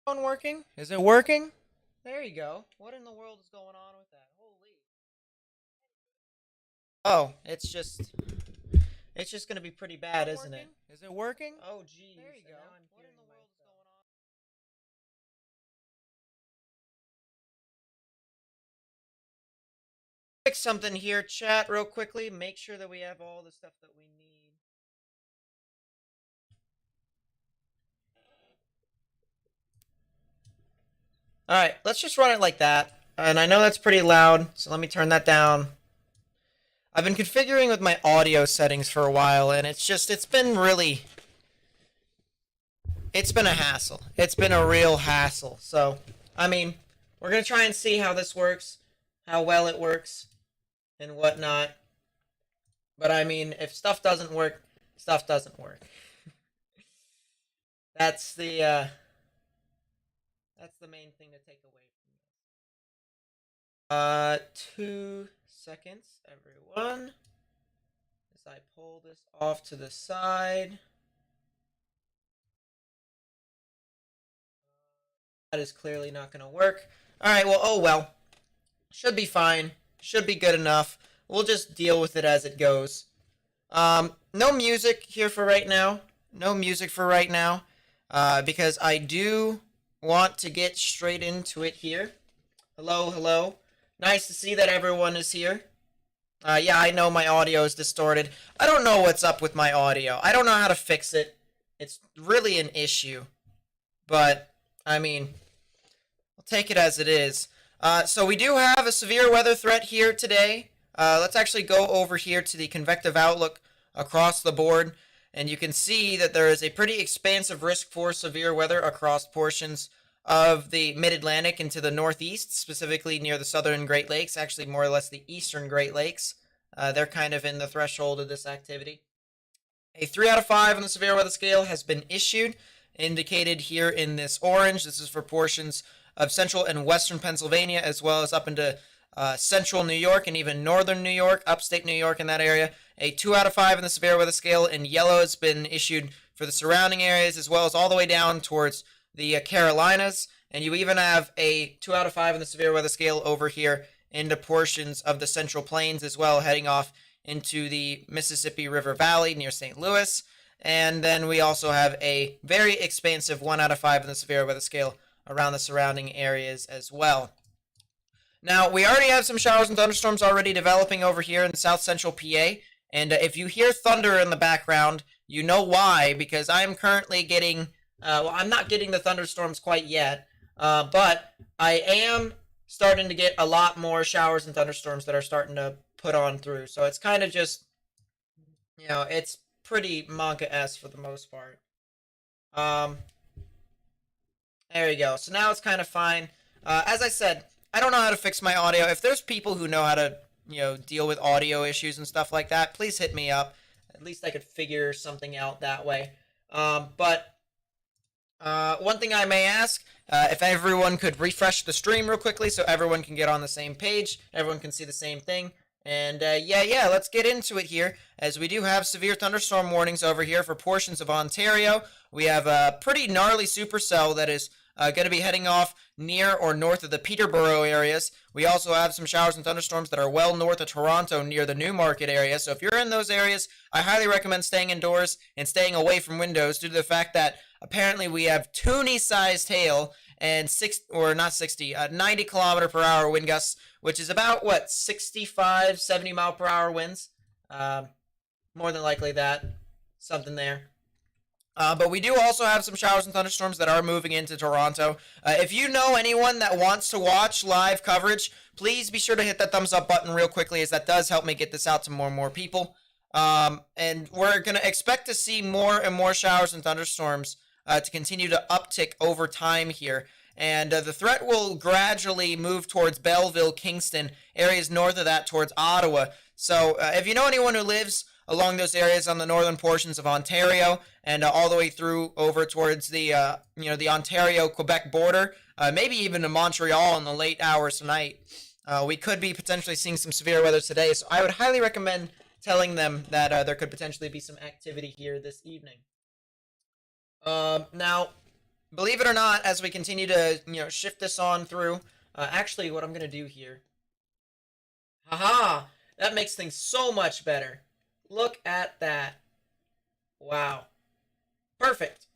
Phone working? Is it working? There you go. What in the world is going on with that? Holy. Oh, it's just gonna be pretty bad, isn't it? Is it working? Oh geez. There you go. What in the world is going on? Fix something here, chat, real quickly. Make sure that we have all the stuff that we need. Alright, let's just run it like that. And I know that's pretty loud, so let me turn that down. I've been configuring with my audio settings for a while, and it's been a hassle. It's been a real hassle. So, I mean, we're going to try and see how this works, how well it works, and whatnot. But I mean, if stuff doesn't work, stuff doesn't work. That's the main thing to take away from this. 2 seconds, everyone. As I pull this off to the side. That is clearly not going to work. Alright, well, oh well. Should be fine. Should be good enough. We'll just deal with it as it goes. No music here for right now. No music for right now. Because I do want to get straight into it here. Hello, hello. Nice to see that everyone is here. Yeah, I know my audio is distorted. I don't know what's up with my audio. I don't know how to fix it. It's really an issue. But, I mean, I'll take it as it is. So we do have a severe weather threat here today. Let's actually go over here to the Convective Outlook across the board. And you can see that there is a pretty expansive risk for severe weather across portions of the mid-Atlantic into the northeast, specifically near the southern Great Lakes, actually more or less the eastern Great Lakes. They're kind of in the threshold of this activity. A 3 out of 5 on the severe weather scale has been issued, indicated here in this orange. This is for portions of central and western Pennsylvania, as well as up into central New York and even northern New York, upstate New York in that area. A 2 out of 5 on the severe weather scale in yellow has been issued for the surrounding areas, as well as all the way down towards the Carolinas. And you even have a 2 out of 5 on the severe weather scale over here into portions of the Central Plains as well, heading off into the Mississippi River Valley near St. Louis. And then we also have a very expansive 1 out of 5 on the severe weather scale around the surrounding areas as well. Now, we already have some showers and thunderstorms already developing over here in south central PA. And if you hear thunder in the background, you know why, because I'm currently getting, well, I'm not getting the thunderstorms quite yet, but I am starting to get a lot more showers and thunderstorms that are starting to put on through. So it's kind of just, you know, it's pretty manga-esque for the most part. There you go. So now it's kind of fine. As I said, I don't know how to fix my audio. If there's people who know how to, you know, deal with audio issues and stuff like that, please hit me up. At least I could figure something out that way. But one thing I may ask, if everyone could refresh the stream real quickly so everyone can get on the same page, everyone can see the same thing. And yeah, let's get into it here, as we do have severe thunderstorm warnings over here for portions of Ontario. We have a pretty gnarly supercell that is going to be heading off near or north of the Peterborough areas. We also have some showers and thunderstorms that are well north of Toronto near the Newmarket area. So if you're in those areas, I highly recommend staying indoors and staying away from windows due to the fact that apparently we have Toonie-sized hail and 90 kilometer per hour wind gusts, which is about, what, 65, 70 mile per hour winds? More than likely that. Something there. But we do also have some showers and thunderstorms that are moving into Toronto. If you know anyone that wants to watch live coverage, please be sure to hit that thumbs up button real quickly, as that does help me get this out to more and more people. And we're going to expect to see more and more showers and thunderstorms to continue to uptick over time here. And the threat will gradually move towards Belleville, Kingston, areas north of that towards Ottawa. So if you know anyone who lives along those areas on the northern portions of Ontario and all the way through over towards the the Ontario-Quebec border, maybe even to Montreal in the late hours tonight, we could be potentially seeing some severe weather today. So I would highly recommend telling them that there could potentially be some activity here this evening. Now, believe it or not, as we continue to, shift this on through, actually, what I'm going to do here. Haha! That makes things so much better. Look at that. Wow. Perfect.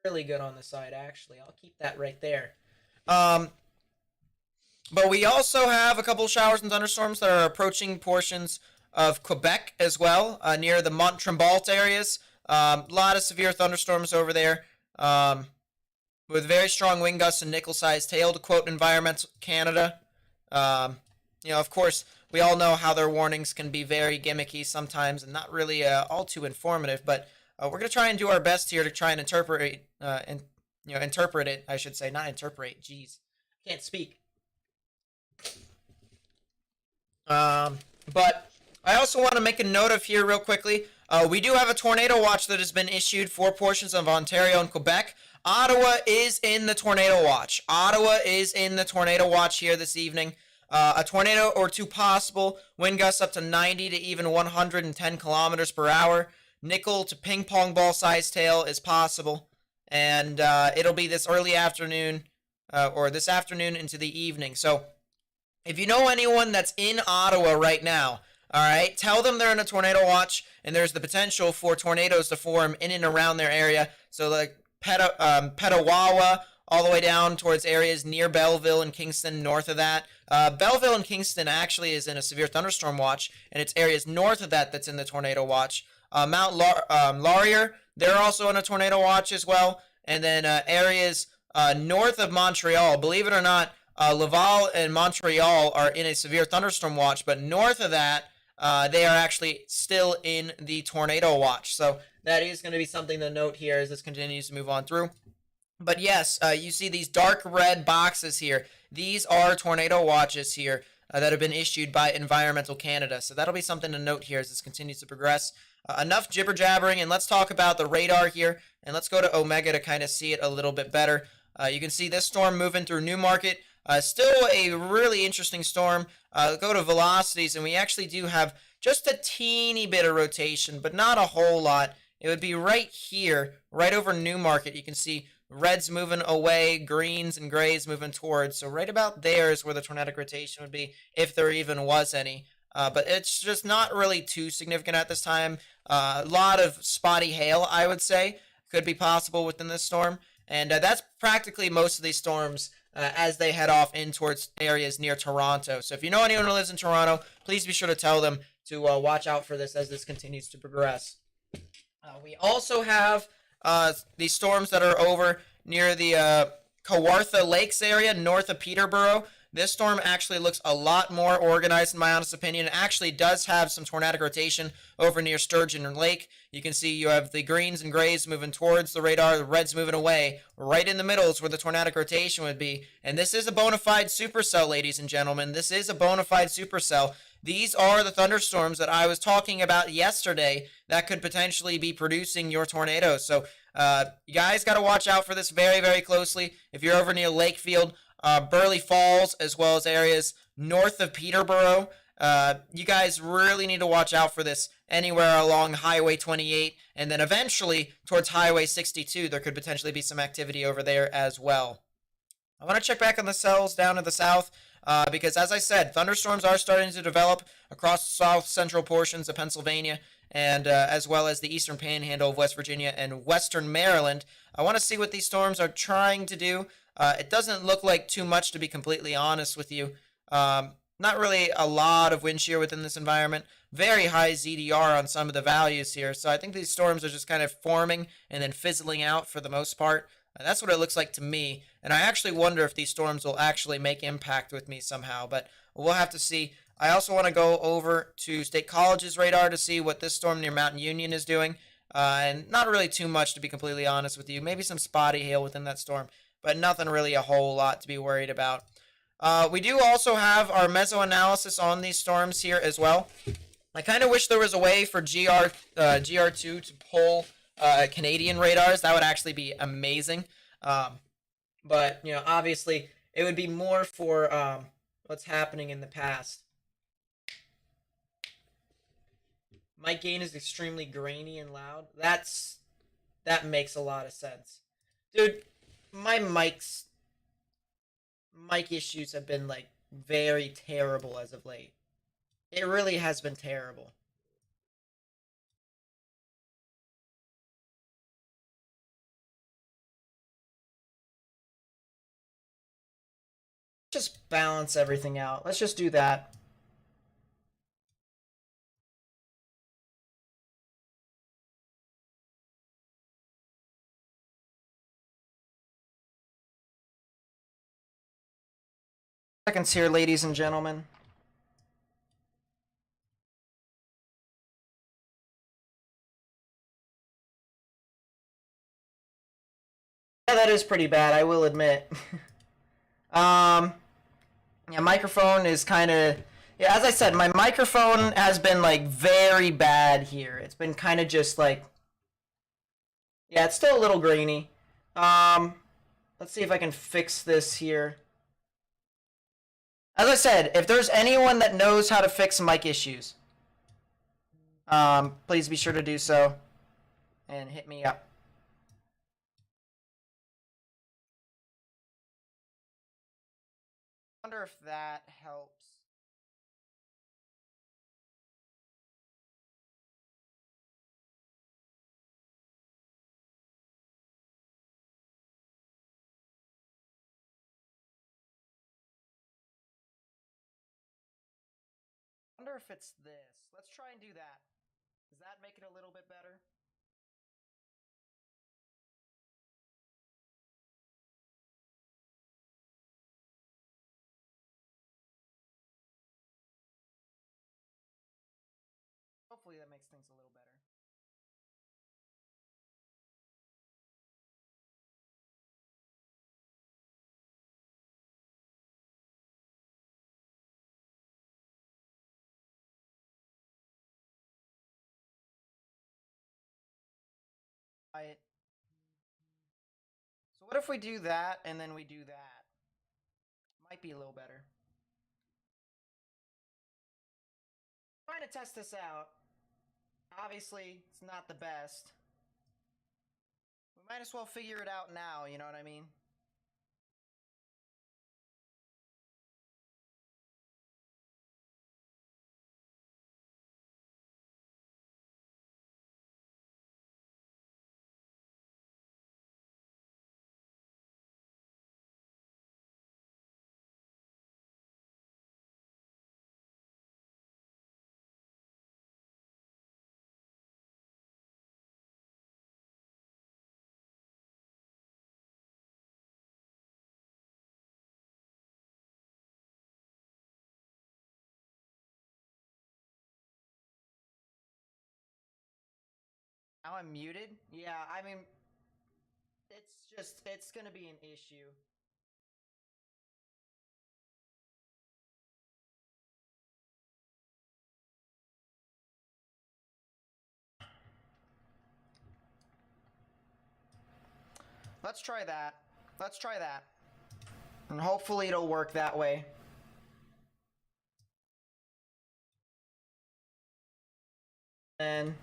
Really good on the side, actually. I'll keep that right there. But we also have a couple showers and thunderstorms that are approaching portions of Quebec as well, near the Mont-Tremblant areas. A lot of severe thunderstorms over there, with very strong wind gusts and nickel-sized hail, to quote Environmental Canada. Of course, we all know how their warnings can be very gimmicky sometimes and not really all too informative, but we're going to try and do our best here to try and interpret it, I should say, not interpret, jeez. Can't speak. But I also want to make a note of here real quickly. We do have a tornado watch that has been issued for portions of Ontario and Quebec. Ottawa is in the tornado watch. Ottawa is in the tornado watch here this evening. A tornado or two possible. Wind gusts up to 90 to even 110 kilometers per hour. Nickel to ping pong ball sized hail is possible. And it'll be this early afternoon, or this afternoon into the evening. So if you know anyone that's in Ottawa right now, all right, tell them they're in a tornado watch, and there's the potential for tornadoes to form in and around their area. So like Petawawa, all the way down towards areas near Belleville and Kingston, north of that. Belleville and Kingston actually is in a severe thunderstorm watch, and it's areas north of that that's in the tornado watch. Mount Laurier, they're also in a tornado watch as well. And then areas north of Montreal, believe it or not, Laval and Montreal are in a severe thunderstorm watch, but north of that, they are actually still in the tornado watch. So that is going to be something to note here as this continues to move on through. But yes, you see these dark red boxes here. These are tornado watches here that have been issued by Environmental Canada. So that'll be something to note here as this continues to progress. Enough jibber jabbering, and let's talk about the radar here. And let's go to Omega to kind of see it a little bit better. You can see this storm moving through Newmarket. Still a really interesting storm. Go to velocities, and we actually do have just a teeny bit of rotation, but not a whole lot. It would be right here, right over Newmarket. You can see reds moving away, greens and grays moving towards. So right about there is where the tornadic rotation would be, if there even was any. But it's just not really too significant at this time. A lot of spotty hail, I would say, could be possible within this storm. And that's practically most of these storms as they head off in towards areas near Toronto. So if you know anyone who lives in Toronto, please be sure to tell them to watch out for this as this continues to progress. We also have these storms that are over near the Kawartha Lakes area, north of Peterborough. This storm actually looks a lot more organized, in my honest opinion. It actually does have some tornadic rotation over near Sturgeon Lake. You can see you have the greens and grays moving towards the radar, the reds moving away. Right in the middle is where the tornadic rotation would be. And this is a bona fide supercell, ladies and gentlemen. This is a bona fide supercell. These are the thunderstorms that I was talking about yesterday that could potentially be producing your tornadoes. So you guys got to watch out for this very, very closely. If you're over near Lakefield, Burley Falls, as well as areas north of Peterborough, you guys really need to watch out for this anywhere along Highway 28, and then eventually towards Highway 62, there could potentially be some activity over there as well. I want to check back on the cells down to the south, because as I said, thunderstorms are starting to develop across the south central portions of Pennsylvania, and as well as the eastern panhandle of West Virginia and western Maryland. I want to see what these storms are trying to do. It doesn't look like too much, to be completely honest with you. Not really a lot of wind shear within this environment. Very high ZDR on some of the values here. So I think these storms are just kind of forming and then fizzling out for the most part. And that's what it looks like to me. And I actually wonder if these storms will actually make impact with me somehow. But we'll have to see. I also want to go over to State College's radar to see what this storm near Mountain Union is doing. And not really too much, to be completely honest with you. Maybe some spotty hail within that storm, but nothing really a whole lot to be worried about. We do also have our meso-analysis on these storms here as well. I kind of wish there was a way for GR2 to pull Canadian radars. That would actually be amazing. But, obviously, it would be more for what's happening in the past. mic gain is extremely grainy and loud. That makes a lot of sense. Dude, my mic issues have been like very terrible as of late. It really has been terrible. Just balance everything out. Let's just do that. Seconds here, ladies and gentlemen. Yeah, that is pretty bad, I will admit. Yeah, microphone is kind of... Yeah, as I said, my microphone has been, like, very bad here. It's been kind of just, like... Yeah, it's still a little grainy. Let's see if I can fix this here. As I said, if there's anyone that knows how to fix mic issues, please be sure to do so and hit me up. I wonder if that helps. I wonder if it's this. Let's try and do that. Does that make it a little bit better? Hopefully that makes things a little better. Right. So what if we do that and then we do that? Might be a little better. Trying to test this out. Obviously, it's not the best. We might as well figure it out now, you know what I mean? Now I'm muted? Yeah, I mean, it's gonna be an issue. Let's try that. Let's try that. And hopefully it'll work that way. And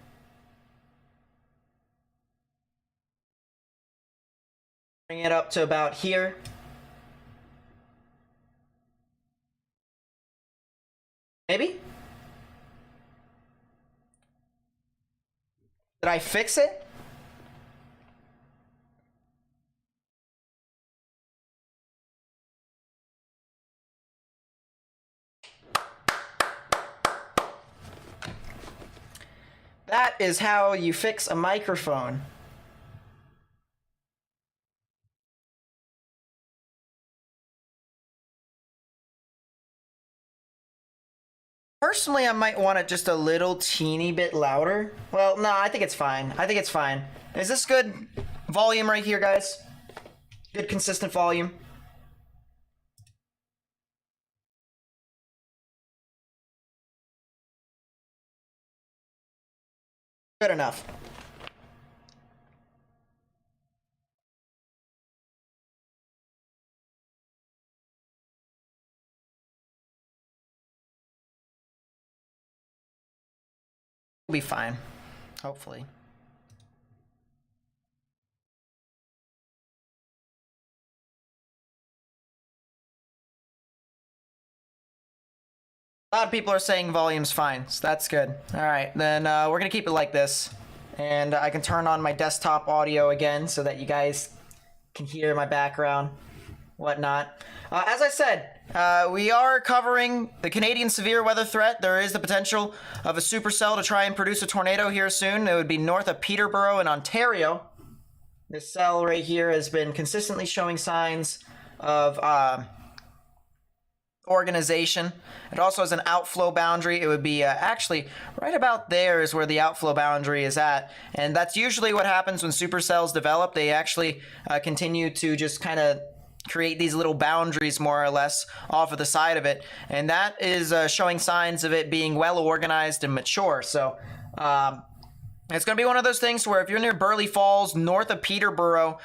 bring it up to about here. Maybe? Did I fix it? That is how you fix a microphone. Personally, I might want it just a little teeny bit louder. Well, no, I think it's fine. I think it's fine. Is this good volume right here, guys? Good consistent volume? Good enough. We'll be fine, hopefully. A lot of people are saying volume's fine, so that's good. All right, then we're gonna keep it like this. And I can turn on my desktop audio again so that you guys can hear my background, whatnot. As I said, we are covering the Canadian severe weather threat. There is the potential of a supercell to try and produce a tornado here soon. It would be north of Peterborough in Ontario. This cell right here has been consistently showing signs of organization. It also has an outflow boundary. It would be actually right about there is where the outflow boundary is at, and that's usually what happens when supercells develop. They actually continue to just kind of create these little boundaries more or less off of the side of it, and that is showing signs of it being well organized and mature. So it's going to be one of those things where if you're near Burley Falls, north of Peterborough,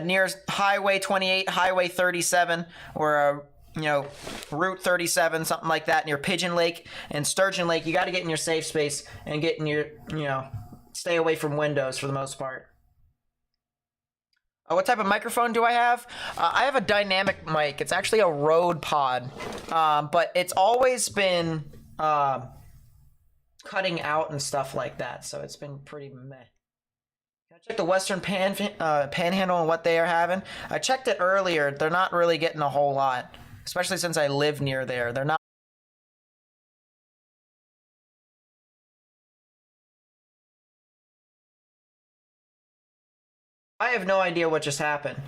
near Highway 28, Highway 37, or you know, Route 37, something like that, near Pigeon Lake and Sturgeon Lake, you got to get in your safe space and get in your, you know, stay away from windows for the most part. What type of microphone do I have? I have a dynamic mic. It's actually a Rode Pod, but it's always been cutting out and stuff like that, so it's been pretty meh. Can I check the Western Panhandle and what they are having? I checked it earlier. They're not really getting a whole lot. Especially since I live near there. They're not. I have no idea what just happened.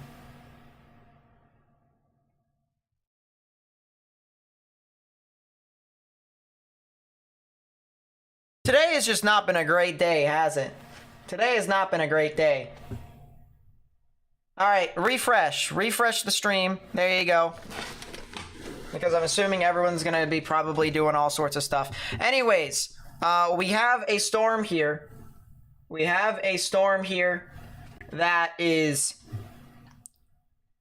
Today has just not been a great day, has it? Today has not been a great day. Alright, refresh. Refresh the stream. There you go. Because I'm assuming everyone's going to be probably doing all sorts of stuff. Anyways, we have a storm here. We have a storm here that is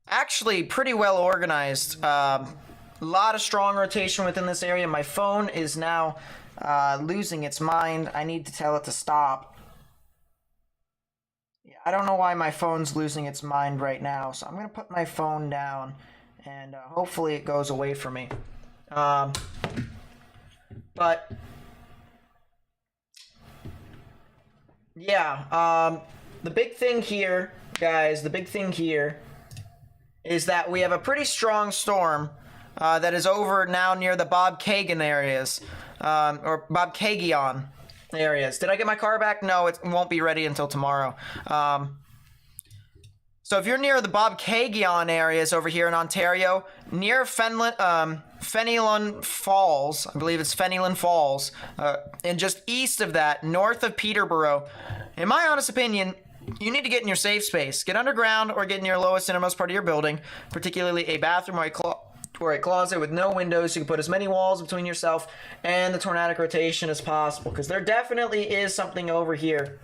actually pretty well organized. A lot of strong rotation within this area. My phone is now losing its mind. I need to tell it to stop. Yeah, I don't know why my phone's losing its mind right now, so I'm going to put my phone down. And hopefully it goes away from me. But yeah, the big thing here, guys, the big thing here is that we have a pretty strong storm that is over now near the Bob Kagan areas, or Bob Kagion areas. Did I get my car back? No, it won't be ready until tomorrow. So if you're near the Bob Kagion areas over here in Ontario, near Fenelon Falls, I believe it's Fenelon Falls, and just east of that, north of Peterborough, in my honest opinion, you need to get in your safe space. Get underground or get in your lowest innermost part of your building, particularly a bathroom or a closet with no windows. You can put as many walls between yourself and the tornadic rotation as possible, because there definitely is something over here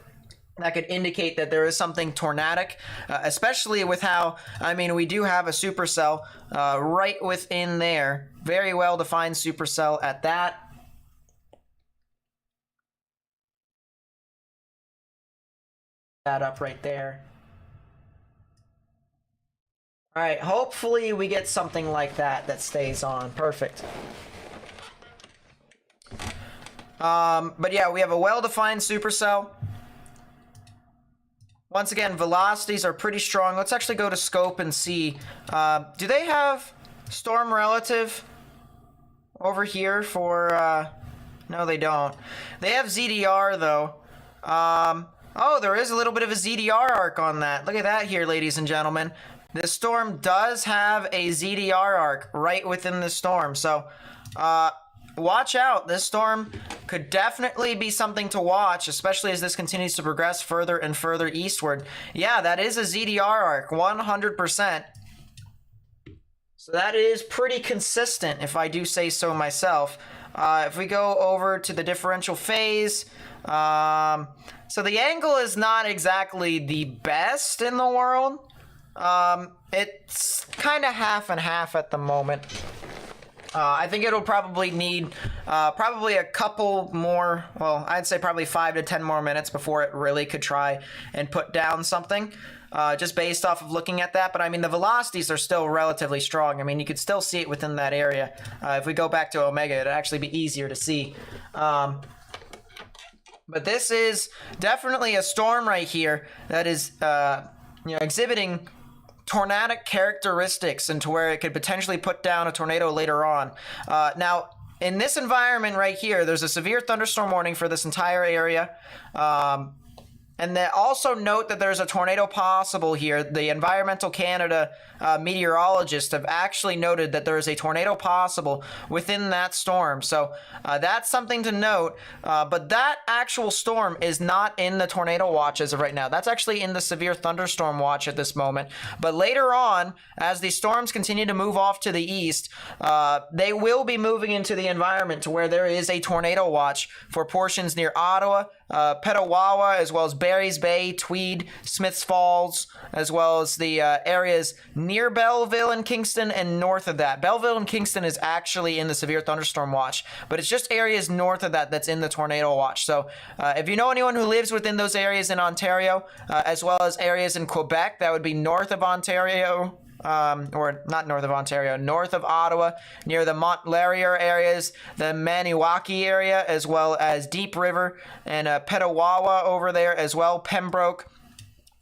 that could indicate that there is something tornadic, especially with how, I mean, we do have a supercell right within there. Very well defined supercell at that. That up right there. All right, hopefully we get something like that that stays on. Perfect. But yeah, we have a well-defined supercell. Once again, velocities are pretty strong. Let's actually go to scope and see. Do they have storm relative over here for... no, they don't. They have ZDR, though. Oh, there is a little bit of a ZDR arc on that. Look at that here, ladies and gentlemen. This storm does have a ZDR arc right within the storm. So, watch out. This storm could definitely be something to watch, especially as this continues to progress further and further eastward. Yeah, that is a ZDR arc, 100%. So that is pretty consistent, if I do say so myself. If we go over to the differential phase, so the angle is not exactly the best in the world. It's kind of half and half at the moment. I think it'll probably need probably a couple more, well, I'd say probably 5 to 10 more minutes before it really could try and put down something, just based off of looking at that. But I mean, the velocities are still relatively strong. I mean, you could still see it within that area. If we go back to Omega, it'd actually be easier to see. But this is definitely a storm right here that is, exhibiting tornadic characteristics into where it could potentially put down a tornado later on. Now, in this environment right here, there's a severe thunderstorm warning for this entire area. And then also note that there's a tornado possible here. The Environmental Canada meteorologists have actually noted that there is a tornado possible within that storm. So that's something to note. But that actual storm is not in the tornado watch as of right now. That's actually in the severe thunderstorm watch at this moment. But later on, as the storms continue to move off to the east, they will be moving into the environment to where there is a tornado watch for portions near Ottawa, Petawawa, as well as Barry's Bay, Tweed, Smiths Falls, as well as the areas near Belleville and Kingston and north of that. Belleville and Kingston is actually in the severe thunderstorm watch, but it's just areas north of that that's in the tornado watch. So if you know anyone who lives within those areas in Ontario, as well as areas in Quebec, that would be north of Ontario, or not north of Ontario, north of Ottawa, near the Montlaurier areas, the Maniwaki area, as well as Deep River and Petawawa over there as well, Pembroke.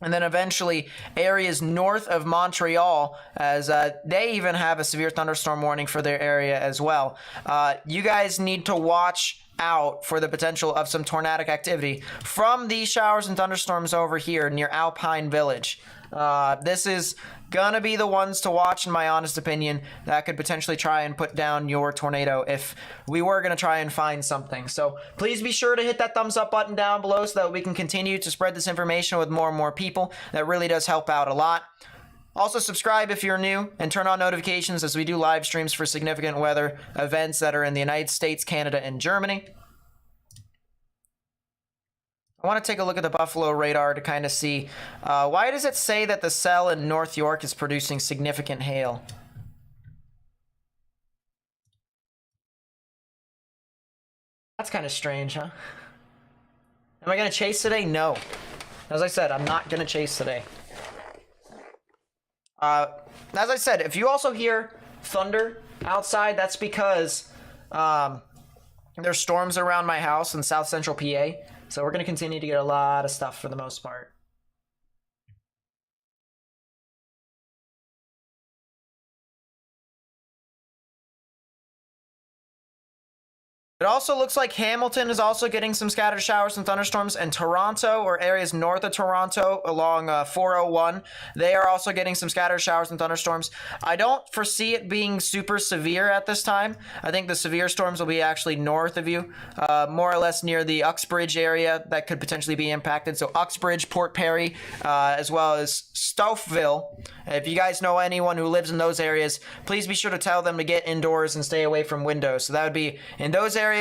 And then eventually areas north of Montreal, as they even have a severe thunderstorm warning for their area as well. You guys need to watch out for the potential of some tornadic activity from these showers and thunderstorms over here near Alpine Village. This is gonna be the ones to watch, in my honest opinion, that could potentially try and put down your tornado if we were gonna try and find something. So please be sure to hit that thumbs up button down below so that we can continue to spread this information with more and more people. That really does help out a lot. Also subscribe if you're new and turn on notifications as we do live streams for significant weather events that are in the United States, Canada, and Germany. I want to take a look at the Buffalo radar to kind of see why does it say that the cell in North York is producing significant hail? That's kind of strange, huh? Am I going to chase today? No. As I said, I'm not going to chase today. As I said, if you also hear thunder outside, that's because there's storms around my house in South Central PA. So we're going to continue to get a lot of stuff for the most part. It also looks like Hamilton is also getting some scattered showers and thunderstorms, and Toronto, or areas north of Toronto along 401, they are also getting some scattered showers and thunderstorms. I don't foresee it being super severe at this time. I think the severe storms will be actually north of you, more or less near the Uxbridge area that could potentially be impacted. So Uxbridge, Port Perry, as well as Stouffville. If you guys know anyone who lives in those areas, please be sure to tell them to get indoors and stay away from windows. So that would be in those areas.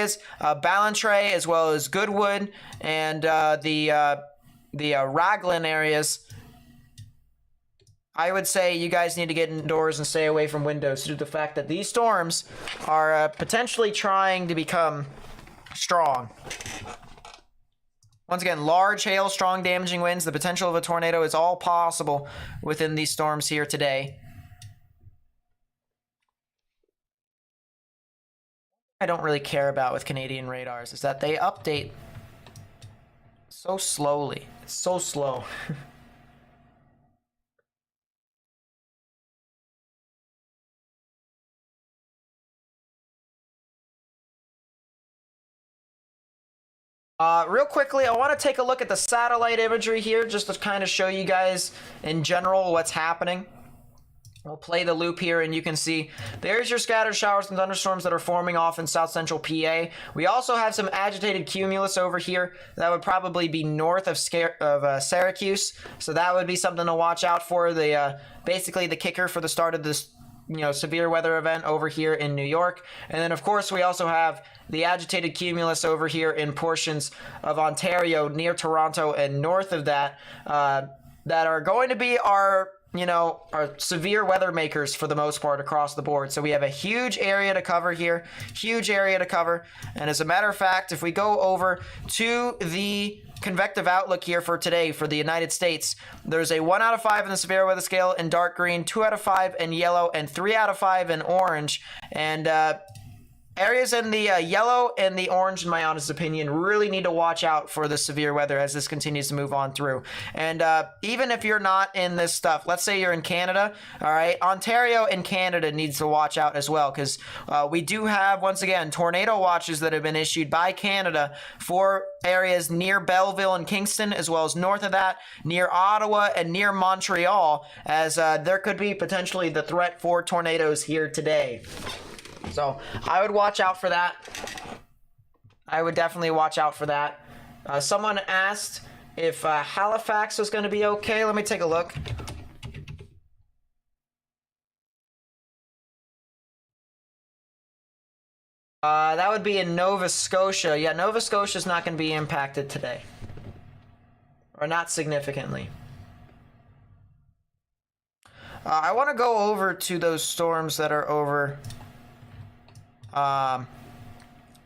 Ballantrae, as well as Goodwood, and the Raglan areas. I would say you guys need to get indoors and stay away from windows due to the fact that these storms are potentially trying to become strong. Once again, large hail, strong damaging winds, the potential of a tornado is all possible within these storms here today. I don't really care about with Canadian radars is that they update so slowly. It's so slow. Real quickly, I want to take a look at the satellite imagery here just to kind of show you guys in general what's happening. We'll play the loop here and you can see there's your scattered showers and thunderstorms that are forming off in South Central PA. We also have some agitated cumulus over here that would probably be north of Syracuse. So that would be something to watch out for. Basically the kicker for the start of this severe weather event over here in New York. And then of course we also have the agitated cumulus over here in portions of Ontario near Toronto and north of that that are going to be our you know, are severe weather makers for the most part across the board. So we have a huge area to cover here, huge area to cover. And as a matter of fact, if we go over to the convective outlook here for today for the United States, there's a 1 out of 5 in the severe weather scale in dark green, 2 out of 5 in yellow, and 3 out of 5 in orange. And areas in the yellow and the orange, in my honest opinion, really need to watch out for the severe weather as this continues to move on through. And even if you're not in this stuff, let's say you're in Canada, all right, Ontario and Canada needs to watch out as well, because we do have, once again, tornado watches that have been issued by Canada for areas near Belleville and Kingston, as well as north of that, near Ottawa and near Montreal, as there could be potentially the threat for tornadoes here today. So I would watch out for that. I would definitely watch out for that. Someone asked if Halifax was going to be okay. Let me take a look. That would be in Nova Scotia. Yeah, Nova Scotia is not going to be impacted today. Or not significantly. I want to go over to those storms that are over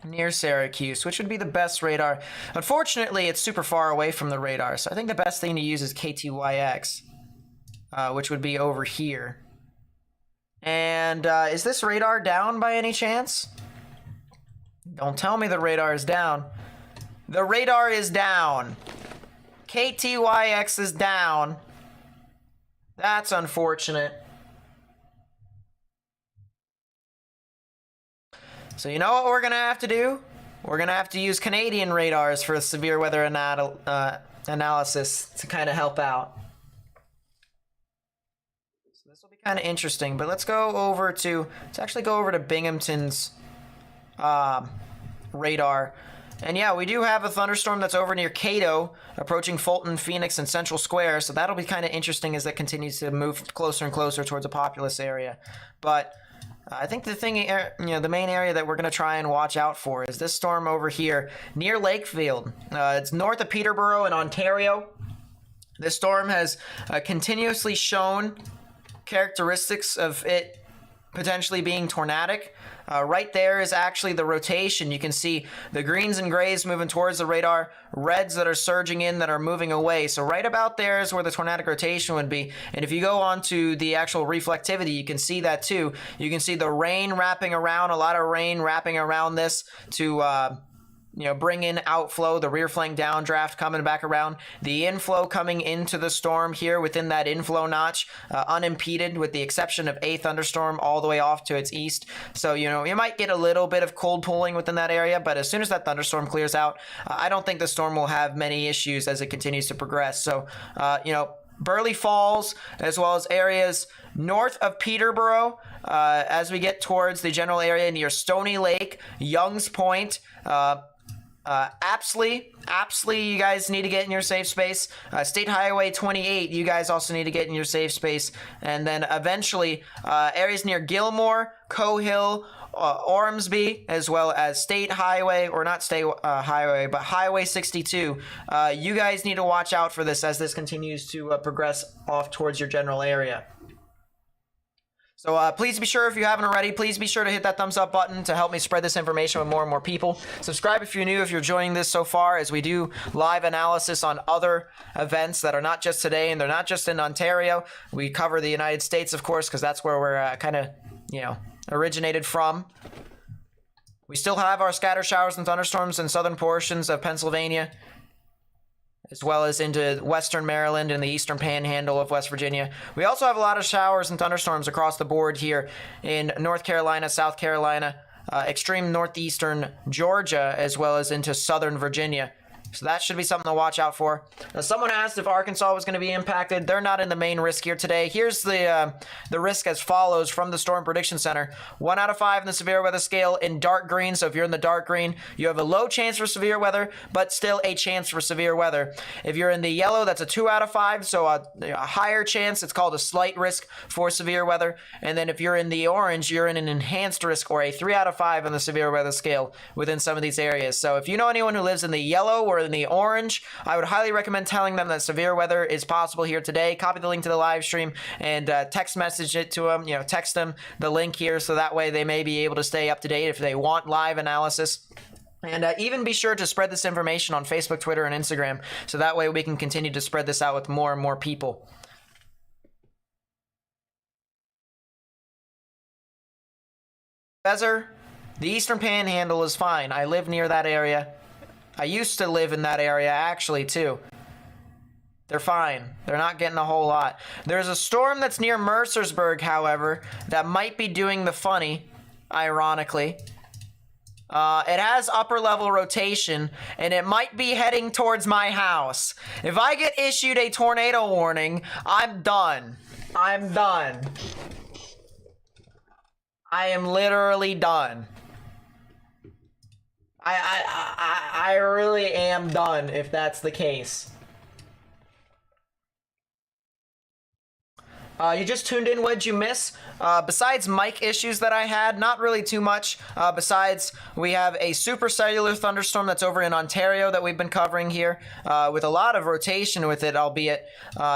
near Syracuse, which would be the best radar. Unfortunately, it's super far away from the radar, so I think the best thing to use is KTYX, which would be over here. And is this radar down by any chance? Don't tell me the radar is down. The radar is down. KTYX is down. That's unfortunate. So you know what we're going to have to do? We're going to have to use Canadian radars for severe weather analysis to kind of help out. So this will be kind of interesting, but let's actually go over to Binghamton's radar. And yeah, we do have a thunderstorm that's over near Cato, approaching Fulton, Phoenix, and Central Square, so that'll be kind of interesting as that continues to move closer and closer towards a populous area. But I think the thing, the main area that we're going to try and watch out for is this storm over here near Lakefield. It's north of Peterborough in Ontario. This storm has continuously shown characteristics of it potentially being tornadic. Right there is actually the rotation. You can see the greens and grays moving towards the radar, reds that are surging in that are moving away. So right about there is where the tornadic rotation would be. And if you go on to the actual reflectivity, you can see that too. You can see the rain wrapping around, a lot of rain wrapping around this to bring in outflow, the rear flank downdraft coming back around, the inflow coming into the storm here within that inflow notch, unimpeded with the exception of a thunderstorm all the way off to its east. So, you might get a little bit of cold pooling within that area, but as soon as that thunderstorm clears out, I don't think the storm will have many issues as it continues to progress. So, Burley Falls, as well as areas north of Peterborough, as we get towards the general area near Stony Lake, Young's Point, Apsley, you guys need to get in your safe space. State Highway 28, you guys also need to get in your safe space. And then eventually, areas near Gilmore, Cohill, Ormsby, as well as State Highway, or not State Highway, but Highway 62. You guys need to watch out for this as this continues to progress off towards your general area. So please be sure, if you haven't already, please be sure to hit that thumbs up button to help me spread this information with more and more people. Subscribe if you're new, if you're joining this so far, as we do live analysis on other events that are not just today, and they're not just in Ontario. We cover the United States, of course, because that's where we're kind of, originated from. We still have our scatter showers and thunderstorms in southern portions of Pennsylvania, as well as into western Maryland and the eastern panhandle of West Virginia. We also have a lot of showers and thunderstorms across the board here in North Carolina, South Carolina, extreme northeastern Georgia, as well as into southern Virginia. So that should be something to watch out for. Now, someone asked if Arkansas was going to be impacted. They're not in the main risk here today. Here's the risk as follows from the Storm Prediction Center. 1 out of 5 in the severe weather scale in dark green. So if you're in the dark green, you have a low chance for severe weather, but still a chance for severe weather. If you're in the yellow, that's a 2 out of 5. So a higher chance. It's called a slight risk for severe weather. And then if you're in the orange, you're in an enhanced risk, or a 3 out of 5 on the severe weather scale within some of these areas. So if you know anyone who lives in the yellow or in the orange, I would highly recommend telling them that severe weather is possible here today. Copy the link to the live stream and text message it to them. You know, text them the link here so that way they may be able to stay up to date if they want live analysis. And even be sure to spread this information on Facebook, Twitter, and Instagram so that way we can continue to spread this out with more and more people. Bezer, the Eastern Panhandle is fine. I live near that area. I used to live in that area, actually, too. They're fine. They're not getting a whole lot. There's a storm that's near Mercersburg, however, that might be doing the funny, ironically. It has upper level rotation, and it might be heading towards my house. If I get issued a tornado warning, I'm done. I'm done. I am literally done. I really am done if that's the case. You just tuned in, what'd you miss? Besides mic issues that I had, not really too much. Besides, we have a supercellular thunderstorm that's over in Ontario that we've been covering here, with a lot of rotation with it, albeit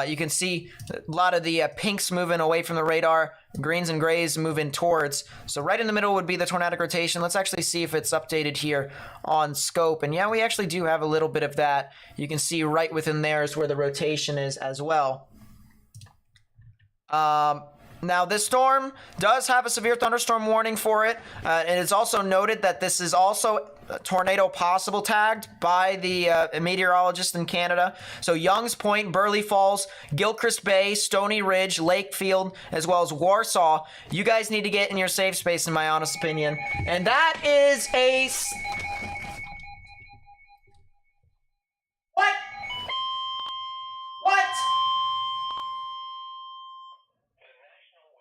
you can see a lot of the pinks moving away from the radar, greens and grays moving towards. So right in the middle would be the tornadic rotation. Let's actually see if it's updated here on scope. And yeah, we actually do have a little bit of that. You can see right within there is where the rotation is as well. Now this storm does have a severe thunderstorm warning for it, and it's also noted that this is also tornado possible tagged by the meteorologist in Canada. So Young's Point, Burley Falls, Gilchrist Bay, Stony Ridge, Lakefield, as well as Warsaw. You guys need to get in your safe space, in my honest opinion. And that is a... What? What?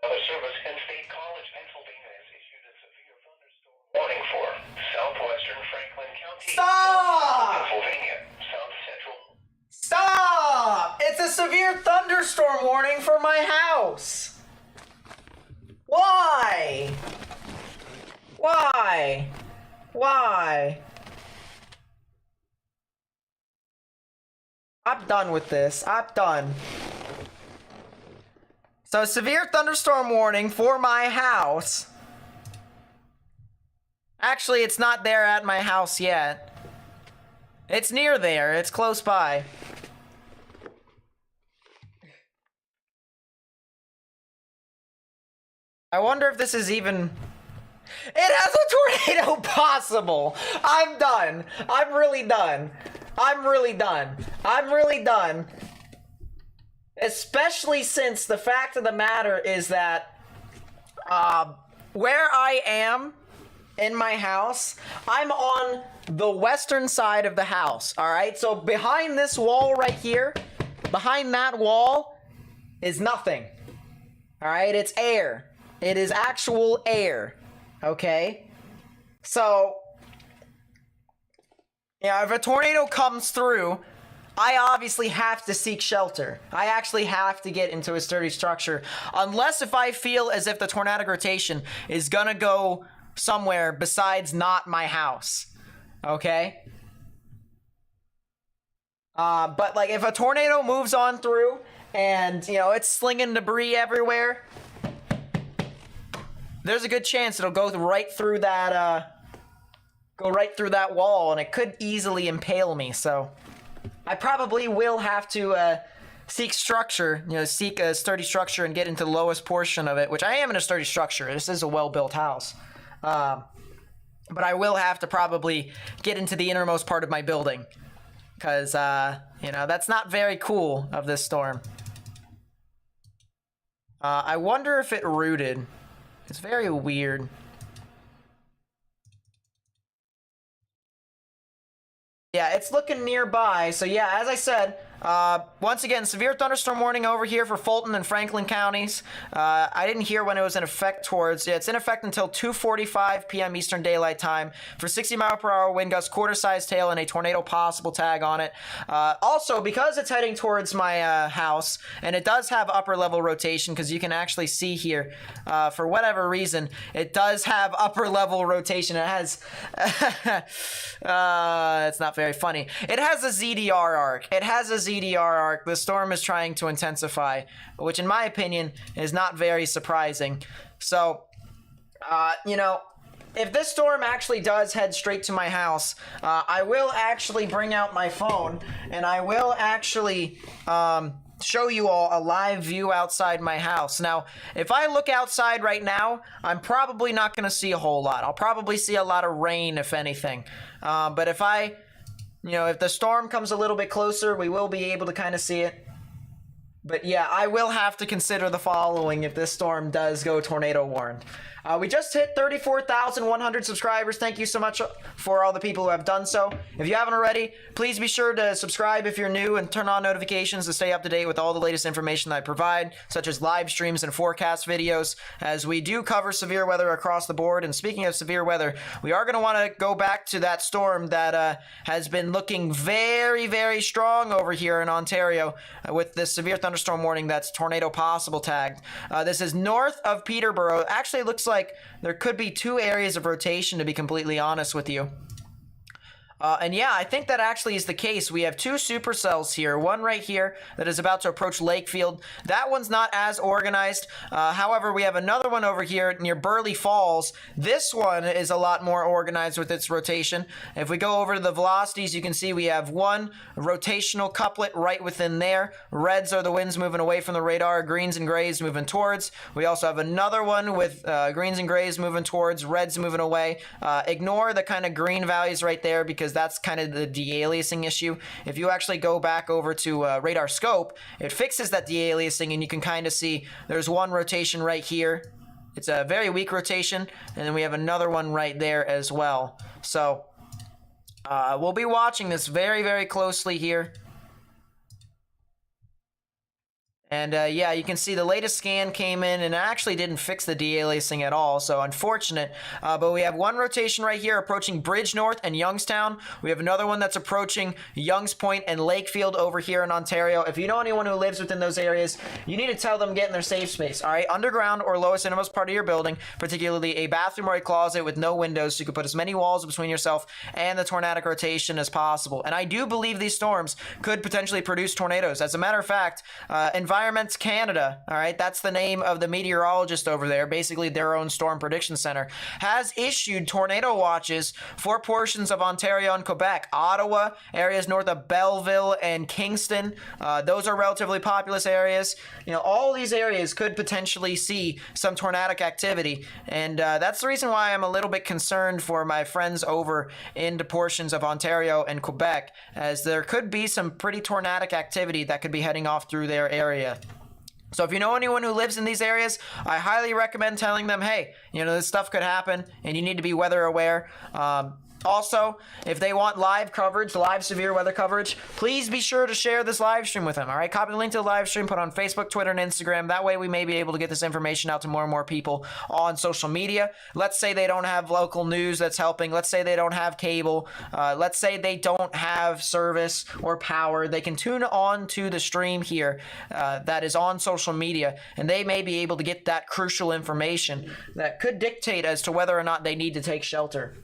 Weather Service and State College, Pennsylvania has issued a severe thunderstorm warning for southwestern Franklin County. Stop! Pennsylvania, south central. Stop! It's a severe thunderstorm warning for my house. Why? Why? Why? I'm done with this. I'm done. So, severe thunderstorm warning for my house. Actually, it's not there at my house yet. It's near there. It's close by. I wonder if this is even... It has a tornado possible! I'm done. I'm really done. I'm really done. I'm really done. Especially since the fact of the matter is that where I am in my house, I'm on the western side of the house, all right? So behind this wall right here, behind that wall is nothing, all right? It's air. It is actual air, okay? So, yeah, if a tornado comes through, I obviously have to seek shelter. I actually have to get into a sturdy structure. Unless if I feel as if the tornadic rotation is gonna go somewhere besides not my house. Okay? But like if a tornado moves on through and, you know, it's slinging debris everywhere, there's a good chance it'll go right through that, wall, and it could easily impale me, so... I probably will have to seek structure, seek a sturdy structure and get into the lowest portion of it, which I am in a sturdy structure. This is a well-built house. But I will have to probably get into the innermost part of my building because, that's not very cool of this storm. I wonder if it rooted. It's very weird. Yeah, it's looking nearby. So yeah, as I said, Once again, severe thunderstorm warning over here for Fulton and Franklin counties. I didn't hear when it was in effect towards. Yeah, it's in effect until 2:45 p.m. Eastern Daylight Time for 60-mile-per-hour wind gusts, quarter-sized hail, and a tornado possible tag on it. Also, because it's heading towards my house, and it does have upper-level rotation, because you can actually see here, for whatever reason, it does have upper-level rotation. It has... it's not very funny. It has a ZDR arc. It has a ZDR arc. The storm is trying to intensify, which in my opinion is not very surprising. So, you know, if this storm actually does head straight to my house, I will actually bring out my phone and I will actually show you all a live view outside my house. Now, if I look outside right now, I'm probably not going to see a whole lot. I'll probably see a lot of rain, if anything. But if if the storm comes a little bit closer, we will be able to kind of see it. But yeah, I will have to consider the following if this storm does go tornado warned. We just hit 34,100 subscribers. Thank you so much for all the people who have done so. If you haven't already, please be sure to subscribe if you're new and turn on notifications to stay up to date with all the latest information that I provide, such as live streams and forecast videos, as we do cover severe weather across the board. And speaking of severe weather, we are going to want to go back to that storm that has been looking very, very strong over here in Ontario with this severe thunderstorm warning that's tornado possible tagged. This is north of Peterborough. Actually, it looks like there could be two areas of rotation, to be completely honest with you. And yeah, I think that actually is the case. We have two supercells here. One right here that is about to approach Lakefield. That one's not as organized. However, we have another one over here near Burley Falls. This one is a lot more organized with its rotation. If we go over to the velocities, you can see we have one rotational couplet right within there. Reds are the winds moving away from the radar. Greens and grays moving towards. We also have another one with greens and grays moving towards. Reds moving away. Ignore the kind of green values right there because that's kind of the de-aliasing issue. If you actually go back over to radar scope, it fixes that de-aliasing, and you can kind of see there's one rotation right here. It's a very weak rotation, and then we have another one right there as well. So we'll be watching this very, very closely here. And yeah, you can see the latest scan came in and it actually didn't fix the de-aliasing at all, so unfortunate. But we have one rotation right here approaching Bridge North and Youngstown. We have another one that's approaching Youngs Point and Lakefield over here in Ontario. If you know anyone who lives within those areas, you need to tell them get in their safe space, all right? Underground or lowest innermost part of your building, particularly a bathroom or a closet with no windows, so you can put as many walls between yourself and the tornadic rotation as possible. And I do believe these storms could potentially produce tornadoes. As a matter of fact, Environments Canada, all right, that's the name of the meteorologist over there, basically their own storm prediction center, has issued tornado watches for portions of Ontario and Quebec. Ottawa, areas north of Belleville and Kingston, those are relatively populous areas. You know, all these areas could potentially see some tornadic activity, and that's the reason why I'm a little bit concerned for my friends over into portions of Ontario and Quebec, as there could be some pretty tornadic activity that could be heading off through their area. So if you know anyone who lives in these areas, I highly recommend telling them, hey, you know, this stuff could happen and you need to be weather aware. Also, if they want live coverage, live severe weather coverage, please be sure to share this live stream with them, all right? Copy the link to the live stream, put it on Facebook, Twitter, and Instagram. That way we may be able to get this information out to more and more people on social media. Let's say they don't have local news that's helping. Let's say they don't have cable. Let's say they don't have service or power. They can tune on to the stream here that is on social media, and they may be able to get that crucial information that could dictate as to whether or not they need to take shelter.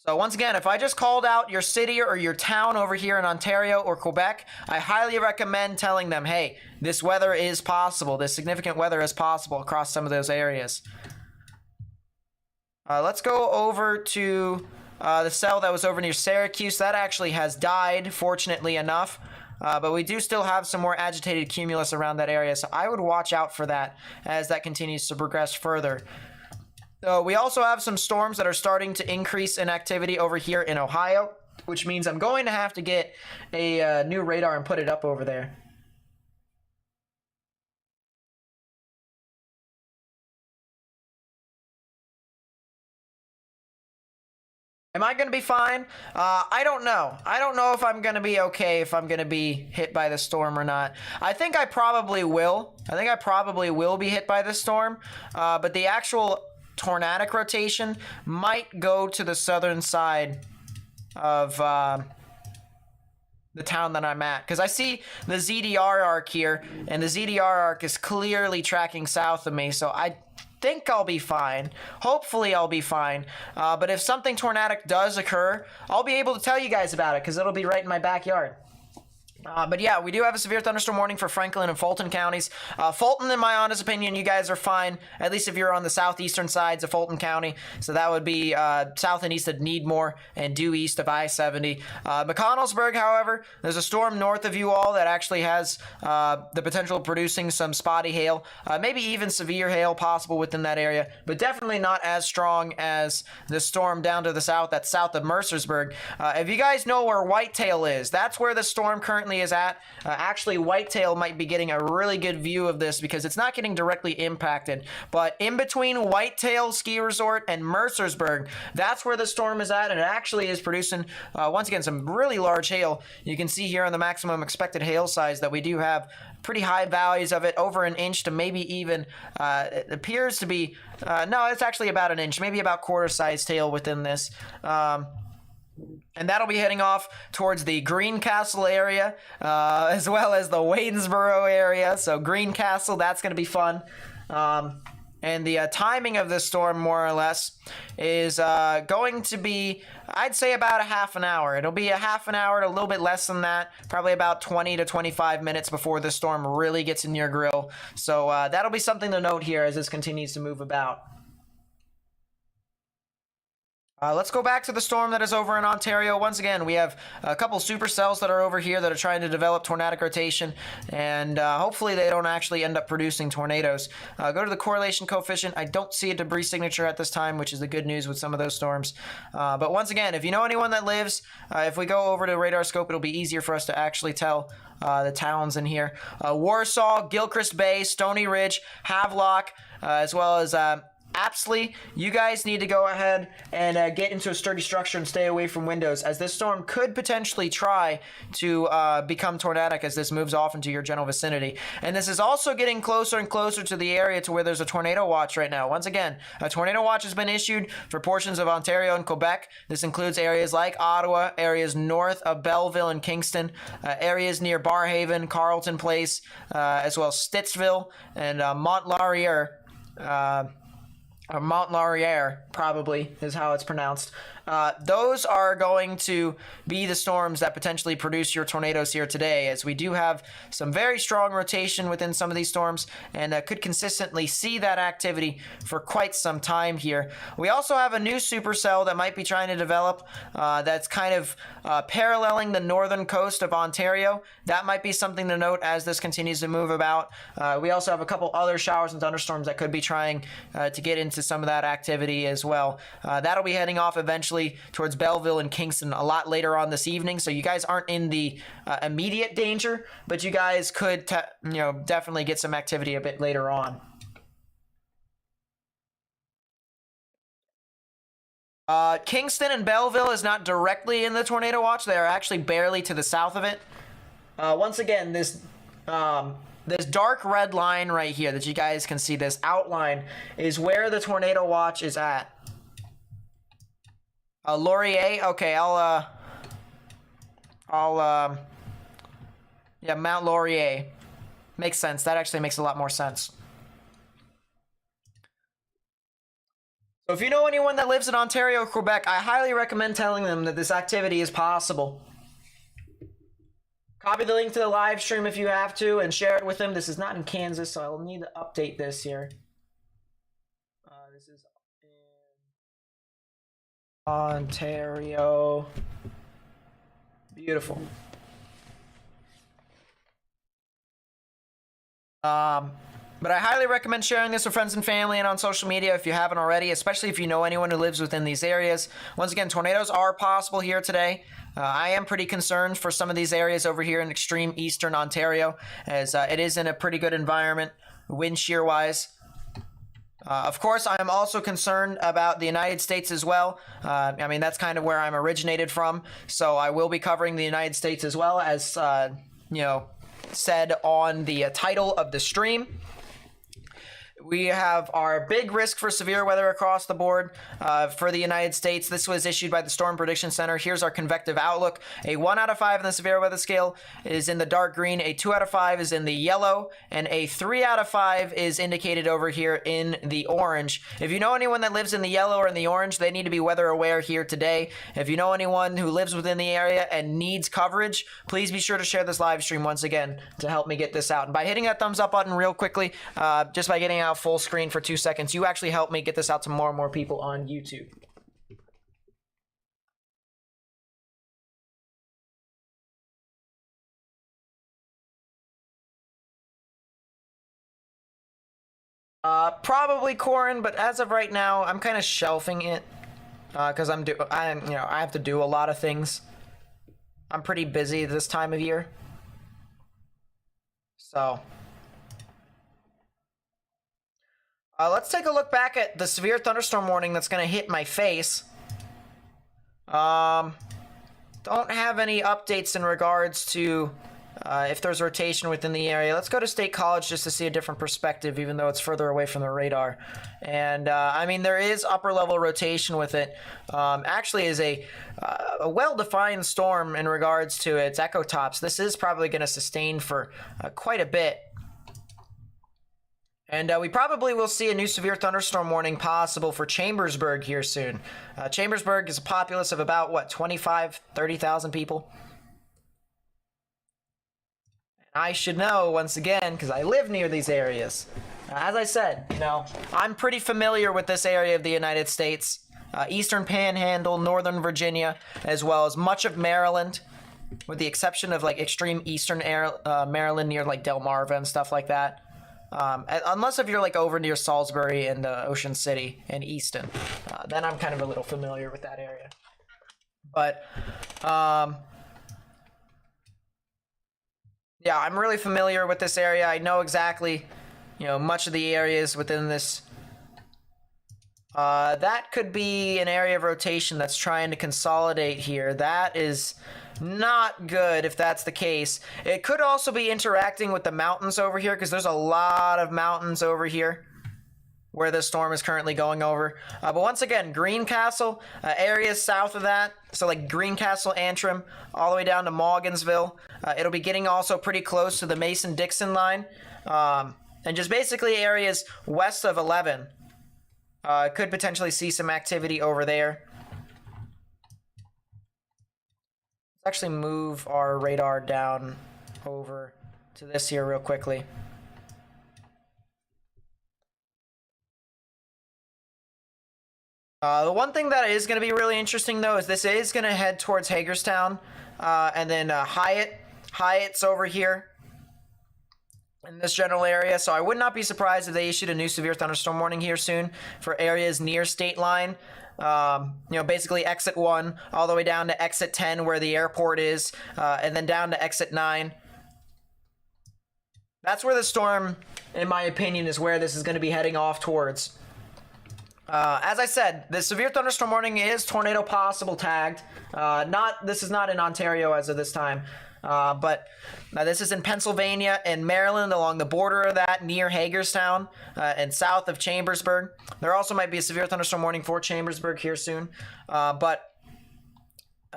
So once again, if I just called out your city or your town over here in Ontario or Quebec, I highly recommend telling them, hey, this weather is possible. This significant weather is possible across some of those areas. Let's go over to the cell that was over near Syracuse. That actually has died, fortunately enough. But we do still have some more agitated cumulus around that area, so I would watch out for that as that continues to progress further. We also have some storms that are starting to increase in activity over here in Ohio, which means I'm going to have to get a new radar and put it up over there. Am I going to be fine? I don't know. I don't know if I'm going to be okay, if I'm going to be hit by the storm or not. I think I probably will. I think I probably will be hit by the storm. But the actual tornadic rotation might go to the southern side of the town that I'm at. Because I see the ZDR arc here, and the ZDR arc is clearly tracking south of me, so I think I'll be fine. Hopefully I'll be fine. But if something tornadic does occur, I'll be able to tell you guys about it because it'll be right in my backyard. But yeah, we do have a severe thunderstorm warning for Franklin and Fulton counties. Fulton, in my honest opinion, you guys are fine, at least if you're on the southeastern sides of Fulton County. So that would be south and east of Needmore and due east of I-70. McConnellsburg, however, there's a storm north of you all that actually has the potential of producing some spotty hail, maybe even severe hail possible within that area, but definitely not as strong as the storm down to the south, that's south of Mercersburg. If you guys know where Whitetail is, that's where the storm currently is at. Actually, Whitetail might be getting a really good view of this because it's not getting directly impacted. But in between Whitetail Ski Resort and Mercersburg, that's where the storm is at, and it actually is producing, once again, some really large hail. You can see here on the maximum expected hail size that we do have pretty high values of it, over an inch to maybe even, it appears to be, no, it's actually about an inch, maybe about quarter-sized hail within this. And that'll be heading off towards the Greencastle area, as well as the Wadensboro area. So Greencastle, that's going to be fun. And the timing of this storm, more or less, is going to be, I'd say, about a half an hour. It'll be a half an hour to a little bit less than that, probably about 20 to 25 minutes before the storm really gets in your grill. So that'll be something to note here as this continues to move about. Let's go back to the storm that is over in Ontario. Once again, we have a couple supercells that are over here that are trying to develop tornadic rotation, and hopefully they don't actually end up producing tornadoes. Go to the correlation coefficient. I don't see a debris signature at this time, which is the good news with some of those storms. But once again, if you know anyone that lives, if we go over to radar scope, it'll be easier for us to actually tell the towns in here. Warsaw, Gilchrist Bay, Stony Ridge, Havelock, as well as Apsley, you guys need to go ahead and get into a sturdy structure and stay away from windows, as this storm could potentially try to become tornadic as this moves off into your general vicinity. And this is also getting closer and closer to the area to where there's a tornado watch right now. Once again, a tornado watch has been issued for portions of Ontario and Quebec. This includes areas like Ottawa, areas north of Belleville and Kingston, areas near Barhaven, Carleton Place, as well as Stittsville and Mont-Laurier. Mont-Laurier, probably, is how it's pronounced. Those are going to be the storms that potentially produce your tornadoes here today, as we do have some very strong rotation within some of these storms, and could consistently see that activity for quite some time here. We also have a new supercell that might be trying to develop that's kind of paralleling the northern coast of Ontario. That might be something to note as this continues to move about. We also have a couple other showers and thunderstorms that could be trying to get into some of that activity as well. That'll be heading off eventually towards Belleville and Kingston a lot later on this evening, so you guys aren't in the immediate danger, but you guys could definitely get some activity a bit later on. Kingston and Belleville is not directly in the tornado watch. They are actually barely to the south of it. Once again, this dark red line right here that you guys can see, this outline, is where the tornado watch is at. Laurier, okay, yeah, Mount Laurier. Makes sense. That actually makes a lot more sense. So if you know anyone that lives in Ontario or Quebec, I highly recommend telling them that this activity is possible. Copy the link to the live stream if you have to and share it with them. This is not in Kansas, so I'll need to update this here. This is in Ontario. Beautiful. But I highly recommend sharing this with friends and family and on social media if you haven't already, especially if you know anyone who lives within these areas. Once again, tornadoes are possible here today. I am pretty concerned for some of these areas over here in extreme eastern Ontario, as it is in a pretty good environment, wind shear wise. Of course, I am also concerned about the United States as well. I mean, that's kind of where I'm originated from, so I will be covering the United States as well, as said on the title of the stream. We have our big risk for severe weather across the board for the United States. This was issued by the Storm Prediction Center. Here's our convective outlook. A 1 out of 5 in the severe weather scale is in the dark green. A 2 out of 5 is in the yellow. And a 3 out of 5 is indicated over here in the orange. If you know anyone that lives in the yellow or in the orange, they need to be weather aware here today. If you know anyone who lives within the area and needs coverage, please be sure to share this live stream once again to help me get this out. And by hitting that thumbs up button real quickly, just by getting out full screen for 2 seconds, you actually help me get this out to more and more people on YouTube. Probably Corin, but as of right now, I'm kind of shelving it because I have to do a lot of things. I'm pretty busy this time of year, so. Let's take a look back at the severe thunderstorm warning that's going to hit my face. Don't have any updates in regards to if there's rotation within the area. Let's go to State College just to see a different perspective, even though it's further away from the radar. And I mean, there is upper level rotation with it. Actually is a well-defined storm in regards to its echo tops. This is probably going to sustain for quite a bit. And we probably will see a new severe thunderstorm warning possible for Chambersburg here soon. Chambersburg is a populace of about, what, 30,000 people? I should know, once again, because I live near these areas. As I said, I'm pretty familiar with this area of the United States. Eastern Panhandle, Northern Virginia, as well as much of Maryland, with the exception of, like, extreme eastern Maryland near, like, Delmarva and stuff like that. Unless if you're like over near Salisbury and Ocean City and Easton, then I'm kind of a little familiar with that area. But yeah, I'm really familiar with this area. I know exactly, much of the areas within this. That could be an area of rotation that's trying to consolidate here. That is not good if that's the case. It could also be interacting with the mountains over here, because there's a lot of mountains over here where the storm is currently going over. But once again, Greencastle, areas south of that, so like Greencastle, Antrim, all the way down to Morgansville. It'll be getting also pretty close to the Mason-Dixon line. And just basically areas west of 11. Could potentially see some activity over there. Let's actually move our radar down over to this here real quickly. The one thing that is going to be really interesting, though, is this is going to head towards Hagerstown, and then Hyatt's over here in this general area, so I would not be surprised if they issued a new severe thunderstorm warning here soon for areas near state line. Basically exit 1 all the way down to exit 10 where the airport is, and then down to exit 9. That's where the storm, in my opinion, is where this is going to be heading off towards. As I said, the severe thunderstorm warning is tornado possible tagged. This is not in Ontario as of this time. But this is in Pennsylvania and Maryland along the border of that near Hagerstown and south of Chambersburg. There also might be a severe thunderstorm warning for Chambersburg here soon. But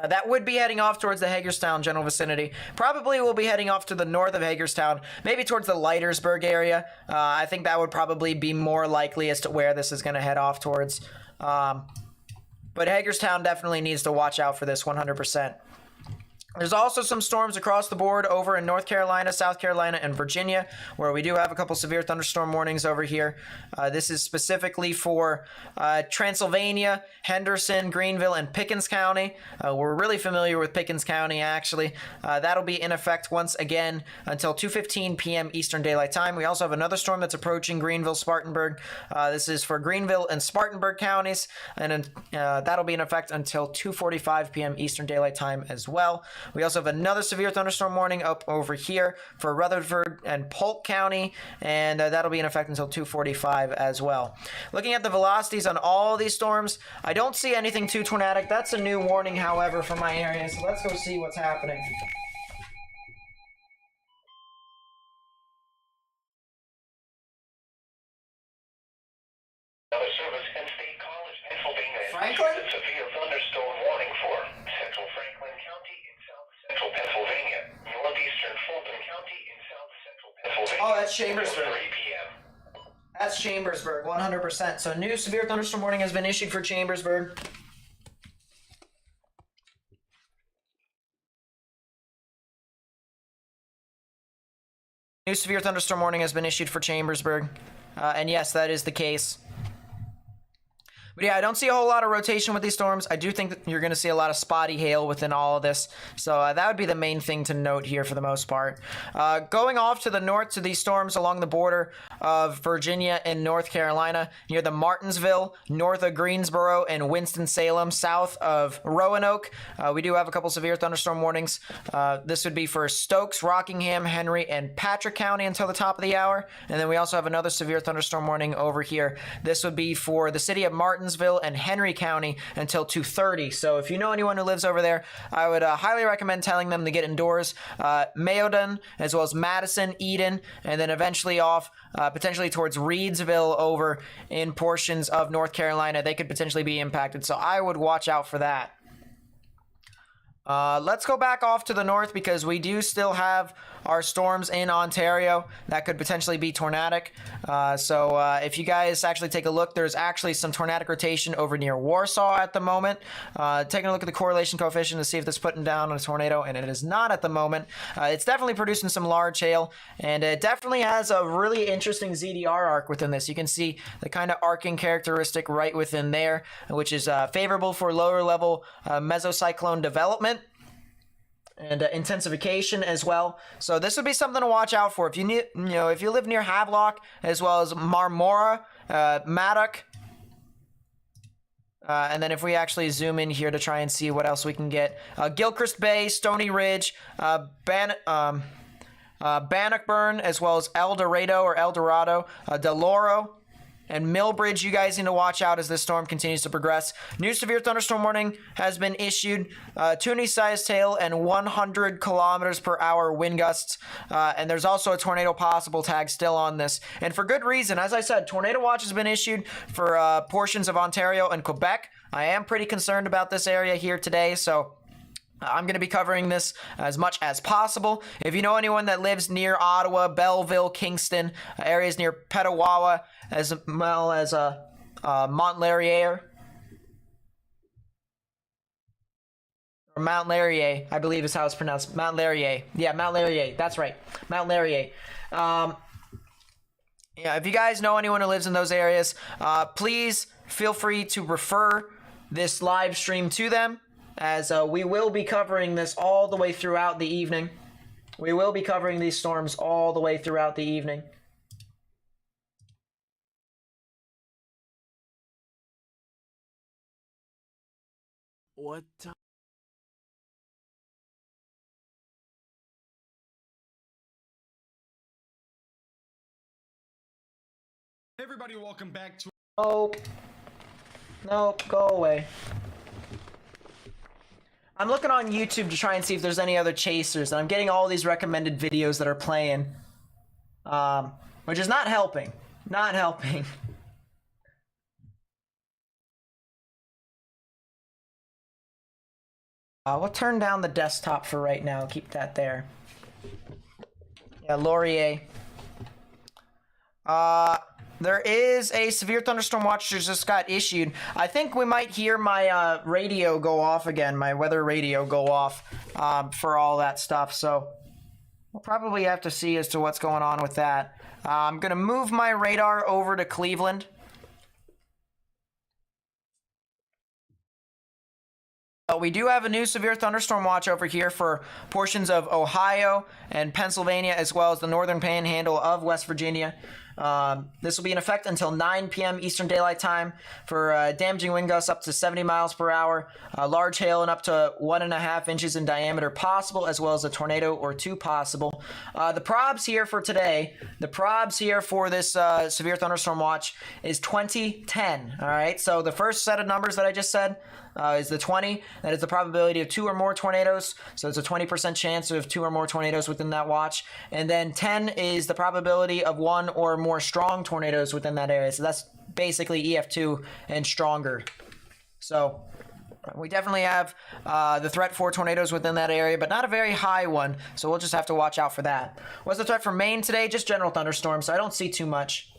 that would be heading off towards the Hagerstown general vicinity. Probably will be heading off to the north of Hagerstown, maybe towards the Leitersburg area. I think that would probably be more likely as to where this is going to head off towards. But Hagerstown definitely needs to watch out for this 100%. There's also some storms across the board over in North Carolina, South Carolina, and Virginia, where we do have a couple severe thunderstorm warnings over here. This is specifically for Transylvania, Henderson, Greenville, and Pickens County. We're really familiar with Pickens County, actually. That'll be in effect once again until 2:15 p.m. Eastern Daylight Time. We also have another storm that's approaching Greenville, Spartanburg. This is for Greenville and Spartanburg counties, and that'll be in effect until 2:45 p.m. Eastern Daylight Time as well. We also have another severe thunderstorm warning up over here for Rutherford and Polk County, and that'll be in effect until 2:45 as well. Looking at the velocities on all these storms, I don't see anything too tornadic. That's a new warning, however, for my area, so let's go see what's happening. Weather Service and State College, Pennsylvania has Franklin? issued a severe thunderstorm warning for central Franklin County in south central Pennsylvania, northeastern Fulton County in south central Pennsylvania. Oh, that's Chambersburg. 3 p.m. That's Chambersburg, 100%. So new severe thunderstorm warning has been issued for Chambersburg. New severe thunderstorm warning has been issued for Chambersburg. And yes, that is the case. But yeah, I don't see a whole lot of rotation with these storms. I do think that you're going to see a lot of spotty hail within all of this. So that would be the main thing to note here for the most part. Going off to the north to these storms along the border of Virginia and North Carolina, near the Martinsville, north of Greensboro and Winston-Salem, south of Roanoke. We do have a couple severe thunderstorm warnings. This would be for Stokes, Rockingham, Henry, and Patrick County until the top of the hour. And then we also have another severe thunderstorm warning over here. This would be for the city of Martinsville and Henry County until 2:30. So if you know anyone who lives over there, I would highly recommend telling them to get indoors. Mayodan, as well as Madison, Eden, and then eventually off potentially towards Reedsville over in portions of North Carolina. They could potentially be impacted. So I would watch out for that. Let's go back off to the north because we do still have our storms in Ontario that could potentially be tornadic. So if you guys actually take a look, there's actually some tornadic rotation over near Warsaw at the moment. Taking a look at the correlation coefficient to see if this is putting down on a tornado, and it is not at the moment. It's definitely producing some large hail, and it definitely has a really interesting ZDR arc within this. You can see the kind of arcing characteristic right within there, which is favorable for lower level mesocyclone development and intensification as well. So this would be something to watch out for if you need, if you live near Havelock as well as Marmora, Maddock. And then if we actually zoom in here to try and see what else we can get, Gilchrist Bay, Stony Ridge, Bannockburn, as well as El Dorado, Deloro, and Millbridge. You guys need to watch out as this storm continues to progress. New severe thunderstorm warning has been issued. Toonie-sized hail and 100 kilometers per hour wind gusts. And there's also a tornado possible tag still on this. And for good reason. As I said, tornado watch has been issued for portions of Ontario and Quebec. I am pretty concerned about this area here today, so I'm going to be covering this as much as possible. If you know anyone that lives near Ottawa, Belleville, Kingston, areas near Petawawa, as well as Montlaurier, or Mount Laurier, I believe is how it's pronounced. Mount Laurier. Yeah, Mount Laurier. That's right. Mount Laurier. Yeah, if you guys know anyone who lives in those areas, please feel free to refer this live stream to them, as we will be covering this all the way throughout the evening. We will be covering these storms all the way throughout the evening. What time? Hey everybody, welcome back to... Nope. Nope, go away. I'm looking on YouTube to try and see if there's any other chasers, and I'm getting all these recommended videos that are playing. Which is not helping. Not helping. We'll turn down the desktop for right now. Keep that there. Yeah, Laurier. There is a severe thunderstorm watch that just got issued. I think we might hear my radio go off again, my weather radio go off for all that stuff. So we'll probably have to see as to what's going on with that. I'm going to move my radar over to Cleveland. We do have a new severe thunderstorm watch over here for portions of Ohio and Pennsylvania, as well as the northern panhandle of West Virginia. This will be in effect until 9 p.m. Eastern Daylight Time for damaging wind gusts up to 70 miles per hour, large hail and up to 1.5 inches in diameter possible, as well as a tornado or two possible. The probs here for today, the probs here for this severe thunderstorm watch is 2010. All right, so the first set of numbers that I just said is the 20. That is the probability of 2 or more tornadoes. So it's a 20% chance of 2 or more tornadoes within that watch. And then 10 is the probability of 1 or more strong tornadoes within that area. So that's basically EF2 and stronger. So we definitely have the threat for tornadoes within that area, but not a very high one. So we'll just have to watch out for that. What's the threat for Maine today? Just general thunderstorms. So I don't see too much.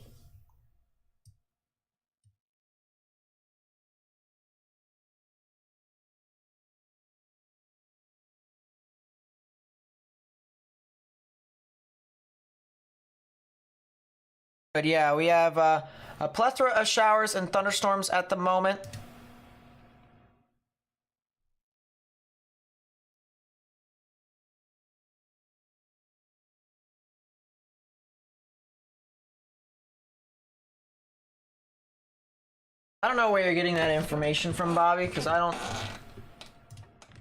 But yeah, we have a plethora of showers and thunderstorms at the moment. I don't know where you're getting that information from, Bobby, because I don't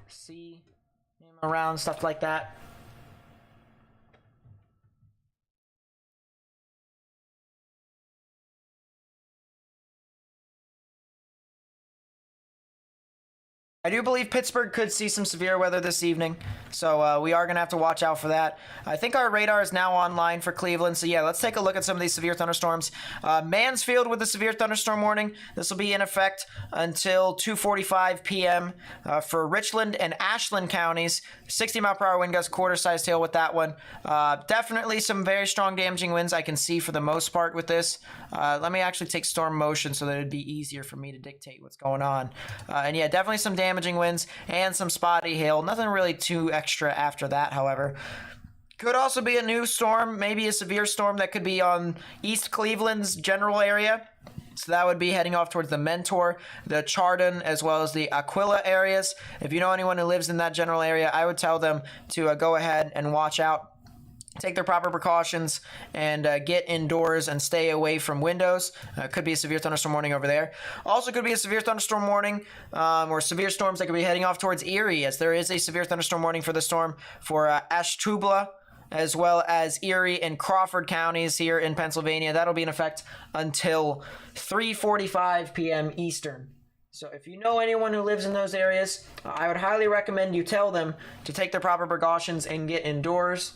see him around, stuff like that. I do believe Pittsburgh could see some severe weather this evening, so we are going to have to watch out for that. I think our radar is now online for Cleveland, so yeah, let's take a look at some of these severe thunderstorms. Mansfield with a severe thunderstorm warning. This will be in effect until 2:45 p.m. For Richland and Ashland counties. 60-mile-per-hour wind gusts, quarter-sized hail with that one. Definitely some very strong damaging winds I can see for the most part with this. Let me actually take storm motion so that it'd be easier for me to dictate what's going on. And yeah, definitely some damaging winds and some spotty hail. Nothing really too extra after that, however. Could also be a new storm, maybe a severe storm that could be on East Cleveland's general area. So that would be heading off towards the Mentor, the Chardon, as well as the Aquila areas. If you know anyone who lives in that general area, I would tell them to go ahead and watch out. Take their proper precautions and get indoors and stay away from windows. Could be a severe thunderstorm warning over there. Also could be a severe thunderstorm warning or severe storms that could be heading off towards Erie, as there is a severe thunderstorm warning for the storm for Ashtabula, as well as Erie and Crawford counties here in Pennsylvania. That'll be in effect until 3:45 p.m. Eastern. So if you know anyone who lives in those areas, I would highly recommend you tell them to take their proper precautions and get indoors,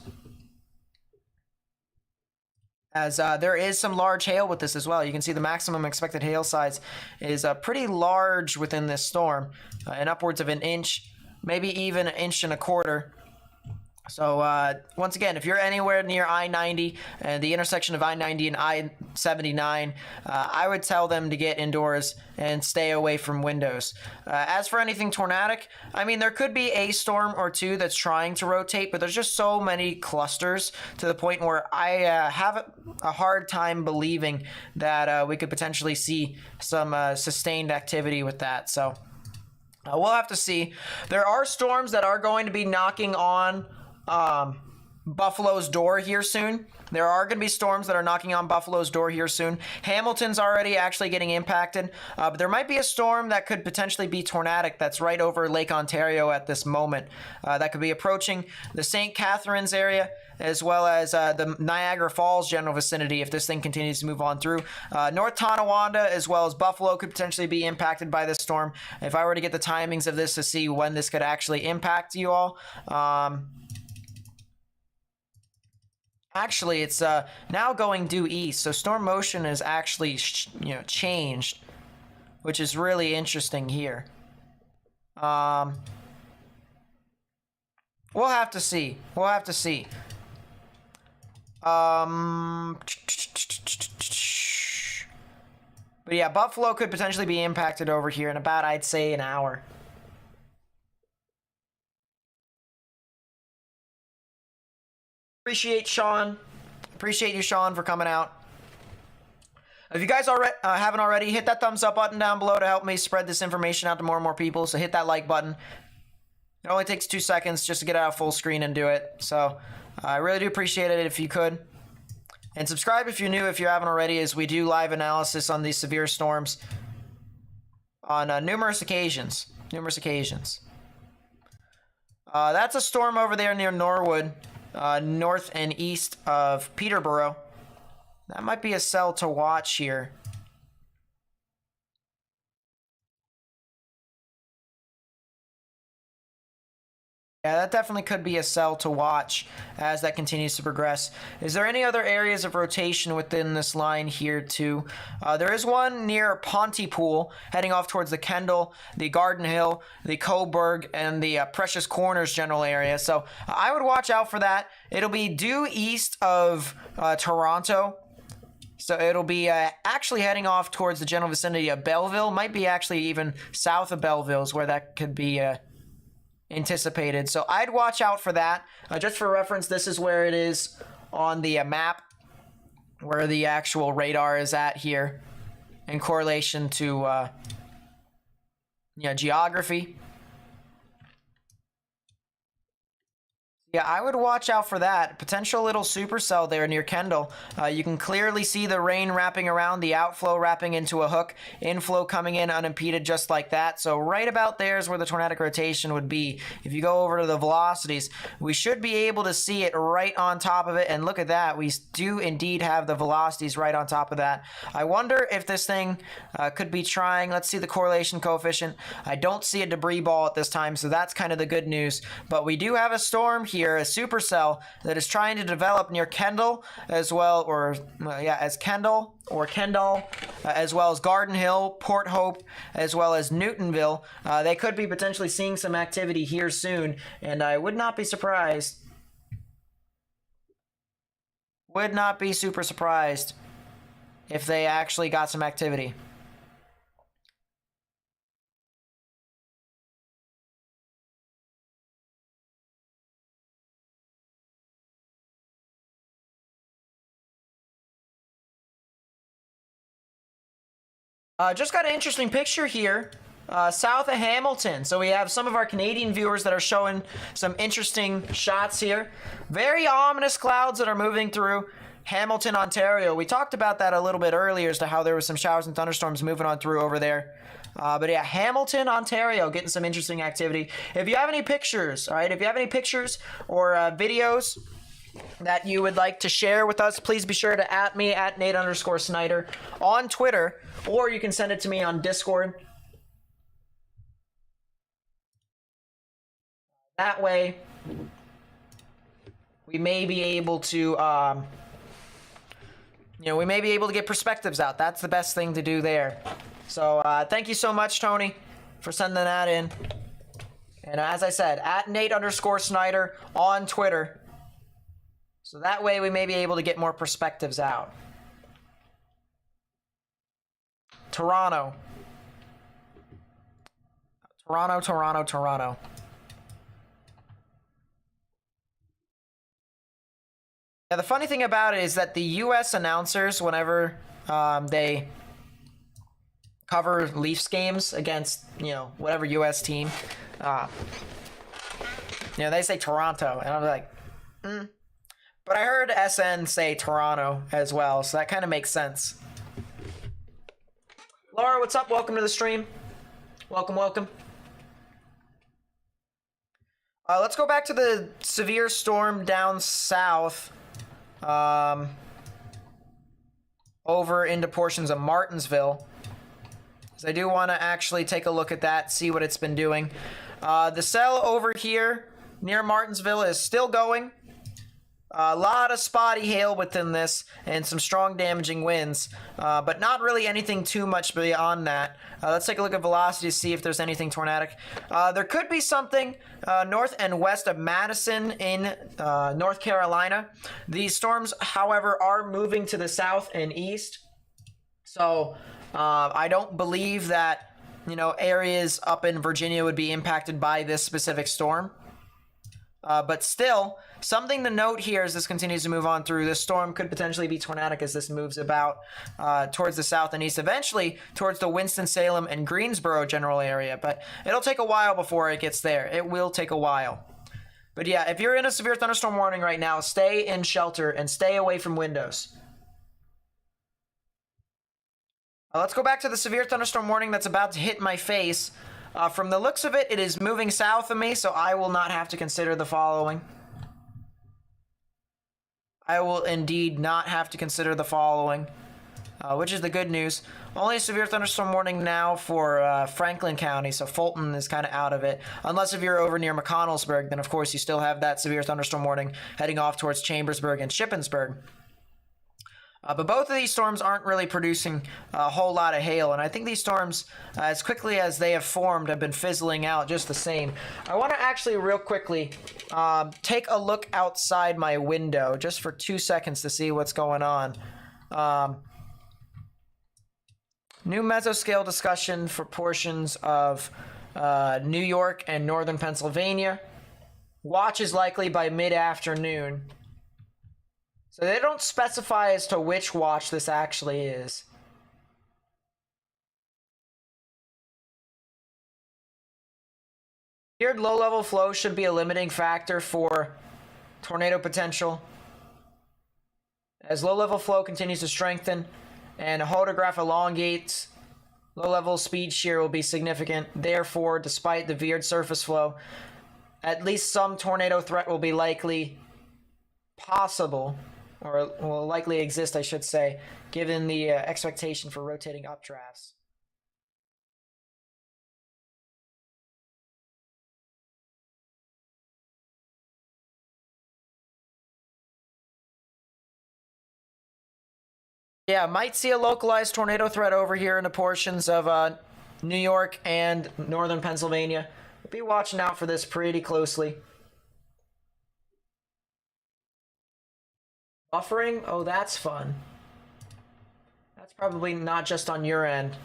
as there is some large hail with this as well. You can see the maximum expected hail size is pretty large within this storm, and upwards of an inch, maybe even an inch and a quarter. So once again, if you're anywhere near I-90 and the intersection of I-90 and I-79, I would tell them to get indoors and stay away from windows. As for anything tornadic, I mean, there could be a storm or two that's trying to rotate, but there's just so many clusters to the point where I have a hard time believing that we could potentially see some sustained activity with that. So we'll have to see. There are storms that are going to be knocking on Buffalo's door here soon. There are going to be storms that are knocking on Buffalo's door here soon. Hamilton's already actually getting impacted, but there might be a storm that could potentially be tornadic that's right over Lake Ontario at this moment. That could be approaching the St. Catharines area, as well as the Niagara Falls general vicinity if this thing continues to move on through. North Tonawanda, as well as Buffalo, could potentially be impacted by this storm. If I were to get the timings of this to see when this could actually impact you all, actually, it's now going due east, so storm motion is actually changed, which is really interesting here. We'll have to see. We'll have to see. But yeah, Buffalo could potentially be impacted over here in about, I'd say, an hour. Appreciate Sean. Appreciate you, Sean, for coming out. If you guys haven't already, hit that thumbs up button down below to help me spread this information out to more and more people. So hit that like button. It only takes 2 seconds just to get out full screen and do it. So I really do appreciate it if you could. And subscribe if you're new, if you haven't already, as we do live analysis on these severe storms on numerous occasions. That's a storm over there near Norwood, north and east of Peterborough. That might be a cell to watch here. Yeah, that definitely could be a cell to watch as that continues to progress. Is there any other areas of rotation within this line here too? There is one near Pontypool, heading off towards the Kendall, the Garden Hill, the Coburg, and the Precious Corners general area. So I would watch out for that. It'll be due east of Toronto. So it'll be actually heading off towards the general vicinity of Belleville. Might be actually even south of Belleville is where that could be anticipated. So I'd watch out for that. Just for reference, this is where it is on the map, where the actual radar is at here in correlation to geography. Yeah, I would watch out for that. Potential little supercell there near Kendall. You can clearly see the rain wrapping around, the outflow wrapping into a hook, inflow coming in unimpeded just like that. So right about there is where the tornadic rotation would be. If you go over to the velocities, we should be able to see it right on top of it. And look at that. We do indeed have the velocities right on top of that. I wonder if this thing could be trying. Let's see the correlation coefficient. I don't see a debris ball at this time, so that's kind of the good news. But we do have a storm here, a supercell that is trying to develop near Kendall as well, or as Kendall or Kendall, as well as Garden Hill, Port Hope, as well as Newtonville. They could be potentially seeing some activity here soon, and I would not be surprised. Would not be super surprised if they actually got some activity. Just got an interesting picture here, south of Hamilton. So we have some of our Canadian viewers that are showing some interesting shots here. Very ominous clouds that are moving through Hamilton, Ontario. We talked about that a little bit earlier as to how there was some showers and thunderstorms moving on through over there. But yeah, Hamilton, Ontario, getting some interesting activity. If you have any pictures, all right, if you have any pictures or videos that you would like to share with us, please be sure to at me at Nate_Snyder on Twitter, or you can send it to me on Discord. That way, we may be able to, we may be able to get perspectives out. That's the best thing to do there. So thank you so much, Tony, for sending that in. And as I said, at Nate_Snyder on Twitter. So that way we may be able to get more perspectives out. Toronto. Toronto. Yeah, the funny thing about it is that the U.S. announcers, whenever they cover Leafs games against, whatever U.S. team, they say Toronto. And I'm like, But I heard SN say Toronto as well, so that kind of makes sense. Laura, what's up? Welcome to the stream. Welcome. Let's go back to the severe storm down south. Over into portions of Martinsville. So I do want to actually take a look at that, see what it's been doing. The cell over here near Martinsville is still going. A lot of spotty hail within this and some strong damaging winds, but not really anything too much beyond that. Let's take a look at velocity to see if there's anything tornadic. There could be something north and west of Madison in North Carolina. These storms, however, are moving to the south and east. So I don't believe that, areas up in Virginia would be impacted by this specific storm. But still, something to note here as this continues to move on through. This storm could potentially be tornadic as this moves about towards the south and east, eventually towards the Winston-Salem and Greensboro general area. But it'll take a while before it gets there. It will take a while. But yeah, if you're in a severe thunderstorm warning right now, stay in shelter and stay away from windows. Let's go back to the severe thunderstorm warning that's about to hit my face. From the looks of it, it is moving south of me, so I will not have to consider the following. I will indeed not have to consider the following, which is the good news. Only a severe thunderstorm warning now for Franklin County, so Fulton is kind of out of it. Unless if you're over near McConnellsburg, then of course you still have that severe thunderstorm warning heading off towards Chambersburg and Shippensburg. But both of these storms aren't really producing a whole lot of hail, and I think these storms, as quickly as they have formed, have been fizzling out just the same. I want to actually real quickly take a look outside my window just for 2 seconds to see what's going on. New mesoscale discussion for portions of New York and northern Pennsylvania. Watch is likely by mid-afternoon. So they don't specify as to which watch this actually is. Feared low-level flow should be a limiting factor for tornado potential. As low-level flow continues to strengthen and a hodograph elongates, low-level speed shear will be significant. Therefore, despite the veered surface flow, at least some tornado threat will be likely possible, or will likely exist, I should say, given the expectation for rotating updrafts. Yeah, might see a localized tornado threat over here in the portions of New York and northern Pennsylvania. We'll be watching out for this pretty closely. Buffering? Oh, that's fun. That's probably not just on your end.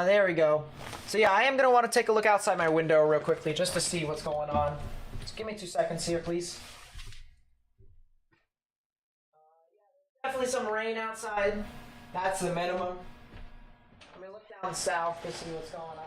There we go. So yeah, I am going to want to take a look outside my window real quickly just to see what's going on. Just give me 2 seconds here, please. Definitely some rain outside. That's the minimum. Let me look down south to see what's going on.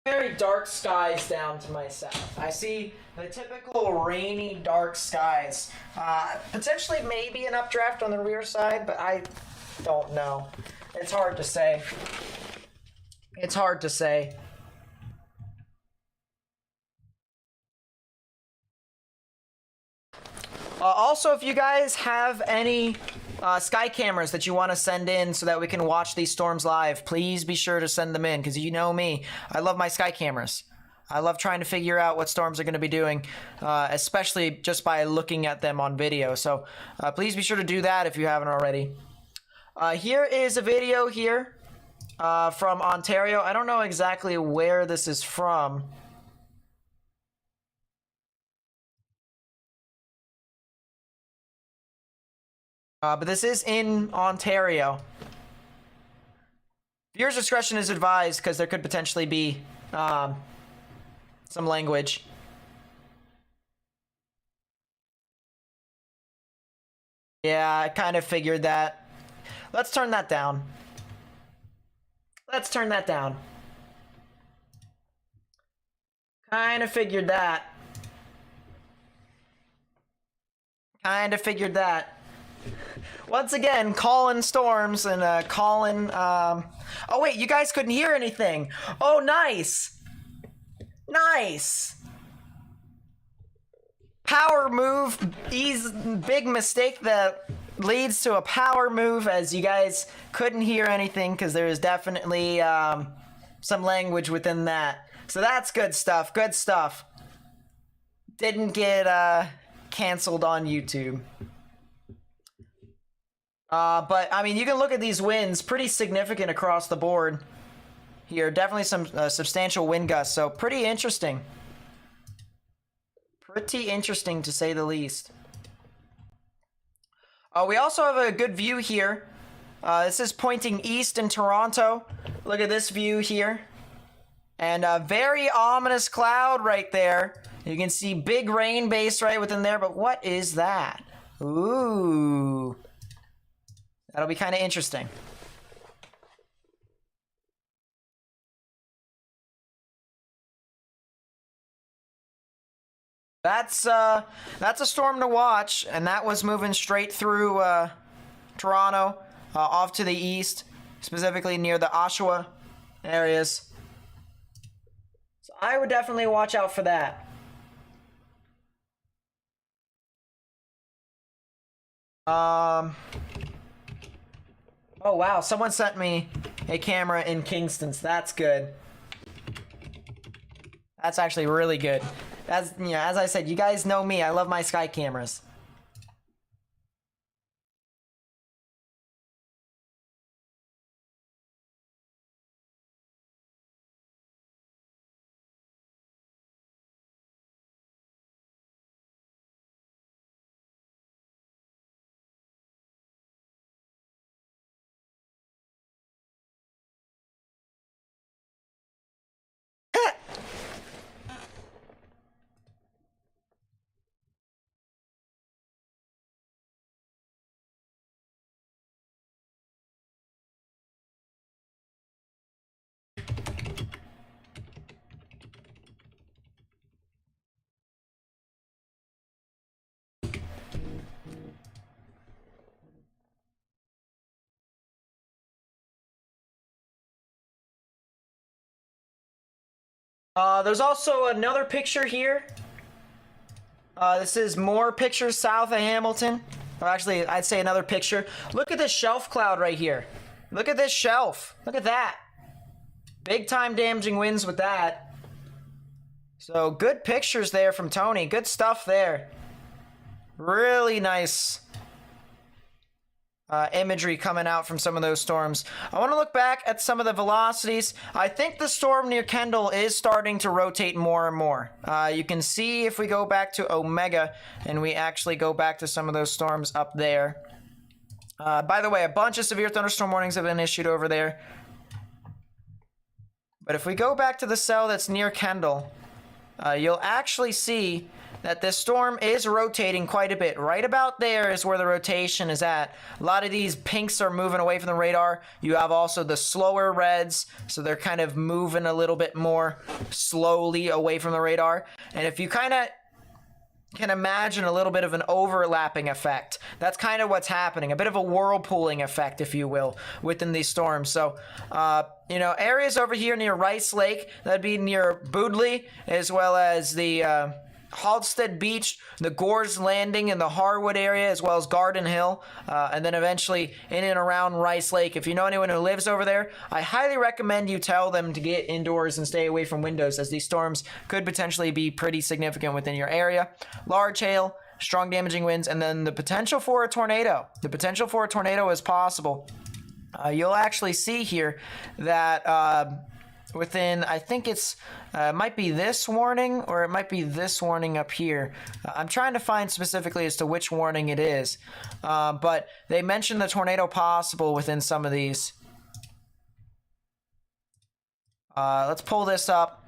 Very dark skies down to my south. I see the typical rainy, dark skies. Potentially maybe an updraft on the rear side, but I don't know. It's hard to say. It's hard to say. Also, if you guys have any sky cameras that you want to send in so that we can watch these storms live, please be sure to send them in, because you know me, I love my sky cameras. I love trying to figure out what storms are going to be doing, especially just by looking at them on video. So please be sure to do that if you haven't already. Here is a video here from Ontario. I don't know exactly where this is from. But this is in Ontario. Viewer's discretion is advised because there could potentially be some language. Yeah, I kind of figured that. Let's turn that down. Let's turn that down. Kind of figured that. Kind of figured that. Once again, calling storms and calling. Oh wait, you guys couldn't hear anything. Oh, nice, nice. Power move. Big mistake that leads to a power move, as you guys couldn't hear anything because there is definitely some language within that. So that's good stuff. Good stuff. Didn't get canceled on YouTube. But, I mean, you can look at these winds, pretty significant across the board here. Definitely some substantial wind gusts, so pretty interesting. Pretty interesting, to say the least. We also have a good view here. This is pointing east in Toronto. Look at this view here. And a very ominous cloud right there. You can see big rain base right within there, but what is that? Ooh. That'll be kind of interesting. That's a storm to watch, and that was moving straight through Toronto, off to the east, specifically near the Oshawa areas. So I would definitely watch out for that. Oh wow, someone sent me a camera in Kingston, so that's good. That's actually really good. As you know, as I said, you guys know me, I love my sky cameras. There's also another picture here. This is more pictures south of Hamilton. Or actually, I'd say another picture. Look at this shelf cloud right here. Look at this shelf. Look at that. Big time damaging winds with that. So good pictures there from Tony. Good stuff there. Really nice imagery coming out from some of those storms. I want to look back at some of the velocities. I think the storm near Kendall is starting to rotate more and more. You can see if we go back to Omega and we actually go back to some of those storms up there. By the way, a bunch of severe thunderstorm warnings have been issued over there. But if we go back to the cell that's near Kendall, you'll actually see that this storm is rotating quite a bit. Right about there is where the rotation is at. A lot of these pinks are moving away from the radar. You have also the slower reds, so they're kind of moving a little bit more slowly away from the radar. And if you kind of can imagine a little bit of an overlapping effect, that's kind of what's happening. A bit of a whirlpooling effect, if you will, within these storms. So, you know, areas over here near Rice Lake, that'd be near Boodley, as well as the Halstead Beach, the Gores Landing in the Harwood area, as well as Garden Hill, and then eventually in and around Rice Lake. If you know anyone who lives over there, I highly recommend you tell them to get indoors and stay away from windows, as these storms could potentially be pretty significant within your area. Large hail, strong damaging winds, and then the potential for a tornado. The potential for a tornado is possible. You'll actually see here that within, I think it's might be this warning, or it might be this warning up here. I'm trying to find specifically as to which warning it is, but they mentioned the tornado possible within some of these. Let's pull this up.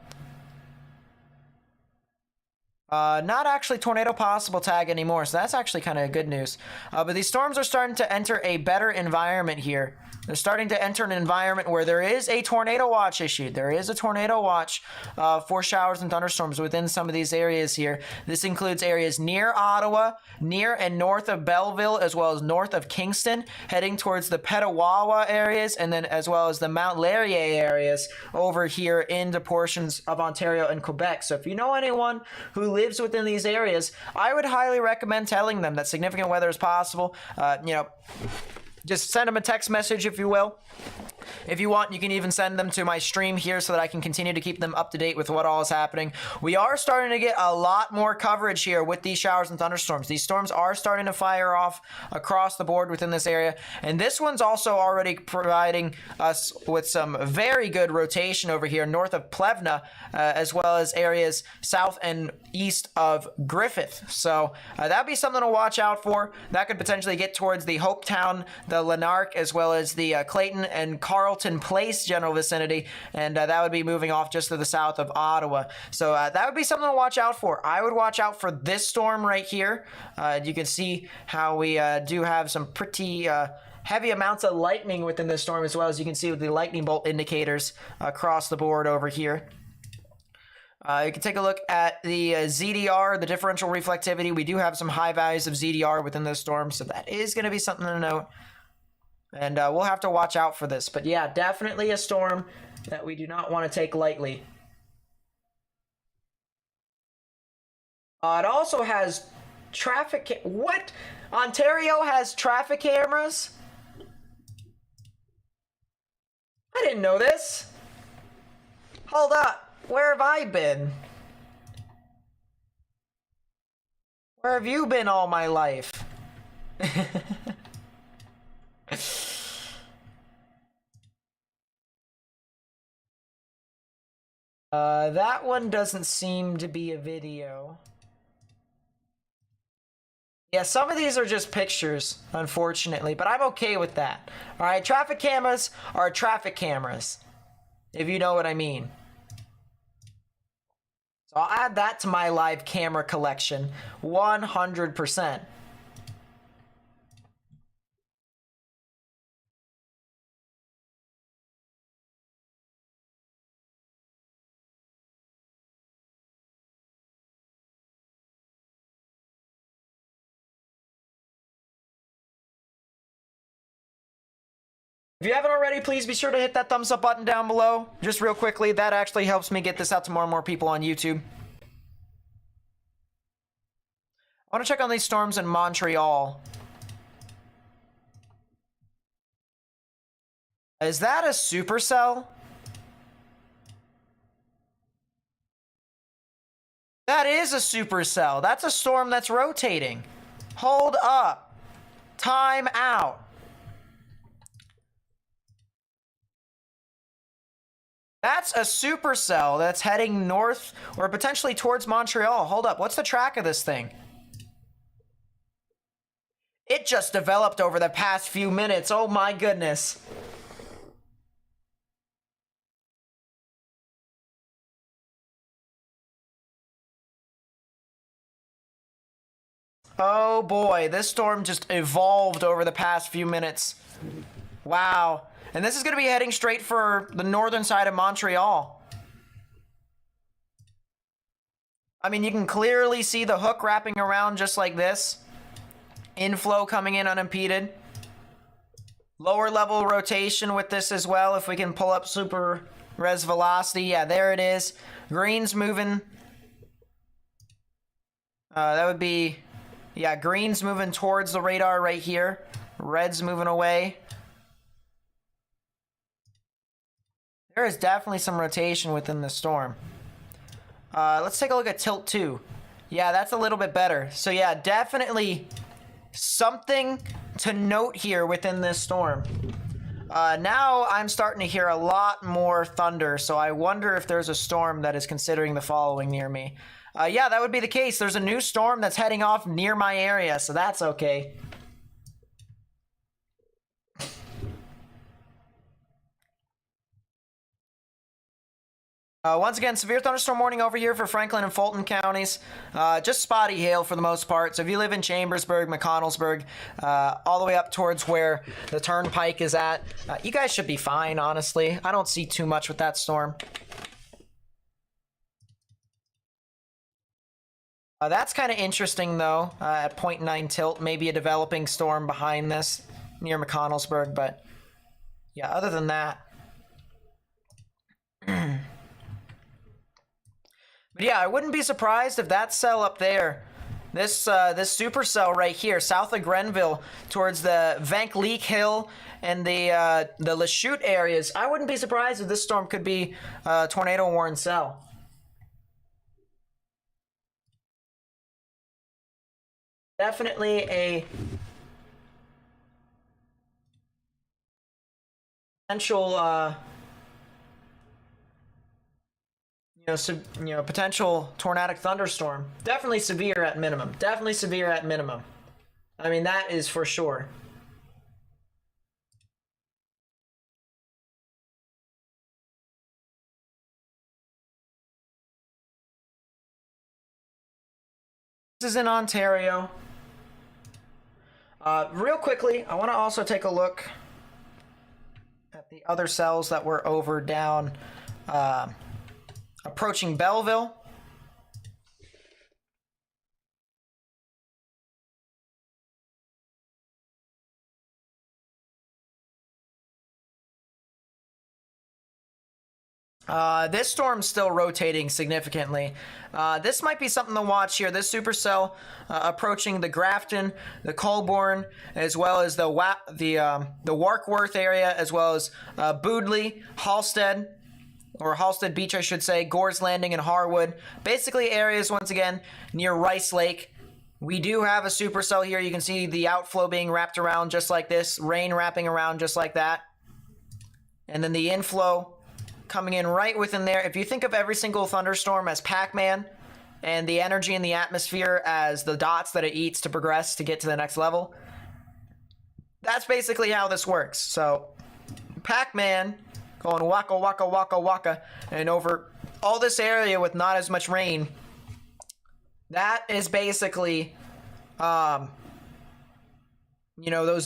Not actually tornado possible tag anymore, so that's actually kind of good news. But these storms are starting to enter a better environment here. They're starting to enter an environment where there is a tornado watch issued. There is a tornado watch for showers and thunderstorms within some of these areas here. This includes areas near Ottawa, near and north of Belleville, as well as north of Kingston, heading towards the Petawawa areas, and then as well as the Mount Laurier areas over here into portions of Ontario and Quebec. So if you know anyone who lives within these areas, I would highly recommend telling them that significant weather is possible. You know, just send them a text message, if you will. If you want, you can even send them to my stream here so that I can continue to keep them up to date with what all is happening. We are starting to get a lot more coverage here with these showers and thunderstorms. These storms are starting to fire off across the board within this area. And this one's also already providing us with some very good rotation over here north of Plevna, as well as areas south and east of Griffith. So that'd be something to watch out for. That could potentially get towards the Hopetown, the Lanark, as well as the Clayton and Carlton Place general vicinity, and that would be moving off just to the south of Ottawa. So that would be something to watch out for. I would watch out for this storm right here. You can see how we do have some pretty heavy amounts of lightning within this storm, as well as you can see with the lightning bolt indicators across the board over here. You can take a look at the ZDR, the differential reflectivity. We do have some high values of ZDR within this storm, so that is going to be something to note. And we'll have to watch out for this. But yeah, definitely a storm that we do not want to take lightly. It also has traffic... What? Ontario has traffic cameras? I didn't know this. Hold up. Where have I been? Where have you been all my life? That one doesn't seem to be a video. Yeah, some of these are just pictures, unfortunately, but I'm okay with that. Alright, traffic cameras are traffic cameras, if you know what I mean. So I'll add that to my live camera collection, 100%. If you haven't already, please be sure to hit that thumbs up button down below. Just real quickly, that actually helps me get this out to more and more people on YouTube. I want to check on these storms in Montreal. Is that a supercell? That is a supercell. That's a storm that's rotating. Hold up. Time out. That's a supercell that's heading north or potentially towards Montreal. Hold up, what's the track of this thing? It just developed over the past few minutes. Oh my goodness. Oh boy, this storm just evolved over the past few minutes. Wow. And this is going to be heading straight for the northern side of Montreal. I mean, you can clearly see the hook wrapping around just like this. Inflow coming in unimpeded. Lower level rotation with this as well. If we can pull up super res velocity. Yeah, there it is. Green's moving. That would be... Yeah, green's moving towards the radar right here. Red's moving away. There is definitely some rotation within the storm. Let's take a look at tilt 2. Yeah, that's a little bit better. So yeah, definitely something to note here within this storm. Now I'm starting to hear a lot more thunder, so I wonder if there's a storm that is considering the following near me. Yeah, that would be the case. There's a new storm that's heading off near my area, so that's okay. Once again, severe thunderstorm warning over here for Franklin and Fulton counties. Just spotty hail for the most part. So if you live in Chambersburg, McConnellsburg, all the way up towards where the turnpike is at, you guys should be fine, honestly. I don't see too much with that storm. That's kind of interesting, though, at 0.9 tilt. Maybe a developing storm behind this near McConnellsburg. But, yeah, other than that... But yeah, I wouldn't be surprised if that cell up there this supercell right here, south of Grenville, towards the Van Leek Hill and the Lachute areas. I wouldn't be surprised if this storm could be a tornado-warned cell. Definitely a potential, potential tornadic thunderstorm. Definitely severe at minimum. Definitely severe at minimum. I mean, that is for sure. This is in Ontario. Real quickly, I want to also take a look at the other cells that were over down approaching Belleville. This storm's still rotating significantly. This might be something to watch here. This supercell approaching the Grafton, the Colborne, as well as the Warkworth area, as well as Boodley, Halstead, or Halstead Beach, I should say, Gore's Landing, and Harwood. Basically areas, once again, near Rice Lake. We do have a supercell here. You can see the outflow being wrapped around just like this, rain wrapping around just like that. And then the inflow coming in right within there. If you think of every single thunderstorm as Pac-Man and the energy in the atmosphere as the dots that it eats to progress to get to the next level, that's basically how this works. So Pac-Man going waka waka waka waka, and over all this area with not as much rain, that is basically those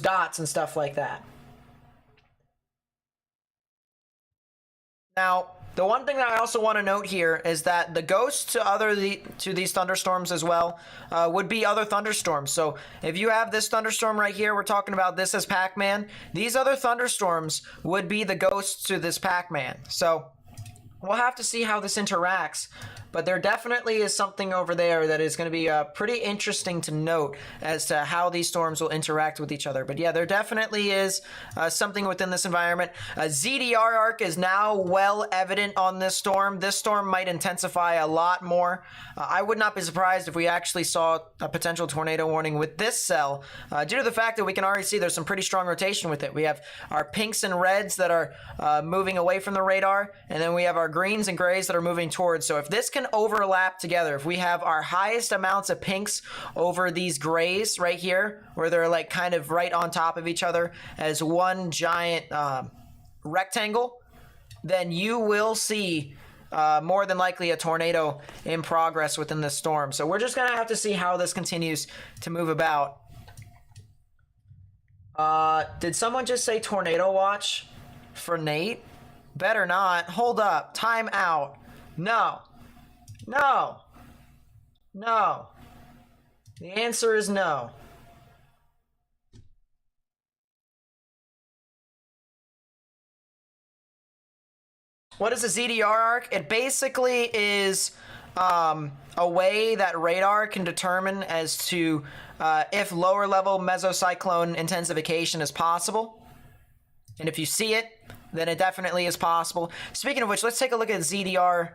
dots and stuff like that. Now, the one thing that I also want to note here is that the ghosts to these thunderstorms as well would be other thunderstorms. So if you have this thunderstorm right here, we're talking about this as Pac-Man. These other thunderstorms would be the ghosts to this Pac-Man. So we'll have to see how this interacts. But there definitely is something over there that is going to be pretty interesting to note as to how these storms will interact with each other. But yeah, there definitely is something within this environment. ZDR arc is now well evident on this storm. This storm might intensify a lot more. I would not be surprised if we actually saw a potential tornado warning with this cell, due to the fact that we can already see there's some pretty strong rotation with it. We have our pinks and reds that are moving away from the radar, and then we have our greens and grays that are moving towards. So if this can overlap together, if we have our highest amounts of pinks over these grays right here, where they're like kind of right on top of each other as one giant rectangle, then you will see more than likely a tornado in progress within the storm. So we're just gonna have to see how this continues to move about. Did someone just say tornado watch for Nate? Better not. Hold up. Time out. No. No. No. The answer is no. What is a ZDR arc? It basically is a way that radar can determine as to if lower level mesocyclone intensification is possible. And if you see it, then it definitely is possible. Speaking of which, let's take a look at ZDR,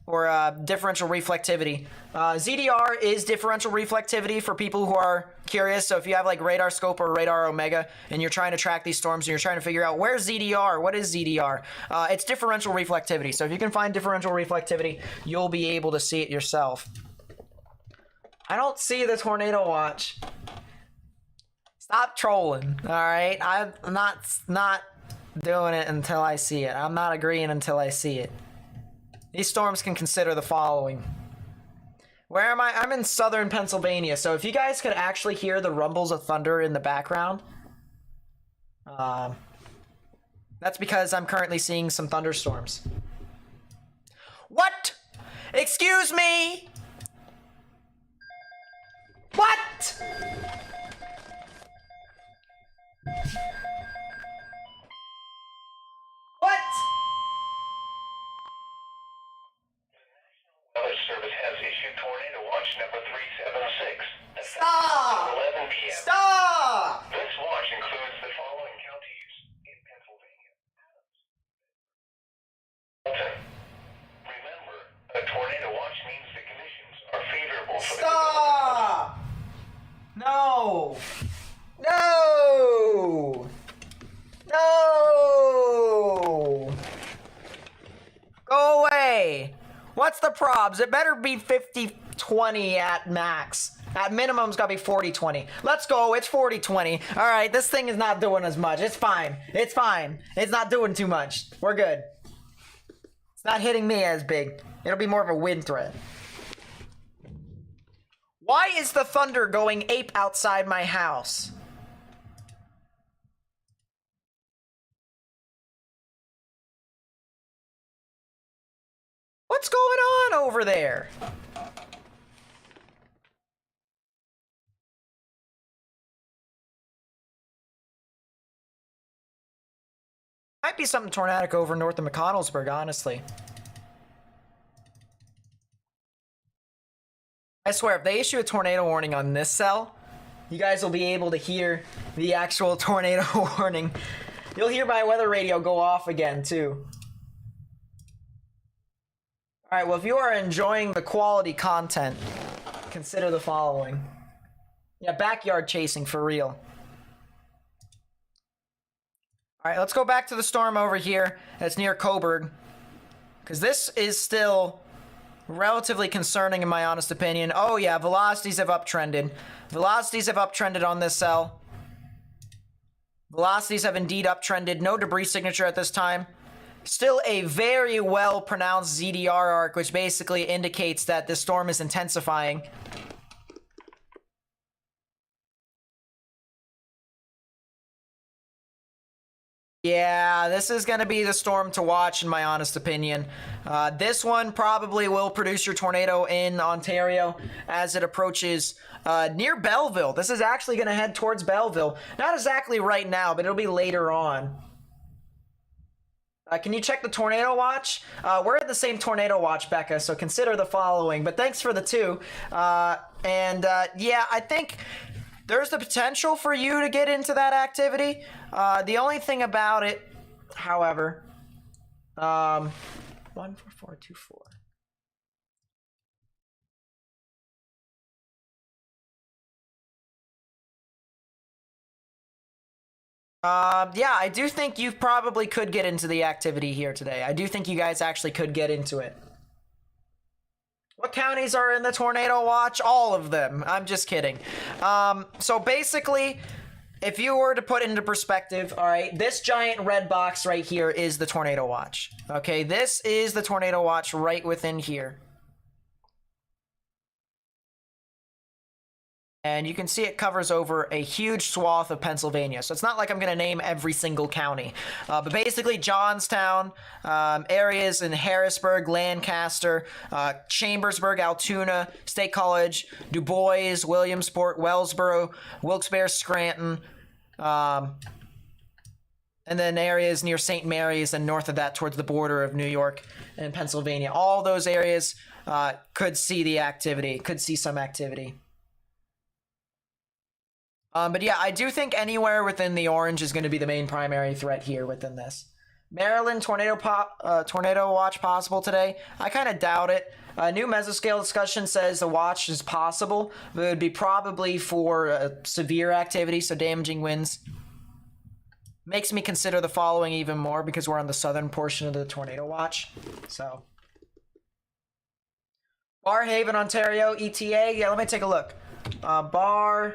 or differential reflectivity. ZDR is differential reflectivity for people who are curious. So if you have like radar scope or radar omega and you're trying to track these storms and you're trying to figure out where's ZDR, what is ZDR? It's differential reflectivity. So if you can find differential reflectivity, you'll be able to see it yourself. I don't see the tornado watch. Stop trolling, all right? I'm not doing it until I see it. I'm not agreeing until I see it. These storms can consider the following. Where am I? I'm in southern Pennsylvania, so if you guys could actually hear the rumbles of thunder in the background, that's because I'm currently seeing some thunderstorms. What? Excuse me? What? What? Weather Service has issued tornado Tornado Watch number 376. Stop! 11 p.m. Stop! This watch includes the following counties in Pennsylvania. Fulton. Remember, a tornado watch means the conditions are favorable for the Stop! No! No! No! Go away! What's the probs? It better be 50-20 at max. At minimum, it's gotta be 40-20. Let's go, it's 40-20. Alright, this thing is not doing as much. It's fine. It's fine. It's not doing too much. We're good. It's not hitting me as big. It'll be more of a wind threat. Why is the thunder going ape outside my house? What's going on over there? Might be something tornadic over north of McConnellsburg, honestly. I swear, if they issue a tornado warning on this cell, you guys will be able to hear the actual tornado warning. You'll hear my weather radio go off again, too. Alright, well, if you are enjoying the quality content, consider the following. Yeah, backyard chasing for real. Alright, let's go back to the storm over here that's near Coburg. Because this is still relatively concerning in my honest opinion. Oh yeah, velocities have uptrended. Velocities have uptrended on this cell. Velocities have indeed uptrended. No debris signature at this time. Still a very well pronounced ZDR arc, which basically indicates that this storm is intensifying. Yeah, this is going to be the storm to watch in my honest opinion. This one probably will produce your tornado in Ontario as it approaches near Belleville. This is actually going to head towards Belleville. Not exactly right now, but it'll be later on. Can you check the tornado watch? We're at the same tornado watch, Becca, so consider the following. But thanks for the two. Yeah, I think there's the potential for you to get into that activity. The only thing about it, however, 14424. Yeah, I do think you probably could get into the activity here today. I do think you guys actually could get into it. What counties are in the tornado watch? All of them. I'm just kidding. So basically, if you were to put into perspective, all right, this giant red box right here is the tornado watch. Okay, this is the tornado watch right within here. And you can see it covers over a huge swath of Pennsylvania. So it's not like I'm going to name every single county. But basically, Johnstown, areas in Harrisburg, Lancaster, Chambersburg, Altoona, State College, Du Bois, Williamsport, Wellsboro, Wilkes-Barre, Scranton, and then areas near St. Mary's and north of that towards the border of New York and Pennsylvania. All those areas could see the activity, could see some activity. But yeah, I do think anywhere within the orange is going to be the main primary threat here within this. Maryland tornado watch possible today. I kind of doubt it. New mesoscale discussion says the watch is possible, but it would be probably for severe activity, so damaging winds. Makes me consider the following even more because we're on the southern portion of the tornado watch. So, Barrhaven, Ontario, ETA. Yeah, let me take a look. Barrhaven.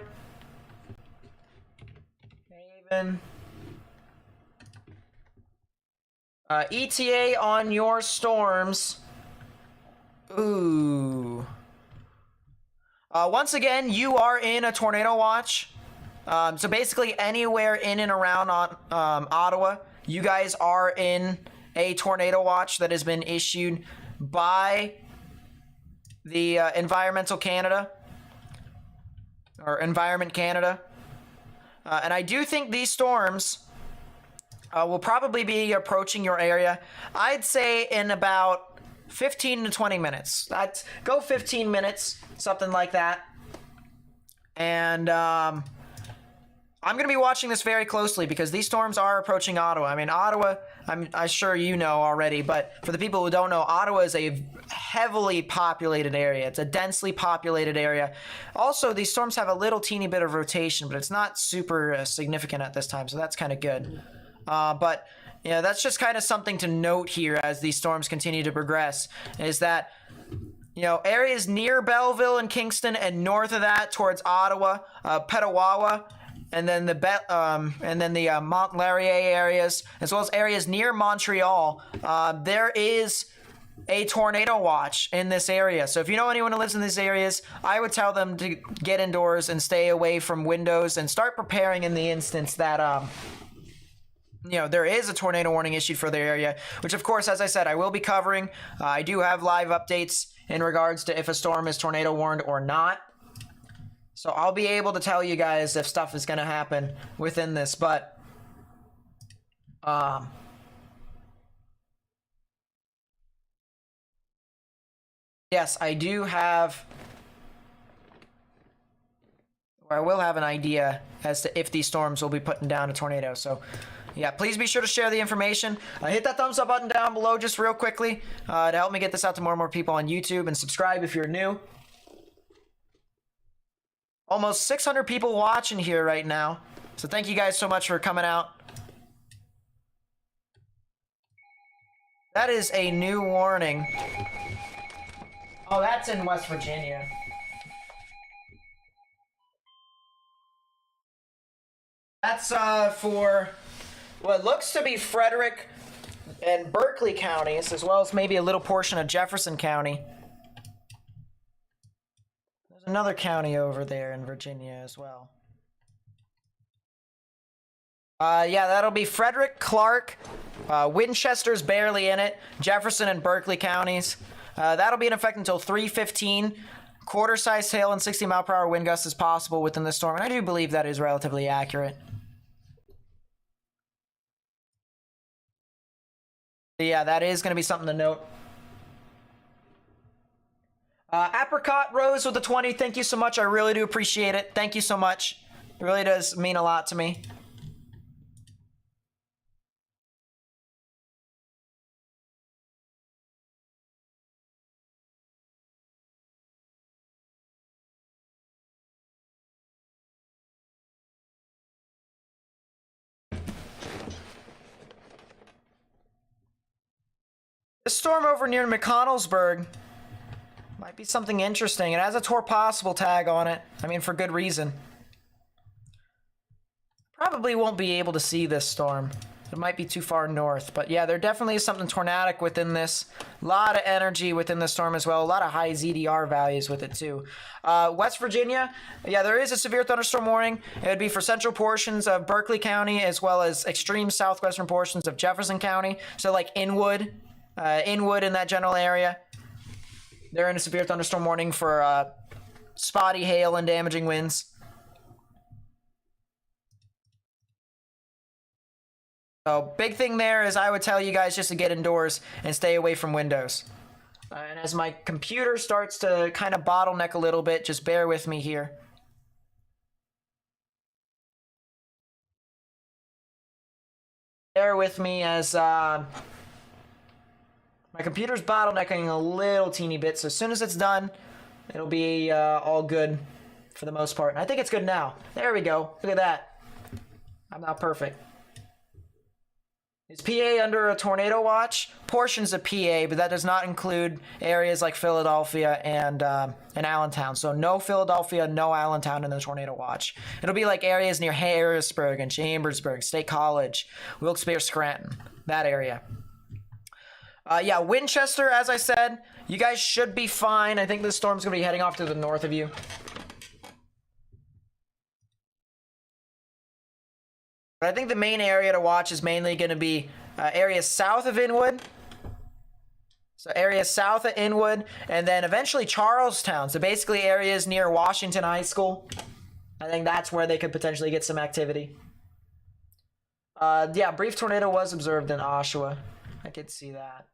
ETA on your storms. Ooh. Once again, you are in a tornado watch. So basically anywhere in and around Ottawa, you guys are in a tornado watch that has been issued by the Environmental Canada, or Environment Canada. And I do think these storms will probably be approaching your area. I'd say in about 15 to 20 minutes. Go 15 minutes, something like that. And I'm going to be watching this very closely because these storms are approaching Ottawa. I mean, Ottawa, I'm sure you know already, but for the people who don't know, Ottawa is a heavily populated area. It's a densely populated area. Also, these storms have a little teeny bit of rotation, but it's not super significant at this time, so that's kind of good. But yeah, that's just kind of something to note here as these storms continue to progress, is that, you know, areas near Belleville and Kingston and north of that towards Ottawa, Petawawa, and then the Mont Laurier areas, as well as areas near Montreal, there is a tornado watch in this area. So if you know anyone who lives in these areas, I would tell them to get indoors and stay away from windows and start preparing in the instance that you know, there is a tornado warning issued for their area, which of course, as I said, I will be covering. I do have live updates in regards to if a storm is tornado warned or not. So I'll be able to tell you guys if stuff is going to happen within this, but yes, I do have, or I will have an idea as to if these storms will be putting down a tornado. So yeah, please be sure to share the information. Hit that thumbs up button down below just real quickly to help me get this out to more and more people on YouTube, and subscribe if you're new. Almost 600 people watching here right now. So thank you guys so much for coming out. That is a new warning. Oh, that's in West Virginia. That's for what looks to be Frederick and Berkeley counties, as well as maybe a little portion of Jefferson County. There's another county over there in Virginia as well. Yeah, that'll be Frederick, Clark, Winchester's barely in it, Jefferson and Berkeley counties. That'll be in effect until 3:15. Quarter-sized hail and 60-mile-per-hour wind gusts is possible within the storm, and I do believe that is relatively accurate. Yeah, that is going to be something to note. Apricot Rose with the 20. Thank you so much. I really do appreciate it. Thank you so much. It really does mean a lot to me. This storm over near McConnellsburg might be something interesting. It has a tour possible tag on it. I mean, for good reason. Probably won't be able to see this storm. It might be too far north. But yeah, there definitely is something tornadic within this. A lot of energy within the storm as well. A lot of high ZDR values with it too. West Virginia, yeah, there is a severe thunderstorm warning. It would be for central portions of Berkeley County as well as extreme southwestern portions of Jefferson County. So like Inwood in that general area. They're in a severe thunderstorm warning for spotty hail and damaging winds. So big thing there is I would tell you guys just to get indoors and stay away from windows. And as my computer starts to kind of bottleneck a little bit, just bear with me here. Bear with me as my computer's bottlenecking a little teeny bit, so as soon as it's done, it'll be all good for the most part. And I think it's good now. There we go. Look at that. I'm not perfect. Is PA under a tornado watch? Portions of PA, but that does not include areas like Philadelphia and Allentown. So no Philadelphia, no Allentown in the tornado watch. It'll be like areas near Harrisburg and Chambersburg, State College, Wilkes-Barre, Scranton, that area. Yeah, Winchester, as I said, you guys should be fine. I think this storm's going to be heading off to the north of you. But I think the main area to watch is mainly going to be areas south of Inwood. So areas south of Inwood, and then eventually Charlestown. So basically areas near Washington High School. I think that's where they could potentially get some activity. Yeah, brief tornado was observed in Oshawa. I could see that.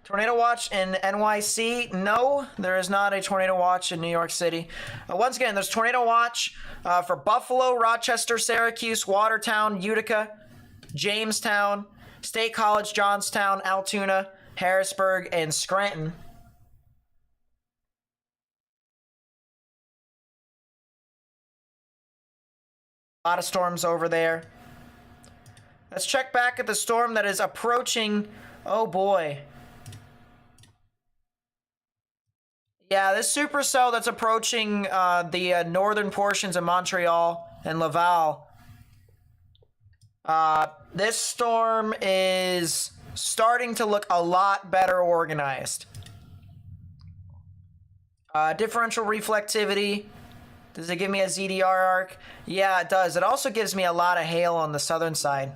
Tornado watch in NYC? No, there is not a tornado watch in New York City. Once again, there's tornado watch for Buffalo, Rochester, Syracuse, Watertown, Utica, Jamestown, State College, Johnstown, Altoona, Harrisburg, and Scranton. A lot of storms over there. Let's check back at the storm that is approaching. Oh boy. Yeah, this supercell that's approaching the northern portions of Montreal and Laval. This storm is starting to look a lot better organized. Differential reflectivity. Does it give me a ZDR arc? Yeah, it does. It also gives me a lot of hail on the southern side.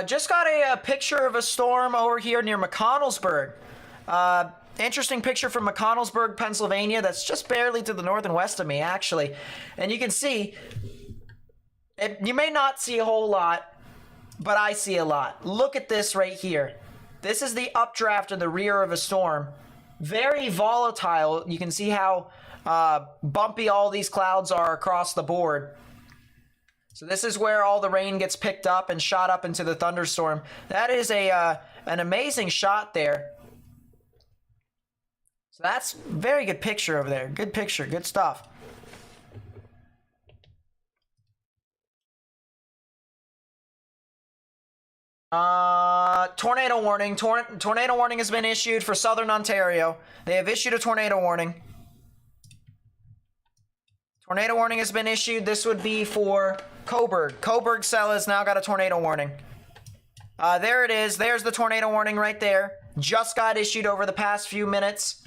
Just got a picture of a storm over here near McConnellsburg. Interesting picture from McConnellsburg, Pennsylvania. That's just barely to the north and west of me, actually. And you can see, you may not see a whole lot, but I see a lot. Look at this right here. This is the updraft of the rear of a storm. Very volatile. You can see how bumpy all these clouds are across the board. So this is where all the rain gets picked up and shot up into the thunderstorm. That is an amazing shot there. So that's a very good picture over there. Good picture, good stuff. Tornado warning. Tornado warning has been issued for southern Ontario. They have issued a tornado warning. Tornado warning has been issued. This would be for Coburg. Coburg cell has now got a tornado warning. There it is. There's the tornado warning right there. Just got issued over the past few minutes.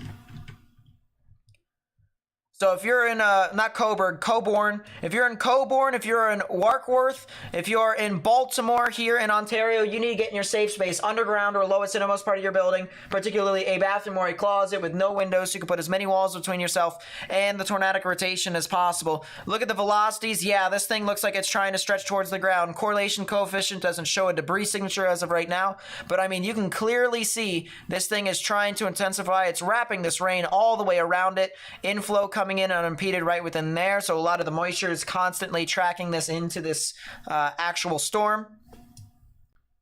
So if you're in, not Coburg, Cobourne, if you're in Cobourne, if you're in Warkworth, if you're in Baltimore here in Ontario, you need to get in your safe space, underground or lowest innermost part of your building, particularly a bathroom or a closet with no windows so you can put as many walls between yourself and the tornadic rotation as possible. Look at the velocities. Yeah, this thing looks like it's trying to stretch towards the ground. Correlation coefficient doesn't show a debris signature as of right now, but I mean, you can clearly see this thing is trying to intensify. It's wrapping this rain all the way around it. Inflow coming in unimpeded right within there, so a lot of the moisture is constantly tracking this into this actual storm.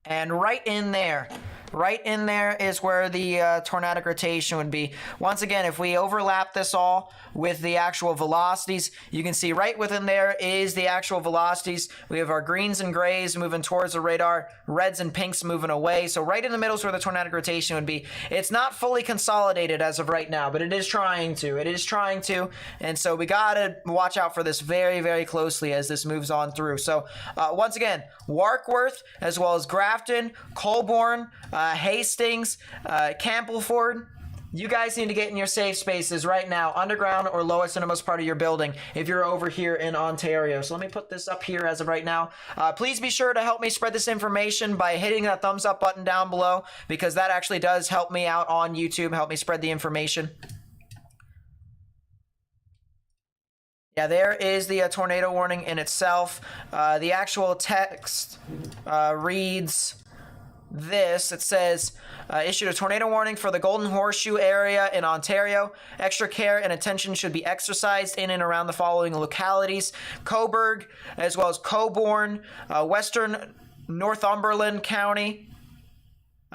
And right in there is where the tornadic rotation would be. Once again, if we overlap this all with the actual velocities, you can see right within there is the actual velocities. We have our greens and grays moving towards the radar, reds and pinks moving away. So right in the middle is where the tornadic rotation would be. It's not fully consolidated as of right now, but it is trying to. It is trying to. And so we got to watch out for this very, very closely as this moves on through. So once again, Warkworth, as well as Grafton, Colborne, Hastings, Campbellford, you guys need to get in your safe spaces right now, underground or lowest innermost part of your building if you're over here in Ontario. So let me put this up here as of right now. Please be sure to help me spread this information by hitting that thumbs up button down below, because that actually does help me out on YouTube, help me spread the information. Yeah, there is the tornado warning in itself. The actual text reads this. It says, issued a tornado warning for the Golden Horseshoe area in Ontario. Extra care and attention should be exercised in and around the following localities: Coburg, as well as Cobourne, Western Northumberland County.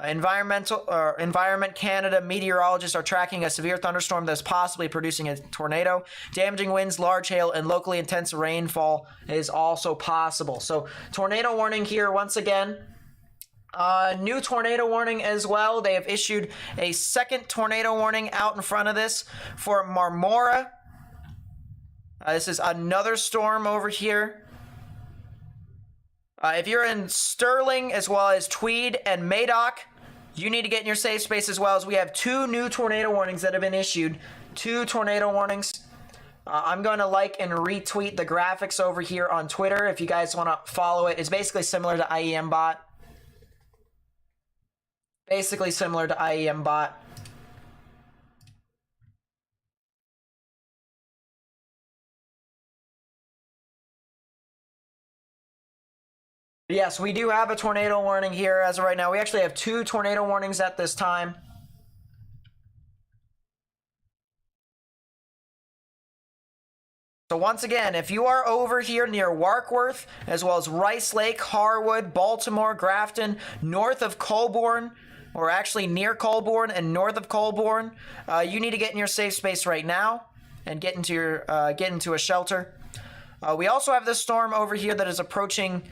Environment Canada meteorologists are tracking a severe thunderstorm that is possibly producing a tornado. Damaging winds, large hail, and locally intense rainfall is also possible. So tornado warning here once again. New tornado warning as well. They have issued a second tornado warning out in front of this for Marmora. This is another storm over here. If you're in Sterling, as well as Tweed and Madoc, you need to get in your safe space as well, as we have two new tornado warnings that have been issued. Two tornado warnings. I'm going to like and retweet the graphics over here on Twitter if you guys want to follow it. It's basically similar to IEM Bot. Basically similar to IEM bot. Yes, we do have a tornado warning here as of right now. We actually have 2 tornado warnings at this time. So once again, if you are over here near Warkworth, as well as Rice Lake, Harwood, Baltimore, Grafton, north of Colborne, or actually near Colborne and north of Colborne, you need to get in your safe space right now and get into a shelter. We also have this storm over here that is approaching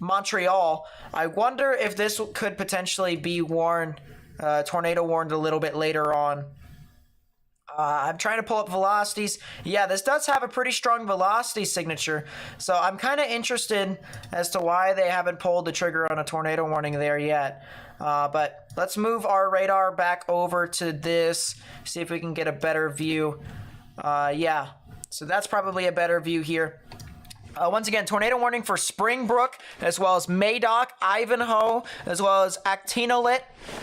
Montreal. I wonder if this could potentially be tornado warned a little bit later on. I'm trying to pull up velocities. Yeah, this does have a pretty strong velocity signature, so I'm kind of interested as to why they haven't pulled the trigger on a tornado warning there yet. But let's move our radar back over to this, see if we can get a better view. Yeah, so that's probably a better view here. Once again, tornado warning for Springbrook, as well as Madoc, Ivanhoe, as well as Actinolit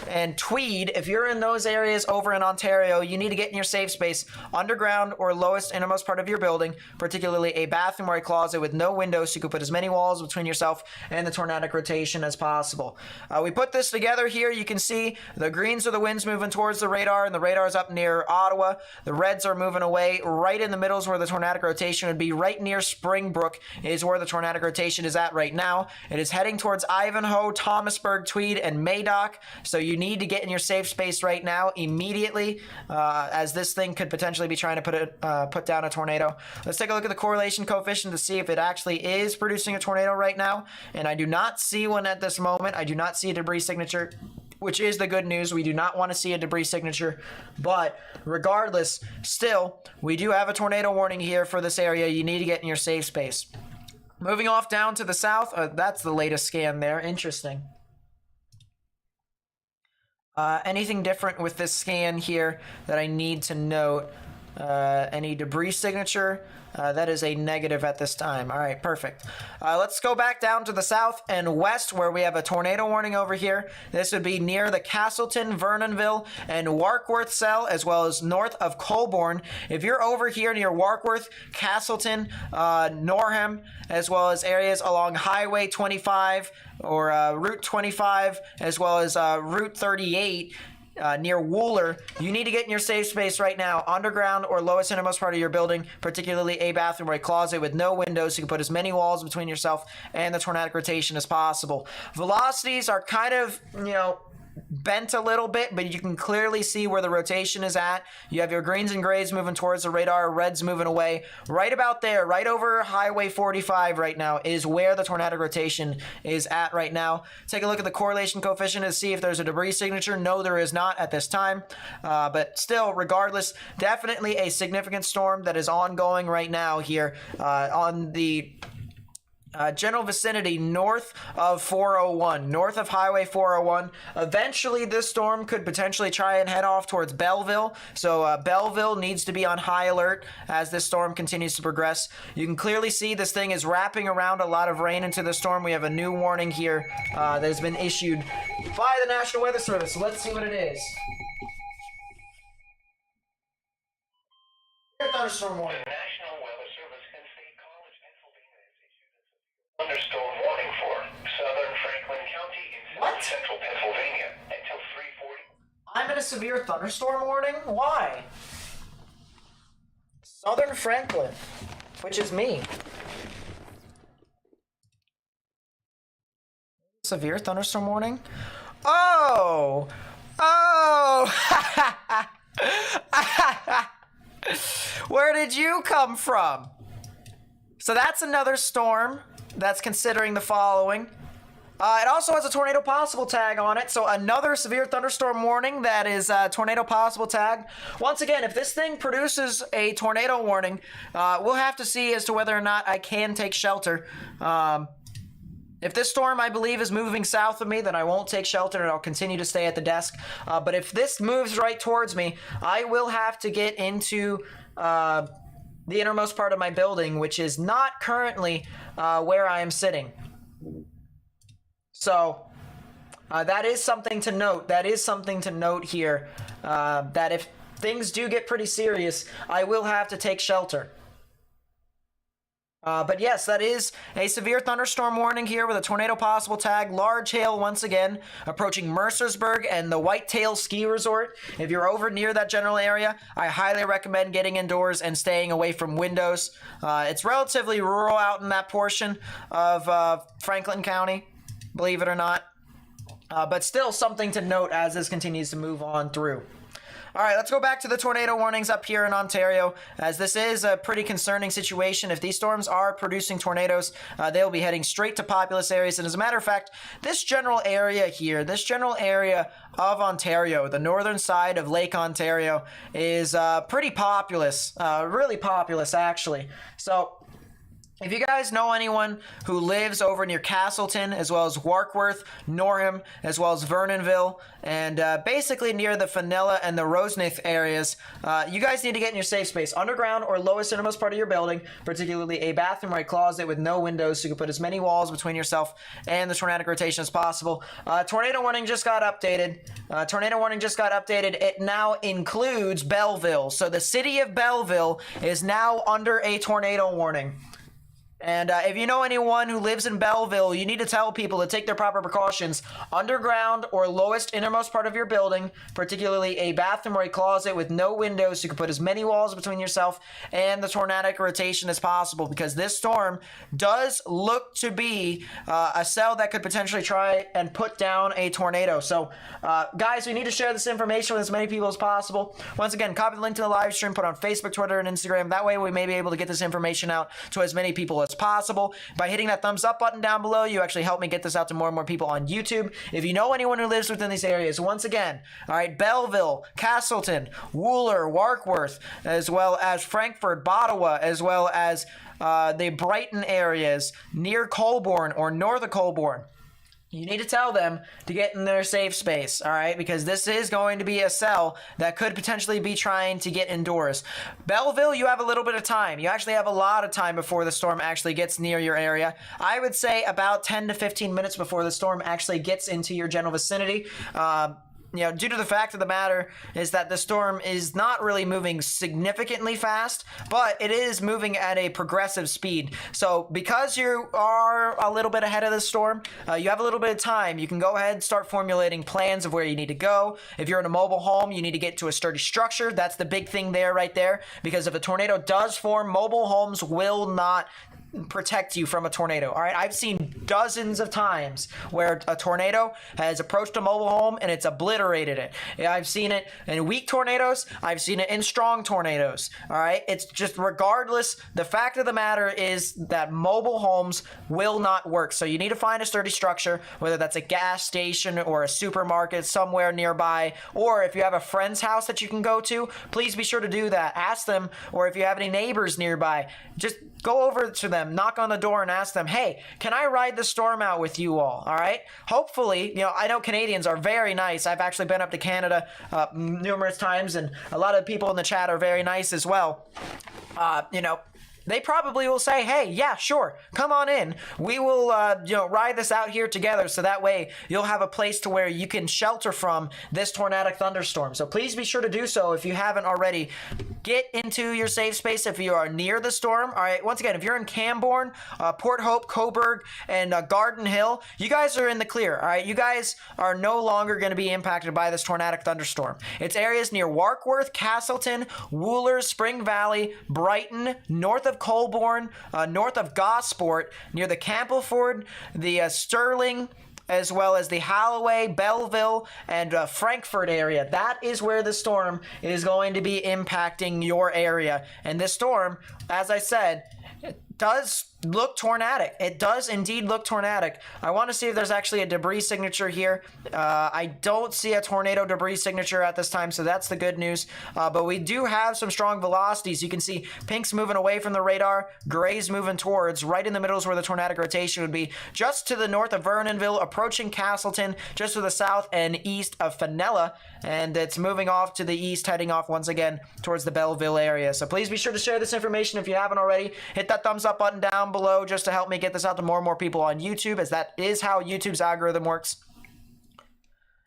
and Tweed. If you're in those areas over in Ontario, you need to get in your safe space, underground or lowest innermost part of your building, particularly a bathroom or a closet with no windows so you can put as many walls between yourself and the tornadic rotation as possible. We put this together here. You can see the greens are the winds moving towards the radar, and the radar is up near Ottawa. The reds are moving away. Right in the middle is where the tornadic rotation would be. Right near Springbrook is where the tornadic rotation is at right now. It is heading towards Ivanhoe, Thomasburg, Tweed, and Madoc. So you need to get in your safe space right now immediately, as this thing could potentially be trying to put down a tornado. Let's take a look at the correlation coefficient to see if it actually is producing a tornado right now. And I do not see one at this moment. I do not see a debris signature, which is the good news. We do not want to see a debris signature, but regardless, still, we do have a tornado warning here for this area. You need to get in your safe space. Moving off down to the south, that's the latest scan there. Interesting. Anything different with this scan here that I need to note? Any debris signature? That is a negative at this time. All right, perfect. Let's go back down to the south and west where we have a tornado warning over here. This would be near the Castleton, Vernonville, and Warkworth cell, as well as north of Colborne. If you're over here near Warkworth, Castleton, Norham, as well as areas along Highway 25 or Route 25, as well as Route 38, near Wooler, you need to get in your safe space right now, underground or lowest innermost part of your building, particularly a bathroom or a closet with no windows, so you can put as many walls between yourself and the tornadic rotation as possible. Velocities are kind of, bent a little bit, but you can clearly see where the rotation is at. You have your greens and grays moving towards the radar, reds moving away. Right about there, right over Highway 45 right now is where the tornadic rotation is at right now. Take a look at the correlation coefficient to see if there's a debris signature. No, there is not at this time, but still, regardless, definitely a significant storm that is ongoing right now here on the general vicinity north of 401, north of Highway 401. Eventually, this storm could potentially try and head off towards Belleville. So Belleville needs to be on high alert as this storm continues to progress. You can clearly see this thing is wrapping around a lot of rain into the storm. We have a new warning here that has been issued by the National Weather Service. So let's see what it is. Thunderstorm warning. National Weather Service and State College, Pennsylvania has issued a thunderstorm warning for southern Franklin County in central Pennsylvania until 3:40. I'm in a severe thunderstorm warning? Why? Southern Franklin, which is me. Severe thunderstorm warning? Oh! Where did you come from? So that's another storm that's considering the following. It also has a tornado possible tag on it, so another severe thunderstorm warning that is tornado possible tag. Once again, if this thing produces a tornado warning, we'll have to see as to whether or not I can take shelter. If this storm, I believe, is moving south of me, then I won't take shelter and I'll continue to stay at the desk. But if this moves right towards me, I will have to get into the innermost part of my building, which is not currently where I am sitting. So That is something to note. That is something to note here. That if things do get pretty serious, I will have to take shelter. But yes, that is a severe thunderstorm warning here with a tornado possible tag. Large hail once again approaching Mercersburg and the Whitetail Ski Resort. If you're over near that general area, I highly recommend getting indoors and staying away from windows. It's relatively rural out in that portion of Franklin County, believe it or not. But still something to note as this continues to move on through. All right, let's go back to the tornado warnings up here in Ontario, as this is a pretty concerning situation. If these storms are producing tornadoes, they'll be heading straight to populous areas. And as a matter of fact, this general area here, this general area of Ontario, the northern side of Lake Ontario, is pretty populous, really populous, actually. So if you guys know anyone who lives over near Castleton, as well as Warkworth, Norham, as well as Vernonville, and basically near the Fenella and the Roseneath areas, you guys need to get in your safe space. Underground or lowest innermost part of your building, particularly a bathroom or a closet with no windows, so you can put as many walls between yourself and the tornadic rotation as possible. Tornado warning just got updated. It now includes Belleville. So the city of Belleville is now under a tornado warning. And if you know anyone who lives in Belleville, you need to tell people to take their proper precautions. Underground or lowest innermost part of your building, particularly a bathroom or a closet with no windows, so you can put as many walls between yourself and the tornadic rotation as possible, because this storm does look to be a cell that could potentially try and put down a tornado. So, guys, we need to share this information with as many people as possible. Once again, copy the link to the live stream, put on Facebook, Twitter, and Instagram. That way we may be able to get this information out to as many people as possible. By hitting that thumbs up button down below, you actually help me get this out to more and more people on YouTube. If you know anyone who lives within these areas, once again, all right, Belleville, Castleton, Wooler, Warkworth, as well as Frankfurt, Ottawa, as well as the Brighton areas near Colborne or north of Colborne, you need to tell them to get in their safe space, all right? Because this is going to be a cell that could potentially be trying to get indoors. Belleville, you have a little bit of time. You actually have a lot of time before the storm actually gets near your area. I would say about 10 to 15 minutes before the storm actually gets into your general vicinity. Due to the fact of the matter is that the storm is not really moving significantly fast, but it is moving at a progressive speed. So because you are a little bit ahead of the storm, you have a little bit of time. You can go ahead and start formulating plans of where you need to go. If you're in a mobile home, you need to get to a sturdy structure. That's the big thing there, right there. Because if a tornado does form, mobile homes will not protect you from a tornado. All right, I've seen dozens of times where a tornado has approached a mobile home and it's obliterated it. I've seen it in weak tornadoes. I've seen it in strong tornadoes. All right, it's just regardless. The fact of the matter is that mobile homes will not work. So you need to find a sturdy structure, whether that's a gas station or a supermarket somewhere nearby, or if you have a friend's house that you can go to, please be sure to do that. Ask them, or if you have any neighbors nearby, just go over to them, knock on the door, and ask them, hey, can I ride the storm out with you all right? Hopefully, I know Canadians are very nice. I've actually been up to Canada numerous times, and a lot of people in the chat are very nice as well. They probably will say, hey, yeah, sure, come on in. We will, ride this out here together, so that way you'll have a place to where you can shelter from this tornadic thunderstorm. So please be sure to do so if you haven't already. Get into your safe space if you are near the storm. All right, once again, if you're in Camborne, Port Hope, Coburg, and Garden Hill, you guys are in the clear, all right? You guys are no longer going to be impacted by this tornadic thunderstorm. It's areas near Warkworth, Castleton, Wooler, Spring Valley, Brighton, north of Colborne, north of Gosport, near the Campbellford, the Sterling, as well as the Holloway, Belleville, and Frankfurt area. That is where the storm is going to be impacting your area. And this storm, as I said, does look tornadic. It does indeed look tornadic. I want to see if there's actually a debris signature here. I don't see a tornado debris signature at this time, so that's the good news. But we do have some strong velocities. You can see pink's moving away from the radar, gray's moving towards. Right in the middle is where the tornadic rotation would be. Just to the north of Vernonville, approaching Castleton, just to the south and east of Fenella, and it's moving off to the east, heading off once again towards the Belleville area. So please be sure to share this information if you haven't already. Hit that thumbs up button down below just to help me get this out to more and more people on YouTube, as that is how YouTube's algorithm works.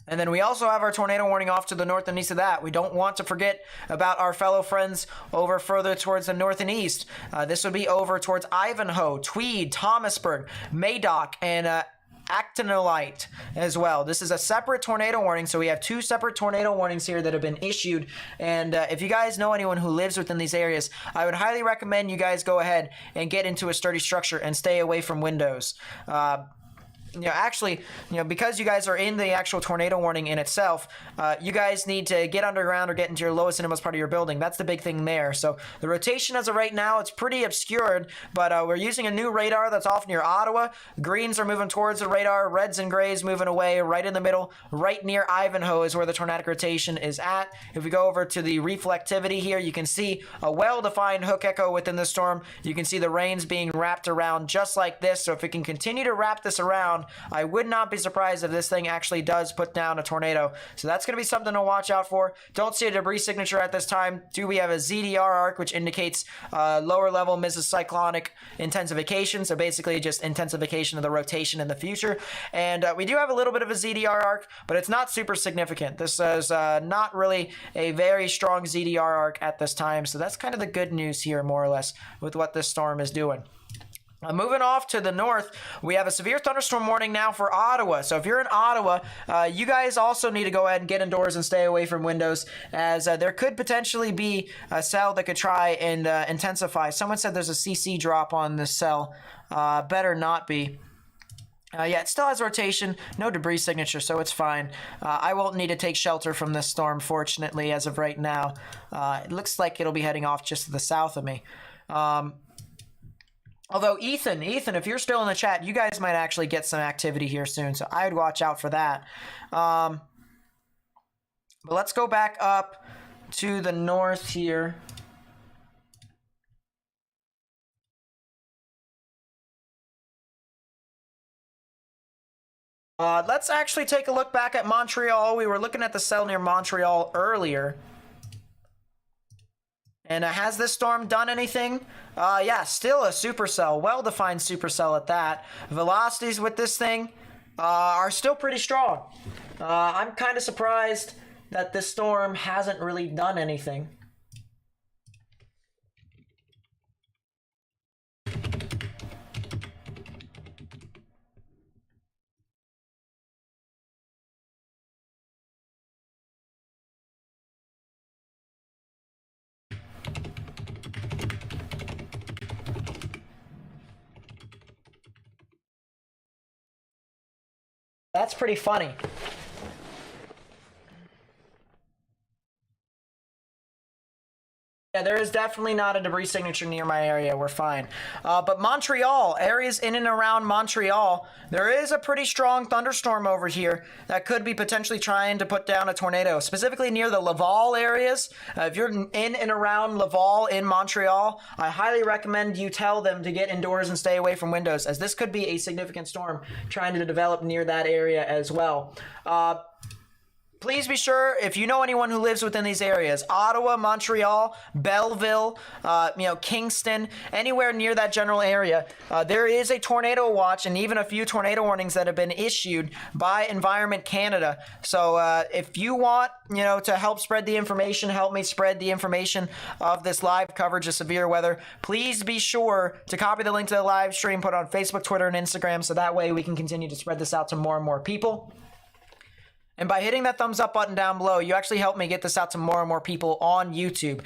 And then we also have our tornado warning off to the north and east of that. We don't want to forget about our fellow friends over further towards the north and east. This would be over towards Ivanhoe, Tweed, Thomasburg, Madoc, and Actonolite as well. This is a separate tornado warning, so we have 2 separate tornado warnings here that have been issued. And if you guys know anyone who lives within these areas, I would highly recommend you guys go ahead and get into a sturdy structure and stay away from windows. Actually, because you guys are in the actual tornado warning in itself, you guys need to get underground or get into your lowest and innermost part of your building. That's the big thing there. So the rotation as of right now, it's pretty obscured, but we're using a new radar that's off near Ottawa. Greens are moving towards the radar, reds and grays moving away right in the middle. Right near Ivanhoe is where the tornadic rotation is at. If we go over to the reflectivity here, you can see a well-defined hook echo within the storm. You can see the rains being wrapped around just like this. So if we can continue to wrap this around, I would not be surprised if this thing actually does put down a tornado. So that's going to be something to watch out for. Don't see a debris signature at this time. Do we have a ZDR arc, which indicates lower level mesocyclonic intensification. So basically just intensification of the rotation in the future. And we do have a little bit of a ZDR arc, but it's not super significant. This is not really a very strong ZDR arc at this time. So that's kind of the good news here, more or less, with what this storm is doing. Moving off to the north, we have a severe thunderstorm warning now for Ottawa. So if you're in Ottawa, you guys also need to go ahead and get indoors and stay away from windows, as there could potentially be a cell that could try and intensify. Someone said there's a CC drop on this cell. Better not be. Yeah, it still has rotation, no debris signature, so it's fine. I won't need to take shelter from this storm, fortunately, as of right now. It looks like it'll be heading off just to the south of me. Although Ethan, if you're still in the chat, you guys might actually get some activity here soon, so I would watch out for that. But let's go back up to the north here. Let's actually take a look back at Montreal. We were looking at the cell near Montreal earlier. And has this storm done anything? Yeah, still a supercell. Well-defined supercell at that. Velocities with this thing are still pretty strong. I'm kind of surprised that this storm hasn't really done anything. That's pretty funny. Yeah, there is definitely not a debris signature near my area. We're fine. But Montreal, areas in and around Montreal, there is a pretty strong thunderstorm over here that could be potentially trying to put down a tornado, specifically near the Laval areas. If you're in and around Laval in Montreal, I highly recommend you tell them to get indoors and stay away from windows, as this could be a significant storm trying to develop near that area as well. Please be sure, if you know anyone who lives within these areas, Ottawa, Montreal, Belleville, Kingston, anywhere near that general area, there is a tornado watch and even a few tornado warnings that have been issued by Environment Canada. So if you want, to help spread the information, help me spread the information of this live coverage of severe weather, please be sure to copy the link to the live stream, put it on Facebook, Twitter, and Instagram, so that way we can continue to spread this out to more and more people. And by hitting that thumbs up button down below, you actually help me get this out to more and more people on YouTube.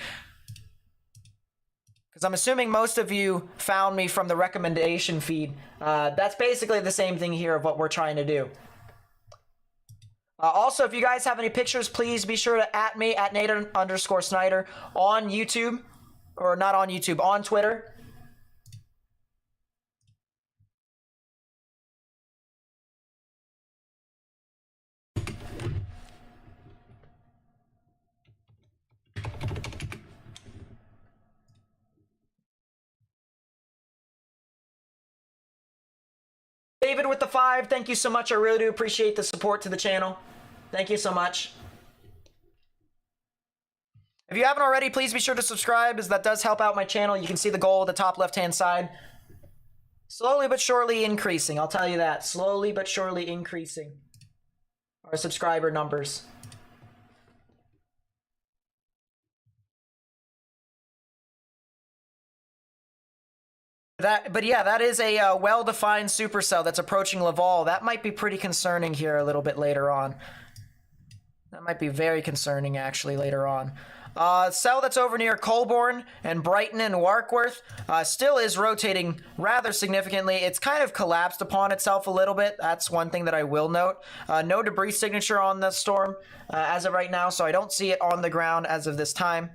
Because I'm assuming most of you found me from the recommendation feed. That's basically the same thing here of what we're trying to do. Also, if you guys have any pictures, please be sure to @ me, @Nate_Snyder on YouTube. Or not on YouTube, on Twitter. David with the 5, thank you so much. I really do appreciate the support to the channel. Thank you so much. If you haven't already, please be sure to subscribe, as that does help out my channel. You can see the goal at the top left-hand side. Slowly but surely increasing, I'll tell you that. Slowly but surely increasing. our subscriber numbers. But yeah, that is a well-defined supercell that's approaching Laval. That might be pretty concerning here a little bit later on. That might be very concerning, actually, later on. Cell that's over near Colborne and Brighton and Warkworth still is rotating rather significantly. It's kind of collapsed upon itself a little bit. That's one thing that I will note. No debris signature on the storm as of right now, so I don't see it on the ground as of this time.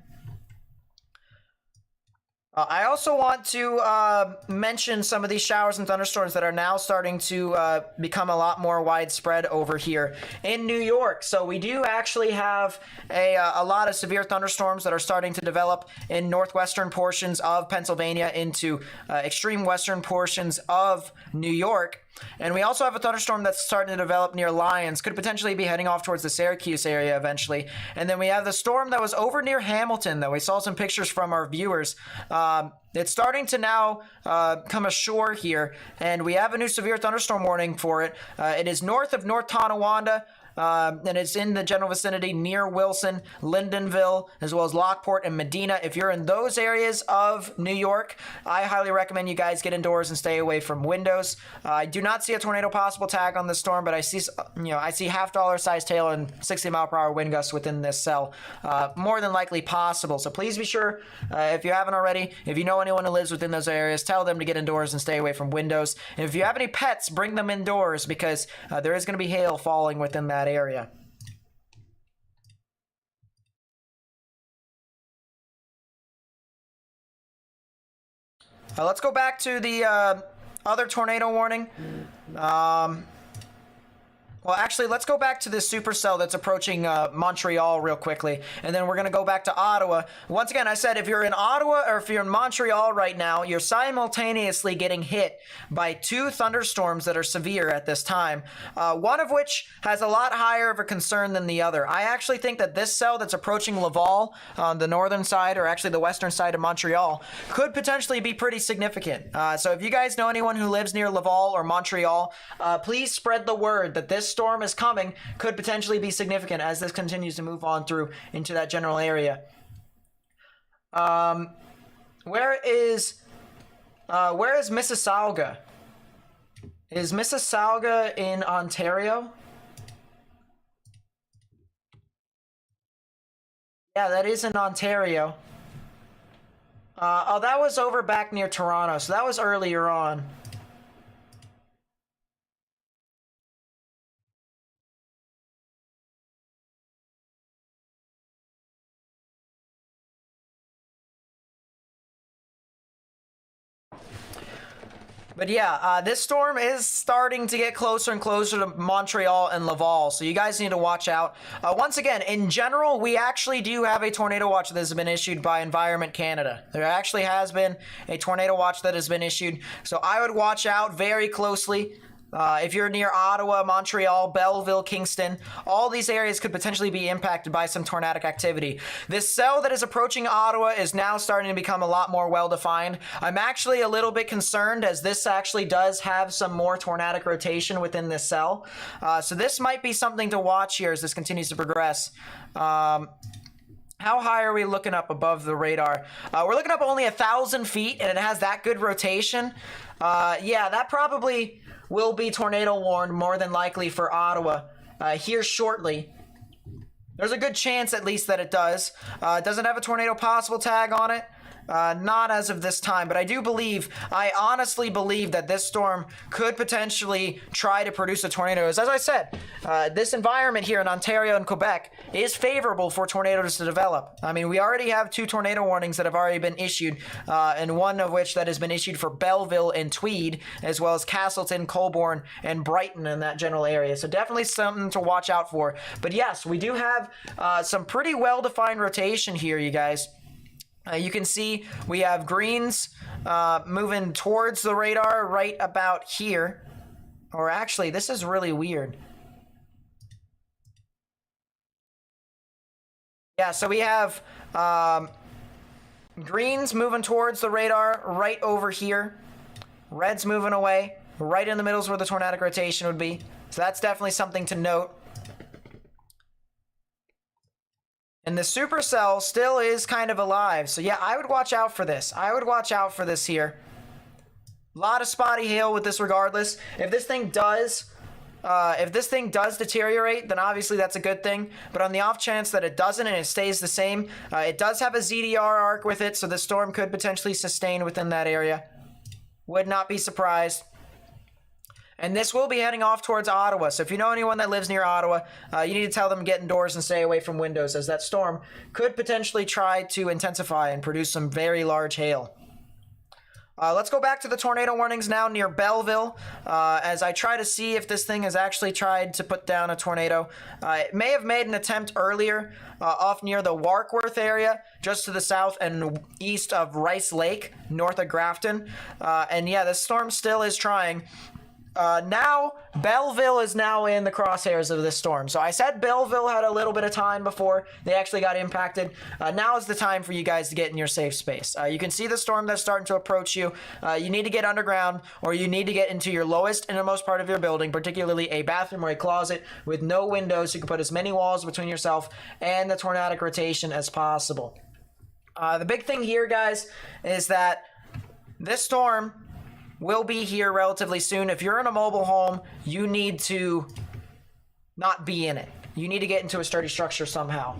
I also want to mention some of these showers and thunderstorms that are now starting to become a lot more widespread over here in New York. So we do actually have a lot of severe thunderstorms that are starting to develop in northwestern portions of Pennsylvania into extreme western portions of New York. And we also have a thunderstorm that's starting to develop near Lyons, could potentially be heading off towards the Syracuse area eventually. And then we have the storm that was over near Hamilton, though. We saw some pictures from our viewers. It's starting to now come ashore here, and we have a new severe thunderstorm warning for it. It is north of North Tonawanda. And it's in the general vicinity near Wilson, Lindenville, as well as Lockport and Medina. If you're in those areas of New York, I highly recommend you guys get indoors and stay away from windows. I do not see a tornado possible tag on this storm, but I see, I see $half size tail and 60-mile-per-hour wind gusts within this cell. More than likely possible. So please be sure, if you haven't already, if you know anyone who lives within those areas, tell them to get indoors and stay away from windows. And if you have any pets, bring them indoors because there is going to be hail falling within that area. Let's go back to the other tornado warning. Well, actually, let's go back to this supercell that's approaching Montreal real quickly, and then we're going to go back to Ottawa. Once again, I said if you're in Ottawa or if you're in Montreal right now, you're simultaneously getting hit by two thunderstorms that are severe at this time, one of which has a lot higher of a concern than the other. I actually think that this cell that's approaching Laval on the northern side, or actually the western side of Montreal, could potentially be pretty significant. So if you guys know anyone who lives near Laval or Montreal, please spread the word that this storm is coming, could potentially be significant as this continues to move on through into that general area. Where is Mississauga? Is Mississauga in Ontario? Yeah, that is in Ontario. Oh, that was over back near Toronto, so that was earlier on. But yeah, this storm is starting to get closer and closer to Montreal and Laval, so you guys need to watch out. Once again, in general, we actually do have a tornado watch that has been issued by Environment Canada. There actually has been a tornado watch that has been issued, so I would watch out very closely. If you're near Ottawa, Montreal, Belleville, Kingston, all these areas could potentially be impacted by some tornadic activity. This cell that is approaching Ottawa is now starting to become a lot more well-defined. I'm actually a little bit concerned as this actually does have some more tornadic rotation within this cell. So this might be something to watch here as this continues to progress. How high are we looking up above the radar? We're looking up only 1,000 feet, and it has that good rotation. Yeah, that probably will be tornado warned more than likely for Ottawa here shortly. There's a good chance at least that it does. It doesn't have a tornado possible tag on it. Not as of this time, but I honestly believe that this storm could potentially try to produce a tornado. As I said, this environment here in Ontario and Quebec is favorable for tornadoes to develop. I mean, we already have 2 tornado warnings that have already been issued, and one of which that has been issued for Belleville and Tweed, as well as Castleton, Colborne, and Brighton in that general area. So definitely something to watch out for. But yes, we do have some pretty well-defined rotation here, you guys. You can see we have greens moving towards the radar right about here. Or actually, this is really weird. Yeah, so we have greens moving towards the radar right over here. Reds moving away. Right in the middle is where the tornadic rotation would be. So that's definitely something to note. And the supercell still is kind of alive. So yeah, I would watch out for this. I would watch out for this here. A lot of spotty hail with this regardless. If this thing does deteriorate, then obviously that's a good thing. But on the off chance that it doesn't and it stays the same, it does have a ZDR arc with it, so the storm could potentially sustain within that area. Would not be surprised. And this will be heading off towards Ottawa. So if you know anyone that lives near Ottawa, you need to tell them to get indoors and stay away from windows, as that storm could potentially try to intensify and produce some very large hail. Let's go back to the tornado warnings now near Belleville, as I try to see if this thing has actually tried to put down a tornado. It may have made an attempt earlier off near the Warkworth area, just to the south and east of Rice Lake, north of Grafton. And yeah, this storm still is trying. Now, Belleville is now in the crosshairs of this storm. So I said Belleville had a little bit of time before they actually got impacted. Now is the time for you guys to get in your safe space. You can see the storm that's starting to approach you. You need to get underground, or you need to get into your lowest, innermost part of your building, particularly a bathroom or a closet with no windows. You can put as many walls between yourself and the tornadic rotation as possible. The big thing here, guys, is that this storm will be here relatively soon. If you're in a mobile home, you need to not be in it. You need to get into a sturdy structure somehow.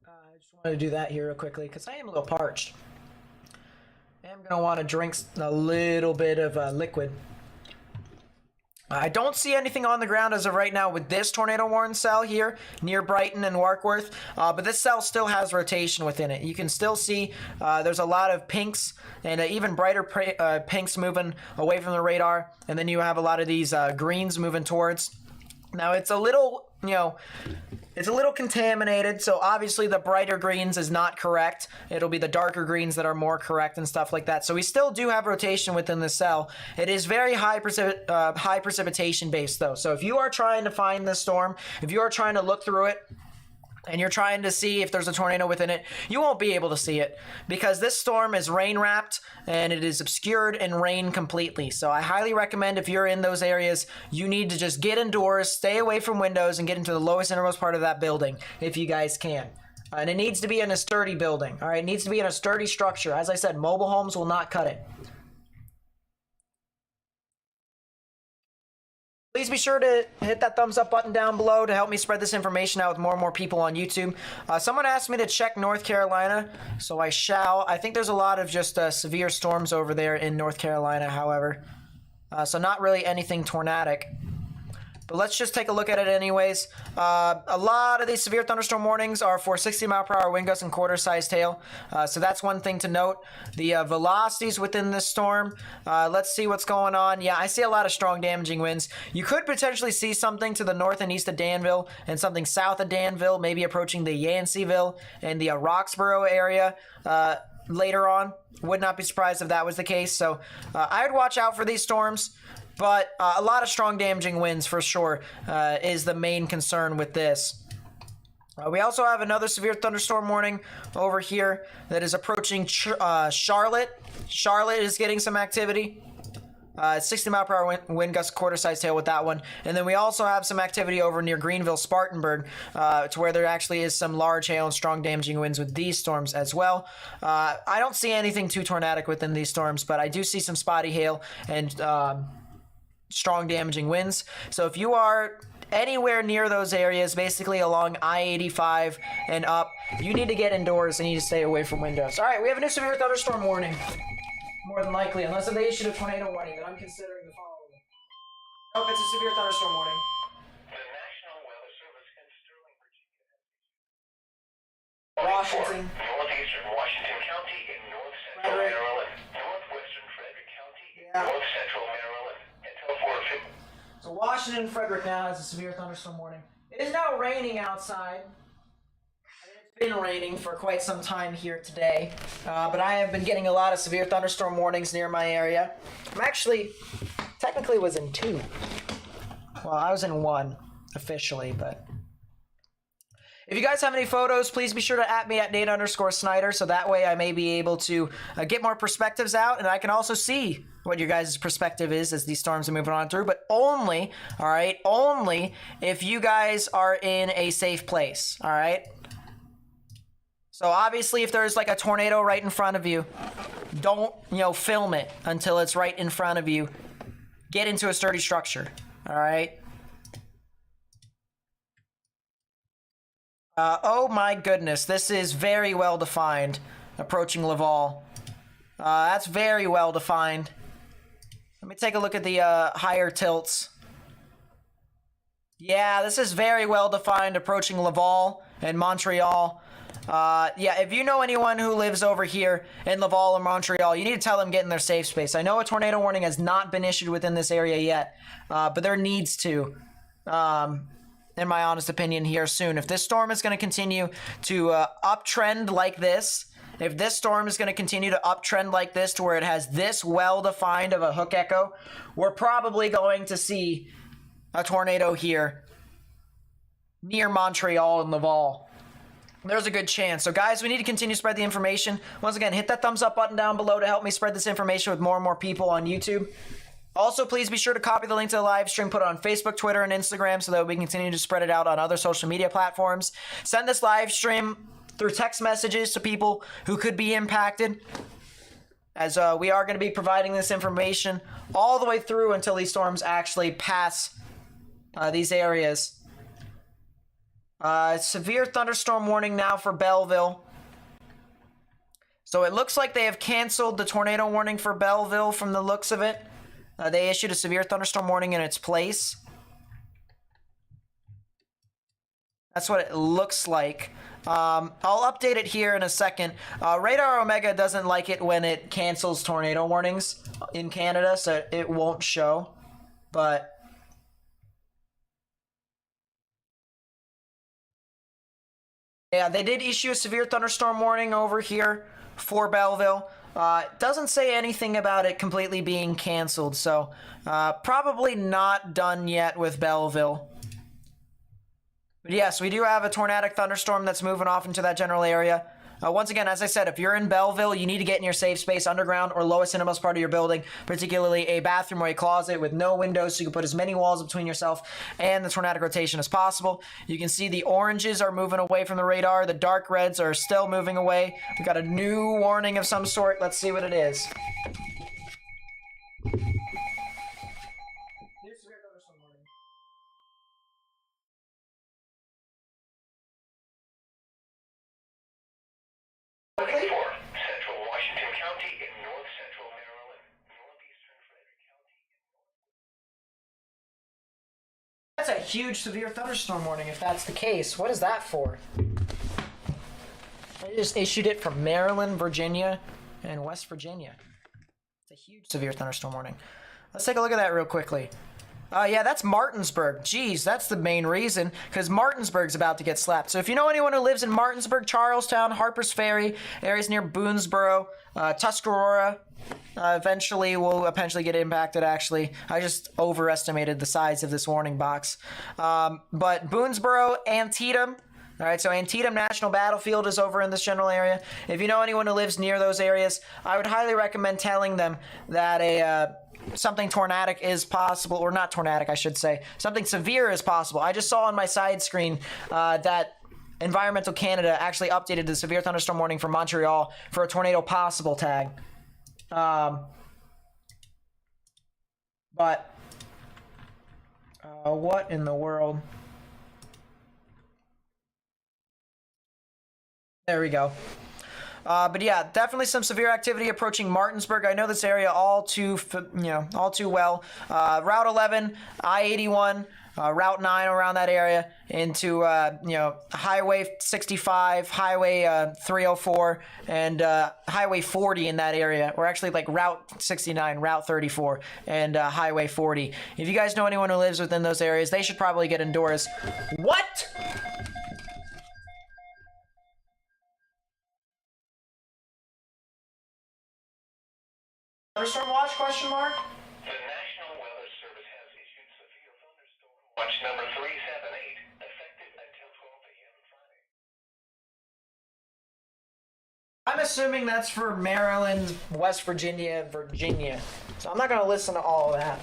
I just wanted to do that here real quickly because I am a little parched. I am going to want to drink a little bit of liquid. I don't see anything on the ground as of right now with this tornado warning cell here near Brighton and Warkworth, but this cell still has rotation within it. You can still see there's a lot of pinks and even brighter pinks moving away from the radar, and then you have a lot of these greens moving towards. Now it's a little, it's a little contaminated, so obviously the brighter greens is not correct. It'll be the darker greens that are more correct and stuff like that. So we still do have rotation within the cell. It is very high precipitation based though. So if you are trying to find this storm, if you are trying to look through it, and you're trying to see if there's a tornado within it, you won't be able to see it because this storm is rain wrapped and it is obscured in rain completely. So I highly recommend if you're in those areas, you need to just get indoors, stay away from windows, and get into the lowest innermost part of that building if you guys can. And it needs to be in a sturdy building. All right, it needs to be in a sturdy structure. As I said, mobile homes will not cut it. Please be sure to hit that thumbs up button down below to help me spread this information out with more and more people on YouTube. Someone asked me to check North Carolina, so I shall. I think there's a lot of just severe storms over there in North Carolina, however. So not really anything tornadic. But let's just take a look at it anyways. A lot of these severe thunderstorm warnings are for 60-mile-per-hour wind gusts and quarter-sized hail. So that's one thing to note. The velocities within this storm, let's see what's going on. Yeah, I see a lot of strong damaging winds. You could potentially see something to the north and east of Danville and something south of Danville, maybe approaching the Yanceyville and the Roxborough area later on. Would not be surprised if that was the case. So I would watch out for these storms. But a lot of strong damaging winds for sure is the main concern with this. We also have another severe thunderstorm warning over here that is approaching Charlotte. Charlotte is getting some activity. 60-mile-per-hour wind gusts, quarter-sized hail with that one. And then we also have some activity over near Greenville, Spartanburg, to where there actually is some large hail and strong damaging winds with these storms as well. I don't see anything too tornadic within these storms, but I do see some spotty hail and strong damaging winds. So if you are anywhere near those areas, basically along I-85 and up, you need to get indoors and you need to stay away from windows. All right, we have a new severe thunderstorm warning. More than likely, unless they issued a tornado warning, then I'm considering the following. Oh, it's a severe thunderstorm warning. The National Weather Service in Sterling, Virginia Washington. northeastern Washington County in north central Frederick. Maryland, northwestern Frederick County in Yeah. north central Maryland, until 4:50. So Washington, Frederick now has a severe thunderstorm warning. It is now raining outside. It's been raining for quite some time here today, but I have been getting a lot of severe thunderstorm warnings near my area. I'm actually, technically was in 2. Well, I was in 1 officially, but If you guys have any photos, please be sure to @ me at Nate_Snyder, so that way I may be able to get more perspectives out, and I can also see what your guys' perspective is as these storms are moving on through, but only, all right, only if you guys are in a safe place, all right? So obviously if there's like a tornado right in front of you, don't, film it until it's right in front of you. Get into a sturdy structure, all right? Oh my goodness, this is very well defined, approaching Laval. That's very well defined. Let me take a look at the higher tilts. Yeah, this is very well defined, approaching Laval and Montreal. Yeah, if you know anyone who lives over here in Laval or Montreal, you need to tell them get in their safe space. I know a tornado warning has not been issued within this area yet, but there needs to. In my honest opinion, here soon. If this storm is going to continue to uptrend like this, if this storm is going to continue to uptrend like this to where it has this well-defined of a hook echo, we're probably going to see a tornado here near Montreal and Laval. There's a good chance. So guys, we need to continue to spread the information. Once again, hit that thumbs up button down below to help me spread this information with more and more people on YouTube. Also, please be sure to copy the link to the live stream, put it on Facebook, Twitter, and Instagram so that we can continue to spread it out on other social media platforms. Send this live stream through text messages to people who could be impacted, as we are going to be providing this information all the way through until these storms actually pass these areas. Severe thunderstorm warning now for Belleville. So it looks like they have canceled the tornado warning for Belleville from the looks of it. They issued a severe thunderstorm warning in its place. That's what it looks like. I'll update it here in a second. Radar Omega doesn't like it when it cancels tornado warnings in Canada, so it won't show. But yeah, they did issue a severe thunderstorm warning over here for Belleville. It doesn't say anything about it completely being canceled, so probably not done yet with Belleville. But yes, we do have a tornadic thunderstorm that's moving off into that general area. Once again, as I said, if you're in Belleville, you need to get in your safe space, underground or lowest innermost part of your building, particularly a bathroom or a closet with no windows, so you can put as many walls between yourself and the tornadic rotation as possible. You can see the oranges are moving away from the radar. The dark reds are still moving away. We've got a new warning of some sort. Let's see what it is. Warning for Central Washington County in North Central Maryland, Northeastern Frederick County. That's a huge severe thunderstorm warning if that's the case. What is that for? They just issued it for Maryland, Virginia, and West Virginia. It's a huge severe thunderstorm warning. Let's take a look at that real quickly. Yeah, that's Martinsburg. Jeez, that's the main reason, because Martinsburg's about to get slapped. So if you know anyone who lives in Martinsburg, Charlestown, Harpers Ferry, areas near Boonesboro, Tuscarora, eventually will get impacted, actually. I just overestimated the size of this warning box. But Boonesboro, Antietam. All right, so Antietam National Battlefield is over in this general area. If you know anyone who lives near those areas, I would highly recommend telling them that something tornadic is possible, or not tornadic, I should say. Something severe is possible. I just saw on my side screen that Environmental Canada actually updated the severe thunderstorm warning for Montreal for a tornado possible tag. But what in the world? There we go. But yeah, definitely some severe activity approaching Martinsburg. I know this area all too well. Route 11, I-81, Route 9 around that area, into Highway 65, Highway 304, and Highway 40 in that area. Or actually like Route 69, Route 34, and Highway 40. If you guys know anyone who lives within those areas, they should probably get indoors. What? Thunderstorm watch, question mark? The National Weather Service has issued severe thunderstorm watch number 378, effective until 12 a.m. Friday. I'm assuming that's for Maryland, West Virginia, Virginia. So I'm not going to listen to all of that.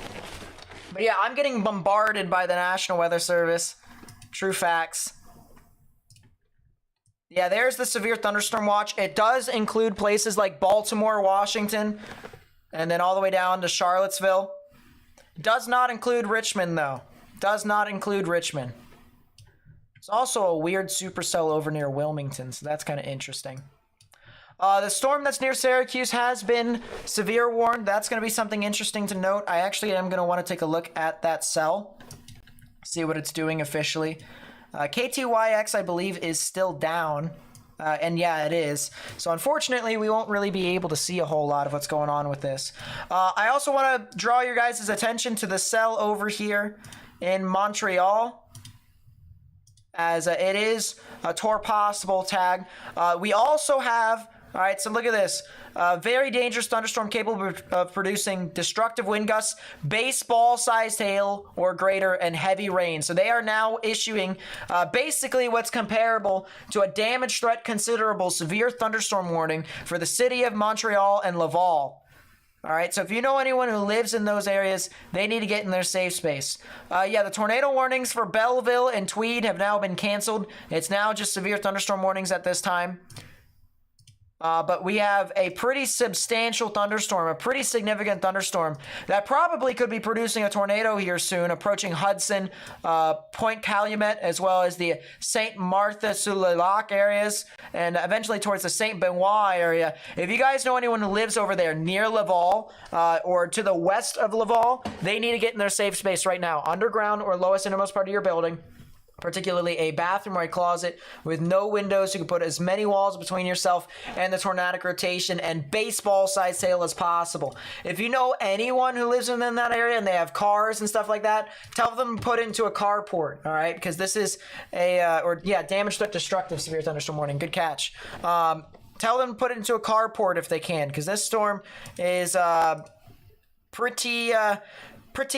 But yeah, I'm getting bombarded by the National Weather Service. True facts. Yeah, there's the severe thunderstorm watch. It does include places like Baltimore, Washington, and then all the way down to Charlottesville. Does not include Richmond, though. Does not include Richmond. There's also a weird supercell over near Wilmington, so that's kind of interesting. The storm that's near Syracuse has been severe warned. That's going to be something interesting to note. I actually am going to want to take a look at that cell, see what it's doing officially. KTYX, I believe, is still down. And yeah, it is. So unfortunately, we won't really be able to see a whole lot of what's going on with this. I also want to draw your guys' attention to the cell over here in Montreal, as it is a tour possible tag. We also have, all right, so look at this. Very dangerous thunderstorm capable of producing destructive wind gusts, baseball-sized hail or greater, and heavy rain. So they are now issuing basically what's comparable to a damage threat considerable severe thunderstorm warning for the city of Montreal and Laval. All right, so if you know anyone who lives in those areas, they need to get in their safe space. Yeah, the tornado warnings for Belleville and Tweed have now been canceled. It's now just severe thunderstorm warnings at this time. But we have a pretty substantial thunderstorm, a pretty significant thunderstorm that probably could be producing a tornado here soon, approaching Hudson, Point Calumet, as well as the St. Martha-sur-le-Lac areas, and eventually towards the St. Benoit area. If you guys know anyone who lives over there near Laval or to the west of Laval, they need to get in their safe space right now, underground or lowest innermost part of your building. Particularly a bathroom or a closet with no windows. You can put as many walls between yourself and the tornadic rotation and baseball-sized hail as possible. If you know anyone who lives in that area and they have cars and stuff like that, tell them to put into a carport, all right? Because this is damage threat destructive severe thunderstorm warning. Good catch. Tell them to put it into a carport if they can, because this storm is pretty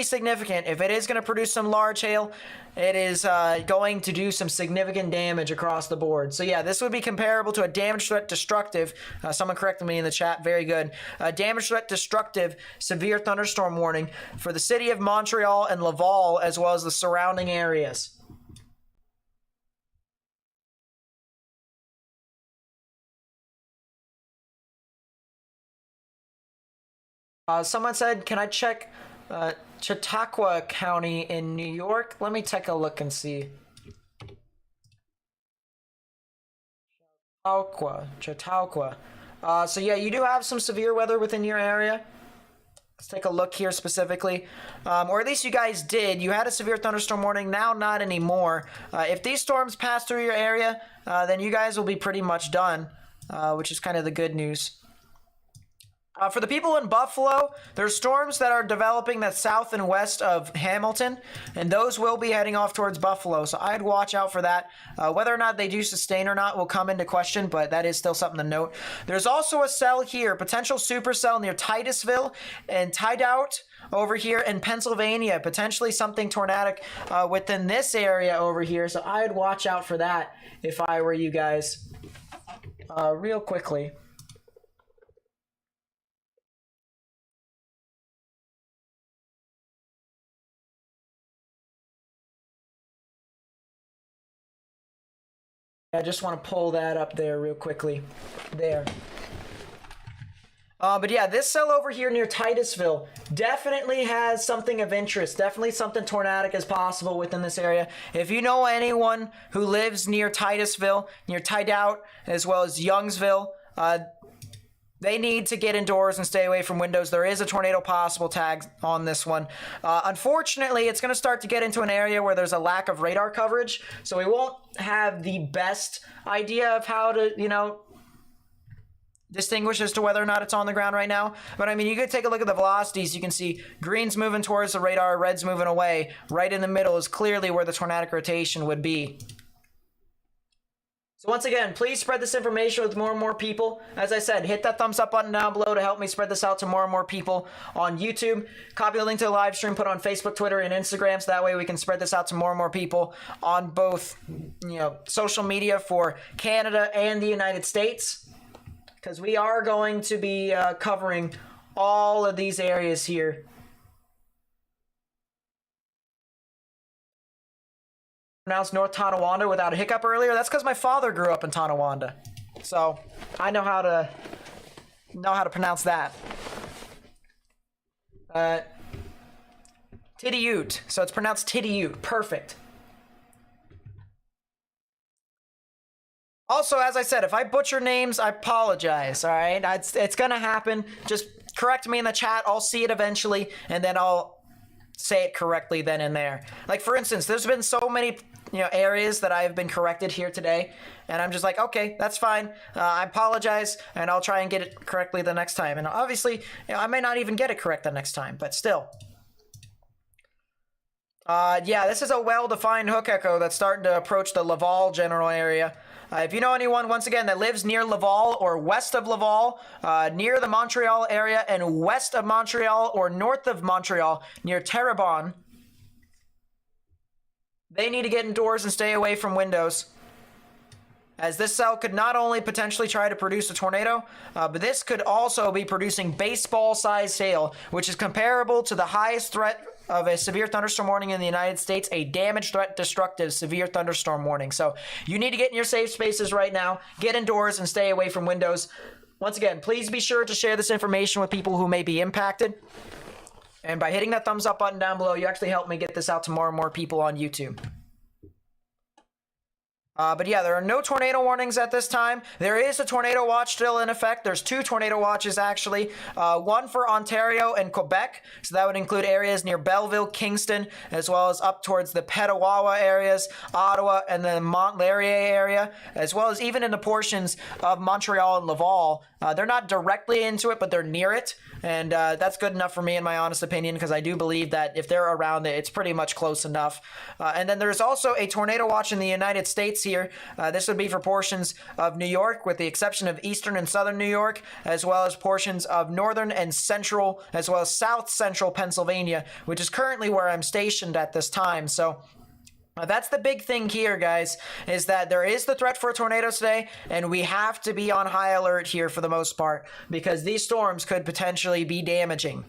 significant. If it is going to produce some large hail, it is going to do some significant damage across the board. So yeah, this would be comparable to a damage threat destructive. Someone corrected me in the chat. Very good. Damage threat destructive severe thunderstorm warning for the city of Montreal and Laval, as well as the surrounding areas. Someone said, can I check Chautauqua County in New York? Let me take a look and see. Chautauqua. So yeah, you do have some severe weather within your area. Let's take a look here specifically. Or at least you guys did. You had a severe thunderstorm warning, now not anymore. If these storms pass through your area, then you guys will be pretty much done, which is kind of the good news. For the people in Buffalo, there's storms that are developing that's south and west of Hamilton, and those will be heading off towards Buffalo, so I'd watch out for that. Whether or not they do sustain or not will come into question, but that is still something to note. There's also a cell here, potential supercell near Titusville and Tideout over here in Pennsylvania, potentially something tornadic within this area over here, so I'd watch out for that if I were you guys. Real quickly. I just want to pull that up there real quickly. There. But yeah, this cell over here near Titusville definitely has something of interest. Definitely something tornadic as possible within this area. If you know anyone who lives near Titusville, near Tideout, as well as Youngsville, they need to get indoors and stay away from windows. There is a tornado possible tag on this one. Unfortunately, it's going to start to get into an area where there's a lack of radar coverage, so we won't have the best idea of how to, distinguish as to whether or not it's on the ground right now. But I mean, you could take a look at the velocities. You can see green's moving towards the radar, red's moving away. Right in the middle is clearly where the tornadic rotation would be. So once again, please spread this information with more and more people. As I said, hit that thumbs up button down below to help me spread this out to more and more people on YouTube. Copy the link to the live stream, put it on Facebook, Twitter, and Instagram, so that way we can spread this out to more and more people on both, social media for Canada and the United States. because we are going to be covering all of these areas here. Pronounced North Tonawanda without a hiccup earlier. That's because my father grew up in Tonawanda, so I know how to pronounce that. Tidioute, so it's pronounced Tidioute. Perfect. Also, as I said, if I butcher names, I apologize. All right, it's gonna happen. Just correct me in the chat. I'll see it eventually, and then I'll say it correctly then and there. Like, for instance, there's been so many areas that I've been corrected here today, and I'm just like, okay, that's fine. I apologize, and I'll try and get it correctly the next time. And obviously, I may not even get it correct the next time, but still. Yeah, this is a well-defined hook echo that's starting to approach the Laval general area. If you know anyone, once again, that lives near Laval or west of Laval, near the Montreal area and west of Montreal or north of Montreal, near Terrebonne, they need to get indoors and stay away from windows, as this cell could not only potentially try to produce a tornado, but this could also be producing baseball-sized hail, which is comparable to the highest threat of a severe thunderstorm warning in the United States, a damage threat destructive severe thunderstorm warning. So you need to get in your safe spaces right now, get indoors and stay away from windows. Once again, please be sure to share this information with people who may be impacted. And by hitting that thumbs up button down below, you actually help me get this out to more and more people on YouTube. But yeah, there are no tornado warnings at this time. There is a tornado watch still in effect. There's 2 tornado watches, actually. One for Ontario and Quebec. So that would include areas near Belleville, Kingston, as well as up towards the Petawawa areas, Ottawa, and the Mont-Laurier area, as well as even in the portions of Montreal and Laval. They're not directly into it, but they're near it. And that's good enough for me, in my honest opinion, because I do believe that if they're around it, it's pretty much close enough. And then there's also a tornado watch in the United States here. This would be for portions of New York, with the exception of eastern and southern New York, as well as portions of northern and central, as well as south central Pennsylvania, which is currently where I'm stationed at this time. So that's the big thing here, guys, is that there is the threat for a tornado today, and we have to be on high alert here for the most part, because these storms could potentially be damaging.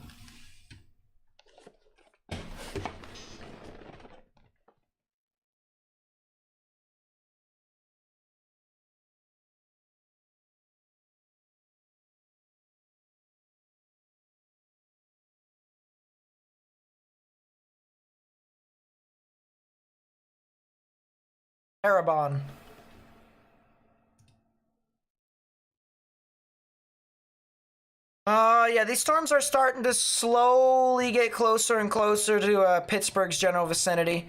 Terrebonne. Yeah, these storms are starting to slowly get closer and closer to Pittsburgh's general vicinity.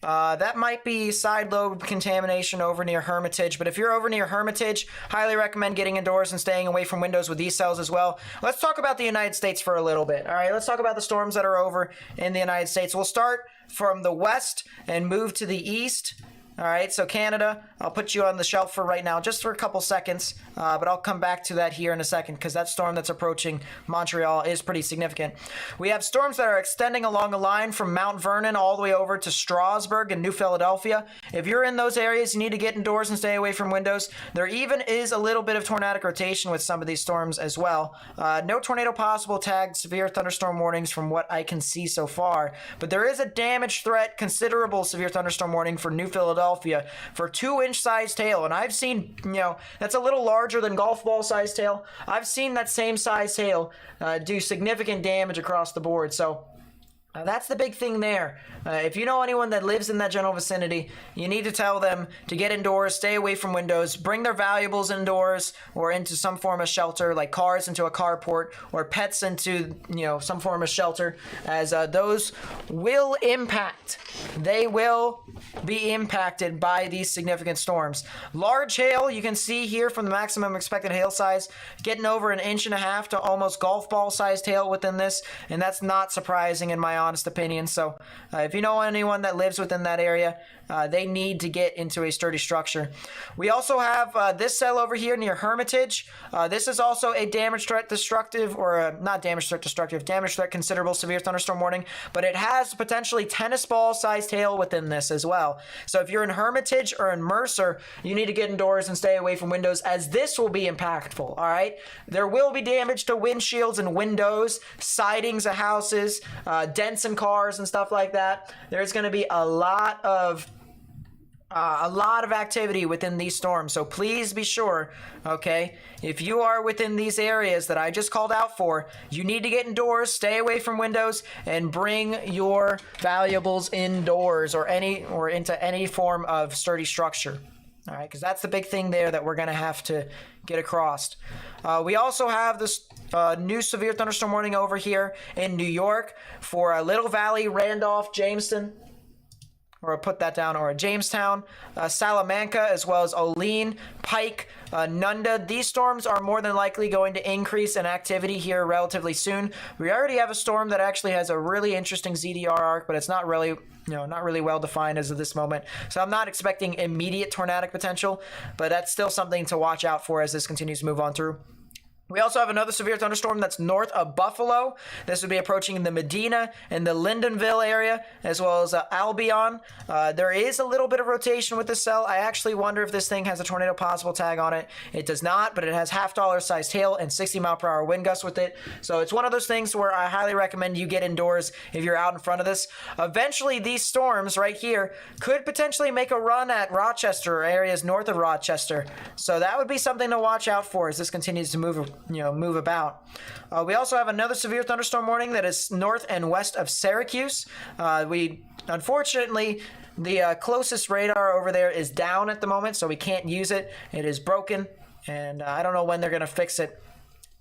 That might be side lobe contamination over near Hermitage, but if you're over near Hermitage, highly recommend getting indoors and staying away from windows with these cells as well. Let's talk about the United States for a little bit. All right, let's talk about the storms that are over in the United States. We'll start from the west and move to the east. All right, so Canada, I'll put you on the shelf for right now, just for a couple seconds, but I'll come back to that here in a second, because that storm that's approaching Montreal is pretty significant. We have storms that are extending along a line from Mount Vernon all the way over to Strasbourg and New Philadelphia. If you're in those areas, you need to get indoors and stay away from windows. There even is a little bit of tornadic rotation with some of these storms as well. No tornado possible tagged severe thunderstorm warnings from what I can see so far, but there is a damage threat, considerable severe thunderstorm warning for New Philadelphia for 2-inch sized hail. And I've seen, that's a little larger than golf ball sized hail. I've seen that same size hail do significant damage across the board. So that's the big thing there. If you know anyone that lives in that general vicinity, you need to tell them to get indoors, stay away from windows, bring their valuables indoors or into some form of shelter, like cars into a carport or pets into, some form of shelter, as those will impact. They will be impacted by these significant storms. Large hail, you can see here from the maximum expected hail size, getting over 1.5 inches to almost golf ball sized hail within this, and that's not surprising in my honest opinion. So if you know anyone that lives within that area, they need to get into a sturdy structure. We also have this cell over here near Hermitage. This is also a damage threat destructive, or not damage threat destructive, damage threat considerable severe thunderstorm warning, but it has potentially tennis ball sized hail within this as well. So if you're in Hermitage or in Mercer, you need to get indoors and stay away from windows, as this will be impactful. All right, there will be damage to windshields and windows, sidings of houses, dents in cars and stuff like that. There's going to be a lot of activity within these storms, so please be sure, okay, if you are within these areas that I just called out for, you need to get indoors, stay away from windows, and bring your valuables indoors or into any form of sturdy structure. All right, because that's the big thing there that we're going to have to get across. We also have this new severe thunderstorm warning over here in New York for Little Valley, Randolph, Jamestown, or put that down, or Jamestown, Salamanca, as well as Olean, Pike, Nunda. These storms are more than likely going to increase in activity here relatively soon. We already have a storm that actually has a really interesting ZDR arc, but it's not really, not really well defined as of this moment. So I'm not expecting immediate tornadic potential, but that's still something to watch out for as this continues to move on through. We also have another severe thunderstorm that's north of Buffalo. This would be approaching the Medina and the Lyndonville area, as well as Albion. There is a little bit of rotation with this cell. I actually wonder if this thing has a tornado possible tag on it. It does not, but it has $half sized hail and 60-mile-per-hour wind gusts with it. So it's one of those things where I highly recommend you get indoors if you're out in front of this. Eventually, these storms right here could potentially make a run at Rochester or areas north of Rochester. So that would be something to watch out for as this continues to move about. We also have another severe thunderstorm warning that is north and west of Syracuse. Unfortunately, the closest radar over there is down at the moment, so we can't use it. It is broken, and I don't know when they're going to fix it.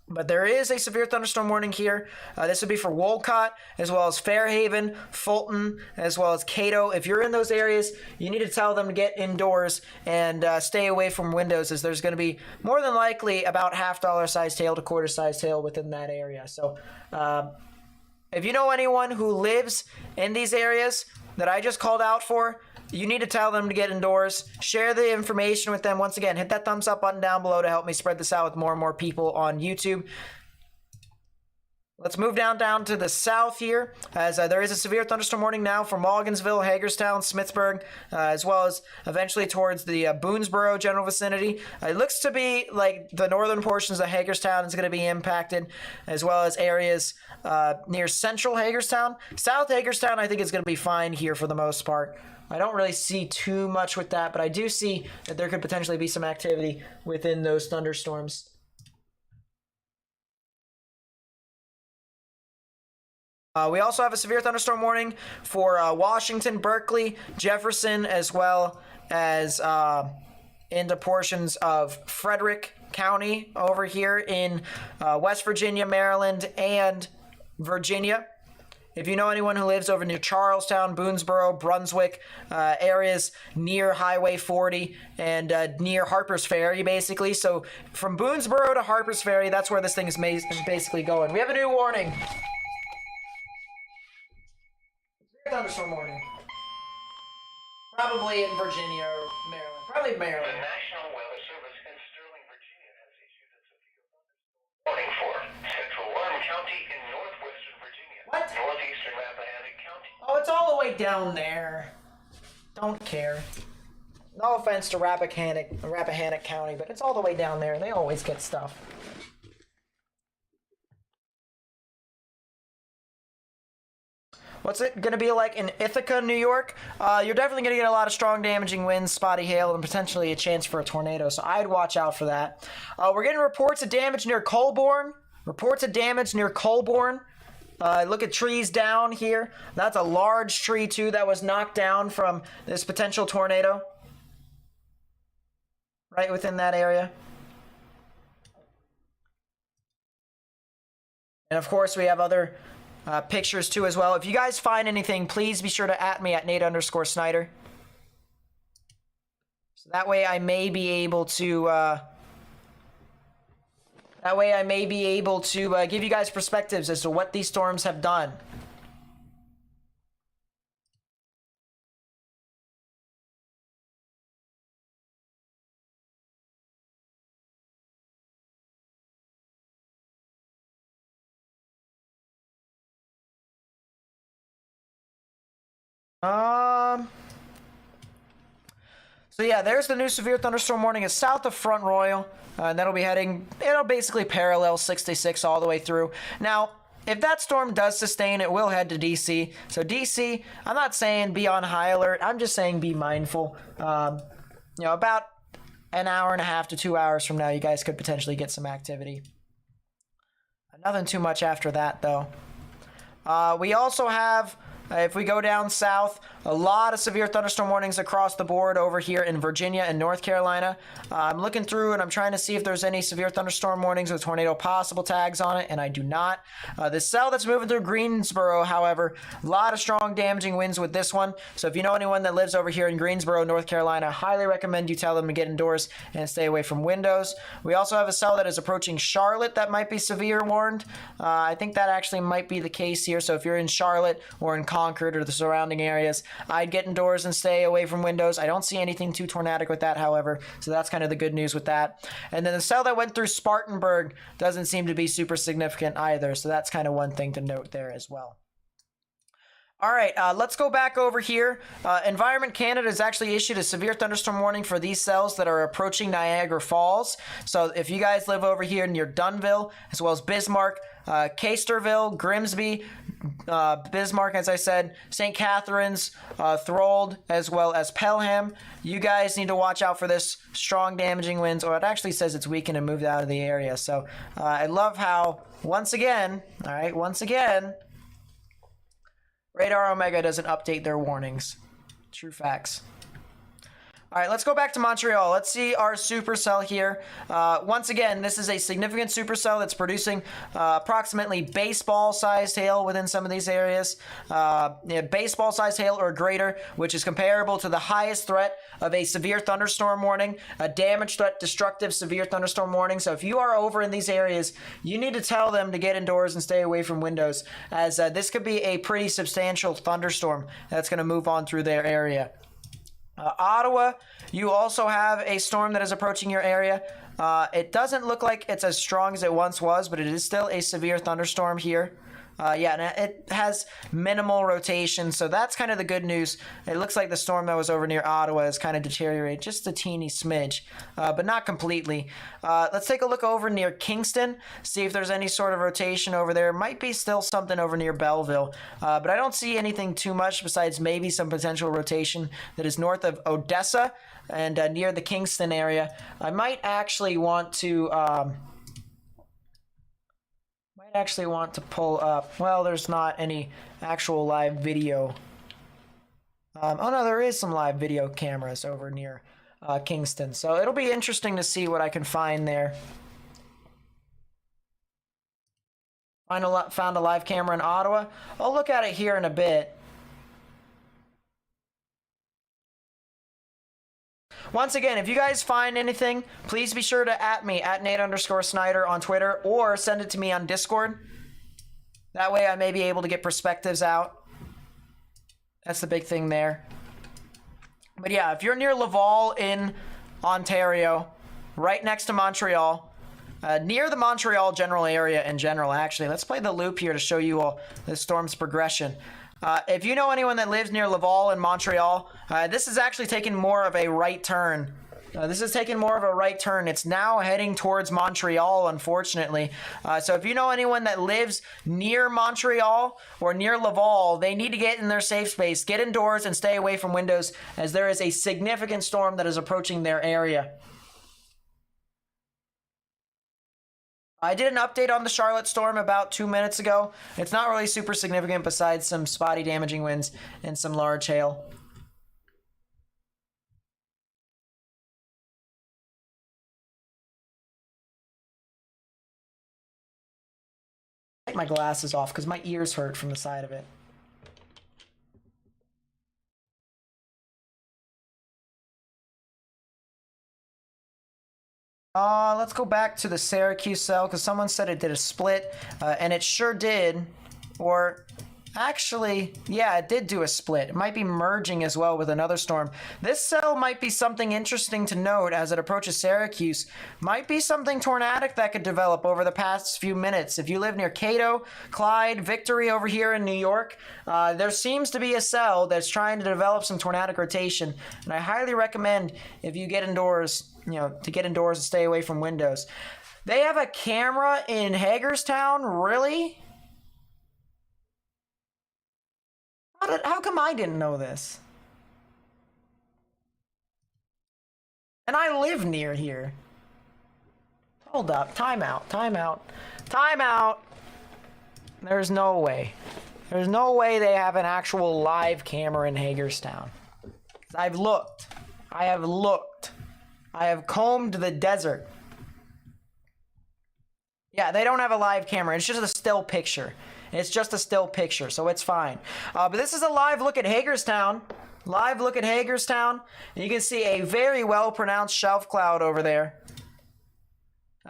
But there is a severe thunderstorm warning here. This would be for Wolcott, as well as Fairhaven, Fulton, as well as Cato. If you're in those areas, you need to tell them to get indoors and stay away from windows, as there's going to be more than likely about $half sized hail to quarter sized hail within that area. So if you know anyone who lives in these areas that I just called out for, you need to tell them to get indoors. Share the information with them. Once again, hit that thumbs up button down below to help me spread this out with more and more people on YouTube. Let's move down to the south here, as there is a severe thunderstorm warning now for Mulligansville, Hagerstown, Smithsburg, as well as eventually towards the Boonesboro general vicinity. It looks to be like the northern portions of Hagerstown is going to be impacted, as well as areas near central Hagerstown. South Hagerstown, I think, is going to be fine here for the most part. I don't really see too much with that, but I do see that there could potentially be some activity within those thunderstorms. We also have a severe thunderstorm warning for Washington, Berkeley, Jefferson, as well as into portions of Frederick County over here in West Virginia, Maryland, and Virginia. If you know anyone who lives over near Charlestown, Boonesboro, Brunswick, areas near Highway 40 and near Harper's Ferry, basically. So from Boonesboro to Harper's Ferry, that's where this thing is basically going. We have a new warning. Thunderstorm warning. Probably in Virginia or Maryland. Probably Maryland. The National Weather Service in Sterling, Virginia has issued a severe thunderstorm warning for Central Warren County in northwestern Virginia. What? Northeastern Rappahannock County. Oh, it's all the way down there. Don't care. No offense to Rappahannock County, but it's all the way down there. They always get stuff. What's it going to be like in Ithaca, New York? You're definitely going to get a lot of strong damaging winds, spotty hail, and potentially a chance for a tornado, so I'd watch out for that. We're getting reports of damage near Colborne. Look at trees down here. That's a large tree, too, that was knocked down from this potential tornado. Right within that area. And, of course, we have other pictures too as well. If you guys find anything, please be sure to @ me at Nate_Snyder. So that way I may be able to give you guys perspectives as to what these storms have done. So yeah, there's the new severe thunderstorm warning. It's south of Front Royal, and that'll be heading, it'll basically parallel 66 all the way through. Now, if that storm does sustain, it will head to DC. So DC, I'm not saying be on high alert. I'm just saying be mindful. About an hour and a half to 2 hours from now, you guys could potentially get some activity. Nothing too much after that, though. We also have, if we go down south, a lot of severe thunderstorm warnings across the board over here in Virginia and North Carolina. I'm looking through and I'm trying to see if there's any severe thunderstorm warnings with tornado possible tags on it, and I do not. The cell that's moving through Greensboro, however, a lot of strong damaging winds with this one. So if you know anyone that lives over here in Greensboro, North Carolina, I highly recommend you tell them to get indoors and stay away from windows. We also have a cell that is approaching Charlotte that might be severe warned. I think that actually might be the case here. So if you're in Charlotte or in Concord or the surrounding areas, I'd get indoors and stay away from windows. I don't see anything too tornadic with that, however, so that's kind of the good news with that. And then the cell that went through Spartanburg doesn't seem to be super significant either, so that's kind of one thing to note there as well. All right, let's go back over here. Environment Canada has actually issued a severe thunderstorm warning for these cells that are approaching Niagara Falls. So if you guys live over here near Dunnville, as well as Bismarck, Casterville, Grimsby, Bismarck, as I said, St. Catharines, Thorold, as well as Pelham, you guys need to watch out for this strong damaging winds, or it actually says it's weakened and moved out of the area. So I love how, once again, Radar Omega doesn't update their warnings. True facts. All right, let's go back to Montreal. Let's see our supercell here. Once again, this is a significant supercell that's producing approximately baseball-sized hail within some of these areas. Baseball-sized hail or greater, which is comparable to the highest threat of a severe thunderstorm warning, a damage threat, destructive severe thunderstorm warning. So if you are over in these areas, you need to tell them to get indoors and stay away from windows, as this could be a pretty substantial thunderstorm that's going to move on through their area. Ottawa, you also have a storm that is approaching your area. It doesn't look like it's as strong as it once was, but it is still a severe thunderstorm here. And it has minimal rotation, so that's kind of the good news. It looks like the storm that was over near Ottawa has kind of deteriorated just a teeny smidge, but not completely. Let's take a look over near Kingston, see if there's any sort of rotation over there. Might be still something over near Belleville, but I don't see anything too much besides maybe some potential rotation that is north of Odessa and near the Kingston area. I might actually want to... pull up. Well, there's not any actual live video. Oh no, there is some live video cameras over near Kingston, so it'll be interesting to see what I can find there. Found a live camera in Ottawa. I'll look at it here in a bit. Once again, if you guys find anything, please be sure to @ me, @Nate_Snyder on Twitter, or send it to me on Discord. That way I may be able to get perspectives out. That's the big thing there. But yeah, if you're near Laval in Ontario, right next to Montreal, near the Montreal general area in general, actually, let's play the loop here to show you all the storm's progression. If you know anyone that lives near Laval in Montreal, this is actually taking more of a right turn. It's now heading towards Montreal, unfortunately. So if you know anyone that lives near Montreal or near Laval, they need to get in their safe space, get indoors, and stay away from windows, as there is a significant storm that is approaching their area. I did an update on the Charlotte storm about 2 minutes ago. It's not really super significant besides some spotty damaging winds and some large hail. Take my glasses off because my ears hurt from the side of it. Let's go back to the Syracuse cell because someone said it did a split, and it sure did. Or Actually, yeah, it did do a split. It might be merging as well with another storm. This cell might be something interesting to note as it approaches Syracuse. Might be something tornadic that could develop over the past few minutes. If you live near Cato, Clyde, Victory over here in New York, there seems to be a cell that's trying to develop some tornadic rotation. And I highly recommend, if you get indoors, to get indoors and stay away from windows. They have a camera in Hagerstown? Really? How come I didn't know this? And I live near here. Hold up. Time out. Time out. Time out. There's no way. There's no way they have an actual live camera in Hagerstown. I've looked. I have looked. I have combed the desert. Yeah, they don't have a live camera. It's just a still picture. It's just a still picture, so it's fine. But this is a live look at Hagerstown. Live look at Hagerstown. And you can see a very well-pronounced shelf cloud over there.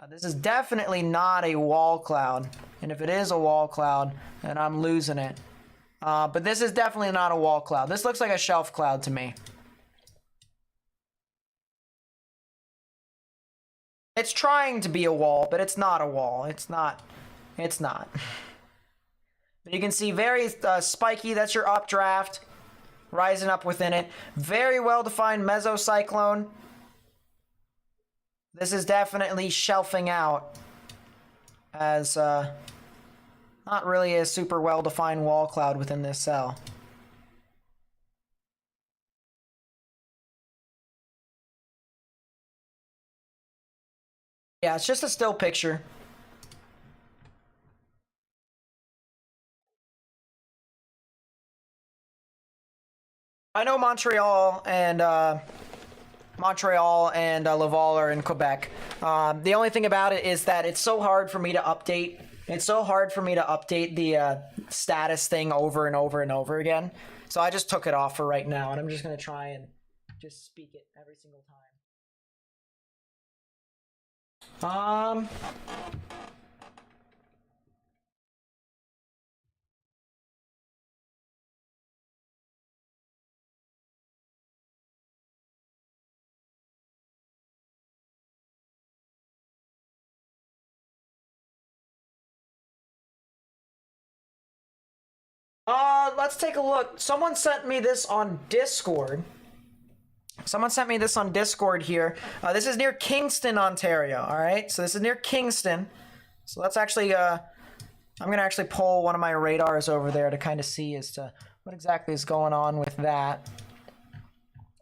This is definitely not a wall cloud. And if it is a wall cloud, then I'm losing it. But this is definitely not a wall cloud. This looks like a shelf cloud to me. It's trying to be a wall, but it's not a wall. It's not. It's not. But you can see very spiky. That's your updraft rising up within it. Very well-defined mesocyclone. This is definitely shelving out as not really a super well-defined wall cloud within this cell. Yeah, it's just a still picture. I know Montreal and Laval are in Quebec. The only thing about it is that it's so hard for me to update. It's so hard for me to update the status thing over and over and over again. So I just took it off for right now, and I'm just gonna try and just speak it every single time. Let's take a look. Someone sent me this on Discord. Someone sent me this on Discord here. This is near Kingston, Ontario. All right, so this is near Kingston. So let's actually, I'm gonna actually pull one of my radars over there to kind of see as to what exactly is going on with that.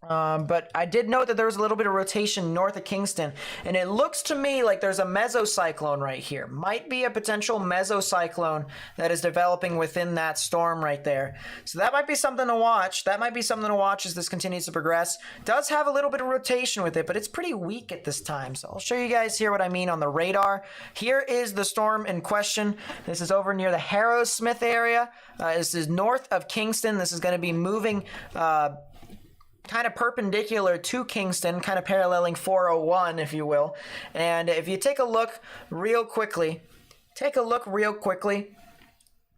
But I did note that there was a little bit of rotation north of Kingston, and it looks to me like there's a mesocyclone right here. Might be a potential mesocyclone that is developing within that storm right there. So that might be something to watch. That might be something to watch as this continues to progress. Does have a little bit of rotation with it, but it's pretty weak at this time. So I'll show you guys here what I mean on the radar. Here is the storm in question. This is over near the Harrowsmith area. This is north of Kingston. This is going to be moving kind of perpendicular to Kingston, kind of paralleling 401, if you will. And if you take a look real quickly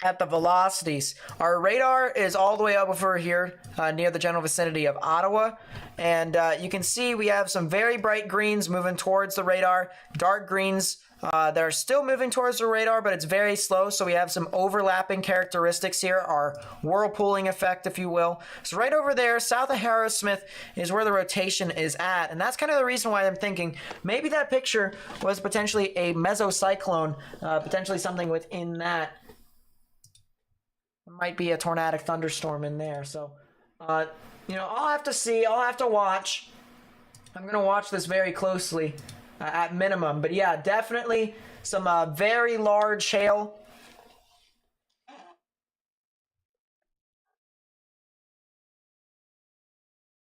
at the velocities. Our radar is all the way up over here near the general vicinity of Ottawa. And you can see we have some very bright greens moving towards the radar, dark greens that are still moving towards the radar, but it's very slow. So we have some overlapping characteristics here, our whirlpooling effect, if you will. So right over there, south of Harrowsmith, is where the rotation is at. And that's kind of the reason why I'm thinking maybe that picture was potentially a mesocyclone, potentially something within that. Might be a tornadic thunderstorm in there. So, I'll have to see. I'll have to watch. I'm going to watch this very closely at minimum. But yeah, definitely some very large hail.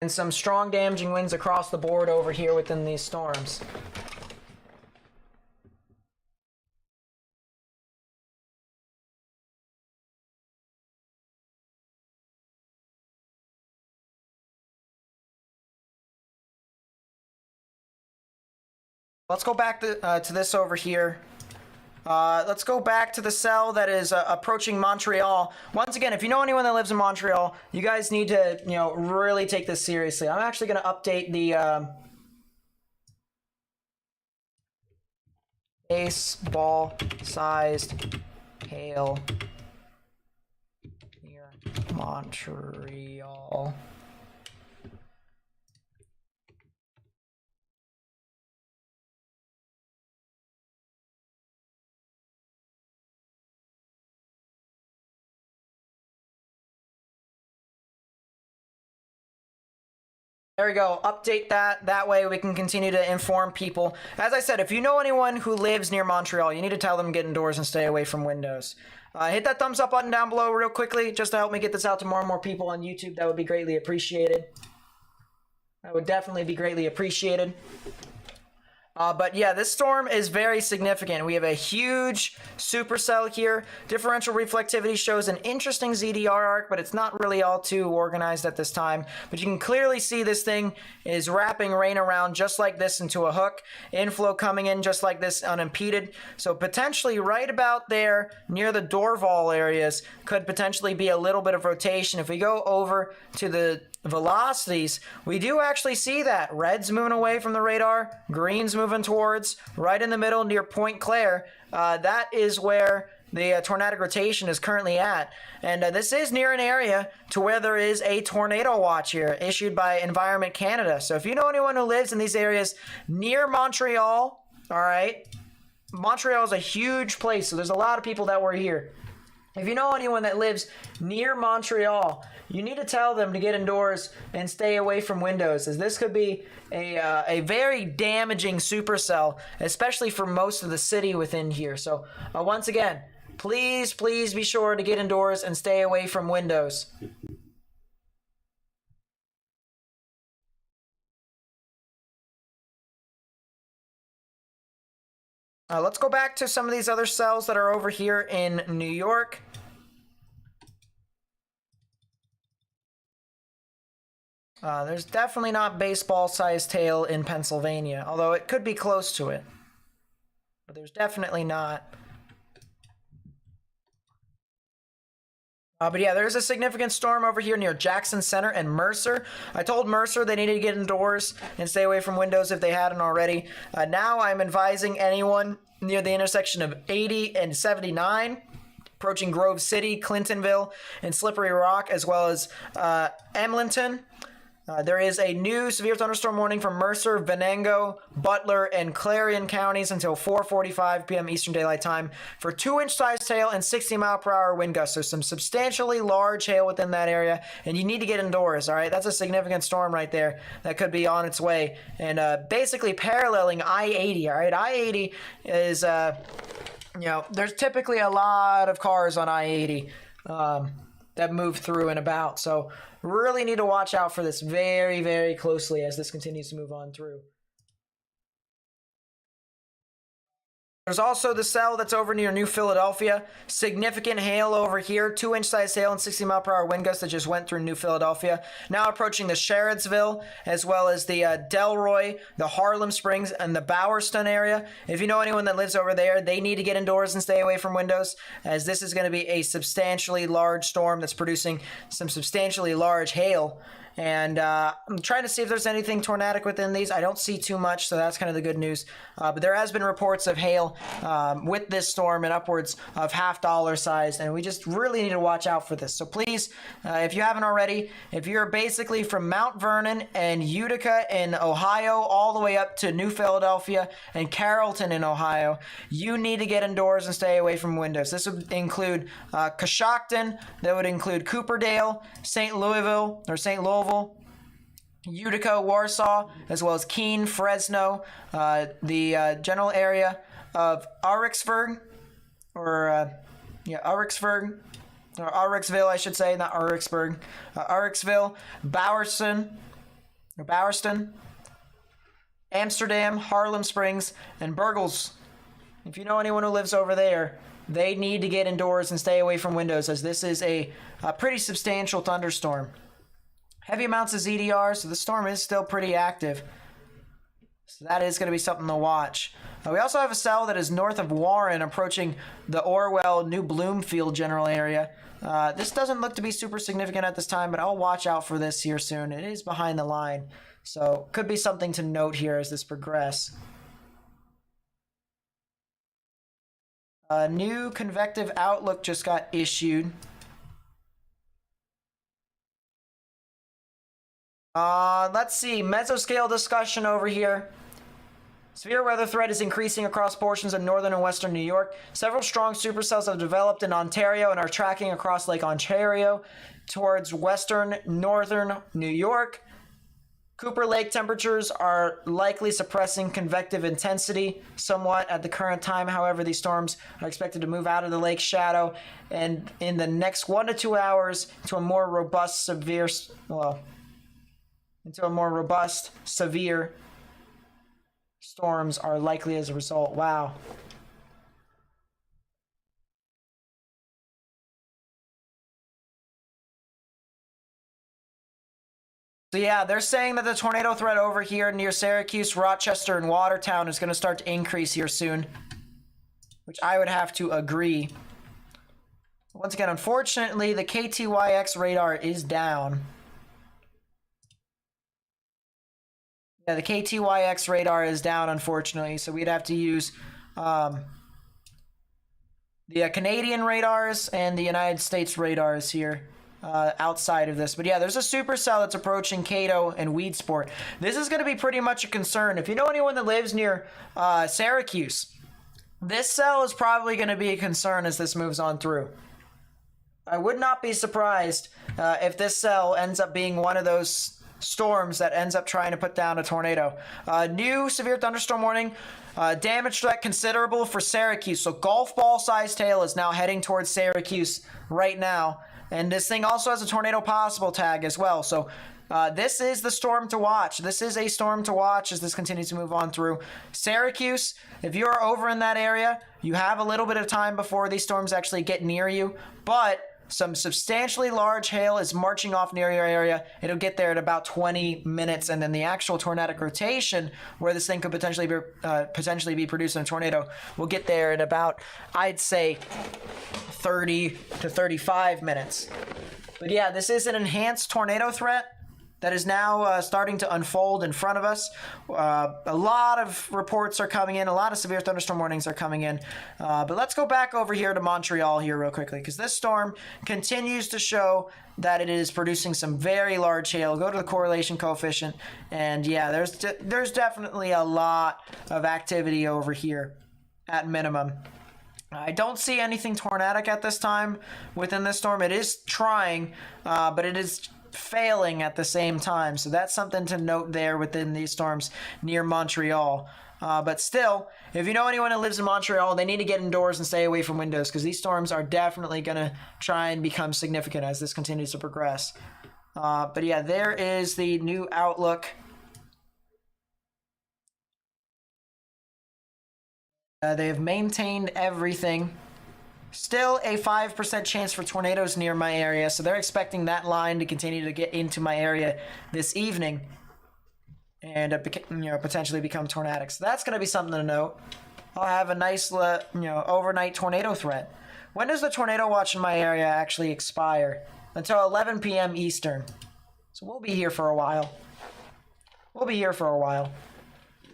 And some strong damaging winds across the board over here within these storms. Let's go back to this over here. Let's go back to the cell that is approaching Montreal. Once again, if you know anyone that lives in Montreal, you guys need to, really take this seriously. I'm actually going to update the baseball-sized hail near Montreal. There we go. Update that. That way we can continue to inform people. As I said, if you know anyone who lives near Montreal, you need to tell them to get indoors and stay away from windows. Hit that thumbs up button down below real quickly just to help me get this out to more and more people on YouTube. That would be greatly appreciated. That would definitely be greatly appreciated. But yeah, this storm is very significant. We have a huge supercell here. Differential reflectivity shows an interesting ZDR arc, but it's not really all too organized at this time. But you can clearly see this thing is wrapping rain around just like this into a hook. Inflow coming in just like this unimpeded. So potentially right about there near the Dorval areas could potentially be a little bit of rotation. If we go over to the velocities, we do actually see that. Red's moving away from the radar, green's moving towards, right in the middle near Point Claire. That is where the tornadic rotation is currently at. And this is near an area to where there is a tornado watch here issued by Environment Canada. So if you know anyone who lives in these areas near Montreal, all right, Montreal is a huge place, so there's a lot of people that were here. If you know anyone that lives near Montreal, you need to tell them to get indoors and stay away from windows, as this could be a very damaging supercell, especially for most of the city within here. So once again, please be sure to get indoors and stay away from windows. Let's go back to some of these other cells that are over here in New York. There's definitely not baseball-sized hail in Pennsylvania, although it could be close to it. But there's definitely not. But yeah, there's a significant storm over here near Jackson Center and Mercer. I told Mercer they needed to get indoors and stay away from windows if they hadn't already. Now I'm advising anyone near the intersection of 80 and 79, approaching Grove City, Clintonville, and Slippery Rock, as well as Emlenton. There is a new severe thunderstorm warning for Mercer, Venango, Butler, and Clarion counties until 4:45 p.m. Eastern Daylight Time for 2-inch sized hail and 60-mile-per-hour wind gusts. So some substantially large hail within that area, and you need to get indoors, all right? That's a significant storm right there that could be on its way and basically paralleling I-80, all right? I-80 is, there's typically a lot of cars on I-80 that move through and about. So really need to watch out for this very, very closely as this continues to move on through. There's also the cell that's over near New Philadelphia. Significant hail over here. 2-inch size hail and 60-mile-per-hour wind gusts that just went through New Philadelphia. Now approaching the Sherroddsville, as well as the Delroy, the Harlem Springs, and the Bowerston area. If you know anyone that lives over there, they need to get indoors and stay away from windows, as this is going to be a substantially large storm that's producing some substantially large hail. And I'm trying to see if there's anything tornadic within these. I don't see too much, so that's kind of the good news. But there has been reports of hail with this storm and upwards of $half size, and we just really need to watch out for this. So please, if you haven't already, if you're basically from Mount Vernon and Utica in Ohio all the way up to New Philadelphia and Carrollton in Ohio, you need to get indoors and stay away from windows. This would include Coshocton, that would include Cooperdale, St. Louisville, Utica, Warsaw, as well as Keene, Fresno, the general area of Auriksburg, Auriksburg, or Auriksville, I should say, not Auriksburg, Auriksville, Bowerston, Amsterdam, Harlem Springs, and Burgles. If you know anyone who lives over there, they need to get indoors and stay away from windows, as this is a pretty substantial thunderstorm. Heavy amounts of ZDR, so the storm is still pretty active. So that is going to be something to watch. We also have a cell that is north of Warren, approaching the Orwell, New Bloomfield general area. This doesn't look to be super significant at this time, but I'll watch out for this here soon. It is behind the line, so could be something to note here as this progresses. A new Convective Outlook just got issued. Let's see. Mesoscale discussion over here. Severe weather threat is increasing across portions of northern and western New York. Several strong supercells have developed in Ontario and are tracking across Lake Ontario towards western, northern New York. Cooper Lake temperatures are likely suppressing convective intensity somewhat at the current time. However, these storms are expected to move out of the lake shadow and in the next 1 to 2 hours to a more robust, severe storms are likely as a result. Wow. So yeah, they're saying that the tornado threat over here near Syracuse, Rochester, and Watertown is going to start to increase here soon, which I would have to agree. Once again, unfortunately, the KTYX radar is down. Yeah, the KTYX radar is down, unfortunately, so we'd have to use the Canadian radars and the United States radars here outside of this. But yeah, there's a supercell that's approaching Cato and Weedsport. This is going to be pretty much a concern. If you know anyone that lives near Syracuse, this cell is probably going to be a concern as this moves on through. I would not be surprised if this cell ends up being one of those storms that ends up trying to put down a tornado. New severe thunderstorm warning. Damage threat considerable for Syracuse. So golf ball sized hail is now heading towards Syracuse right now. And this thing also has a tornado possible tag as well. So this is the storm to watch. This is a storm to watch as this continues to move on through. Syracuse, if you're over in that area, you have a little bit of time before these storms actually get near you. But some substantially large hail is marching off near your area. It'll get there in about 20 minutes, and then the actual tornadic rotation, where this thing could potentially be producing a tornado, will get there in about, I'd say, 30 to 35 minutes. But yeah, this is an enhanced tornado threat that is now starting to unfold in front of us. A lot of reports are coming in. A lot of severe thunderstorm warnings are coming in. But let's go back over here to Montreal here real quickly, because this storm continues to show that it is producing some very large hail. Go to the correlation coefficient, and yeah, there's definitely a lot of activity over here at minimum. I don't see anything tornadic at this time within this storm. It is trying, but it is failing at the same time, so that's something to note there within these storms near Montreal. But still, if you know anyone that lives in Montreal, they need to get indoors and stay away from windows, because these storms are definitely going to try and become significant as this continues to progress. But yeah, there is the new outlook. They have maintained everything. Still a 5% chance for tornadoes near my area, so they're expecting that line to continue to get into my area this evening and potentially become tornadic. So that's going to be something to note. I'll have a nice overnight tornado threat. When does the tornado watch in my area actually expire? Until 11 p.m. Eastern. So we'll be here for a while.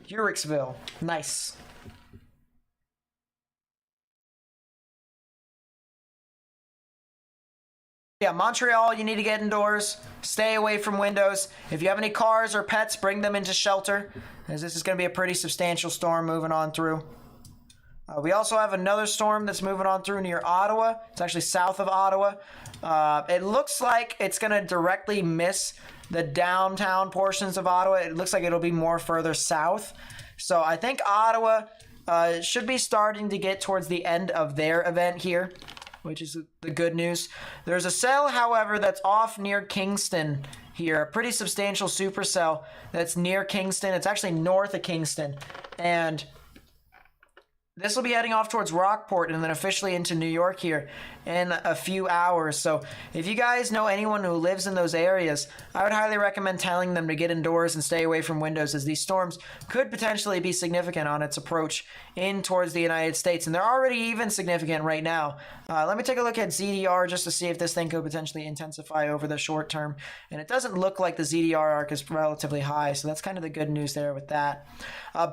Uricksville. Nice. Yeah, Montreal, you need to get indoors. Stay away from windows. If you have any cars or pets, bring them into shelter, as this is going to be a pretty substantial storm moving on through. We also have another storm that's moving on through near Ottawa. It's actually south of Ottawa. It looks like it's going to directly miss the downtown portions of Ottawa. It looks like it'll be more further south. So I think Ottawa should be starting to get towards the end of their event here, which is the good news. There's a cell, however, that's off near Kingston here. A pretty substantial supercell that's near Kingston. It's actually north of Kingston. And This will be heading off towards Rockport and then officially into New York here in a few hours. So if you guys know anyone who lives in those areas, I would highly recommend telling them to get indoors and stay away from windows, as these storms could potentially be significant on its approach in towards the United States. And they're already even significant right now. Let me take a look at ZDR just to see if this thing could potentially intensify over the short term. And it doesn't look like the ZDR arc is relatively high, so that's kind of the good news there with that.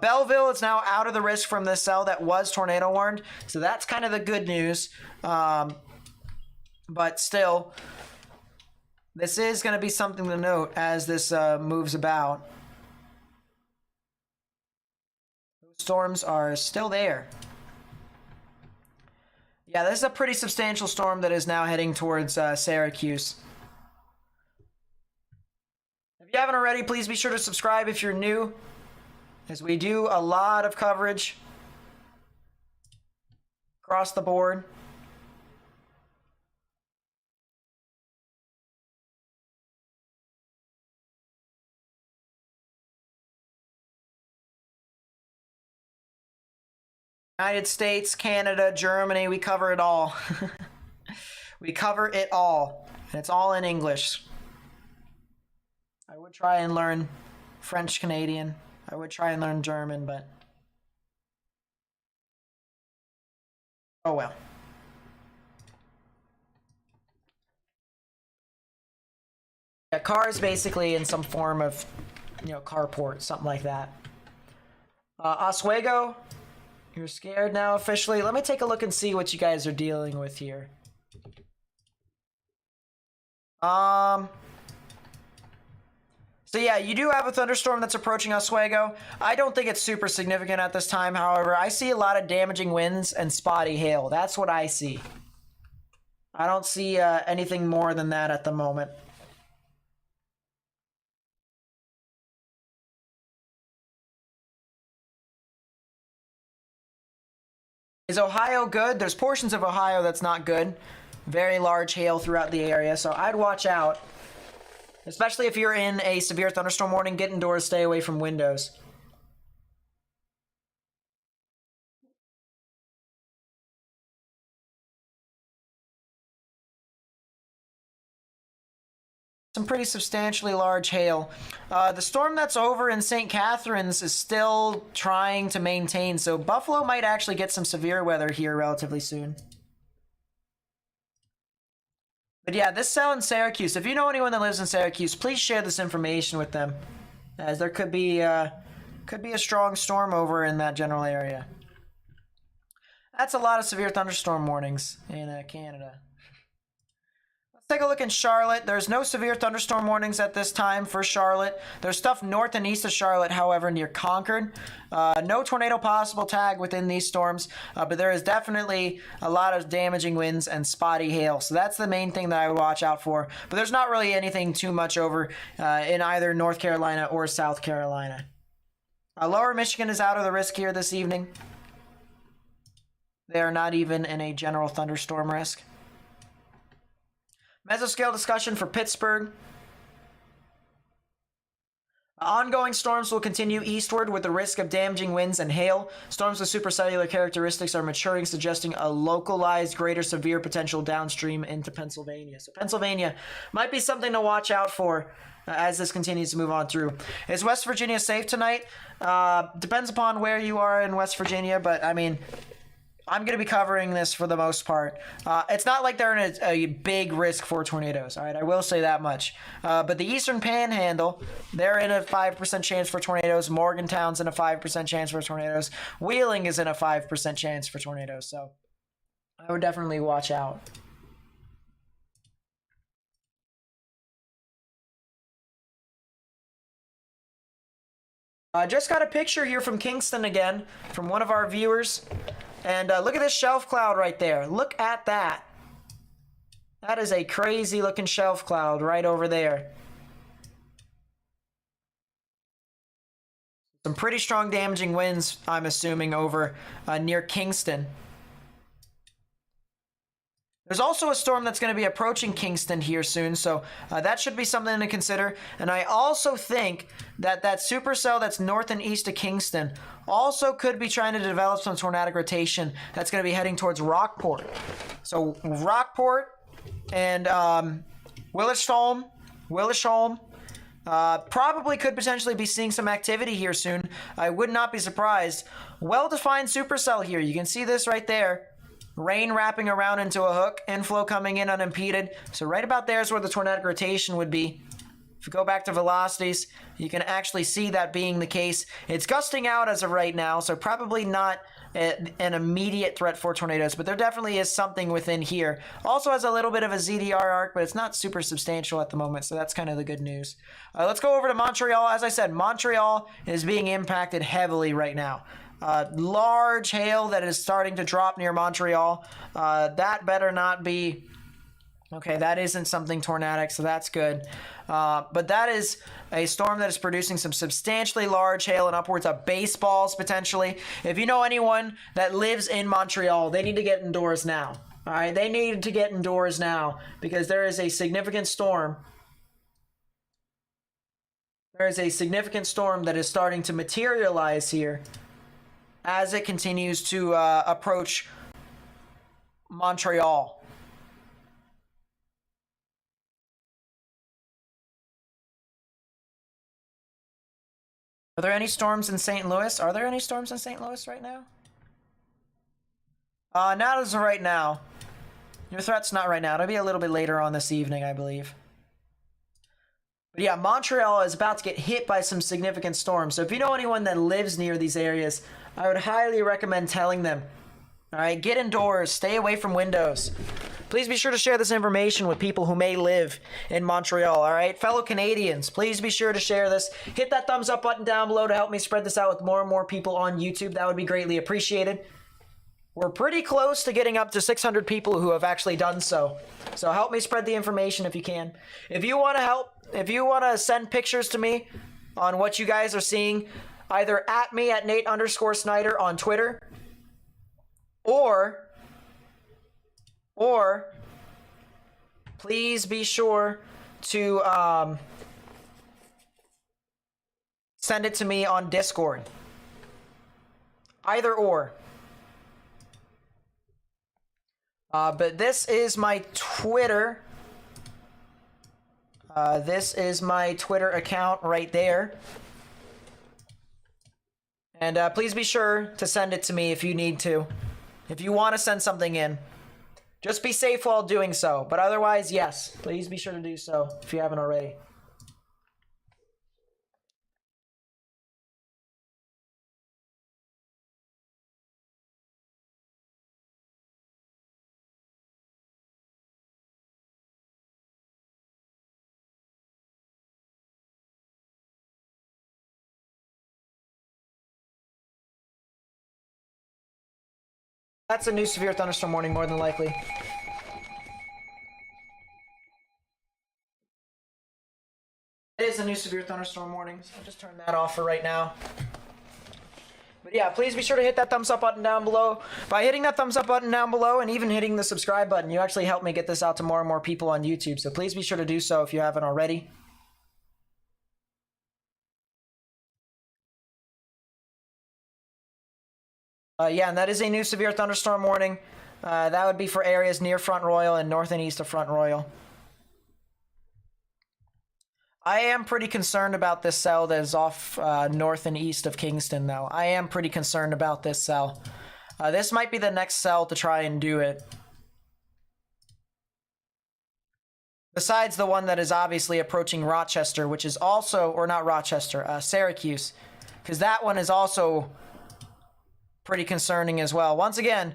Belleville is now out of the risk from this cell that was tornado warned, so that's kind of the good news. But still, this is going to be something to note as this moves about. Those storms are still there. Yeah, this is a pretty substantial storm that is now heading towards Syracuse. If you haven't already, please be sure to subscribe if you're new, as we do a lot of coverage across the board. United States, Canada, Germany, we cover it all. We cover it all, and it's all in English. I would try and learn French Canadian. I would try and learn German, but oh well. Yeah, car is basically in some form of, carport, something like that. Oswego, you're scared now officially. Let me take a look and see what you guys are dealing with here. So yeah, you do have a thunderstorm that's approaching Oswego. I don't think it's super significant at this time. However, I see a lot of damaging winds and spotty hail. That's what I see. I don't see anything more than that at the moment. Is Ohio good? There's portions of Ohio that's not good. Very large hail throughout the area, so I'd watch out. Especially if you're in a severe thunderstorm warning, get indoors, stay away from windows. Some pretty substantially large hail. The storm that's over in St. Catharines is still trying to maintain, so Buffalo might actually get some severe weather here relatively soon. But yeah, this cell in Syracuse, if you know anyone that lives in Syracuse, please share this information with them, as there could be a strong storm over in that general area. That's a lot of severe thunderstorm warnings in Canada. Let's take a look in Charlotte. There's no severe thunderstorm warnings at this time for Charlotte. There's stuff north and east of Charlotte, however, near Concord. No tornado possible tag within these storms, but there is definitely a lot of damaging winds and spotty hail. So that's the main thing that I would watch out for. But there's not really anything too much over in either North Carolina or South Carolina. Lower Michigan is out of the risk here this evening. They are not even in a general thunderstorm risk. Mesoscale discussion for Pittsburgh. Ongoing storms will continue eastward with the risk of damaging winds and hail. Storms with supercellular characteristics are maturing, suggesting a localized greater severe potential downstream into Pennsylvania. So Pennsylvania might be something to watch out for as this continues to move on through. Is West Virginia safe tonight? Depends upon where you are in West Virginia, but I mean, I'm going to be covering this for the most part. It's not like they're in a big risk for tornadoes, all right? I will say that much. But the Eastern Panhandle, they're in a 5% chance for tornadoes. Morgantown's in a 5% chance for tornadoes. Wheeling is in a 5% chance for tornadoes, so I would definitely watch out. I just got a picture here from Kingston again, from one of our viewers. And look at this shelf cloud right there. Look at that. That is a crazy looking shelf cloud right over there. Some pretty strong damaging winds, I'm assuming, over near Kingston. There's also a storm that's going to be approaching Kingston here soon, so that should be something to consider. And I also think that that supercell that's north and east of Kingston also could be trying to develop some tornadic rotation that's going to be heading towards Rockport. So Rockport and Willishholm probably could potentially be seeing some activity here soon. I would not be surprised. Well-defined supercell here. You can see this right there. Rain wrapping around into a hook, inflow coming in unimpeded. So right about there is where the tornadic rotation would be. If you go back to velocities, you can actually see that being the case. It's gusting out as of right now, so probably not an immediate threat for tornadoes, but there definitely is something within here. Also has a little bit of a ZDR arc, but it's not super substantial at the moment, so that's kind of the good news. Let's go over to Montreal. As I said, Montreal is being impacted heavily right now. Large hail that is starting to drop near Montreal. That better not be... Okay, that isn't something tornadic, so that's good. But that is a storm that is producing some substantially large hail and upwards of baseballs, potentially. If you know anyone that lives in Montreal, they need to get indoors now. All right, they need to get indoors now because there is a significant storm. There is a significant storm that is starting to materialize here as it continues to approach Montreal. Are there any storms in St. Louis? Are there any storms in St. Louis right now? Not as of right now. Your threat's not right now. It'll be a little bit later on this evening, I believe. But yeah, Montreal is about to get hit by some significant storms. So if you know anyone that lives near these areas, I would highly recommend telling them. All right, get indoors, stay away from windows. Please be sure to share this information with people who may live in Montreal, all right? Fellow Canadians, please be sure to share this. Hit that thumbs up button down below to help me spread this out with more and more people on YouTube. That would be greatly appreciated. We're pretty close to getting up to 600 people who have actually done so. So help me spread the information if you can. If you want to help, if you want to send pictures to me on what you guys are seeing, either at me at Nate_Snyder on Twitter, or please be sure to send it to me on Discord. Either or. But this is my Twitter. This is my Twitter account right there. And please be sure to send it to me if you need to. If you want to send something in. Just be safe while doing so. But otherwise, yes. Please be sure to do so if you haven't already. That's a new severe thunderstorm warning, more than likely. It is a new severe thunderstorm warning, so I'll just turn that off for right now. But yeah, please be sure to hit that thumbs up button down below. By hitting that thumbs up button down below and even hitting the subscribe button, you actually help me get this out to more and more people on YouTube. So please be sure to do so if you haven't already. Yeah, and that is a new severe thunderstorm warning. That would be for areas near Front Royal and north and east of Front Royal. I am pretty concerned about this cell that is off north and east of Kingston, though. I am pretty concerned about this cell. This might be the next cell to try and do it. Besides the one that is obviously approaching Rochester, which is also, or not Rochester, Syracuse. Because that one is also pretty concerning as well. Once again,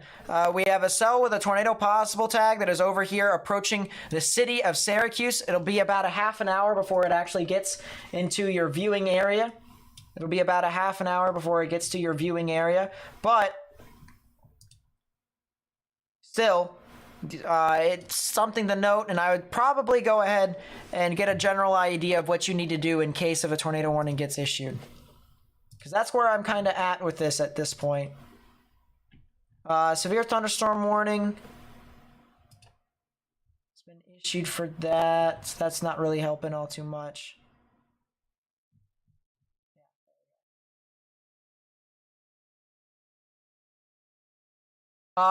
we have a cell with a tornado possible tag that is over here approaching the city of Syracuse. It'll be about a half an hour before it actually gets into your viewing area. It'll be about a half an hour before it gets to your viewing area. But still, it's something to note, and I would probably go ahead and get a general idea of what you need to do in case of a tornado warning gets issued. Because that's where I'm kind of at with this at this point. Severe thunderstorm warning. issued for that. That's not really helping all too much.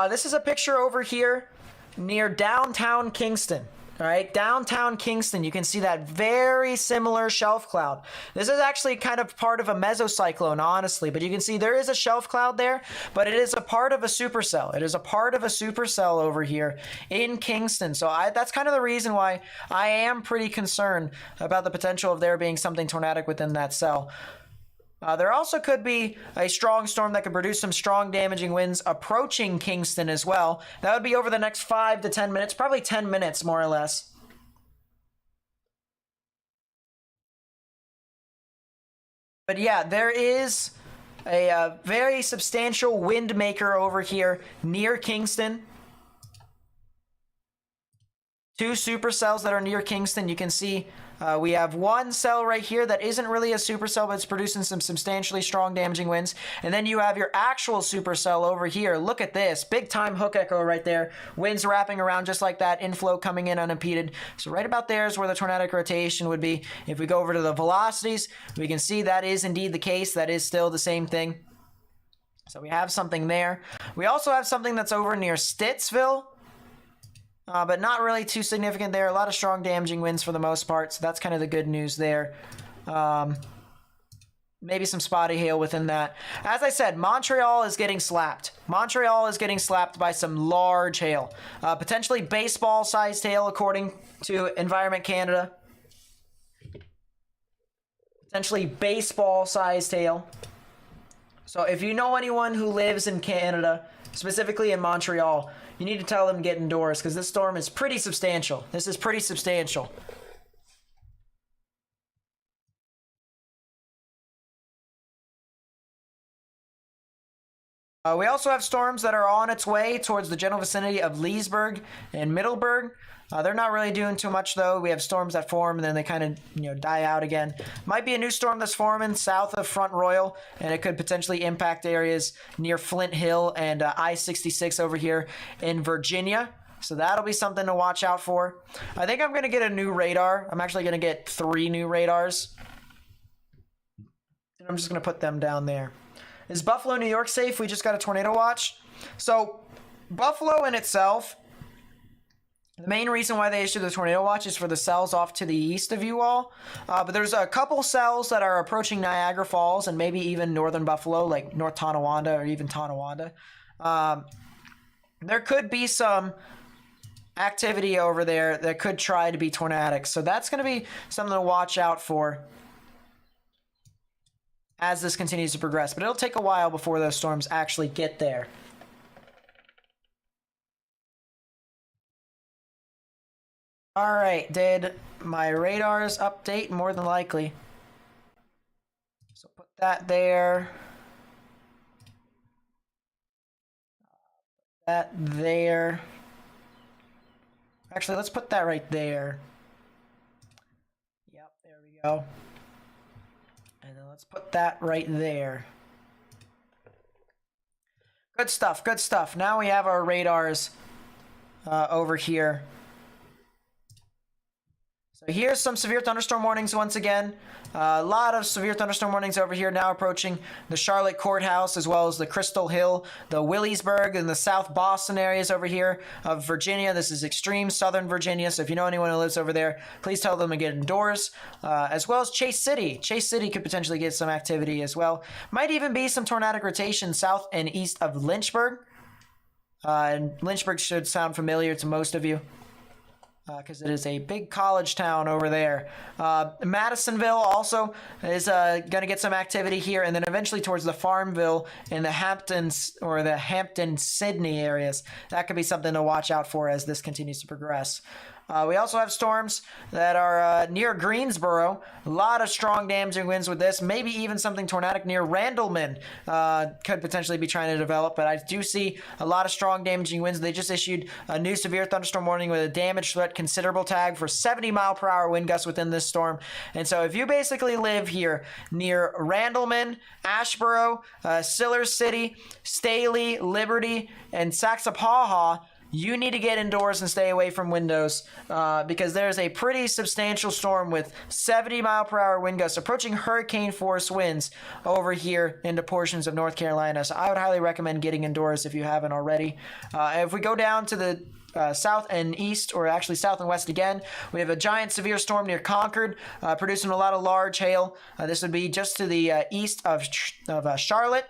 This is a picture over here near downtown Kingston. All right, downtown Kingston, you can see that very similar shelf cloud. This is actually kind of part of a mesocyclone, honestly, but you can see there is a shelf cloud there, but it is a part of a supercell. It is a part of a supercell over here in Kingston. So that's kind of the reason why I am pretty concerned about the potential of there being something tornadic within that cell. There also could be a strong storm that could produce some strong damaging winds approaching Kingston as well. That would be over the next 5 to 10 minutes, probably 10 minutes more or less. But yeah, there is a very substantial wind maker over here near Kingston. 2 supercells that are near Kingston. You can see we have one cell right here that isn't really a supercell, but it's producing some substantially strong damaging winds. And then you have your actual supercell over here. Look at this. Big time hook echo right there. Winds wrapping around just like that. Inflow coming in unimpeded. So right about there is where the tornadic rotation would be. If we go over to the velocities, we can see that is indeed the case. That is still the same thing. So we have something there. We also have something that's over near Stittsville. But not really too significant there. A lot of strong damaging winds for the most part, so that's kind of the good news there. Maybe some spotty hail within that. As I said, Montreal is getting slapped. Montreal is getting slapped by some large hail. Potentially baseball-sized hail, according to Environment Canada. Potentially baseball-sized hail. So if you know anyone who lives in Canada, specifically in Montreal, you need to tell them to get indoors because this storm is pretty substantial. This is pretty substantial. We also have storms that are on its way towards the general vicinity of Leesburg and Middleburg. They're not really doing too much though. We have storms that form and then they kind of die out again. Might be a new storm that's forming south of Front Royal, and it could potentially impact areas near Flint Hill and I-66 over here in Virginia. So that'll be something to watch out for. I think I'm going to get a new radar. I'm actually going to get 3 new radars. And I'm just going to put them down there. Is Buffalo, New York safe? We just got a tornado watch. So Buffalo in itself, the main reason why they issued the tornado watch is for the cells off to the east of you all. But there's a couple cells that are approaching Niagara Falls and maybe even northern Buffalo, like North Tonawanda or even Tonawanda. There could be some activity over there that could try to be tornadic. So that's going to be something to watch out for as this continues to progress. But it'll take a while before those storms actually get there. Alright, did my radars update? More than likely. So put that there. That there. Actually, let's put that right there. Yep, there we go. And then let's put that right there. Good stuff, good stuff. Now we have our radars over here. So here's some severe thunderstorm warnings once again. A lot of severe thunderstorm warnings over here now approaching the Charlotte Courthouse as well as the Crystal Hill, the Williesburg, and the South Boston areas over here of Virginia. This is extreme southern Virginia, so if you know anyone who lives over there, please tell them to get indoors. As well as Chase City. Chase City could potentially get some activity as well. Might even be some tornadic rotation south and east of Lynchburg. And Lynchburg should sound familiar to most of you, because it is a big college town over there. Madisonville also is going to get some activity here, and then eventually towards the Farmville and the Hamptons or the Hampton-Sydney areas. That could be something to watch out for as this continues to progress. We also have storms that are near Greensboro. A lot of strong damaging winds with this. Maybe even something tornadic near Randleman could potentially be trying to develop. But I do see a lot of strong damaging winds. They just issued a new severe thunderstorm warning with a damage threat considerable tag for 70-mile-per-hour wind gusts within this storm. And so if you basically live here near Randleman, Asheboro, Siller City, Staley, Liberty, and Saxapahaw, you need to get indoors and stay away from windows because there's a pretty substantial storm with 70-mile-per-hour wind gusts approaching hurricane force winds over here into portions of North Carolina. So I would highly recommend getting indoors if you haven't already. If we go down to the south and east, or actually south and west again, we have a giant severe storm near Concord, producing a lot of large hail. This would be just to the east of Charlotte.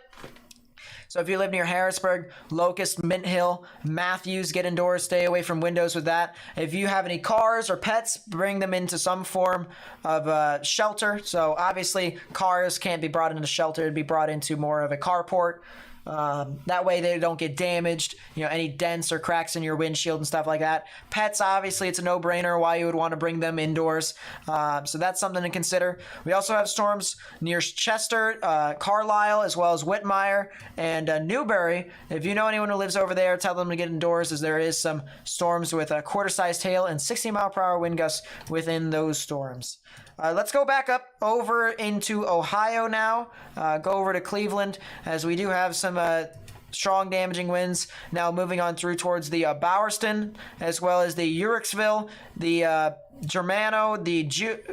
So if you live near Harrisburg, Locust, Mint Hill, Matthews, get indoors, stay away from windows with that. If you have any cars or pets, bring them into some form of shelter. So obviously cars can't be brought into shelter, it'd be brought into more of a carport. That way they don't get damaged, any dents or cracks in your windshield and stuff like that. Pets, obviously, it's a no-brainer why you would want to bring them indoors. So that's something to consider. We also have storms near Chester, Carlisle, as well as Whitmire and Newbury. If you know anyone who lives over there, tell them to get indoors, as there is some storms with a quarter-sized hail and 60-mile-per-hour wind gusts within those storms. Let's go back up over into Ohio now, go over to Cleveland, as we do have some strong damaging winds now moving on through towards the Bowerston, as well as the Uricksville, the Germano, the Jewett,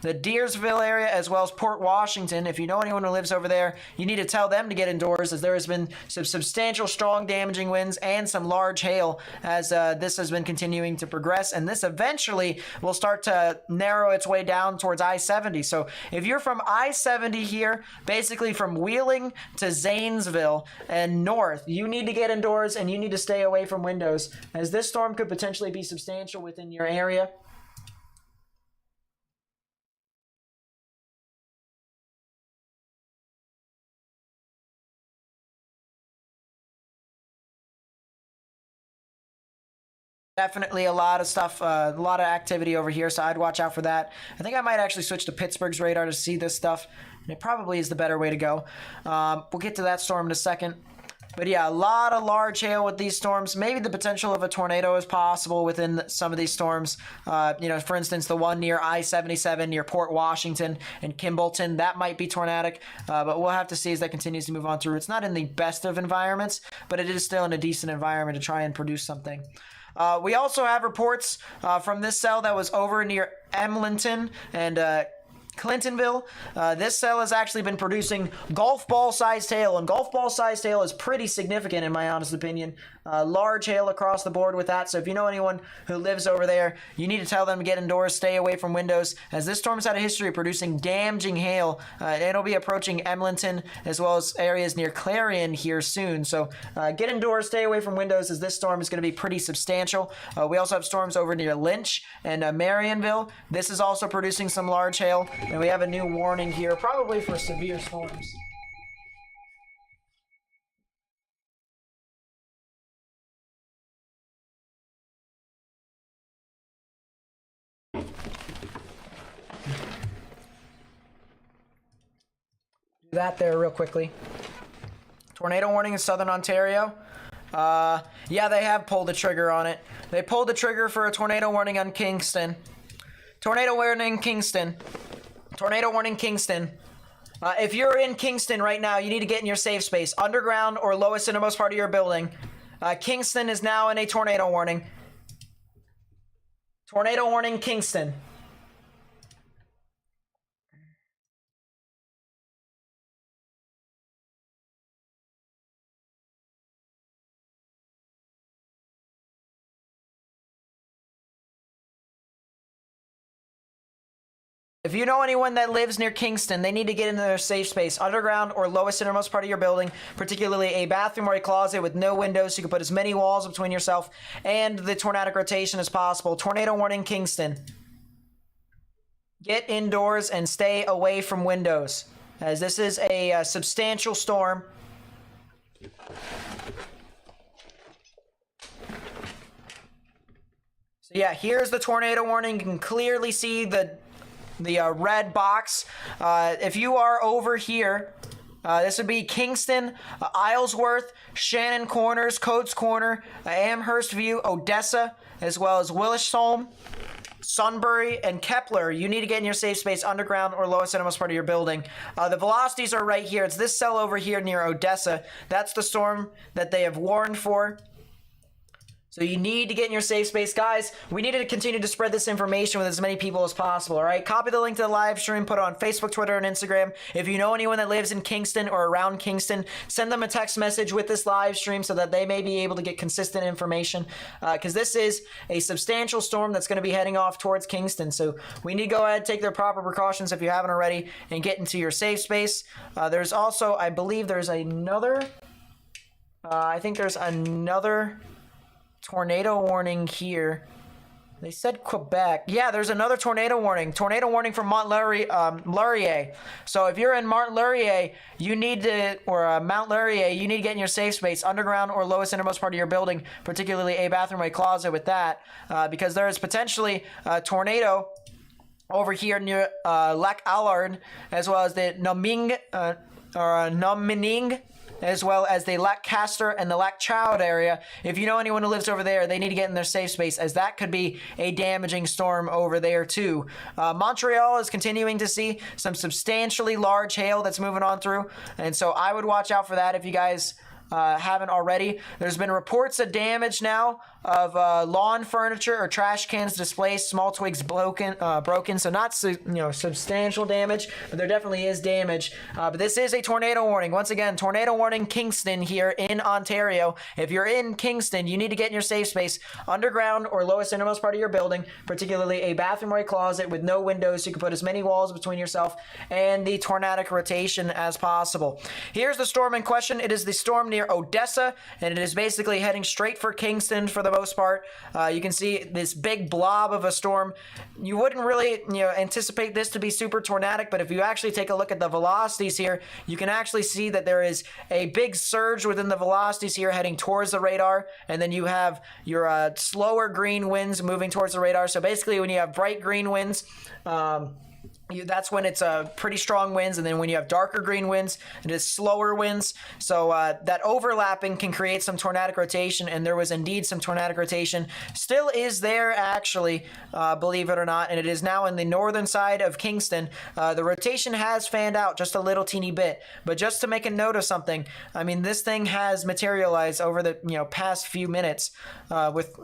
the Deersville area, as well as Port Washington. If you know anyone who lives over there, you need to tell them to get indoors, as there has been some substantial strong damaging winds and some large hail as this has been continuing to progress, and this eventually will start to narrow its way down towards I-70. So if you're from I-70 here, basically from Wheeling to Zanesville and north, you need to get indoors and you need to stay away from windows, as this storm could potentially be substantial within your area. Definitely a lot of stuff, a lot of activity over here, so I'd watch out for that. I think I might actually switch to Pittsburgh's radar to see this stuff, and it probably is the better way to go. We'll get to that storm in a second. But yeah, a lot of large hail with these storms. Maybe the potential of a tornado is possible within some of these storms. For instance, the one near I-77 near Port Washington and Kimballton, that might be tornadic. But we'll have to see as that continues to move on through. It's not in the best of environments, but it is still in a decent environment to try and produce something. We also have reports from this cell that was over near Emlenton and Clintonville. This cell has actually been producing golf ball sized hail, and golf ball sized hail is pretty significant in my honest opinion. Large hail across the board with that, so if you know anyone who lives over there, you need to tell them to get indoors, stay away from windows, as this storm's had a history of producing damaging hail. It'll be approaching Emlenton as well as areas near Clarion here soon, so get indoors, stay away from windows, as this storm is going to be pretty substantial. We also have storms over near Lynch and Marionville. This is also producing some large hail, and we have a new warning here, probably for severe storms. Do that there real quickly. Tornado warning in southern Ontario. Yeah, they have pulled the trigger on it. They pulled the trigger for a tornado warning on Kingston. Tornado warning Kingston. Tornado warning Kingston. If you're in Kingston right now, you need to get in your safe space, underground or lowest innermost part of your building. Kingston is now in a tornado warning. Tornado warning Kingston. If you know anyone that lives near Kingston, they need to get into their safe space, underground or lowest innermost part of your building, particularly a bathroom or a closet with no windows, so you can put as many walls between yourself and the tornadic rotation as possible. Tornado warning Kingston. Get indoors and stay away from windows, as this is a substantial storm. So yeah, here's the tornado warning. You can clearly see the red box. If you are over here, this would be Kingston, Islesworth, Shannon Corners, Coates Corner, Amherst View, Odessa, as well as Willishholme, Sunbury, and Kepler. You need to get in your safe space, underground or lowest innermost part of your building. The velocities are right here. It's this cell over here near Odessa. That's the storm that they have warned for. So you need to get in your safe space. Guys, we need to continue to spread this information with as many people as possible, all right? Copy the link to the live stream, put it on Facebook, Twitter, and Instagram. If you know anyone that lives in Kingston or around Kingston, send them a text message with this live stream so that they may be able to get consistent information, because this is a substantial storm that's going to be heading off towards Kingston. So we need to go ahead, take their proper precautions if you haven't already, and get into your safe space. There's also, I believe there's another, I think there's another tornado warning here. They said Quebec. Yeah, there's another tornado warning. Tornado warning from Laurier. So if you're in Mount Laurier, you need to, or Mount Laurier, you need to get in your safe space, underground or lowest innermost part of your building, particularly a bathroom or a closet with that, because there is potentially a tornado over here near Lac Allard, as well as the Nomining, as well as the Lac Castor and the Lac Chowd area. If you know anyone who lives over there, they need to get in their safe space, as that could be a damaging storm over there too. Montreal is continuing to see some substantially large hail that's moving on through, and so I would watch out for that if you guys haven't already. There's been reports of damage now of lawn furniture or trash cans displaced, small twigs broken, so not substantial damage, but there definitely is damage. But this is a tornado warning. Once again, tornado warning Kingston here in Ontario. If you're in Kingston, you need to get in your safe space, underground or lowest innermost part of your building, particularly a bathroom or a closet with no windows, so you can put as many walls between yourself and the tornadic rotation as possible. Here's the storm in question. It is the storm near Odessa, and it is basically heading straight for Kingston for the most part. You can see this big blob of a storm. You wouldn't really anticipate this to be super tornadic, but if you actually take a look at the velocities here, you can actually see that there is a big surge within the velocities here heading towards the radar, and then you have your slower green winds moving towards the radar. So basically when you have bright green winds, that's when it's pretty strong winds, and then when you have darker green winds, it is slower winds. So that overlapping can create some tornadic rotation, and there was indeed some tornadic rotation. Still is there, actually, believe it or not, and it is now in the northern side of Kingston. The rotation has fanned out just a little teeny bit, but just to make a note of something, I mean, this thing has materialized over the past few minutes with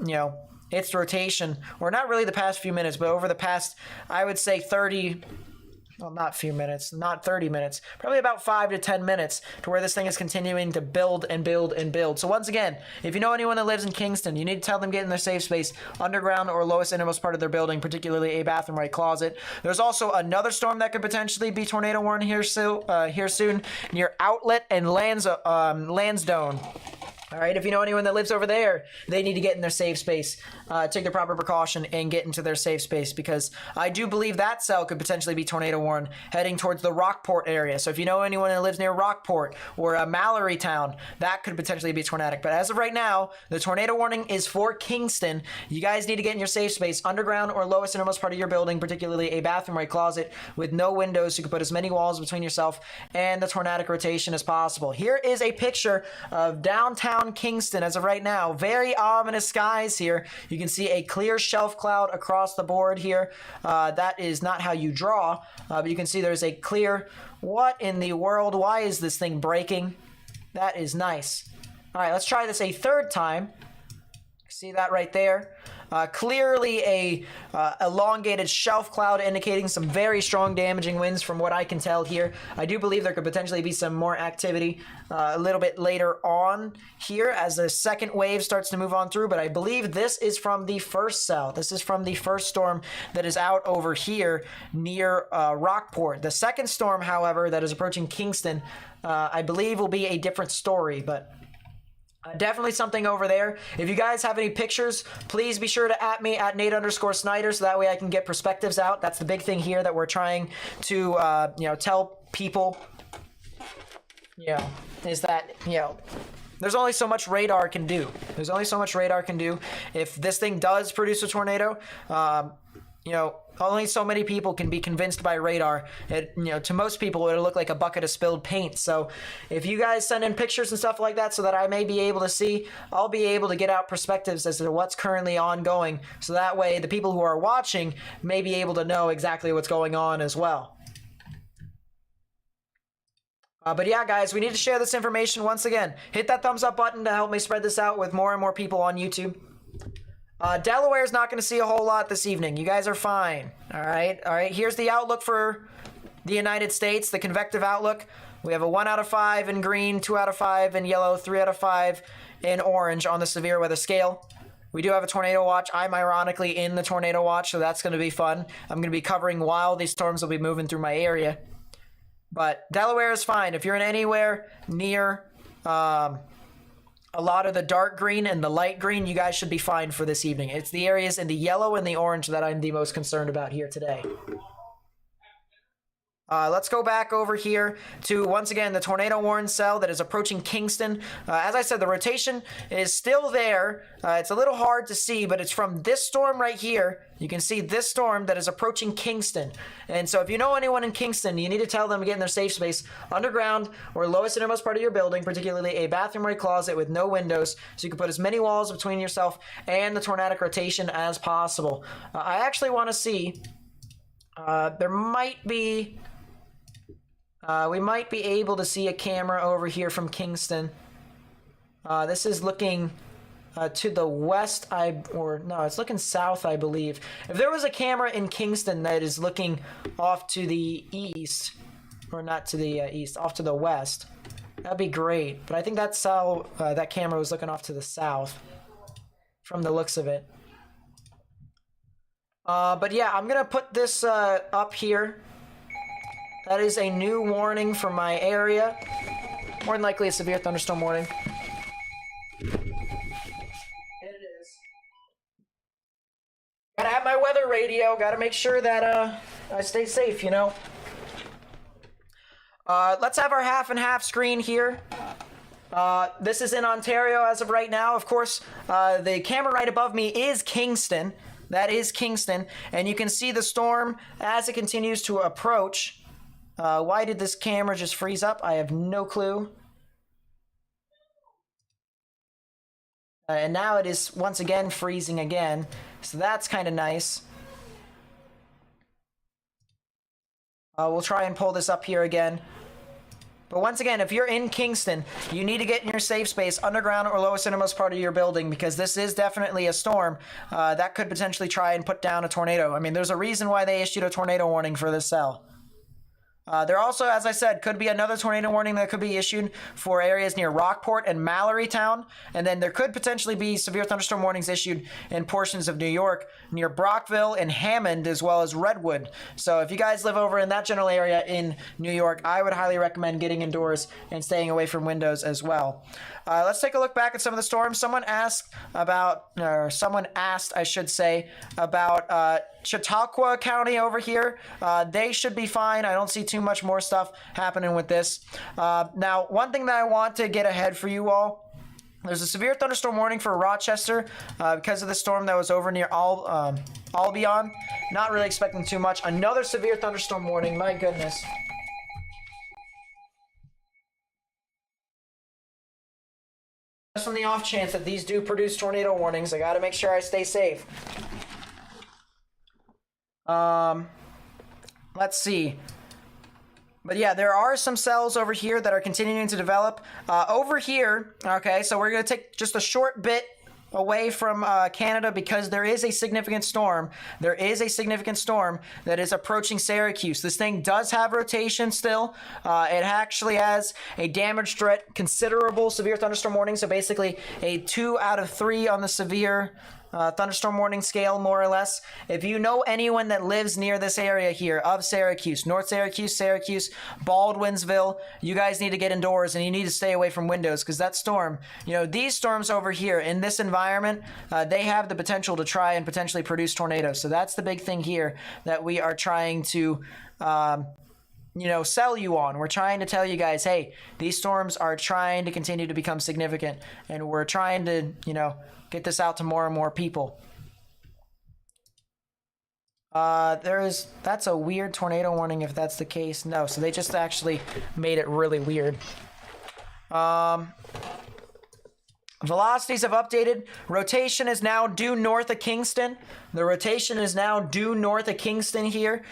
its rotation, or not really the past few minutes, but over the past, I would say 30, well, not few minutes, not 30 minutes, probably about 5 to 10 minutes, to where this thing is continuing to build and build and build. So once again, if you know anyone that lives in Kingston, you need to tell them to get in their safe space, underground or lowest innermost part of their building, particularly a bathroom or a closet. There's also another storm that could potentially be tornado warned here soon near Outlet and Lansdowne. All right, if you know anyone that lives over there, they need to get in their safe space, take their proper precaution, and get into their safe space, because I do believe that cell could potentially be tornado warned heading towards the Rockport area. So if you know anyone that lives near Rockport or Mallory Town, that could potentially be tornadic. But as of right now, the tornado warning is for Kingston. You guys need to get in your safe space, underground or lowest innermost part of your building, particularly a bathroom or a closet with no windows, so you can put as many walls between yourself and the tornadic rotation as possible. Here is a picture of downtown Kingston as of right now. Very ominous skies here. You can see a clear shelf cloud across the board here. That is not how you draw, but you can see there's a clear, what in the world? Why is this thing breaking? That is nice. All right, let's try this a third time. See that right there? Clearly a elongated shelf cloud indicating some very strong damaging winds from what I can tell here. I do believe there could potentially be some more activity a little bit later on here as the second wave starts to move on through, but I believe this is from the first cell. This is from the first storm that is out over here near Rockport. The second storm, however, that is approaching Kingston, I believe will be a different story, but definitely something over there. If you guys have any pictures, please be sure to @ me at Nate_Snyder, so that way I can get perspectives out. That's the big thing here that we're trying to tell people, is that there's only so much radar can do. There's only so much radar can do. If this thing does produce a tornado, only so many people can be convinced by radar. To most people, it'll look like a bucket of spilled paint. So if you guys send in pictures and stuff like that so that I may be able to see, I'll be able to get out perspectives as to what's currently ongoing. So that way, the people who are watching may be able to know exactly what's going on as well. But yeah, guys, we need to share this information once again. Hit that thumbs up button to help me spread this out with more and more people on YouTube. Delaware's not going to see a whole lot this evening. You guys are fine. All right. Here's the outlook for the United States, the convective outlook. We have a 1 out of 5 in green, 2 out of 5 in yellow, 3 out of 5 in orange on the severe weather scale. We do have a tornado watch. I'm ironically in the tornado watch, so that's going to be fun. I'm going to be covering while these storms will be moving through my area. But Delaware is fine. If you're in anywhere near a lot of the dark green and the light green, you guys should be fine for this evening. It's the areas in the yellow and the orange that I'm the most concerned about here today. Let's go back over here to, once again, the tornado warning cell that is approaching Kingston. As I said, the rotation is still there. It's a little hard to see, but it's from this storm right here. You can see this storm that is approaching Kingston. And so if you know anyone in Kingston, you need to tell them to get in their safe space underground or lowest innermost part of your building, particularly a bathroom or a closet with no windows, so you can put as many walls between yourself and the tornadic rotation as possible. I actually want to see, there might be... we might be able to see a camera over here from Kingston. This is looking to the west, it's looking south, I believe. If there was a camera in Kingston that is looking off to the east, or not to the east, off to the west, that'd be great. But I think that's how that camera was looking off to the south, from the looks of it. But yeah, I'm gonna put this up here. That is a new warning for my area. More than likely a severe thunderstorm warning. It is. Gotta have my weather radio. Gotta make sure that I stay safe, you know. Let's have our half and half screen here. This is in Ontario as of right now. Of course, the camera right above me is Kingston. That is Kingston. And you can see the storm as it continues to approach. Why did this camera just freeze up? I have no clue. And now it is once again freezing again. So that's kind of nice. We'll try and pull this up here again. But once again, if you're in Kingston, you need to get in your safe space underground or lowest innermost part of your building, because this is definitely a storm that could potentially try and put down a tornado. I mean, there's a reason why they issued a tornado warning for this cell. There also, as I said, could be another tornado warning that could be issued for areas near Rockport and Mallorytown. And then there could potentially be severe thunderstorm warnings issued in portions of New York near Brockville and Hammond, as well as Redwood. So if you guys live over in that general area in New York, I would highly recommend getting indoors and staying away from windows as well. Let's take a look back at some of the storms. Someone asked, I should say, about Chautauqua County over here. They should be fine. I don't see too much more stuff happening with this. Now, one thing that I want to get ahead for you all, there's a severe thunderstorm warning for Rochester because of the storm that was over near Albion. Not really expecting too much. Another severe thunderstorm warning. My goodness. Just on the off chance that these do produce tornado warnings, I gotta make sure I stay safe. Let's see. But yeah, there are some cells over here that are continuing to develop. Over here, okay, so we're gonna take just a short bit away from Canada because there is a significant storm. There is a significant storm that is approaching Syracuse. This thing does have rotation still. It actually has a damage threat, considerable severe thunderstorm warning. So basically a 2 out of 3 on the severe thunderstorm warning scale, more or less. If you know anyone that lives near this area here of Syracuse, North Syracuse, Baldwinsville, you guys need to get indoors and you need to stay away from windows because that storm, you know, these storms over here in this environment, they have the potential to try and potentially produce tornadoes. So that's the big thing here that we are trying to sell you on. We're trying to tell you guys, hey, these storms are trying to continue to become significant, and we're trying to, get this out to more and more people. That's a weird tornado warning if that's the case. No, so they just actually made it really weird. Velocities have updated. Rotation is now due north of Kingston. The rotation is now due north of Kingston here.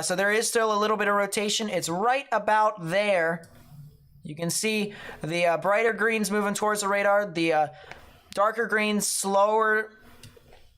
So there is still a little bit of rotation. It's right about there. You can see the brighter greens moving towards the radar. The darker greens slower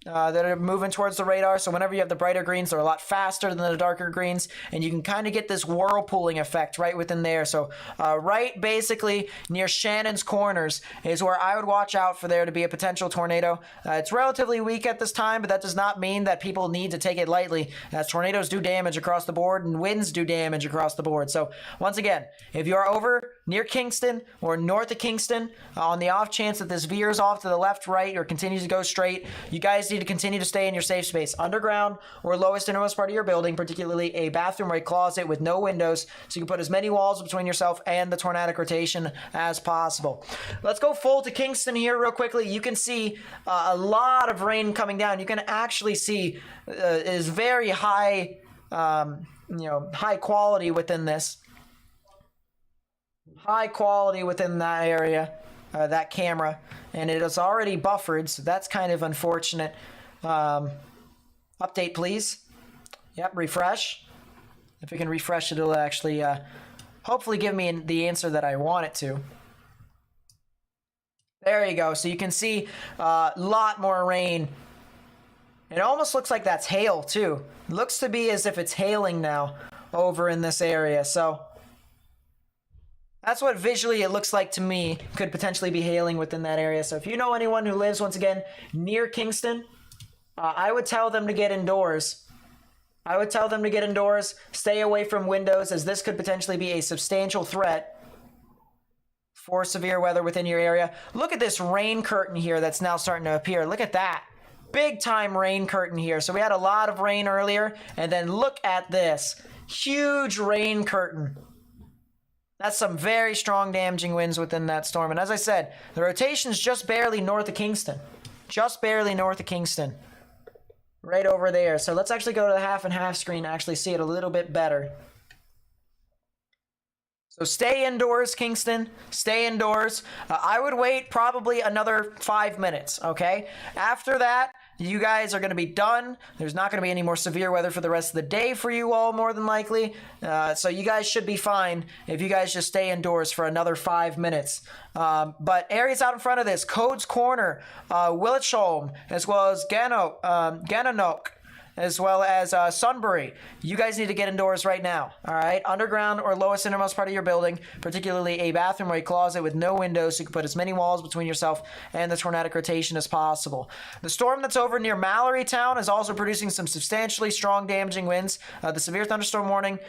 that are moving towards the radar. So whenever you have the brighter greens, they're a lot faster than the darker greens, and you can kind of get this whirlpooling effect right within there. So right basically near Shannon's Corners is where I would watch out for there to be a potential tornado. It's relatively weak at this time, but that does not mean that people need to take it lightly, as tornadoes do damage across the board and winds do damage across the board. So once again, if you are over near Kingston or north of Kingston, on the off chance that this veers off to the left, right, or continues to go straight, you guys need to continue to stay in your safe space, underground or lowest innermost part of your building, particularly a bathroom or a closet with no windows, so you can put as many walls between yourself and the tornadic rotation as possible. Let's go full to Kingston here real quickly. You can see a lot of rain coming down. You can actually see is very high, high quality within this. High quality within that area, that camera, and it is already buffered, so that's kind of unfortunate. Update, please. Yep, refresh. If we can refresh it, it'll actually hopefully give me the answer that I want it to. There you go. So you can see a lot more rain. It almost looks like that's hail too. It looks to be as if it's hailing now over in this area. So that's what visually it looks like to me. Could potentially be hailing within that area. So if you know anyone who lives, once again, near Kingston, I would tell them to get indoors. I would tell them to get indoors, stay away from windows, as this could potentially be a substantial threat for severe weather within your area. Look at this rain curtain here that's now starting to appear. Look at that. Big time rain curtain here. So we had a lot of rain earlier, and then look at this. Huge rain curtain. That's some very strong damaging winds within that storm. And as I said, the rotation's just barely north of Kingston. Just barely north of Kingston. Right over there. So let's actually go to the half and half screen and actually see it a little bit better. So stay indoors, Kingston. Stay indoors. I would wait probably another 5 minutes, okay? After that, you guys are going to be done. There's not going to be any more severe weather for the rest of the day for you all, more than likely. So you guys should be fine if you guys just stay indoors for another 5 minutes. But areas out in front of this, Codes Corner, Willitsholm, as well as Gananoque, as well as Sunbury. You guys need to get indoors right now, all right? Underground or lowest innermost part of your building, particularly a bathroom or a closet with no windows, so you can put as many walls between yourself and the tornadic rotation as possible. The storm that's over near Mallory Town is also producing some substantially strong damaging winds. The severe thunderstorm warning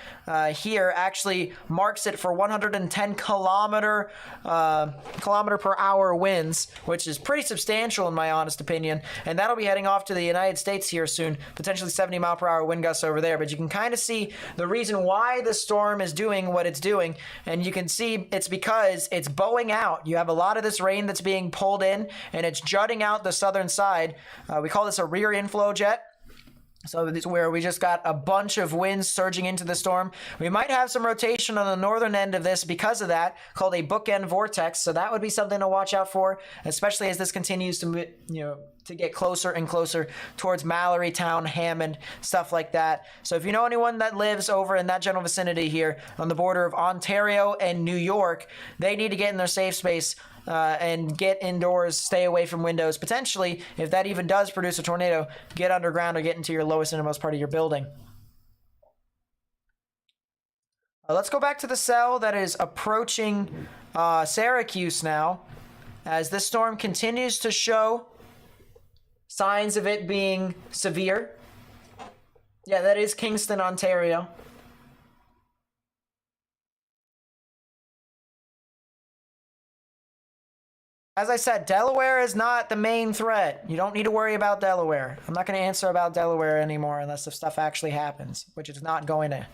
here actually marks it for 110 kilometer per hour winds, which is pretty substantial in my honest opinion, and that'll be heading off to the United States here soon, potentially 70 mile per hour wind gusts over there. But you can kind of see the reason why the storm is doing what it's doing, and you can see it's because it's bowing out. You have a lot of this rain that's being pulled in, and it's jutting out the southern side. We call this a rear inflow jet. So this is where we just got a bunch of winds surging into the storm. We might have some rotation on the northern end of this because of that, called a bookend vortex. So that would be something to watch out for, especially as this continues to, to get closer and closer towards Mallory Town, Hammond, stuff like that. So if you know anyone that lives over in that general vicinity here on the border of Ontario and New York, they need to get in their safe space and get indoors, stay away from windows. Potentially, if that even does produce a tornado, get underground or get into your lowest innermost part of your building. Let's go back to the cell that is approaching Syracuse now, as this storm continues to show signs of it being severe. Yeah, that is Kingston, Ontario. As I said, Delaware is not the main threat. You don't need to worry about Delaware. I'm not going to answer about Delaware anymore unless the stuff actually happens, which it's not going to.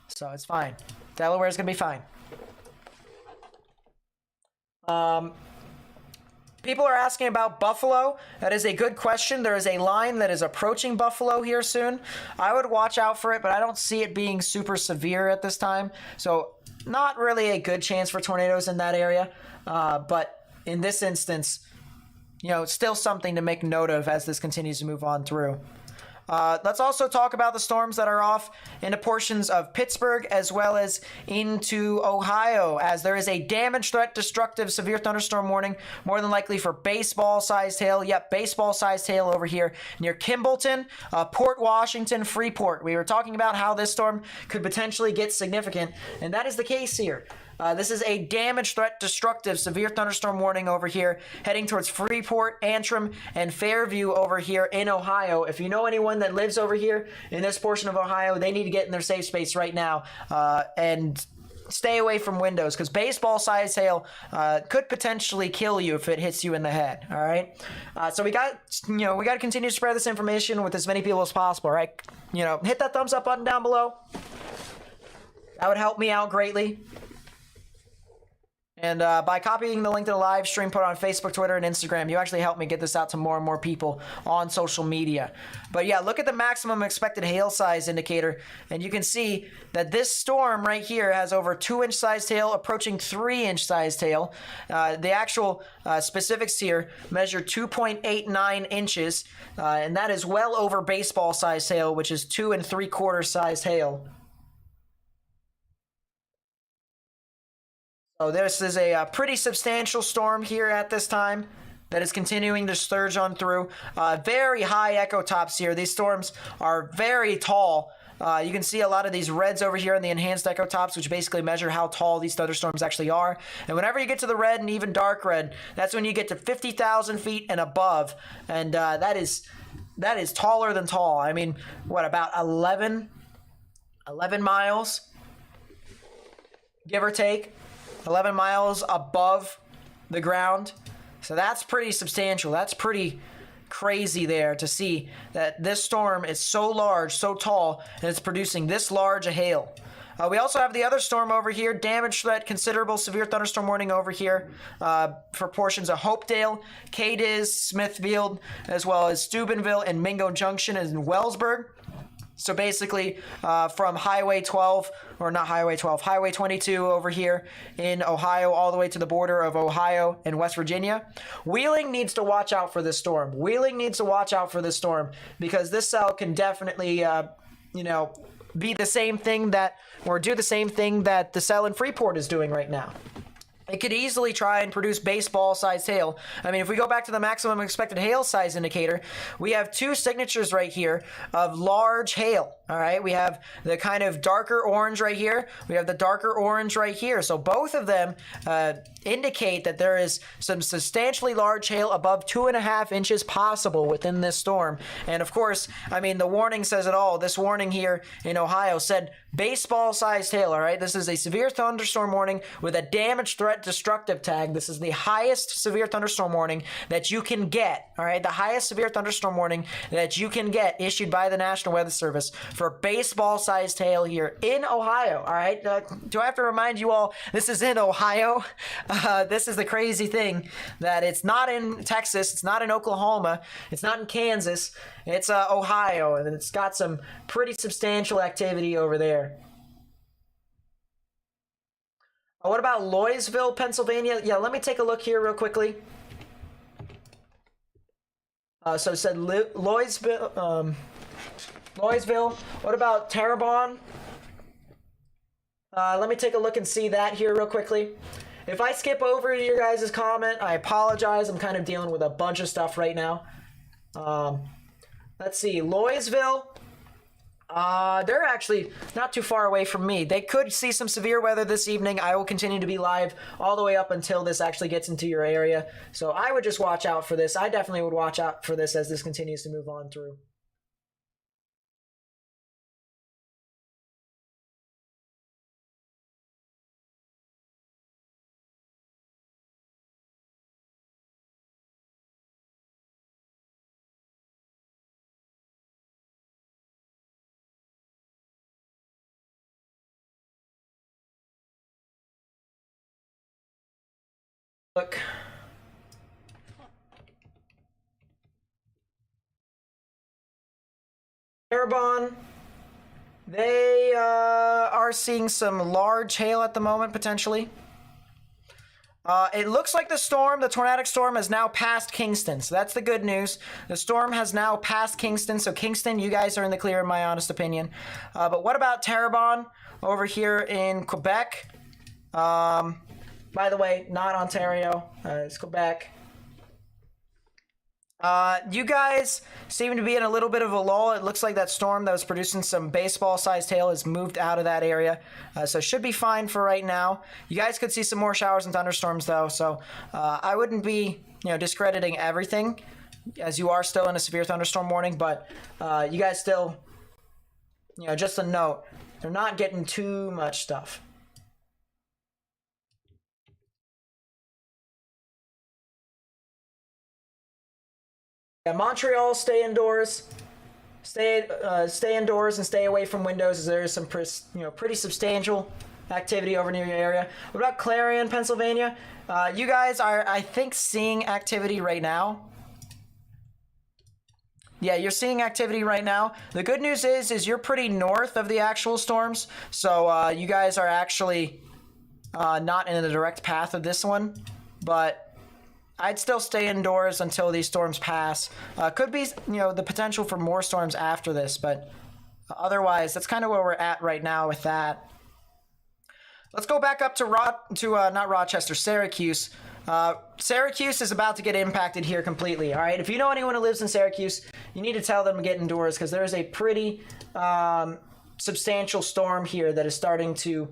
So it's fine. Delaware is going to be fine. People are asking about Buffalo. That is a good question. There is a line that is approaching Buffalo here soon. I would watch out for it, but I don't see it being super severe at this time. So not really a good chance for tornadoes in that area. But in this instance, it's still something to make note of as this continues to move on through. Let's also talk about the storms that are off into portions of Pittsburgh as well as into Ohio, as there is a damage threat, destructive, severe thunderstorm warning, more than likely for baseball-sized hail. Yep, baseball-sized hail over here near Kimballton, Port Washington, Freeport. We were talking about how this storm could potentially get significant, and that is the case here. This is a damage threat, destructive, severe thunderstorm warning over here, heading towards Freeport, Antrim, and Fairview over here in Ohio. If you know anyone that lives over here in this portion of Ohio, they need to get in their safe space right now and stay away from windows, because baseball-sized hail could potentially kill you if it hits you in the head. All right, so we got to continue to spread this information with as many people as possible. Right, hit that thumbs up button down below. That would help me out greatly. And by copying the link to the live stream, put it on Facebook, Twitter, and Instagram, you actually help me get this out to more and more people on social media. But yeah, look at the maximum expected hail size indicator, and you can see that this storm right here has over 2-inch sized hail, approaching 3-inch sized hail. The actual specifics here measure 2.89 inches, and that is well over baseball sized hail, which is 2 3/4 sized hail. So this is a pretty substantial storm here at this time that is continuing to surge on through. Very high echo tops here. These storms are very tall. You can see a lot of these reds over here in the enhanced echo tops, which basically measure how tall these thunderstorms actually are. And whenever you get to the red and even dark red, that's when you get to 50,000 feet and above. And that is taller than tall. I mean, what, about 11 miles, give or take? 11 miles above the ground. So that's pretty substantial. That's pretty crazy there to see that this storm is so large, so tall, and it's producing this large a hail. We also have the other storm over here, damage threat, considerable severe thunderstorm warning over here for portions of Hopedale, Cadiz, Smithfield, as well as Steubenville and Mingo Junction and Wellsburg. So basically from Highway 12, or not Highway 12, Highway 22 over here in Ohio, all the way to the border of Ohio and West Virginia. Wheeling needs to watch out for this storm. Wheeling needs to watch out for this storm, because this cell can definitely, be the same thing that, or do the same thing that the cell in Freeport is doing right now. It could easily try and produce baseball-sized hail. I mean, if we go back to the maximum expected hail size indicator, we have two signatures right here of large hail. All right, we have the kind of darker orange right here. We have the darker orange right here. So both of them indicate that there is some substantially large hail above 2.5 inches possible within this storm. And of course, I mean, the warning says it all. This warning here in Ohio said baseball-sized hail. All right, this is a severe thunderstorm warning with a damage threat destructive tag. This is the highest severe thunderstorm warning that you can get. All right, the highest severe thunderstorm warning that you can get issued by the National Weather Service for baseball-sized hail here in Ohio. All right, do I have to remind you all, this is in Ohio? This is the crazy thing, that it's not in Texas, it's not in Oklahoma, it's not in Kansas, it's Ohio, and it's got some pretty substantial activity over there. What about Louisville, Pennsylvania? Yeah, let me take a look here real quickly. So it said Louisville. What about Terrebonne? Let me take a look and see that here real quickly. If I skip over your guys' comment, I apologize. I'm kind of dealing with a bunch of stuff right now. Let's see. Louisville. They're actually not too far away from me. They could see some severe weather this evening. I will continue to be live all the way up until this actually gets into your area. So I would just watch out for this. I definitely would watch out for this as this continues to move on through. Look. Terrebonne, they are seeing some large hail at the moment, potentially. It looks like the tornadic storm, has now passed Kingston. So that's the good news. The storm has now passed Kingston. So Kingston, you guys are in the clear, in my honest opinion. But what about Terrebonne over here in Quebec? By the way, not Ontario. It's Quebec. You guys seem to be in a little bit of a lull. It looks like that storm that was producing some baseball-sized hail has moved out of that area. So should be fine for right now. You guys could see some more showers and thunderstorms, though. So I wouldn't be, discrediting everything, as you are still in a severe thunderstorm warning. But you guys still, just a note, they're not getting too much stuff. Yeah, Montreal, stay indoors. Stay indoors and stay away from windows, as there is some pretty substantial activity over near your area. What about Clarion, Pennsylvania? You guys are, I think, seeing activity right now. Yeah, you're seeing activity right now. The good news is you're pretty north of the actual storms, so you guys are actually not in the direct path of this one, but I'd still stay indoors until these storms pass. Could be, the potential for more storms after this, but otherwise, that's kind of where we're at right now with that. Let's go back up to not Rochester, Syracuse. Syracuse is about to get impacted here completely. All right, if you know anyone who lives in Syracuse, you need to tell them to get indoors, because there is a pretty substantial storm here that is starting to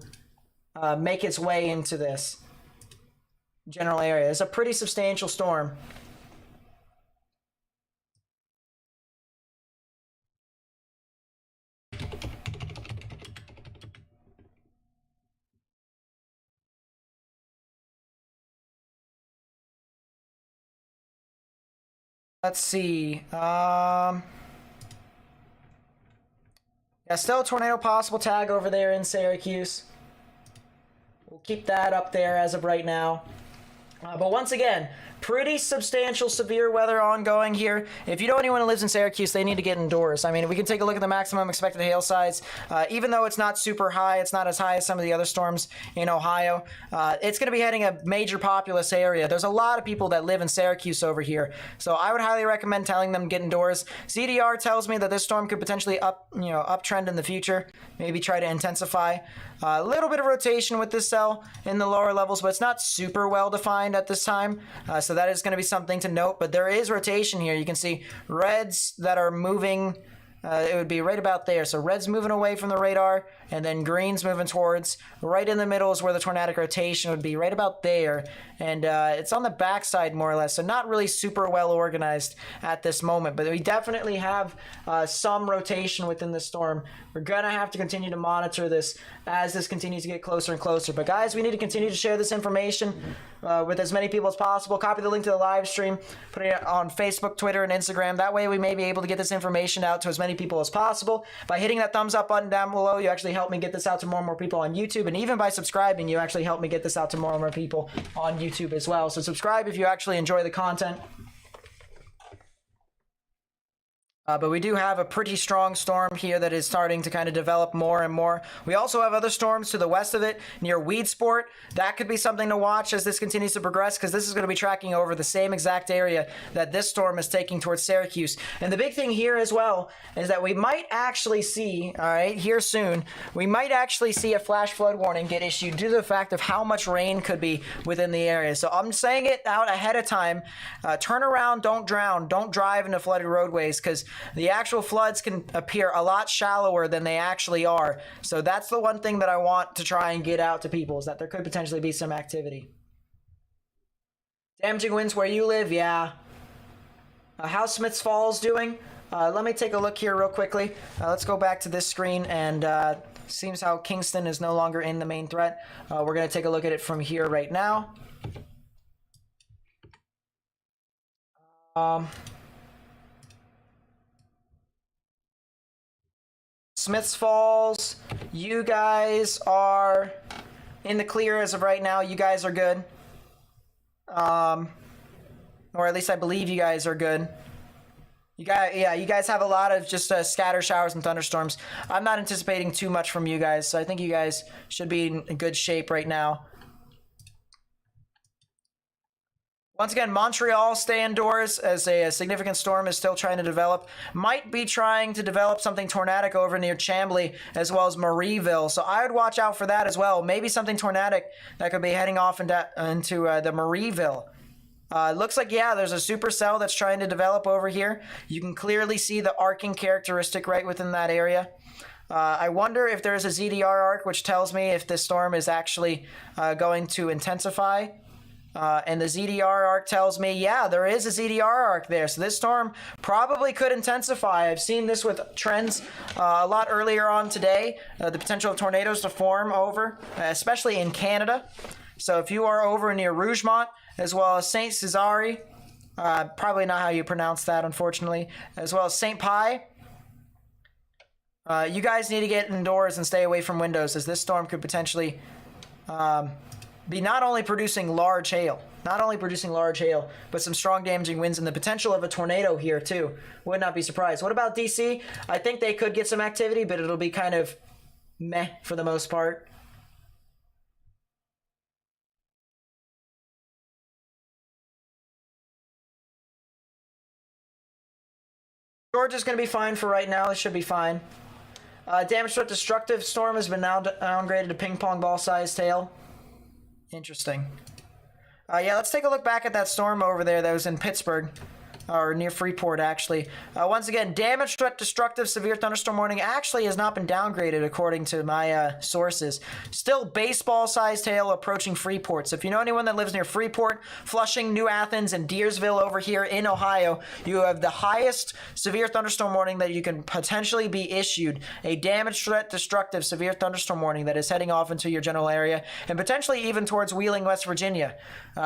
make its way into this general area. It's a pretty substantial storm. Let's see. Yeah, still a tornado possible tag over there in Syracuse. We'll keep that up there as of right now. But once again, pretty substantial severe weather ongoing here. If you know anyone who lives in Syracuse, they need to get indoors. I mean, we can take a look at the maximum expected hail size. Even though it's not super high, it's not as high as some of the other storms in Ohio. It's going to be hitting a major populous area. There's a lot of people that live in Syracuse over here. So I would highly recommend telling them to get indoors. CDR tells me that this storm could potentially uptrend in the future. Maybe try to intensify. A little bit of rotation with this cell in the lower levels, but it's not super well defined at this time. So that is going to be something to note, but there is rotation here. You can see reds that are moving. It would be right about there. So red's moving away from the radar, and then green's moving towards. Right in the middle is where the tornadic rotation would be, right about there. And it's on the backside, more or less, so not really super well organized at this moment. But we definitely have some rotation within the storm. We're going to have to continue to monitor this as this continues to get closer and closer. But guys, we need to continue to share this information with as many people as possible. Copy the link to the live stream, put it on Facebook, Twitter, and Instagram. That way we may be able to get this information out to as many people as possible. By hitting that thumbs up button down below, you actually help me get this out to more and more people on YouTube. And even by subscribing, you actually help me get this out to more and more people on YouTube as well. So subscribe if you actually enjoy the content. But we do have a pretty strong storm here that is starting to kind of develop more and more. We also have other storms to the west of it near Weedsport. That could be something to watch as this continues to progress, because this is going to be tracking over the same exact area that this storm is taking towards Syracuse. And the big thing here as well is that we might actually see, all right, here soon, we might actually see a flash flood warning get issued due to the fact of how much rain could be within the area. So I'm saying it out ahead of time. Turn around, don't drown, don't drive into flooded roadways, because the actual floods can appear a lot shallower than they actually are. So that's the one thing that I want to try and get out to people, is that there could potentially be some activity. Damaging winds where you live, yeah. How's Smiths Falls doing? Let me take a look here real quickly. Let's go back to this screen, and seems how Kingston is no longer in the main threat. We're going to take a look at it from here right now. Smiths Falls, you guys are in the clear as of right now. You guys are good. Or at least I believe you guys are good. You guys have a lot of just scatter showers and thunderstorms. I'm not anticipating too much from you guys, so I think you guys should be in good shape right now. Once again, Montreal, stay indoors as a significant storm is still trying to develop. Might be trying to develop something tornadic over near Chambly as well as Marieville. So I would watch out for that as well. Maybe something tornadic that could be heading off into the Marieville. Looks like, yeah, there's a supercell that's trying to develop over here. You can clearly see the arcing characteristic right within that area. I wonder if there's a ZDR arc, which tells me if this storm is actually going to intensify. And the ZDR arc tells me, yeah, there is a ZDR arc there. So this storm probably could intensify. I've seen this with trends a lot earlier on today. The potential of tornadoes to form over, especially in Canada. So if you are over near Rougemont, as well as Saint Cesare, probably not how you pronounce that, unfortunately, as well as Saint Pie, you guys need to get indoors and stay away from windows, as this storm could potentially be not only producing large hail, but some strong damaging winds and the potential of a tornado here too. Would not be surprised. What about DC? I think they could get some activity, but it'll be kind of meh for the most part. Georgia's going to be fine for right now. It should be fine. Damage threat destructive storm has been now downgraded to ping pong ball size tail. Interesting. Yeah, let's take a look back at that storm over there that was in Pittsburgh. Or near Freeport, actually. Once again, damage threat destructive severe thunderstorm warning actually has not been downgraded according to my sources. Still baseball-sized hail approaching Freeport. So if you know anyone that lives near Freeport, Flushing, New Athens, and Deersville over here in Ohio, you have the highest severe thunderstorm warning that you can potentially be issued. A damage threat destructive severe thunderstorm warning that is heading off into your general area and potentially even towards Wheeling, West Virginia.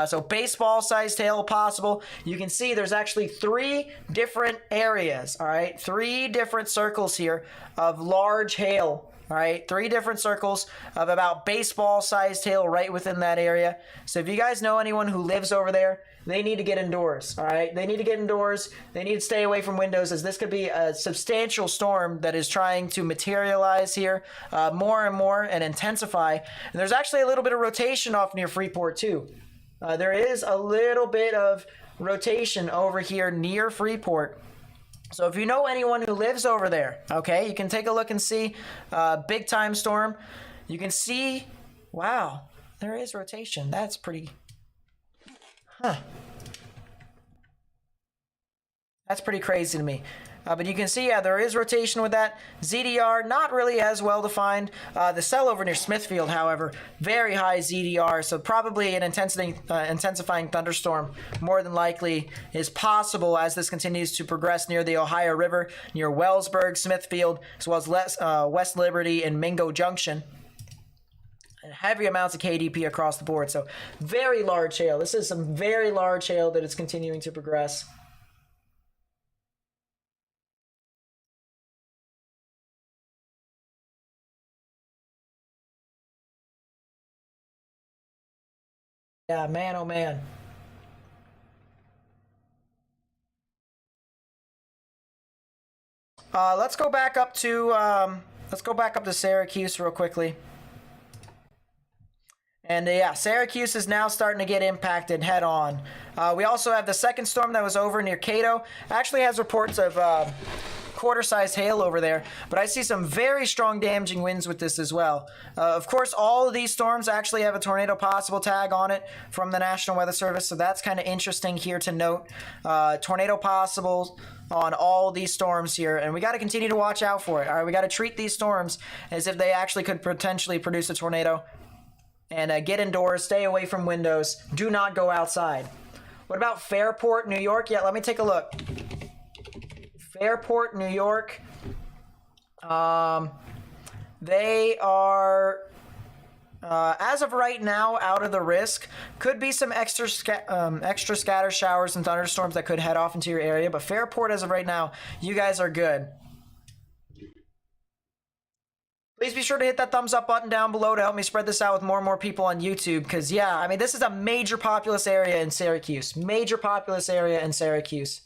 So baseball-sized hail possible. You can see there's actually 3 different areas, all right? 3 different circles here of large hail, all right? 3 different circles of about baseball-sized hail right within that area. So if you guys know anyone who lives over there, they need to get indoors, all right? They need to get indoors. They need to stay away from windows, as this could be a substantial storm that is trying to materialize here more and more and intensify. And there's actually a little bit of rotation off near Freeport too. There is a little bit of rotation over here near Freeport. So if you know anyone who lives over there, okay, you can take a look and see big time storm. You can see, wow, there is rotation. That's pretty, that's pretty crazy to me. But you can see, yeah, there is rotation with that. ZDR, not really as well defined. The cell over near Smithfield, however, very high ZDR, so probably an intensifying thunderstorm more than likely is possible as this continues to progress near the Ohio River, near Wellsburg, Smithfield, as well as West Liberty and Mingo Junction. And heavy amounts of KDP across the board, so very large hail. This is some very large hail that is continuing to progress. Yeah, man, oh man. Let's go back up to Syracuse real quickly. And yeah, Syracuse is now starting to get impacted head on. We also have the second storm that was over near Cato. Actually has reports of quarter-sized hail over there, but I see some very strong damaging winds with this as well. Of course, all of these storms actually have a tornado possible tag on it from the National Weather Service, so that's kind of interesting here to note. Tornado possible on all these storms here, and we got to continue to watch out for it. All right, we got to treat these storms as if they actually could potentially produce a tornado. And get indoors, stay away from windows, do not go outside. What about Fairport, New York? Yeah, let me take a look. Fairport, New York. They are, as of right now, out of the risk. Could be some extra scatter showers and thunderstorms that could head off into your area. But Fairport, as of right now, you guys are good. Please be sure to hit that thumbs up button down below to help me spread this out with more and more people on YouTube. Because, yeah, I mean, this is a major populous area in Syracuse. Major populous area in Syracuse.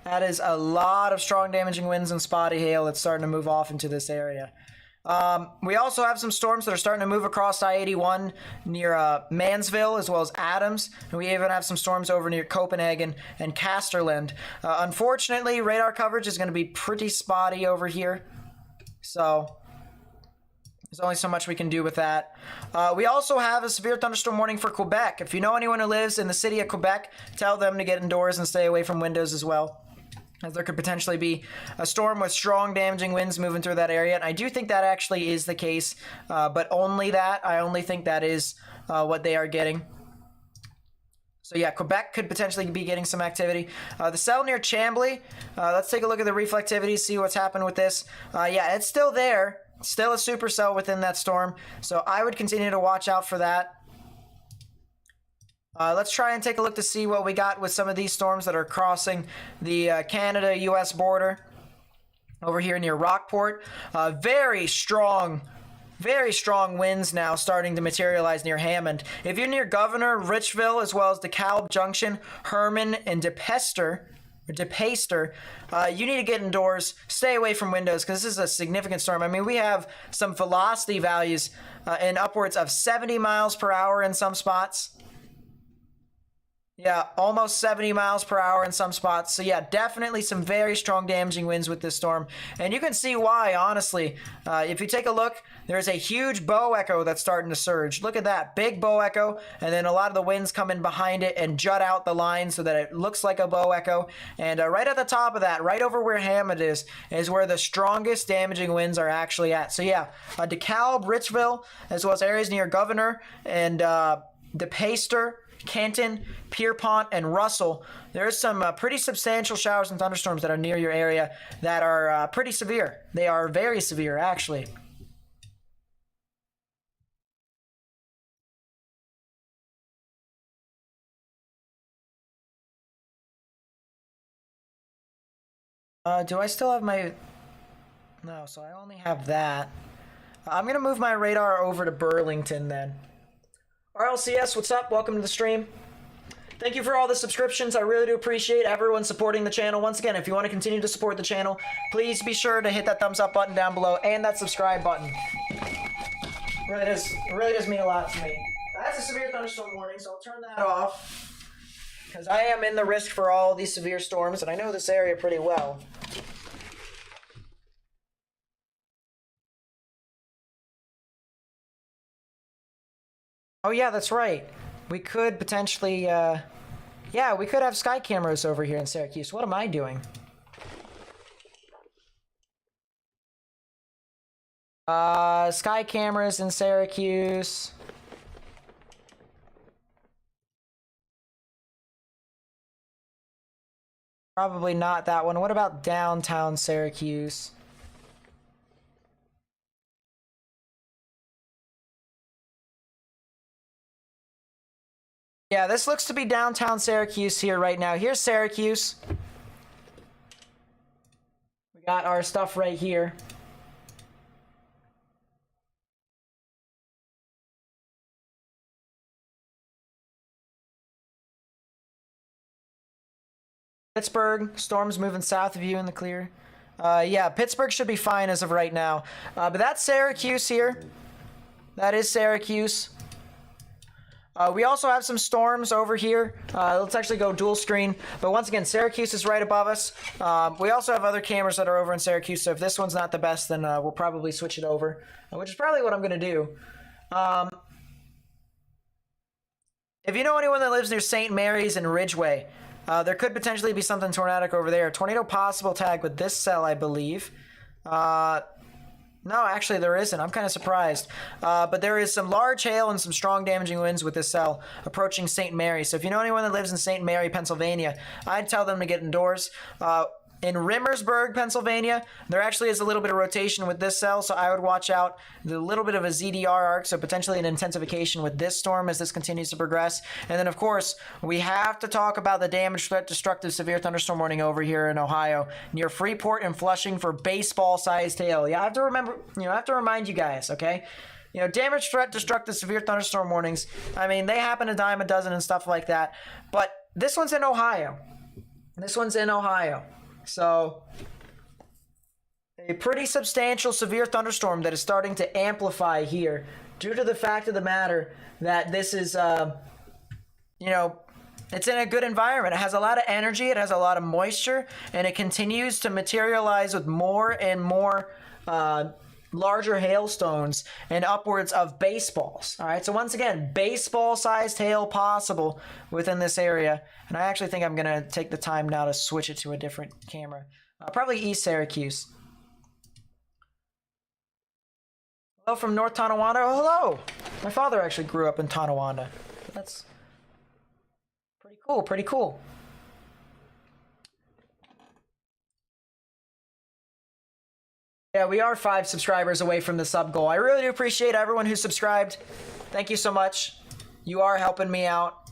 That is a lot of strong damaging winds and spotty hail that's starting to move off into this area. We also have some storms that are starting to move across I-81 near Mansville as well as Adams. And we even have some storms over near Copenhagen and Casterland. Unfortunately, radar coverage is going to be pretty spotty over here. So there's only so much we can do with that. We also have a severe thunderstorm warning for Quebec. If you know anyone who lives in the city of Quebec, tell them to get indoors and stay away from windows as well, as there could potentially be a storm with strong damaging winds moving through that area. And I do think that actually is the case, but only that. I only think that is what they are getting. So yeah, Quebec could potentially be getting some activity. The cell near Chambly, let's take a look at the reflectivity, see what's happened with this. Yeah, it's still there. Still a supercell within that storm. So I would continue to watch out for that. Let's try and take a look to see what we got with some of these storms that are crossing the Canada-US border over here near Rockport. Very strong winds now starting to materialize near Hammond. If you're near Governor, Richville, as well as DeKalb Junction, Herman, and DePaster, you need to get indoors. Stay away from windows because this is a significant storm. I mean, we have some velocity values in upwards of 70 miles per hour in some spots. Yeah, almost 70 miles per hour in some spots. So yeah, definitely some very strong damaging winds with this storm. And you can see why, honestly. If you take a look, there's a huge bow echo that's starting to surge. Look at that, big bow echo. And then a lot of the winds come in behind it and jut out the line so that it looks like a bow echo. And right at the top of that, right over where Hammond is where the strongest damaging winds are actually at. So yeah, DeKalb, Richville, as well as areas near Governor and DePaster, Canton, Pierpont, and Russell. There's some pretty substantial showers and thunderstorms that are near your area that are pretty severe. They are very severe, actually. Do I still have my... No, so I only have that. I'm going to move my radar over to Burlington then. RLCS, what's up? Welcome to the stream. Thank you for all the subscriptions. I really do appreciate everyone supporting the channel. Once again, if you want to continue to support the channel, please be sure to hit that thumbs up button down below and that subscribe button. It really does mean a lot to me. That's a severe thunderstorm warning, so I'll turn that off because I am in the risk for all these severe storms, and I know this area pretty well. Oh yeah, that's right. We could potentially, yeah, we could have sky cameras over here in Syracuse. What am I doing? Sky cameras in Syracuse. Probably not that one. What about downtown Syracuse? Yeah, this looks to be downtown Syracuse here right now. Here's Syracuse. We got our stuff right here. Pittsburgh, storms moving south of you in the clear. Yeah, Pittsburgh should be fine as of right now. But that's Syracuse here. That is Syracuse. We also have some storms over here. Let's actually go dual screen. But once again, Syracuse is right above us. We also have other cameras that are over in Syracuse. So if this one's not the best, then we'll probably switch it over, which is probably what I'm going to do. If you know anyone that lives near St. Mary's and Ridgeway, there could potentially be something tornadic over there. Tornado possible tag with this cell, I believe. No, actually there isn't. I'm kind of surprised. But there is some large hail and some strong damaging winds with this cell approaching St. Mary. So if you know anyone that lives in St. Mary, Pennsylvania, I'd tell them to get indoors. In Rimmersburg, Pennsylvania, there actually is a little bit of rotation with this cell, so I would watch out. There's a little bit of a ZDR arc, so potentially an intensification with this storm as this continues to progress. And then, of course, we have to talk about the damage threat destructive severe thunderstorm warning over here in Ohio near Freeport and Flushing for baseball-sized hail. Yeah, I have to remember, I have to remind you guys, okay? Damage threat destructive severe thunderstorm warnings, I mean, they happen a dime a dozen and stuff like that, but this one's in Ohio. This one's in Ohio. So, a pretty substantial severe thunderstorm that is starting to amplify here due to the fact of the matter that this is, it's in a good environment. It has a lot of energy, it has a lot of moisture, and it continues to materialize with more and more larger hailstones and upwards of baseballs. All right, so once again, baseball-sized hail possible within this area. And I actually think I'm going to take the time now to switch it to a different camera. Probably East Syracuse. Hello from North Tonawanda. Oh, hello. My father actually grew up in Tonawanda. That's pretty cool, pretty cool. Yeah, we are 5 subscribers away from the sub goal. I really do appreciate everyone who subscribed. Thank you so much. You are helping me out.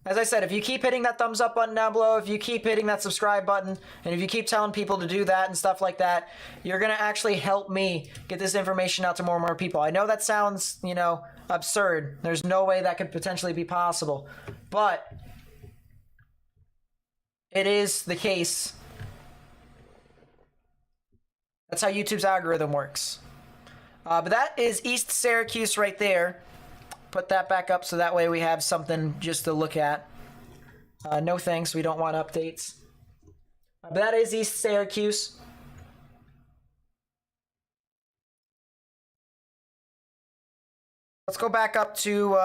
As I said, if you keep hitting that thumbs up button down below, if you keep hitting that subscribe button, and if you keep telling people to do that and stuff like that, you're going to actually help me get this information out to more and more people. I know that sounds, absurd. There's no way that could potentially be possible. But it is the case. That's how YouTube's algorithm works. But that is East Syracuse right there. Put that back up so that way we have something just to look at. No thanks, we don't want updates. But that is East Syracuse. Let's go back up to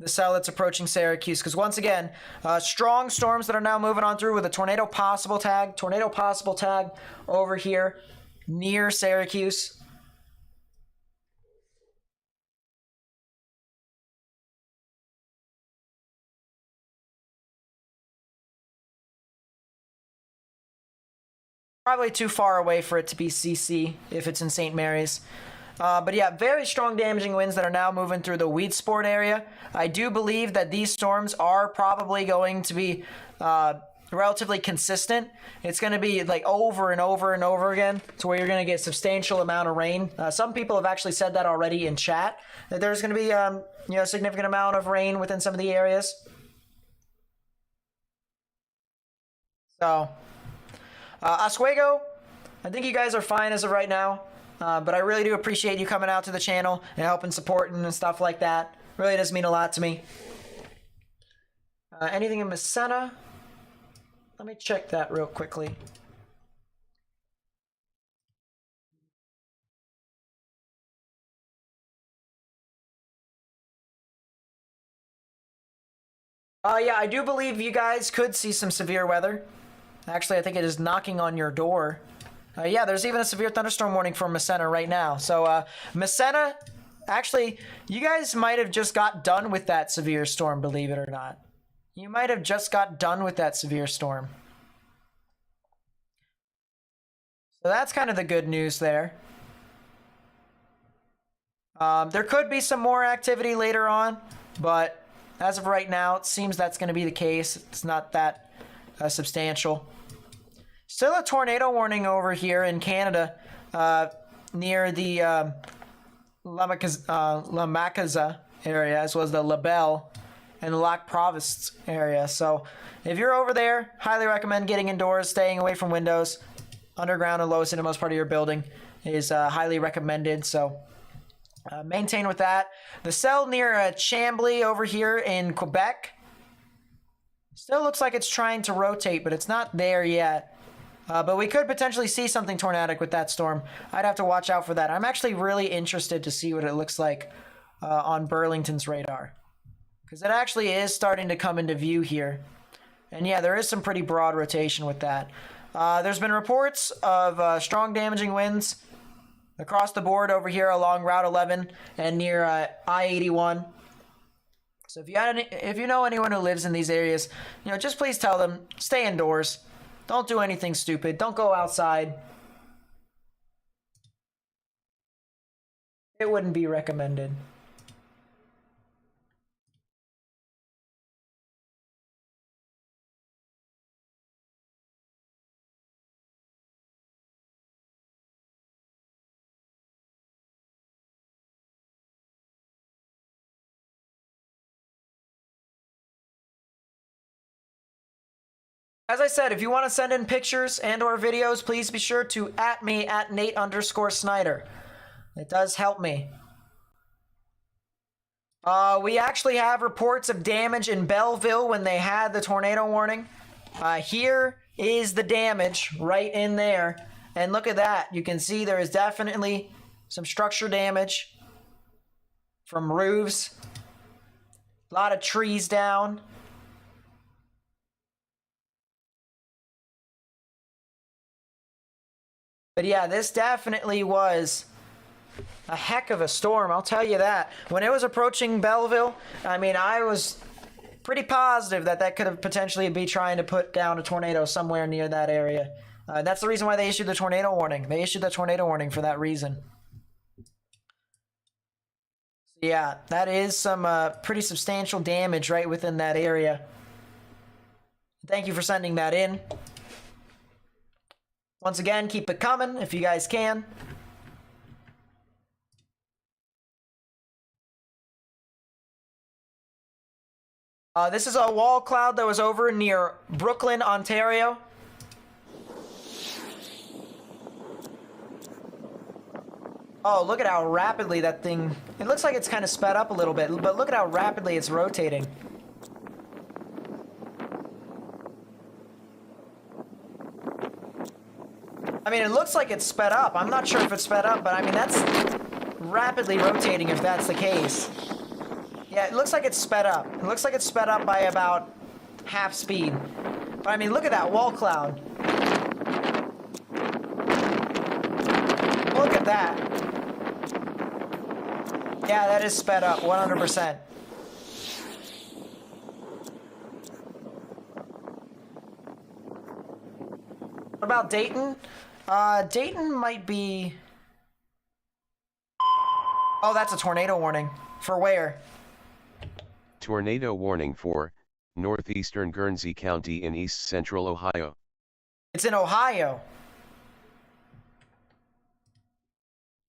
the cell that's approaching Syracuse, because once again, strong storms that are now moving on through with a tornado possible tag over here near Syracuse. Probably too far away for it to be CC if it's in St. Mary's. But yeah, very strong damaging winds that are now moving through the weed sport area. I do believe that these storms are probably going to be relatively consistent. It's going to be like over and over and over again to where you're going to get a substantial amount of rain. Some people have actually said that already in chat, that there's going to be a significant amount of rain within some of the areas. So, Oswego, I think you guys are fine as of right now. But I really do appreciate you coming out to the channel and helping supporting and stuff like that. Really does mean a lot to me. Anything in Messena? Let me check that real quickly. Yeah, I do believe you guys could see some severe weather. Actually, I think it is knocking on your door. Yeah, there's even a severe thunderstorm warning for Messena right now. So, Messena, actually, you guys might have just got done with that severe storm, believe it or not. You might have just got done with that severe storm. So that's kind of the good news there. There could be some more activity later on, but as of right now, it seems that's going to be the case. It's not that substantial. Still a tornado warning over here in Canada near the La Macasa area, as well as the La Belle and the Lac Provost area. So if you're over there, highly recommend getting indoors, staying away from windows. Underground and lowest innermost part of your building is highly recommended. So maintain with that. The cell near Chambly over here in Quebec still looks like it's trying to rotate, but it's not there yet. But we could potentially see something tornadic with that storm. I'd have to watch out for that. I'm actually really interested to see what it looks like on Burlington's radar, because it actually is starting to come into view here. And yeah, there is some pretty broad rotation with that. There's been reports of strong damaging winds across the board over here along Route 11 and near I-81. So if you know anyone who lives in these areas, just please tell them, stay indoors. Don't do anything stupid. Don't go outside. It wouldn't be recommended. As I said, if you want to send in pictures and or videos, please be sure to @ me at Nate_Snyder. It does help me. We actually have reports of damage in Belleville when they had the tornado warning. Here is the damage right in there. And look at that. You can see there is definitely some structure damage from roofs. A lot of trees down. But yeah, this definitely was a heck of a storm, I'll tell you that. When it was approaching Belleville, I mean, I was pretty positive that that could have potentially be trying to put down a tornado somewhere near that area. That's the reason why they issued the tornado warning. They issued the tornado warning for that reason. So yeah, that is some pretty substantial damage right within that area. Thank you for sending that in. Once again, keep it coming if you guys can. This is a wall cloud that was over near Brooklyn, Ontario. Oh, look at how rapidly that thing... It looks like it's kind of sped up a little bit, but look at how rapidly it's rotating. I mean, it looks like it's sped up. I'm not sure if it's sped up, but I mean, that's rapidly rotating if that's the case. Yeah, it looks like it's sped up. It looks like it's sped up by about half speed. But I mean, look at that wall cloud. Look at that. Yeah, that is sped up, 100%. What about Dayton? Dayton might be... Oh, that's a tornado warning. For where? Tornado warning for northeastern Guernsey County in east central Ohio. It's in Ohio.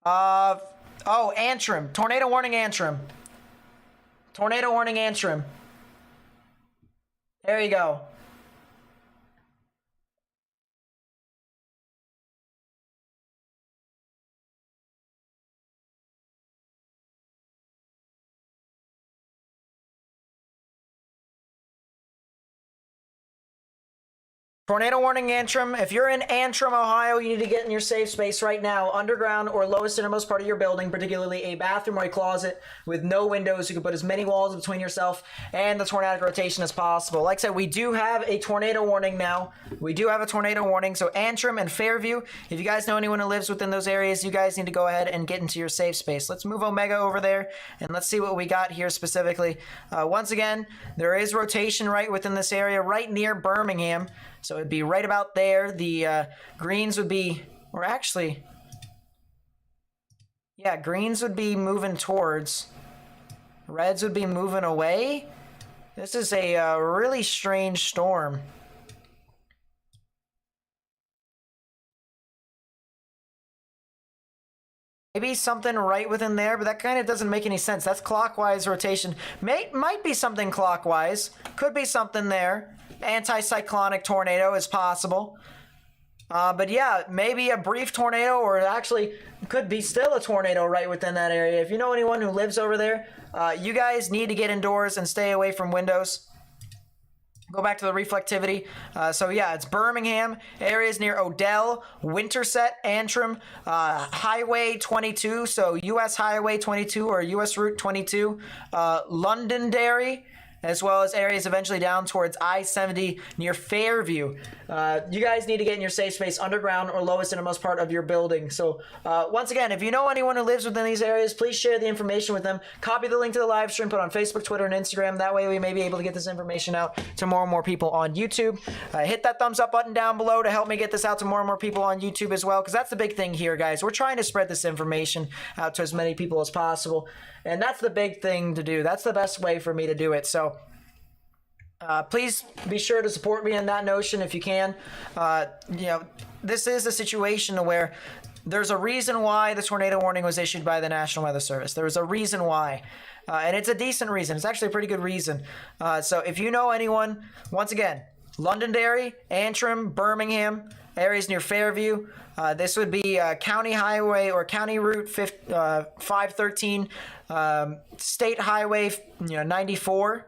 Oh, Antrim. Tornado warning Antrim. Tornado warning Antrim. There you go. Tornado warning Antrim. If you're in Antrim, Ohio, you need to get in your safe space right now. Underground or lowest innermost part of your building, particularly a bathroom or a closet with no windows. You can put as many walls between yourself and the tornadic rotation as possible. Like I said, we do have a tornado warning now. We do have a tornado warning. So Antrim and Fairview, if you guys know anyone who lives within those areas, you guys need to go ahead and get into your safe space. Let's move Omega over there and let's see what we got here specifically. Once again, there is rotation right within this area, right near Birmingham. So it'd be right about there. The greens would be, or actually, yeah, greens would be moving towards. Reds would be moving away. This is a really strange storm. Maybe something right within there, but that kind of doesn't make any sense. That's clockwise rotation. Might be something clockwise. Could be something there. Anticyclonic tornado is possible. But yeah, maybe a brief tornado, or actually could be still a tornado right within that area. If you know anyone who lives over there, you guys need to get indoors and stay away from windows. Go back to the reflectivity. So yeah, it's Birmingham, areas near Odell, Winterset, Antrim, Highway 22, so US Highway 22 or US Route 22, Londonderry, as well as areas eventually down towards I-70 near Fairview. You guys need to get in your safe space underground or lowest innermost part of your building. So once again, if you know anyone who lives within these areas, please share the information with them. Copy the link to the live stream, put it on Facebook, Twitter, and Instagram. That way we may be able to get this information out to more and more people on YouTube. Hit that thumbs up button down below to help me get this out to more and more people on YouTube as well, because that's the big thing here, guys. We're trying to spread this information out to as many people as possible, and that's the big thing to do. That's the best way for me to do it. So please be sure to support me in that notion if you can. You know, this is a situation where there's a reason why the tornado warning was issued by the National Weather Service. There was a reason why. And it's a decent reason. It's actually a pretty good reason. So if you know anyone, once again, Londonderry, Antrim, Birmingham, areas near Fairview. This would be County Highway or County Route 513, State Highway 94.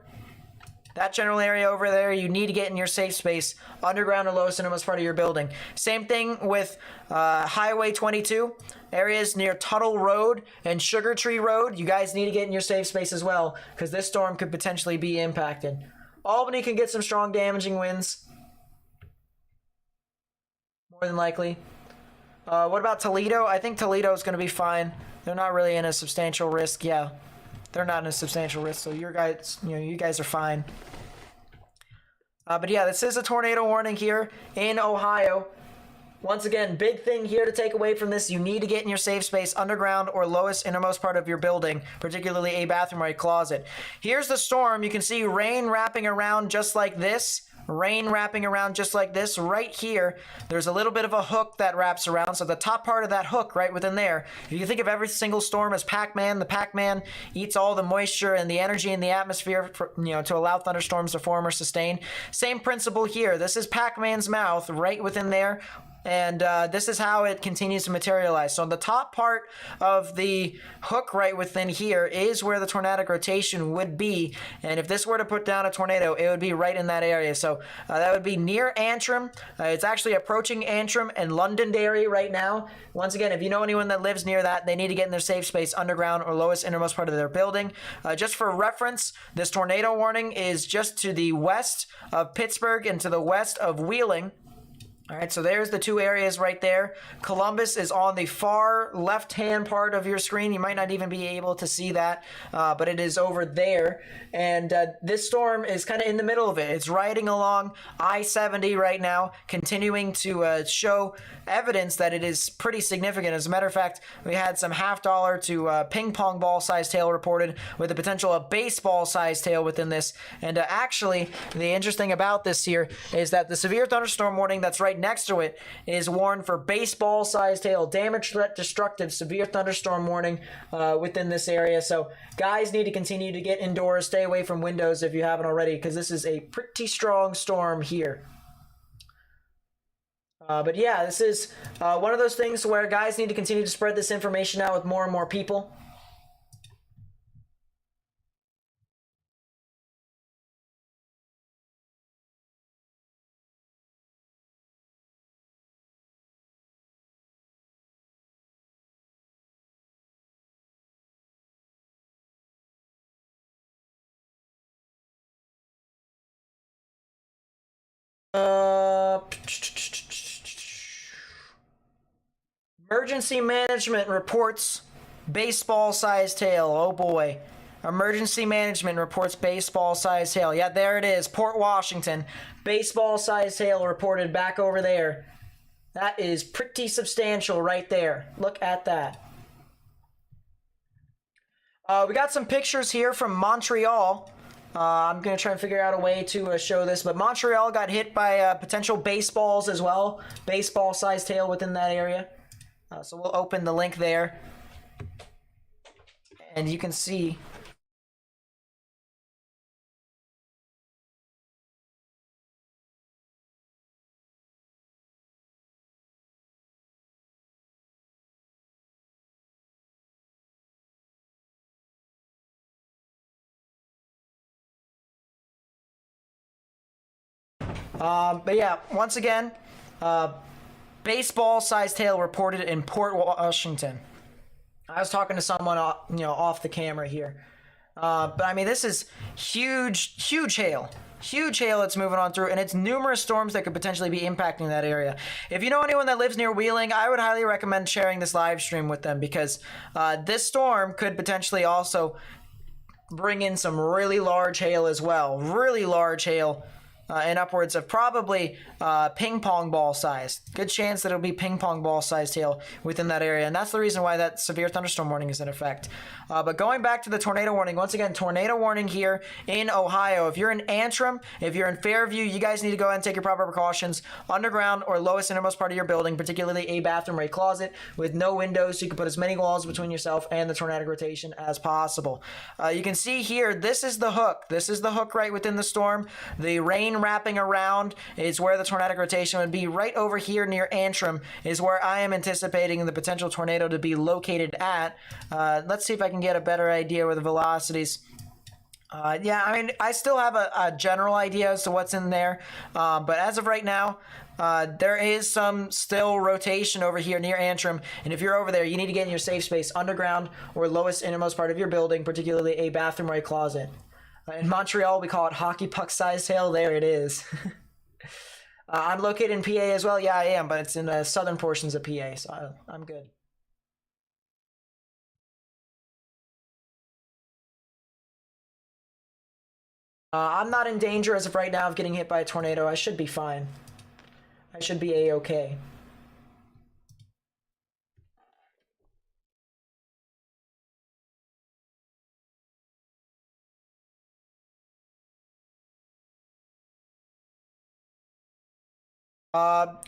That general area over there, you need to get in your safe space, underground or lowest and innermost part of your building. Same thing with Highway 22, areas near Tuttle Road and Sugar Tree Road. You guys need to get in your safe space as well, because this storm could potentially be impacted. Albany can get some strong damaging winds, more than likely. What about Toledo? I think Toledo is going to be fine. They're not really in a substantial risk. Yeah, they're not in a substantial risk, so you guys are fine. But yeah, this is a tornado warning here in Ohio. Once again, big thing here to take away from this, you need to get in your safe space, underground or lowest innermost part of your building, particularly a bathroom or a closet. Here's the storm. You can see rain wrapping around just like this. Rain wrapping around just like this. Right here, there's a little bit of a hook that wraps around. So the top part of that hook right within there, if you think of every single storm as Pac-Man, the Pac-Man eats all the moisture and the energy in the atmosphere for, to allow thunderstorms to form or sustain. Same principle here. This is Pac-Man's mouth right within there. And this is how it continues to materialize. So the top part of the hook right within here is where the tornadic rotation would be. And if this were to put down a tornado, it would be right in that area. So that would be near Antrim. It's actually approaching Antrim and Londonderry right now. Once again, if you know anyone that lives near that, they need to get in their safe space, underground or lowest innermost part of their building. Just for reference, this tornado warning is just to the west of Pittsburgh and to the west of Wheeling. All right, so there's the two areas right there. Columbus is on the far left-hand part of your screen. You might not even be able to see that, but it is over there. And this storm is kind of in the middle of it. It's riding along I-70 right now, continuing to show evidence that it is pretty significant. As a matter of fact, we had some $half to ping pong ball size tail reported with the potential of baseball size tail within this. And actually, the interesting about this here is that the severe thunderstorm warning that's right next to it is warned for baseball size hail, damage, threat, destructive, severe thunderstorm warning within this area. So guys need to continue to get indoors, stay away from windows if you haven't already, because this is a pretty strong storm here. But yeah, this is one of those things where guys need to continue to spread this information out with more and more people. Emergency management reports baseball-sized hail. Oh boy. Emergency management reports baseball-sized hail. Yeah, there it is. Port Washington. Baseball-sized hail reported back over there. That is pretty substantial right there. Look at that. We got some pictures here from Montreal. I'm going to try and figure out a way to show this, but Montreal got hit by potential baseballs as well. Baseball-sized hail within that area. So we'll open the link there. And you can see. But yeah, once again, baseball-sized hail reported in Port Washington. I was talking to someone, off the camera here. But I mean, this is huge hail. Huge hail that's moving on through, and it's numerous storms that could potentially be impacting that area. If you know anyone that lives near Wheeling, I would highly recommend sharing this live stream with them, because this storm could potentially also bring in some really large hail as well. Really large hail. And upwards of probably ping pong ball size. Good chance that it'll be ping pong ball sized hail within that area. And that's the reason why that severe thunderstorm warning is in effect. But going back to the tornado warning, once again, tornado warning here in Ohio. If you're in Antrim, if you're in Fairview, you guys need to go ahead and take your proper precautions. Underground or lowest innermost part of your building, particularly a bathroom or a closet with no windows, so you can put as many walls between yourself and the tornadic rotation as possible. You can see here, this is the hook. This is the hook right within the storm. The rain plane wrapping around is where the tornadic rotation would be. Right over here near Antrim is where I am anticipating the potential tornado to be located at. Let's see if I can get a better idea with the velocities. Yeah, I mean, I still have a general idea as to what's in there, but as of right now, there is some still rotation over here near Antrim, and if you're over there, you need to get in your safe space, underground or lowest innermost part of your building, particularly a bathroom or a closet. In Montreal, we call it hockey puck-sized hail. There it is. I'm located in PA as well. Yeah, I am, but it's in the southern portions of PA, so I'm good. I'm not in danger as of right now of getting hit by a tornado. I should be fine. I should be A-okay.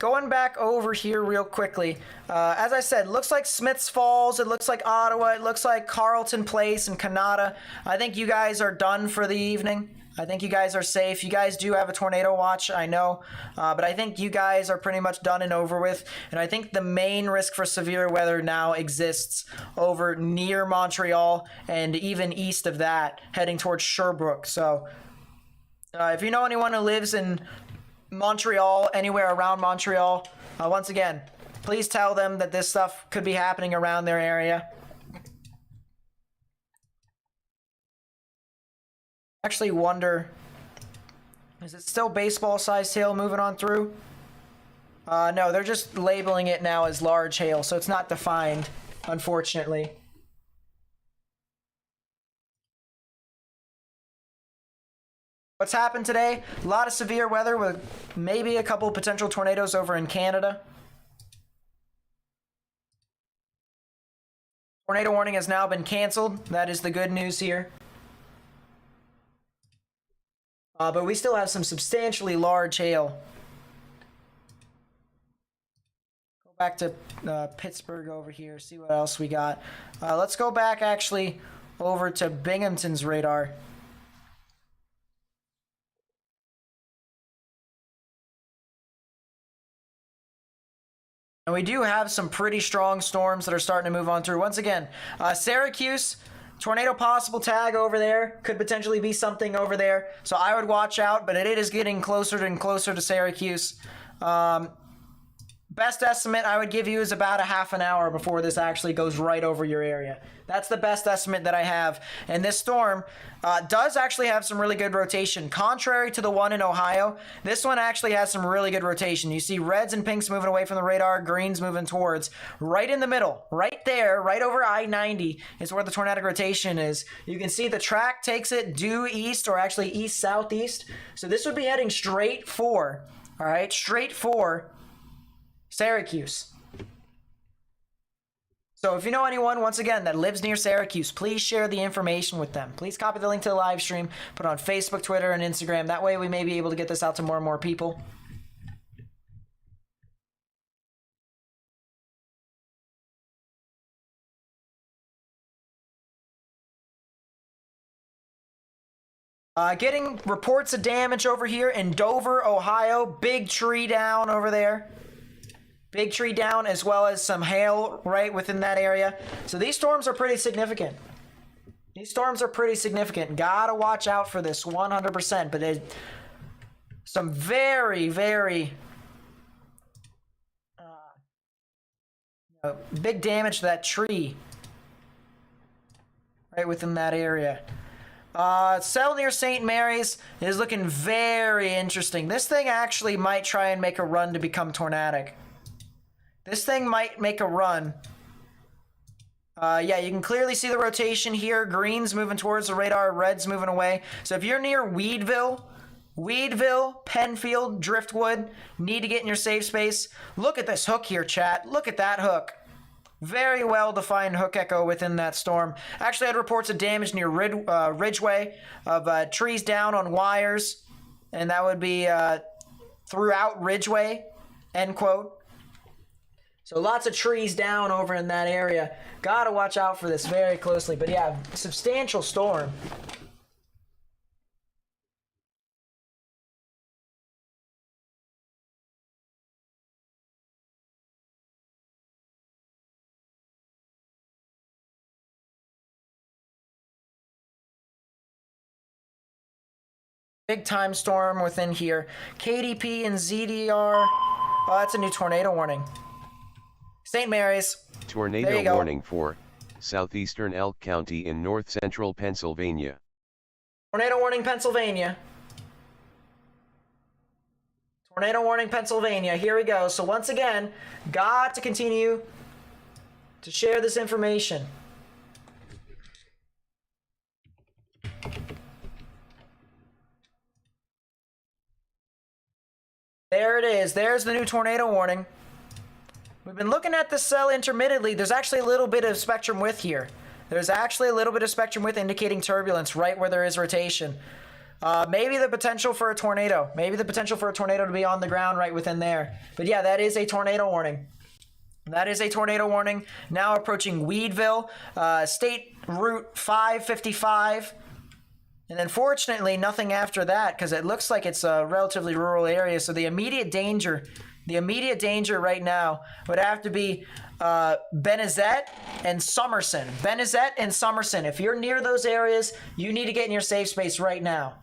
Going back over here real quickly, as I said, looks like Smiths Falls, it looks like Ottawa, it looks like Carleton Place and Kanata. I think you guys are done for the evening. I think you guys are safe. You guys do have a tornado watch, I know, but I think you guys are pretty much done and over with, and I think the main risk for severe weather now exists over near Montreal and even east of that, heading towards Sherbrooke. So, if you know anyone who lives in Montreal, anywhere around Montreal, once again, please tell them that this stuff could be happening around their area. Actually wonder, is it still baseball-sized hail moving on through? No, they're just labeling it now as large hail, so it's not defined, unfortunately. What's happened today? A lot of severe weather with maybe a couple potential tornadoes over in Canada. Tornado warning has now been canceled. That is the good news here. But we still have some substantially large hail. Go back to Pittsburgh over here, see what else we got. Let's go back actually over to Binghamton's radar. And we do have some pretty strong storms that are starting to move on through. Once again, Syracuse, tornado possible tag over there. Could potentially be something over there. So I would watch out, but it is getting closer and closer to Syracuse. Best estimate I would give you is about a half an hour before this actually goes right over your area. That's the best estimate that I have. And this storm does actually have some really good rotation. Contrary to the one in Ohio, this one actually has some really good rotation. You see reds and pinks moving away from the radar, greens moving towards. Right in the middle, right there, right over I-90 is where the tornadic rotation is. You can see the track takes it due east, or actually east-southeast. So this would be heading straight for, all right, straight for Syracuse. So if you know anyone, once again, that lives near Syracuse, please share the information with them. Please copy the link to the live stream, put it on Facebook, Twitter, and Instagram. That way we may be able to get this out to more and more people. Getting reports of damage over here in Dover, Ohio. Big tree down over there. Big tree down, as well as some hail right within that area. So these storms are pretty significant. These storms are pretty significant. Gotta watch out for this 100%. But there's some very, very big damage to that tree right within that area. Cell near St. Mary's is looking very interesting. This thing actually might try and make a run to become tornadic. This thing might make a run. Yeah, you can clearly see the rotation here. Greens moving towards the radar, reds moving away. So if you're near Weedville, Penfield, Driftwood, need to get in your safe space. Look at this hook here, chat. Look at that hook. Very well-defined hook echo within that storm. Actually had reports of damage near Ridgeway, of trees down on wires, and that would be throughout Ridgeway, end quote. So lots of trees down over in that area. Gotta watch out for this very closely. But yeah, substantial storm. Big time storm within here. KDP and ZDR. Oh, that's a new tornado warning. St. Mary's. Tornado warning for southeastern Elk County in north-central Pennsylvania. Tornado warning, Pennsylvania. Tornado warning, Pennsylvania. Here we go. So once again, got to continue to share this information. There it is. There's the new tornado warning. We've been looking at the cell intermittently. There's actually a little bit of spectrum width here. There's actually a little bit of spectrum width indicating turbulence right where there is rotation. Maybe the potential for a tornado. Maybe the potential for a tornado to be on the ground right within there. But yeah, that is a tornado warning. That is a tornado warning. Now approaching Weedville, State Route 555. And then fortunately, nothing after that because it looks like it's a relatively rural area. So the immediate danger right now would have to be Benezet and Somerson. Benezet and Somerson. If you're near those areas, you need to get in your safe space right now.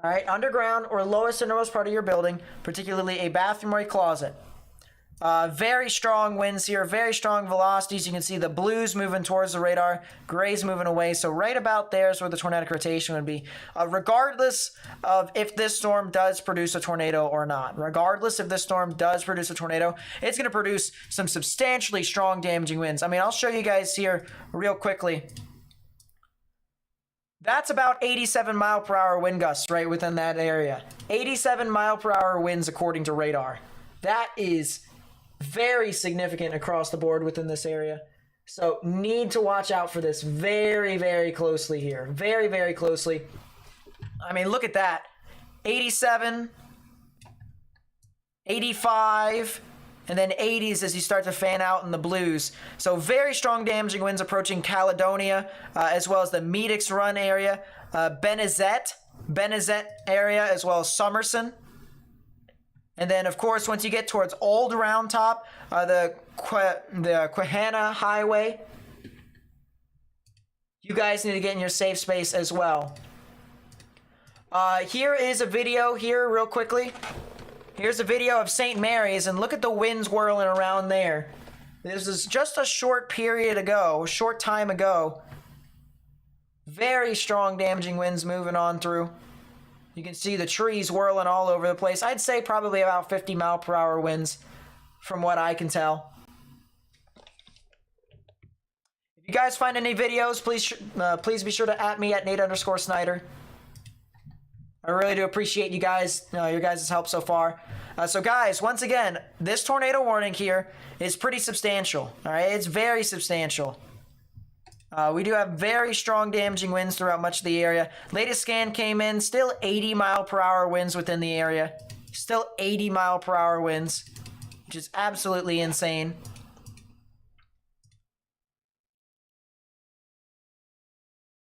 All right, underground or lowest innermost part of your building, particularly a bathroom or a closet. Very strong winds here, very strong velocities. You can see the blues moving towards the radar, grays moving away. So right about there is where the tornadic rotation would be. Regardless of if this storm does produce a tornado or not. Regardless if this storm does produce a tornado, it's going to produce some substantially strong damaging winds. I mean, I'll show you guys here real quickly. That's about 87 mile per hour wind gusts right within that area. 87 mile per hour winds according to radar. That is very significant across the board within this area. So need to watch out for this very, very closely here. Very, very closely. I mean, look at that. 87, 85, and then 80s as you start to fan out in the blues. So very strong damaging winds approaching Caledonia, as well as the Meadix Run area, Benezet area, as well as Somerson. And then, of course, once you get towards Old Round Top, the Quahana Highway, you guys need to get in your safe space as well. Here is a video here real quickly. Here's a video of St. Mary's, and look at the winds whirling around there. This is just a short period ago, a short time ago. Very strong damaging winds moving on through. You can see the trees whirling all over the place. I'd say probably about 50 mile per hour winds from what I can tell. If you guys find any videos, please be sure to @ me at Nate_Snyder. I really do appreciate you guys, your guys' help so far. So guys, once again, this tornado warning here is pretty substantial. All right, it's very substantial. We do have very strong damaging winds throughout much of the area. Latest scan came in, still 80 mile per hour winds within the area. Still 80 mile per hour winds, which is absolutely insane.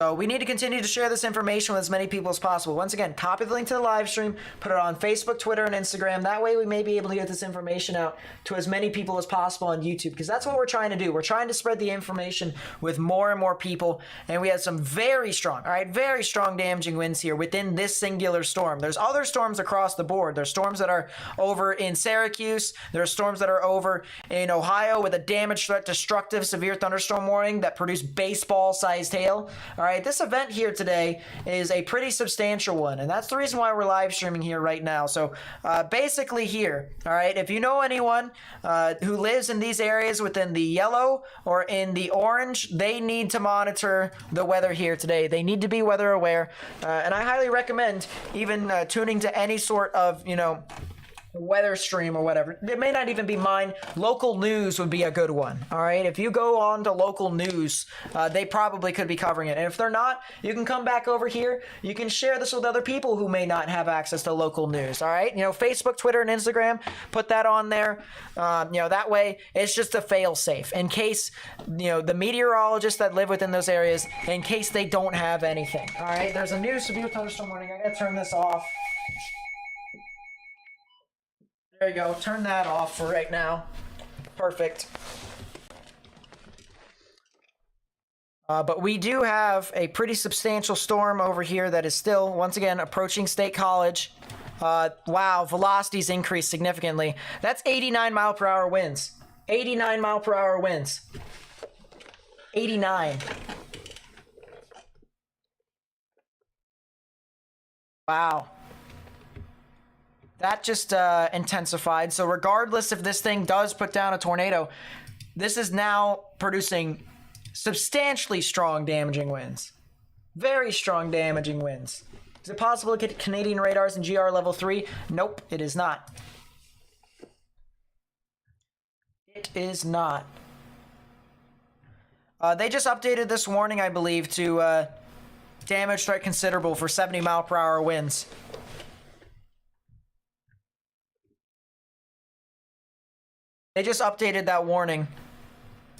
So we need to continue to share this information with as many people as possible. Once again, copy the link to the live stream, put it on Facebook, Twitter, and Instagram. That way we may be able to get this information out to as many people as possible on YouTube, because that's what we're trying to do. We're trying to spread the information with more and more people, and we have some very strong, very strong damaging winds here within this singular storm. There's other storms across the board. There's storms that are over in Syracuse. There are storms that are over in Ohio with a damage threat, destructive, severe thunderstorm warning that produce baseball-sized hail. All right, this event here today is a pretty substantial one, and that's the reason why we're live streaming here right now. So basically here, all right, if you know anyone who lives in these areas within the yellow or in the orange, they need to monitor the weather here today. They need to be weather aware, and I highly recommend even tuning to any sort of, weather stream or whatever. It may not even be mine. Local news would be a good one. All right. If you go on to local news, they probably could be covering it. And if they're not, you can come back over here. You can share this with other people who may not have access to local news. All right. Facebook, Twitter, and Instagram, put that on there. That way it's just a fail safe in case, the meteorologists that live within those areas, in case they don't have anything. All right. There's a new severe thunderstorm warning. I got to turn this off. There you go. Turn that off for right now. Perfect. But we do have a pretty substantial storm over here that is still, once again, approaching State College. Wow, velocities increased significantly. That's 89 mile per hour winds. 89 mile per hour winds. 89. Wow. That just intensified. So regardless if this thing does put down a tornado, this is now producing substantially strong damaging winds. Very strong damaging winds. Is it possible to get Canadian radars in GR level 3? Nope, it is not. It is not. They just updated this warning, I believe, to damage threat considerable for 70 mile per hour winds. They just updated that warning.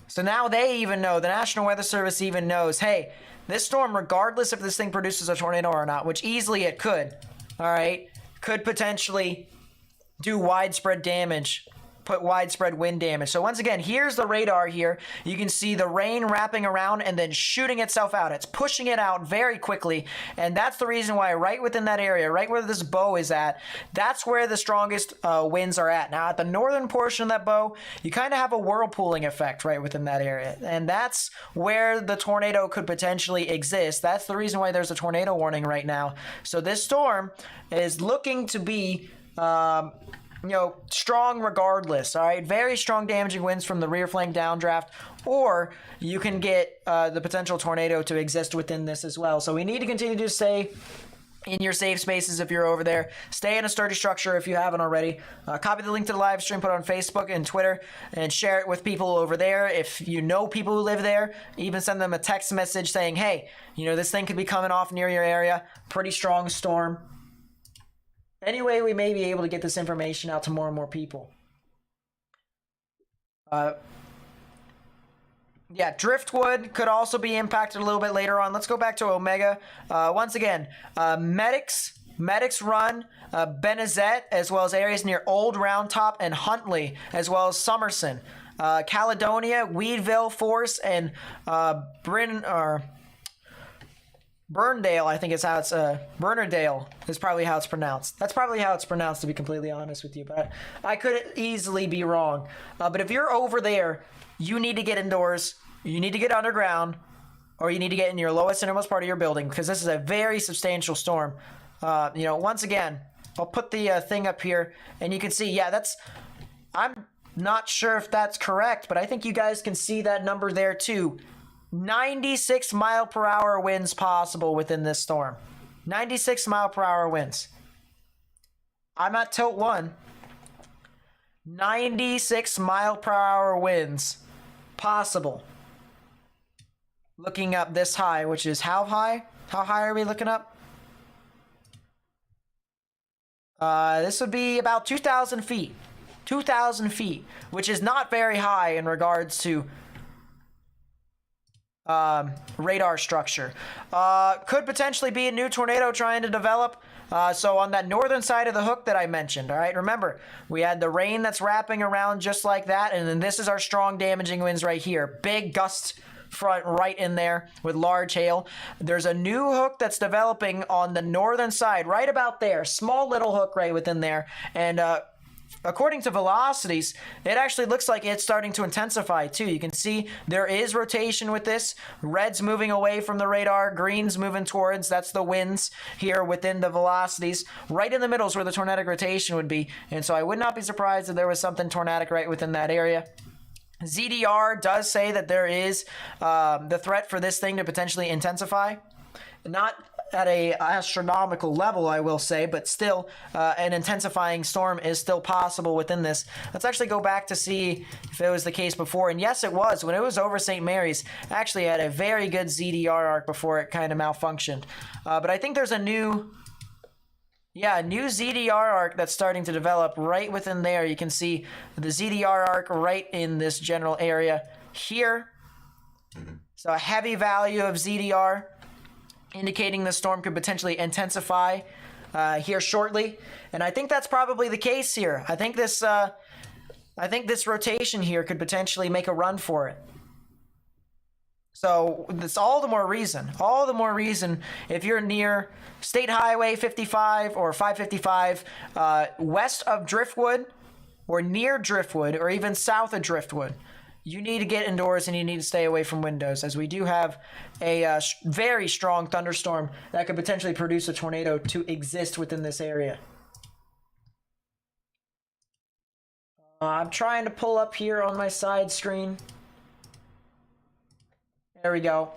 So now they even know, the National Weather Service even knows, hey, this storm, regardless if this thing produces a tornado or not, which easily it could, all right, could potentially do widespread damage, put widespread wind damage. So once again, here's the radar here. You can see the rain wrapping around and then shooting itself out. It's pushing it out very quickly. And that's the reason why right within that area, right where this bow is at, that's where the strongest winds are at. Now at the northern portion of that bow, you kind of have a whirlpooling effect right within that area. And that's where the tornado could potentially exist. That's the reason why there's a tornado warning right now. So this storm is looking to be strong regardless, all right? Very strong damaging winds from the rear flank downdraft, or you can get the potential tornado to exist within this as well. So we need to continue to stay in your safe spaces if you're over there. Stay in a sturdy structure if you haven't already. Copy the link to the live stream, put it on Facebook and Twitter, and share it with people over there. If you know people who live there, even send them a text message saying, hey, this thing could be coming off near your area. Pretty strong storm. Anyway, we may be able to get this information out to more and more people. Driftwood could also be impacted a little bit later on. Let's go back to Omega. Once again, Medics Run, Benezet, as well as areas near Old Round Top and Huntley, as well as Somerson. Caledonia, Weedville, Force, and Burndale, I think it's how it's, Bernardale is probably how it's pronounced. That's probably how it's pronounced, to be completely honest with you, but I could easily be wrong. But if you're over there, you need to get indoors, you need to get underground, or you need to get in your lowest innermost part of your building, because this is a very substantial storm. Once again, I'll put the thing up here, and you can see, I'm not sure if that's correct, but I think you guys can see that number there too. 96 mile per hour winds possible within this storm. 96 mile per hour winds. I'm at tilt 1. 96 mile per hour winds possible. Looking up this high, which is how high? How high are we looking up? This would be about 2,000 feet. 2,000 feet, which is not very high in regards to radar structure. Could potentially be a new tornado trying to develop. So on that northern side of the hook that I mentioned, all right, remember, we had the rain that's wrapping around just like that, and then this is our strong damaging winds right here. Big gust front right in there with large hail. There's a new hook that's developing on the northern side, right about there. Small little hook right within there, and according to velocities, it actually looks like it's starting to intensify too. You can see there is rotation with this. Red's moving away from the radar. Green's moving towards. That's the winds here within the velocities. Right in the middle is where the tornadic rotation would be. And so I would not be surprised if there was something tornadic right within that area. ZDR does say that there is the threat for this thing to potentially intensify. Not at a astronomical level, I will say, but still an intensifying storm is still possible within this. Let's actually go back to see if it was the case before, and yes, it was. When it was over St. Mary's, actually had a very good ZDR arc before it kind of malfunctioned. But I think there's a new ZDR arc that's starting to develop right within there. You can see the ZDR arc right in this general area here. So a heavy value of ZDR, indicating the storm could potentially intensify here shortly, and I think that's probably the case here. I think this rotation here could potentially make a run for it. So that's all the more reason if you're near State Highway 55 or 555 west of Driftwood or near Driftwood or even south of Driftwood, you need to get indoors and you need to stay away from windows, as we do have a very strong thunderstorm that could potentially produce a tornado to exist within this area. I'm trying to pull up here on my side screen. There we go.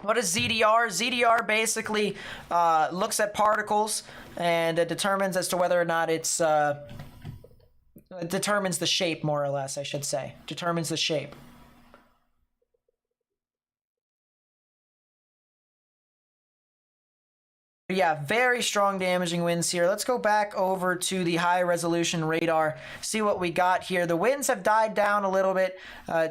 What is ZDR? ZDR basically looks at particles and it determines as to whether or not it's... it determines the shape, more or less, I should say. Determines the shape. Yeah, very strong damaging winds here. Let's go back over to the high resolution radar, see what we got here. The winds have died down a little bit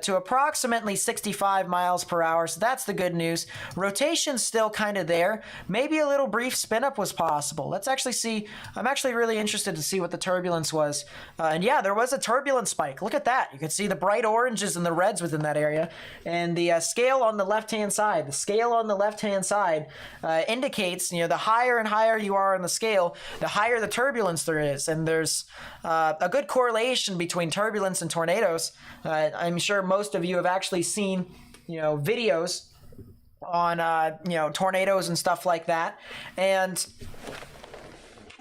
to approximately 65 miles per hour, so that's the good news. Rotation's still kind of there. Maybe a little brief spin up was possible. Let's actually see. I'm actually really interested to see what the turbulence was. And yeah, there was a turbulence spike. Look at that. You can see the bright oranges and the reds within that area. And the scale on the left-hand side, indicates, you know, the higher and higher you are on the scale, the higher the turbulence there is. And there's a good correlation between turbulence and tornadoes. I'm sure most of you have actually seen, you know, videos on, you know, tornadoes and stuff like that. And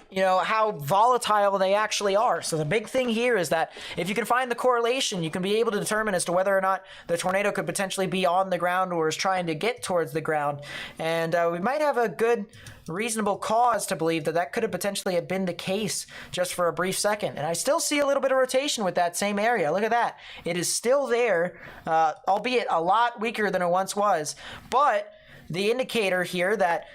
you know, how volatile they actually are. So the big thing here is that if you can find the correlation, you can be able to determine as to whether or not the tornado could potentially be on the ground or is trying to get towards the ground. And we might have a good, reasonable cause to believe that that could have potentially have been the case just for a brief second. And I still see a little bit of rotation with that same area. Look at that. It is still there, albeit a lot weaker than it once was. But the indicator here that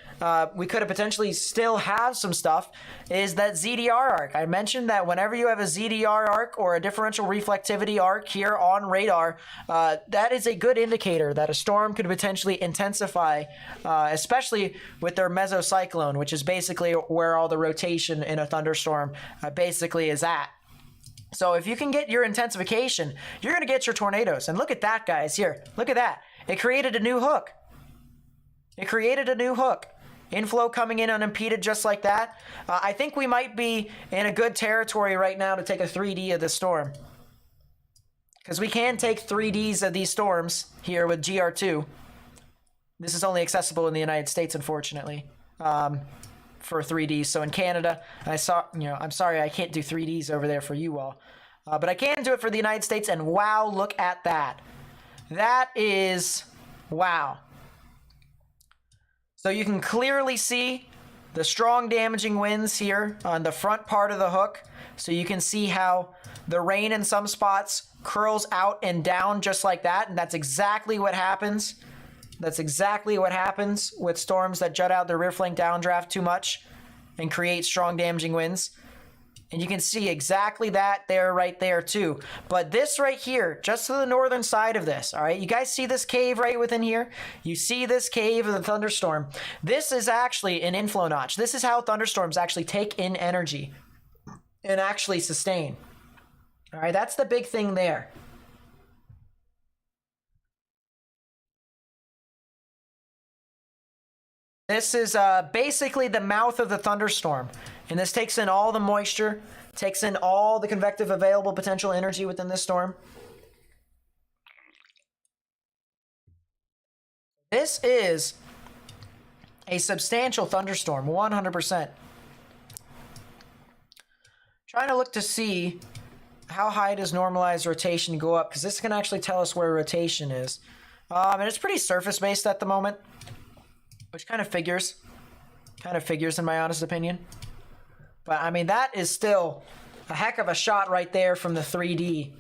we could have potentially still have some stuff is that ZDR arc. I mentioned that whenever you have a ZDR arc or a differential reflectivity arc here on radar, that is a good indicator that a storm could potentially intensify, especially with their mesocyclone, which is basically where all the rotation in a thunderstorm basically is at. So if you can get your intensification, you're going to get your tornadoes. And look at that, guys, here. Look at that. It created a new hook. Inflow coming in unimpeded just like that. I think we might be in a good territory right now to take a 3D of this storm. Because we can take 3Ds of these storms here with GR2. This is only accessible in the United States, unfortunately, for 3Ds. So in Canada, I'm sorry I can't do 3Ds over there for you all. But I can do it for the United States, and wow, look at that. That is, wow. So you can clearly see the strong damaging winds here on the front part of the hook. So you can see how the rain in some spots curls out and down just like that. And that's exactly what happens. That's exactly what happens with storms that jut out their rear flank downdraft too much and create strong damaging winds. And you can see exactly that there, right there too. But this right here, just to the northern side of this, all right? You guys see this cave right within here? You see this cave of the thunderstorm. This is actually an inflow notch. This is how thunderstorms actually take in energy and actually sustain. All right, that's the big thing there. This is basically the mouth of the thunderstorm. And this takes in all the moisture, takes in all the convective available potential energy within this storm. This is a substantial thunderstorm, 100%. Trying to look to see how high does normalized rotation go up, because this can actually tell us where rotation is. And it's pretty surface-based at the moment, which kind of figures in my honest opinion. But I mean, that is still a heck of a shot right there from the 3D.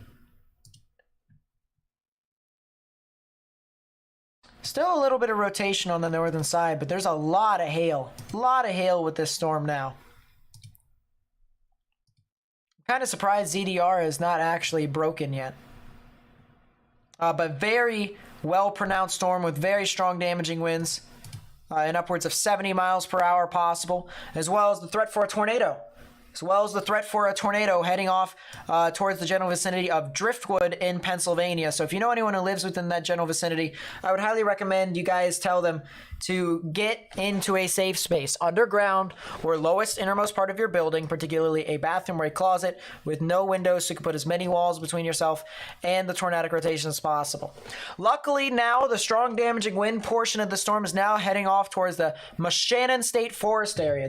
Still a little bit of rotation on the northern side, but there's a lot of hail. A lot of hail with this storm now. I'm kind of surprised ZDR is not actually broken yet. But very well-pronounced storm with very strong damaging winds. And upwards of 70 miles per hour possible, as well as the threat for a tornado. as well as the threat for a tornado heading off towards the general vicinity of Driftwood in Pennsylvania. So if you know anyone who lives within that general vicinity, I would highly recommend you guys tell them to get into a safe space, underground or lowest innermost part of your building, particularly a bathroom or a closet with no windows, so you can put as many walls between yourself and the tornadic rotation as possible. Luckily now, the strong damaging wind portion of the storm is now heading off towards the Moshannon State Forest area.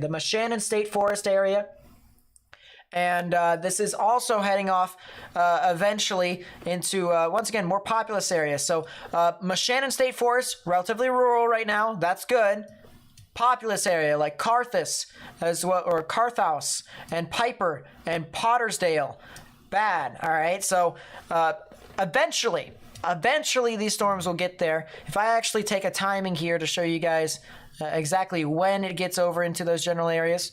And this is also heading off eventually into, once again, more populous areas. So Moshannon State Forest, relatively rural right now. That's good. Populous area like Carthus as well, or Carthouse and Piper and Pottersdale. Bad. All right. So eventually these storms will get there. If I actually take a timing here to show you guys exactly when it gets over into those general areas.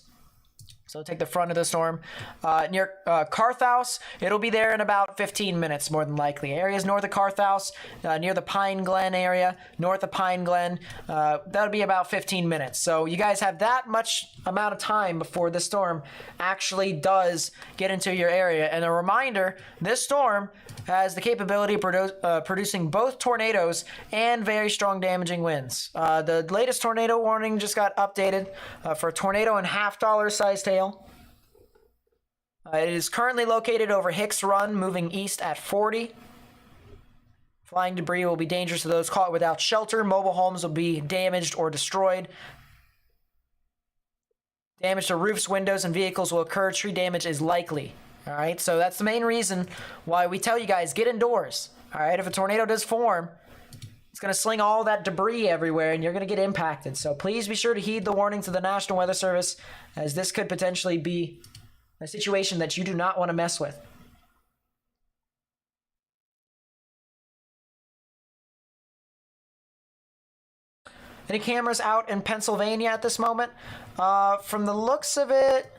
So take the front of the storm. Near Carthouse, it'll be there in about 15 minutes, more than likely. Areas north of Carthouse, near the Pine Glen area, north of Pine Glen, that'll be about 15 minutes. So you guys have that much amount of time before the storm actually does get into your area. And a reminder, this storm has the capability of producing both tornadoes and very strong damaging winds. The latest tornado warning just got updated for a tornado and $half sized hail. It is currently located over Hicks Run, moving east at 40. Flying debris will be dangerous to those caught without shelter. Mobile homes will be damaged or destroyed. Damage to roofs, windows, and vehicles will occur. Tree damage is likely. All right, so that's the main reason why we tell you guys, get indoors. All right, if a tornado does form, it's going to sling all that debris everywhere and you're going to get impacted. So please be sure to heed the warnings of the National Weather Service, as this could potentially be a situation that you do not want to mess with. Any cameras out in Pennsylvania at this moment? From the looks of it,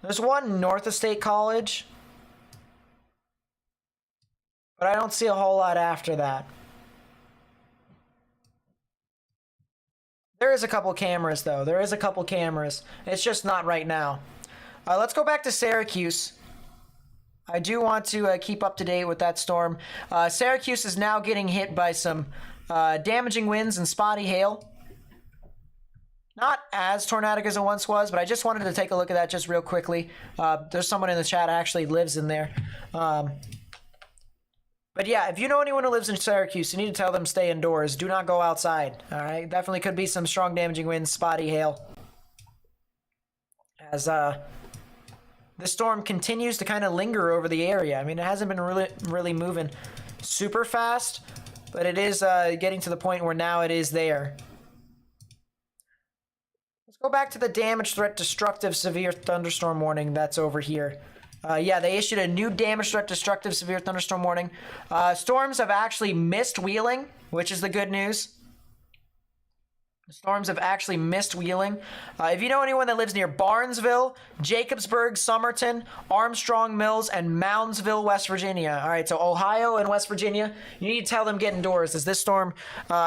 there's one north of State College, but I don't see a whole lot after that. There is a couple cameras, though. There is a couple cameras. It's just not right now. Let's go back to Syracuse. I do want to keep up to date with that storm. Syracuse is now getting hit by some damaging winds and spotty hail. Not as tornadic as it once was, but I just wanted to take a look at that just real quickly. There's someone in the chat that actually lives in there. But yeah, if you know anyone who lives in Syracuse, you need to tell them stay indoors. Do not go outside. All right, definitely could be some strong damaging winds, spotty hail. As the storm continues to kind of linger over the area. I mean, it hasn't been really moving super fast, but it is getting to the point where now it is there. Let's go back to the damage threat destructive severe thunderstorm warning that's over here. Yeah, they issued a new damage threat destructive severe thunderstorm warning. Storms have actually missed Wheeling, which is the good news. Storms have actually missed Wheeling. If you know anyone that lives near Barnesville, Jacobsburg, Somerton, Armstrong Mills, and Moundsville, West Virginia. All right, so Ohio and West Virginia, you need to tell them get indoors, as this storm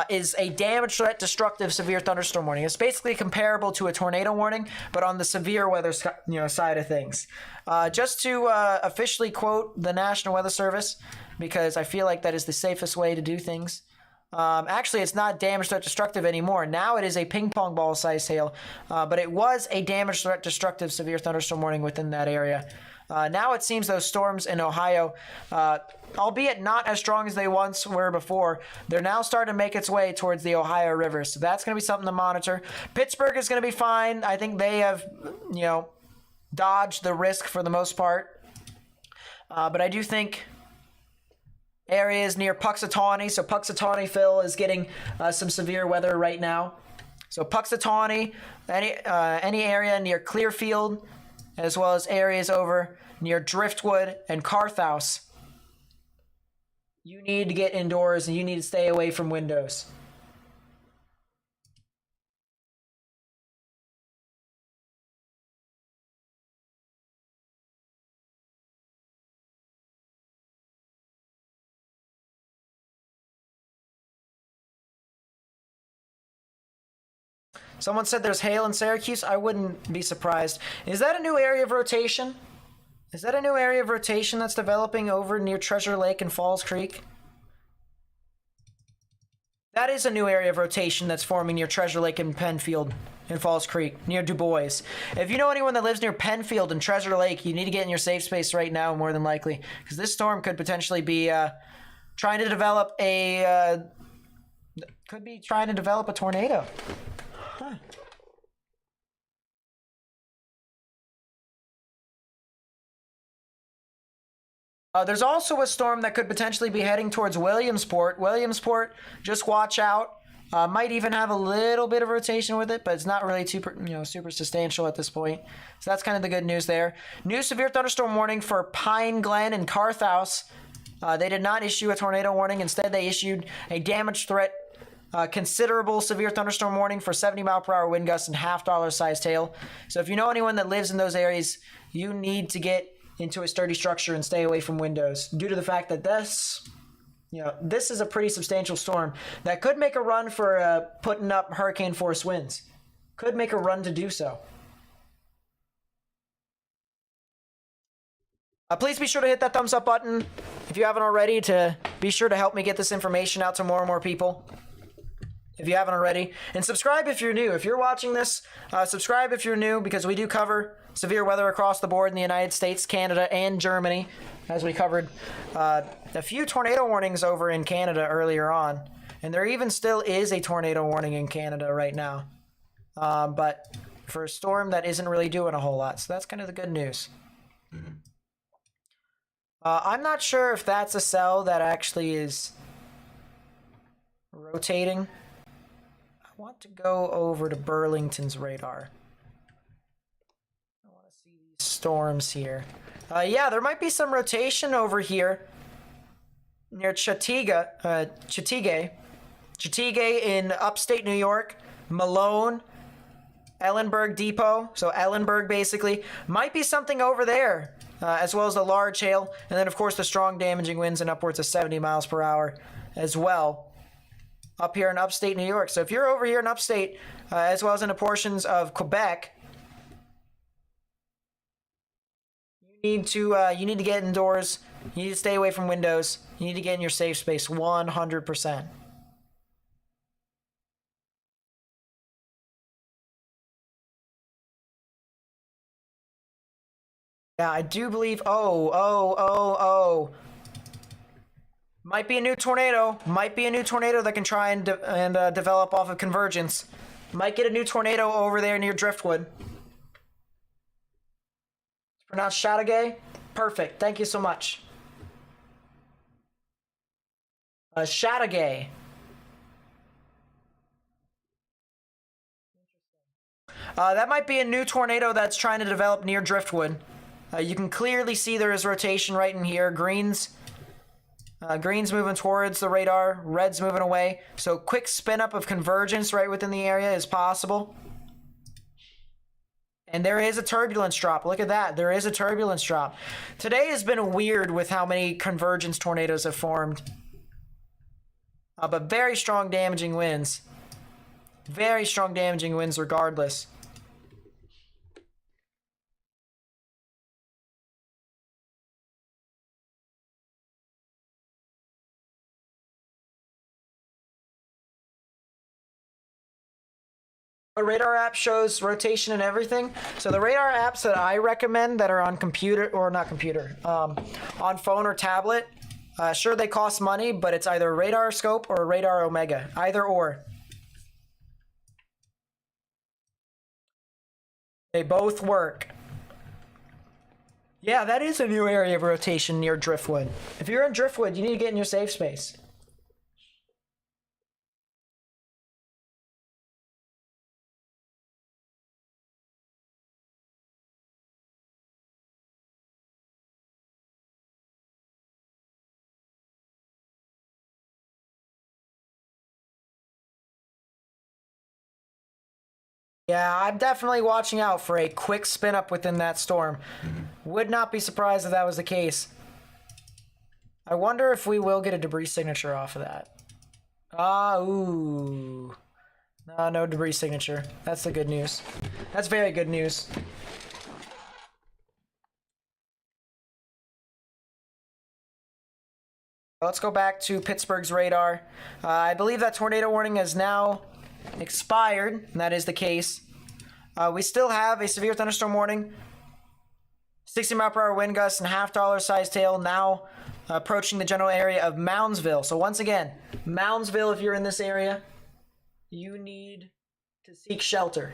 is a damage threat destructive severe thunderstorm warning. It's basically comparable to a tornado warning, but on the severe weather side of things. Just to officially quote the National Weather Service, because I feel like that is the safest way to do things. Actually, it's not damage threat destructive anymore. Now it is a ping pong ball size hail, but it was a damage threat destructive severe thunderstorm warning within that area. Now it seems those storms in Ohio, albeit not as strong as they once were before, they're now starting to make its way towards the Ohio River. So that's going to be something to monitor. Pittsburgh is going to be fine. I think they have, dodged the risk for the most part. But I do think areas near Puxatawney. So Puxatawney, Phil, is getting some severe weather right now. So Puxatawney, any area near Clearfield, as well as areas over near Driftwood and Carthouse. You need to get indoors and you need to stay away from windows. Someone said there's hail in Syracuse. I wouldn't be surprised. Is that a new area of rotation? Is that a new area of rotation that's developing over near Treasure Lake and Falls Creek? That is a new area of rotation that's forming near Treasure Lake and Penfield and Falls Creek, near Du Bois. If you know anyone that lives near Penfield and Treasure Lake, you need to get in your safe space right now, more than likely, because this storm could potentially be trying to develop a tornado. Huh. There's also a storm that could potentially be heading towards Williamsport. Williamsport, just watch out. Might even have a little bit of rotation with it, but it's not really super substantial at this point. So that's kind of the good news there. New severe thunderstorm warning for Pine Glen and Carthouse. They did not issue a tornado warning. Instead, they issued a damage threat, considerable severe thunderstorm warning for 70-mile-per-hour wind gusts and half-dollar sized hail. So if you know anyone that lives in those areas, you need to get into a sturdy structure and stay away from windows, due to the fact that this is a pretty substantial storm that could make a run for putting up hurricane force winds. Could make a run to do so. Please be sure to hit that thumbs up button if you haven't already, to be sure to help me get this information out to more and more people, if you haven't already. And subscribe if you're new. If you're watching this, subscribe if you're new, because we do cover severe weather across the board in the United States, Canada, and Germany, as we covered a few tornado warnings over in Canada earlier on. And there even still is a tornado warning in Canada right now. But for a storm that isn't really doing a whole lot. So that's kind of the good news. I'm not sure if that's a cell that actually is rotating. I want to go over to Burlington's radar. I want to see these storms here. Yeah, there might be some rotation over here near Chateaugay in upstate New York, Malone, Ellenberg Depot, so Ellenberg basically. Might be something over there, as well as the large hail, and then of course the strong damaging winds in upwards of 70 miles per hour as well, up here in upstate New York. So if you're over here in upstate, as well as in the portions of Quebec, you need to get indoors. You need to stay away from windows. You need to get in your safe space 100%. Yeah, I do believe. Oh. Might be a new tornado. Might be a new tornado that can try and develop off of convergence. Might get a new tornado over there near Driftwood. It's pronounced Chateaugay. Perfect. Thank you so much. Chateaugay. That might be a new tornado that's trying to develop near Driftwood. You can clearly see there is rotation right in here. Green's moving towards the radar. Red's moving away. So quick spin up of convergence right within the area is possible. And there is a turbulence drop. Look at that. There is a turbulence drop. Today has been weird with how many convergence tornadoes have formed. But very strong damaging winds. Very strong damaging winds regardless. The radar app shows rotation and everything. So the radar apps that I recommend that are on computer, or not computer, on phone or tablet, sure they cost money, but it's either a radar scope or a radar omega, either or. They both work. Yeah, that is a new area of rotation near Driftwood. If you're in Driftwood, you need to get in your safe space. Yeah, I'm definitely watching out for a quick spin up within that storm. Would not be surprised if that was the case. I wonder if we will get a debris signature off of that. Ooh. No debris signature. That's the good news. That's very good news. Let's go back to Pittsburgh's radar. I believe that tornado warning has now expired, and that is the case. We still have a severe thunderstorm warning. 60-mile-per-hour wind gusts and half-dollar size hail now approaching the general area of Moundsville. So once again, Moundsville, if you're in this area, you need to seek shelter.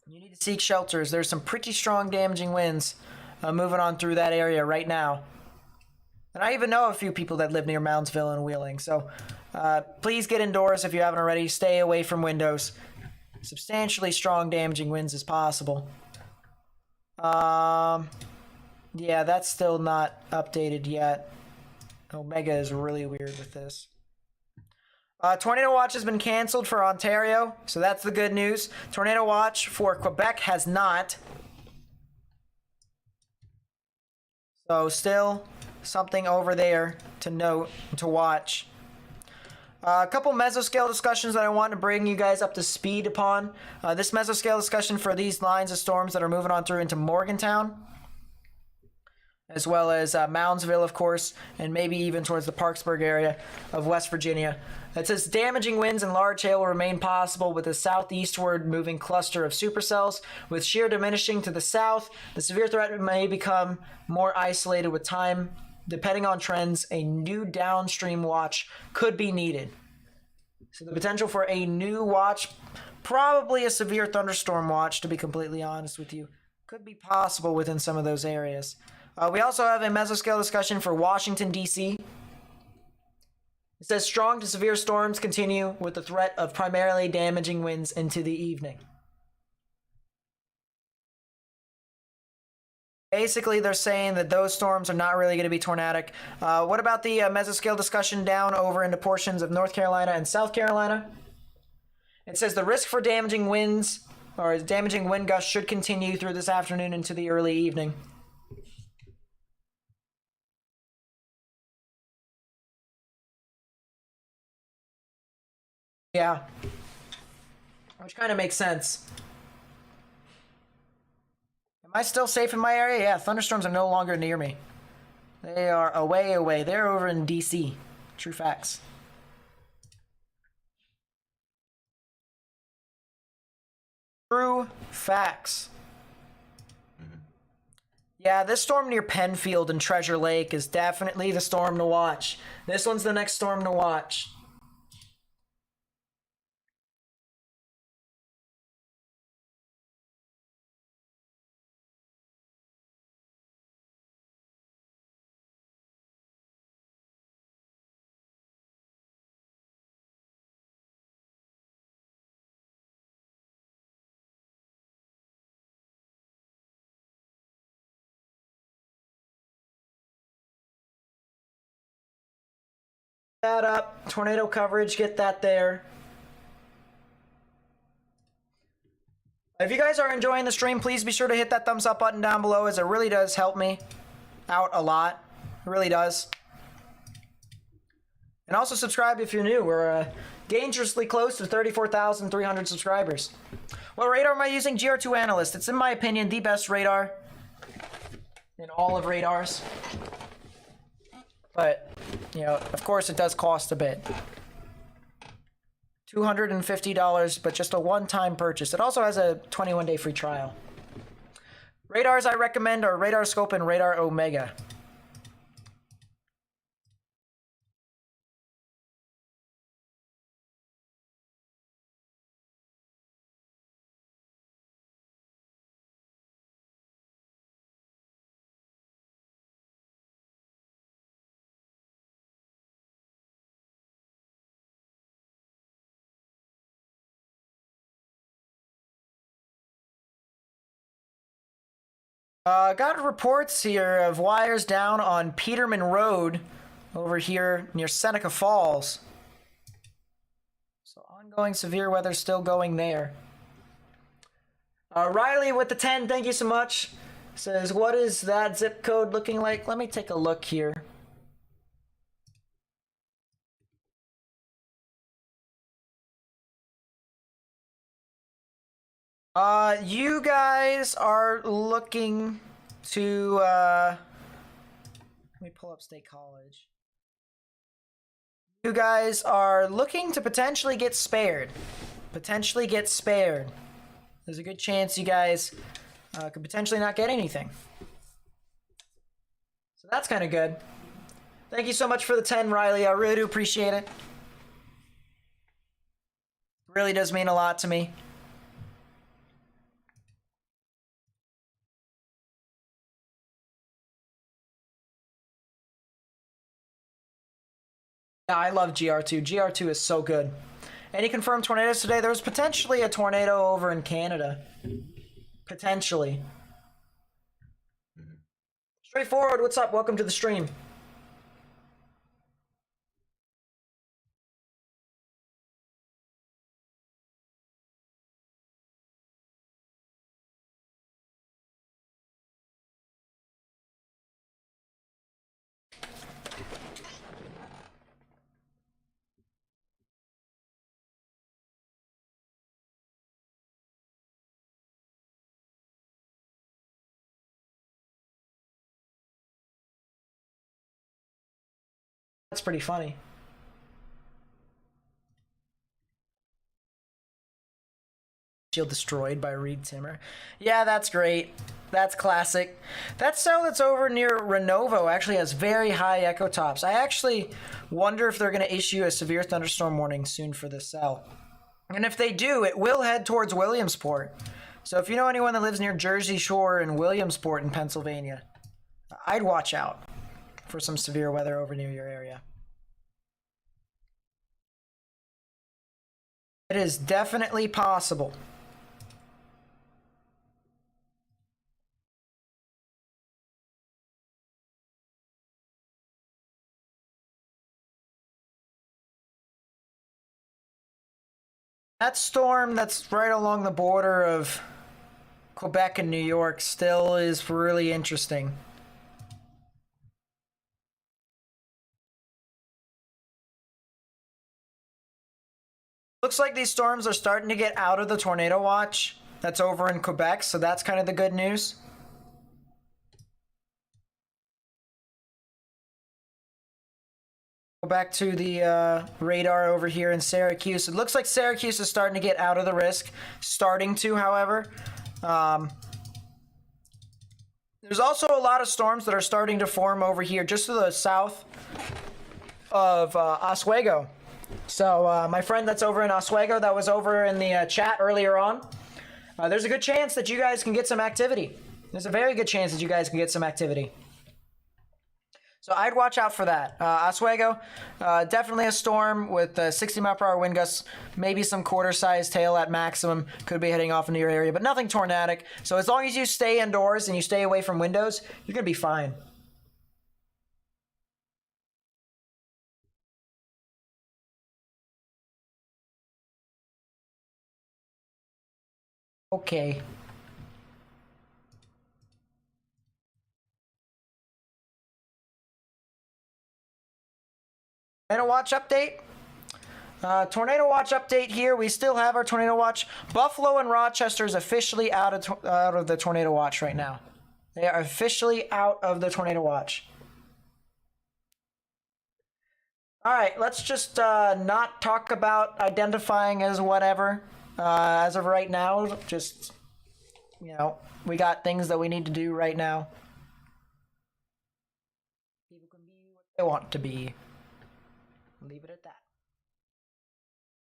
You need to seek shelters. There's some pretty strong damaging winds moving on through that area right now. And I even know a few people that live near Moundsville and Wheeling. So please get indoors if you haven't already. Stay away from windows. Substantially strong damaging winds as possible. Yeah, that's still not updated yet. Omega is really weird with this. Tornado watch has been canceled for Ontario, so that's the good news. Tornado watch for Quebec has not. So still something over there to note, to watch. A couple mesoscale discussions that I want to bring you guys up to speed upon. This mesoscale discussion for these lines of storms that are moving on through into Morgantown, as well as Moundsville, of course, and maybe even towards the Parksburg area of West Virginia. It says damaging winds and large hail will remain possible with a southeastward moving cluster of supercells. With shear diminishing to the south, the severe threat may become more isolated with time. Depending on trends, a new downstream watch could be needed. So the potential for a new watch, probably a severe thunderstorm watch, to be completely honest with you, could be possible within some of those areas. We also have a mesoscale discussion for Washington, D.C. It says strong to severe storms continue with the threat of primarily damaging winds into the evening. Basically, they're saying that those storms are not really going to be tornadic. What about the mesoscale discussion down over into portions of North Carolina and South Carolina? It says the risk for damaging winds or damaging wind gusts should continue through this afternoon into the early evening. Yeah, which kind of makes sense. Am I still safe in my area? Yeah, thunderstorms are no longer near me. They are away. They're over in DC. True facts. True facts. Yeah, this storm near Penfield and Treasure Lake is definitely the storm to watch. This one's the next storm to watch. That up, tornado coverage, get that there. If you guys are enjoying the stream, please be sure to hit that thumbs up button down below, as it really does help me out a lot. It really does. And also subscribe if you're new. We're dangerously close to 34,300 subscribers. What radar am I using? GR2 Analyst. It's, in my opinion, the best radar in all of radars. But, you know, of course it does cost a bit. $250, but just a one-time purchase. It also has a 21-day free trial. Radars I recommend are Radar Scope and Radar Omega. Got reports here of wires down on Peterman Road over here near Seneca Falls. So ongoing severe weather still going there. Riley with the 10, thank you so much. Says, what is that zip code looking like? Let me take a look here. You guys are looking to, let me pull up State College. You guys are looking to potentially get spared. Potentially get spared. There's a good chance you guys could potentially not get anything. So that's kind of good. Thank you so much for the 10, Riley. I really do appreciate it. Really does mean a lot to me. Yeah, I love GR2. GR2 is so good. Any confirmed tornadoes today? There was potentially a tornado over in Canada. Potentially. Straightforward, what's up? Welcome to the stream. That's pretty funny. Shield destroyed by Reed Timmer. Yeah, that's great. That's classic. That cell that's over near Renovo actually has very high echo tops. I actually wonder if they're going to issue a severe thunderstorm warning soon for this cell. And if they do, it will head towards Williamsport. So if you know anyone that lives near Jersey Shore and Williamsport in Pennsylvania, I'd watch out for some severe weather over near your area. It is definitely possible. That storm that's right along the border of Quebec and New York still is really interesting. Looks like these storms are starting to get out of the tornado watch that's over in Quebec, so that's kind of the good news. Go back to the radar over here in Syracuse. It looks like Syracuse is starting to get out of the risk. Starting to, however. There's also a lot of storms that are starting to form over here just to the south of Oswego. So my friend that's over in Oswego that was over in the chat earlier on, there's a good chance that you guys can get some activity. There's a very good chance that you guys can get some activity. So I'd watch out for that. Oswego, definitely a storm with 60 mile per hour wind gusts, maybe some quarter-sized tail at maximum, could be heading off into your area, but nothing tornadic. So as long as you stay indoors and you stay away from windows, you're going to be fine. Okay. Tornado watch update. Tornado watch update here. We still have our tornado watch. Buffalo and Rochester is officially out of the tornado watch right now. They are officially out of the tornado watch. All right, let's just not talk about identifying as whatever as of right now. Just, you know, we got things that we need to do right now. People can be what they want to be. Leave it at that.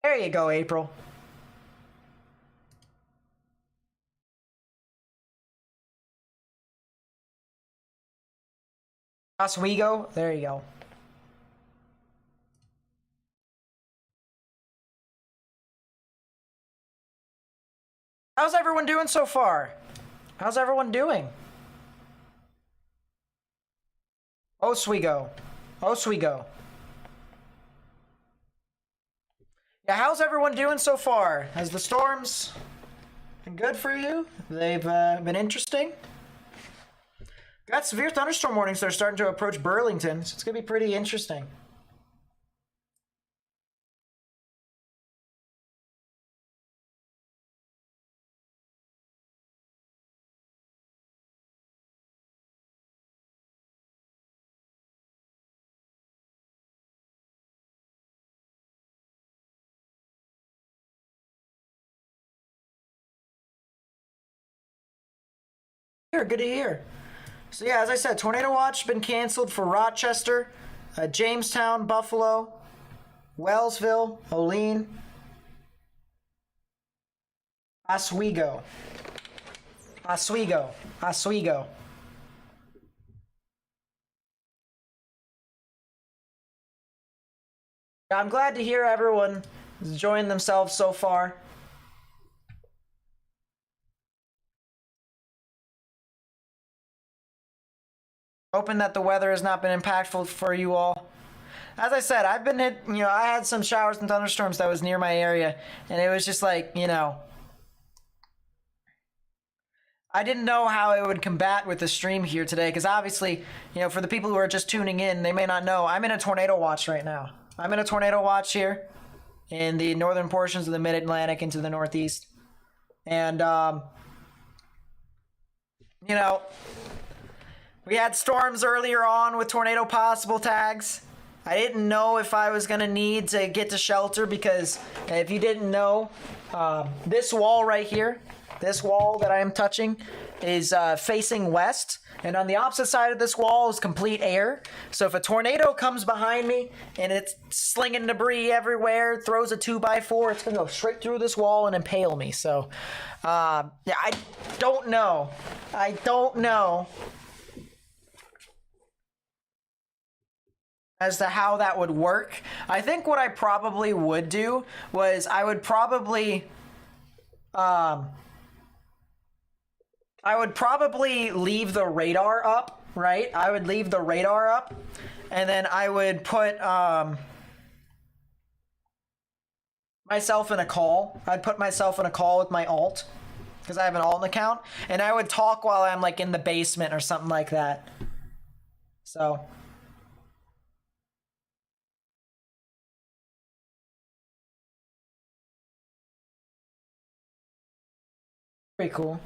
There you go, April. Oswego, there you go. How's everyone doing so far? How's everyone doing? Oswego. Oswego. Yeah, how's everyone doing so far? Has the storms been good for you? They've been interesting? Got severe thunderstorm warnings that are starting to approach Burlington, so it's going to be pretty interesting. Good to hear. So yeah, as I said, tornado watch been canceled for Rochester, Jamestown, Buffalo, Wellsville, Olean, Oswego. I'm glad to hear everyone is enjoying themselves so far. Hoping that the weather has not been impactful for you all. As I said, I've been hit, I had some showers and thunderstorms that was near my area, and it was just like, I didn't know how it would combat with the stream here today, because obviously, for the people who are just tuning in, they may not know, I'm in a tornado watch right now. I'm in a tornado watch here in the northern portions of the mid-Atlantic into the northeast. And, we had storms earlier on with tornado possible tags. I didn't know if I was going to need to get to shelter because if you didn't know, this wall right here, this wall that I am touching is facing west. And on the opposite side of this wall is complete air. So if a tornado comes behind me and it's slinging debris everywhere, throws a 2x4, it's going to go straight through this wall and impale me. So, yeah, I don't know. As to how that would work. I think what I probably would do was I would probably leave the radar up, right? I would leave the radar up, and then I would put myself in a call. I'd put myself in a call with my alt, because I have an alt account, and I would talk while I'm like in the basement or something like that. So pretty cool.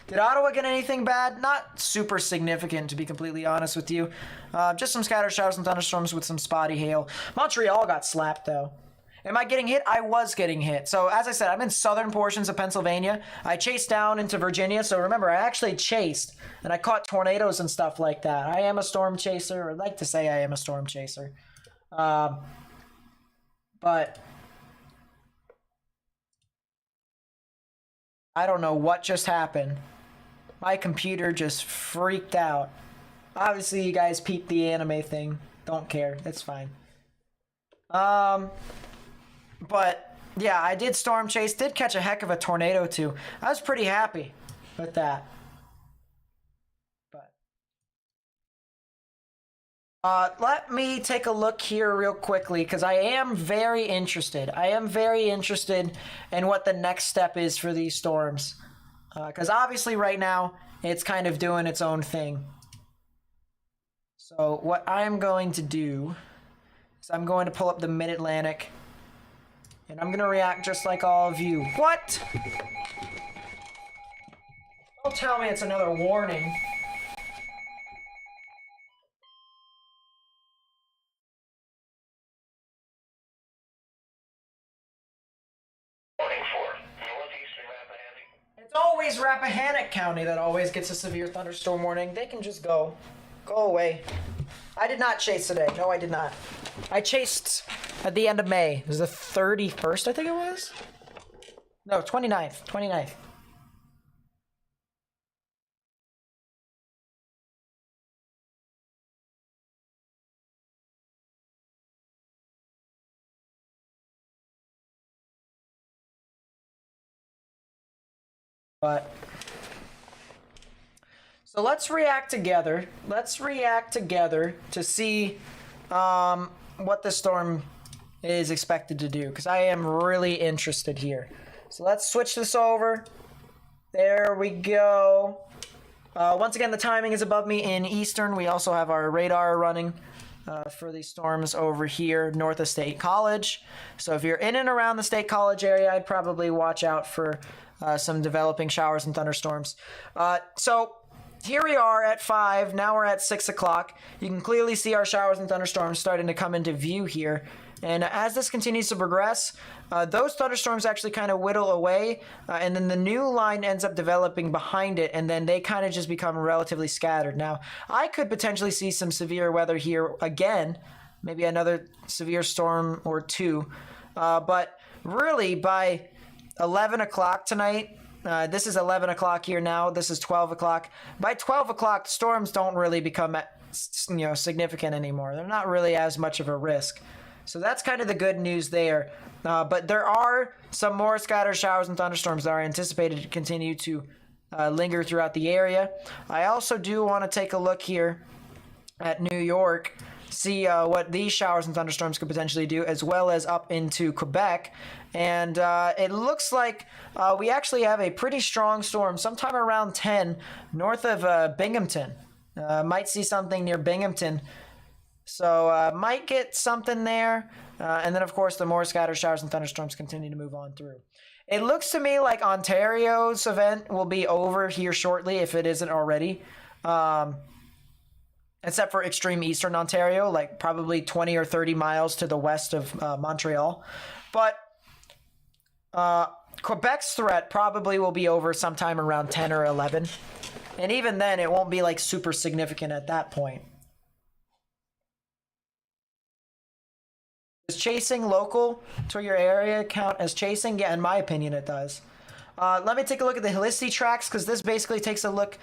Did Ottawa get anything bad? Not super significant, to be completely honest with you. Just some scattered showers and thunderstorms with some spotty hail. Montreal got slapped, though. Am I getting hit? I was getting hit. So, as I said, I'm in southern portions of Pennsylvania. I chased down into Virginia. So, remember, I actually chased, and I caught tornadoes and stuff like that. I am a storm chaser, or I'd like to say I am a storm chaser. But I don't know what just happened. My computer just freaked out. Obviously, you guys peeped the anime thing. Don't care. It's fine. But, yeah, I did storm chase. Did catch a heck of a tornado, too. I was pretty happy with that. But let me take a look here real quickly, because I am very interested. I am very interested in what the next step is for these storms. Because obviously right now, it's kind of doing its own thing. So what I'm going to do is I'm going to pull up the Mid-Atlantic. And I'm going to react just like all of you. What? Don't tell me it's another warning. It's always Rappahannock County that always gets a severe thunderstorm warning. They can just go away. I did not chase today. No, I did not. I chased at the end of May. It was the 31st, I think it was? No, 29th. 29th. But so let's react together. Let's react together to see what the storm is expected to do, because I am really interested here. So let's switch this over. There we go. Once again, the timing is above me in Eastern. We also have our radar running for these storms over here north of State College. So if you're in and around the State College area, I'd probably watch out for some developing showers and thunderstorms. So here we are at 5. Now we're at 6 o'clock. You can clearly see our showers and thunderstorms starting to come into view here. And as this continues to progress, those thunderstorms actually kind of whittle away, and then the new line ends up developing behind it, and then they kind of just become relatively scattered. Now, I could potentially see some severe weather here again, maybe another severe storm or two, but really by 11 o'clock tonight, this is 11 o'clock here now, this is 12 o'clock. By 12 o'clock, the storms don't really become significant anymore. They're not really as much of a risk. So that's kind of the good news there. But there are some more scattered showers and thunderstorms that are anticipated to continue to linger throughout the area. I also do want to take a look here at New York, see what these showers and thunderstorms could potentially do, as well as up into Quebec. And it looks like we actually have a pretty strong storm sometime around 10 north of Binghamton. Might see something near Binghamton. So might get something there. And then, of course, the more scattered showers and thunderstorms continue to move on through. It looks to me like Ontario's event will be over here shortly, if it isn't already. Except for extreme eastern Ontario, like probably 20 or 30 miles to the west of Montreal. But Quebec's threat probably will be over sometime around 10 or 11. And even then, it won't be like super significant at that point. Does chasing local to your area count as chasing? Yeah, in my opinion, it does. Let me take a look at the helicity tracks, because this basically takes a look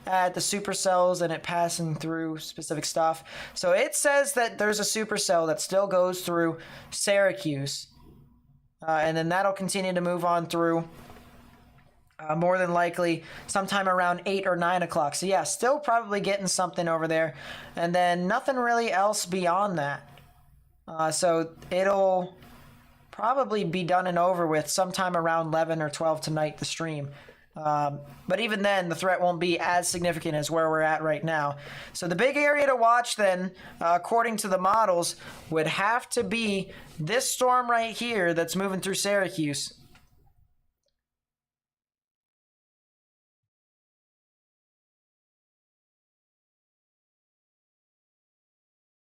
at the supercells and it passing through specific stuff. So it says that there's a supercell that still goes through Syracuse. And then that'll continue to move on through more than likely sometime around 8 or 9 o'clock. So yeah, still probably getting something over there. And then nothing really else beyond that. So it'll probably be done and over with sometime around 11 or 12 tonight, the stream. But even then, the threat won't be as significant as where we're at right now. So the big area to watch then, according to the models, would have to be this storm right here that's moving through Syracuse.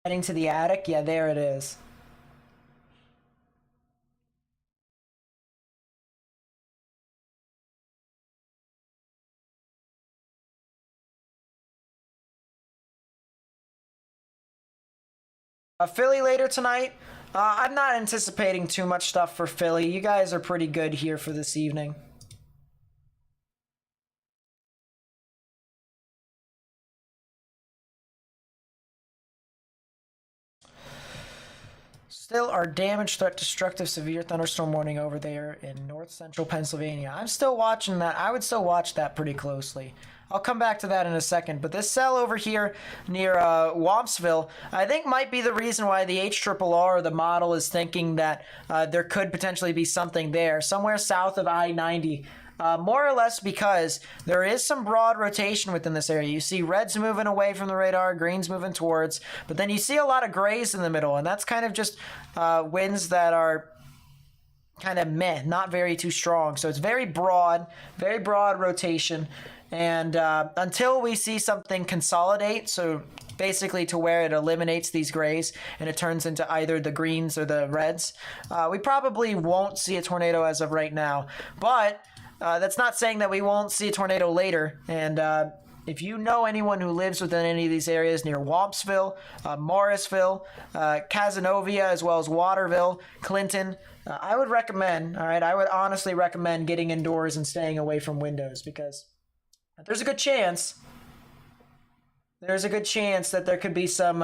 Heading to the attic? Yeah, there it is. Philly later tonight. I'm not anticipating too much stuff for Philly. You guys are pretty good here for this evening. Still our damage threat destructive severe thunderstorm warning over there in north central Pennsylvania. I'm still watching that. I would still watch that pretty closely. I'll come back to that in a second. But this cell over here near Wampsville, I think might be the reason why the HRRR, the model, is thinking that there could potentially be something there, somewhere south of I-90. More or less because there is some broad rotation within this area. You see reds moving away from the radar, greens moving towards, but then you see a lot of grays in the middle, and that's kind of just winds that are kind of meh, not very too strong. So it's very broad rotation, and until we see something consolidate, so basically to where it eliminates these grays and it turns into either the greens or the reds, we probably won't see a tornado as of right now. But that's not saying that we won't see a tornado later. And if you know anyone who lives within any of these areas near Wampsville, Morrisville, Cazenovia, as well as Waterville, Clinton, I would recommend, all right, I would honestly recommend getting indoors and staying away from windows, because there's a good chance that there could be some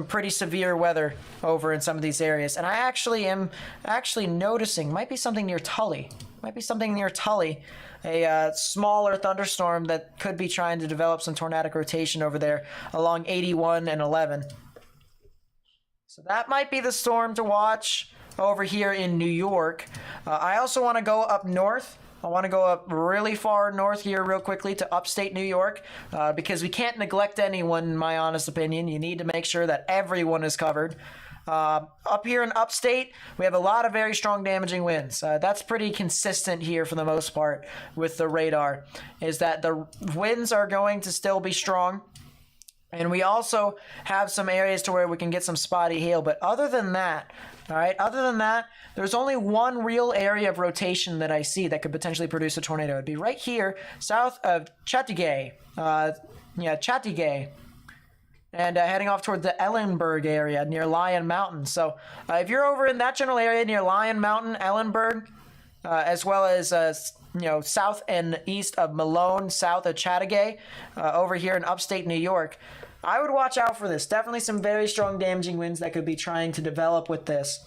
pretty severe weather over in some of these areas. And I actually am noticing might be something near Tully. A smaller thunderstorm that could be trying to develop some tornadic rotation over there along 81 and 11. So that might be the storm to watch over here in New York. I also want to go up north. I want to go up really far north here real quickly to upstate New York, because we can't neglect anyone, in my honest opinion. You need to make sure that everyone is covered. Up here in upstate, we have a lot of very strong damaging winds. That's pretty consistent here for the most part with the radar, is that the winds are going to still be strong. And we also have some areas to where we can get some spotty hail. But other than that, All right. Other than that, there's only one real area of rotation that I see that could potentially produce a tornado. It'd be right here, south of Chatigay. Chatigay. And heading off toward the Ellenberg area near Lion Mountain. So if you're over in that general area near Lion Mountain, Ellenberg, as well as south and east of Malone, south of Chatigay, over here in upstate New York, I would watch out for this. Definitely some very strong damaging winds that could be trying to develop with this.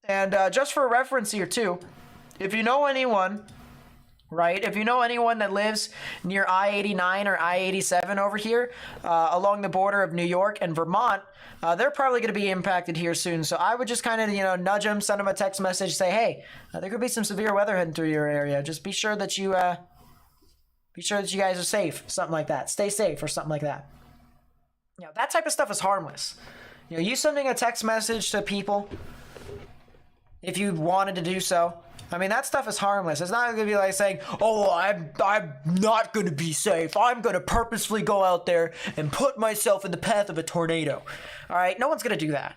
And just for reference here too, if you know anyone, right, if you know anyone that lives near I-89 or I-87 over here, along the border of New York and Vermont, they're probably going to be impacted here soon. So I would just kind of, nudge them, send them a text message, say, hey, there could be some severe weather heading through your area. Just be sure that you guys are safe, something like that. Stay safe or something like that. That type of stuff is harmless. You sending a text message to people, if you wanted to do so, I mean, that stuff is harmless. It's not going to be like saying, oh, I'm not going to be safe. I'm going to purposefully go out there and put myself in the path of a tornado. All right? No one's going to do that.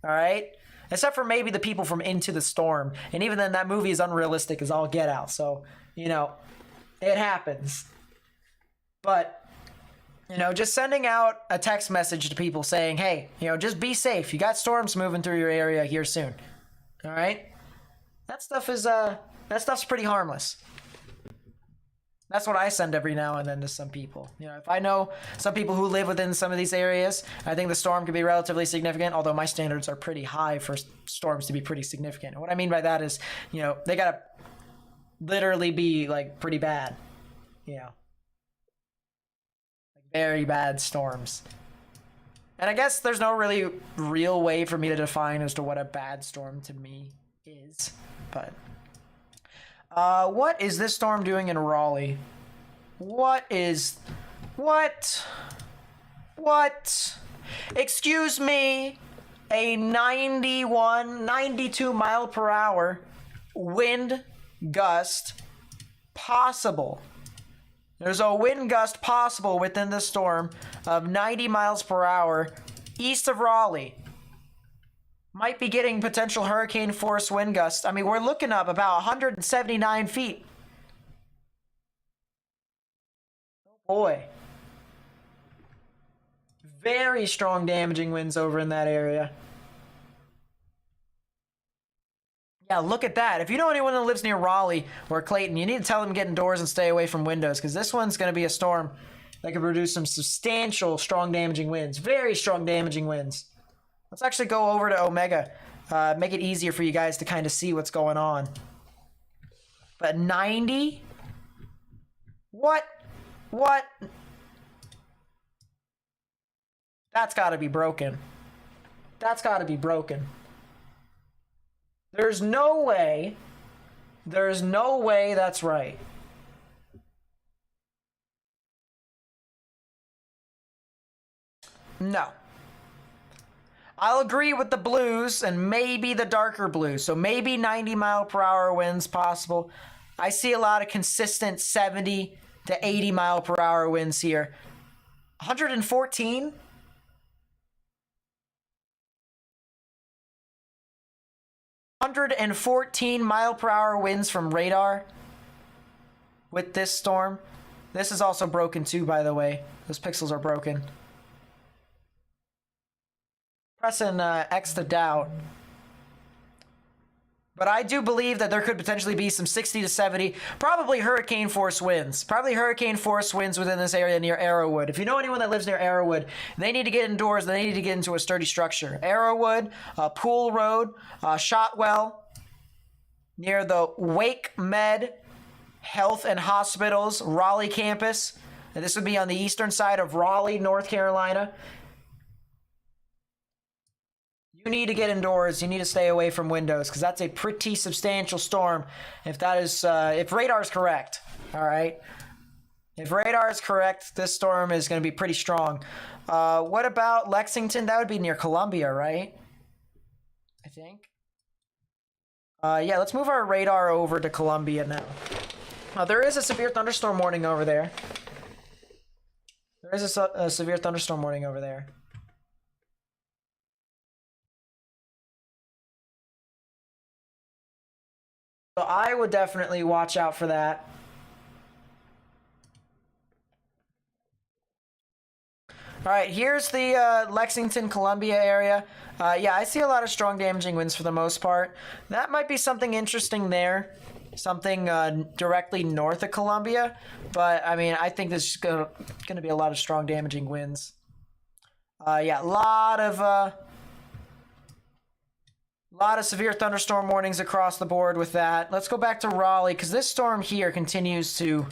All right? Except for maybe the people from Into the Storm. And even then, that movie is unrealistic as all get out. So, it happens. But, just sending out a text message to people saying, hey, just be safe. You got storms moving through your area here soon. All right? That stuff's pretty harmless. That's what I send every now and then to some people. If I know some people who live within some of these areas, I think the storm could be relatively significant, although my standards are pretty high for storms to be pretty significant. And what I mean by that is, they gotta literally be like pretty bad. Like very bad storms. And I guess there's no really real way for me to define as to what a bad storm to me is. But what is this storm doing in Raleigh? What? Excuse me. A 92 mile per hour wind gust possible. There's a wind gust possible within the storm of 90 miles per hour east of Raleigh. Might be getting potential hurricane force wind gusts. I mean, we're looking up about 179 feet. Oh boy. Very strong damaging winds over in that area. Yeah, look at that. If you know anyone that lives near Raleigh or Clayton, you need to tell them to get indoors and stay away from windows, because this one's going to be a storm that could produce some substantial strong damaging winds. Very strong damaging winds. Let's actually go over to Omega. Make it easier for you guys to kind of see what's going on. But 90? What? That's got to be broken. That's got to be broken. There's no way that's right. No. I'll agree with the blues and maybe the darker blues. So maybe 90 mile per hour winds possible. I see a lot of consistent 70 to 80 mile per hour winds here. 114? 114 mile per hour winds from radar with this storm. This is also broken too, by the way. Those pixels are broken. Pressing X to doubt. But I do believe that there could potentially be some 60 to 70, probably hurricane force winds. Probably hurricane force winds within this area near Arrowwood. If you know anyone that lives near Arrowwood, they need to get indoors. They need to get into a sturdy structure. Arrowwood, Pool Road, Shotwell, near the Wake Med Health and Hospitals Raleigh campus. And this would be on the eastern side of Raleigh, North Carolina. You need to get indoors. You need to stay away from windows, because that's a pretty substantial storm. If that is, if radar is correct, all right. If radar is correct, this storm is going to be pretty strong. What about Lexington? That would be near Columbia, right? I think. Yeah, let's move our radar over to Columbia now. There is a severe thunderstorm warning over there. There is a severe thunderstorm warning over there. So I would definitely watch out for that. All right, here's the Lexington, Columbia area. Yeah, I see a lot of strong damaging winds for the most part. That might be something interesting there. Something directly north of Columbia. But, I mean, I think this is going to be a lot of strong damaging winds. Yeah, a lot of severe thunderstorm warnings across the board with that. Let's go back to Raleigh, because this storm here continues to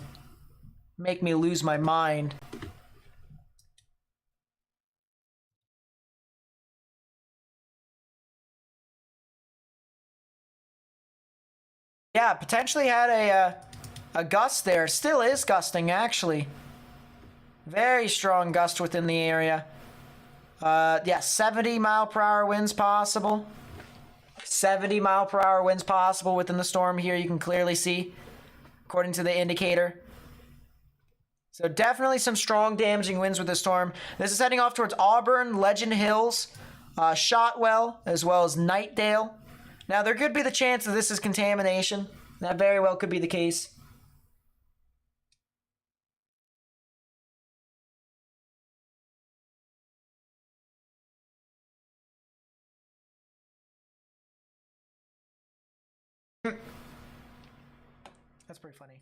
make me lose my mind. Yeah, potentially had a gust there. Still is gusting, actually. Very strong gust within the area. Yeah, 70 mile per hour winds possible. 70 mile per hour winds possible within the storm here, you can clearly see, according to the indicator. So definitely some strong damaging winds with the storm. This is heading off towards Auburn, Legend Hills, Shotwell, as well as Nightdale. Now, there could be the chance that this is contamination. That very well could be the case. That's pretty funny.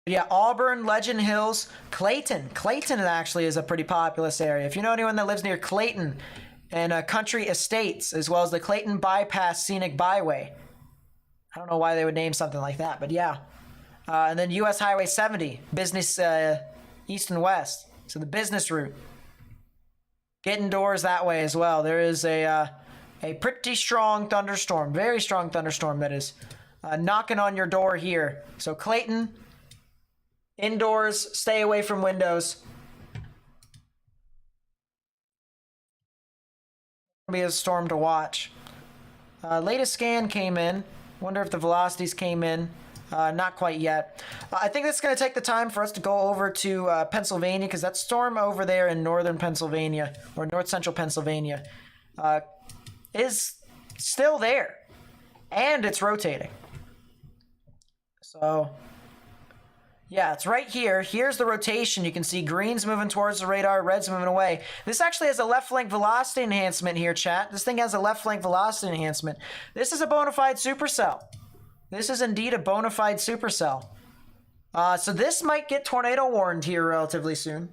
Yeah, Auburn, Legend Hills, Clayton. Clayton actually is a pretty populous area. If you know anyone that lives near Clayton and Country Estates, as well as the Clayton Bypass Scenic Byway. I don't know why they would name something like that, but yeah. And then US Highway 70, business east and west. So the business route. Get indoors that way as well. There is a pretty strong thunderstorm, very strong thunderstorm that is knocking on your door here. So Clayton, indoors, stay away from windows. Be a storm to watch. Latest scan came in. Wonder if the velocities came in. Not quite yet. I think it's going to take the time for us to go over to Pennsylvania, because that storm over there in northern Pennsylvania, or north central Pennsylvania, is still there. And it's rotating. So, yeah, it's right here. Here's the rotation. You can see green's moving towards the radar, red's moving away. This actually has a left flank velocity enhancement here, chat. This thing has a left flank velocity enhancement. This is a bona fide supercell. This is indeed a bona fide supercell. So this might get tornado warned here relatively soon.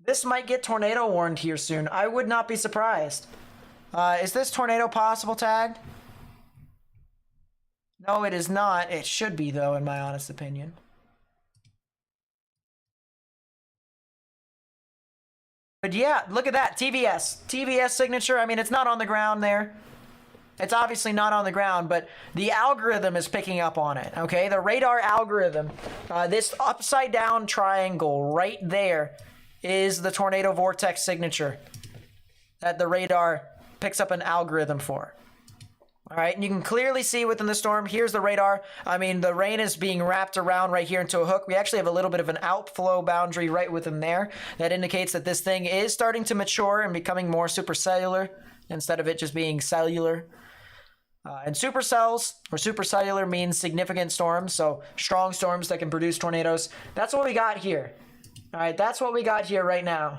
This might get tornado warned here soon. I would not be surprised. Is this tornado possible tagged? No, it is not. It should be, though, in my honest opinion. But yeah, look at that. TVS. TVS signature. I mean, it's not on the ground there. It's obviously not on the ground, but the algorithm is picking up on it, okay? The radar algorithm, this upside down triangle right there is the tornado vortex signature that the radar picks up an algorithm for. All right, and you can clearly see within the storm, here's the radar. I mean, the rain is being wrapped around right here into a hook. We actually have a little bit of an outflow boundary right within there. That indicates that this thing is starting to mature and becoming more supercellular instead of it just being cellular. And supercells, or supercellular, means significant storms, so strong storms that can produce tornadoes. That's what we got here. All right, that's what we got here right now.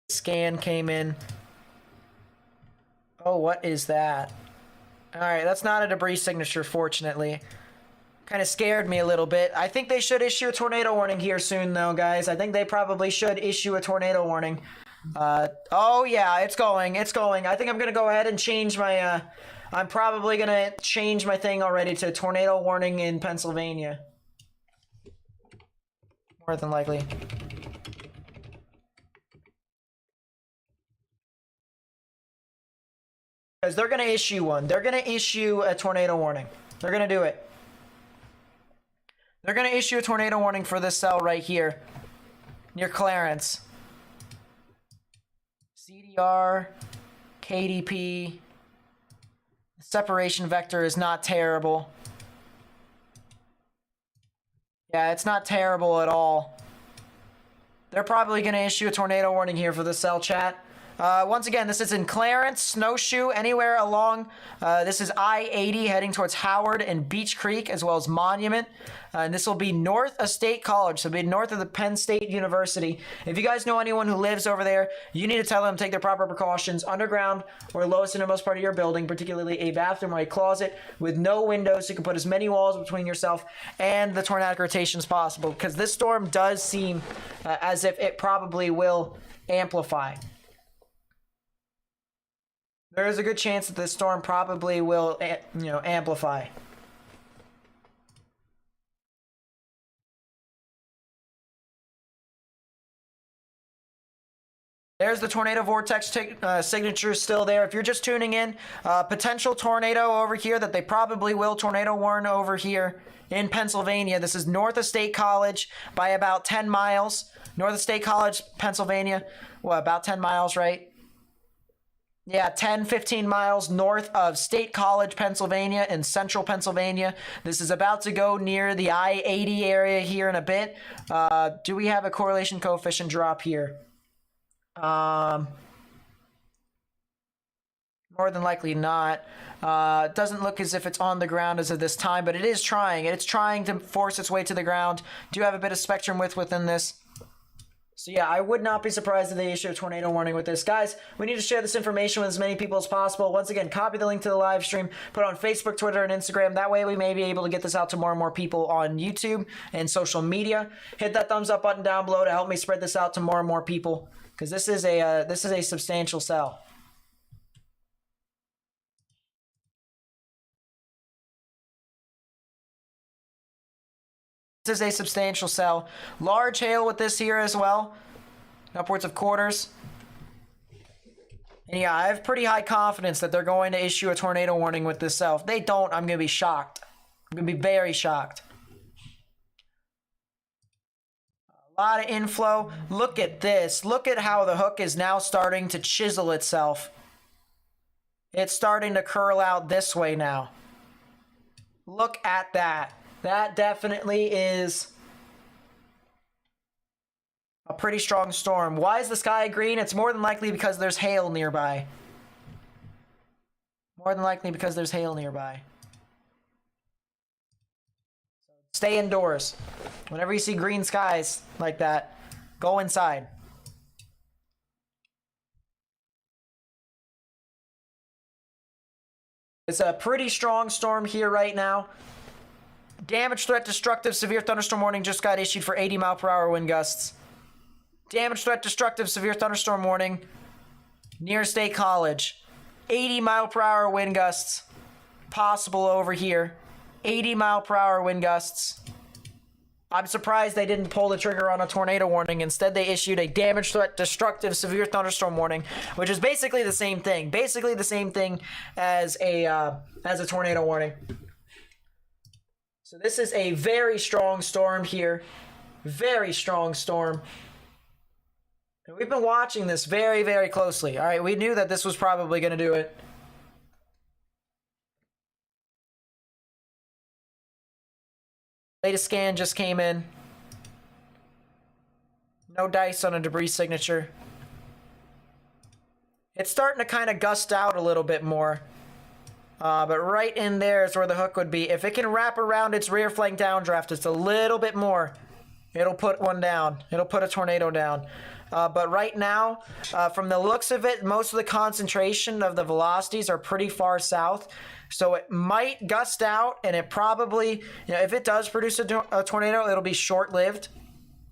Scan came in. Oh, what is that? Alright, that's not a debris signature, fortunately. Kind of scared me a little bit. I think they should issue a tornado warning here soon, though, guys. I think they probably should issue a tornado warning. Oh, yeah, it's going. It's going. I think I'm going to go ahead and change my... I'm probably going to change my thing already to tornado warning in Pennsylvania. More than likely. Because they're going to issue one. They're going to issue a tornado warning. They're going to do it. They're going to issue a tornado warning for this cell right here, near Clarence. CDR, KDP. The separation vector is not terrible. Yeah, it's not terrible at all. They're probably going to issue a tornado warning here for the cell, chat. Once again, this is in Clarence, Snowshoe, anywhere along. This is I-80 heading towards Howard and Beach Creek, as well as Monument. And this will be north of State College, so it'll be north of the Penn State University. If you guys know anyone who lives over there, you need to tell them to take their proper precautions. Underground or lowest innermost part of your building, particularly a bathroom or a closet with no windows, so you can put as many walls between yourself and the tornadic rotation as possible, because this storm does seem as if it probably will amplify. There is a good chance that this storm probably will, amplify. There's the tornado vortex signature still there. If you're just tuning in, potential tornado over here that they probably will tornado warn over here in Pennsylvania. This is north of State College by about 10 miles. North of State College, Pennsylvania. Well, about 10 miles, right? Yeah, 10, 15 miles north of State College, Pennsylvania, in central Pennsylvania. This is about to go near the I-80 area here in a bit. Do we have a correlation coefficient drop here? More than likely not. It doesn't look as if it's on the ground as of this time, but it is trying. It's trying to force its way to the ground. Do have a bit of spectrum width within this. So yeah, I would not be surprised if they issue a tornado warning with this. Guys, we need to share this information with as many people as possible. Once again, copy the link to the live stream, put it on Facebook, Twitter, and Instagram. That way we may be able to get this out to more and more people on YouTube and social media. Hit that thumbs up button down below to help me spread this out to more and more people, because this is a substantial cell. This is a substantial cell. Large hail with this here as well. Upwards of quarters. And yeah, I have pretty high confidence that they're going to issue a tornado warning with this cell. If they don't, I'm going to be shocked. I'm going to be very shocked. A lot of inflow. Look at this. Look at how the hook is now starting to chisel itself. It's starting to curl out this way now. Look at that. That definitely is a pretty strong storm. Why is the sky green? It's more than likely because there's hail nearby. More than likely because there's hail nearby. Stay indoors. Whenever you see green skies like that, go inside. It's a pretty strong storm here right now. Damage threat, destructive, severe thunderstorm warning just got issued for 80-mile-per-hour wind gusts. Damage threat, destructive, severe thunderstorm warning near State College. 80-mile-per-hour wind gusts possible over here. 80-mile-per-hour wind gusts. I'm surprised they didn't pull the trigger on a tornado warning. Instead, they issued a damage threat, destructive, severe thunderstorm warning, which is basically the same thing. Basically the same thing as a tornado warning. So this is a very strong storm here. Very strong storm. And we've been watching this very, very closely. All right, we knew that this was probably going to do it. Latest scan just came in. No dice on a debris signature. It's starting to kind of gust out a little bit more. But right in there is where the hook would be. If it can wrap around its rear flank downdraft just a little bit more, it'll put one down. It'll put a tornado down. But right now, from the looks of it, most of the concentration of the velocities are pretty far south. So it might gust out, and it probably, if it does produce a tornado, it'll be short-lived.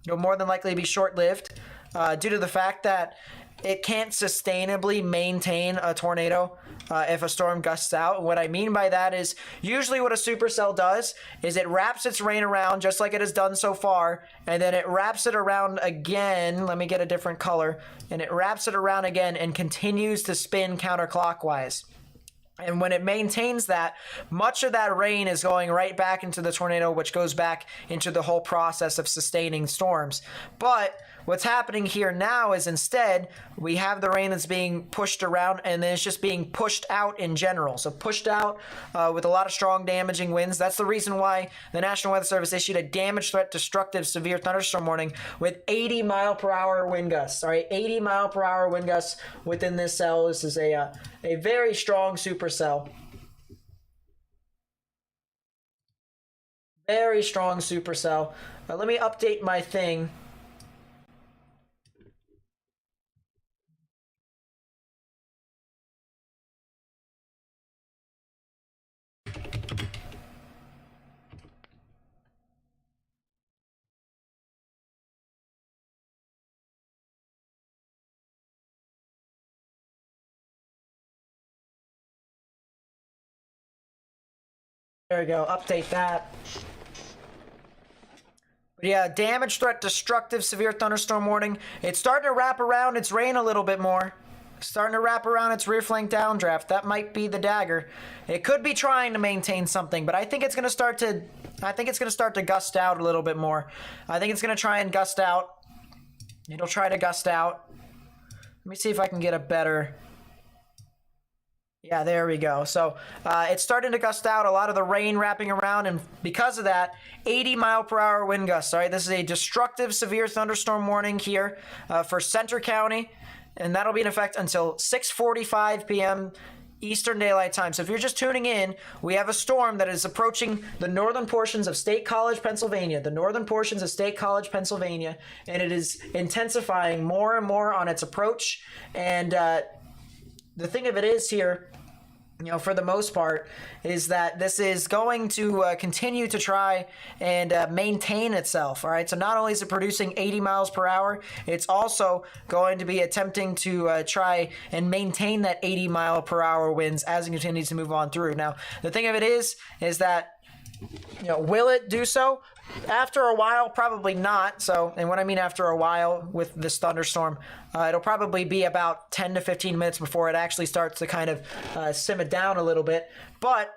It'll more than likely be short-lived due to the fact that it can't sustainably maintain a tornado if a storm gusts out. What I mean by that is usually what a supercell does is it wraps its rain around just like it has done so far, and then it wraps it around again. Let me get a different color. And it wraps it around again and continues to spin counterclockwise. And when it maintains that, much of that rain is going right back into the tornado, which goes back into the whole process of sustaining storms. But what's happening here now is instead we have the rain that's being pushed around, and then it's just being pushed out in general. So pushed out with a lot of strong damaging winds. That's the reason why the National Weather Service issued a damage threat destructive severe thunderstorm warning with 80-mile-per-hour wind gusts. All right, 80-mile-per-hour wind gusts within this cell. This is a very strong supercell. Very strong supercell. Let me update my thing. There we go, update that. But yeah, damage threat, destructive, severe thunderstorm warning. It's starting to wrap around its rain a little bit more. Starting to wrap around its rear flank downdraft. That might be the dagger. It could be trying to maintain something, but I think it's going to start to gust out a little bit more. I think it's going to try and gust out. It'll try to gust out. Let me see if I can get a better... Yeah, there we go. So it's starting to gust out, a lot of the rain wrapping around, and because of that, 80-mile-per-hour wind gusts. All right, this is a destructive severe thunderstorm warning here for Centre County, and that'll be in effect until 6:45 p.m. Eastern Daylight Time. So if you're just tuning in, we have a storm that is approaching the northern portions of State College, Pennsylvania, and it is intensifying more and more on its approach. And the thing of it is here, you know, for the most part, is that this is going to continue to try and maintain itself. All right, so not only is it producing 80 miles per hour, it's also going to be attempting to try and maintain that 80 mile per hour winds as it continues to move on through. Now, the thing of it is that, you know, will it do so? After a while, probably not. So, and what I mean after a while with this thunderstorm, it'll probably be about 10 to 15 minutes before it actually starts to kind of simmer down a little bit. But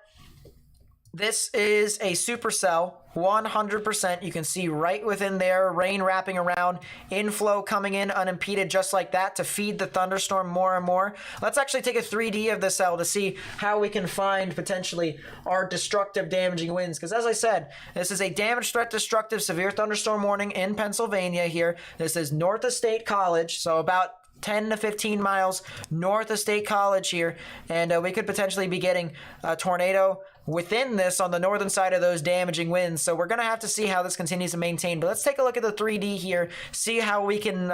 this is a supercell, 100%. You can see right within there, rain wrapping around, inflow coming in unimpeded just like that to feed the thunderstorm more and more. Let's actually take a 3D of the cell to see how we can find potentially our destructive damaging winds. Because as I said, this is a damage threat destructive severe thunderstorm warning in Pennsylvania here. This is north of State College, so about 10 to 15 miles north of State College here, and we could potentially be getting a tornado within this on the northern side of those damaging winds. So we're going to have to see how this continues to maintain. But let's take a look at the 3D here, see how we can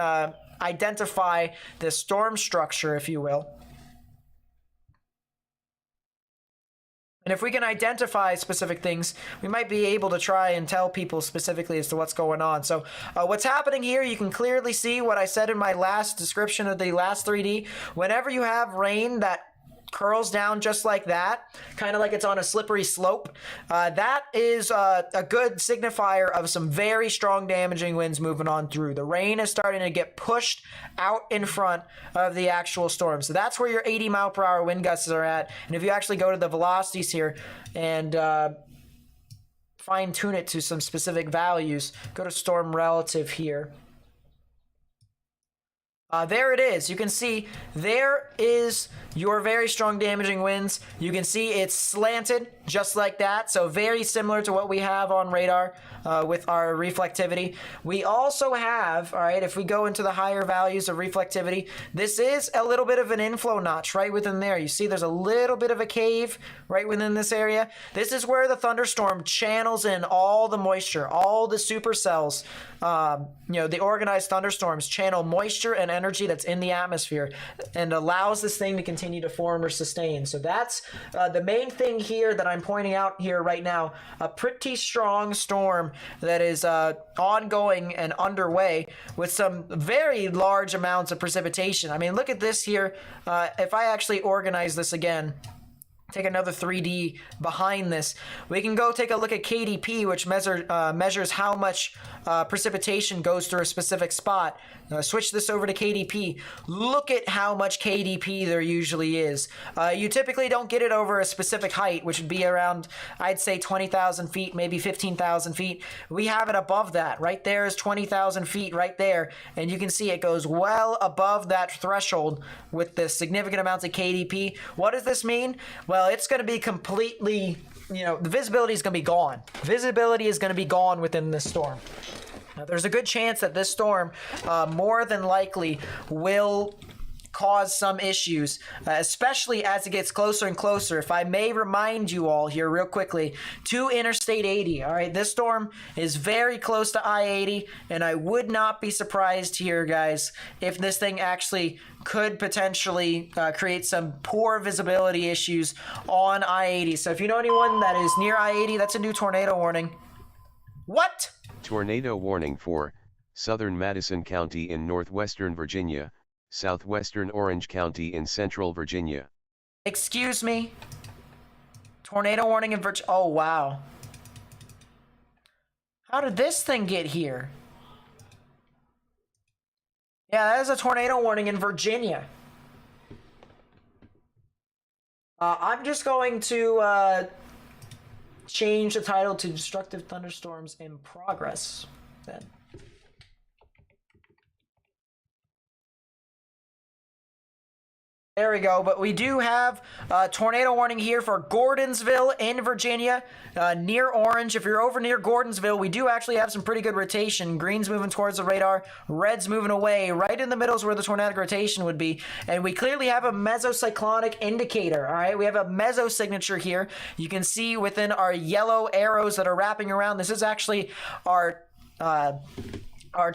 identify the storm structure, if you will. And if we can identify specific things, we might be able to try and tell people specifically as to what's going on. So what's happening here, you can clearly see what I said in my last description of the last 3D. Whenever you have rain that curls down just like that, kind of like it's on a slippery slope, that is a good signifier of some very strong damaging winds moving on through. The rain is starting to get pushed out in front of the actual storm. So that's where your 80 mile per hour wind gusts are at. And if you actually go to the velocities here and fine tune it to some specific values, go to storm relative here. There it is. You can see there is your very strong damaging winds. You can see it's slanted just like that. So very similar to what we have on radar with our reflectivity. We also have, all right, if we go into the higher values of reflectivity, this is a little bit of an inflow notch right within there. You see there's a little bit of a cave right within this area. This is where the thunderstorm channels in all the moisture, all the supercells. You know, the organized thunderstorms channel moisture and energy that's in the atmosphere and allows this thing to continue to form or sustain. So that's the main thing here that I'm pointing out here right now. A pretty strong storm that is ongoing and underway with some very large amounts of precipitation. I mean, look at this here. If I actually organize this again, take another 3D behind this, we can go take a look at KDP, which measures how much precipitation goes through a specific spot. Switch this over to KDP. Look at how much KDP there usually is. You typically don't get it over a specific height, which would be around, I'd say, 20,000 feet, maybe 15,000 feet. We have it above that. Right there is 20,000 feet right there. And you can see it goes well above that threshold with the significant amounts of KDP. What does this mean? Well, it's going to be completely, the visibility is going to be gone. Visibility is going to be gone within this storm. Now, there's a good chance that this storm more than likely will cause some issues, especially as it gets closer and closer. If I may remind you all here real quickly, to Interstate 80, all right? This storm is very close to I-80, and I would not be surprised here, guys, if this thing actually could potentially create some poor visibility issues on I-80. So if you know anyone that is near I-80, that's a new tornado warning. What? Tornado warning for southern Madison County in northwestern Virginia, southwestern Orange County in central Virginia. Excuse me? Tornado warning in Virginia. Oh, wow. How did this thing get here? Yeah, that is a tornado warning in Virginia. I'm just going to change the title to Destructive Thunderstorms in Progress then. There we go, but we do have a tornado warning here for Gordonsville in Virginia, near Orange. If you're over near Gordonsville, we do actually have some pretty good rotation. Green's moving towards the radar, red's moving away. Right in the middle is where the tornadic rotation would be, and we clearly have a mesocyclonic indicator, all right? We have a meso signature here. You can see within our yellow arrows that are wrapping around, this is actually our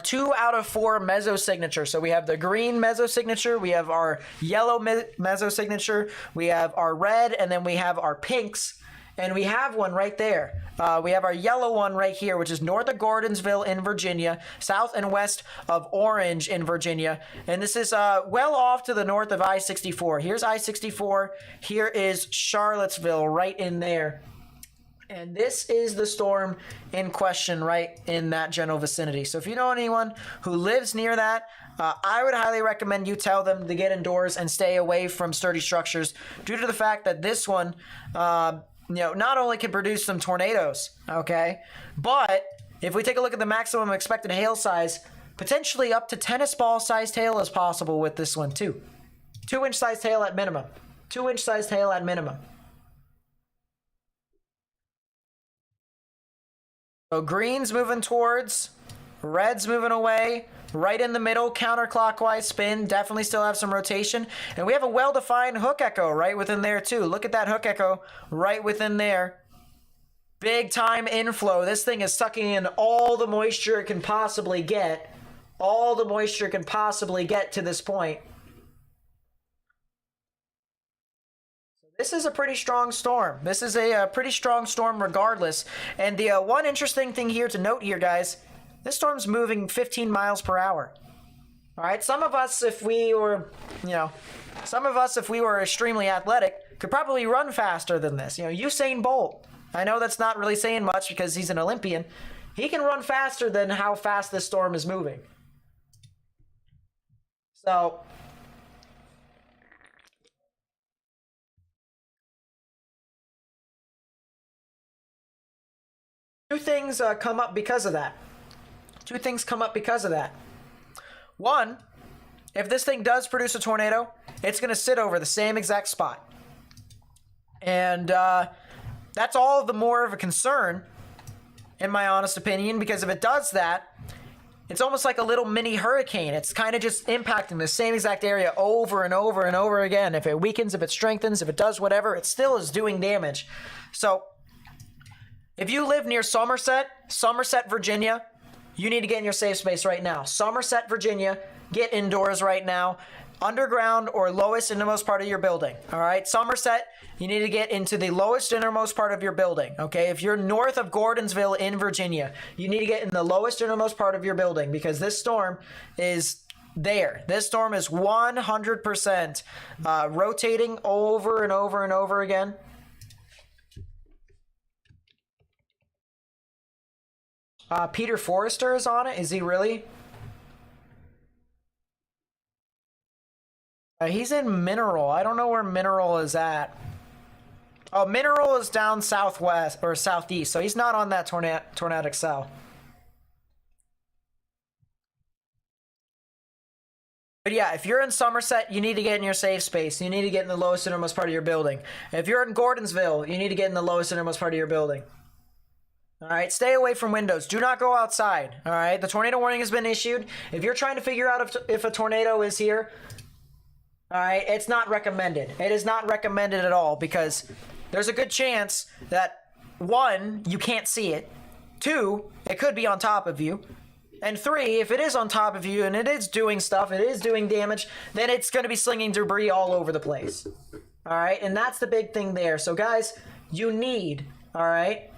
2 out of 4 meso signature. So we have the green meso signature, we have our yellow meso signature, we have our red, and then we have our pinks. And we have one right there. We have our yellow one right here, which is north of Gordonsville in Virginia, south and west of Orange in Virginia. And this is well off to the north of I-64. Here's I-64. Here is Charlottesville right in there. And this is the storm in question right in that general vicinity. So if you know anyone who lives near that, I would highly recommend you tell them to get indoors and stay away from sturdy structures due to the fact that this one, not only can produce some tornadoes, okay, but if we take a look at the maximum expected hail size, potentially up to tennis ball sized hail is possible with this one too. 2-inch sized hail at minimum. 2-inch sized hail at minimum. So green's moving towards, red's moving away, right in the middle, counterclockwise spin, definitely still have some rotation. And we have a well-defined hook echo right within there too. Look at that hook echo right within there. Big time inflow. This thing is sucking in all the moisture it can possibly get. All the moisture it can possibly get to this point. This is a pretty strong storm. This is a pretty strong storm regardless. And the one interesting thing here to note here, guys, this storm's moving 15 miles per hour. All right, some of us, if we were extremely athletic, could probably run faster than this. Usain Bolt. I know that's not really saying much because he's an Olympian. He can run faster than how fast this storm is moving. So two things come up because of that. One, if this thing does produce a tornado, it's going to sit over the same exact spot. And that's all the more of a concern, in my honest opinion, because if it does that, it's almost like a little mini hurricane. It's kind of just impacting the same exact area over and over and over again. If it weakens, if it strengthens, if it does whatever, it still is doing damage. So if you live near Somerset, Virginia, you need to get in your safe space right now. Somerset, Virginia, get indoors right now. Underground or lowest innermost part of your building. All right, Somerset, you need to get into the lowest innermost part of your building. Okay, if you're north of Gordonsville in Virginia, you need to get in the lowest innermost part of your building because this storm is there. This storm is 100% rotating over and over and over again. Peter Forrester is on it. Is he really? He's in Mineral. I don't know where Mineral is at. Oh, Mineral is down southwest or southeast, so he's not on that tornadic cell. But yeah, if you're in Somerset, you need to get in your safe space. You need to get in the lowest innermost part of your building. If you're in Gordonsville, you need to get in the lowest innermost part of your building. All right, stay away from windows. Do not go outside. All right, the tornado warning has been issued. If you're trying to figure out if a tornado is here, all right, it's not recommended. It is not recommended at all because there's a good chance that, one, you can't see it. Two, it could be on top of you. And three, if it is on top of you and it is doing stuff, it is doing damage, then it's going to be slinging debris all over the place. All right, and that's the big thing there. So guys, you need, all right,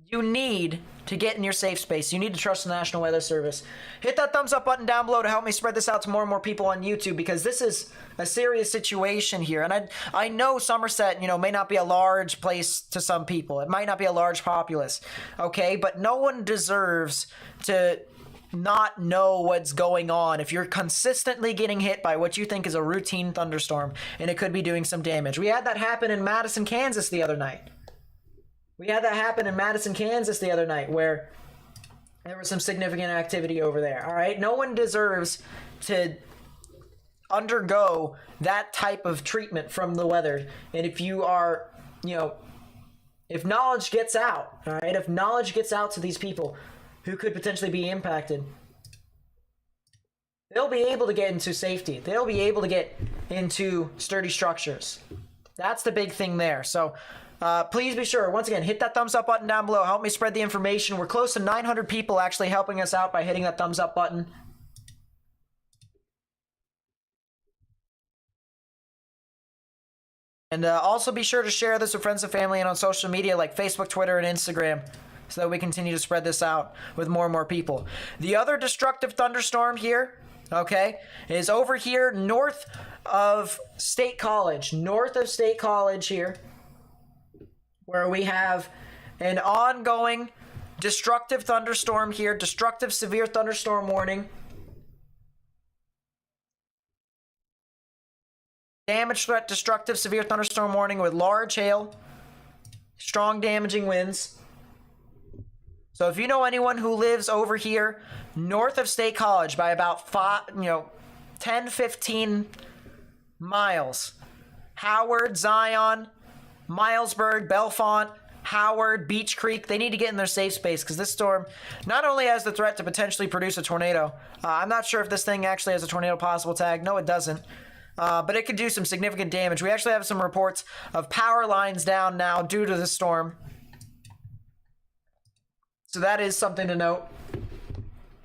you need to get in your safe space. You need to trust the National Weather Service. Hit that thumbs up button down below to help me spread this out to more and more people on YouTube because this is a serious situation here. And I know Somerset, you know, may not be a large place to some people. It might not be a large populace, okay? But no one deserves to not know what's going on if you're consistently getting hit by what you think is a routine thunderstorm and it could be doing some damage. We had that happen in Madison, Kansas the other night. We had that happen in Madison, Kansas the other night where there was some significant activity over there, all right? No one deserves to undergo that type of treatment from the weather. And if you are, you know, if knowledge gets out, all right, if knowledge gets out to these people who could potentially be impacted, they'll be able to get into safety. They'll be able to get into sturdy structures. That's the big thing there. So please be sure, once again, hit that thumbs up button down below. Help me spread the information. We're close to 900 people actually helping us out by hitting that thumbs up button. And also be sure to share this with friends and family and on social media like Facebook, Twitter, and Instagram so that we continue to spread this out with more and more people. The other destructive thunderstorm here, okay, is over here north of State College. North of State College here, where we have an ongoing destructive thunderstorm here, destructive severe thunderstorm warning. Damage threat, destructive severe thunderstorm warning with large hail, strong damaging winds. So if you know anyone who lives over here north of State College by about 10, 15 miles, Howard, Zion, Milesburg, Bellefonte, Howard, Beach Creek, they need to get in their safe space because this storm not only has the threat to potentially produce a tornado. I'm not sure if this thing actually has a tornado possible tag. No, it doesn't. But it could do some significant damage. We actually have some reports of power lines down now due to the storm. So that is something to note.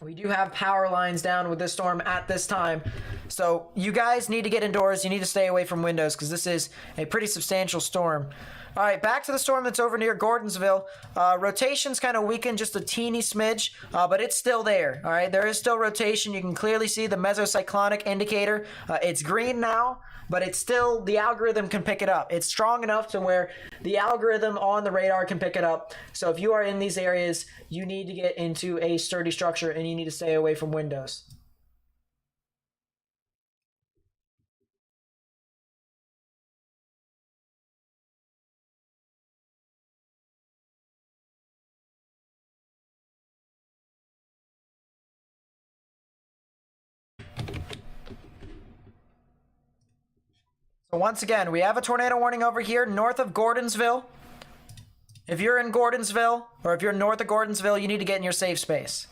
We do have power lines down with this storm at this time. So you guys need to get indoors. You need to stay away from windows because this is a pretty substantial storm. All right, back to the storm that's over near Gordonsville. Rotation's kind of weakened just a teeny smidge, but it's still there. All right, there is still rotation. You can clearly see the mesocyclonic indicator. It's green now, but it's still, the algorithm can pick it up. It's strong enough to where the algorithm on the radar can pick it up. So if you are in these areas, you need to get into a sturdy structure and you need to stay away from windows. So once again, we have a tornado warning over here north of Gordonsville. If you're in Gordonsville, or if you're north of Gordonsville, you need to get in your safe space.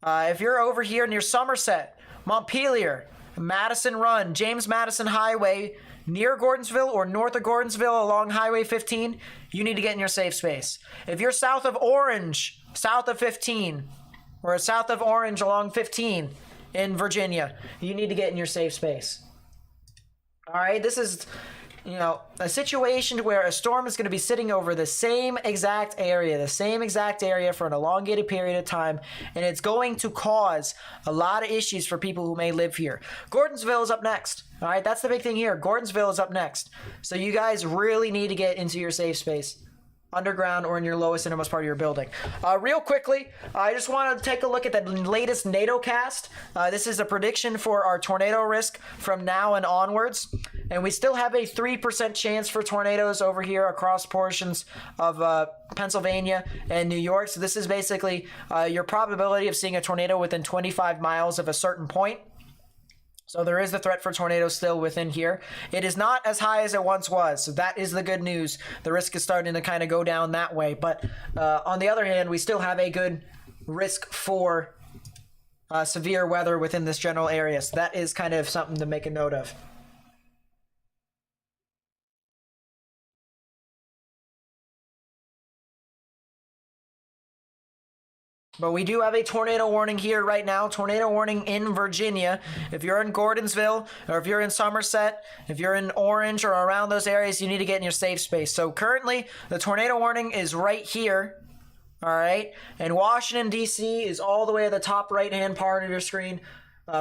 If you're over here near Somerset, Montpelier, Madison Run, James Madison Highway, near Gordonsville or north of Gordonsville along Highway 15, you need to get in your safe space. If you're south of Orange, south of 15, or south of Orange along 15 in Virginia, you need to get in your safe space. All right, this is, a situation where a storm is going to be sitting over the same exact area for an elongated period of time, and it's going to cause a lot of issues for people who may live here. Gordonsville is up next. All right, that's the big thing here. Gordonsville is up next. So you guys really need to get into your safe space. underground or in your lowest innermost part of your building. Real quickly, I just want to take a look at the latest NATO cast. This is a prediction for our tornado risk from now and onwards. And we still have a 3% chance for tornadoes over here across portions of Pennsylvania and New York. So this is basically your probability of seeing a tornado within 25 miles of a certain point. So there is the threat for tornadoes still within here. It is not as high as it once was, so that is the good news. The risk is starting to kind of go down that way. But on the other hand, we still have a good risk for severe weather within this general area. So that is kind of something to make a note of. But we do have a tornado warning here right now. Tornado warning in Virginia. If you're in Gordonsville, or if you're in Somerset, if you're in Orange or around those areas, you need to get in your safe space. So currently, the tornado warning is right here. All right. And Washington, D.C. is all the way at the top right-hand part of your screen.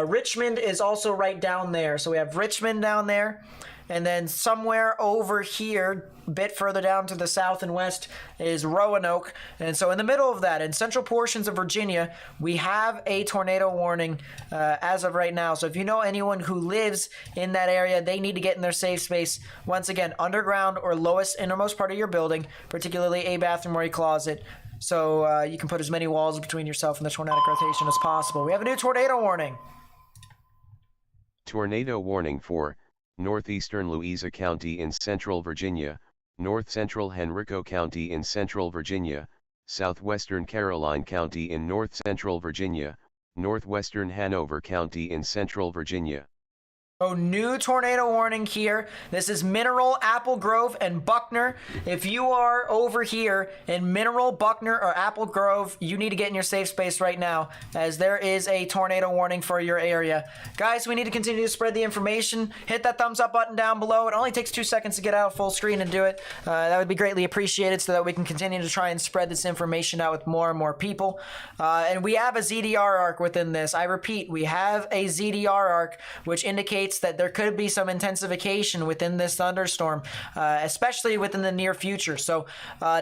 Richmond is also right down there. So we have Richmond down there. And then somewhere over here, a bit further down to the south and west, is Roanoke. And so in the middle of that, in central portions of Virginia, we have a tornado warning as of right now. So if you know anyone who lives in that area, they need to get in their safe space. Once again, underground or lowest innermost part of your building, particularly a bathroom or a closet. So you can put as many walls between yourself and the tornadic rotation as possible. We have a new tornado warning. Tornado warning for northeastern Louisa County in central Virginia, north central Henrico County in central Virginia, southwestern Caroline County in north central Virginia, northwestern Hanover County in central Virginia. So new tornado warning here. This is Mineral, Apple Grove, and Buckner. If you are over here in Mineral, Buckner, or Apple Grove, you need to get in your safe space right now, as there is a tornado warning for your area. Guys, we need to continue to spread the information. Hit that thumbs up button down below. It only takes 2 seconds to get out full screen and do it. That would be greatly appreciated so that we can continue to try and spread this information out with more and more people. And we have a ZDR arc within this. I repeat, we have a ZDR arc, which indicates that there could be some intensification within this thunderstorm, especially within the near future. So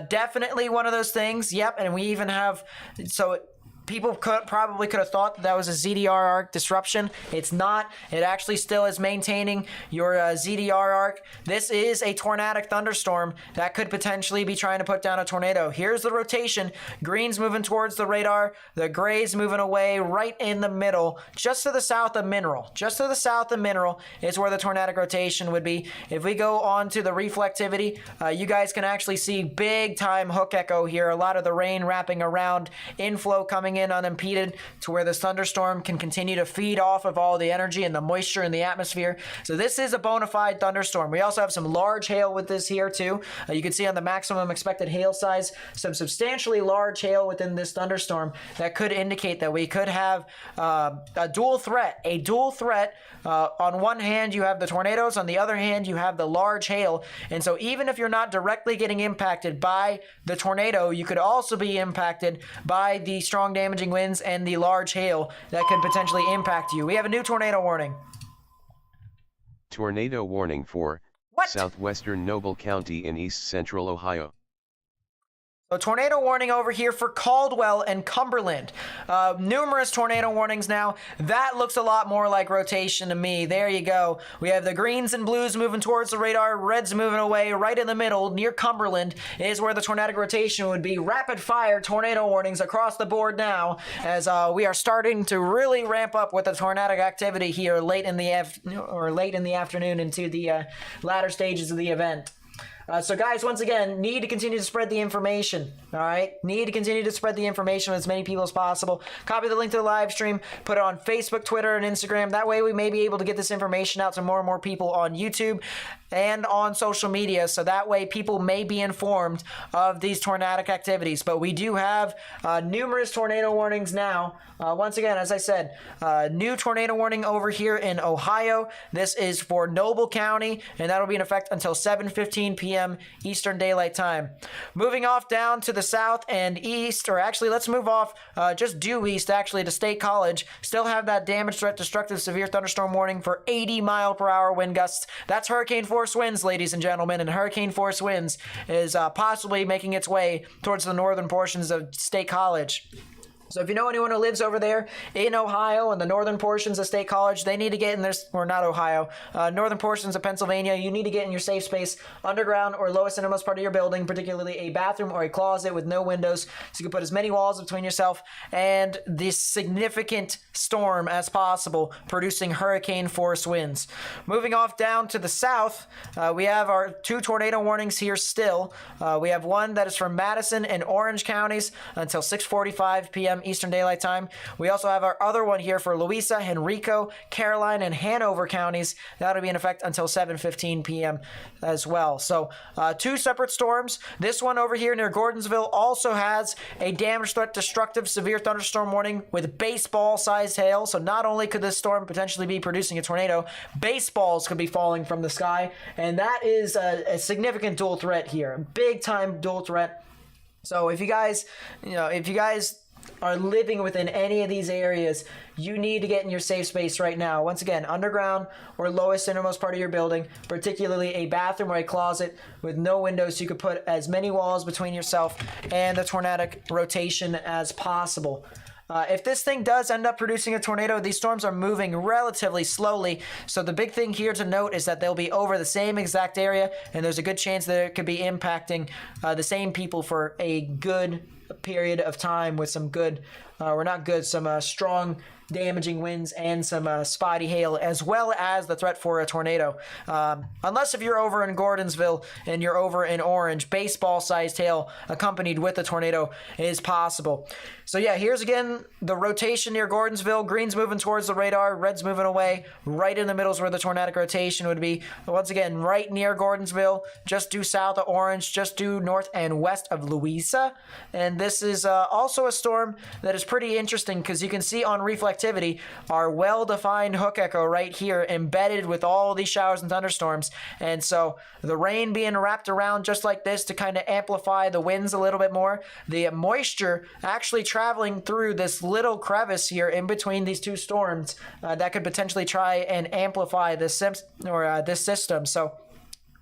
definitely one of those things. Yep, and we even have, so people probably could have thought that was a ZDR arc disruption. It's not. It actually still is maintaining your ZDR arc. This is a tornadic thunderstorm that could potentially be trying to put down a tornado. Here's the rotation. Green's moving towards the radar. The gray's moving away right in the middle, just to the south of Mineral. Just to the south of Mineral is where the tornadic rotation would be. If we go on to the reflectivity, you guys can actually see big time hook echo here. A lot of the rain wrapping around, inflow coming in unimpeded to where this thunderstorm can continue to feed off of all the energy and the moisture in the atmosphere. So this is a bona fide thunderstorm. We also have some large hail with this here too. You can see on the maximum expected hail size, some substantially large hail within this thunderstorm that could indicate that we could have a dual threat. On one hand, you have the tornadoes. On the other hand, you have the large hail. And so even if you're not directly getting impacted by the tornado, you could also be impacted by the strong damaging winds and the large hail that could potentially impact you. We have a new tornado warning. Tornado warning for southwestern Noble County in east central Ohio. So tornado warning over here for Caldwell and Cumberland. Numerous tornado warnings now. That looks a lot more like rotation to me. There you go. We have the greens and blues moving towards the radar, reds moving away. Right in the middle, near Cumberland, is where the tornadic rotation would be. Rapid fire tornado warnings across the board now, as we are starting to really ramp up with the tornadic activity here late in the afternoon into the latter stages of the event. So guys, once again, need to continue to spread the information, all right? Need to continue to spread the information with as many people as possible. Copy the link to the live stream, put it on Facebook, Twitter, and Instagram. That way we may be able to get this information out to more and more people on YouTube and on social media, so that way people may be informed of these tornadic activities. But we do have numerous tornado warnings now. Once again, as I said, new tornado warning over here in Ohio. This is for Noble County, and that'll be in effect until 7:15 p.m. p.m. Eastern Daylight Time. Moving off down to the south and east, or actually let's move off just due east actually to State College. Still have that damage threat, destructive severe thunderstorm warning for 80-mile-per-hour wind gusts. That's hurricane force winds, ladies and gentlemen, and hurricane force winds is possibly making its way towards the northern portions of State College. So if you know anyone who lives over there in Ohio and the northern portions of State College, they need to get in their, or not Ohio, northern portions of Pennsylvania, you need to get in your safe space, underground or lowest innermost part of your building, particularly a bathroom or a closet with no windows, so you can put as many walls between yourself and this significant storm as possible, producing hurricane force winds. Moving off down to the south, we have our 2 tornado warnings here still. We have one that is from Madison and Orange counties until 6:45 p.m. Eastern Daylight Time. We also have our other one here for Louisa, Henrico, Caroline, and Hanover counties. That'll be in effect until 7:15 p.m. as well. So 2 separate storms. This one over here near Gordonsville also has a damage threat, destructive severe thunderstorm warning with baseball-sized hail. So not only could this storm potentially be producing a tornado, baseballs could be falling from the sky, and that is a significant dual threat here, big-time dual threat. So if you guys are living within any of these areas, you need to get in your safe space right now. Once again, underground or lowest innermost part of your building, particularly a bathroom or a closet with no windows, so you could put as many walls between yourself and the tornadic rotation as possible. If this thing does end up producing a tornado, these storms are moving relatively slowly. So the big thing here to note is that they'll be over the same exact area, and there's a good chance that it could be impacting the same people for a good period of time with some good, some strong damaging winds and some spotty hail, as well as the threat for a tornado. Unless if you're over in Gordonsville and you're over in Orange, baseball-sized hail accompanied with a tornado is possible. So yeah, here's again the rotation near Gordonsville. Green's moving towards the radar, red's moving away. Right in the middle is where the tornadic rotation would be. Once again, right near Gordonsville, just due south of Orange, just due north and west of Louisa. And this is also a storm that is pretty interesting because you can see on reflectivity our well-defined hook echo right here embedded with all these showers and thunderstorms. And so the rain being wrapped around just like this to kind of amplify the winds a little bit more. The moisture actually traveling through this little crevice here in between these 2 storms that could potentially try and amplify this system. So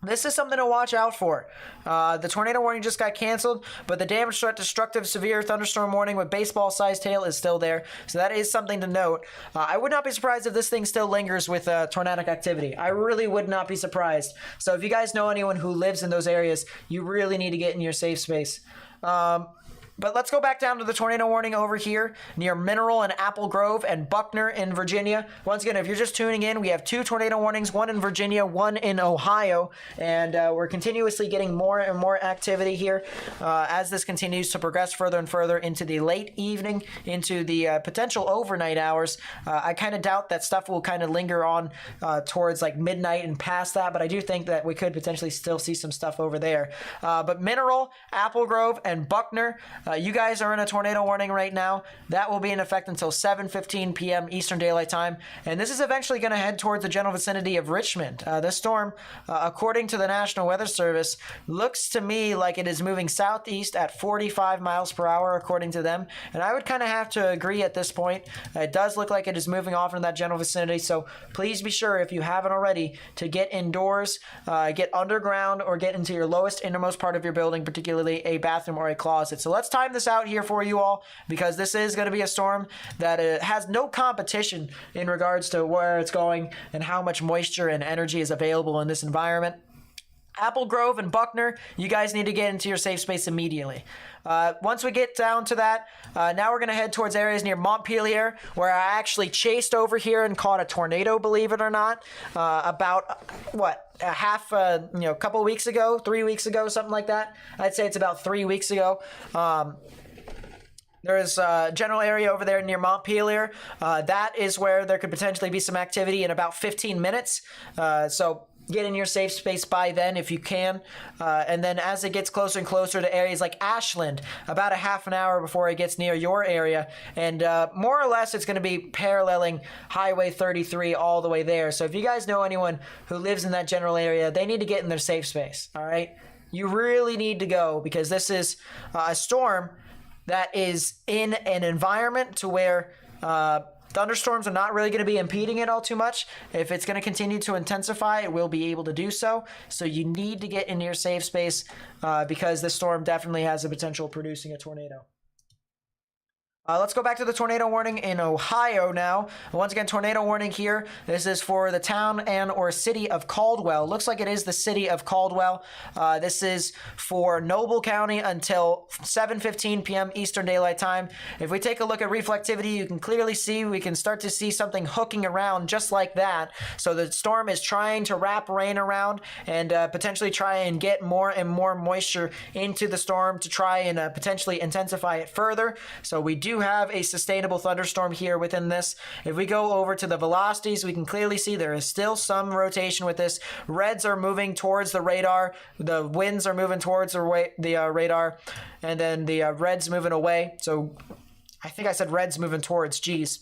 this is something to watch out for. The tornado warning just got canceled, but the damage threat, destructive severe thunderstorm warning with baseball-sized hail is still there. So that is something to note. I would not be surprised if this thing still lingers with tornadic activity. I really would not be surprised. So if you guys know anyone who lives in those areas, you really need to get in your safe space. But let's go back down to the tornado warning over here near Mineral and Apple Grove and Buckner in Virginia. Once again, if you're just tuning in, we have 2 tornado warnings, one in Virginia, one in Ohio, and we're continuously getting more and more activity here as this continues to progress further and further into the late evening, into the potential overnight hours. I kind of doubt that stuff will kind of linger on towards like midnight and past that, but I do think that we could potentially still see some stuff over there. But Mineral, Apple Grove, and Buckner, you guys are in a tornado warning right now. That will be in effect until 7:15 p.m. Eastern Daylight Time. And this is eventually going to head towards the general vicinity of Richmond. This storm, according to the National Weather Service, looks to me like it is moving southeast at 45 miles per hour, according to them. And I would kind of have to agree at this point. It does look like it is moving off in that general vicinity. So please be sure, if you haven't already, to get indoors, get underground, or get into your lowest innermost part of your building, particularly a bathroom or a closet. So let's time this out here for you all, because this is going to be a storm that has no competition in regards to where it's going and how much moisture and energy is available in this environment. Apple Grove and Buckner, you guys need to get into your safe space immediately. Once we get down to that, now we're going to head towards areas near Montpelier, where I actually chased over here and caught a tornado, believe it or not, about, a couple weeks ago, 3 weeks ago, something like that. I'd say it's about 3 weeks ago. There's a general area over there near Montpelier. That is where there could potentially be some activity in about 15 minutes. So get in your safe space by then if you can. And then as it gets closer and closer to areas like Ashland, about a half an hour before it gets near your area. And more or less, it's going to be paralleling Highway 33 all the way there. So if you guys know anyone who lives in that general area, they need to get in their safe space, all right? you really need to go, because this is a storm that is in an environment to where thunderstorms are not really going to be impeding it all too much. If it's going to continue to intensify, it will be able to do so. So you need to get into your safe space because this storm definitely has the potential of producing a tornado. Let's go back to the tornado warning in Ohio now. Once again, tornado warning here. This is for the town and or city of Caldwell. Looks like it is the city of Caldwell. This is for Noble County until 7:15 p.m. Eastern Daylight Time. If we take a look at reflectivity, you can clearly see, we can start to see something hooking around just like that. So the storm is trying to wrap rain around and potentially try and get more and more moisture into the storm to try and potentially intensify it further. So we do have a sustainable thunderstorm here within this. If we go over to the velocities, we can clearly see there is still some rotation with this. Reds are moving towards the radar. The winds are moving towards the radar, and then the reds moving away. So I think I said reds moving towards. Geez.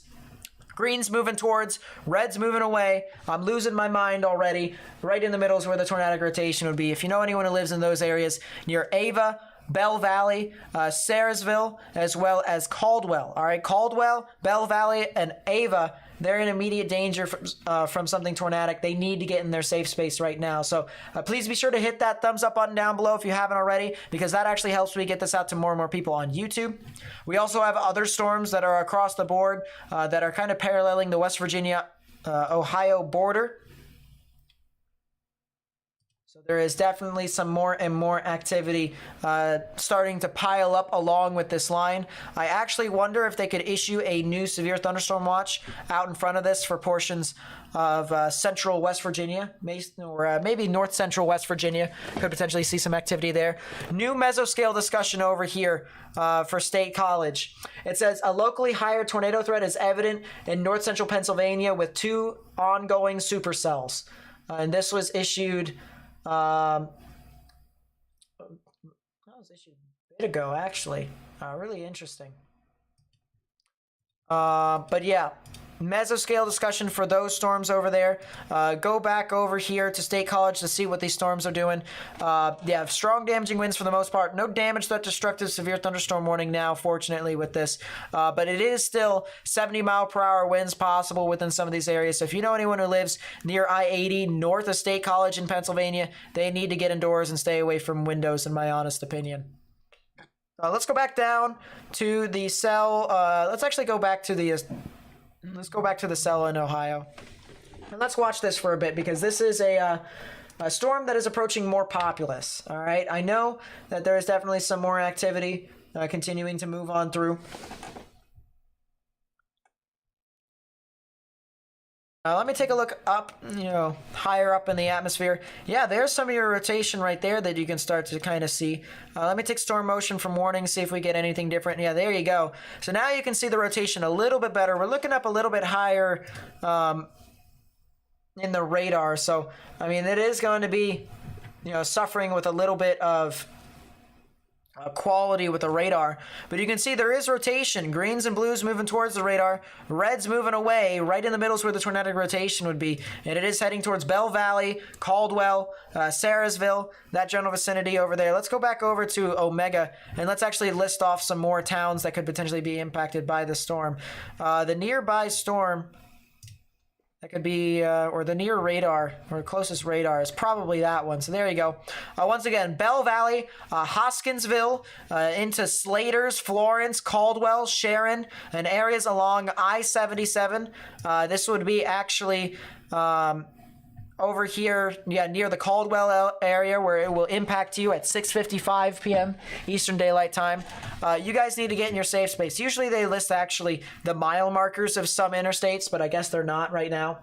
Green's moving towards, red's moving away. I'm losing my mind already. Right in the middle is where the tornadic rotation would be. If you know anyone who lives in those areas near Ava, Bell Valley, Saresville, as well as Caldwell. All right, Caldwell, Bell Valley, and Ava, they're in immediate danger from something tornadic. They need to get in their safe space right now. So please be sure to hit that thumbs up button down below if you haven't already, because that actually helps me get this out to more and more people on YouTube. We also have other storms that are across the board that are kind of paralleling the West Virginia, Ohio border. So there is definitely some more and more activity starting to pile up along with this line. I actually wonder if they could issue a new severe thunderstorm watch out in front of this for portions of central West Virginia, or maybe north central West Virginia. Could potentially see some activity there. New mesoscale discussion over here for State College. It says a locally higher tornado threat is evident in north central Pennsylvania with 2 ongoing supercells. And this was issued... that was issued a bit ago, actually. Really interesting. But yeah, mesoscale discussion for those storms over there. Go back over here to State College to see what these storms are doing. Yeah, strong damaging winds for the most part. No damage threat, destructive, severe thunderstorm warning now, fortunately, with this. But it is still 70-mile-per-hour winds possible within some of these areas. So if you know anyone who lives near I-80 north of State College in Pennsylvania, they need to get indoors and stay away from windows, in my honest opinion. Let's go back down to the cell. Let's actually go back to the... Let's go back to the cell in Ohio. And let's watch this for a bit, because this is a storm that is approaching more populous. All right, I know that there is definitely some more activity continuing to move on through. Let me take a look up, higher up in the atmosphere. Yeah, there's some of your rotation right there that you can start to kind of see. Let me take storm motion from warning, see if we get anything different. Yeah, there you go. So now you can see the rotation a little bit better. We're looking up a little bit higher in the radar. So, I mean, it is going to be, suffering with a little bit of quality with the radar, but you can see there is rotation. Greens and blues moving towards the radar, reds moving away. Right in the middle is where the tornadic rotation would be, and it is heading towards Bell Valley, Caldwell, Saresville, that general vicinity over there. Let's go back over to Omega, and let's actually list off some more towns that could potentially be impacted by the storm. The nearby storm that could be, or the near radar, or closest radar is probably that one. So there you go. Once again, Bell Valley, Hoskinsville, into Slaters, Florence, Caldwell, Sharon, and areas along I-77. This would be actually over here, near the Caldwell area, where it will impact you at 6:55 p.m. Eastern Daylight Time. You guys need to get in your safe space. Usually they list actually the mile markers of some interstates, but I guess they're not right now.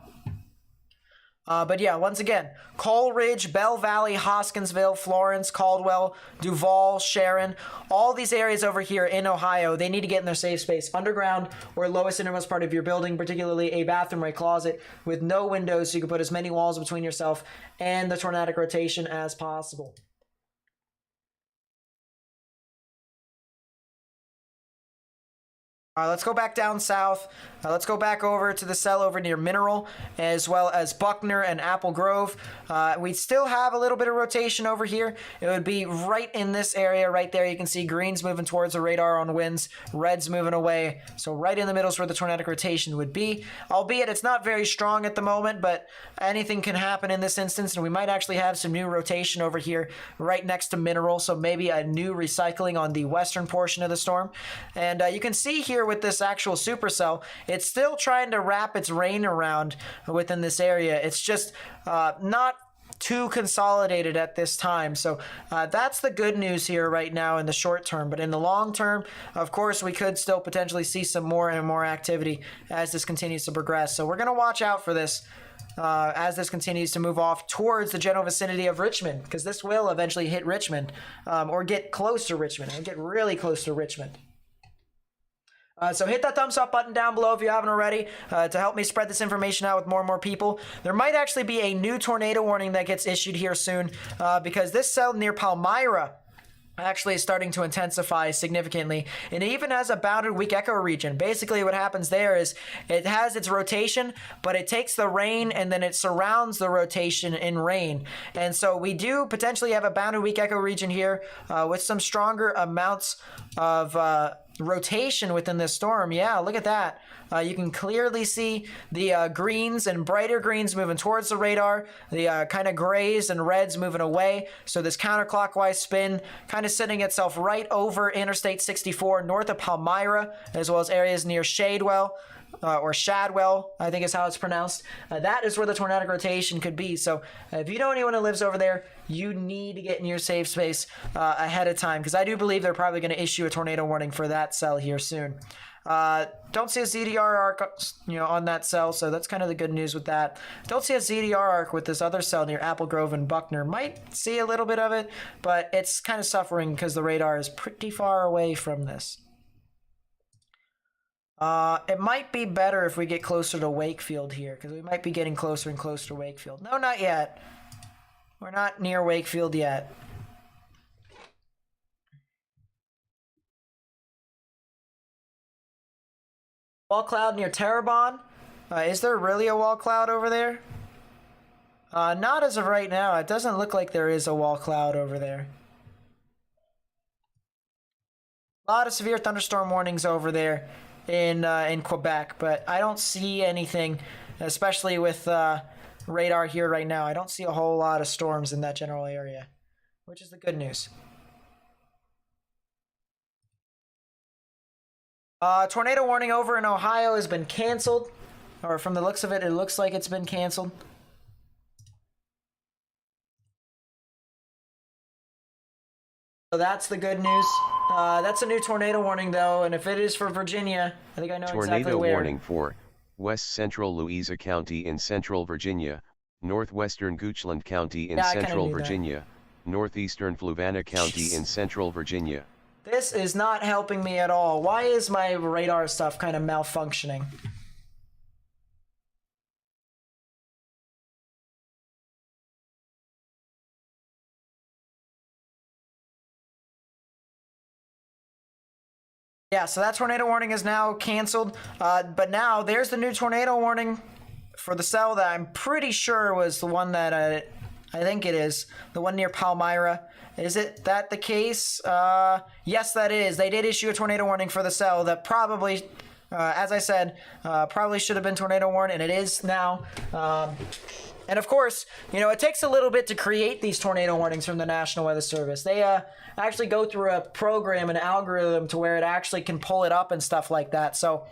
But yeah, once again, Coleridge, Bell Valley, Hoskinsville, Florence, Caldwell, Duval, Sharon, all these areas over here in Ohio, they need to get in their safe space. Underground or lowest innermost part of your building, particularly a bathroom or a closet with no windows, so you can put as many walls between yourself and the tornadic rotation as possible. Let's go back down south. Let's go back over to the cell over near Mineral, as well as Buckner and Apple Grove. We still have a little bit of rotation over here. It would be right in this area right there. You can see greens moving towards the radar on winds, reds moving away. So right in the middle is where the tornadic rotation would be. Albeit it's not very strong at the moment, but anything can happen in this instance, and we might actually have some new rotation over here right next to Mineral, so maybe a new recycling on the western portion of the storm. And you can see here with this actual supercell, it's still trying to wrap its rain around within this area. It's just not too consolidated at this time. So that's the good news here right now in the short term. But in the long term, of course, we could still potentially see some more and more activity as this continues to progress. So we're going to watch out for this as this continues to move off towards the general vicinity of Richmond, because this will eventually hit Richmond or get close to Richmond and get really close to Richmond. So hit that thumbs up button down below if you haven't already to help me spread this information out with more and more people. There might actually be a new tornado warning that gets issued here soon because this cell near Palmyra actually is starting to intensify significantly, and it even has a bounded weak echo region. Basically what happens there is it has its rotation, but it takes the rain and then it surrounds the rotation in rain. And so we do potentially have a bounded weak echo region here with some stronger amounts of rotation within this storm. Yeah, look at that. You can clearly see the greens and brighter greens moving towards the radar, the kind of grays and reds moving away. So this counterclockwise spin kind of sitting itself right over Interstate 64 north of Palmyra, as well as areas near Shadwell. Or Shadwell, I think is how it's pronounced. That is where the tornadic rotation could be. So if you know anyone who lives over there, you need to get in your safe space ahead of time, because I do believe they're probably going to issue a tornado warning for that cell here soon. Don't see a ZDR arc, on that cell, so that's kind of the good news with that. Don't see a ZDR arc with this other cell near Apple Grove and Buckner. Might see a little bit of it, but it's kind of suffering because the radar is pretty far away from this. It might be better if we get closer to Wakefield here, because we might be getting closer and closer to Wakefield. No, not yet. We're not near Wakefield yet. Wall cloud near Terrebonne. Is there really a wall cloud over there? Not as of right now. It doesn't look like there is a wall cloud over there. A lot of severe thunderstorm warnings over there in Quebec, but I don't see anything, especially with radar here right now. I don't see a whole lot of storms in that general area, which is the good news. Tornado warning over in Ohio has been canceled, or from the looks of it, it looks like it's been canceled. So that's the good news. That's a new tornado warning, though, and if it is for Virginia, I think I know exactly where. Tornado warning for West Central Louisa County in Central Virginia, Northwestern Goochland County in Central Virginia, Northeastern Fluvanna County in Central Virginia. This is not helping me at all. Why is my radar stuff kind of malfunctioning? Yeah, so that tornado warning is now canceled. But now there's the new tornado warning for the cell that I'm pretty sure was the one that I think it is, the one near Palmyra. Is it that the case? Yes, that is. They did issue a tornado warning for the cell that probably, as I said, probably should have been tornado warned, and it is now. And of course, it takes a little bit to create these tornado warnings from the National Weather Service. They actually go through a program, an algorithm, to where it actually can pull it up and stuff like that. So,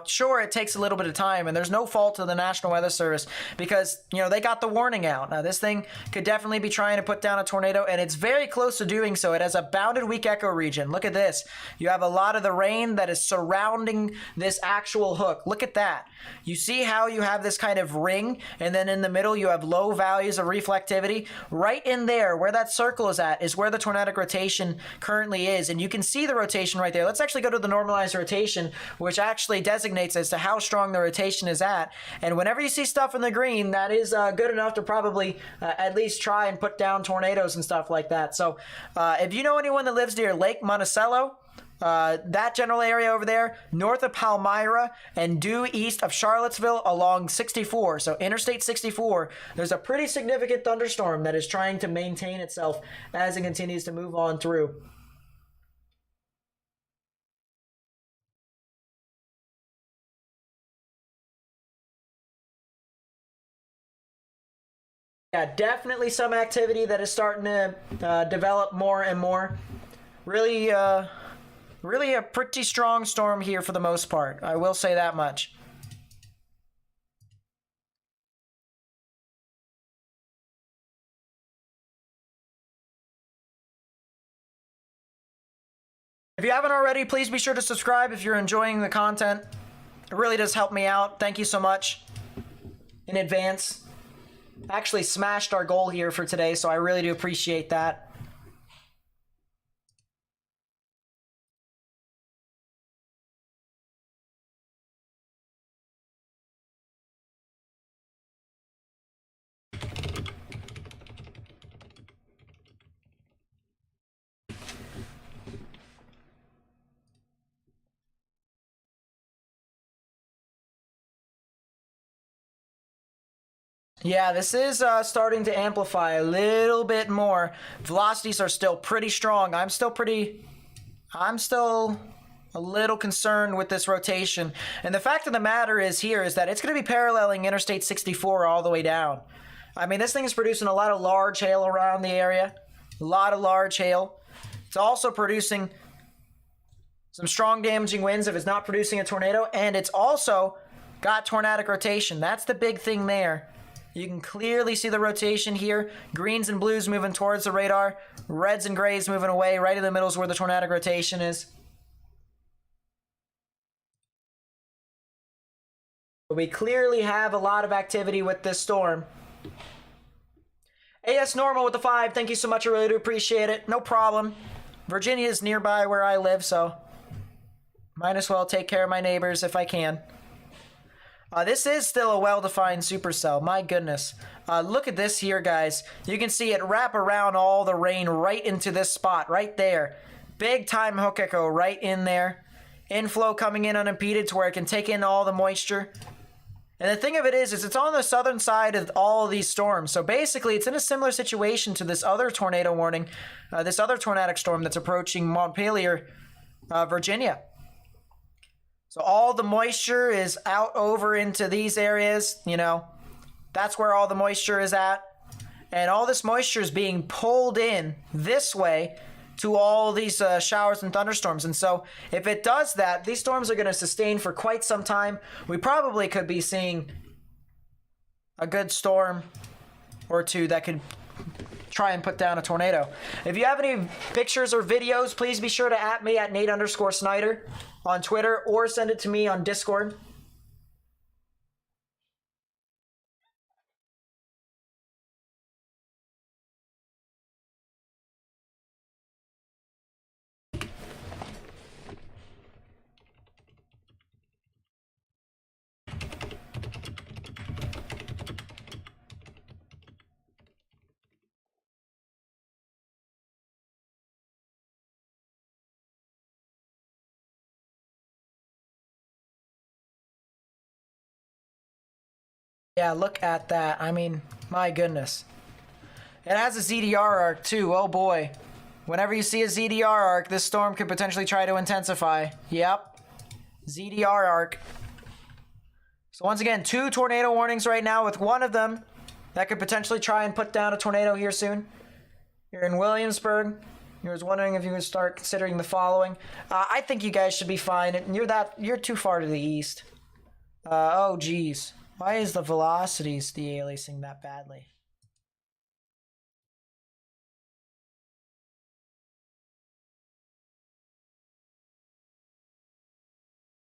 sure, it takes a little bit of time, and there's no fault to the National Weather Service because, they got the warning out. Now, this thing could definitely be trying to put down a tornado, and it's very close to doing so. It has a bounded weak echo region. Look at this. You have a lot of the rain that is surrounding this actual hook. Look at that. You see how you have this kind of ring, and then in the middle you have low values of reflectivity? Right in there, where that circle is at, is where the tornadic rotation currently is, and you can see the rotation right there. Let's actually go to the normalized rotation, which actually designates as to how strong the rotation is at. And whenever you see stuff in the green, that is good enough to probably at least try and put down tornadoes and stuff like that. So if you know anyone that lives near Lake Monticello, that general area over there, north of Palmyra and due east of Charlottesville along 64. So Interstate 64, there's a pretty significant thunderstorm that is trying to maintain itself as it continues to move on through. Yeah, definitely some activity that is starting to develop more and more. Really, really a pretty strong storm here for the most part. I will say that much. If you haven't already, please be sure to subscribe if you're enjoying the content. It really does help me out. Thank you so much in advance. Actually smashed our goal here for today, so I really do appreciate that. Yeah, this is starting to amplify a little bit more. Velocities are still pretty strong. I'm still a little concerned with this rotation. And the fact of the matter is that it's going to be paralleling Interstate 64 all the way down. I mean, this thing is producing a lot of large hail around the area. A lot of large hail. It's also producing some strong damaging winds if it's not producing a tornado. And it's also got tornadic rotation. That's the big thing there. You can clearly see the rotation here. Greens and blues moving towards the radar. Reds and grays moving away. Right in the middle is where the tornadic rotation is. But we clearly have a lot of activity with this storm. AS Normal with the 5. Thank you so much. I really do appreciate it. No problem. Virginia is nearby where I live, so might as well take care of my neighbors if I can. This is still a well-defined supercell. My goodness. Look at this here, guys. You can see it wrap around all the rain right into this spot right there. Big time hook echo right in there. Inflow coming in unimpeded to where it can take in all the moisture. And the thing of it is it's on the southern side of all of these storms. So basically, it's in a similar situation to this other tornado warning, this other tornadic storm that's approaching Montpelier, Virginia. So all the moisture is out over into these areas, you know, that's where all the moisture is at. And all this moisture is being pulled in this way to all these showers and thunderstorms. And so if it does that, these storms are going to sustain for quite some time. We probably could be seeing a good storm or two that could try and put down a tornado. If you have any pictures or videos, please be sure to @ me at Nate_Snyder on Twitter or send it to me on Discord. Yeah, look at that. I mean, my goodness. It has a ZDR arc too. Oh boy. Whenever you see a ZDR arc, this storm could potentially try to intensify. Yep. ZDR arc. So once again, 2 tornado warnings right now with one of them that could potentially try and put down a tornado here soon. You're in Williamsburg. You was wondering if you would start considering the following. I think you guys should be fine. You're too far to the east. Oh geez. Why is the velocities de-aliasing that badly?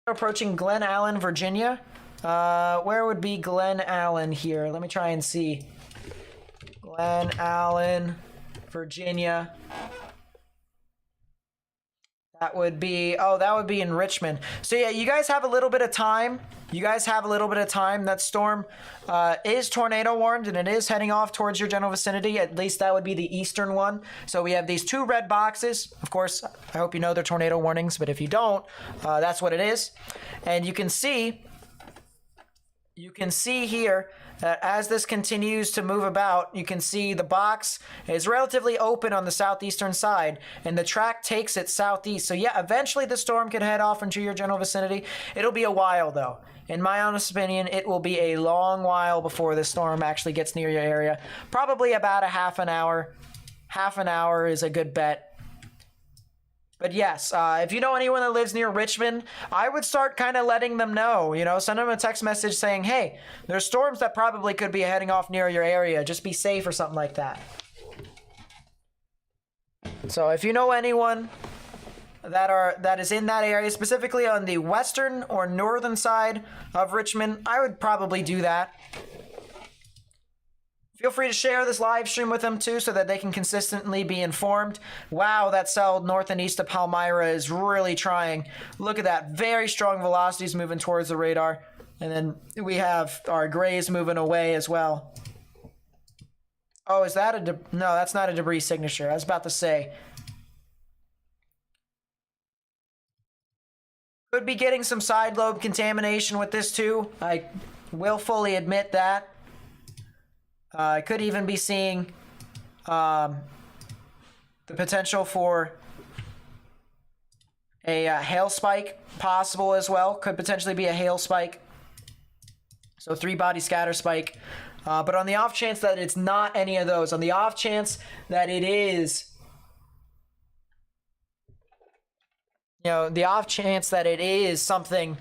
Approaching Glen Allen, Virginia. Where would be Glen Allen here? Let me try and see. Glen Allen, Virginia. That would be, oh, that would be in Richmond. So yeah, you guys have a little bit of time. You guys have a little bit of time. That storm is tornado warned, and it is heading off towards your general vicinity. At least that would be the eastern one. So we have these 2 red boxes. Of course, I hope you know they're tornado warnings, but if you don't, that's what it is. And you can see here that as this continues to move about, you can see the box is relatively open on the southeastern side, and the track takes it southeast. So yeah, eventually the storm could head off into your general vicinity. It'll be a while, though. In my honest opinion, it will be a long while before the storm actually gets near your area. Probably about a half an hour. Half an hour is a good bet. But yes, if you know anyone that lives near Richmond, I would start kind of letting them know, you know, send them a text message saying, hey, there's storms that probably could be heading off near your area. Just be safe or something like that. So if you know anyone that is in that area, specifically on the western or northern side of Richmond, I would probably do that. Feel free to share this live stream with them too so that they can consistently be informed. Wow, that cell north and east of Palmyra is really trying. Look at that. Very strong velocities moving towards the radar. And then we have our grays moving away as well. Oh, is that a... No, that's not a debris signature. I was about to say. Could be getting some side lobe contamination with this too. I will fully admit that. I could even be seeing the potential for a hail spike possible as well. Could potentially be a hail spike. So 3-body scatter spike. But on the off chance that it's not any of those, on the off chance that it is, you know, the off chance that it is something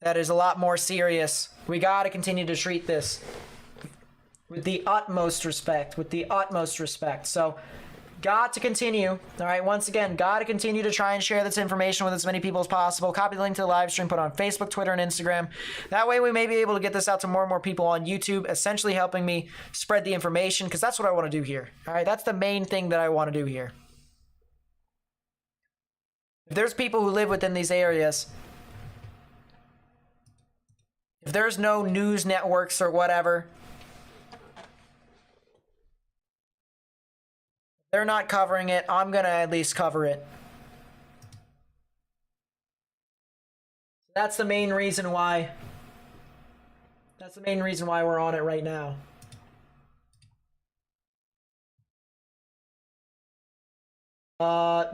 that is a lot more serious, we got to continue to treat this with the utmost respect, So, got to continue. All right, once again, got to continue to try and share this information with as many people as possible. Copy the link to the live stream, put it on Facebook, Twitter, and Instagram. That way we may be able to get this out to more and more people on YouTube, essentially helping me spread the information, because that's what I want to do here. All right, that's the main thing that I want to do here. If there's people who live within these areas, if there's no news networks or whatever, they're not covering it, I'm going to at least cover it. That's the main reason why. That's the main reason why we're on it right now.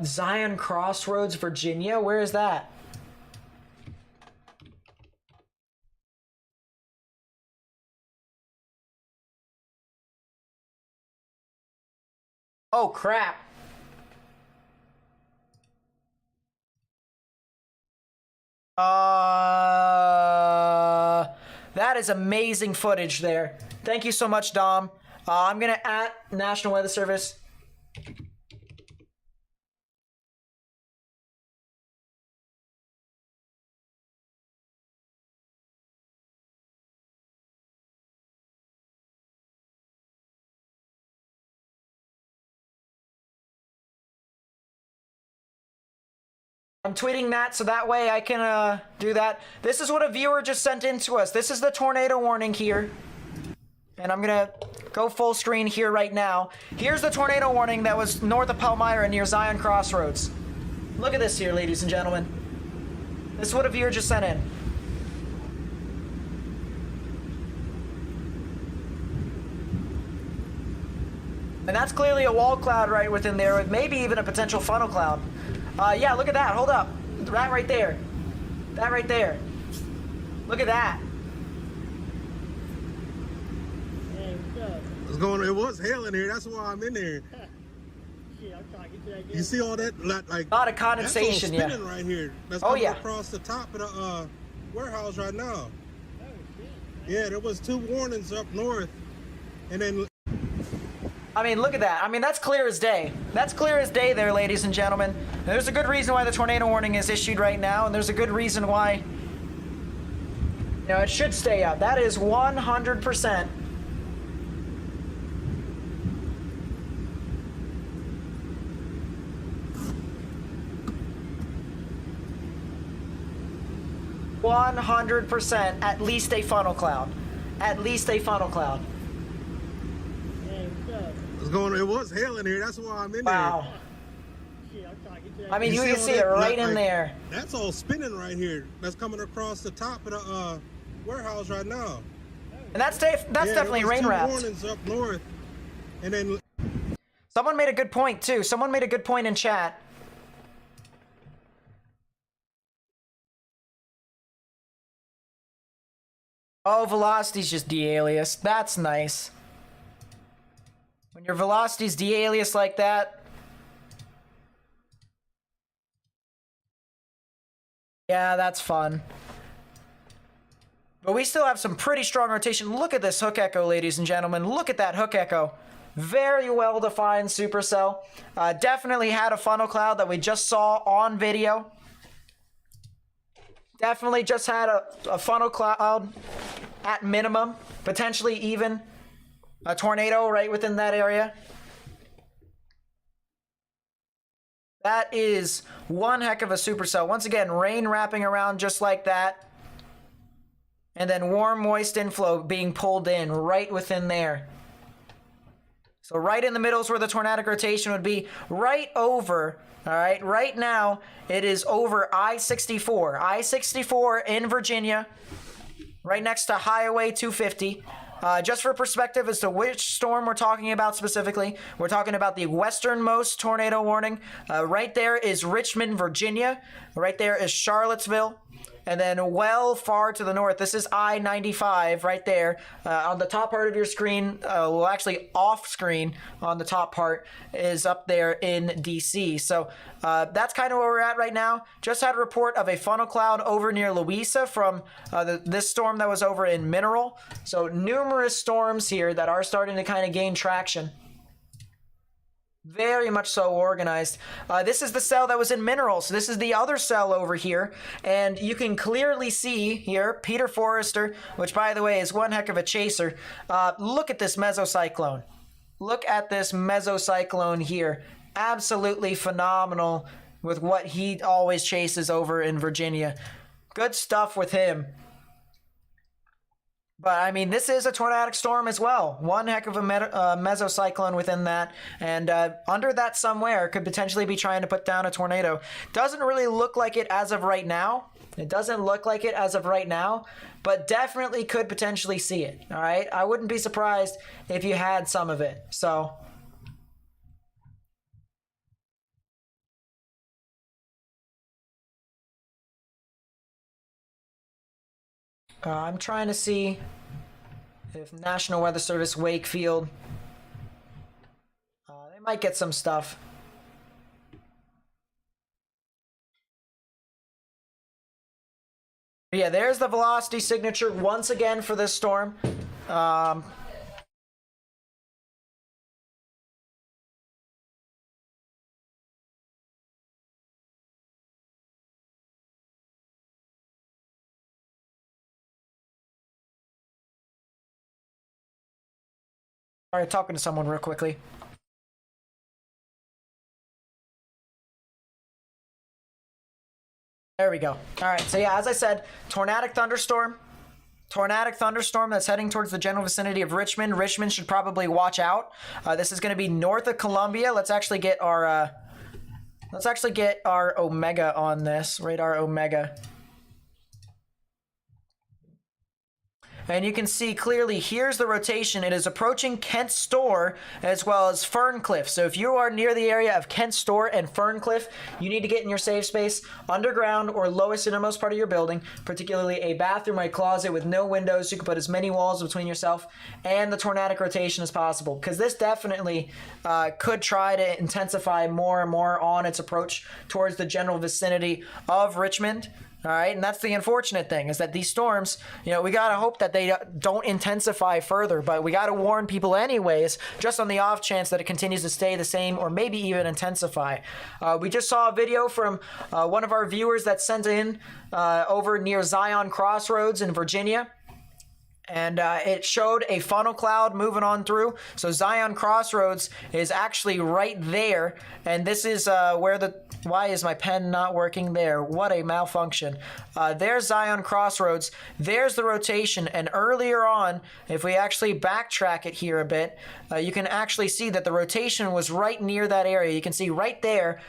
Zion Crossroads, Virginia. Where is that? Oh, crap. That is amazing footage there. Thank you so much, Dom. I'm going to @ National Weather Service. I'm tweeting that so that way I can do that. This is what a viewer just sent in to us. This is the tornado warning here. And I'm going to go full screen here right now. Here's the tornado warning that was north of Palmyra near Zion Crossroads. Look at this here, ladies and gentlemen. This is what a viewer just sent in. And that's clearly a wall cloud right within there, with maybe even a potential funnel cloud. Yeah, look at that. Hold up. That right there. That right there. Look at that. Hey, what's up? What's going on? It was hell in here. That's why I'm in there. Shit, I'm trying to get to that game. You see all that? Like, A lot of condensation, that's all yeah. spinning right here. That's Oh, coming yeah. across the top of the warehouse right now. Oh, shit. Yeah, there was 2 warnings up north. And then... I mean, look at that. I mean, that's clear as day. That's clear as day there, ladies and gentlemen. There's a good reason why the tornado warning is issued right now, and there's a good reason why, you know, it should stay out. That is 100%. 100% at least a funnel cloud. At least a funnel cloud. Hey, what's up? It's going. It was hell in here. That's why I'm in Wow. Shit, I'm talking to that. I mean, you You can see see all it that? right Like- in there. there. That's all spinning right here. That's coming across the top of the warehouse right now. And that's Yeah, definitely there was rain two wrapped. warnings up north, and then Someone made a good point too. Someone made a good point in chat. Oh, velocity's just de-alias. That's nice. When your velocity's de-alias like that. Yeah, that's fun. But we still have some pretty strong rotation. Look at this hook echo, ladies and gentlemen. Look at that hook echo. Very well defined supercell. Definitely had a funnel cloud that we just saw on video. Definitely just had a funnel cloud at minimum. Potentially even a tornado right within that area. That is one heck of a supercell. Once again, rain wrapping around just like that. And then warm, moist inflow being pulled in right within there. So right in the middle is where the tornadic rotation would be. Right over, all right, right now it is over I-64. I-64 in Virginia, right next to Highway 250. Just for perspective as to which storm we're talking about specifically, we're talking about the westernmost tornado warning. Right there is Richmond, Virginia. Right there is Charlottesville. And then well far to the north, this is I-95 right there. On the top part of your screen, well actually off screen on the top part, is up there in DC. So that's kind of where we're at right now. Just had a report of a funnel cloud over near Louisa from this storm that was over in Mineral. So numerous storms here that are starting to kind of gain traction. Very much so organized. This is the cell that was in Mineral. So this is the other cell over here. And you can clearly see here, Peter Forrester, which by the way is one heck of a chaser. Look at this mesocyclone. Look at this mesocyclone here. Absolutely phenomenal with what he always chases over in Virginia. Good stuff with him. But, I mean, this is a tornadic storm as well. One heck of a mesocyclone within that. And under that somewhere could potentially be trying to put down a tornado. Doesn't really look like it as of right now. It doesn't look like it as of right now. But definitely could potentially see it. All right? I wouldn't be surprised if you had some of it. So... I'm trying to see if National Weather Service Wakefield, they might get some stuff. But yeah, there's the velocity signature once again for this storm. All right, talking to someone real quickly. There we go. All right, so yeah, as I said, tornadic thunderstorm. Tornadic thunderstorm that's heading towards the general vicinity of Richmond. Richmond should probably watch out. This is going to be north of Columbia. Let's actually get our Omega on this, radar Omega. And you can see clearly, here's the rotation. It is approaching Kent Store as well as Ferncliff. So if you are near the area of Kent Store and Ferncliff, you need to get in your safe space, underground or lowest innermost part of your building, particularly a bathroom or a closet with no windows. You can put as many walls between yourself and the tornadic rotation as possible, because this definitely could try to intensify more and more on its approach towards the general vicinity of Richmond. All right, and that's the unfortunate thing, is that these storms, you know, we got to hope that they don't intensify further, but we got to warn people anyways, just on the off chance that it continues to stay the same or maybe even intensify. We just saw a video from one of our viewers that sent in over near Zion Crossroads in Virginia. And it showed a funnel cloud moving on through. So Zion Crossroads is actually right there. And this is where the... Why is my pen not working there? What a malfunction. There's Zion Crossroads. There's the rotation. And earlier on, if we actually backtrack it here a bit, you can actually see that the rotation was right near that area. You can see right there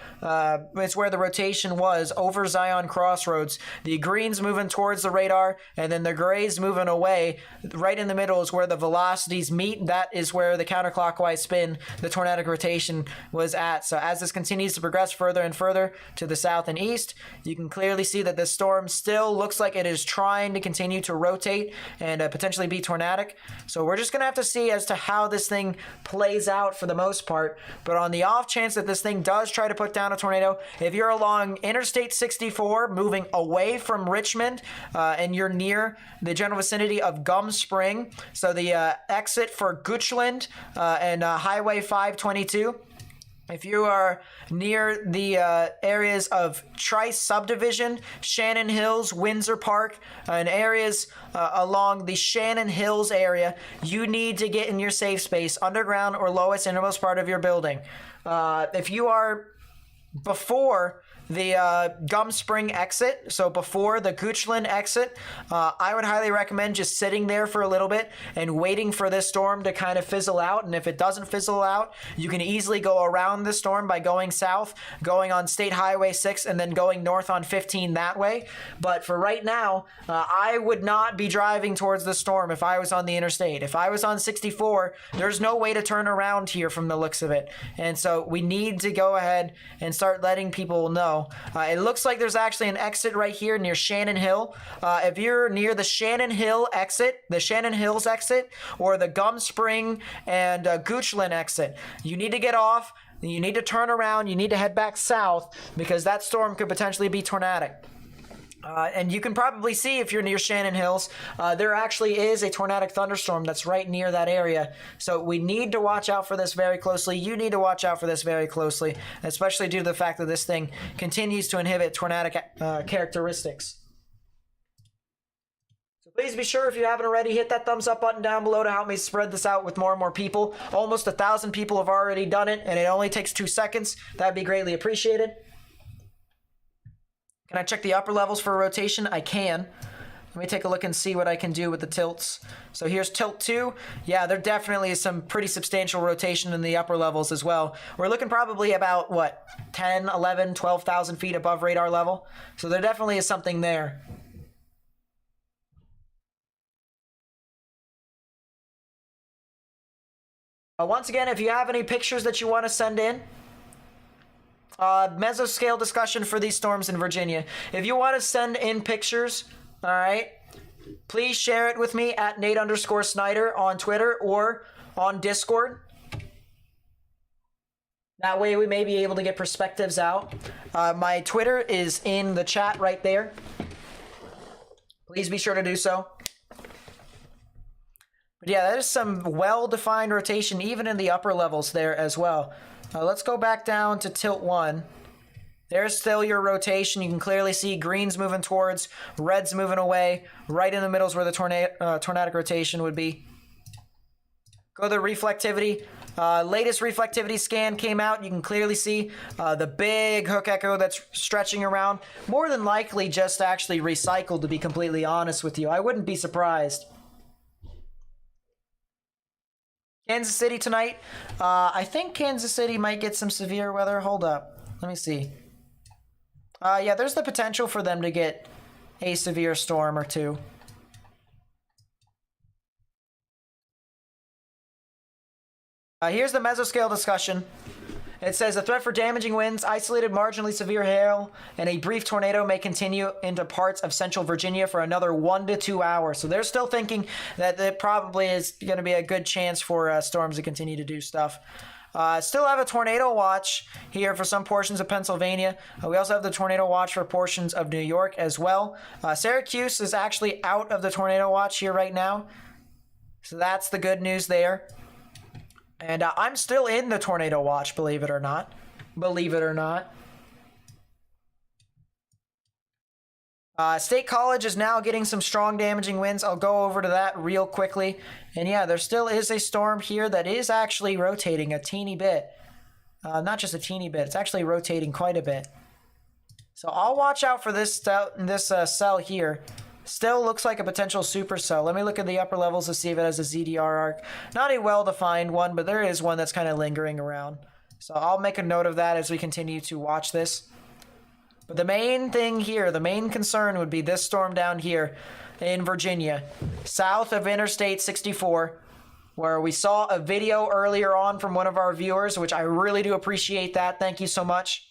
is where the rotation was over Zion Crossroads. The green's moving towards the radar, and then the gray's moving away. Right in the middle is where the velocities meet. That is where the counterclockwise spin, the tornadic rotation, was at. So as this continues to progress further and further to the south and east, you can clearly see that this storm still looks like it is trying to continue to rotate and potentially be tornadic. So we're just going to have to see as to how this thing plays out for the most part. But on the off chance that this thing does try to put down a tornado, if you're along Interstate 64 moving away from Richmond and you're near the general vicinity of Gum Spring, so the exit for Goochland and Highway 522, if you are near the areas of Trice Subdivision, Shannon Hills, Windsor Park, and areas along the Shannon Hills area, you need to get in your safe space, underground or lowest innermost part of your building. If you are before the Gum Spring exit, so before the Goochland exit, I would highly recommend just sitting there for a little bit and waiting for this storm to kind of fizzle out. And if it doesn't fizzle out, you can easily go around the storm by going south, going on State Highway 6, and then going north on 15 that way. But for right now, I would not be driving towards the storm if I was on the interstate. If I was on 64, there's no way to turn around here from the looks of it. And so we need to go ahead and start letting people know. It looks like there's actually an exit right here near Shannon Hill. If you're near the Shannon Hill exit, the Shannon Hills exit, or the Gum Spring and Goochland exit, you need to get off. You need to turn around. You need to head back south because that storm could potentially be tornadic. And you can probably see if you're near Shannon Hills, there actually is a tornadic thunderstorm that's right near that area. So we need to watch out for this very closely. You need to watch out for this very closely, especially due to the fact that this thing continues to inhibit tornadic characteristics. So please be sure, if you haven't already, hit that thumbs up button down below to help me spread this out with more and more people. Almost 1,000 people have already done it, and it only takes 2 seconds. That'd be greatly appreciated. Can I check the upper levels for rotation? I can. Let me take a look and see what I can do with the tilts. So here's tilt 2. Yeah, there definitely is some pretty substantial rotation in the upper levels as well. We're looking probably about, what, 10, 11, 12,000 feet above radar level. So there definitely is something there. Once again, if you have any pictures that you want to send in, mesoscale discussion for these storms in Virginia. If you want to send in pictures, all right, please share it with me at Nate_Snyder on Twitter or on Discord. That way we may be able to get perspectives out. My Twitter is in the chat right there. Please be sure to do so. But yeah, that is some well-defined rotation even in the upper levels there as well. Let's go back down to tilt 1. There's still your rotation. You can clearly see greens moving towards, reds moving away. Right in the middle is where the tornadic rotation would be. Go to the reflectivity. Latest reflectivity scan came out. You can clearly see the big hook echo that's stretching around. More than likely just actually recycled, to be completely honest with you. I wouldn't be surprised. Kansas City tonight. I think Kansas City might get some severe weather. Hold up. Let me see. Yeah, there's the potential for them to get a severe storm or two. Here's the mesoscale discussion. It says a threat for damaging winds, isolated marginally severe hail, and a brief tornado may continue into parts of central Virginia for another 1 to 2 hours. So they're still thinking that it probably is going to be a good chance for storms to continue to do stuff. Still have a tornado watch here for some portions of Pennsylvania. We also have the tornado watch for portions of New York as well. Syracuse is actually out of the tornado watch here right now. So that's the good news there. And I'm still in the tornado watch, believe it or not. Believe it or not. State College is now getting some strong damaging winds. I'll go over to that real quickly. And yeah, there still is a storm here that is actually rotating a teeny bit. Not just a teeny bit, it's actually rotating quite a bit. So I'll watch out for this cell here. Still looks like a potential supercell. Let me look at the upper levels to see if it has a ZDR arc. Not a well-defined one, but there is one that's kind of lingering around. So I'll make a note of that as we continue to watch this. But the main thing here, the main concern would be this storm down here in Virginia, south of Interstate 64, where we saw a video earlier on from one of our viewers, which I really do appreciate that. Thank you so much.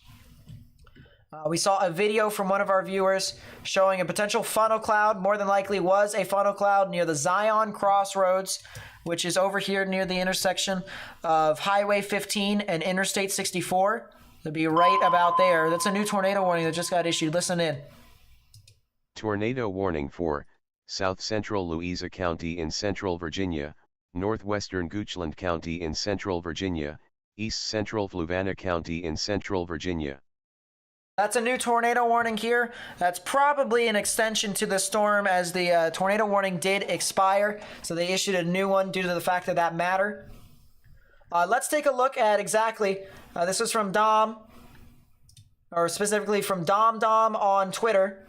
We saw a video from one of our viewers showing a potential funnel cloud. More than likely was a funnel cloud near the Zion Crossroads, which is over here near the intersection of Highway 15 and Interstate 64. It'd be right about there. That's a new tornado warning that just got issued. Listen in. Tornado warning for South Central Louisa County in Central Virginia, Northwestern Goochland County in Central Virginia, East Central Fluvanna County in Central Virginia. That's a new tornado warning here. That's probably an extension to the storm as the tornado warning did expire. So they issued a new one due to the fact that matter. Let's take a look at exactly. This was from Dom, or specifically from Dom on Twitter.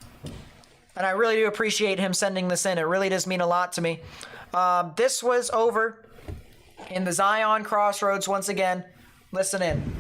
And I really do appreciate him sending this in. It really does mean a lot to me. This was over in the Zion Crossroads once again. Listen in.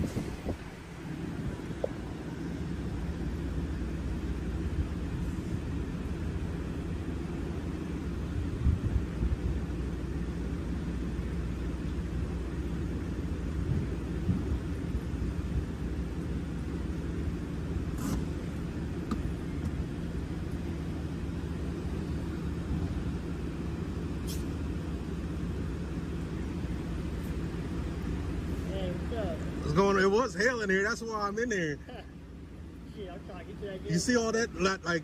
Hey, what's up? What's going on? It was hell in here. That's why I'm in there. Shit, I'm trying to get to that. You see all that? Like,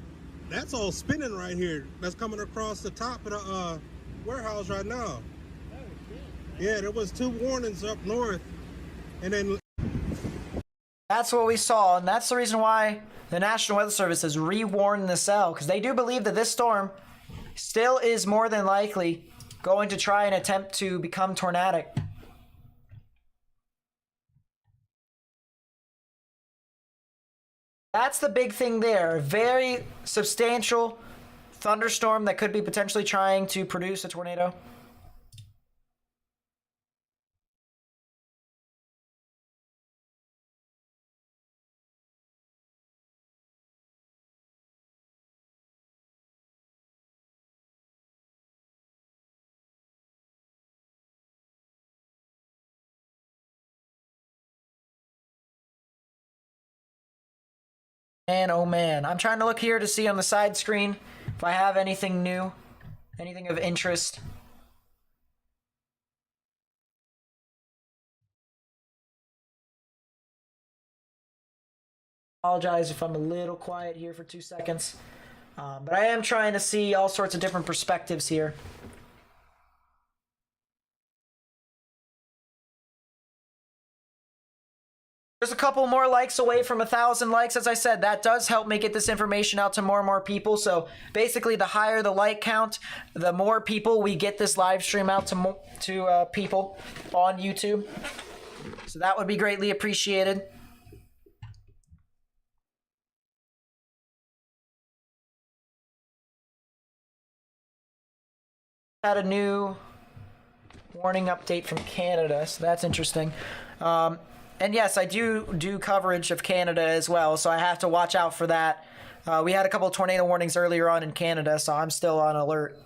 that's all spinning right here. That's coming across the top of the warehouse right now. Oh, shit. Yeah, there was 2 warnings up north, and then That's what we saw, and that's the reason why the National Weather Service has rewarned the cell, because they do believe that this storm still is more than likely going to try and attempt to become tornadic. That's the big thing there. A very substantial thunderstorm that could be potentially trying to produce a tornado. Man, oh man. I'm trying to look here to see on the side screen if I have anything new, anything of interest. Apologize if I'm a little quiet here for 2 seconds. But I am trying to see all sorts of different perspectives here. There's a couple more likes away from 1,000 likes. As I said, that does help me get this information out to more and more people. So basically, the higher the like count, the more people we get this live stream out to people on YouTube. So that would be greatly appreciated. Had a new warning update from Canada, so that's interesting. And yes, I do coverage of Canada as well, so I have to watch out for that. We had a couple of tornado warnings earlier on in Canada, so I'm still on alert.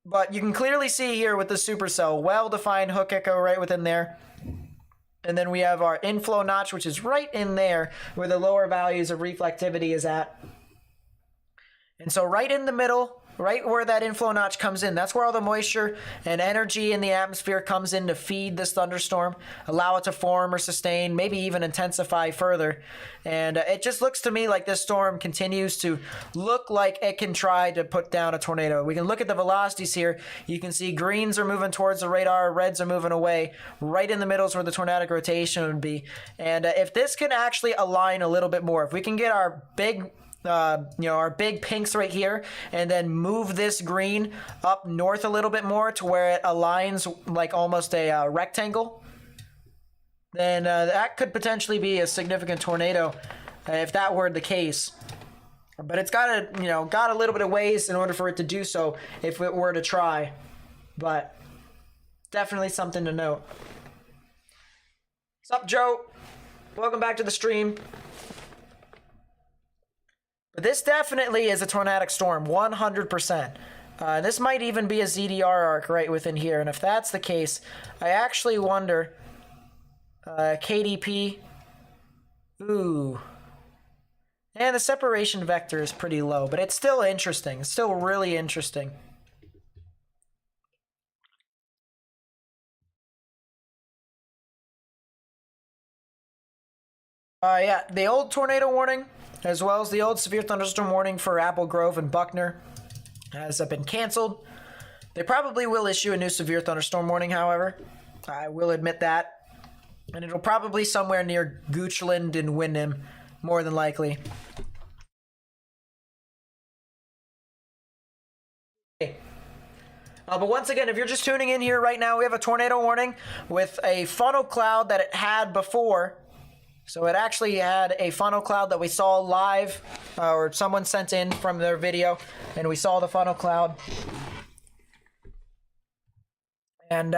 But you can clearly see here with the supercell, well-defined hook echo right within there. And then we have our inflow notch, which is right in there where the lower values of reflectivity is at. And so right in the middle, right where that inflow notch comes in, that's where all the moisture and energy in the atmosphere comes in to feed this thunderstorm, allow it to form or sustain, maybe even intensify further. And it just looks to me like this storm continues to look like it can try to put down a tornado. We can look at the velocities here. You can see greens are moving towards the radar, reds are moving away. Right in the middle is where the tornadic rotation would be. And if this can actually align a little bit more, if we can get our big our big pinks right here, and then move this green up north a little bit more to where it aligns like almost a rectangle, then that could potentially be a significant tornado if that were the case. But it's got a little bit of ways in order for it to do so if it were to try. But definitely something to note. What's up, Joe? Welcome back to the stream. But this definitely is a tornadic storm, 100%. This might even be a ZDR arc right within here. And if that's the case, I actually wonder... KDP. Ooh. And the separation vector is pretty low, but it's still interesting. It's still really interesting. Yeah, the old tornado warning, as well as the old severe thunderstorm warning for Apple Grove and Buckner, has been canceled. They probably will issue a new severe thunderstorm warning, however. I will admit that. And it'll probably somewhere near Goochland and Wyndham, more than likely. But once again, if you're just tuning in here right now, we have a tornado warning with a funnel cloud that it had before. So it actually had a funnel cloud that we saw live, or someone sent in from their video, and we saw the funnel cloud. And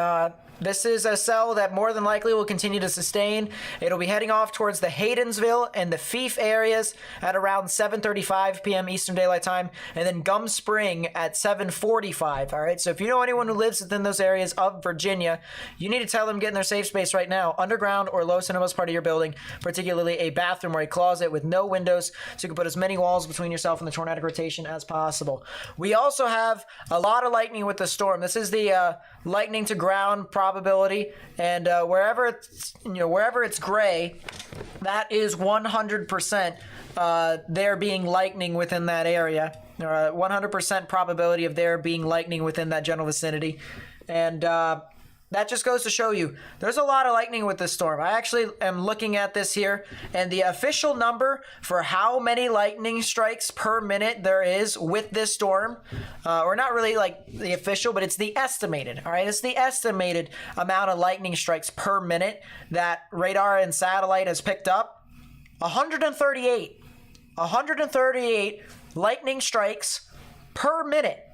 this is a cell that more than likely will continue to sustain. It'll be heading off towards the Haydensville and the Fife areas at around 7:35 p.m. Eastern Daylight Time, and then Gum Spring at 7:45. All right, so if you know anyone who lives within those areas of Virginia, you need to tell them get in their safe space right now, underground or lowest and most part of your building, particularly a bathroom or a closet with no windows, so you can put as many walls between yourself and the tornadic rotation as possible. We also have a lot of lightning with the storm. This is the lightning to ground probability, and wherever it's gray, that is 100% there being lightning within that area, 100% probability of there being lightning within that general vicinity. And that just goes to show you there's a lot of lightning with this storm. I actually am looking at this here, and the official number for how many lightning strikes per minute there is with this storm, or not really like the official, but it's the estimated. All right, it's the estimated amount of lightning strikes per minute that radar and satellite has picked up. 138 lightning strikes per minute.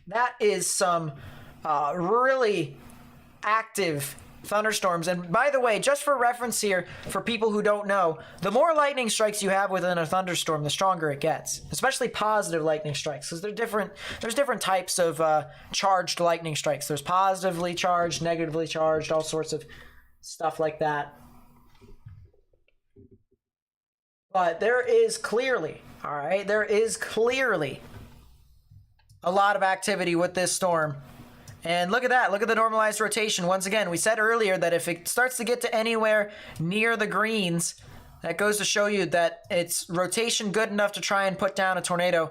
That is some really active thunderstorms. And by the way, just for reference here, for people who don't know, the more lightning strikes you have within a thunderstorm, the stronger it gets, especially positive lightning strikes, because there's different types of charged lightning strikes. There's positively charged, negatively charged, all sorts of stuff like that. But there is clearly a lot of activity with this storm. And look at that. Look at the normalized rotation. Once again, we said earlier that if it starts to get to anywhere near the greens, that goes to show you that it's rotation good enough to try and put down a tornado.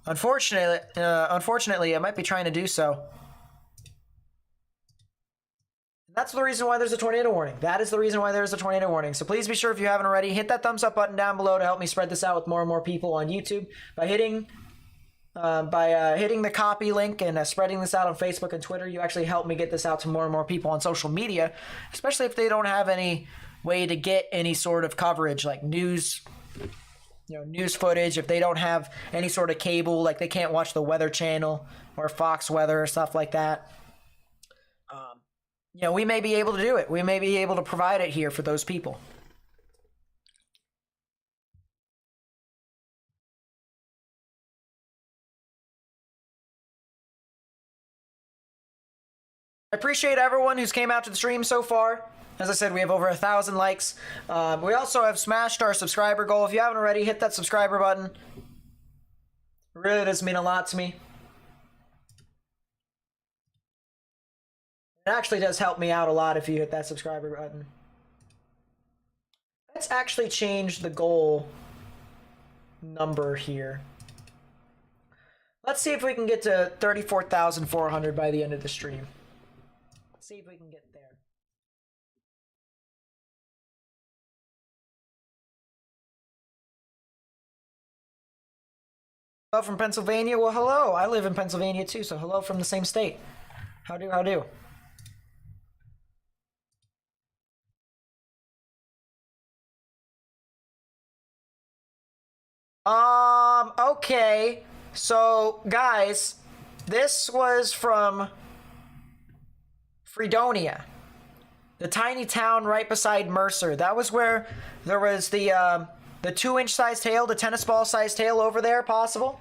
Unfortunately, it might be trying to do so. That's the reason why there's a tornado warning. That is the reason why there's a tornado warning. So please be sure, if you haven't already, hit that thumbs up button down below to help me spread this out with more and more people on YouTube. By hitting the copy link and spreading this out on Facebook and Twitter, you actually help me get this out to more and more people on social media, especially if they don't have any way to get any sort of coverage like news footage. If they don't have any sort of cable, like they can't watch the Weather Channel or Fox Weather or stuff like that, we may be able to do it. We may be able to provide it here for those people. I appreciate everyone who's came out to the stream so far. As I said, we have over 1,000 likes. We also have smashed our subscriber goal. If you haven't already, hit that subscriber button. It really does mean a lot to me. It actually does help me out a lot if you hit that subscriber button. Let's actually change the goal number here. Let's see if we can get to 34,400 by the end of the stream. See if we can get there. Hello from Pennsylvania. Well, hello. I live in Pennsylvania too, so hello from the same state. How do? Okay. So, guys, this was from Fredonia, the tiny town right beside Mercer. That was where there was the 2-inch sized hail, the tennis ball sized hail over there, possible.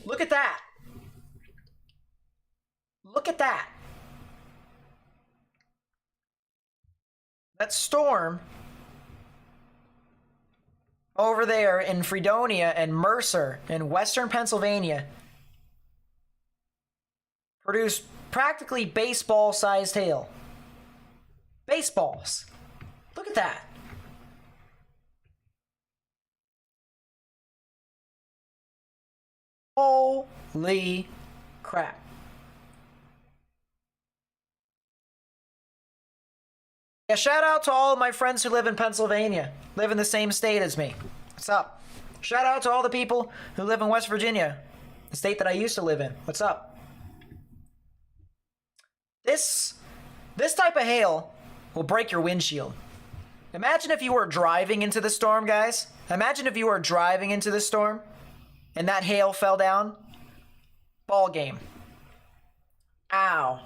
Look at that. Look at that. That storm over there in Fredonia and Mercer in western Pennsylvania produced practically baseball-sized hail. Baseballs. Look at that. Holy crap. Yeah, shout out to all of my friends who live in Pennsylvania, live in the same state as me. What's up? Shout out to all the people who live in West Virginia, the state that I used to live in. What's up? This type of hail will break your windshield. Imagine if you were driving into the storm, guys. Imagine if you were driving into the storm and that hail fell down. Ball game. Ow.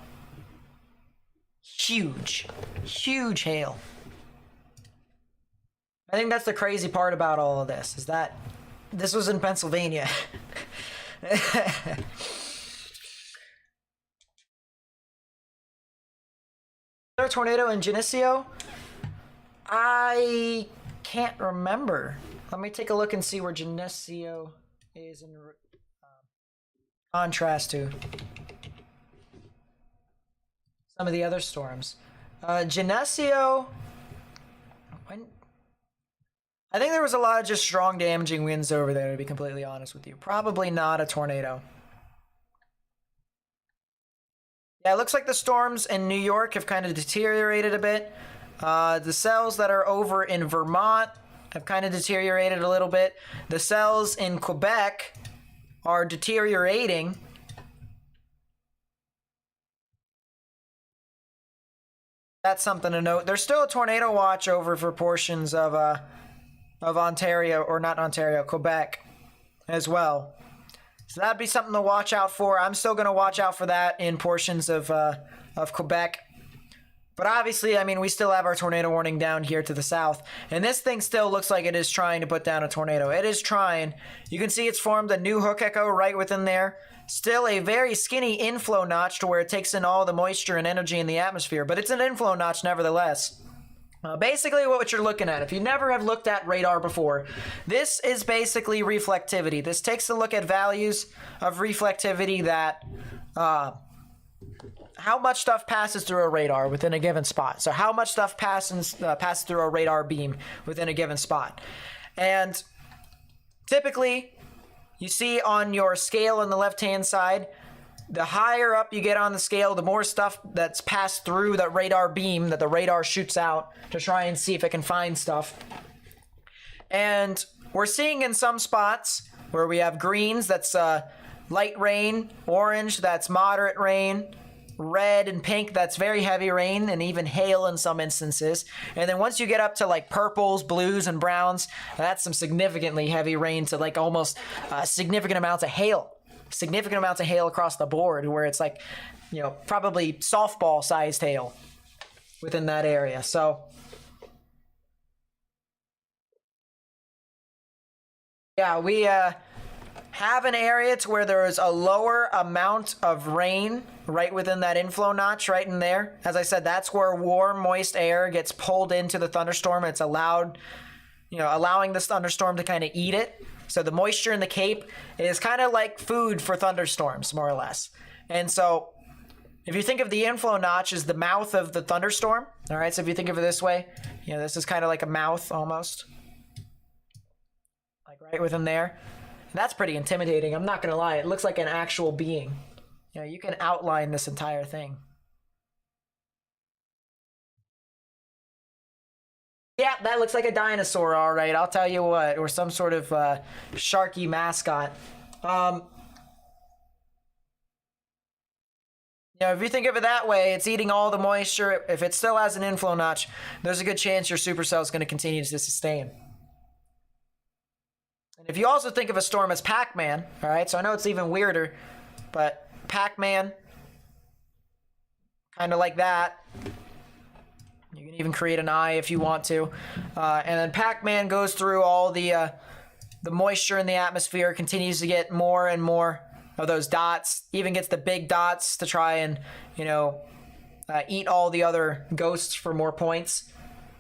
Huge hail. I think that's the crazy part about all of this, is that this was in Pennsylvania. There a tornado in Geneseo? I can't remember. Let me take a look and see where Geneseo is in contrast to some of the other storms. Geneseo, I think there was a lot of just strong damaging winds over there, to be completely honest with you. Probably not a tornado. Yeah, it looks like the storms in New York have kind of deteriorated a bit. The cells that are over in Vermont have kind of deteriorated a little bit. The cells in Quebec are deteriorating. That's something to note. There's still a tornado watch over for portions of Ontario, or not Ontario, Quebec as well. So that'd be something to watch out for. I'm still going to watch out for that in portions of Quebec. But obviously, I mean, we still have our tornado warning down here to the south. And this thing still looks like it is trying to put down a tornado. It is trying. You can see it's formed a new hook echo right within there. Still a very skinny inflow notch to where it takes in all the moisture and energy in the atmosphere. But it's an inflow notch nevertheless. Basically what you're looking at, if you never have looked at radar before, this is basically reflectivity. This takes a look at values of reflectivity, that how much stuff passes through a radar within a given spot. So how much stuff passes through a radar beam within a given spot. And typically, you see on your scale on the left-hand side, the higher up you get on the scale, the more stuff that's passed through that radar beam that the radar shoots out to try and see if it can find stuff. And we're seeing in some spots where we have greens, that's light rain, orange, that's moderate rain, red and pink, that's very heavy rain, and even hail in some instances. And then once you get up to like purples, blues, and browns, that's some significantly heavy rain to like almost significant amounts of hail. Significant amounts of hail across the board, where it's like, you know, probably softball sized hail within that area. So yeah, we have an area to where there is a lower amount of rain right within that inflow notch right in there. As I said, that's where warm, moist air gets pulled into the thunderstorm. It's allowing this thunderstorm to kind of eat it. So the moisture in the Cape is kind of like food for thunderstorms, more or less. And so if you think of the inflow notch as the mouth of the thunderstorm, all right, so if you think of it this way, you know, this is kind of like a mouth almost, like right within there. And that's pretty intimidating. I'm not going to lie. It looks like an actual being. You know, you can outline this entire thing. Yeah, that looks like a dinosaur, all right. I'll tell you what, or some sort of sharky mascot. You know, if you think of it that way, it's eating all the moisture. If it still has an inflow notch, there's a good chance your supercell is going to continue to sustain. And if you also think of a storm as Pac-Man, all right, so I know it's even weirder, but Pac-Man, kind of like that. You can even create an eye if you want to. And then Pac-Man goes through all the moisture in the atmosphere, continues to get more and more of those dots, even gets the big dots to try and, you know, eat all the other ghosts for more points.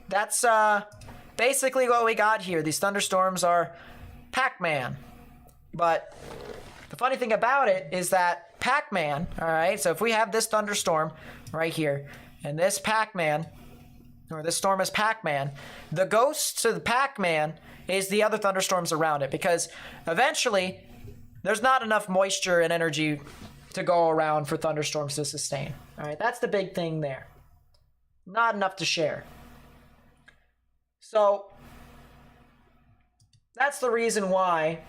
That's basically what we got here. These thunderstorms are Pac-Man. But the funny thing about it is that Pac-Man, all right, so if we have this thunderstorm right here, and this Pac-Man, or this storm is Pac-Man, the ghost to the Pac-Man is the other thunderstorms around it, because eventually there's not enough moisture and energy to go around for thunderstorms to sustain. All right, that's the big thing there. Not enough to share. So that's the reason why,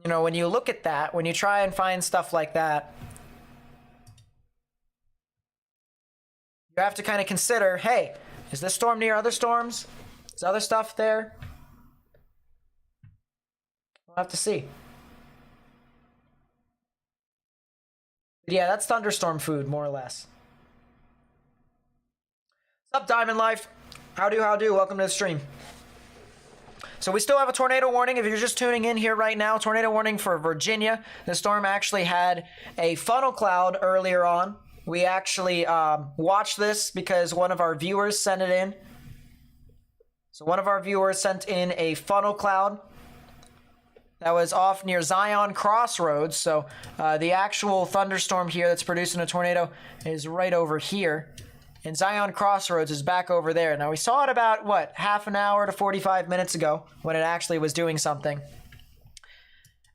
you know, when you look at that, when you try and find stuff like that, you have to kind of consider, hey, is this storm near other storms? Is other stuff there? We'll have to see. But yeah, that's thunderstorm food, more or less. What's up, Diamond Life? How do? Welcome to the stream. So we still have a tornado warning. If you're just tuning in here right now, tornado warning for Virginia. The storm actually had a funnel cloud earlier on. We actually watched this because one of our viewers sent it in. So one of our viewers sent in a funnel cloud that was off near Zion Crossroads. So the actual thunderstorm here that's producing a tornado is right over here. And Zion Crossroads is back over there. Now we saw it about, what, half an hour to 45 minutes ago when it actually was doing something.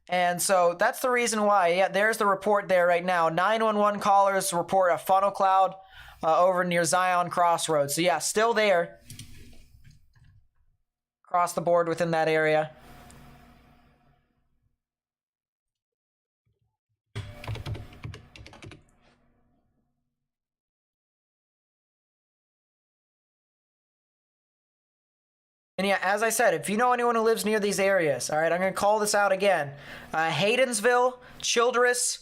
And so that's the reason why. Yeah, there's the report there right now. 911 callers report a funnel cloud over near Zion Crossroads. So yeah, still there. Across the board within that area. And yeah, as I said, if you know anyone who lives near these areas, all right, I'm going to call this out again. Haydensville, Childress,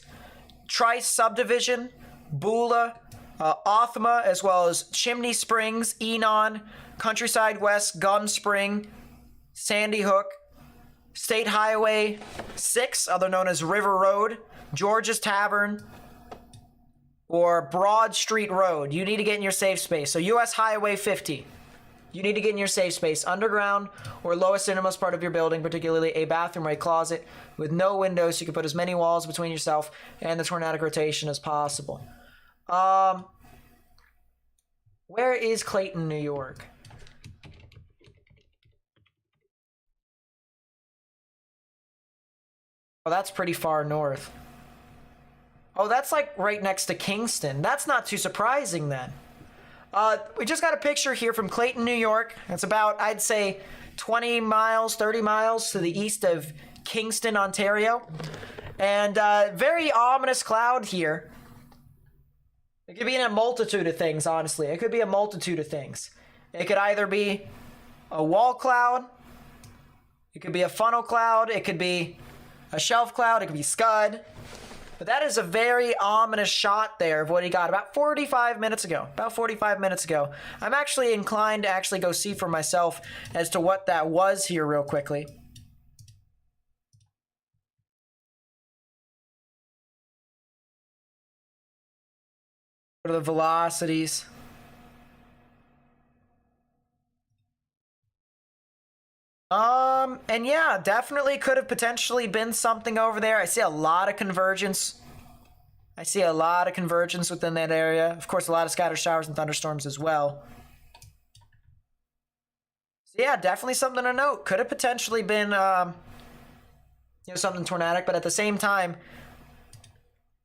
Trice Subdivision, Beulah, Othma, as well as Chimney Springs, Enon, Countryside West, Gum Spring, Sandy Hook, State Highway 6, other known as River Road, George's Tavern, or Broad Street Road. You need to get in your safe space. So US Highway 50. You need to get in your safe space, underground or lowest innermost part of your building, particularly a bathroom or a closet with no windows, so you can put as many walls between yourself and the tornadic rotation as possible. Where is Clayton, New York? Oh, that's pretty far north. Oh, that's like right next to Kingston. That's not too surprising then. We just got a picture here from Clayton, New York. It's about, I'd say, 20 miles, 30 miles to the east of Kingston, Ontario. And very ominous cloud here. It could be in a multitude of things, honestly. It could be a multitude of things. It could either be a wall cloud. It could be a funnel cloud. It could be a shelf cloud. It could be scud. But that is a very ominous shot there of what he got about 45 minutes ago. About 45 minutes ago. I'm actually inclined to actually go see for myself as to what that was here real quickly. What are the velocities? And yeah, definitely could have potentially been something over there. I see a lot of convergence. I see a lot of convergence within that area. Of course, a lot of scattered showers and thunderstorms as well. So yeah, definitely something to note. Could have potentially been, something tornadic, but at the same time,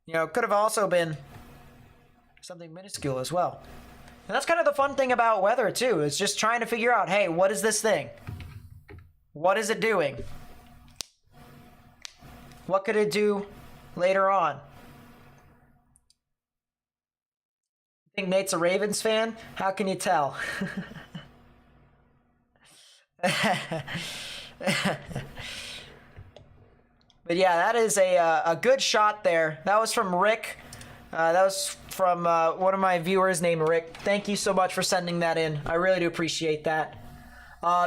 could have also been something minuscule as well. And that's kind of the fun thing about weather too, is just trying to figure out, hey, what is this thing? What is it doing? What could it do later on? Think Nate's a Ravens fan? How can you tell? But yeah, that is a good shot there. That was from Rick. That was from one of my viewers named Rick. Thank you so much for sending that in. I really do appreciate that.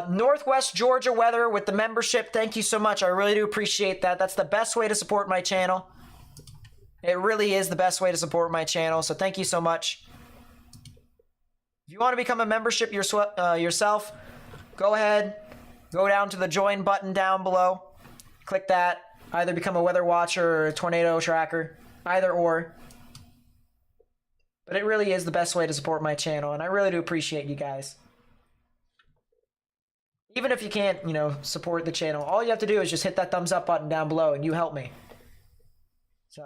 Northwest Georgia weather with the membership. Thank you so much. I really do appreciate that. That's the best way to support my channel. It really is the best way to support my channel. So thank you so much. If you want to become a membership yourself, go ahead. Go down to the join button down below. Click that. Either become a weather watcher or a tornado tracker. Either or. But it really is the best way to support my channel. And I really do appreciate you guys. Even if you can't, you know, support the channel, all you have to do is just hit that thumbs up button down below and you help me. So,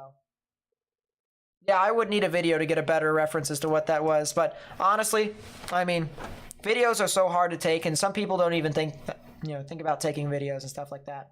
yeah, I would need a video to get a better reference as to what that was. But honestly, I mean, videos are so hard to take and some people don't even think about taking videos and stuff like that.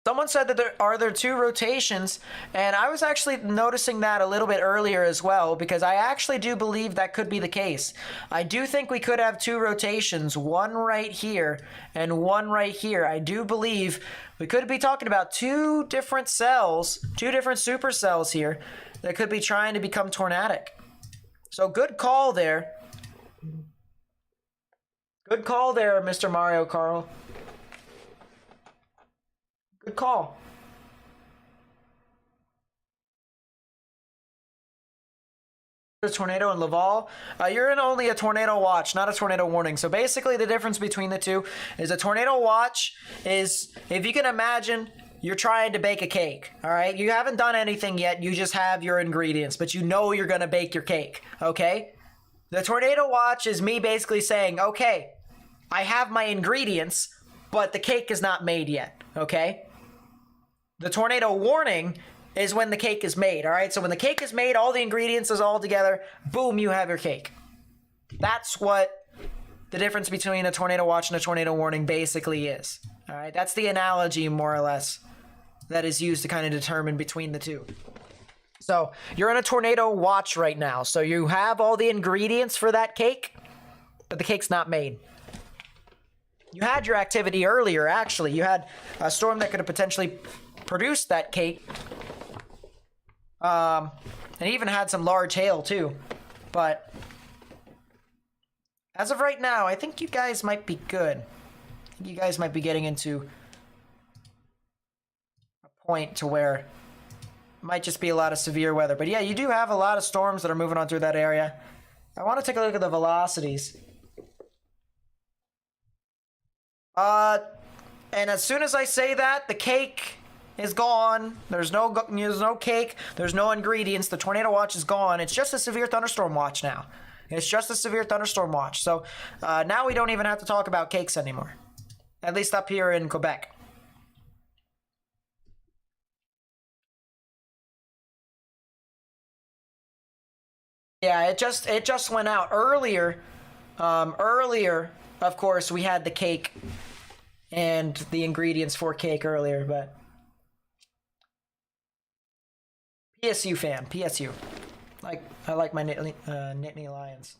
Someone said that there are two rotations, and I was actually noticing that a little bit earlier as well, because I actually do believe that could be the case. I do think we could have two rotations, one right here and one right here. I do believe we could be talking about two different cells, two different supercells here that could be trying to become tornadic. So good call there. Good call there, Mr. Mario Carl. Good call. A tornado in Laval. You're in only a tornado watch, not a tornado warning. So basically the difference between the two is a tornado watch is, if you can imagine, you're trying to bake a cake, all right? You haven't done anything yet. You just have your ingredients, but you know you're going to bake your cake, okay? The tornado watch is me basically saying, okay, I have my ingredients, but the cake is not made yet, okay? The tornado warning is when the cake is made, all right? So when the cake is made, all the ingredients is all together, boom, you have your cake. That's what the difference between a tornado watch and a tornado warning basically is, all right? That's the analogy, more or less, that is used to kind of determine between the two. So you're in a tornado watch right now. So you have all the ingredients for that cake, but the cake's not made. You had your activity earlier, actually. You had a storm that could have potentially produced that cake. And even had some large hail, too. But as of right now, I think you guys might be good. I think you guys might be getting into a point to where it might just be a lot of severe weather. But yeah, you do have a lot of storms that are moving on through that area. I want to take a look at the velocities. And as soon as I say that, the cake is gone. There's no cake. There's no ingredients. The tornado watch is gone. It's just a severe thunderstorm watch now. It's just a severe thunderstorm watch. So now we don't even have to talk about cakes anymore. At least up here in Quebec. Yeah, it just went out earlier. Earlier, of course, we had the cake and the ingredients for cake earlier, but PSU fan, PSU. I like my Nittany Lions.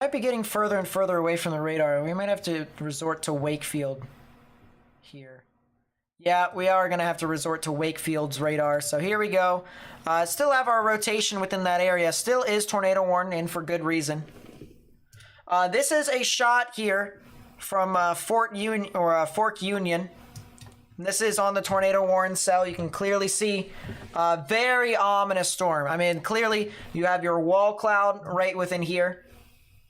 Might be getting further and further away from the radar. We might have to resort to Wakefield here. Yeah, we are going to have to resort to Wakefield's radar. So here we go. Still have our rotation within that area. Still is tornado warning, and for good reason. This is a shot here from Fork Union. This is on the tornado warning cell. You can clearly see a very ominous storm. I mean, clearly you have your wall cloud right within here.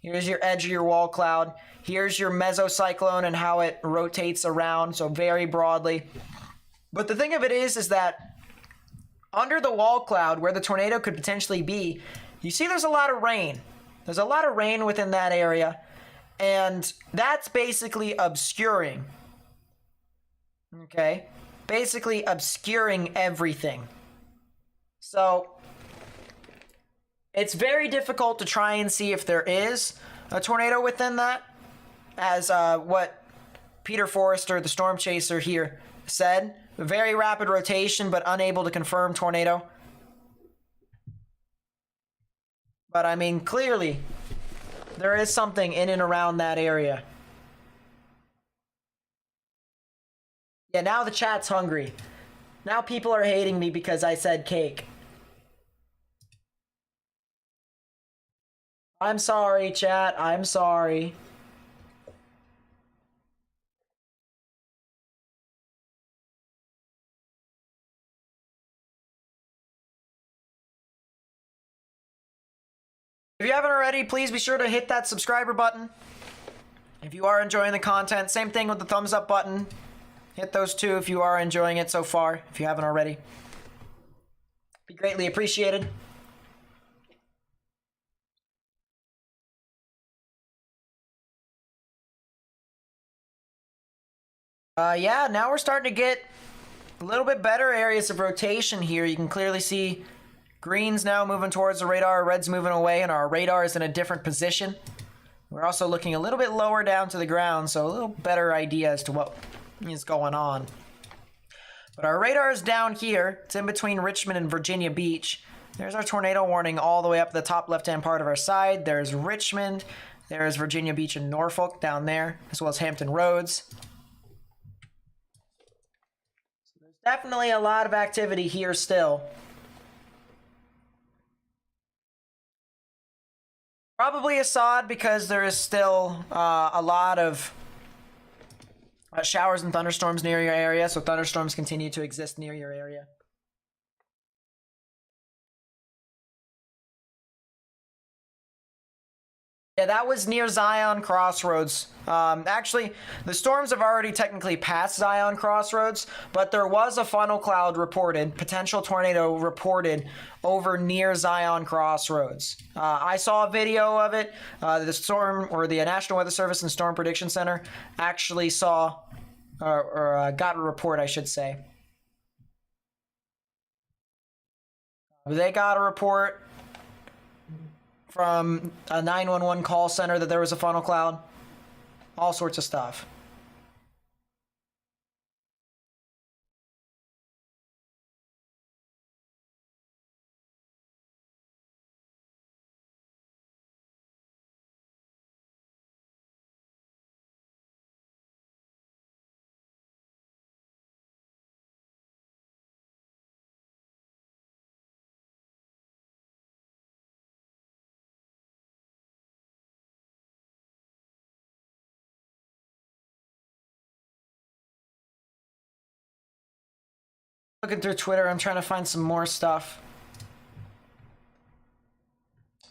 Here's your edge of your wall cloud. Here's your mesocyclone and how it rotates around, so very broadly. But the thing of it is that under the wall cloud, where the tornado could potentially be, You see there's a lot of rain. There's a lot of rain within that area, and that's basically obscuring. Okay? Basically obscuring everything. So, it's very difficult to try and see if there is a tornado within that, as what Peter Forrester, the storm chaser here, said. Very rapid rotation, but unable to confirm tornado. But I mean, clearly, there is something in and around that area. Yeah, now the chat's hungry. Now people are hating me because I said cake. I'm sorry, chat. I'm sorry. If you haven't already, please be sure to hit that subscriber button. If you are enjoying the content, same thing with the thumbs up button. Hit those two if you are enjoying it so far, if you haven't already. Be greatly appreciated. Yeah, now we're starting to get a little bit better areas of rotation here. You can clearly see green's now moving towards the radar, red's moving away, and our radar is in a different position. We're also looking a little bit lower down to the ground, so a little better idea as to what is going on. But our radar is down here. It's in between Richmond and Virginia Beach. There's our tornado warning all the way up the top left-hand part of our side. There's Richmond. There's Virginia Beach and Norfolk down there, as well as Hampton Roads. So there's definitely a lot of activity here still. Probably Assad, because there is still a lot of showers and thunderstorms near your area, so thunderstorms continue to exist near your area. Yeah, that was near Zion Crossroads. Actually, the storms have already technically passed Zion Crossroads, but there was a funnel cloud reported, potential tornado reported over near Zion Crossroads. I saw a video of it. The storm, or the National Weather Service and Storm Prediction Center, actually saw, or got a report, I should say. They got a report from a 911 call center that there was a funnel cloud. All sorts of stuff. Looking through Twitter, I'm trying to find some more stuff.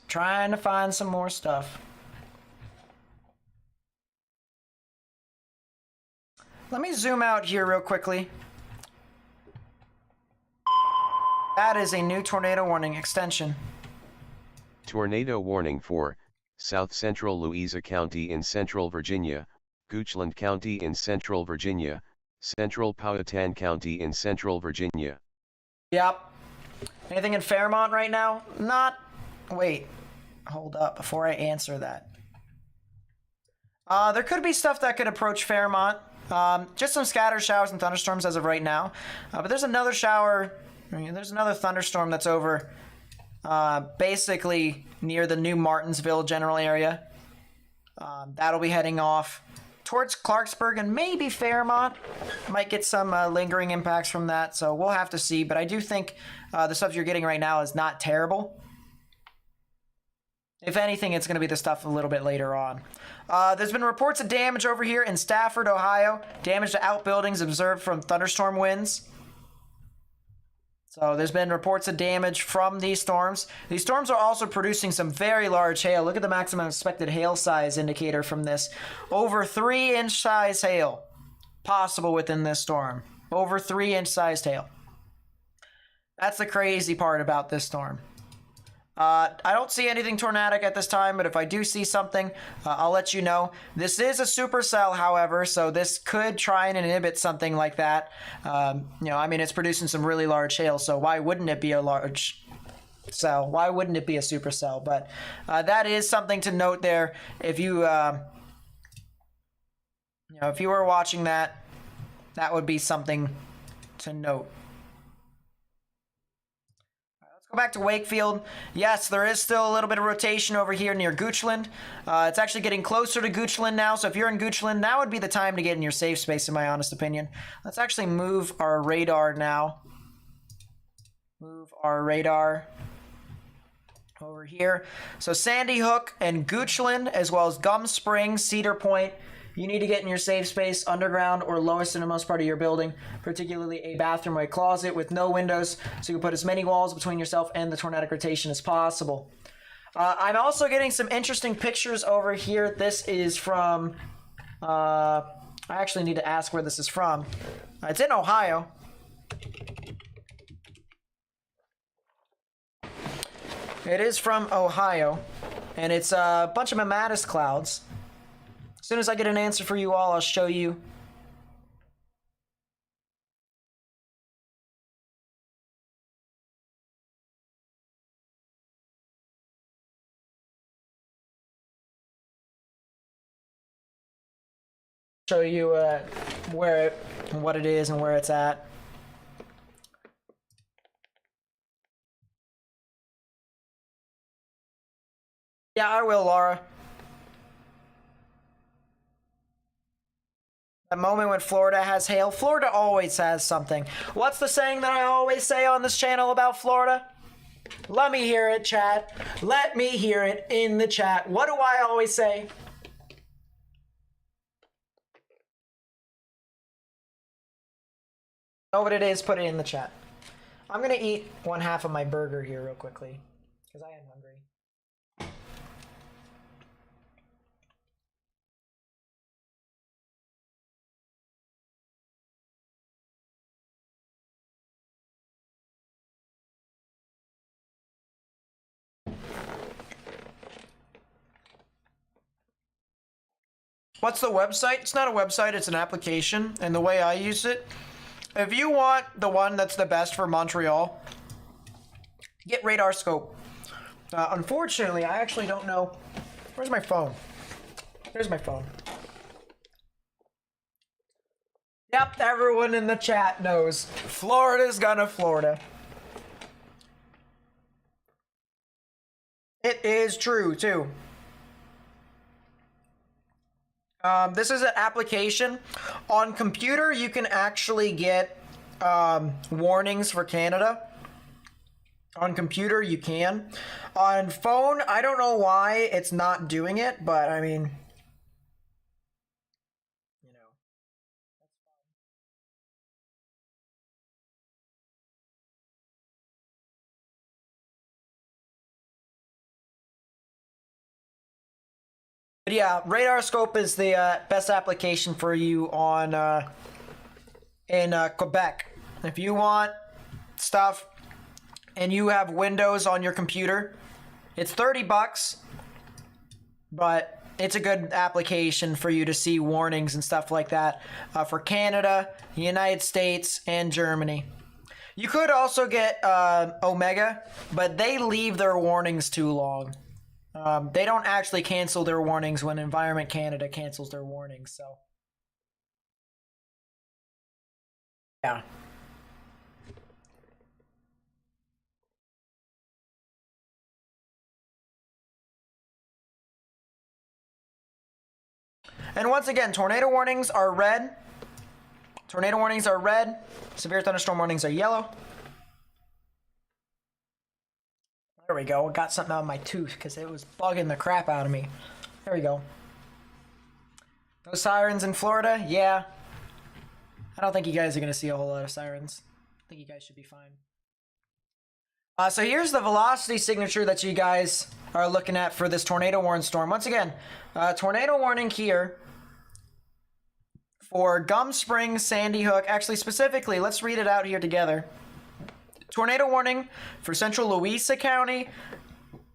Trying to find some more stuff. Let me zoom out here real quickly. That is a new tornado warning extension. Tornado warning for South Central Louisa County in Central Virginia, Goochland County in Central Virginia, Central Powhatan County in Central Virginia. Yep. Anything in Fairmont right now? Not. Wait. Hold up before I answer that. There could be stuff that could approach Fairmont. Just some scattered showers and thunderstorms as of right now. But there's another shower. There's another thunderstorm that's over basically near the New Martinsville general area. That'll be heading off towards Clarksburg and maybe Fairmont. Might get some lingering impacts from that, so we'll have to see. But I do think the stuff you're getting right now is not terrible. If anything, it's going to be the stuff a little bit later on. There's been reports of damage over here in Stafford, Ohio. Damage to outbuildings observed from thunderstorm winds. So there's been reports of damage from these storms. These storms are also producing some very large hail. Look at the maximum expected hail size indicator from this. Over 3-inch size hail possible within this storm. Over 3-inch sized hail. That's the crazy part about this storm. I don't see anything tornadic at this time, but if I do see something, I'll let you know. This is a supercell, however, so this could try and inhibit something like that. You know, I mean, it's producing some really large hail, so why wouldn't it be a large cell? Why wouldn't it be a supercell? But that is something to note there. If you, you know, if you were watching that, that would be something to note. Go back to Wakefield. Yes, there is still a little bit of rotation over here near Goochland. It's actually getting closer to Goochland now, so if you're in Goochland, now would be the time to get in your safe space, in my honest opinion. Let's actually move our radar now. Move our radar over here. So Sandy Hook and Goochland, as well as Gum Springs, Cedar Point, you need to get in your safe space, underground or lowest innermost part of your building, particularly a bathroom or a closet with no windows, so you can put as many walls between yourself and the tornadic rotation as possible. I'm also getting some interesting pictures over here. This is from, I actually need to ask where this is from. It's in Ohio. It is from Ohio, and it's a bunch of mammatus clouds. As soon as I get an answer for you all, I'll show you. Show you what it is and where it's at. Yeah, I will, Laura. That moment when Florida has hail. Florida always has something. What's the saying that I always say on this channel about Florida? Let me hear it, chat. Let me hear it in the chat. What do I always say? Know what it is, put it in the chat. I'm gonna eat one half of my burger here real quickly, because I am hungry. What's the website? It's not a website, it's an application. And the way I use it, if you want the one that's the best for Montreal, get Radar Scope. Unfortunately, I actually don't know. Where's my phone? There's my phone. Yep, everyone in the chat knows. Florida's gonna Florida. It is true, too. This is an application. On computer, you can actually get warnings for Canada. On computer, you can. On phone, I don't know why it's not doing it, but I mean, you know, that's fine. But yeah, Radar Scope is the best application for you on in Quebec. If you want stuff and you have Windows on your computer, it's $30, but it's a good application for you to see warnings and stuff like that for Canada, the United States, and Germany. You could also get Omega, but they leave their warnings too long. They don't actually cancel their warnings when Environment Canada cancels their warnings, so. Yeah. And once again, tornado warnings are red. Tornado warnings are red. Severe thunderstorm warnings are yellow. There we go. I got something out of my tooth because it was bugging the crap out of me. There we go. Those sirens in Florida? Yeah. I don't think you guys are going to see a whole lot of sirens. I think you guys should be fine. So here's the velocity signature that you guys are looking at for this tornado warning storm. Once again, tornado warning here for Gum Springs, Sandy Hook. Actually, specifically, let's read it out here together. Tornado warning for central Louisa County,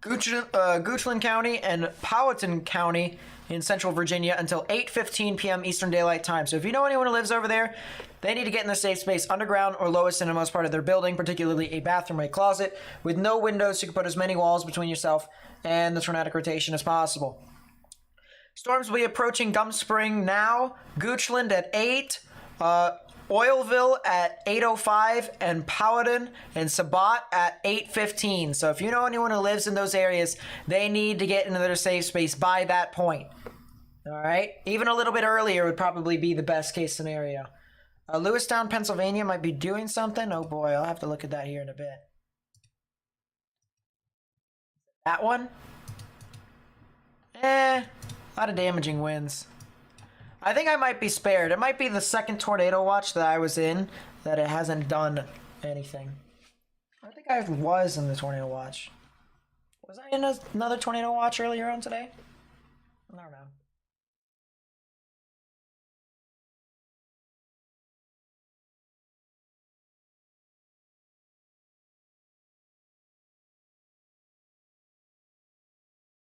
Goochland County and Powhatan County in central Virginia until 8:15 p.m. Eastern Daylight Time. So if you know anyone who lives over there, they need to get in the safe space underground or lowest innermost part of their building, particularly a bathroom or a closet with no windows, so you can put as many walls between yourself and the tornadic rotation as possible. Storms will be approaching Gum Spring now, Goochland at 8, Oilville at 8:05, and Powhatan and Sabat at 8:15. So if you know anyone who lives in those areas, they need to get into their safe space by that point. All right? Even a little bit earlier would probably be the best case scenario. Lewistown, Pennsylvania might be doing something. Oh boy, I'll have to look at that here in a bit. That one? A lot of damaging winds. I think I might be spared. It might be the second tornado watch that I was in that it hasn't done anything. I think I was in the tornado watch. Was I in another tornado watch earlier on today? I don't know.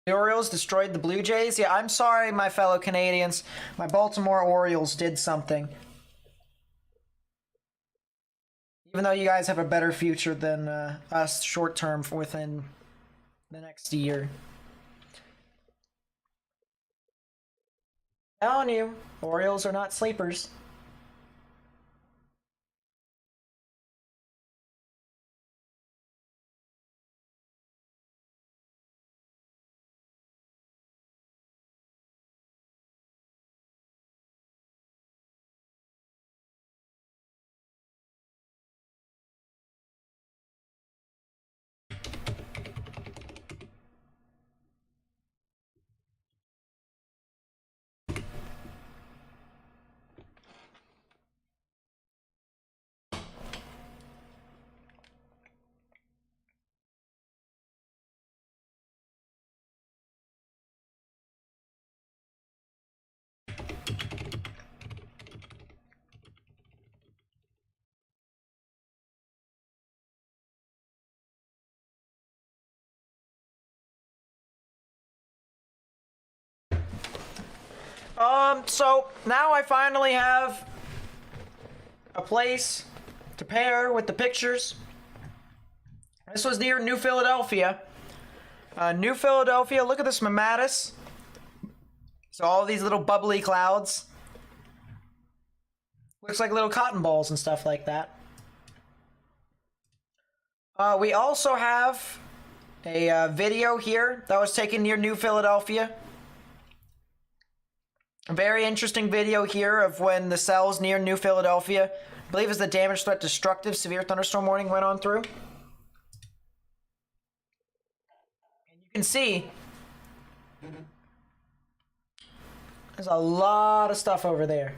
The Orioles destroyed the Blue Jays? Yeah, I'm sorry, my fellow Canadians. My Baltimore Orioles did something. Even though you guys have a better future than us short-term within the next year. Telling you, Orioles are not sleepers. So now I finally have a place to pair with the pictures. This was near New Philadelphia. New Philadelphia, look at this mammatus. So all these little bubbly clouds. Looks like little cotton balls and stuff like that. We also have a video here that was taken near New Philadelphia. A very interesting video here of when the cells near New Philadelphia, I believe is the damage threat destructive severe thunderstorm warning went on through. And you can see there's a lot of stuff over there.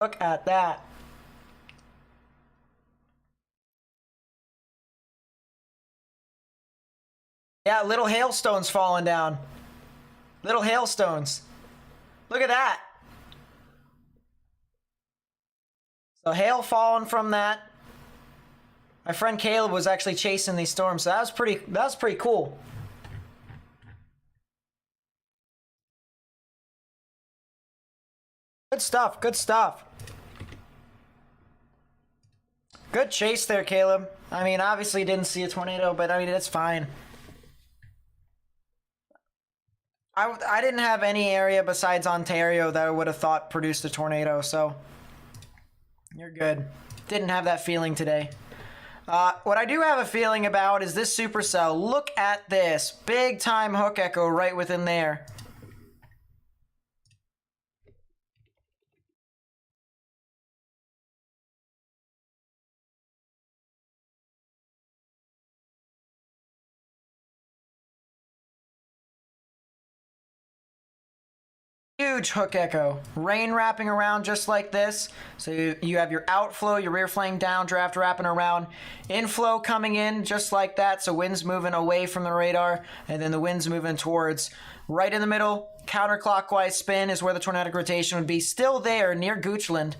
Look at that. Yeah, little hailstones falling down. Little hailstones. Look at that. So hail falling from that. My friend Caleb was actually chasing these storms, so that was pretty cool. Good stuff, good stuff. Good chase there, Caleb. I mean, obviously didn't see a tornado, but I mean, it's fine. I didn't have any area besides Ontario that I would have thought produced a tornado, so you're good. Didn't have that feeling today. What I do have a feeling about is this supercell. Look at this. Big time hook echo right within there. Huge hook echo. Rain wrapping around just like this. So you have your outflow, your rear flank downdraft wrapping around. Inflow coming in just like that. So wind's moving away from the radar. And then the wind's moving towards right in the middle. Counterclockwise spin is where the tornadic rotation would be. Still there near Goochland.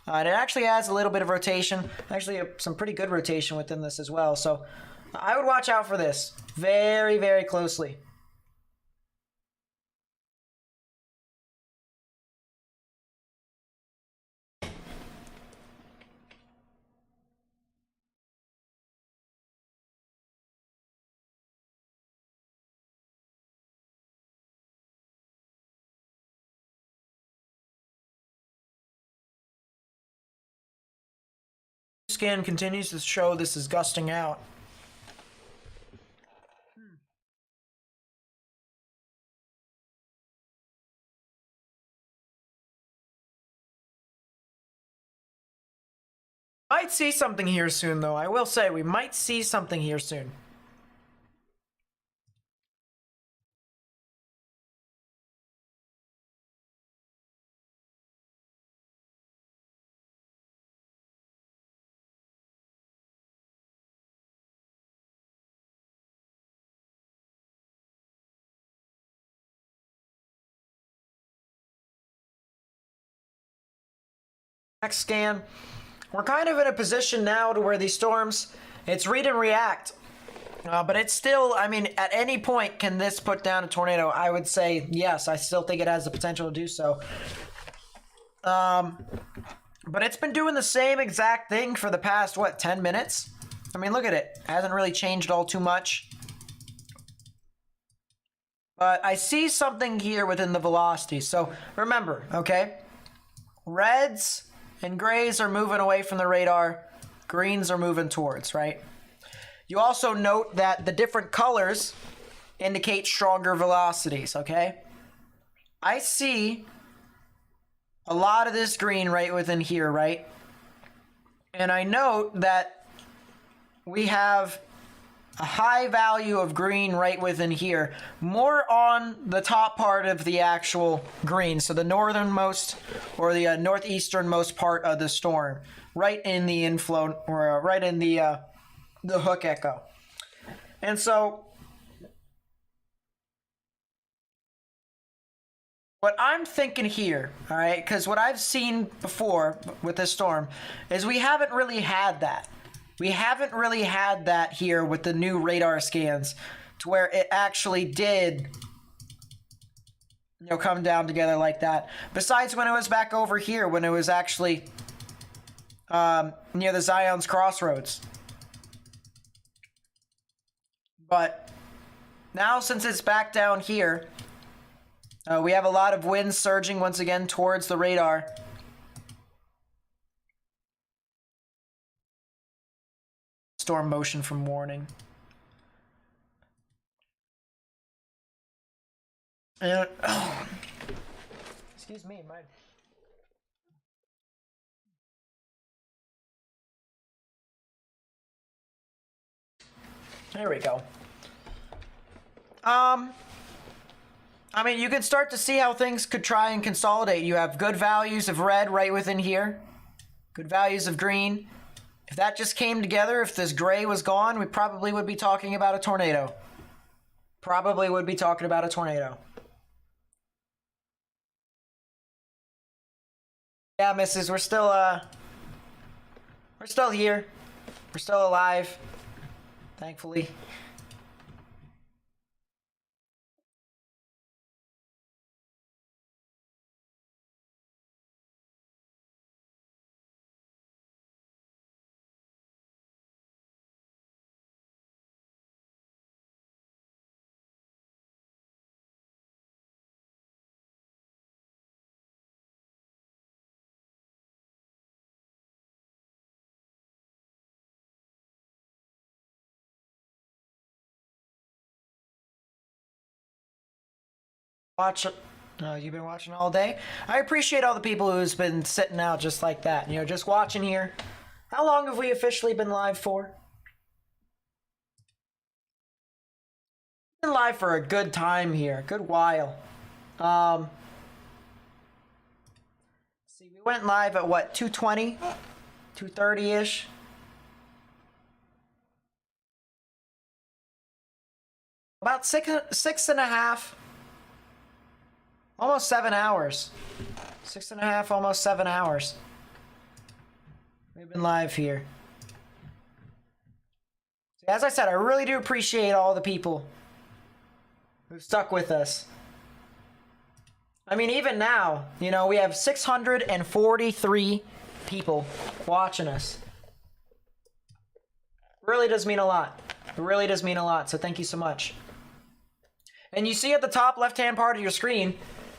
And it actually adds a little bit of rotation. Actually, some pretty good rotation within this as well. So I would watch out for this very, very closely. Scan continues to show this is gusting out. Might see something here soon, though. I will say we might see something here soon. Next scan. We're kind of in a position now to where these storms, it's read and react. But it's still, I mean, at any point can this put down a tornado? I would say yes. I still think it has the potential to do so. But it's been doing the same exact thing for the past, what, 10 minutes? I mean, look at it. It hasn't really changed all too much. But I see something here within the velocity. So remember, okay? Reds and grays are moving away from the radar. Greens are moving towards, right? You also note that the different colors indicate stronger velocities, okay? I see a lot of this green right within here, right? And I note that we have a high value of green right within here, more on the top part of the actual green, so the northernmost or the northeasternmost part of the storm, right in the inflow, or right in the hook echo. And so what I'm thinking here, all right, because what I've seen before with this storm is we haven't really had that. We haven't really had that here with the new radar scans, to where it actually did, you know, come down together like that. Besides when it was back over here, when it was actually near the Zion's Crossroads. But now, since it's back down here, we have a lot of winds surging once again towards the radar. Storm motion from warning. And, oh, excuse me, my... There we go. I mean, you can start to see how things could try and consolidate. You have good values of red right within here. Good values of green. If that just came together, if this gray was gone, we probably would be talking about a tornado. Probably would be talking about a tornado. Yeah, missus, we're still here. We're still alive. Thankfully. Watch it. You've been watching all day. I appreciate all the people who's been sitting out just like that. You know, just watching here. How long have we officially been live for? Been live for a good time here, a good while. See, we went live at what, 2:20, 2:30-ish. About six and a half. Almost 7 hours. 6.5, almost 7 hours. We've been live here. So as I said, I really do appreciate all the people who've stuck with us. I mean, even now, you know, we have 643 people watching us. Really does mean a lot. It really does mean a lot, so thank you so much. And you see at the top left-hand part of your screen,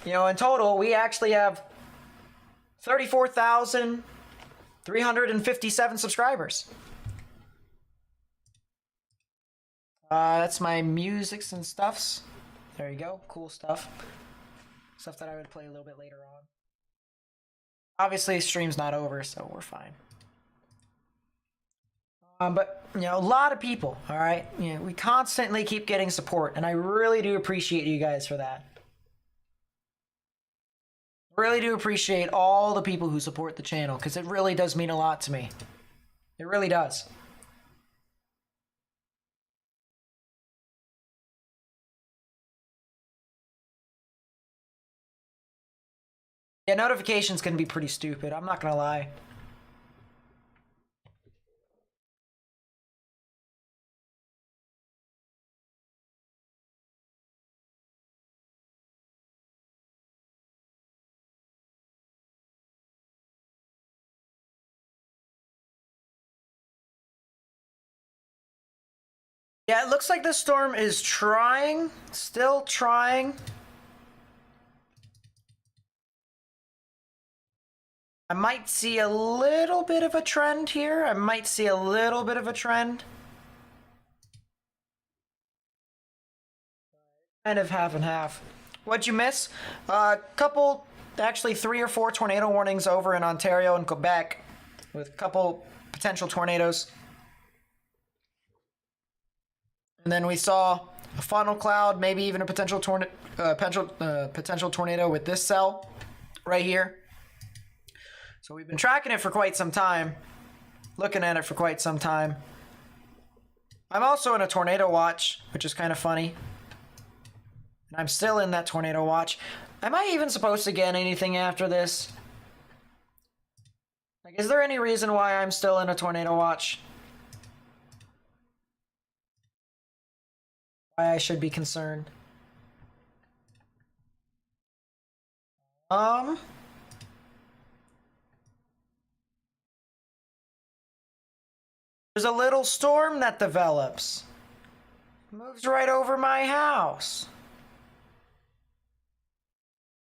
you know, in total, we actually have 34,357 subscribers. That's my musics and stuffs. There you go, cool stuff. Stuff that I would play a little bit later on. Obviously, stream's not over, so we're fine. But, you know, a lot of people, all right? You know, we constantly keep getting support, and I really do appreciate you guys for that. Really do appreciate all the people who support the channel, because it really does mean a lot to me. It really does. Yeah, notifications can be pretty stupid, I'm not gonna lie. Yeah, it looks like this storm is trying, still trying. I might see a little bit of a trend here. I might see a little bit of a trend. Kind of half and half. What'd you miss? Couple, actually 3 or 4 tornado warnings over in Ontario and Quebec, with a couple potential tornadoes. And then we saw a funnel cloud, maybe even a potential tornado with this cell right here. So we've been tracking it for quite some time, looking at it for quite some time. I'm also in a tornado watch, which is kind of funny. And I'm still in that tornado watch. Am I even supposed to get anything after this? Like, is there any reason why I'm still in a tornado watch? Why I should be concerned? There's a little storm that develops. Moves right over my house.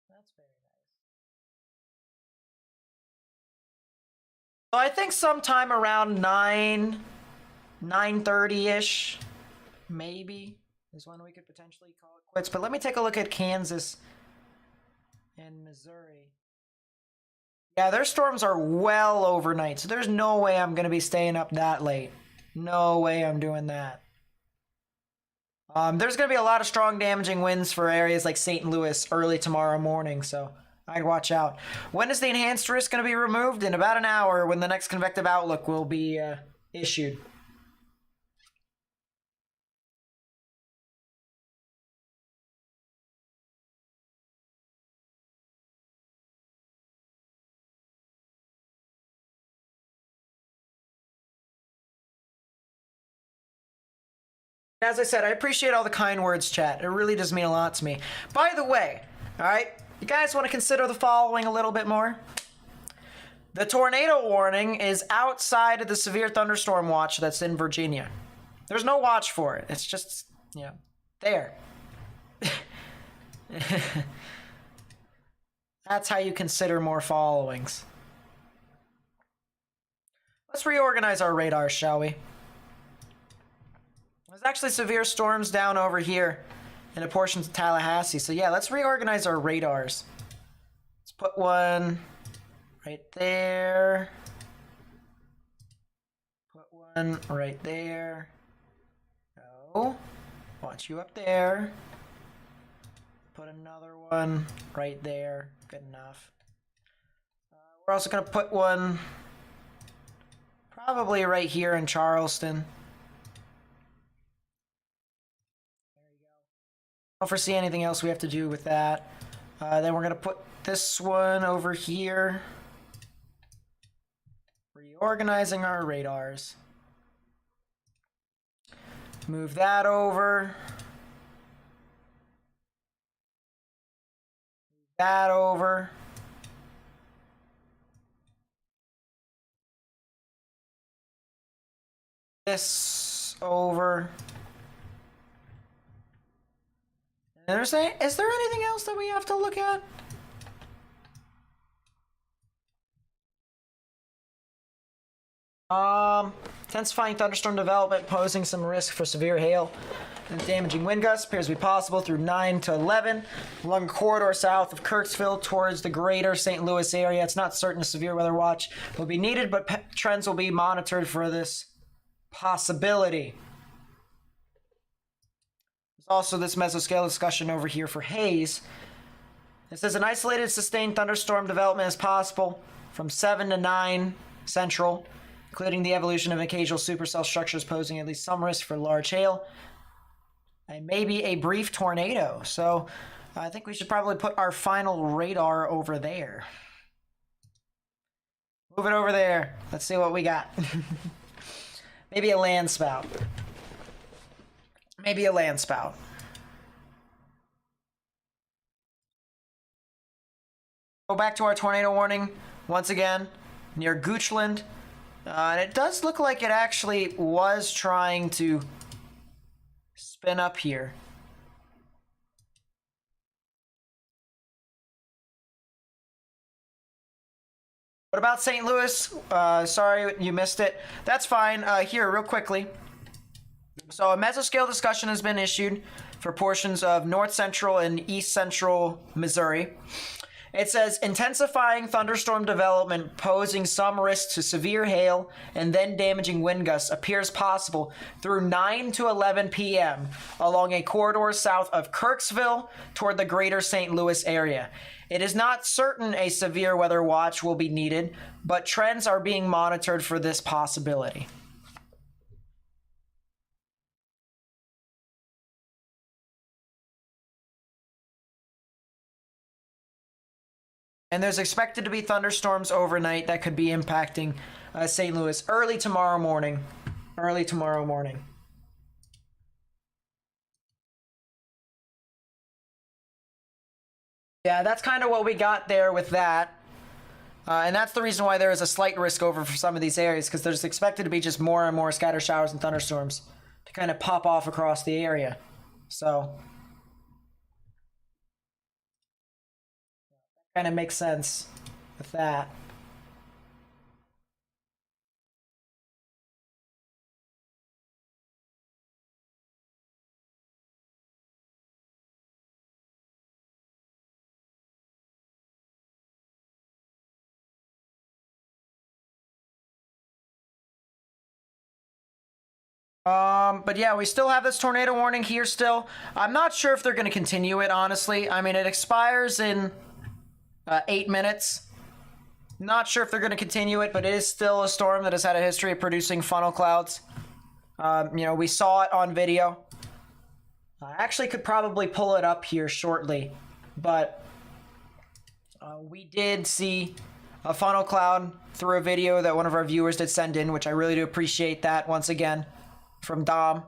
That's very nice. So I think sometime around 9:30-ish, maybe, is when we could potentially call it quits. But let me take a look at Kansas and Missouri. Yeah, their storms are well overnight, so there's no way I'm going to be staying up that late. No way I'm doing that. There's going to be a lot of strong damaging winds for areas like St. Louis early tomorrow morning, so I'd watch out. When is the enhanced risk going to be removed? In about an hour, when the next Convective Outlook will be issued. As I said, I appreciate all the kind words, chat. It really does mean a lot to me. By the way, all right, you guys want to consider the following a little bit more? The tornado warning is outside of the severe thunderstorm watch that's in Virginia. There's no watch for it. It's just, you know, there. That's how you consider more followings. Let's reorganize our radars, shall we? There's actually severe storms down over here in a portion of Tallahassee. So yeah, let's reorganize our radars. Let's put one right there. Put one right there. No. Want you up there. Put another one right there. Good enough. We're also going to put one probably right here in Charleston. Don't foresee anything else we have to do with that. Then we're going to put this one over here. Reorganizing our radars. Move that over. That over. This over. And is there anything else that we have to look at? Intensifying thunderstorm development posing some risk for severe hail and damaging wind gusts appears to be possible through 9 to 11 along a corridor south of Kirksville towards the greater St. Louis area. It's not certain a severe weather watch will be needed, but trends will be monitored for this possibility. There's also this mesoscale discussion over here for haze. It says an isolated sustained thunderstorm development is possible from 7 to 9 central, including the evolution of occasional supercell structures posing at least some risk for large hail and maybe a brief tornado. So I think we should probably put our final radar over there. Move it over there. Let's see what we got. Maybe a land spout. Maybe a land spout. Go back to our tornado warning once again near Goochland. And it does look like it actually was trying to spin up here. What about St. Louis? Sorry you missed it. That's fine. Here, real quickly. So a mesoscale discussion has been issued for portions of north central and east central Missouri. It says intensifying thunderstorm development posing some risk to severe hail and then damaging wind gusts appears possible through 9 to 11 p.m. along a corridor south of Kirksville toward the greater St. Louis area. It is not certain a severe weather watch will be needed, but trends are being monitored for this possibility. And there's expected to be thunderstorms overnight that could be impacting St. Louis early tomorrow morning. Early tomorrow morning. Yeah, that's kind of what we got there with that. And that's the reason why there is a slight risk over for some of these areas, because there's expected to be just more and more scattered showers and thunderstorms to kind of pop off across the area. So kind of makes sense with that. But yeah, we still have this tornado warning here still. I'm not sure if they're going to continue it, honestly. I mean, it expires in 8 minutes. Not sure if they're going to continue it, but it is still a storm that has had a history of producing funnel clouds. You know, we saw it on video. I actually could probably pull it up here shortly, but we did see a funnel cloud through a video that one of our viewers did send in, which I really do appreciate that once again from Dom.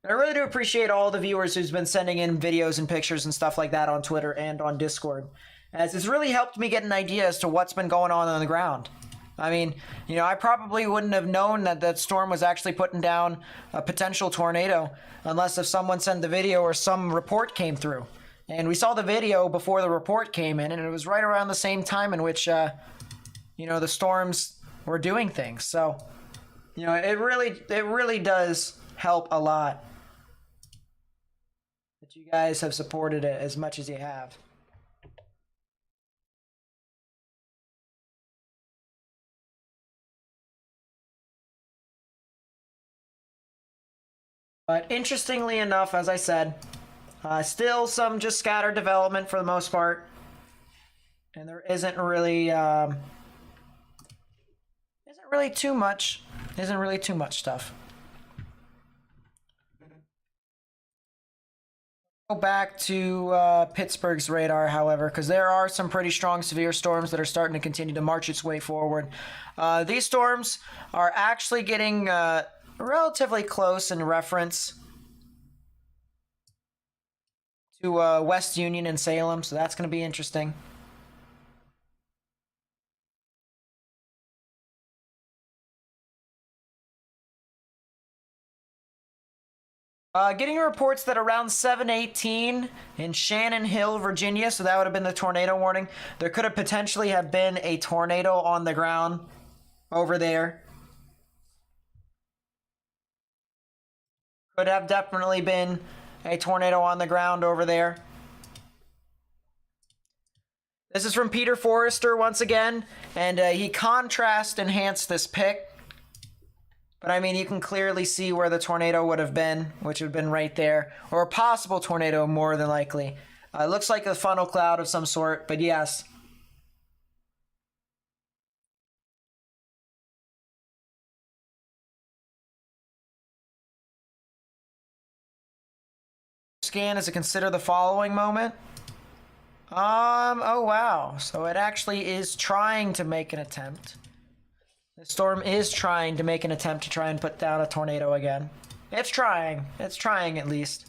And I really do appreciate all the viewers who's been sending in videos and pictures and stuff like that on Twitter and on Discord, as it's really helped me get an idea as to what's been going on the ground. I mean, you know, I probably wouldn't have known that that storm was actually putting down a potential tornado unless if someone sent the video or some report came through. And we saw the video before the report came in, and it was right around the same time in which, you know, the storms were doing things. So, you know, it really does help a lot that you guys have supported it as much as you have. But interestingly enough, as I said, still some just scattered development for the most part. And there isn't really too much stuff. Go back to Pittsburgh's radar, however, because there are some pretty strong severe storms that are starting to continue to march its way forward. These storms are actually getting relatively close in reference to West Union and Salem, so that's going to be interesting. Getting reports that around 7:18 in Shannon Hill, Virginia, so that would have been the tornado warning, there could have potentially have been a tornado on the ground over there. Could have definitely been a tornado on the ground over there. This is from Peter Forrester once again, and he contrast enhanced this pic. But I mean, you can clearly see where the tornado would have been, which would have been right there. Or a possible tornado, more than likely. It looks like a funnel cloud of some sort, but yes. Scan is to consider the following moment. Oh wow. So it actually is trying to make an attempt. The storm is trying to make an attempt to try and put down a tornado again. It's trying. It's trying at least.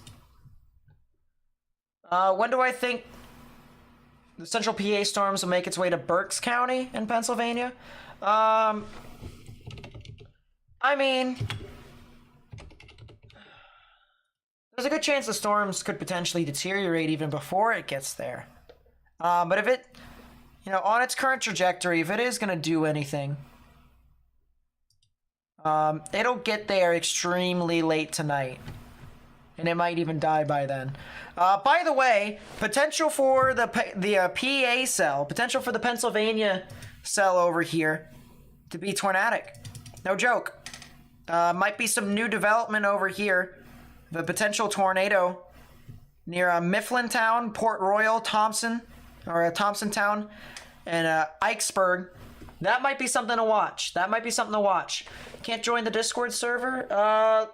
When do I think the central PA storms will make its way to Berks County in Pennsylvania? I mean, there's a good chance the storms could potentially deteriorate even before it gets there. But if it, on its current trajectory, if it is going to do anything, it'll get there extremely late tonight. And it might even die by then. By the way, potential for the PA cell, potential for the Pennsylvania cell over here to be tornadic. No joke. Might be some new development over here. The potential tornado near Mifflintown, Port Royal, Thompson Town, and Ikesburg. That might be something to watch. Can't join the Discord server?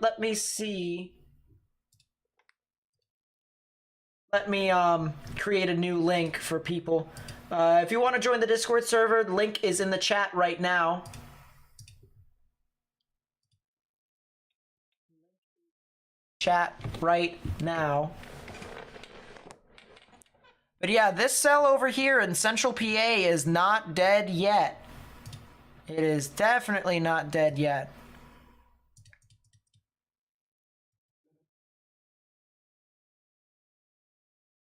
Let me see. Let me create a new link for people. If you want to join the Discord server, the link is in the chat right now. Chat right now. But yeah, this cell over here in Central PA is not dead yet. It is definitely not dead yet.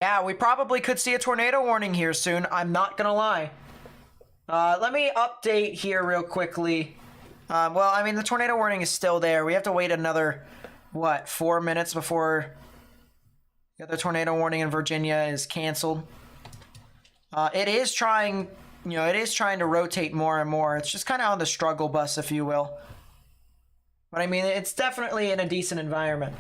Yeah, we probably could see a tornado warning here soon. I'm not gonna lie. Let me update here real quickly. Well, I mean, the tornado warning is still there. We have to wait another, 4 minutes before the other tornado warning in Virginia is canceled. It is trying, to rotate more and more. It's just kind of on the struggle bus, if you will. But I mean, it's definitely in a decent environment.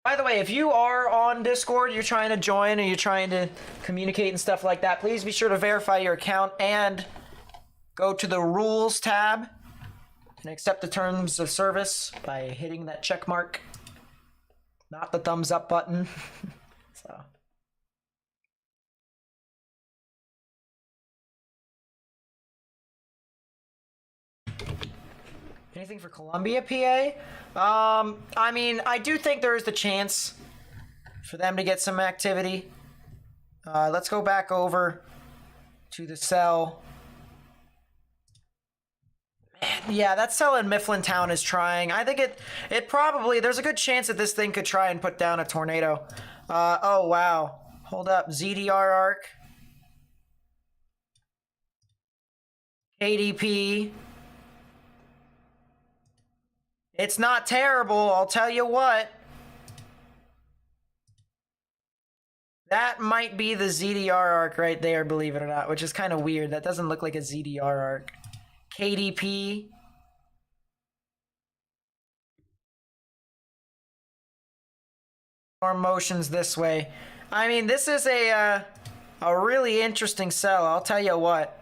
By the way, if you are on Discord, you're trying to join, or you're trying to communicate and stuff like that, please be sure to verify your account and go to the Rules tab and accept the terms of service by hitting that check mark, not the thumbs up button. So. Anything for Columbia, PA? I mean, I do think there is the chance for them to get some activity. Let's go back over to the cell. Man, yeah, that cell in Mifflintown is trying. I think it probably, there's a good chance that this thing could try and put down a tornado. Oh, wow. Hold up. ZDR arc. KDP. It's not terrible, I'll tell you what. That might be the ZDR arc right there, believe it or not, which is kind of weird. That doesn't look like a ZDR arc. KDP. Storm motions this way. I mean, this is a a really interesting cell, I'll tell you what.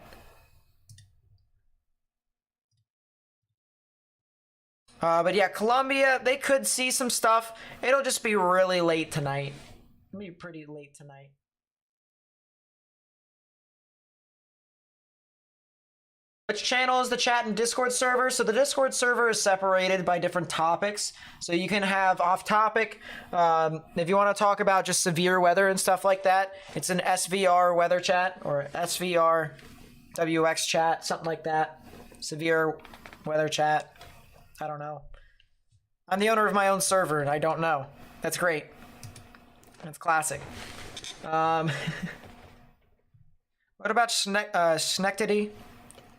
But yeah, Columbia, they could see some stuff. It'll just be really late tonight. It'll be pretty late tonight. Which channel is the chat and Discord server? So the Discord server is separated by different topics. So you can have off topic. If you want to talk about just severe weather and stuff like that, it's an SVR weather chat or SVR WX chat, something like that. Severe weather chat. I don't know. I'm the owner of my own server and I don't know. That's great. That's classic. What about Schenectady?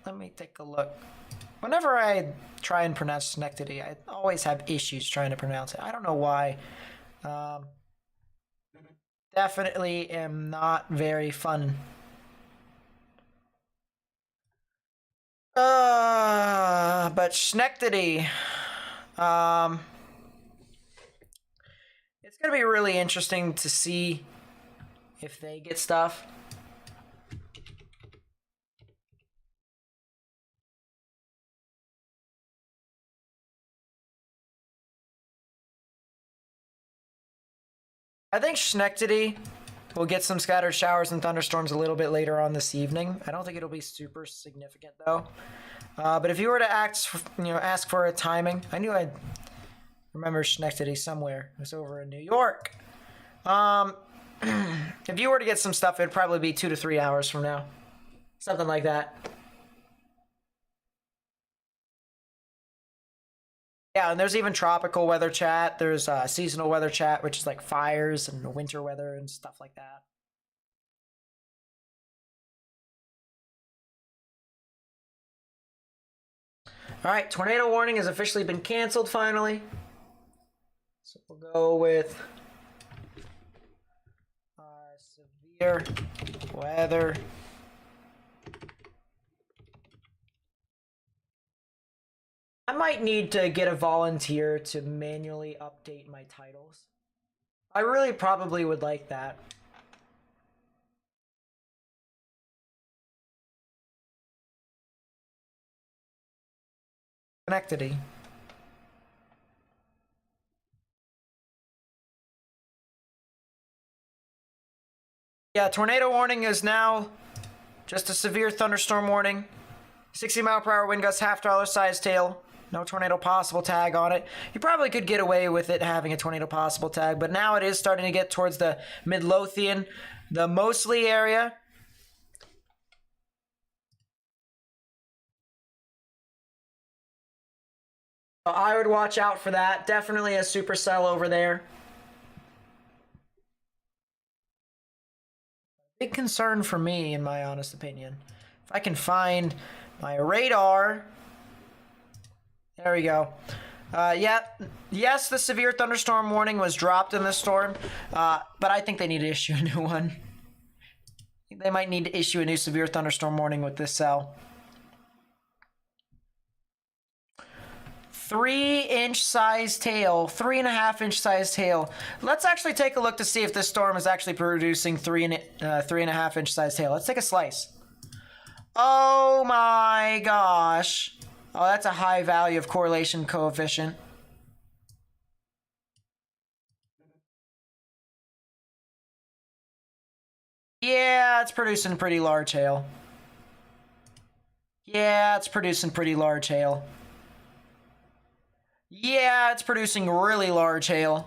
Let me take a look. Whenever I try and pronounce Schenectady, I always have issues trying to pronounce it. I don't know why. Definitely am not very fun. But Schenectady. It's gonna be really interesting to see if they get stuff. I think Schenectady will get some scattered showers and thunderstorms a little bit later on this evening. I don't think it'll be super significant though. But if you were to ask for a timing, I knew I'd remember Schenectady somewhere. It was over in New York. If you were to get some stuff, it'd probably be 2 to 3 hours from now, something like that. Yeah, and there's even tropical weather chat. There's seasonal weather chat, which is like fires and winter weather and stuff like that. All right, tornado warning has officially been canceled finally. So we'll go with severe weather. I might need to get a volunteer to manually update my titles. I really probably would like that. Connectivity. Yeah, tornado warning is now just a severe thunderstorm warning. 60-mile-per-hour wind gusts, $half size tail. No tornado possible tag on it. You probably could get away with it having a tornado possible tag, but now it is starting to get towards the Midlothian, the Moseley area. I would watch out for that. Definitely a supercell over there. Big concern for me, in my honest opinion. If I can find my radar. There we go. Yes, the severe thunderstorm warning was dropped in this storm, but I think they need to issue a new one. They might need to issue a new severe thunderstorm warning with this cell. 3-inch size tail, 3.5-inch size tail. Let's actually take a look to see if this storm is actually producing 3.5-inch size tail. Let's take a slice. Oh my gosh. Oh, that's a high value of correlation coefficient. Yeah, it's producing pretty large hail. Yeah, it's producing pretty large hail. Yeah, it's producing really large hail.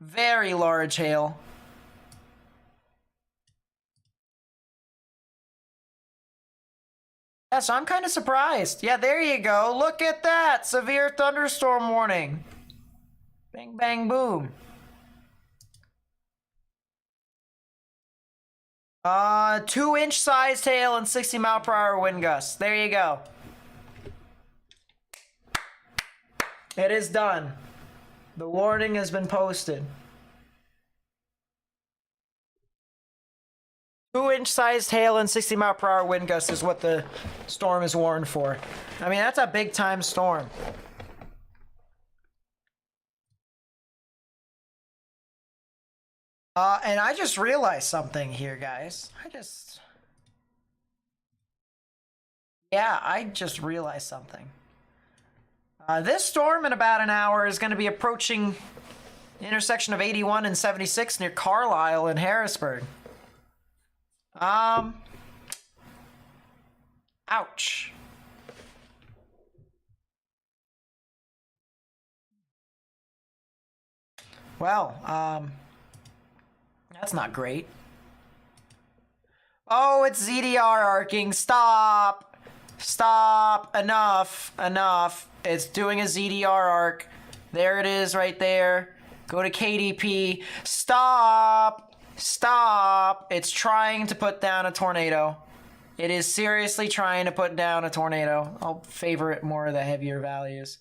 Very large hail. Yeah, so I'm kind of surprised. Yeah, there you go. Look at that. Severe thunderstorm warning. Bang, bang, boom. 2-inch size hail and 60-mile-per-hour wind gusts. There you go. It is done. The warning has been posted. 2-inch sized hail and 60-mile-per-hour wind gusts is what the storm is warned for. I mean, that's a big time storm. And I just realized something here, guys. I just realized something. This storm in about an hour is going to be approaching the intersection of 81 and 76 near Carlisle and Harrisburg. Ouch. Well, that's not great. Oh, it's ZDR arcing. Stop. Stop. Enough. Enough. It's doing a ZDR arc. There it is right there. Go to KDP. Stop. Stop. It's trying to put down a tornado. It is seriously trying to put down a tornado. I'll favor it more of the heavier values.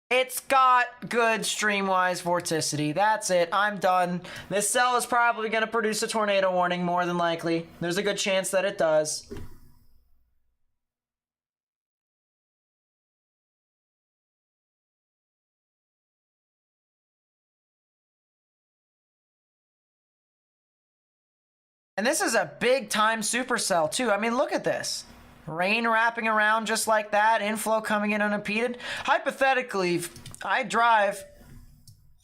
It's got good streamwise vorticity. That's it. I'm done. This cell is probably going to produce a tornado warning more than likely. There's a good chance that it does. And this is a big time supercell too. I mean, look at this. Rain wrapping around just like that, inflow coming in unimpeded. Hypothetically, if I drive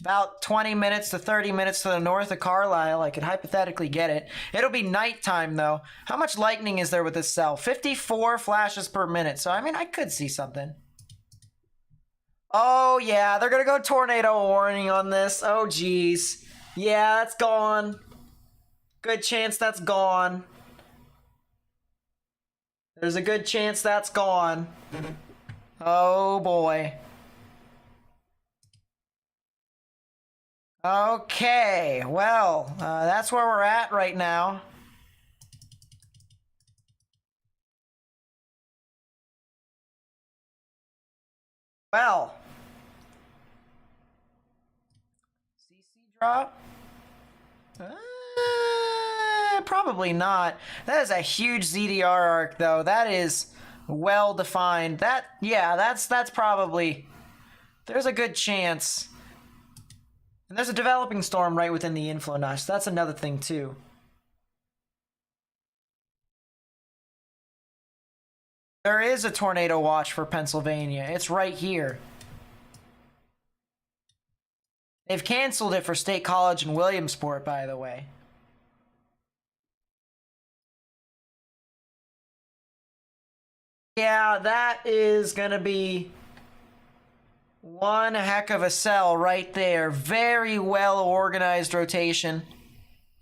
about 20 minutes to 30 minutes to the north of Carlisle, I could hypothetically get it. It'll be nighttime though. How much lightning is there with this cell? 54 flashes per minute. So, I mean, I could see something. Oh yeah, they're gonna go tornado warning on this. Oh geez. Yeah, that's gone. Good chance that's gone. There's a good chance that's gone. Oh boy. Okay, well, that's where we're at right now. Well. CC drop? Probably not. That is a huge ZDR arc, though. That is well defined. That's probably. There's a good chance. And there's a developing storm right within the inflow notch. So that's another thing too. There is a tornado watch for Pennsylvania. It's right here. They've canceled it for State College and Williamsport, by the way. Yeah, that is gonna be one heck of a cell right there. Very well organized rotation.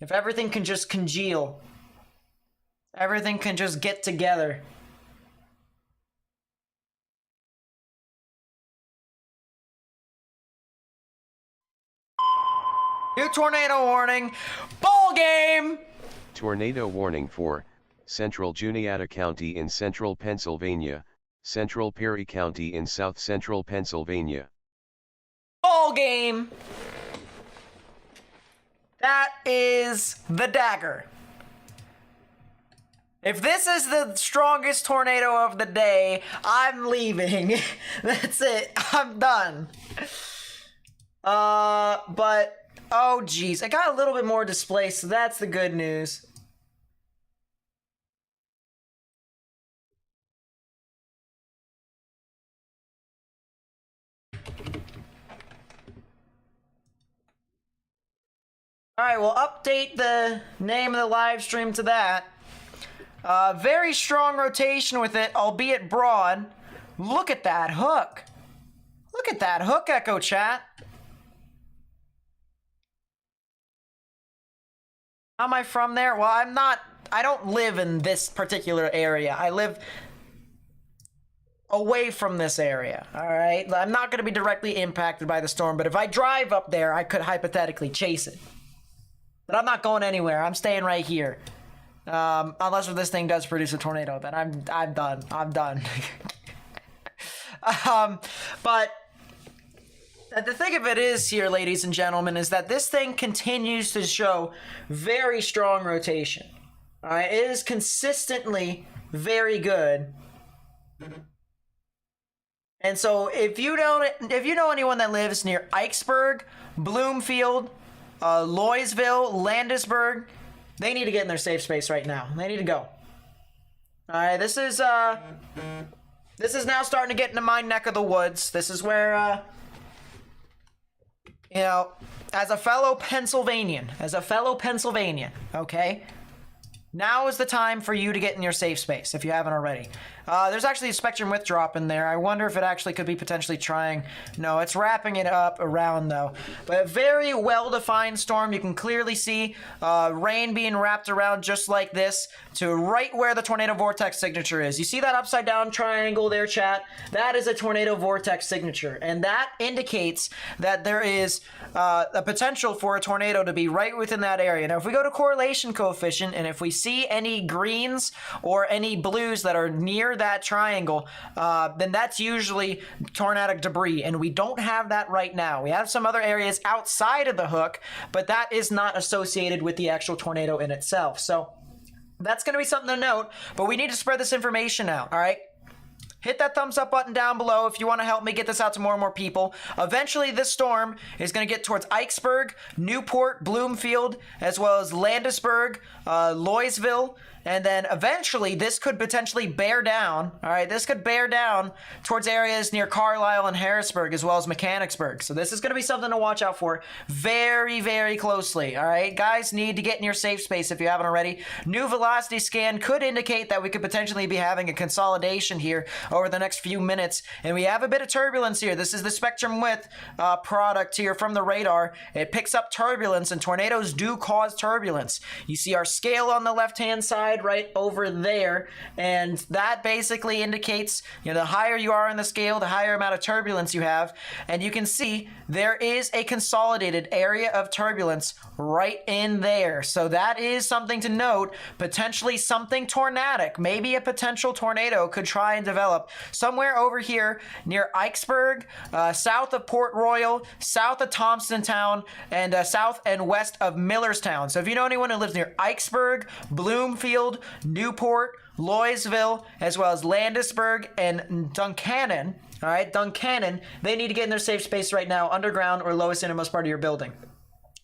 If everything can just congeal. Everything can just get together. New tornado warning. Ball game! Tornado warning for Central Juniata County in central Pennsylvania, Central Perry County in south central Pennsylvania. Ball game! That is the dagger. If this is the strongest tornado of the day, I'm leaving. That's it. I'm done. But oh geez, I got a little bit more displaced, so that's the good news. Alright, we'll update the name of the live stream to that. Very strong rotation with it, albeit broad. Look at that hook. Look at that hook, Echo Chat. How am I from there? Well, I don't live in this particular area. I live away from this area, all right? I'm not going to be directly impacted by the storm, but if I drive up there, I could hypothetically chase it. But I'm not going anywhere. I'm staying right here. Unless if this thing does produce a tornado, then I'm done. I'm done. But the thing of it is here, ladies and gentlemen, is that this thing continues to show very strong rotation. All right, it is consistently very good. And so if you know anyone that lives near Ikesburg, Bloomfield, Loysville, Landisburg, they need to get in their safe space right now. They need to go. All right, this is now starting to get into my neck of the woods. This is where you know, as a fellow Pennsylvanian, okay? Now is the time for you to get in your safe space if you haven't already. There's actually a spectrum width drop in there. I wonder if it actually could be potentially trying. No, it's wrapping it up around though. But a very well-defined storm. You can clearly see rain being wrapped around just like this to right where the tornado vortex signature is. You see that upside down triangle there, chat? That is a tornado vortex signature. And that indicates that there is a potential for a tornado to be right within that area. Now, if we go to correlation coefficient and if we see any greens or any blues that are near that triangle, then that's usually tornadic debris, and we don't have that right now. We have some other areas outside of the hook, but that is not associated with the actual tornado in itself. So that's going to be something to note, but we need to spread this information out, all right? Hit that thumbs up button down below if you want to help me get this out to more and more people. Eventually, this storm is going to get towards Ikesburg, Newport, Bloomfield, as well as Landisburg, Loysville, and then eventually this could potentially bear down, all right, this could bear down towards areas near Carlisle and Harrisburg as well as Mechanicsburg. So this is going to be something to watch out for very, very closely, all right? Guys need to get in your safe space if you haven't already. New velocity scan could indicate that we could potentially be having a consolidation here over the next few minutes, and we have a bit of turbulence here. This is the spectrum width product here from the radar. It picks up turbulence, and tornadoes do cause turbulence. You see our scale on the left-hand side right over there, and that basically indicates, you know, the higher you are in the scale, the higher amount of turbulence you have, and you can see there is a consolidated area of turbulence right in there. So that is something to note. Potentially something tornadic, maybe a potential tornado could try and develop somewhere over here near Ikesburg, south of Port Royal, south of Thompsontown, and south and west of Millerstown. So if you know anyone who lives near Ikesburg, Bloomfield, Newport, Loysville, as well as Landisburg and Duncannon, all right, Duncannon, they need to get in their safe space right now, underground or lowest innermost part of your building.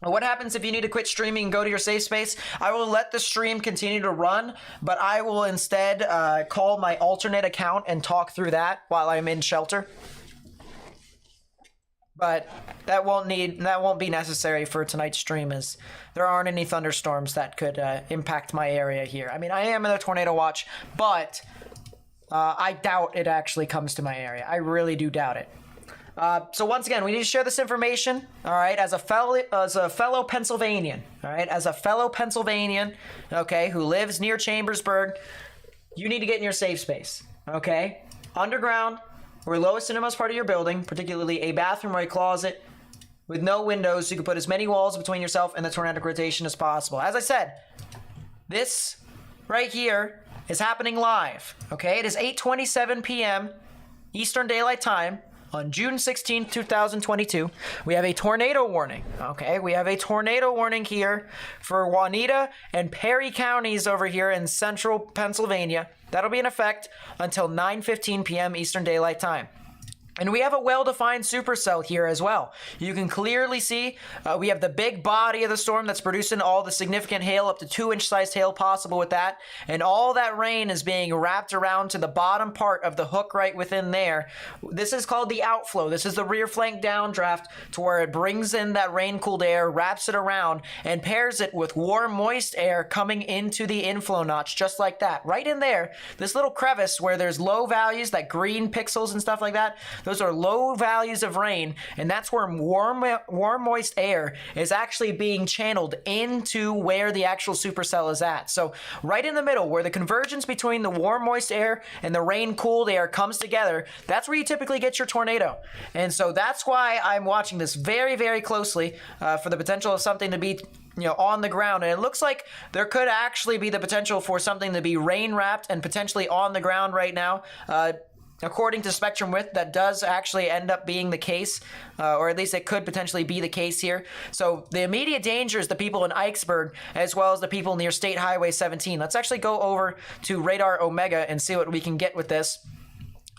What happens if you need to quit streaming and go to your safe space? I will let the stream continue to run, but I will instead call my alternate account and talk through that while I'm in shelter. But that won't be necessary for tonight's stream, as there aren't any thunderstorms that could impact my area here. I mean, I am in a tornado watch, but I doubt it actually comes to my area. I really do doubt it. So once again, we need to share this information, all right, as a fellow Pennsylvanian, all right, as a fellow Pennsylvanian, okay, who lives near Chambersburg. You need to get in your safe space, okay, underground or lowest innermost part of your building, particularly a bathroom or a closet with no windows, so you can put as many walls between yourself and the tornadic rotation as possible. As I said, this right here is happening live, okay? It is 8:27 p.m. Eastern Daylight Time on June 16th, 2022. We have a tornado warning, okay? We have a tornado warning here for Juanita and Perry counties over here in central Pennsylvania. That'll be in effect until 9:15 p.m. Eastern Daylight Time. And we have a well-defined supercell here as well. You can clearly see we have the big body of the storm that's producing all the significant hail, up to 2-inch sized hail possible with that. And all that rain is being wrapped around to the bottom part of the hook right within there. This is called the outflow. This is the rear flank downdraft, to where it brings in that rain-cooled air, wraps it around, and pairs it with warm, moist air coming into the inflow notch, just like that. Right in there, this little crevice where there's low values, that green pixels and stuff like that, those are low values of rain, and that's where warm, moist air is actually being channeled into where the actual supercell is at. So right in the middle, where the convergence between the warm, moist air and the rain-cooled air comes together, that's where you typically get your tornado. And so that's why I'm watching this very, very closely for the potential of something to be, you know, on the ground. And it looks like there could actually be the potential for something to be rain wrapped and potentially on the ground right now. According to spectrum width, that does actually end up being the case, or at least it could potentially be the case here. So the immediate danger is the people in Ikesburg, as well as the people near State Highway 17. Let's actually go over to Radar Omega and see what we can get with this.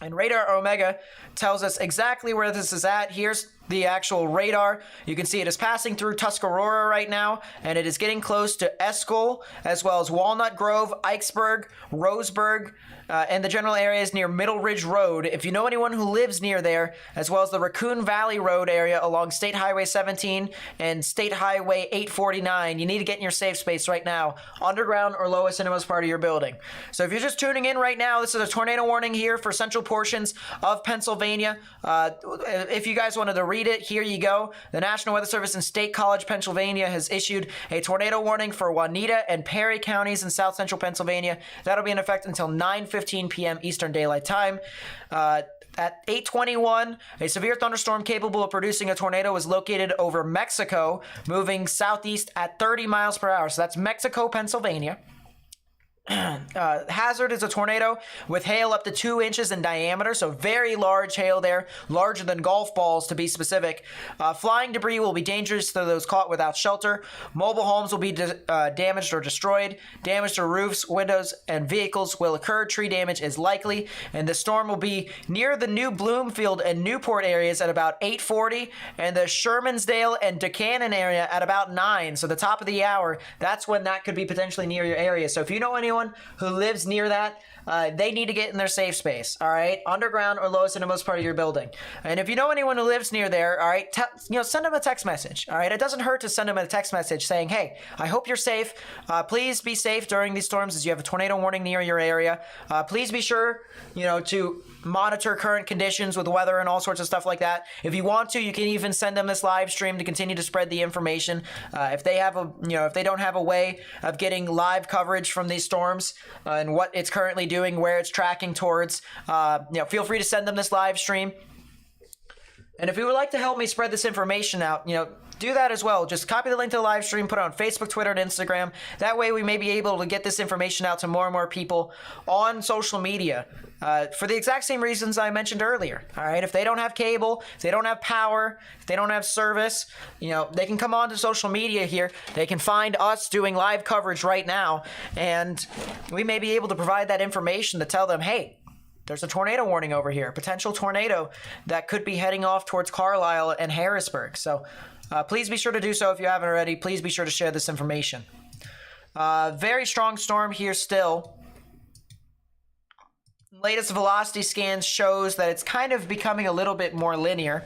And radar Omega tells us exactly where this is at. Here's the actual radar. You can see it is passing through Tuscarora right now, and it is getting close to Escol, as well as Walnut Grove, Ikesburg, Roseburg, and the general areas near Middle Ridge Road. If you know anyone who lives near there, as well as the Raccoon Valley Road area along State Highway 17 and State Highway 849, you need to get in your safe space right now, underground or lowest innermost part of your building. So if you're just tuning in right now, this is a tornado warning here for central portions of Pennsylvania. If you guys wanted to read it, here you go. The National Weather Service in State College, Pennsylvania has issued a tornado warning for Juanita and Perry counties in south central Pennsylvania. That'll be in effect until 9:15 p.m. Eastern Daylight Time. At 8:21, a severe thunderstorm capable of producing a tornado is located over Mexico, moving southeast at 30 miles per hour. So that's Mexico, Pennsylvania. Hazard is a tornado with hail up to 2 inches in diameter, so very large hail there, larger than golf balls to be specific. Flying debris will be dangerous to those caught without shelter. Mobile homes will be damaged or destroyed. Damage to roofs, windows, and vehicles will occur. Tree damage is likely, and the storm will be near the New Bloomfield and Newport areas at about 8:40, and the Shermansdale and Buchanan area at about 9. So the top of the hour, that's when that could be potentially near your area. So if you know anyone who lives near that, they need to get in their safe space, all right? Underground or lowest innermost part of your building. And if you know anyone who lives near there, all right, send them a text message, all right? It doesn't hurt to send them a text message saying, hey, I hope you're safe. Please be safe during these storms as you have a tornado warning near your area. Please be sure, to monitor current conditions with weather and all sorts of stuff like that. If you want to, you can even send them this live stream to continue to spread the information. If they have if they don't have a way of getting live coverage from these storms and what it's currently doing, where it's tracking towards, feel free to send them this live stream. And if you would like to help me spread this information out, do that as well. Just copy the link to the live stream, put it on Facebook, Twitter, and Instagram. That way we may be able to get this information out to more and more people on social media for the exact same reasons I mentioned earlier. All right, if they don't have cable, if they don't have power, if they don't have service, they can come on to social media here. They can find us doing live coverage right now, and we may be able to provide that information to tell them, hey, there's a tornado warning over here, potential tornado that could be heading off towards Carlisle and Harrisburg. So please be sure to do so if you haven't already. Please be sure to share this information. Very strong storm here still. Latest velocity scans shows that it's kind of becoming a little bit more linear.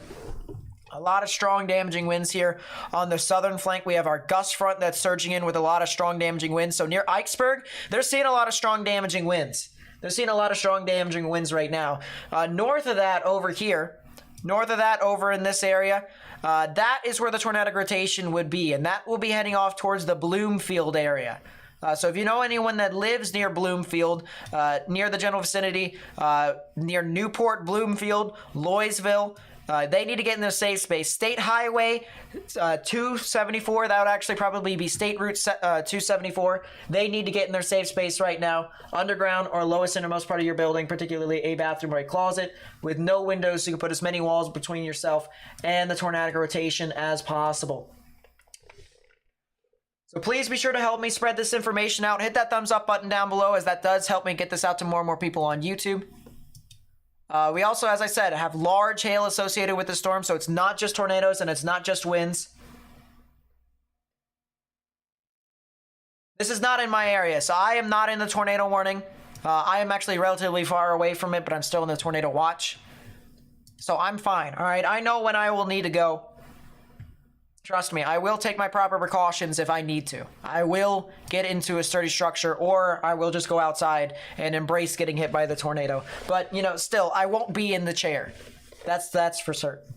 A lot of strong damaging winds here on the southern flank. We have our gust front that's surging in with a lot of strong damaging winds. So near Ikesburg, they're seeing a lot of strong damaging winds. They're seeing a lot of strong damaging winds right now. North of that over here, over in this area, that is where the tornadic rotation would be, and that will be heading off towards the Bloomfield area. So if you know anyone that lives near Bloomfield, near the general vicinity, near Newport, Bloomfield, Loysville, they need to get in their safe space. State Highway 274, that would actually probably be State Route 274. They need to get in their safe space right now. Underground or lowest innermost part of your building, particularly a bathroom or a closet with no windows, so you can put as many walls between yourself and the tornadic rotation as possible. So please be sure to help me spread this information out. Hit that thumbs up button down below, as that does help me get this out to more and more people on YouTube. We also, as I said, have large hail associated with the storm, so it's not just tornadoes and it's not just winds. This is not in my area, so I am not in the tornado warning. I am actually relatively far away from it, but I'm still in the tornado watch. So I'm fine, all right? I know when I will need to go. Trust me, I will take my proper precautions if I need to. I will get into a sturdy structure, or I will just go outside and embrace getting hit by the tornado. But, still, I won't be in the chair. That's for certain.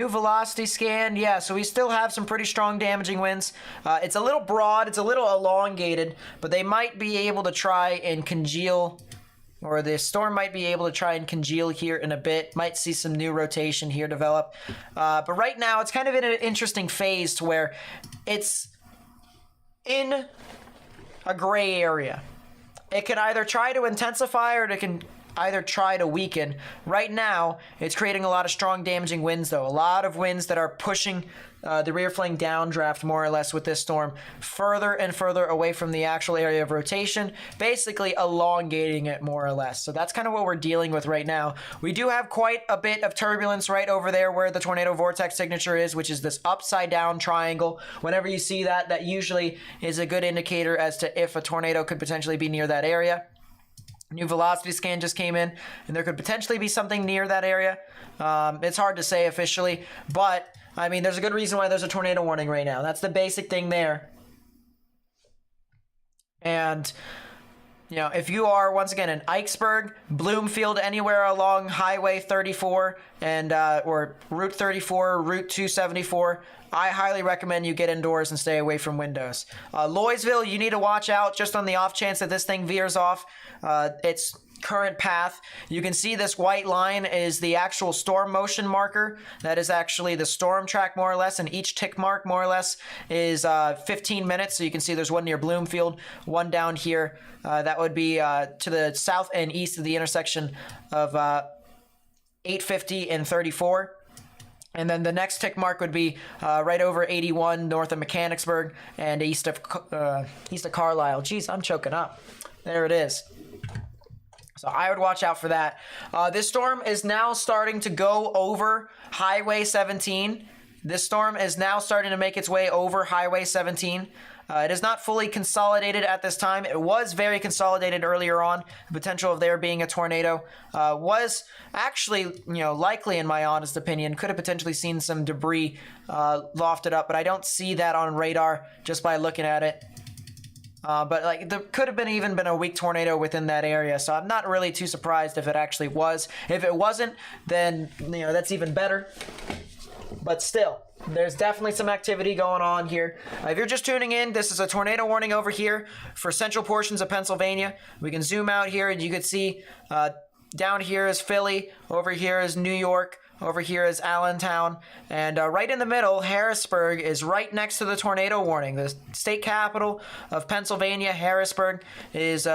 New velocity scan, yeah, so we still have some pretty strong damaging winds. It's a little broad, it's a little elongated, but they might be able to try and congeal, or the storm might be able to try and congeal here in a bit. Might see some new rotation here develop. But right now, it's kind of in an interesting phase to where it's in a gray area. It can either try to intensify or it can either try to weaken. Right now, it's creating a lot of strong damaging winds, though. A lot of winds that are pushing the rear flank downdraft, more or less, with this storm further and further away from the actual area of rotation, basically elongating it, more or less. So that's kind of what we're dealing with right now. We do have quite a bit of turbulence right over there where the tornado vortex signature is, which is this upside down triangle. Whenever you see that, that usually is a good indicator as to if a tornado could potentially be near that area. New velocity scan just came in, and there could potentially be something near that area. It's hard to say officially, but I mean, there's a good reason why there's a tornado warning right now. That's the basic thing there. And, you know, if you are, once again, in Ikesburg, Bloomfield, anywhere along Highway 34 and or Route 34, Route 274, I highly recommend you get indoors and stay away from windows. Loysville, you need to watch out just on the off chance that this thing veers off its current path. You can see this white line is the actual storm motion marker. That is actually the storm track, more or less, and each tick mark, more or less, is 15 minutes. So you can see there's one near Bloomfield, one down here. That would be to the south and east of the intersection of 850 and 34. And then the next tick mark would be right over 81 north of Mechanicsburg and east of Carlisle. Jeez, I'm choking up. There it is. So I would watch out for that. This storm is now starting to go over Highway 17. This storm is now starting to make its way over Highway 17. It is not fully consolidated at this time. It was very consolidated earlier on. The potential of there being a tornado was actually, likely, in my honest opinion. Could have potentially seen some debris lofted up, but I don't see that on radar just by looking at it. But there could have even been a weak tornado within that area, so I'm not really too surprised if it actually was. If it wasn't, then that's even better. But still, there's definitely some activity going on here. If you're just tuning in, this is a tornado warning over here for central portions of Pennsylvania. We can zoom out here, and you can see down here is Philly, over here is New York. Over here is Allentown, and right in the middle, Harrisburg is right next to the tornado warning. The state capital of Pennsylvania, Harrisburg, is,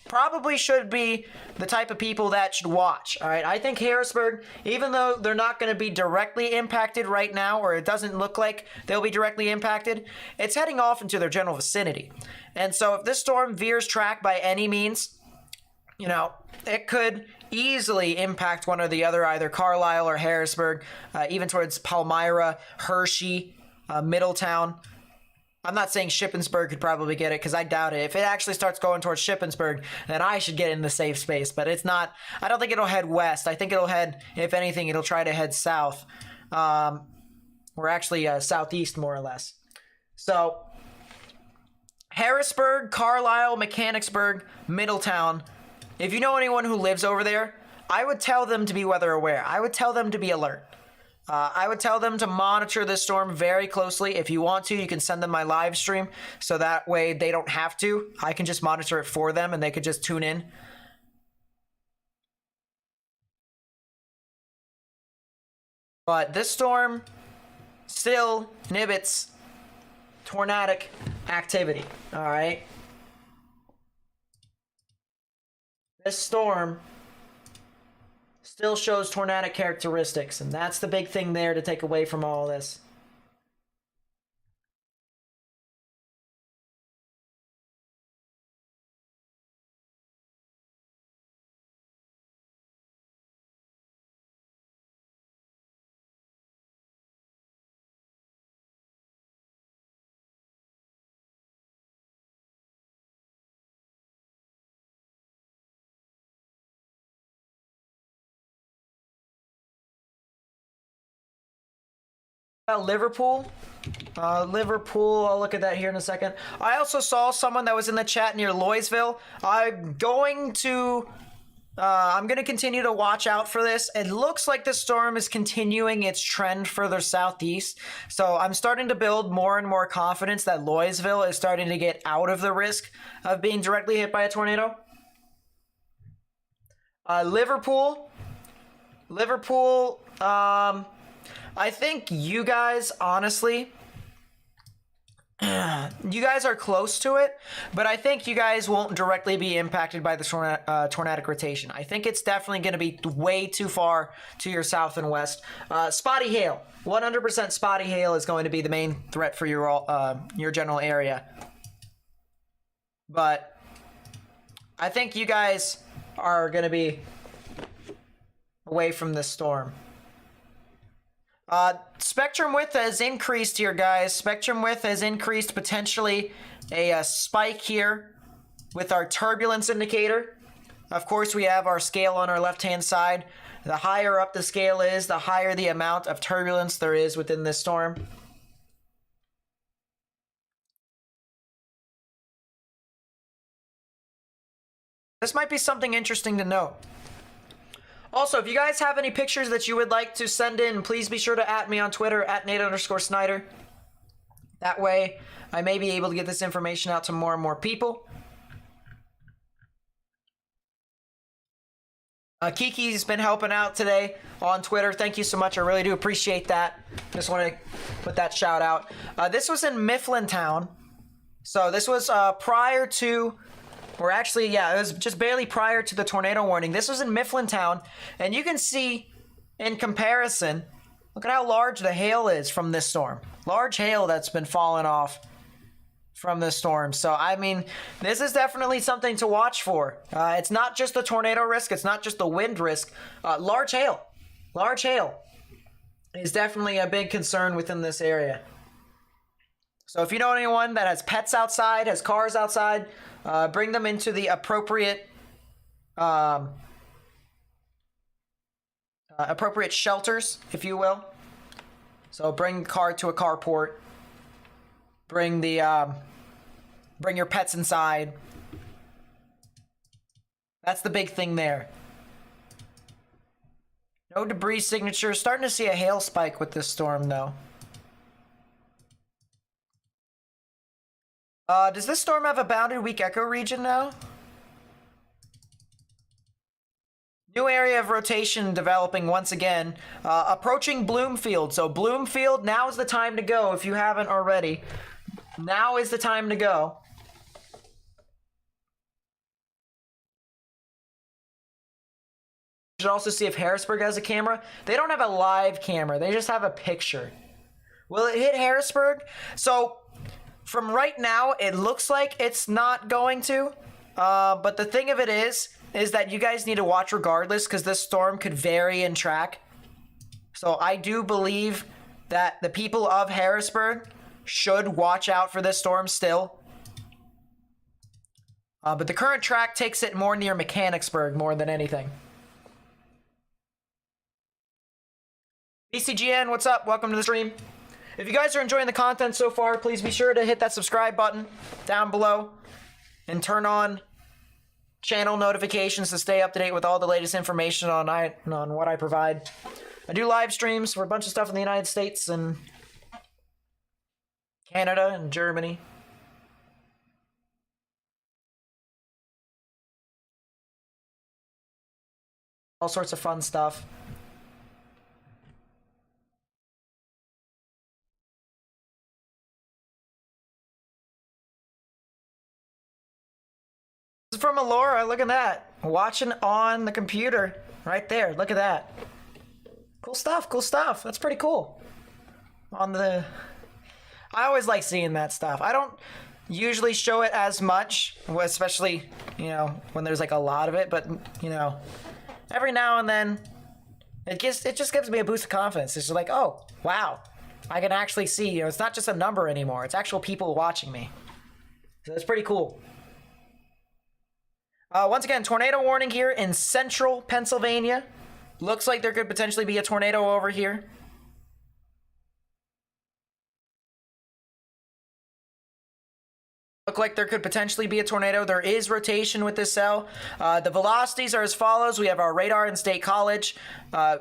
probably should be the type of people that should watch. All right, I think Harrisburg, even though they're not going to be directly impacted right now, or it doesn't look like they'll be directly impacted, it's heading off into their general vicinity. And so if this storm veers track by any means, it could easily impact one or the other, either Carlisle or Harrisburg, even towards Palmyra, Hershey, Middletown. I'm not saying Shippensburg could probably get it, because I doubt it. If it actually starts going towards Shippensburg, then I should get in the safe space. But it's not. I don't think it'll head west. I think it'll head, if anything, it'll try to head south. Or actually southeast, more or less. So Harrisburg, Carlisle, Mechanicsburg, Middletown. If you know anyone who lives over there, I would tell them to be weather aware. I would tell them to be alert. I would tell them to monitor this storm very closely. If you want to, you can send them my live stream, so that way they don't have to. I can just monitor it for them, and they could just tune in. But this storm still inhibits tornadic activity, all right? This storm still shows tornadic characteristics, and that's the big thing there to take away from all this. Liverpool, I'll look at that here in a second. I also saw someone that was in the chat near Loysville. I'm going to continue to watch out for this. It looks like the storm is continuing its trend further southeast, so I'm starting to build more and more confidence that Loysville is starting to get out of the risk of being directly hit by a tornado. Liverpool, I think you guys, honestly, you guys are close to it, but I think you guys won't directly be impacted by the tornadic rotation. I think it's definitely going to be way too far to your south and west. Spotty hail. 100% spotty hail is going to be the main threat for your general area. But I think you guys are going to be away from this storm. Spectrum width has increased here, guys. Spectrum width has increased, potentially a spike here with our turbulence indicator. Of course, we have our scale on our left-hand side. The higher up the scale is, the higher the amount of turbulence there is within this storm. This might be something interesting to note. Also, if you guys have any pictures that you would like to send in, please be sure to @ me on Twitter, @Nate_Snyder. That way, I may be able to get this information out to more and more people. Kiki's been helping out today on Twitter. Thank you so much. I really do appreciate that. Just want to put that shout out. This was in Mifflintown. So this was prior to... Or actually, yeah, it was just barely prior to the tornado warning. This was in Mifflintown, and you can see, in comparison, look at how large the hail is from this storm. Large hail that's been falling off from this storm. So, I mean, this is definitely something to watch for. It's not just the tornado risk. It's not just the wind risk. Large hail is definitely a big concern within this area. So if you know anyone that has pets outside, has cars outside, bring them into the appropriate appropriate shelters, if you will. So bring the car to a carport. Bring your pets inside. That's the big thing there. No debris signature. Starting to see a hail spike with this storm, though. Does this storm have a bounded weak echo region now? New area of rotation developing once again. Approaching Bloomfield. So Bloomfield, now is the time to go if you haven't already. Now is the time to go. You should also see if Harrisburg has a camera. They don't have a live camera. They just have a picture. Will it hit Harrisburg? So... From right now, it looks like it's not going to. But the thing of it is that you guys need to watch regardless because this storm could vary in track. So I do believe that the people of Harrisburg should watch out for this storm still. But the current track takes it more near Mechanicsburg more than anything. BCGN, what's up? Welcome to the stream. If you guys are enjoying the content so far, please be sure to hit that subscribe button down below and turn on channel notifications to stay up to date with all the latest information on what I provide. I do live streams for a bunch of stuff in the United States and Canada and Germany. All sorts of fun stuff. From Alora, look at that. Watching on the computer. Right there, look at that. Cool stuff, cool stuff. That's pretty cool. I always like seeing that stuff. I don't usually show it as much, especially, when there's like a lot of it, but, every now and then, it just gives me a boost of confidence. It's just like, oh, wow. I can actually see, it's not just a number anymore. It's actual people watching me. So it's pretty cool. Once again, tornado warning here in central Pennsylvania. Looks like there could potentially be a tornado over here. Look like there could potentially be a tornado. There is rotation with this cell. The velocities are as follows. We have our radar in State College.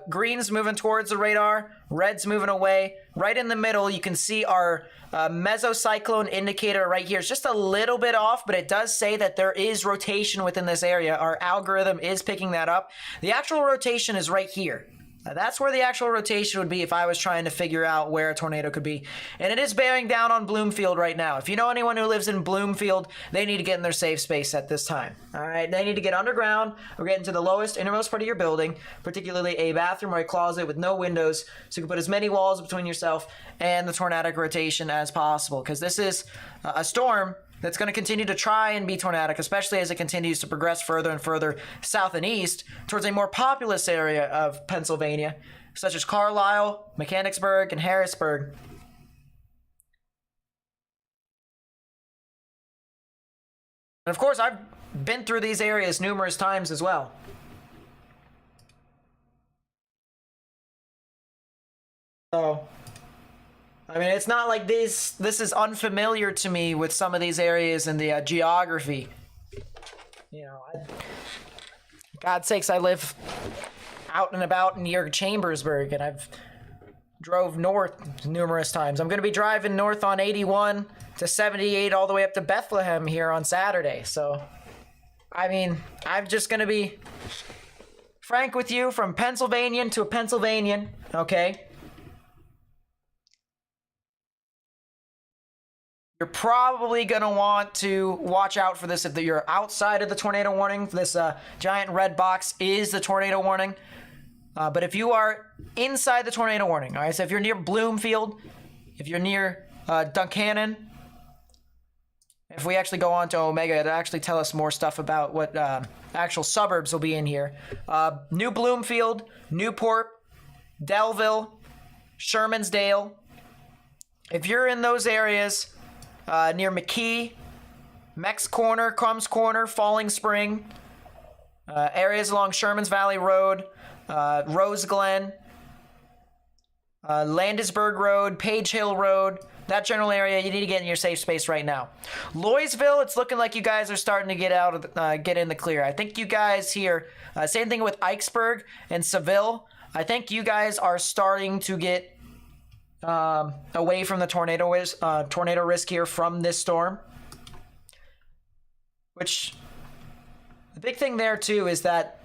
Green's moving towards the radar. Red's moving away. Right in the middle, you can see our mesocyclone indicator right here. It's just a little bit off, but it does say that there is rotation within this area. Our algorithm is picking that up. The actual rotation is right here. That's where the actual rotation would be if I was trying to figure out where a tornado could be. And it is bearing down on Bloomfield right now. If you know anyone who lives in Bloomfield, they need to get in their safe space at this time. All right, they need to get underground or get into the lowest, innermost part of your building, particularly a bathroom or a closet with no windows, so you can put as many walls between yourself and the tornadic rotation as possible. Because this is a storm that's going to continue to try and be tornadic, especially as it continues to progress further and further south and east towards a more populous area of Pennsylvania, such as Carlisle, Mechanicsburg, and Harrisburg. And of course, I've been through these areas numerous times as well. So, I mean, it's not like this is unfamiliar to me with some of these areas and the geography. You know, God's sakes, I live out and about near Chambersburg, and I've drove north numerous times. I'm going to be driving north on 81 to 78 all the way up to Bethlehem here on Saturday. So, I mean, I'm just going to be frank with you, from Pennsylvanian to a Pennsylvanian, okay? You're probably going to want to watch out for this if you're outside of the tornado warning. This giant red box is the tornado warning. But if you are inside the tornado warning, all right, so if you're near Bloomfield, if you're near Duncannon, if we actually go on to Omega, it'll actually tell us more stuff about what actual suburbs will be in here. New Bloomfield, Newport, Delville, Shermansdale. If you're in those areas, near McKee, Mex Corner, Crumbs Corner, Falling Spring, areas along Sherman's Valley Road, Rose Glen, Landisburg Road, Page Hill Road, that general area, you need to get in your safe space right now. Louisville, it's looking like you guys are starting to get out of get in the clear. I think you guys here, same thing with Ikesburg and Seville. I think you guys are starting to get away from the tornado risk here from this storm. Which, the big thing there too is that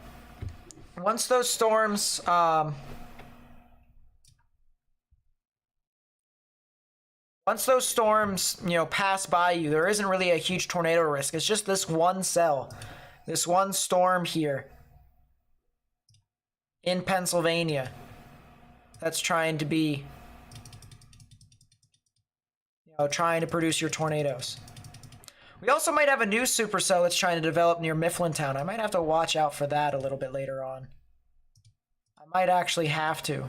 once those storms pass by you, there isn't really a huge tornado risk. It's just this one cell, this one storm here in Pennsylvania that's trying to be, trying to produce your tornadoes. We also might have a new supercell that's trying to develop near Mifflintown. I might have to watch out for that a little bit later on. I might actually have to.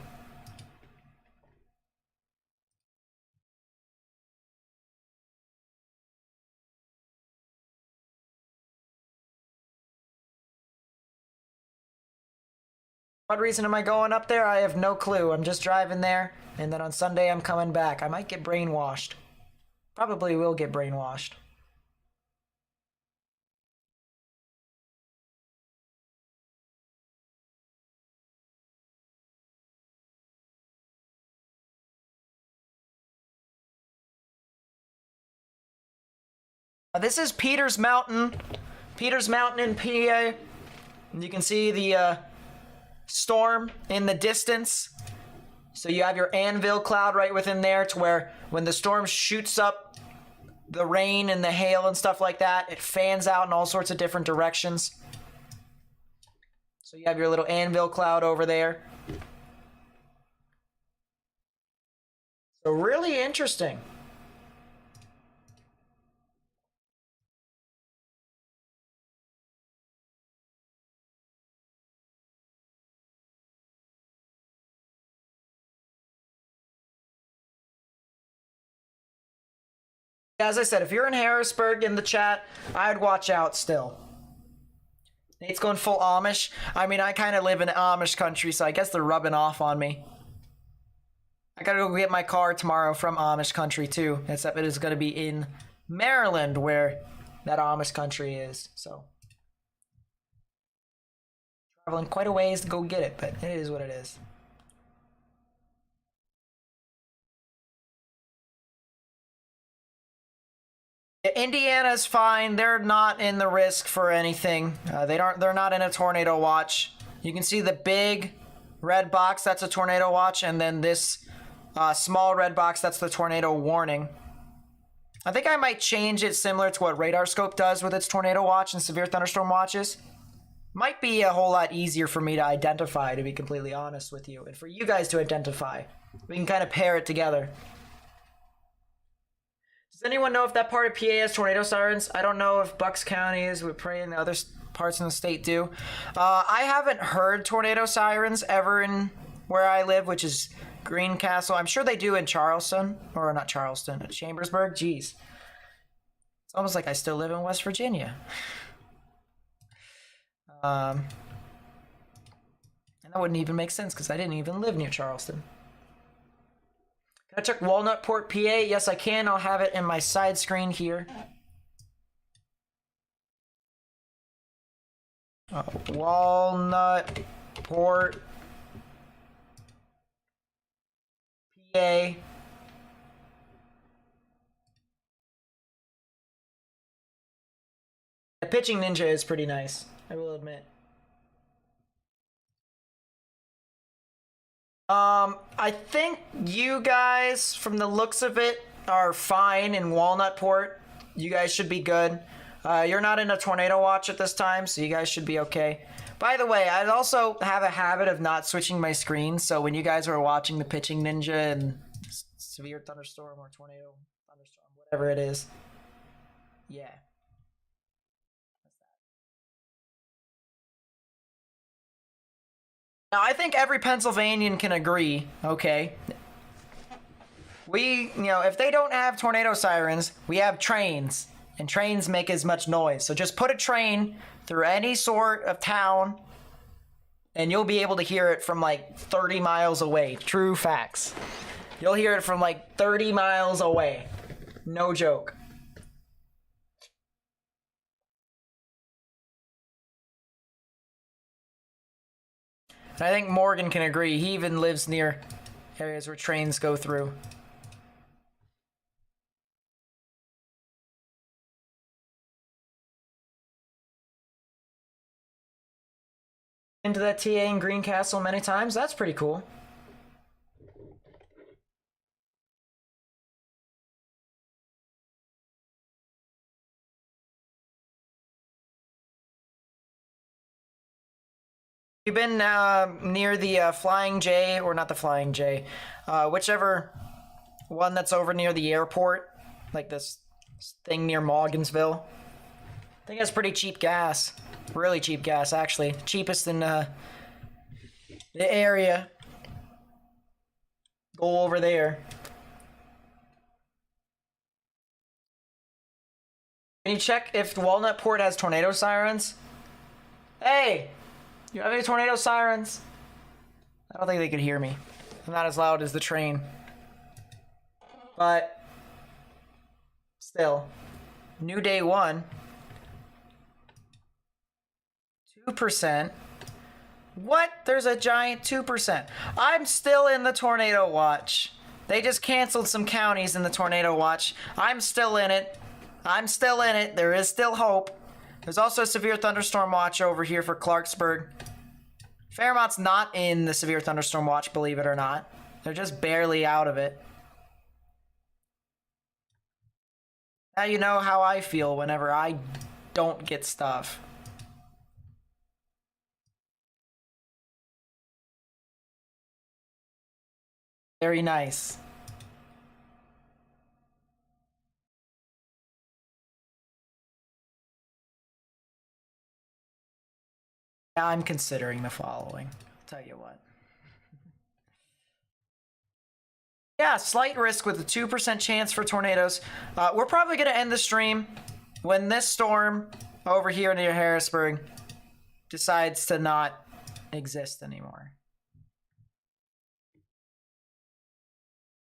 What reason am I going up there? I have no clue. I'm just driving there, and then on Sunday I'm coming back. I might get brainwashed. Probably will get brainwashed. This is Peters Mountain in PA. You can see the storm in the distance. So you have your anvil cloud right within there, to where when the storm shoots up the rain and the hail and stuff like that, it fans out in all sorts of different directions. So you have your little anvil cloud over there. So really interesting. As I said, if you're in Harrisburg in the chat, I'd watch out still. Nate's going full Amish. I mean, I kind of live in Amish country, so I guess they're rubbing off on me. I gotta go get my car tomorrow from Amish country too, except it is gonna be in Maryland, where that Amish country is, so. Traveling quite a ways to go get it, but it is what it is. Indiana's fine. They're not in the risk for anything. They're not in a tornado watch. You can see the big red box, that's a tornado watch, and then this small red box, that's the tornado warning. I think I might change it similar to what Radar Scope does with its tornado watch and severe thunderstorm watches. Might be a whole lot easier for me to identify, to be completely honest with you, and for you guys to identify. We can kind of pair it together. Does anyone know if that part of PA has tornado sirens? I don't know if Bucks County is. We pray in the other parts in the state do. I haven't heard tornado sirens ever in where I live, which is Greencastle. I'm sure they do in Charleston, or not Charleston, Chambersburg. Jeez. It's almost like I still live in West Virginia. And that wouldn't even make sense because I didn't even live near Charleston. Can I check Walnutport, PA? Yes, I can. I'll have it in my side screen here. Walnutport, PA. The pitching ninja is pretty nice, I will admit. I think you guys, from the looks of it, are fine in Walnutport. You guys should be good. You're not in a tornado watch at this time, so you guys should be okay. By the way, I also have a habit of not switching my screen, so when you guys are watching the pitching ninja and severe thunderstorm or tornado thunderstorm, whatever it is, yeah. Now, I think every Pennsylvanian can agree, okay? If they don't have tornado sirens, we have trains, and trains make as much noise. So just put a train through any sort of town, and you'll be able to hear it from like 30 miles away. True facts. You'll hear it from like 30 miles away. No joke. And I think Morgan can agree. He even lives near areas where trains go through. Into that TA in Greencastle many times. That's pretty cool. You've been near the Flying J, or not the Flying J, whichever one that's over near the airport, like this thing near Morgansville. I think that's pretty cheap gas. Really cheap gas, actually. Cheapest in the area. Go over there. Can you check if Walnutport has tornado sirens? Hey! You have any tornado sirens? I don't think they could hear me. I'm not as loud as the train. But still. New day 1. 2%. What? There's a giant 2%. I'm still in the tornado watch. They just canceled some counties in the tornado watch. I'm still in it. I'm still in it. There is still hope. There's also a severe thunderstorm watch over here for Clarksburg. Fairmont's not in the severe thunderstorm watch, believe it or not. They're just barely out of it. Now you know how I feel whenever I don't get stuff. Very nice. I'm considering the following. I'll tell you what. Yeah, slight risk with a 2% chance for tornadoes. We're probably going to end the stream when this storm over here near Harrisburg decides to not exist anymore.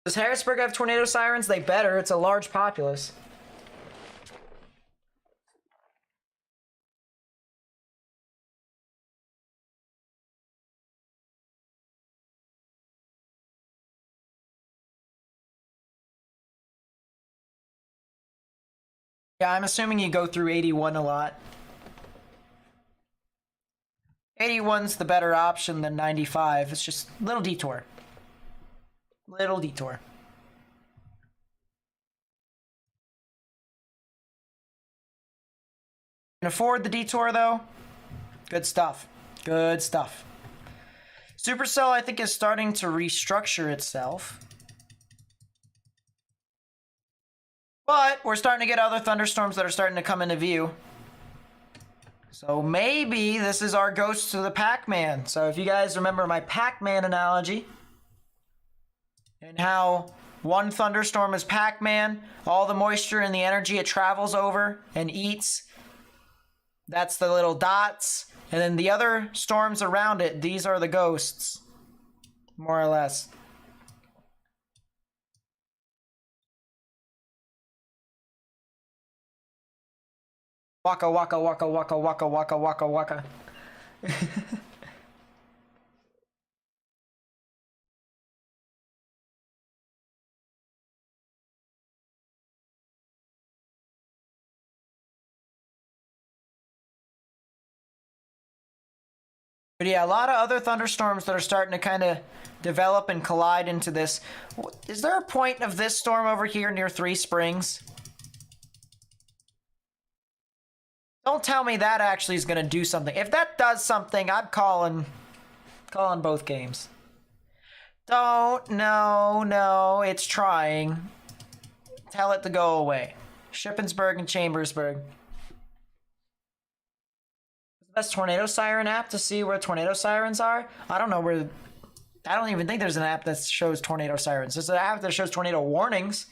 Does Harrisburg have tornado sirens? They better. It's a large populace. Yeah, I'm assuming you go through 81 a lot. 81's the better option than 95. It's just a little detour. Little detour. Can afford the detour though. Good stuff. Good stuff. Supercell, I think, is starting to restructure itself. But we're starting to get other thunderstorms that are starting to come into view. So maybe this is our ghost to the Pac-Man. So if you guys remember my Pac-Man analogy, and how one thunderstorm is Pac-Man, all the moisture and the energy it travels over and eats, that's the little dots. And then the other storms around it, these are the ghosts, more or less. Waka waka waka waka waka waka waka waka. But yeah, a lot of other thunderstorms that are starting to kind of develop and collide into this. Is there a point of this storm over here near Three Springs? Don't tell me that actually is going to do something. If that does something, I'm calling both games. No, it's trying. Tell it to go away. Shippensburg and Chambersburg. Best tornado siren app to see where tornado sirens are. I don't know where. I don't even think there's an app that shows tornado sirens. There's an app that shows tornado warnings.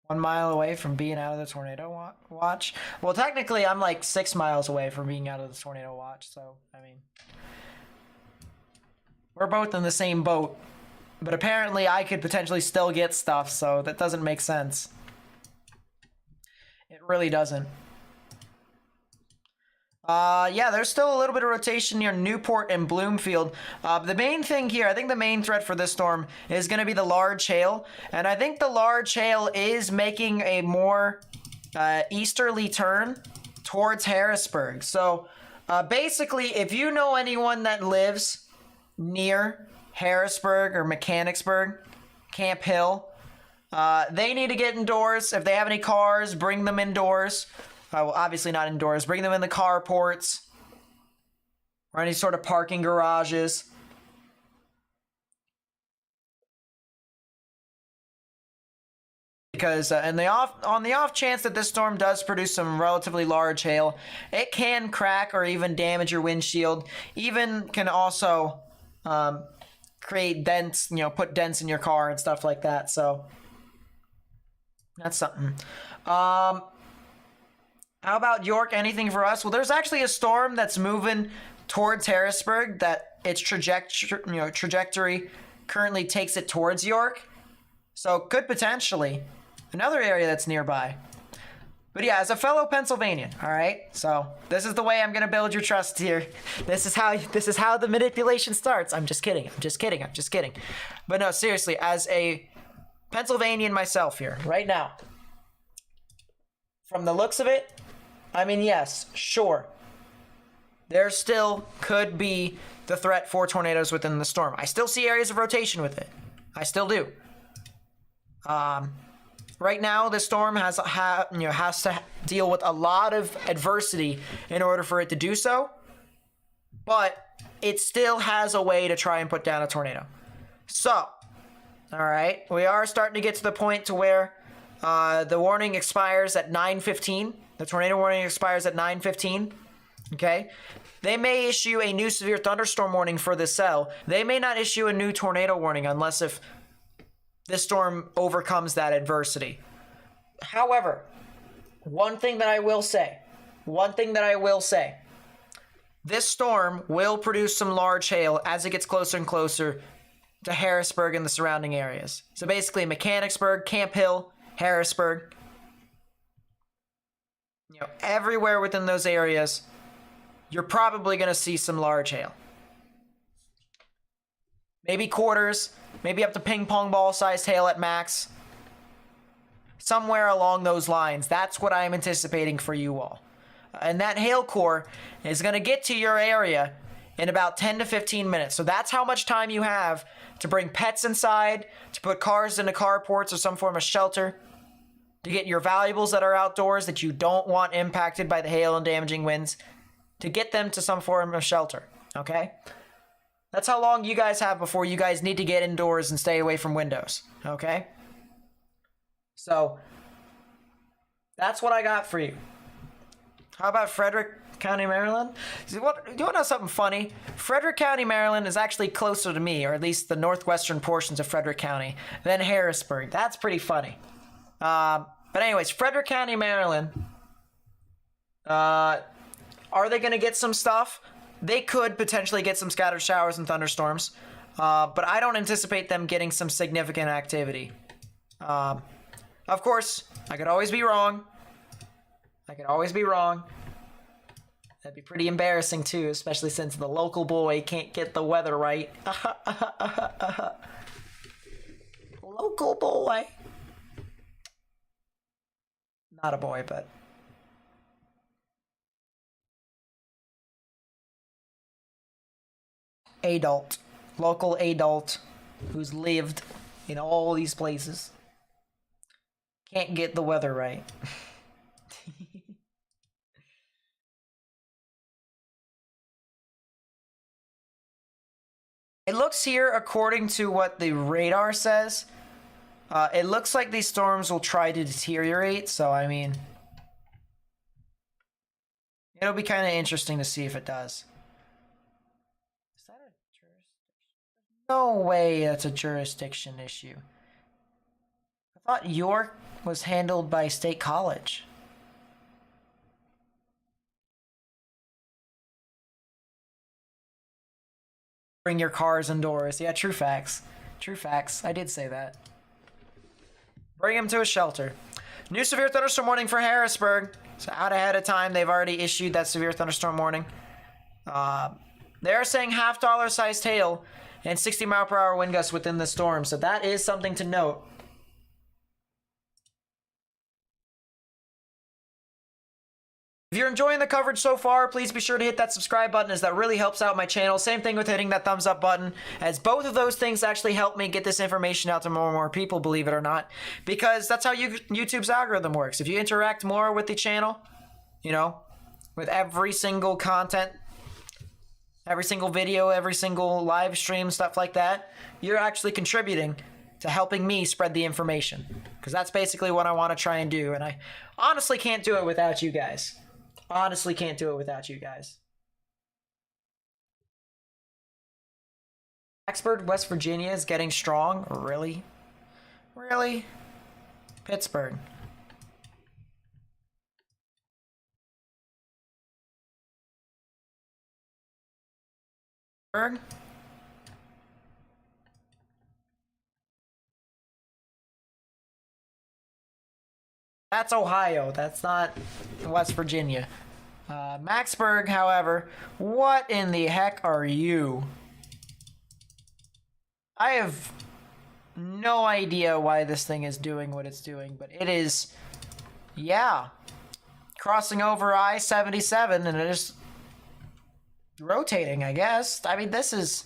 1 mile away from being out of the tornado watch. Well, technically, I'm like 6 miles away from being out of the tornado watch. So, I mean, we're both in the same boat. But apparently, I could potentially still get stuff. So that doesn't make sense. It really doesn't. Yeah, there's still a little bit of rotation near Newport and Bloomfield. The main thing here, I think the main threat for this storm is going to be the large hail. And I think the large hail is making a more easterly turn towards Harrisburg. So basically, if you know anyone that lives near Harrisburg or Mechanicsburg, Camp Hill, they need to get indoors. If they have any cars, bring them indoors. Well, obviously not indoors. Bring them in the carports or any sort of parking garages. Because on the off chance that this storm does produce some relatively large hail, it can crack or even damage your windshield. Even can also create dents, put dents in your car and stuff like that. So that's something. How about York? Anything for us? Well, there's actually a storm that's moving towards Harrisburg that its trajectory currently takes it towards York. So could potentially another area that's nearby. But yeah, as a fellow Pennsylvanian, all right? So this is the way I'm going to build your trust here. This is how the manipulation starts. I'm just kidding. But no, seriously, as a Pennsylvanian myself here right now, from the looks of it, I mean, yes, sure. There still could be the threat for tornadoes within the storm. I still see areas of rotation with it. I still do. Right now, the storm has to deal with a lot of adversity in order for it to do so. But it still has a way to try and put down a tornado. So, all right, we are starting to get to the point to where the warning expires at 9:15. The tornado warning expires at 9:15. Okay? They may issue a new severe thunderstorm warning for this cell. They may not issue a new tornado warning unless if this storm overcomes that adversity. However, one thing that I will say, this storm will produce some large hail as it gets closer and closer to Harrisburg and the surrounding areas. So basically Mechanicsburg, Camp Hill, Harrisburg, everywhere within those areas, you're probably going to see some large hail. Maybe quarters, maybe up to ping pong ball sized hail at max. Somewhere along those lines. That's what I'm anticipating for you all. And that hail core is going to get to your area in about 10 to 15 minutes. So that's how much time you have to bring pets inside, to put cars into carports or some form of shelter, to get your valuables that are outdoors that you don't want impacted by the hail and damaging winds, to get them to some form of shelter, okay? That's how long you guys have before you guys need to get indoors and stay away from windows, okay? So, that's what I got for you. How about Frederick County, Maryland? Do you want to know something funny? Frederick County, Maryland is actually closer to me, or at least the northwestern portions of Frederick County, than Harrisburg. That's pretty funny. But anyways, Frederick County, Maryland, are they going to get some stuff? They could potentially get some scattered showers and thunderstorms, but I don't anticipate them getting some significant activity. Of course, I could always be wrong. That'd be pretty embarrassing too, especially since the local boy can't get the weather right. Local boy. Not a boy, but... adult. Local adult who's lived in all these places. Can't get the weather right. It looks here, according to what the radar says, it looks like these storms will try to deteriorate, so I mean, it'll be kind of interesting to see if it does. Is that a jurisdiction? No way that's a jurisdiction issue. I thought York was handled by State College. Bring your cars indoors. Yeah, true facts. True facts. I did say that. Bring them to a shelter. New severe thunderstorm warning for Harrisburg. So out ahead of time, they've already issued that severe thunderstorm warning. They're saying $half sized hail and 60-mile-per-hour wind gusts within the storm. So that is something to note. If you're enjoying the coverage so far, please be sure to hit that subscribe button, as that really helps out my channel. Same thing with hitting that thumbs up button, as both of those things actually help me get this information out to more and more people, believe it or not, because that's how YouTube's algorithm works. If you interact more with the channel, you know, with every single content, every single video, every single live stream, stuff like that, you're actually contributing to helping me spread the information, because that's basically what I want to try and do, and I honestly can't do it without you guys. Honestly can't do it without you guys. Blacksburg, West Virginia is getting strong. Really? Really? Pittsburgh. That's Ohio. That's not West Virginia. Maxburg, however, what in the heck are you? I have no idea why this thing is doing what it's doing, but it is, yeah, crossing over I-77 and it is rotating, I guess. I mean, this is,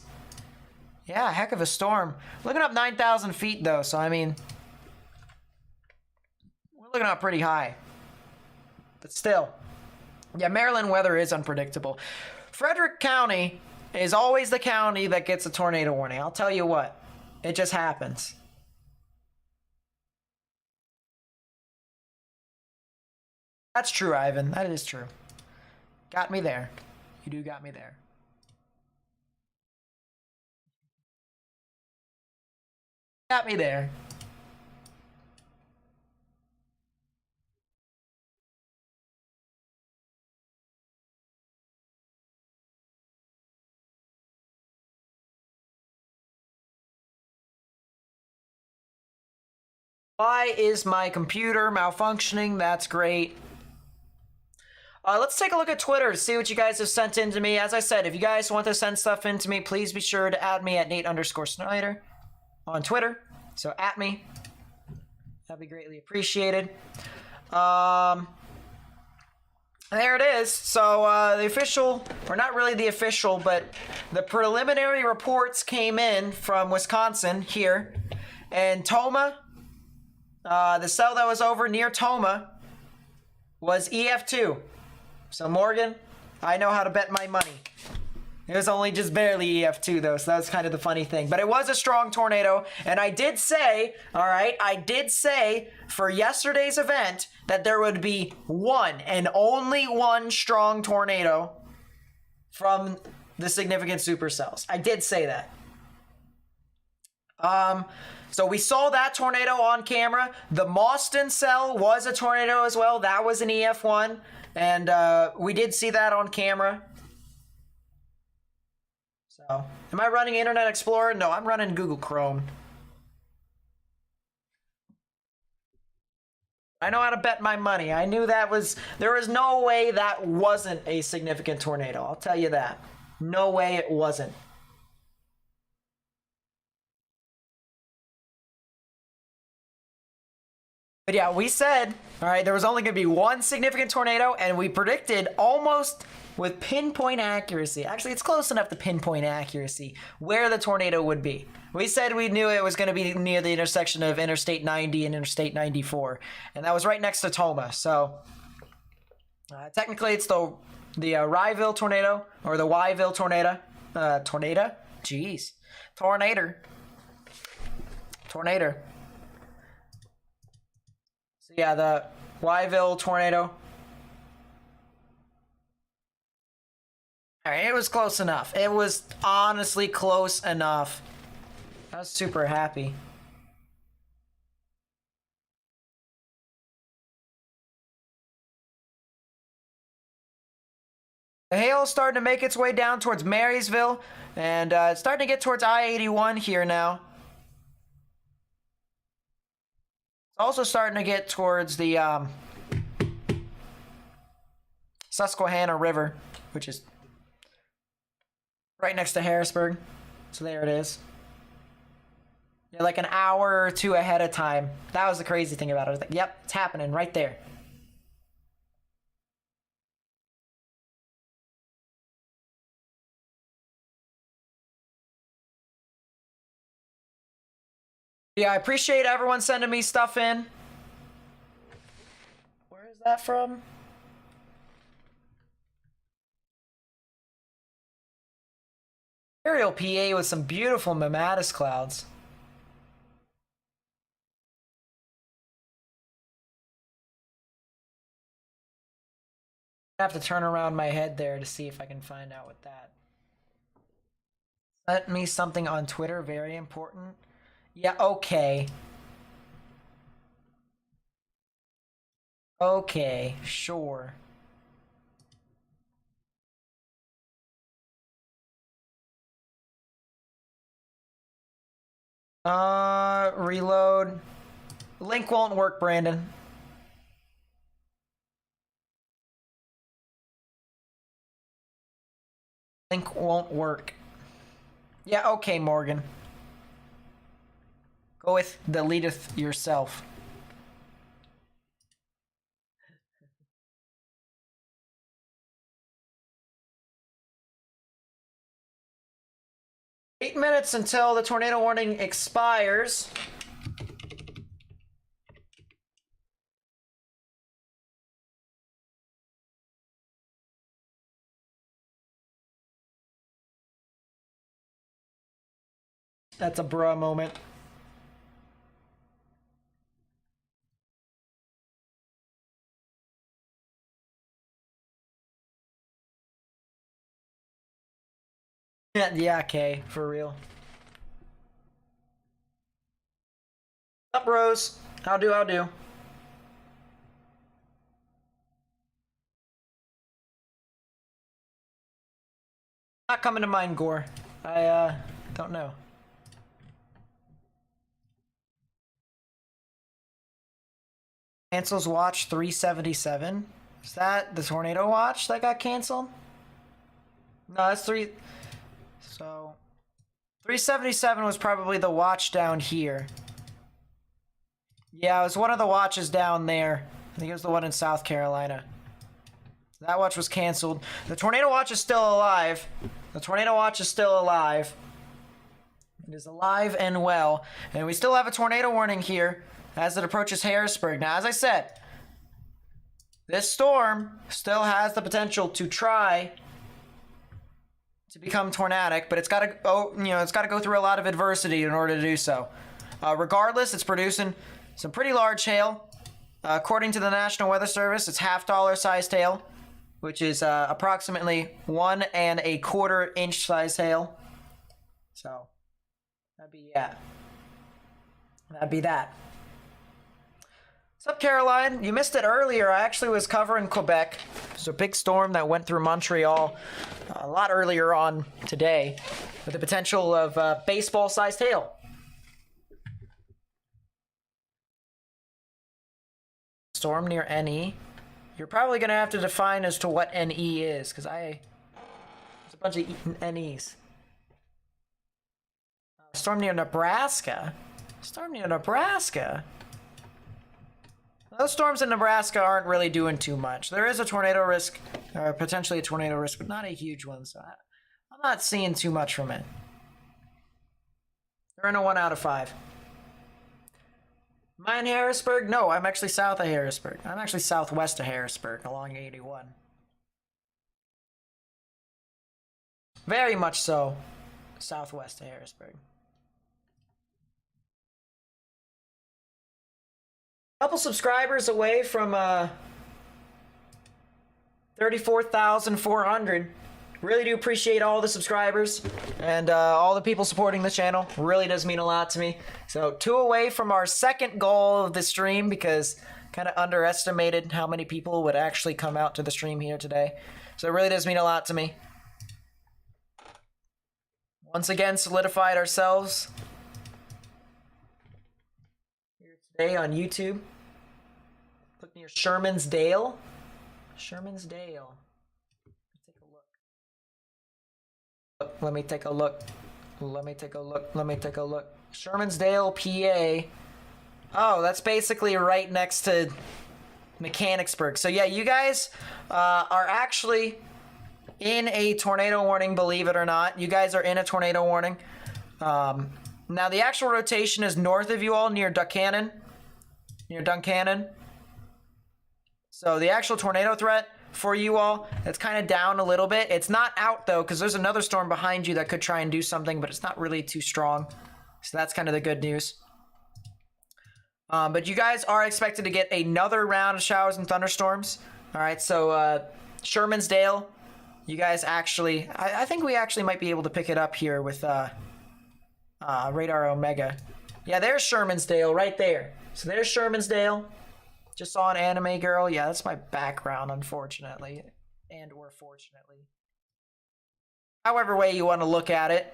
yeah, a heck of a storm. Looking up 9,000 feet, though, so I mean, we're looking up pretty high. But still, yeah, Maryland weather is unpredictable. Frederick County is always the county that gets a tornado warning. I'll tell you what, it just happens. That's true, Ivan. That is true. Got me there. You do got me there. Got me there. Why is my computer malfunctioning? That's great. Let's take a look at Twitter to see what you guys have sent in to me. As I said, if you guys want to send stuff in to me, please be sure to add me at Nate_Snyder on Twitter. So at me. That'd be greatly appreciated. There it is. So the official, or not really the official, but the preliminary reports came in from Wisconsin here. And Toma, the cell that was over near Toma was EF2. So Morgan, I know how to bet my money. It was only just barely EF2 though, so that was kind of the funny thing. But it was a strong tornado, and I did say, all right, I did say for yesterday's event that there would be one and only one strong tornado from the significant supercells. I did say that. So we saw that tornado on camera. The Mauston cell was a tornado as well. That was an EF1, and we did see that on camera. So, am I running Internet Explorer? No, I'm running Google Chrome. I know how to bet my money. I knew there was no way that wasn't a significant tornado. I'll tell you that. No way it wasn't. But yeah, we said, all right, there was only going to be one significant tornado, and we predicted almost with pinpoint accuracy. Actually, it's close enough to pinpoint accuracy where the tornado would be. We said we knew it was going to be near the intersection of Interstate 90 and Interstate 94, and that was right next to Toma. So technically, it's the Ryeville tornado, or the Wyville tornado. Tornado? Jeez. Tornado. So yeah, the Wyville tornado. Alright, it was close enough. It was honestly close enough. I was super happy. The hail's starting to make its way down towards Marysville, and it's starting to get towards I-81 here now. It's also starting to get towards the Susquehanna River, which is right next to Harrisburg. So there it is. You're like an hour or two ahead of time. That was the crazy thing about it. I was like, yep, it's happening right there. Yeah, I appreciate everyone sending me stuff in. Where is that from? Aerial PA with some beautiful mammatus clouds. I have to turn around my head there to see if I can find out what that. Sent me something on Twitter, very important. Yeah, okay. Okay, sure. Reload. Link won't work, Brandon. Link won't work. Yeah, okay, Morgan. Go with deleteth yourself. Eight minutes until the tornado warning expires. That's a bruh moment. Yeah, okay, for real. Up, Rose. How do? Not coming to mind, Gore. I don't know. Cancels watch 377. Is that the tornado watch that got canceled? No, that's 3. So 377 was probably the watch down here. Yeah, it was one of the watches down there. I think it was the one in South Carolina. So that watch was canceled. The tornado watch is still alive. The tornado watch is still alive. It is alive and well. And we still have a tornado warning here as it approaches Harrisburg. Now, as I said, this storm still has the potential to try to become tornadic, but it's got to go through a lot of adversity in order to do so. Regardless, it's producing some pretty large hail. According to the National Weather Service, it's $half sized hail, which is approximately 1 1/4 inch size hail. So that'd be that. What's up, Caroline? You missed it earlier. I actually was covering Quebec. There's a big storm that went through Montreal a lot earlier on today with the potential of baseball-sized hail. Storm near NE. You're probably going to have to define as to what NE is, because there's a bunch of NEs. Storm near Nebraska? Storm near Nebraska? Those storms in Nebraska aren't really doing too much. There is a tornado risk, or potentially a tornado risk, but not a huge one, so I'm not seeing too much from it. They're in a 1 out of 5. Am I in Harrisburg? No, I'm actually south of Harrisburg. I'm actually southwest of Harrisburg, along 81. Very much so, southwest of Harrisburg. Couple subscribers away from 34,400. Really do appreciate all the subscribers and all the people supporting the channel. Really does mean a lot to me. So 2 away from our second goal of the stream, because kind of underestimated how many people would actually come out to the stream here today. So it really does mean a lot to me. Once again, solidified ourselves today on YouTube. Look near Sherman's Dale. Sherman's Dale. Let me take a look. Let me take a look. Sherman's Dale, PA. Oh, that's basically right next to Mechanicsburg. So yeah, you guys are actually in a tornado warning, believe it or not. You guys are in a tornado warning. Now the actual rotation is north of you all, near Duncannon. So the actual tornado threat for you all, it's kind of down a little bit. It's not out though, because there's another storm behind you that could try and do something, but it's not really too strong. So that's kind of the good news. But you guys are expected to get another round of showers and thunderstorms. All right, so Sherman's Dale, you guys actually, I think we actually might be able to pick it up here with Radar Omega. Yeah, there's Sherman's Dale right there. So there's Sherman's Dale. Just saw an anime girl. Yeah, that's my background, unfortunately. And or fortunately. However way you want to look at it.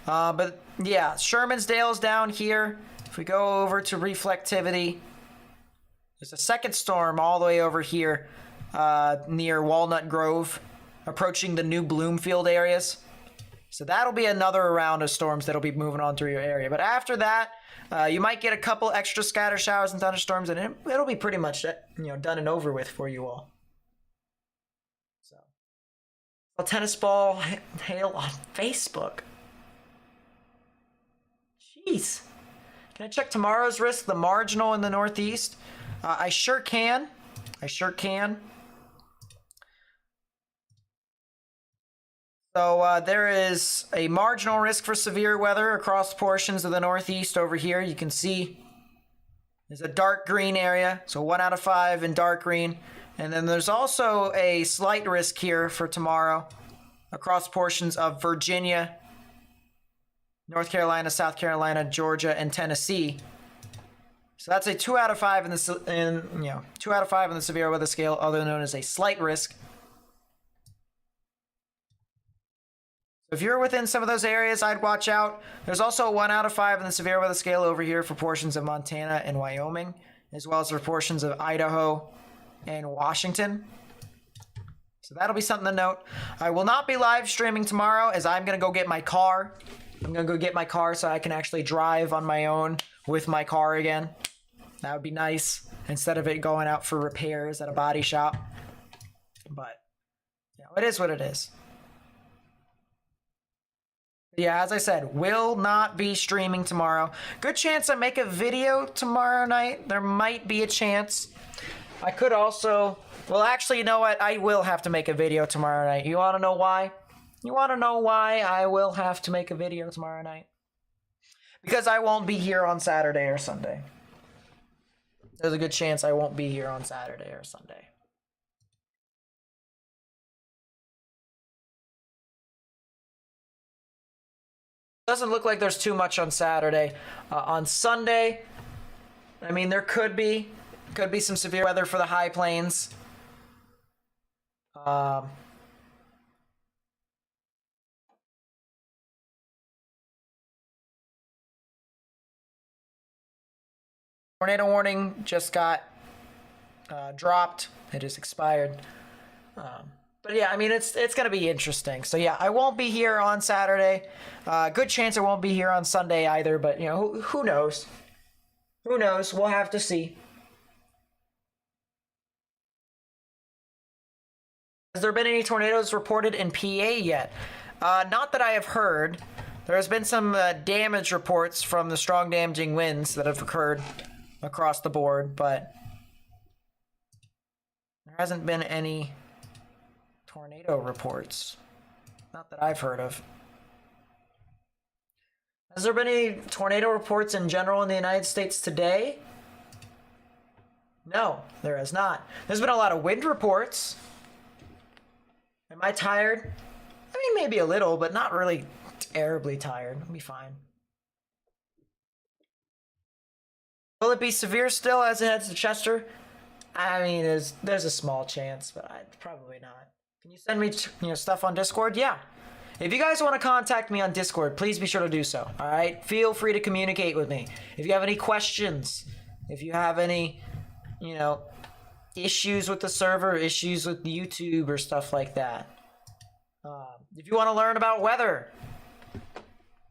But yeah, Sherman's Dale's down here. If we go over to reflectivity, there's a second storm all the way over here near Walnut Grove, approaching the new Bloomfield areas. So that'll be another round of storms that'll be moving on through your area. But after that, you might get a couple extra scatter showers and thunderstorms, and it'll be pretty much done and over with for you all. So, a tennis ball hail on Facebook. Jeez. Can I check tomorrow's risk, the marginal in the Northeast? I sure can. So there is a marginal risk for severe weather across portions of the Northeast over here. You can see there's a dark green area, so 1 out of 5 in dark green. And then there's also a slight risk here for tomorrow across portions of Virginia, North Carolina, South Carolina, Georgia, and Tennessee. So that's a 2 out of 5 in the 2 out of 5 on the severe weather scale, other known as a slight risk. So if you're within some of those areas, I'd watch out. There's also a 1 out of 5 in the severe weather scale over here for portions of Montana and Wyoming, as well as for portions of Idaho and Washington. So that'll be something to note. I will not be live streaming tomorrow, as I'm going to go get my car. I'm gonna go get my car so I can actually drive on my own with my car again. That would be nice, instead of it going out for repairs at a body shop. But, you know, it is what it is. Yeah, as I said, will not be streaming tomorrow. Good chance I make a video tomorrow night. There might be a chance. I could also... Well, actually, you know what? I will have to make a video tomorrow night. You want to know why? You want to know why I will have to make a video tomorrow night? Because I won't be here on Saturday or Sunday. There's a good chance I won't be here on Saturday or Sunday. Doesn't look like there's too much on Saturday. On Sunday, I mean, there could be some severe weather for the high plains. Tornado warning just got dropped. It just expired. But yeah, I mean, it's going to be interesting. So yeah, I won't be here on Saturday. Good chance I won't be here on Sunday either, but you know, who knows? Who knows? We'll have to see. Has there been any tornadoes reported in PA yet? Not that I have heard. There has been some damage reports from the strong damaging winds that have occurred across the board, but there hasn't been any tornado reports. Not that I've heard of. Has there been any tornado reports in general in the United States today? No, there has not. There's been a lot of wind reports. Am I tired? I mean, maybe a little, but not really terribly tired. I'll be fine. Will it be severe still as it heads to Chester? I mean, there's a small chance, but probably not. Can you send me stuff on Discord? Yeah. If you guys want to contact me on Discord, please be sure to do so. All right? Feel free to communicate with me. If you have any questions, if you have any, issues with the server, issues with YouTube or stuff like that. If you want to learn about weather,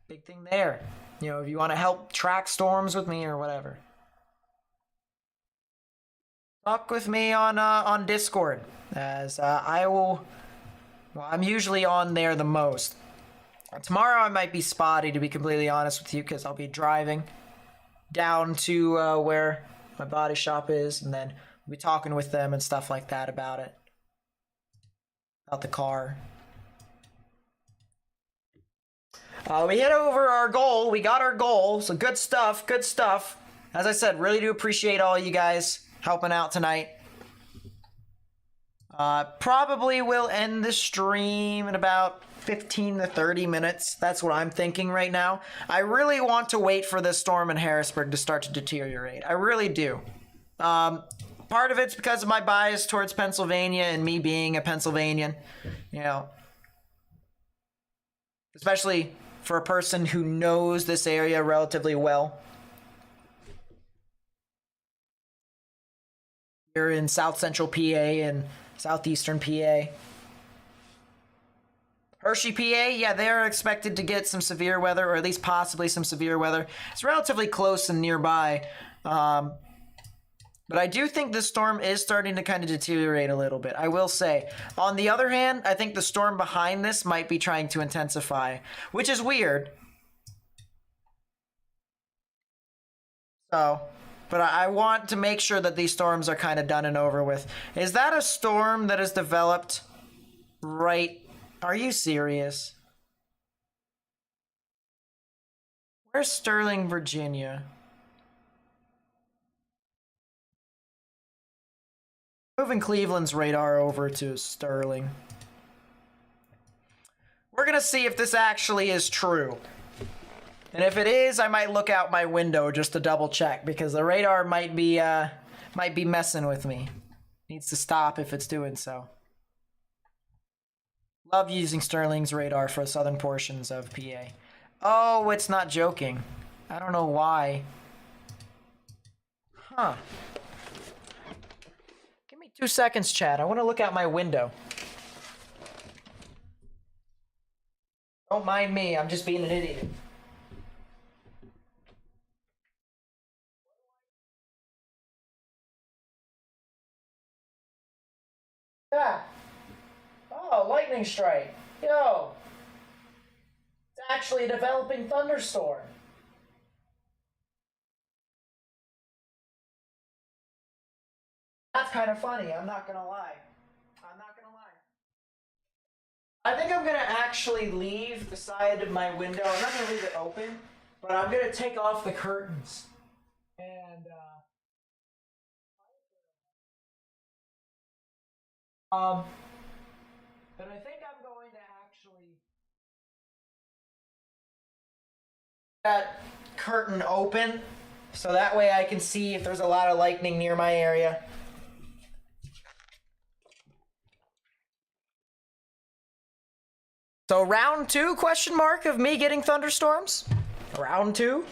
big thing there. If you want to help track storms with me or whatever. Talk with me on Discord, as I'm usually on there the most. Tomorrow I might be spotty, to be completely honest with you, because I'll be driving down to where my body shop is, and then we'll be talking with them and stuff like that about it. About the car. We hit over our goal. We got our goal, so good stuff, good stuff. As I said, really do appreciate all you guys helping out tonight. Probably will end the stream in about 15 to 30 minutes. That's what I'm thinking right now. I really want to wait for this storm in Harrisburg to start to deteriorate. I really do. Part of it's because of my bias towards Pennsylvania and me being a Pennsylvanian. Especially for a person who knows this area relatively well. Here in South Central PA and Southeastern PA. Hershey, PA, yeah, they're expected to get some severe weather, or at least possibly some severe weather. It's relatively close and nearby. But I do think this storm is starting to kind of deteriorate a little bit, I will say. On the other hand, I think the storm behind this might be trying to intensify, which is weird. But I want to make sure that these storms are kind of done and over with. Is that a storm that has developed right? Are you serious? Where's Sterling, Virginia? Moving Cleveland's radar over to Sterling. We're gonna see if this actually is true. And if it is, I might look out my window just to double check, because the radar might be messing with me. Needs to stop if it's doing so. Love using Sterling's radar for southern portions of PA. Oh, it's not joking. I don't know why. Huh. Give me 2 seconds, chat. I want to look out my window. Don't mind me, I'm just being an idiot. Yeah. Oh, lightning strike. Yo. It's actually a developing thunderstorm. That's kind of funny, I'm not gonna lie. I think I'm gonna actually leave the side of my window. I'm not gonna leave it open, but I'm gonna take off the curtains. And, but I think I'm going to actually that curtain open, so that way I can see if there's a lot of lightning near my area. So round 2, question mark, of me getting thunderstorms? Round 2? Well,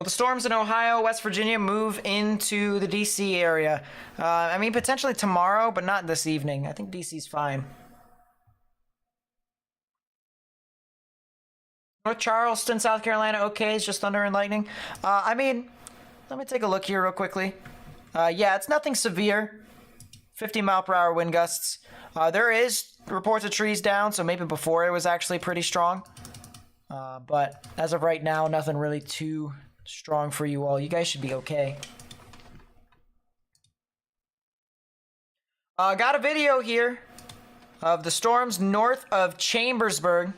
the storms in Ohio, West Virginia move into the DC area. I mean, potentially tomorrow, but not this evening. I think DC's fine. North Charleston, South Carolina, okay, it's just thunder and lightning. I mean, let me take a look here real quickly. Yeah, it's nothing severe. 50-mile-per-hour wind gusts. There is reports of trees down, so maybe before it was actually pretty strong. But as of right now, nothing really too strong for you all. You guys should be okay. Got a video here of the storms north of Chambersburg.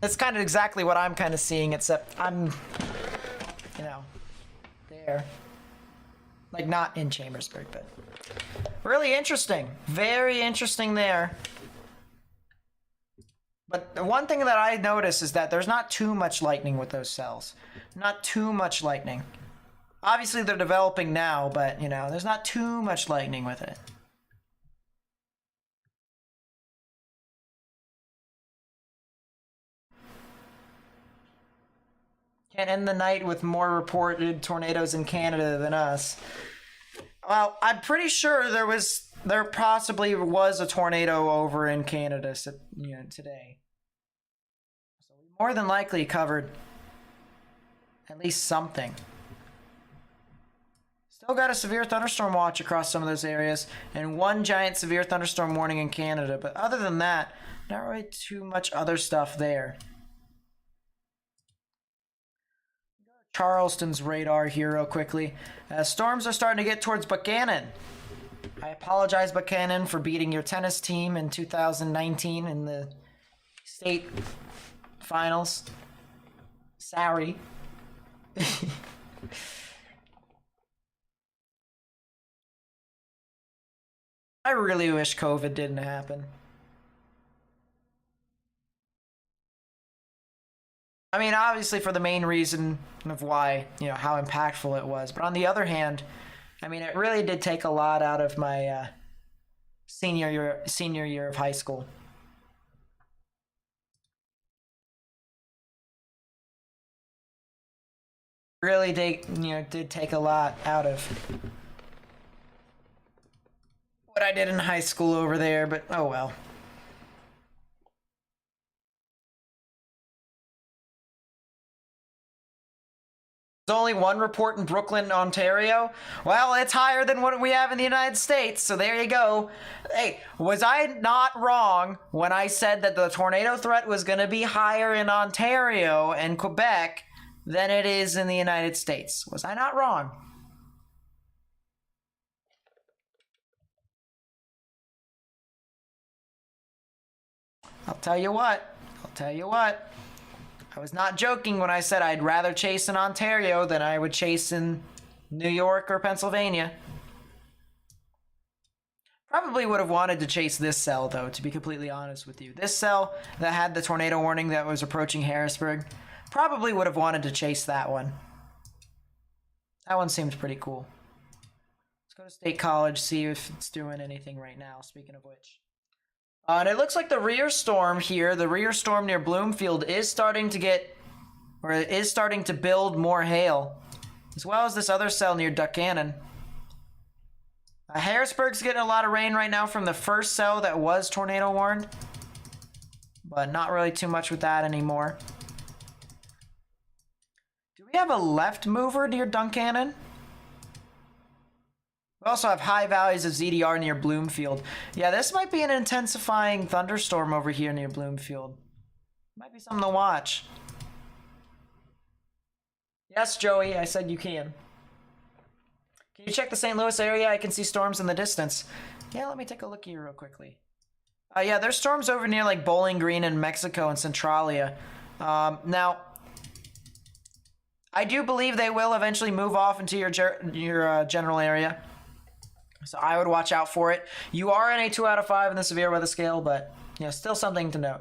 That's kind of exactly what I'm kind of seeing, except I'm, you know, there. Like, not in Chambersburg, but really interesting. Very interesting there. But the one thing that I notice is that there's not too much lightning with those cells. Not too much lightning. Obviously, they're developing now, but, you know, there's not too much lightning with it. Can't end the night with more reported tornadoes in Canada than us. Well, I'm pretty sure there possibly was a tornado over in Canada, you know, today. So we more than likely covered at least something. Still got a severe thunderstorm watch across some of those areas, and one giant severe thunderstorm warning in Canada. But other than that, not really too much other stuff there. Charleston's radar here real quickly. Storms are starting to get towards Buchanan. I apologize, Buchanan, for beating your tennis team in 2019 in the state finals. Sorry. I really wish COVID didn't happen. I mean, obviously for the main reason of why, you know, how impactful it was. But on the other hand, I mean, it really did take a lot out of my senior year of high school. Really did take a lot out of what I did in high school over there, but oh well. There's only one report in Brooklyn, Ontario. Well, it's higher than what we have in the United States, so there you go. Hey, was I not wrong when I said that the tornado threat was going to be higher in Ontario and Quebec than it is in the United States? Was I not wrong? I'll tell you what. I was not joking when I said I'd rather chase in Ontario than I would chase in New York or Pennsylvania. Probably would have wanted to chase this cell, though, to be completely honest with you. This cell that had the tornado warning that was approaching Harrisburg, probably would have wanted to chase that one. That one seemed pretty cool. Let's go to State College, see if it's doing anything right now, speaking of which. And it looks like the rear storm here, the rear storm near Bloomfield, is starting to get where it is starting to build more hail, as well as this other cell near Buchanan. Harrisburg's getting a lot of rain right now from the first cell that was tornado warned, but not really too much with that anymore. Do we have a left mover near Duncannon? We also have high values of ZDR near Bloomfield. Yeah, this might be an intensifying thunderstorm over here near Bloomfield. Might be something to watch. Yes, Joey, I said you can. Can you check the St. Louis area? I can see storms in the distance. Yeah, let me take a look here real quickly. Yeah, there's storms over near like Bowling Green in Mexico and Centralia. Now, I do believe they will eventually move off into your general area. So I would watch out for it. You are in a 2 out of 5 in the severe weather scale, but you know, still something to note.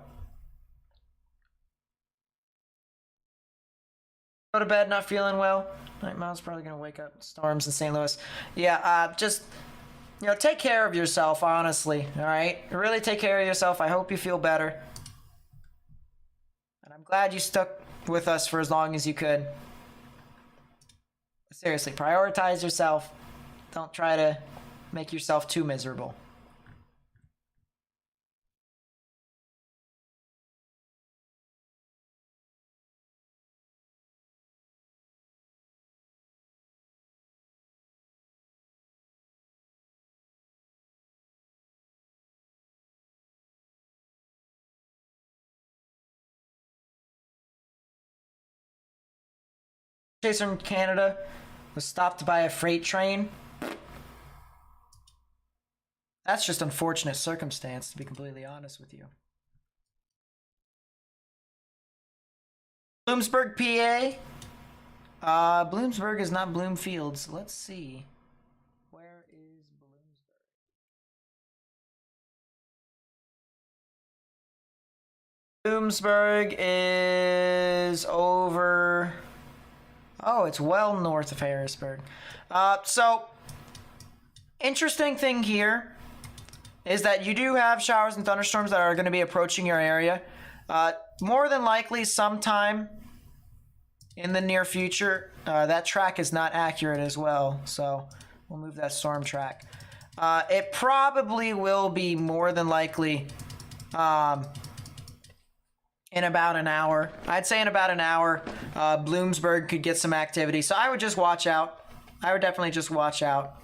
Go to bed not feeling well. Night Mom's probably gonna wake up. Storms in St. Louis. Yeah, just you know, take care of yourself, honestly. All right, really take care of yourself. I hope you feel better. And I'm glad you stuck with us for as long as you could. Seriously, prioritize yourself. Don't try to make yourself too miserable. Chaser in Canada was stopped by a freight train. That's just unfortunate circumstance, to be completely honest with you. Bloomsburg, PA. Bloomsburg is not Bloomfields. Let's see. Where is Bloomsburg? Bloomsburg is over... Oh, it's well north of Harrisburg. So, interesting thing here is that you do have showers and thunderstorms that are going to be approaching your area. More than likely sometime in the near future. That track is not accurate as well, so we'll move that storm track. It probably will be more than likely in about an hour. I'd say in about an hour, Bloomsburg could get some activity. So I would just watch out. I would definitely just watch out.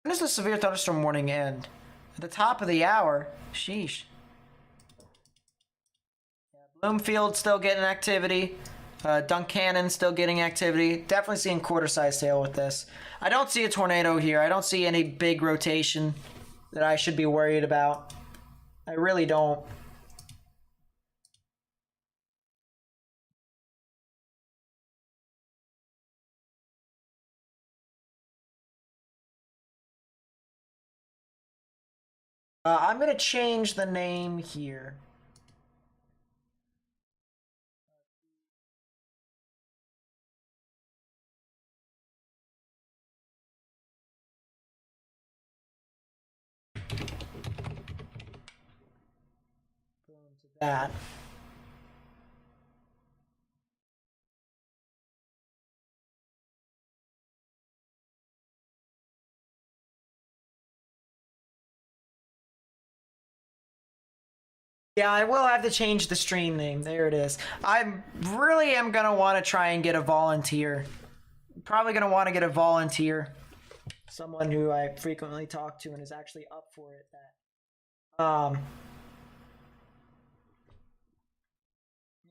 When does the severe thunderstorm warning end? At the top of the hour? Sheesh. Yeah, Bloomfield still getting activity. Duncannon still getting activity. Definitely seeing quarter-sized hail with this. I don't see a tornado here. I don't see any big rotation that I should be worried about. I really don't. I'm going to change the name here. That. Yeah, I will have to change the stream name. There it is. I really am going to want to try and get a volunteer. Probably going to want to get a volunteer. Someone who I frequently talk to and is actually up for it. That,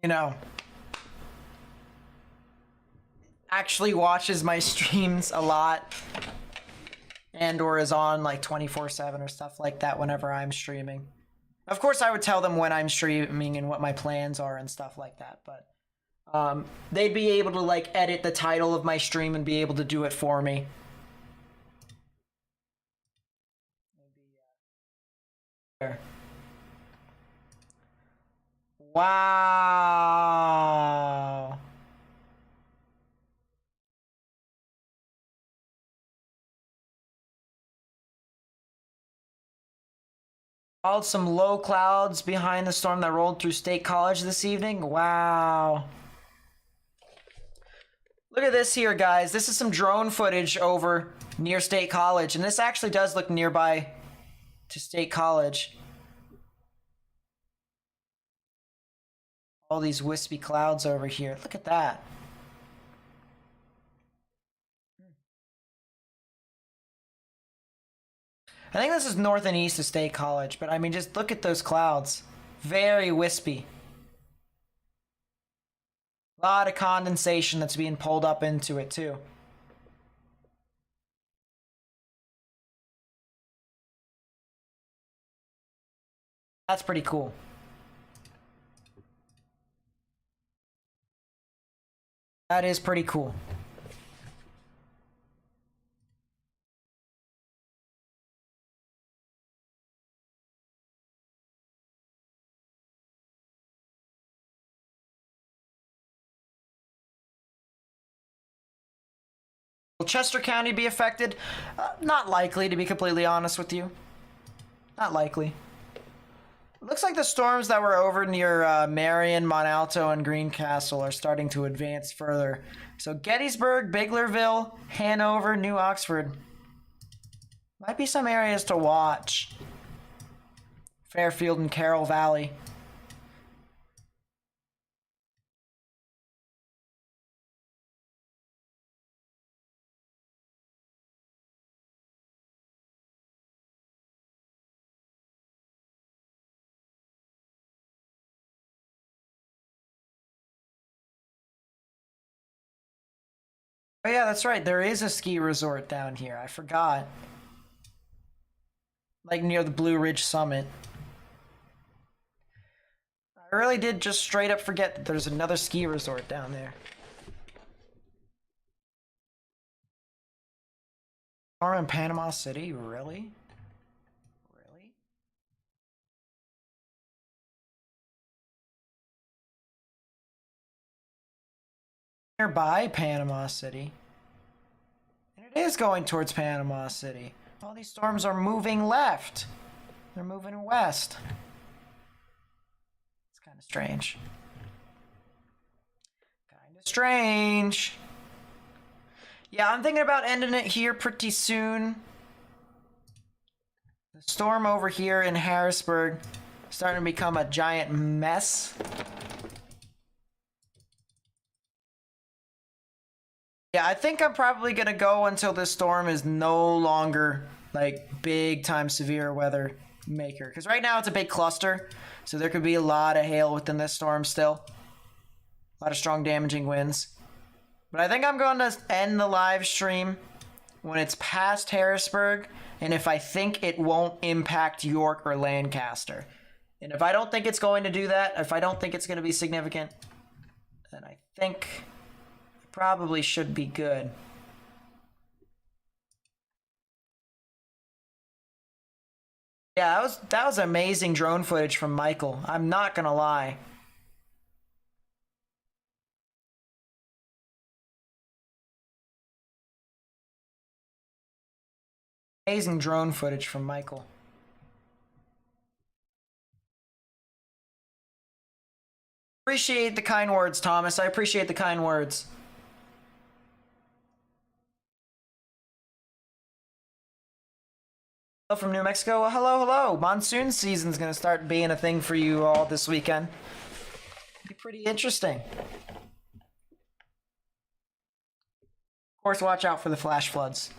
you know, actually watches my streams a lot and or is on like 24/7 or stuff like that whenever I'm streaming. Of course, I would tell them when I'm streaming and what my plans are and stuff like that, but they'd be able to like edit the title of my stream and be able to do it for me. Wow. Followed some low clouds behind the storm that rolled through State College this evening. Wow. Look at this here, guys. This is some drone footage over near State College, and this actually does look nearby to State College. All these wispy clouds over here. Look at that. I think this is north and east of State College, but I mean, just look at those clouds. Very wispy. A lot of condensation that's being pulled up into it, too. That's pretty cool. That is pretty cool. Will Chester County be affected? Not likely, to be completely honest with you. Not likely. It looks like the storms that were over near Marion, Mont Alto, and Greencastle are starting to advance further. So Gettysburg, Biglerville, Hanover, New Oxford. Might be some areas to watch. Fairfield and Carroll Valley. Oh yeah, that's right. There is a ski resort down here. I forgot. Like near the Blue Ridge Summit. I really did just straight up forget that there's another ski resort down there. Or in Panama City? Really? Really? Nearby Panama City. And it is going towards Panama City. All these storms are moving left. They're moving west. It's kind of strange. Kind of strange. Yeah, I'm thinking about ending it here pretty soon. The storm over here in Harrisburg is starting to become a giant mess. Yeah, I think I'm probably gonna go until this storm is no longer like big time severe weather maker. Because right now it's a big cluster, so there could be a lot of hail within this storm still. A lot of strong damaging winds. But I think I'm going to end the live stream when it's past Harrisburg, and if I think it won't impact York or Lancaster. And if I don't think it's going to do that, if I don't think it's going to be significant, then I think probably should be good. Yeah, that was amazing drone footage from Michael. I'm not gonna lie. Amazing drone footage from Michael. Appreciate the kind words, Thomas. I appreciate the kind words. Hello from New Mexico. Well, hello, hello. Monsoon season's gonna start being a thing for you all this weekend. Be pretty interesting. Of course, watch out for the flash floods.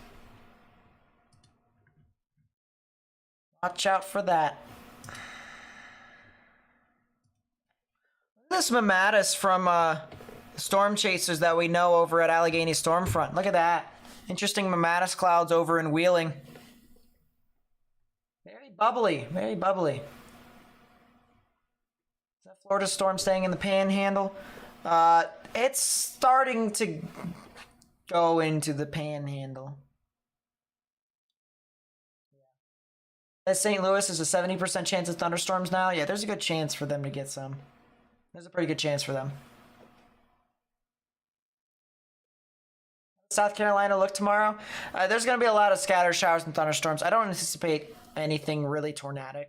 Watch out for that. This Mamatus from Storm Chasers that we know over at Allegheny Stormfront. Look at that. Interesting Mamatus clouds over in Wheeling. Very bubbly, very bubbly. Is that Florida storm staying in the panhandle? It's starting to go into the panhandle. St. Louis is a 70% chance of thunderstorms now. Yeah, there's a good chance for them to get some. There's a pretty good chance for them. South Carolina look tomorrow. There's going to be a lot of scattered showers and thunderstorms. I don't anticipate anything really tornadic.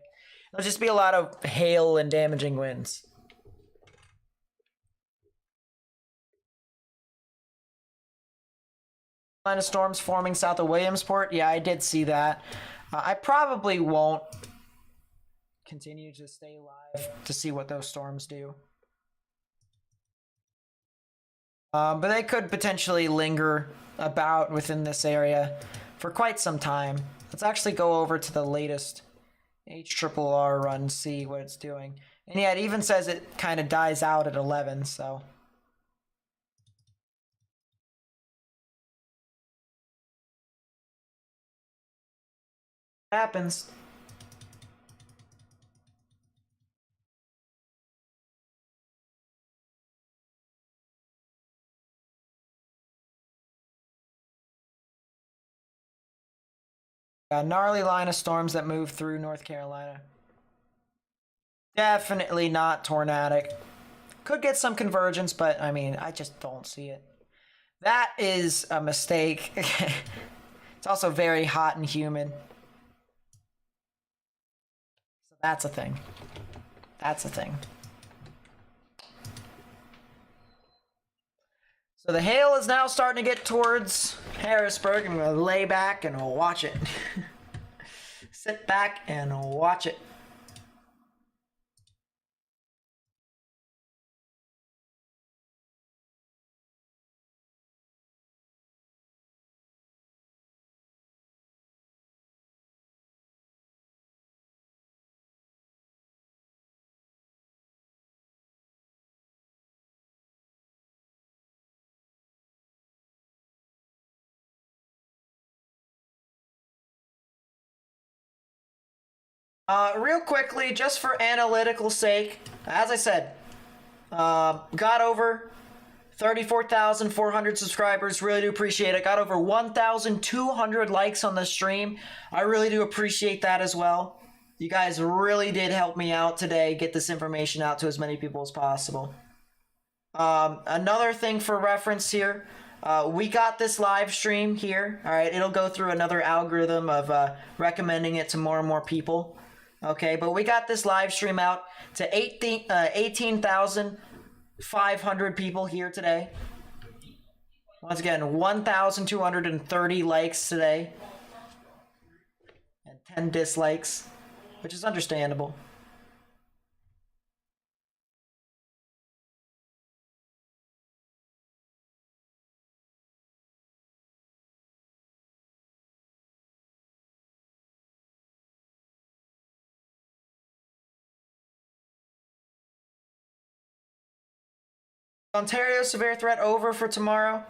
There'll just be a lot of hail and damaging winds. Line of storms forming south of Williamsport. Yeah, I did see that. I probably won't continue to stay live to see what those storms do. But they could potentially linger about within this area for quite some time. Let's actually go over to the latest HRRR run, see what it's doing. And yeah, it even says it kind of dies out at 11, so. Happens. A gnarly line of storms that move through North Carolina. Definitely not tornadic. Could get some convergence, but I mean, I just don't see it. That is a mistake. It's also very hot and humid. So that's a thing. That's a thing. So the hail is now starting to get towards Harrisburg. I'm going to lay back and watch it. Sit back and watch it. Real quickly, just for analytical sake, as I said, got over 34,400 subscribers. Really do appreciate it. Got over 1,200 likes on the stream. I really do appreciate that as well. You guys really did help me out today, get this information out to as many people as possible. Another thing for reference here, we got this live stream here. All right, it'll go through another algorithm of recommending it to more and more people. Okay, but we got this live stream out to 18,500 people here today. Once again, 1,230 likes today. And 10 dislikes, which is understandable. Ontario severe threat over for tomorrow.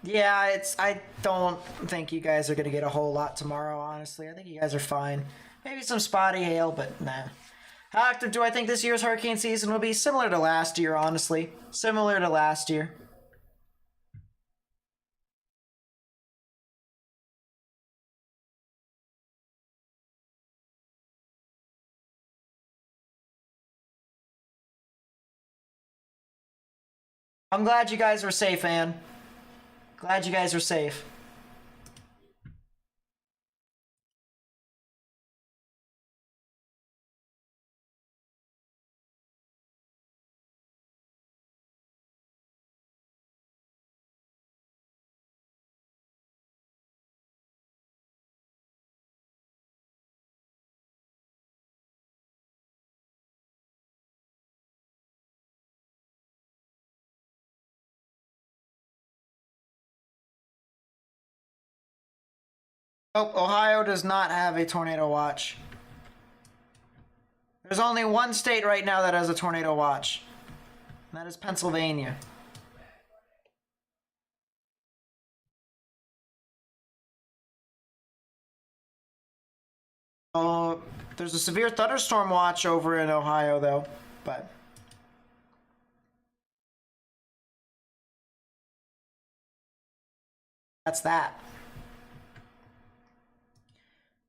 Yeah, I don't think you guys are gonna get a whole lot tomorrow, honestly. I think you guys are fine. Maybe some spotty hail, but nah. How active do I think this year's hurricane season will be? Similar to last year, honestly. Similar to last year. I'm glad you guys were safe, Ann. Glad you guys were safe. Nope, Ohio does not have a tornado watch. There's only one state right now that has a tornado watch. And that is Pennsylvania. Oh, there's a severe thunderstorm watch over in Ohio, though, but that's that.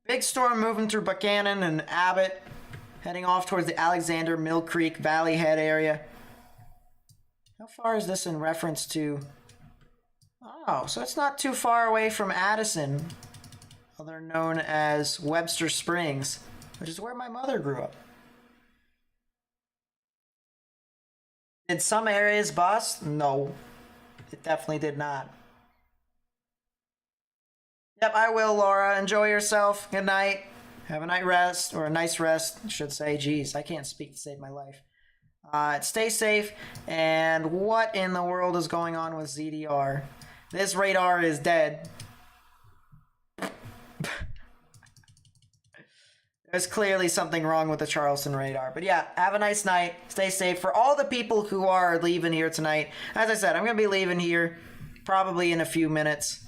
Big storm moving through Buchanan and Abbott, heading off towards the Alexander Mill Creek Valley Head area. How far is this in reference to? Oh, so it's not too far away from Addison, other known as Webster Springs. which is where my mother grew up. Did some areas bust? No, it definitely did not. Yep, I will, Laura. Enjoy yourself. Good night. Have a night rest, or a nice rest, I should say. Jeez, I can't speak to save my life. Stay safe. And what in the world is going on with ZDR? This radar is dead. There's clearly something wrong with the Charleston radar. But yeah, have a nice night. Stay safe. For all the people who are leaving here tonight, as I said, I'm going to be leaving here probably in a few minutes.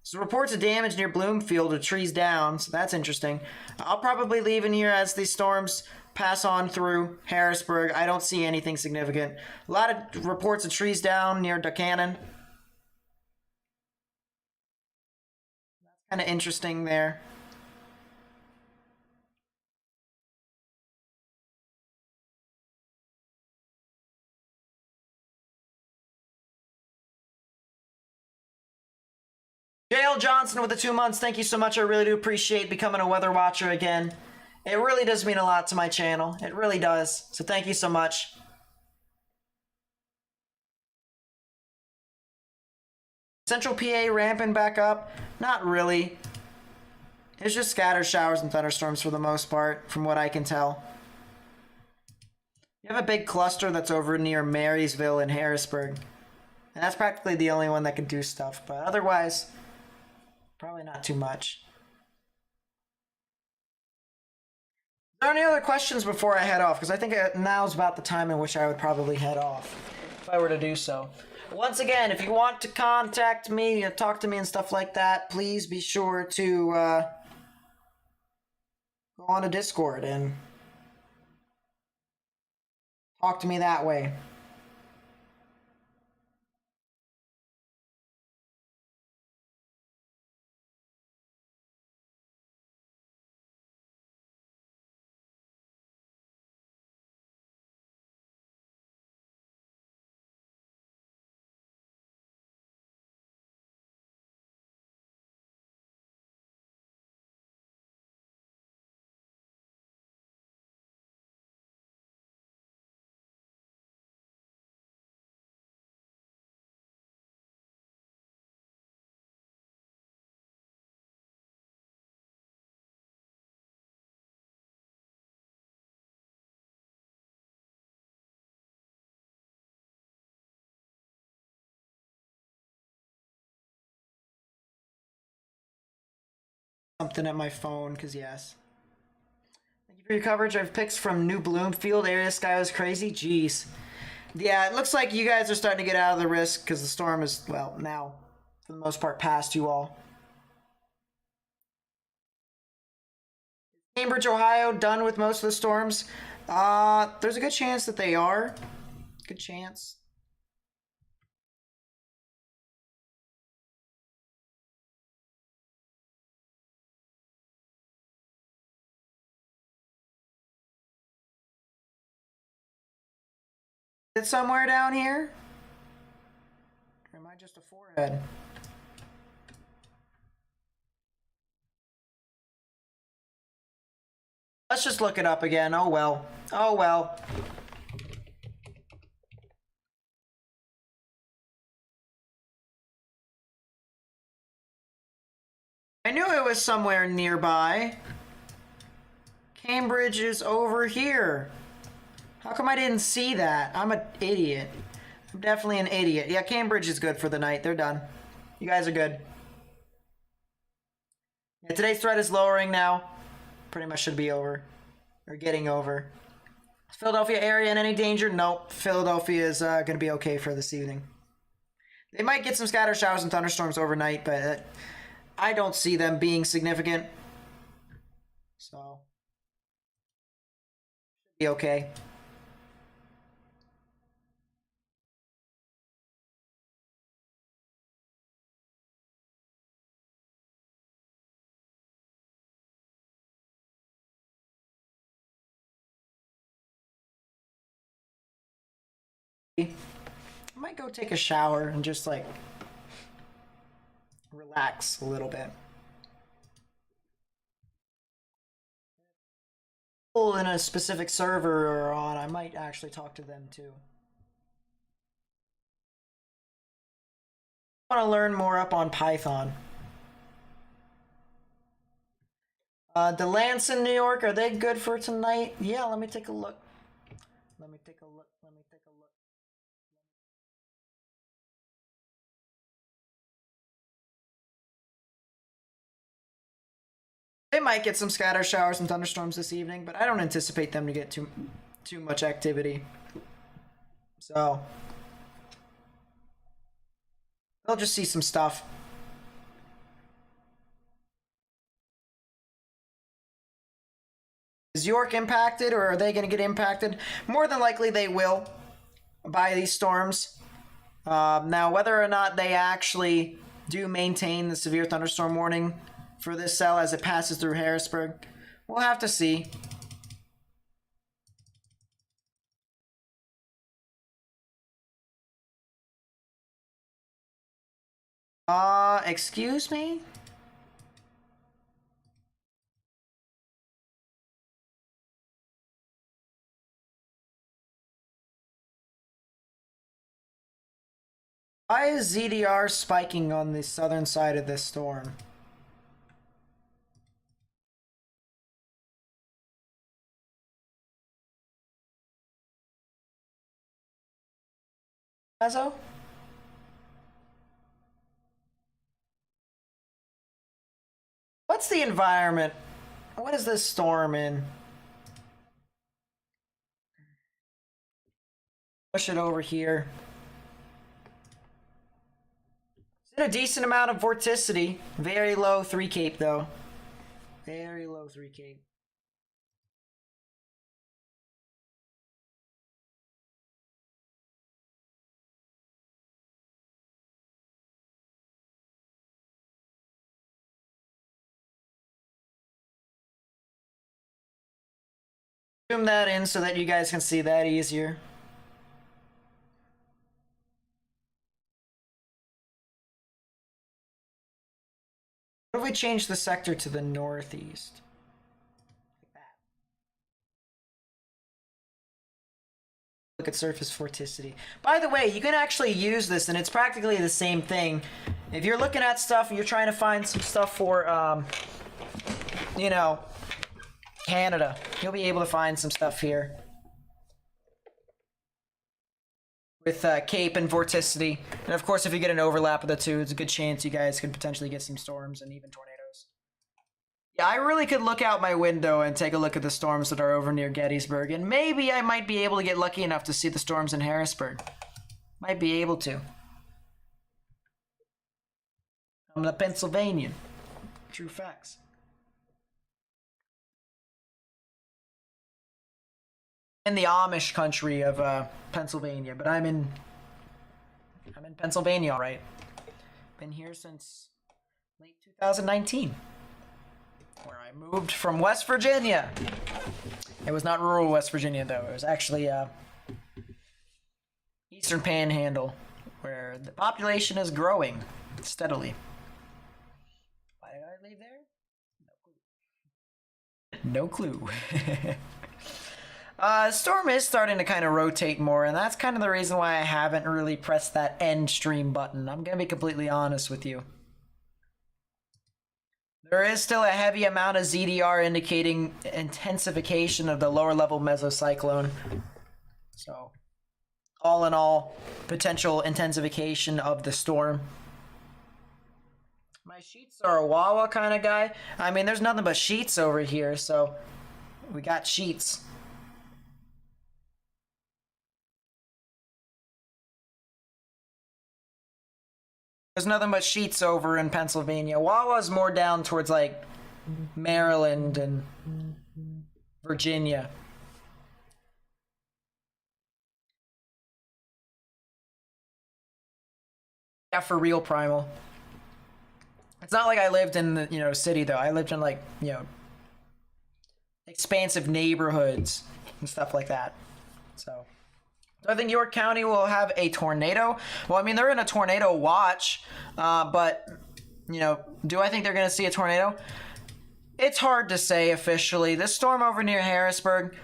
So reports of damage near Bloomfield with trees down, so that's interesting. I'll probably leave in here as these storms pass on through Harrisburg. I don't see anything significant. A lot of reports of trees down near Buchanan. That's kind of interesting there. JL Johnson with the 2 months. Thank you so much. I really do appreciate becoming a weather watcher again. It really does mean a lot to my channel. It really does. So thank you so much. Central PA ramping back up? Not really. It's just scattered showers and thunderstorms for the most part, from what I can tell. You have a big cluster that's over near Marysville and Harrisburg. And that's practically the only one that can do stuff. But otherwise, probably not too much. Are there any other questions before I head off? Because I think now's about the time in which I would probably head off, if I were to do so. Once again, if you want to contact me, talk to me and stuff like that, please be sure to go on to Discord and talk to me that way. Something at my phone, because yes. Thank you for your coverage. I have pics from New Bloomfield. Area sky was crazy. Jeez. Yeah, it looks like you guys are starting to get out of the risk because the storm is, well, now, for the most part, past you all. Cambridge, Ohio, done with most of the storms? There's a good chance that they are. Good chance. Is it somewhere down here? Or am I just a forehead? Let's just look it up again. Oh well. Oh well. I knew it was somewhere nearby. Cambridge is over here. How come I didn't see that? I'm an idiot. I'm definitely an idiot. Yeah, Cambridge is good for the night. They're done. You guys are good. Yeah, today's threat is lowering now. Pretty much should be over. Or getting over. Is Philadelphia area in any danger? Nope. Philadelphia is going to be okay for this evening. They might get some scattered showers and thunderstorms overnight, but I don't see them being significant. So, should be okay. I might go take a shower and just like relax a little bit. People in a specific server are on, I might actually talk to them too. I want to learn more up on Python. DeLance in New York, are they good for tonight? Yeah, let me take a look. Let me take a look. They might get some scatter showers and thunderstorms this evening, but I don't anticipate them to get too much activity. So they'll just see some stuff. Is York impacted, or are they going to get impacted? More than likely they will by these storms. Now, whether or not they actually do maintain the severe thunderstorm warning for this cell as it passes through Harrisburg, we'll have to see. Excuse me? Why is ZDR spiking on the southern side of this storm? Lazo? What's the environment? What is this storm in? Push it over here. Is it a decent amount of vorticity? Very low 3 cape though. Very low 3 cape. Zoom that in so that you guys can see that easier. What if we change the sector to the northeast? Like that. Look at surface vorticity. By the way, you can actually use this, and it's practically the same thing. If you're looking at stuff and you're trying to find some stuff for, you know, Canada, you'll be able to find some stuff here with cape and vorticity. And of course, if you get an overlap of the two, it's a good chance you guys could potentially get some storms and even tornadoes. Yeah, I really could look out my window and take a look at the storms that are over near Gettysburg, and maybe I might be able to get lucky enough to see the storms in Harrisburg. Might be able to. I'm the Pennsylvanian. True facts. In the Amish country of Pennsylvania, but I'm in Pennsylvania, all right. Been here since late 2019, where I moved from West Virginia. It was not rural West Virginia though. It was actually Eastern Panhandle, where the population is growing steadily. Why did I leave there? No clue. Storm is starting to kind of rotate more, and that's kind of the reason why I haven't really pressed that end stream button. I'm going to be completely honest with you. There is still a heavy amount of ZDR indicating intensification of the lower level mesocyclone. So, all in all, potential intensification of the storm. My sheets are a Wawa kind of guy. I mean, there's nothing but sheets over here, so we got sheets. There's nothing but sheets over in Pennsylvania. Wawa's more down towards like Maryland and Virginia. Yeah, for real, Primal. It's not like I lived in the, city though. I lived in like, expansive neighborhoods and stuff like that. So I think York County will have a tornado. Well, I mean, they're in a tornado watch, but, do I think they're going to see a tornado? It's hard to say officially. This storm over near Harrisburg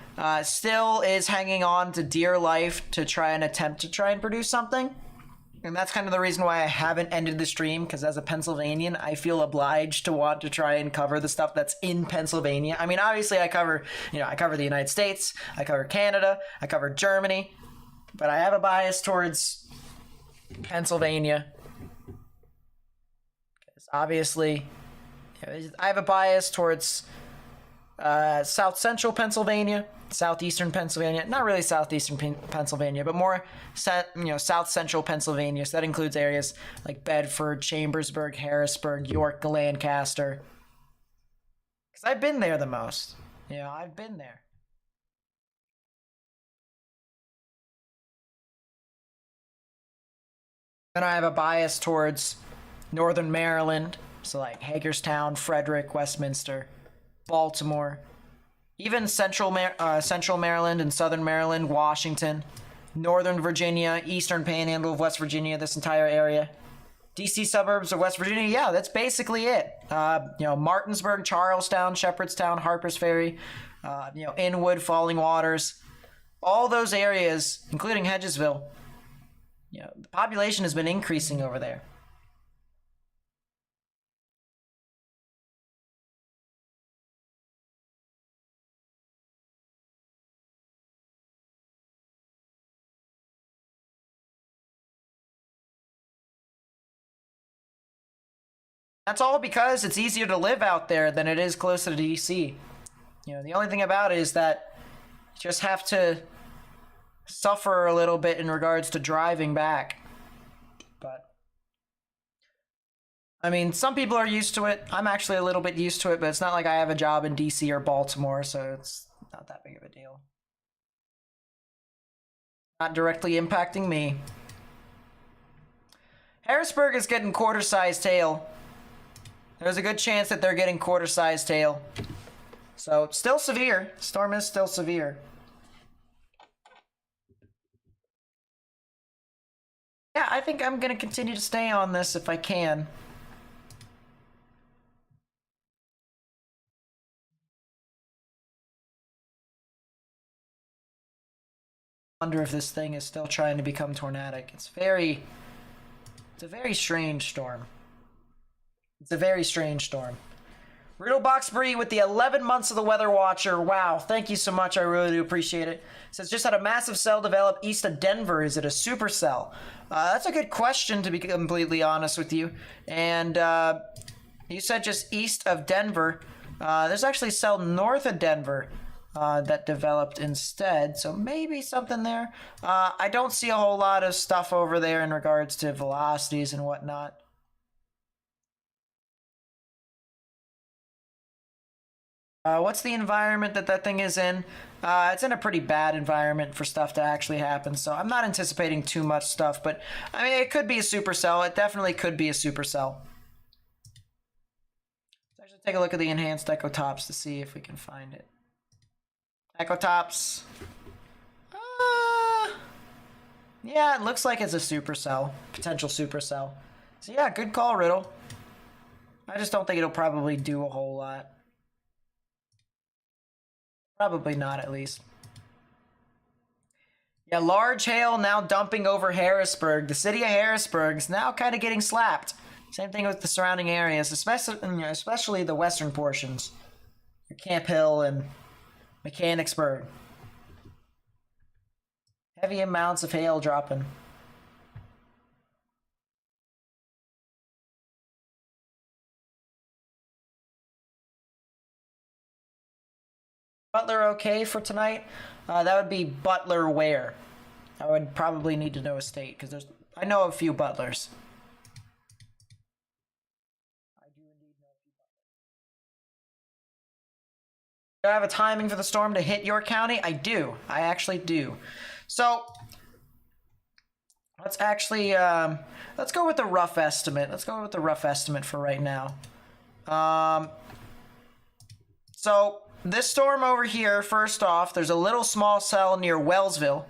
still is hanging on to dear life to try and produce something. And that's kind of the reason why I haven't ended the stream, because as a Pennsylvanian, I feel obliged to want to try and cover the stuff that's in Pennsylvania. I mean, obviously I cover the United States, I cover Canada, I cover Germany, but I have a bias towards Pennsylvania. Because obviously, I have a bias towards South Central Pennsylvania, Southeastern Pennsylvania, not really Southeastern Pennsylvania, but more South Central Pennsylvania. So that includes areas like Bedford, Chambersburg, Harrisburg, York, Lancaster. Because I've been there the most. I've been there. Then I have a bias towards Northern Maryland, so like Hagerstown, Frederick, Westminster, Baltimore. Even Central Maryland and Southern Maryland, Washington, Northern Virginia, Eastern Panhandle of West Virginia, this entire area. DC suburbs of West Virginia, yeah, that's basically it. Martinsburg, Charlestown, Shepherdstown, Harpers Ferry, Inwood, Falling Waters. All those areas, including Hedgesville, the population has been increasing over there. That's all because it's easier to live out there than it is closer to DC. The only thing about it is that you just have to suffer a little bit in regards to driving back. But, I mean, some people are used to it. I'm actually a little bit used to it, but it's not like I have a job in DC or Baltimore, so it's not that big of a deal. Not directly impacting me. Harrisburg is getting quarter-sized hail. There's a good chance that they're getting quarter-sized hail. So, still severe. Storm is still severe. Yeah, I think I'm going to continue to stay on this if I can. I wonder if this thing is still trying to become tornadic. It's a very strange storm. It's a very strange storm. Riddlebox Bree with the 11 months of the Weather Watcher. Wow, thank you so much. I really do appreciate it. It says, just had a massive cell develop east of Denver. Is it a supercell? That's a good question, to be completely honest with you. And you said just east of Denver. There's actually a cell north of Denver that developed instead. So maybe something there. I don't see a whole lot of stuff over there in regards to velocities and whatnot. What's the environment that thing is in? It's in a pretty bad environment for stuff to actually happen, so I'm not anticipating too much stuff, but I mean, it could be a supercell. It definitely could be a supercell. Let's actually take a look at the enhanced echotops to see if we can find it. Echotops. Yeah, it looks like it's a supercell. Potential supercell. So yeah, good call, Riddle. I just don't think it'll probably do a whole lot. Probably not, at least. Yeah, large hail now dumping over Harrisburg. The city of Harrisburg is now kind of getting slapped. Same thing with the surrounding areas, especially the western portions. Camp Hill and Mechanicsburg. Heavy amounts of hail dropping. Butler okay for tonight? That would be Butler where? I would probably need to know a state, because I know a few Butlers. I do indeed know a few Butlers. Do I have a timing for the storm to hit your county? I do. I actually do. So, let's actually, let's go with the rough estimate. Let's go with the rough estimate for right now. So, this storm over here, first off, there's a little small cell near Wellsville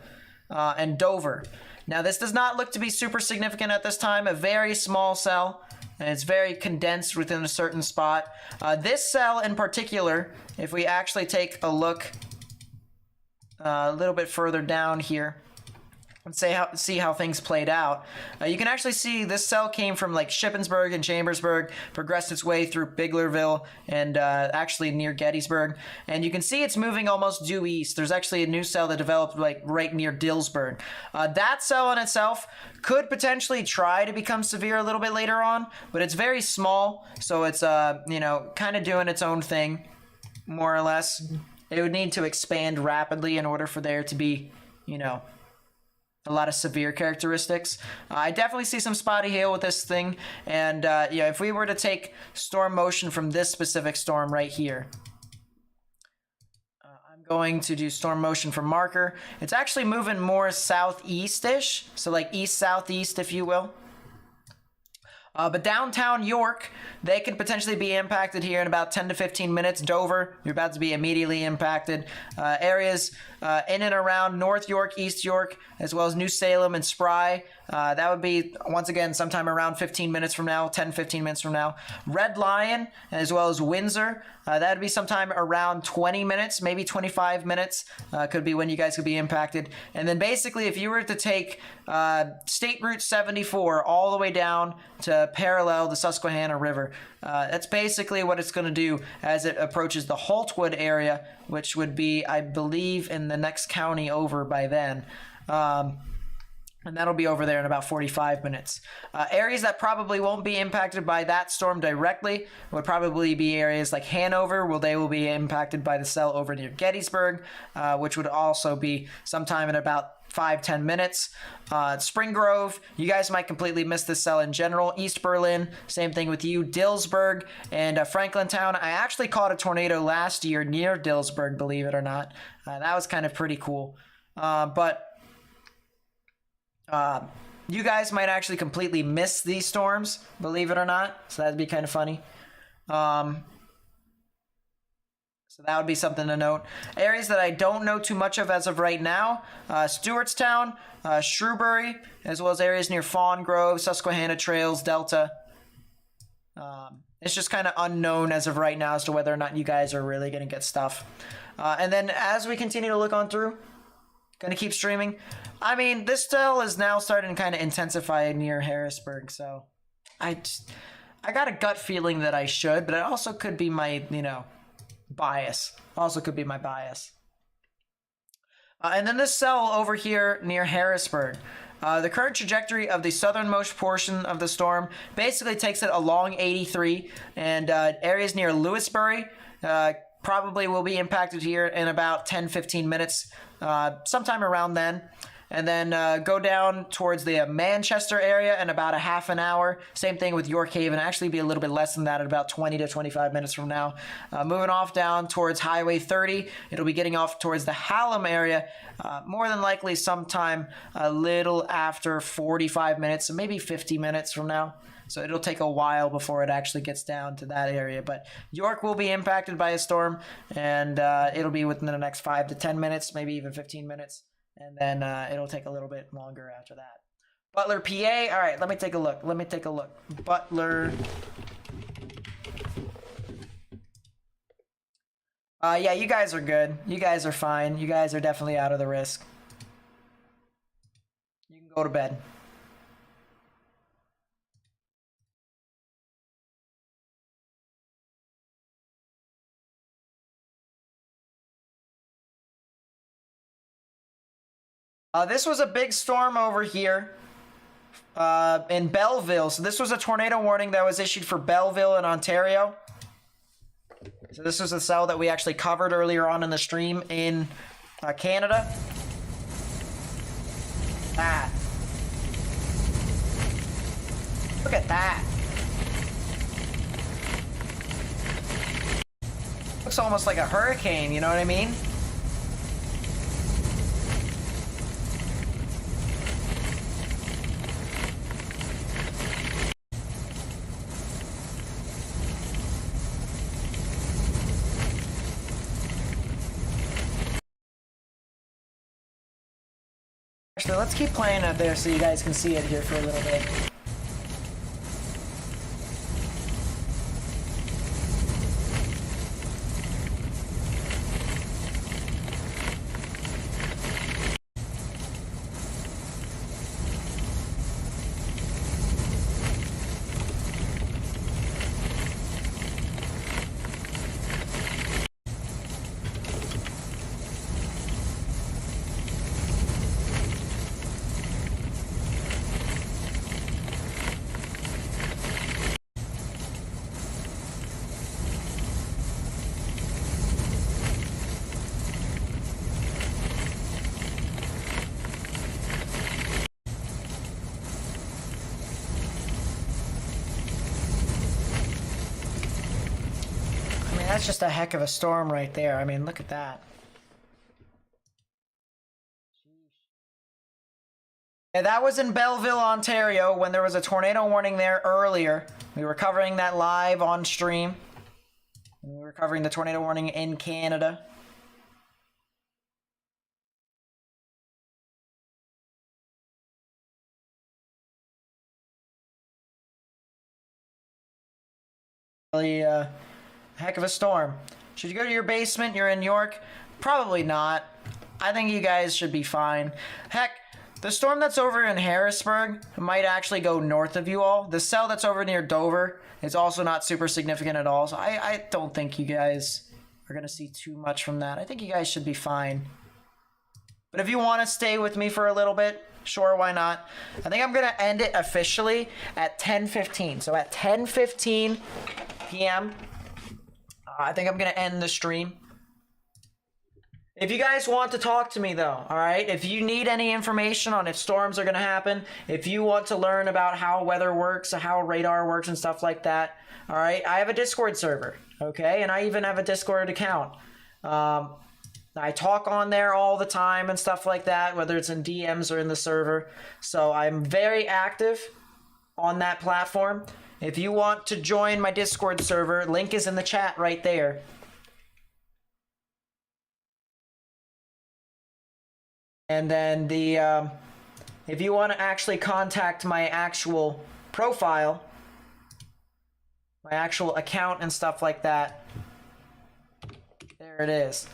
and Dover. Now, this does not look to be super significant at this time. A very small cell. and it's very condensed within a certain spot. This cell in particular, if we actually take a look a little bit further down here, let's see how things played out. You can actually see this cell came from like Shippensburg and Chambersburg, progressed its way through Biglerville and actually near Gettysburg. And you can see it's moving almost due east. There's actually a new cell that developed like right near Dillsburg. That cell in itself could potentially try to become severe a little bit later on, but it's very small, so it's you know, kind of doing its own thing, more or less. It would need to expand rapidly in order for there to be, you know, a lot of severe characteristics. I definitely see some spotty hail with this thing, and yeah, if we were to take storm motion from this specific storm right here, I'm going to do storm motion for marker. It's actually moving more southeast-ish, so like east-southeast, if you will. But downtown York, they could potentially be impacted here in about 10 to 15 minutes. Dover, you're about to be immediately impacted. Areas in and around North York, East York, as well as New Salem and Spry. That would be, once again, sometime around 15 minutes from now, 10, 15 minutes from now. Red Lion, as well as Windsor, that would be sometime around 20 minutes, maybe 25 minutes, could be when you guys could be impacted. And then basically, if you were to take State Route 74 all the way down to parallel the Susquehanna River, that's basically what it's going to do as it approaches the Holtwood area, which would be, I believe, in the next county over by then. And that'll be over there in about 45 minutes. Areas that probably won't be impacted by that storm directly would probably be areas like Hanover, where they will be impacted by the cell over near Gettysburg, which would also be sometime in about 5-10 minutes. Spring Grove, you guys might completely miss this cell in general. East Berlin, same thing with you. Dillsburg and Franklintown. I actually caught a tornado last year near Dillsburg, believe it or not. That was kind of pretty cool. But you guys might actually completely miss these storms, believe it or not. So that'd be kind of funny. So that would be something to note. Areas that I don't know too much of as of right now, Stewartstown, Shrewsbury, as well as areas near Fawn Grove, Susquehanna Trails, Delta. It's just kind of unknown as of right now as to whether or not you guys are really going to get stuff. And then as we continue to look on through, going to keep streaming. I mean, this cell is now starting to kind of intensify near Harrisburg, so I got a gut feeling that I should, but it also could be my, you know, bias. Also could be my bias. And then this cell over here near Harrisburg. The current trajectory of the southernmost portion of the storm basically takes it along 83, and areas near Lewisburg probably will be impacted here in about 10-15 minutes, sometime around then. And then go down towards the Manchester area in about a half an hour. Same thing with York Haven. Actually be a little bit less than that at about 20 to 25 minutes from now. Moving off down towards Highway 30. It'll be getting off towards the Hallam area. More than likely sometime a little after 45 minutes, so maybe 50 minutes from now. So it'll take a while before it actually gets down to that area. But York will be impacted by a storm, and it'll be within the next 5 to 10 minutes, maybe even 15 minutes. And then it'll take a little bit longer after that. Butler, PA. All right, let me take a look. Butler. Yeah, you guys are good. You guys are fine. You guys are definitely out of the risk. You can go to bed. This was a big storm over here in Belleville. So this was a tornado warning that was issued for Belleville in Ontario. So this was a cell that we actually covered earlier on in the stream in Canada. That. Look at that. Looks almost like a hurricane, you know what I mean? Actually, let's keep playing up there so you guys can see it here for a little bit. That's just a heck of a storm right there. I mean, look at that. Yeah, that was in Belleville, Ontario, when there was a tornado warning there earlier. We were covering that live on stream. We were covering the tornado warning in Canada. Really, heck of a storm. Should you go to your basement? You're in York? Probably not. I think you guys should be fine. Heck, the storm that's over in Harrisburg might actually go north of you all. The cell that's over near Dover is also not super significant at all. So I don't think you guys are going to see too much from that. I think you guys should be fine. But if you want to stay with me for a little bit, sure, why not? I think I'm going to end it officially at 10:15. So at 10:15 p.m., I think I'm going to end the stream. If you guys want to talk to me though, all right? If you need any information on if storms are going to happen, if you want to learn about how weather works, how radar works and stuff like that, all right? I have a Discord server, okay? And I even have a Discord account. I talk on there all the time and stuff like that, whether it's in DMs or in the server. So I'm very active on that platform. If you want to join my Discord server, link is in the chat right there. And then the if you want to actually contact my actual profile, my actual account and stuff like that, there it is.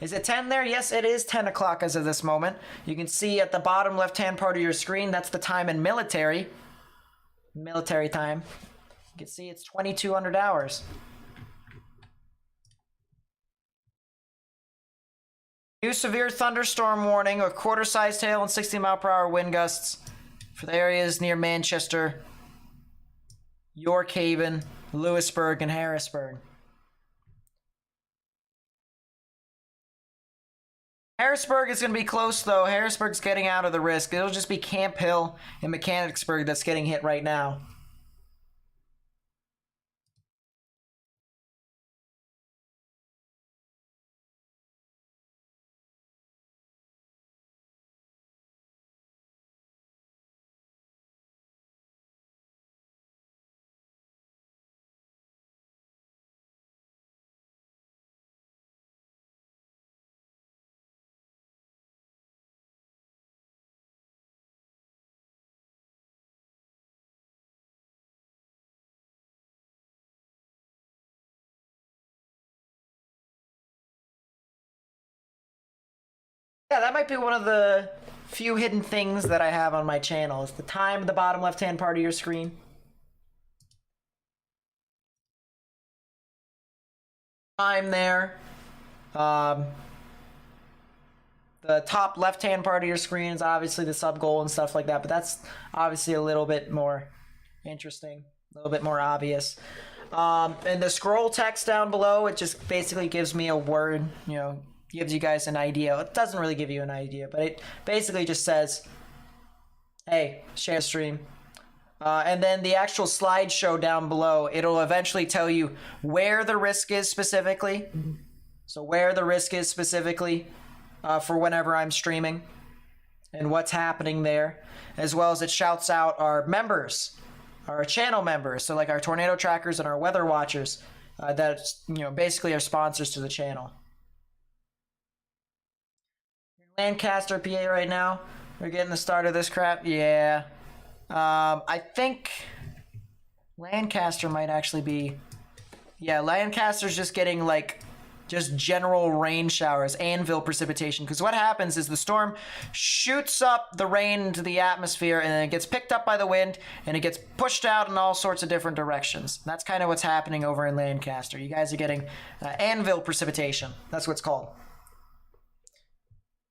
Is it 10 there? Yes, it is 10 o'clock as of this moment. You can see at the bottom left-hand part of your screen, that's the time in military time. You can see it's 2200 hours. New severe thunderstorm warning with quarter-sized hail and 60-mile-per-hour wind gusts for the areas near Manchester, York Haven, Lewisburg, and Harrisburg. Harrisburg is going to be close, though. Harrisburg's getting out of the risk. It'll just be Camp Hill and Mechanicsburg that's getting hit right now. Yeah, that might be one of the few hidden things that I have on my channel. Is the time at the bottom left-hand part of your screen. Time there. The top left-hand part of your screen is obviously the sub goal and stuff like that, but that's obviously a little bit more interesting, a little bit more obvious. And the scroll text down below, it just basically gives me a word, you know, gives you guys an idea. It doesn't really give you an idea, but it basically just says, hey, share the stream. And then the actual slideshow down below, it'll eventually tell you where the risk is specifically. So where the risk is specifically for whenever I'm streaming and what's happening there, as well as it shouts out our members, our channel members, so like our tornado trackers and our weather watchers that, you know, basically are sponsors to the channel. Lancaster, PA right now. We're getting the start of this crap. Yeah. I think Lancaster might actually be... Yeah, Lancaster's just getting, like, just general rain showers, anvil precipitation. Because what happens is the storm shoots up the rain into the atmosphere, and then it gets picked up by the wind, and it gets pushed out in all sorts of different directions. That's kind of what's happening over in Lancaster. You guys are getting anvil precipitation. That's what it's called.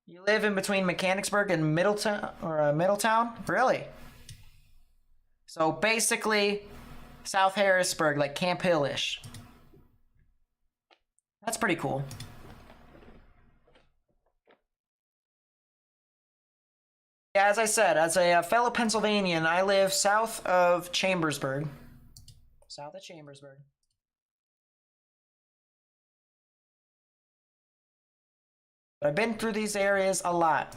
You live in between Mechanicsburg and Middletown, or Middletown? Really? So basically, South Harrisburg, like Camp Hill-ish. That's pretty cool. Yeah, as I said, as a fellow Pennsylvanian, I live south of Chambersburg. South of Chambersburg. But I've been through these areas a lot.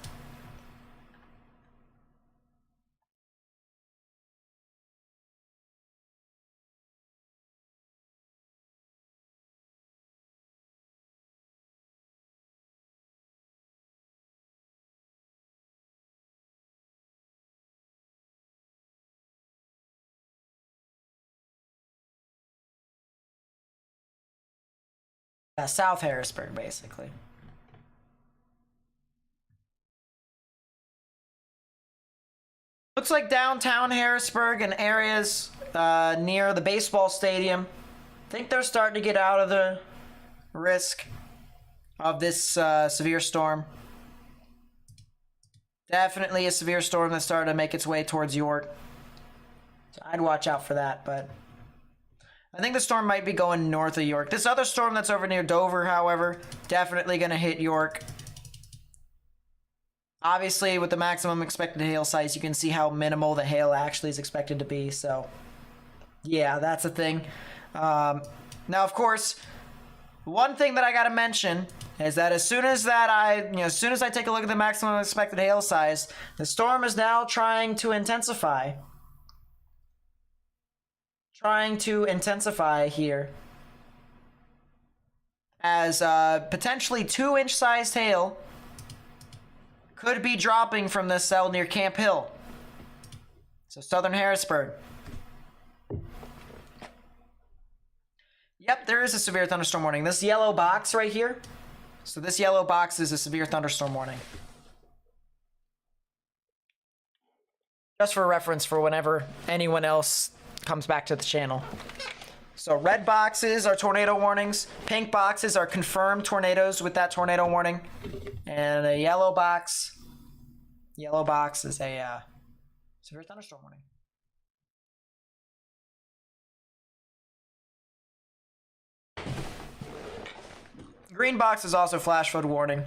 South Harrisburg, basically. Looks like downtown Harrisburg and areas near the baseball stadium. I think they're starting to get out of the risk of this severe storm. Definitely a severe storm that started to make its way towards York. So I'd watch out for that, but I think the storm might be going north of York. This other storm that's over near Dover, however, definitely going to hit York. Obviously, with the maximum expected hail size, you can see how minimal the hail actually is expected to be. So, yeah, that's a thing. Now, of course, one thing that I got to mention is that as soon as I take a look at the maximum expected hail size, the storm is now trying to intensify. Here. As potentially 2-inch sized hail could be dropping from this cell near Camp Hill. So southern Harrisburg. Yep, there is a severe thunderstorm warning. This yellow box right here. So this yellow box is a severe thunderstorm warning. Just for reference for whenever anyone else comes back to the channel. So red boxes are tornado warnings. Pink boxes are confirmed tornadoes with that tornado warning. And a yellow box is a severe thunderstorm warning. Green box is also flash flood warning.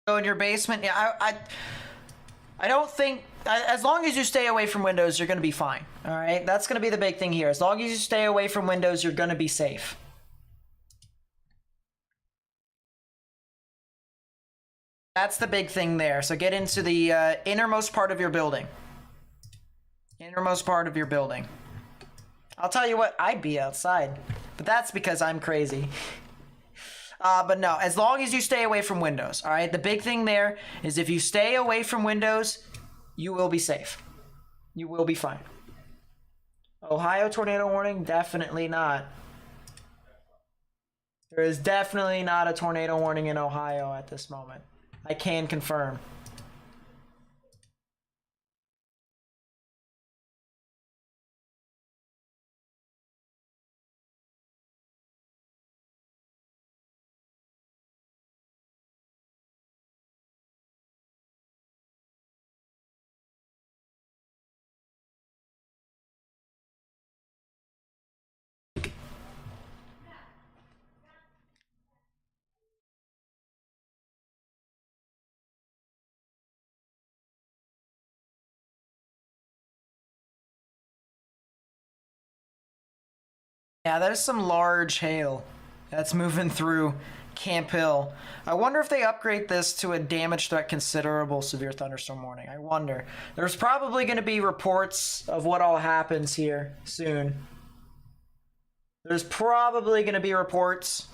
Go in your basement. Yeah, I don't think, as long as you stay away from windows, you're going to be fine. All right, that's going to be the big thing here. As long as you stay away from windows, you're going to be safe. That's the big thing there. So get into the innermost part of your building. Innermost part of your building. I'll tell you what, I'd be outside, but that's because I'm crazy. But no, as long as you stay away from windows, all right? The big thing there is if you stay away from windows, you will be safe. You will be fine. Ohio tornado warning? Definitely not. There is definitely not a tornado warning in Ohio at this moment. I can confirm. Yeah, there's some large hail that's moving through Camp Hill. I wonder if they upgrade this to a damage threat considerable severe thunderstorm warning. I wonder. There's probably going to be reports of what all happens here soon. There's probably going to be reports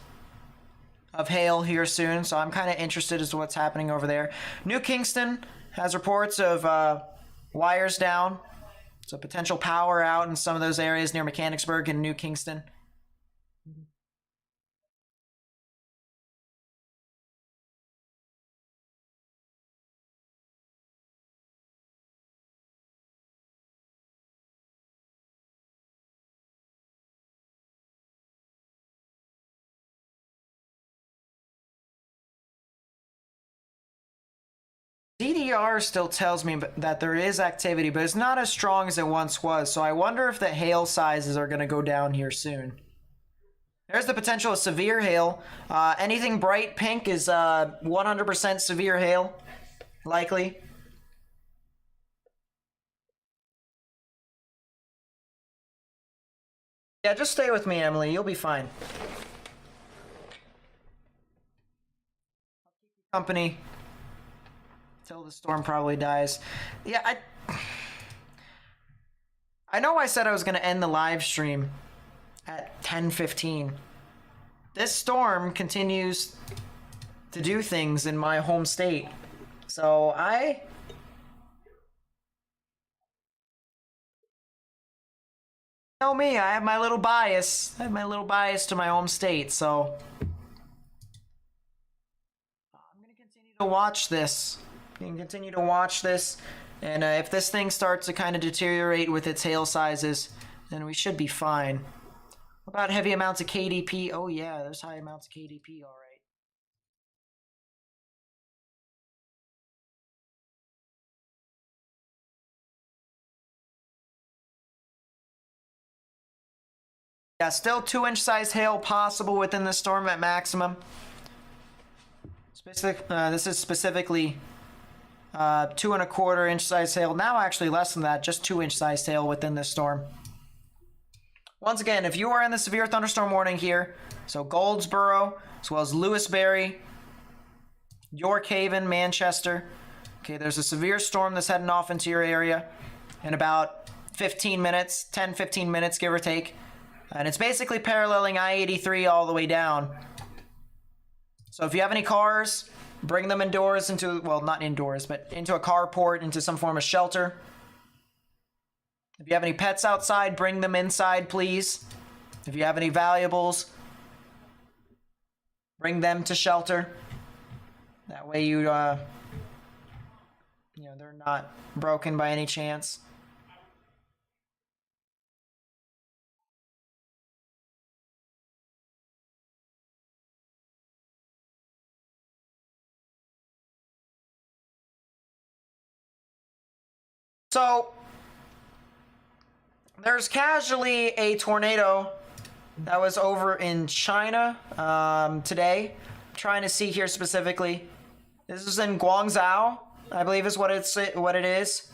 of hail here soon, so I'm kind of interested as to what's happening over there. New Kingston has reports of wires down. So potential power out in some of those areas near Mechanicsburg and New Kingston. ZDR still tells me that there is activity, but it's not as strong as it once was. So I wonder if the hail sizes are going to go down here soon. There's the potential of severe hail. Anything bright pink is 100% severe hail, likely. Yeah, just stay with me, Emily. You'll be fine. I'll keep you company till the storm probably dies. Yeah, I know I said I was going to end the live stream at 10:15. This storm continues to do things in my home state. So know me, I have my little bias. I have my little bias to my home state, so I'm going to continue to watch this. And if this thing starts to kind of deteriorate with its hail sizes, then we should be fine. What about heavy amounts of KDP? Oh yeah, there's high amounts of KDP, all right. Yeah, still 2-inch size hail possible within the storm at maximum. This is specifically 2¼ inch size hail. Now actually less than that, just 2-inch size hail within this storm. Once again, if you are in the severe thunderstorm warning here, so Goldsboro, as well as Lewisberry, York Haven, Manchester. Okay, there's a severe storm that's heading off into your area in about 15 minutes, 10-15 minutes, give or take. And it's basically paralleling I-83 all the way down. So if you have any cars, bring them indoors into, well, not indoors, but into a carport, into some form of shelter. If you have any pets outside, bring them inside, please. If you have any valuables, bring them to shelter. That way you know, they're not broken by any chance. So, there's casually a tornado that was over in China today. I'm trying to see here specifically. This is in Guangzhou, I believe is what it is.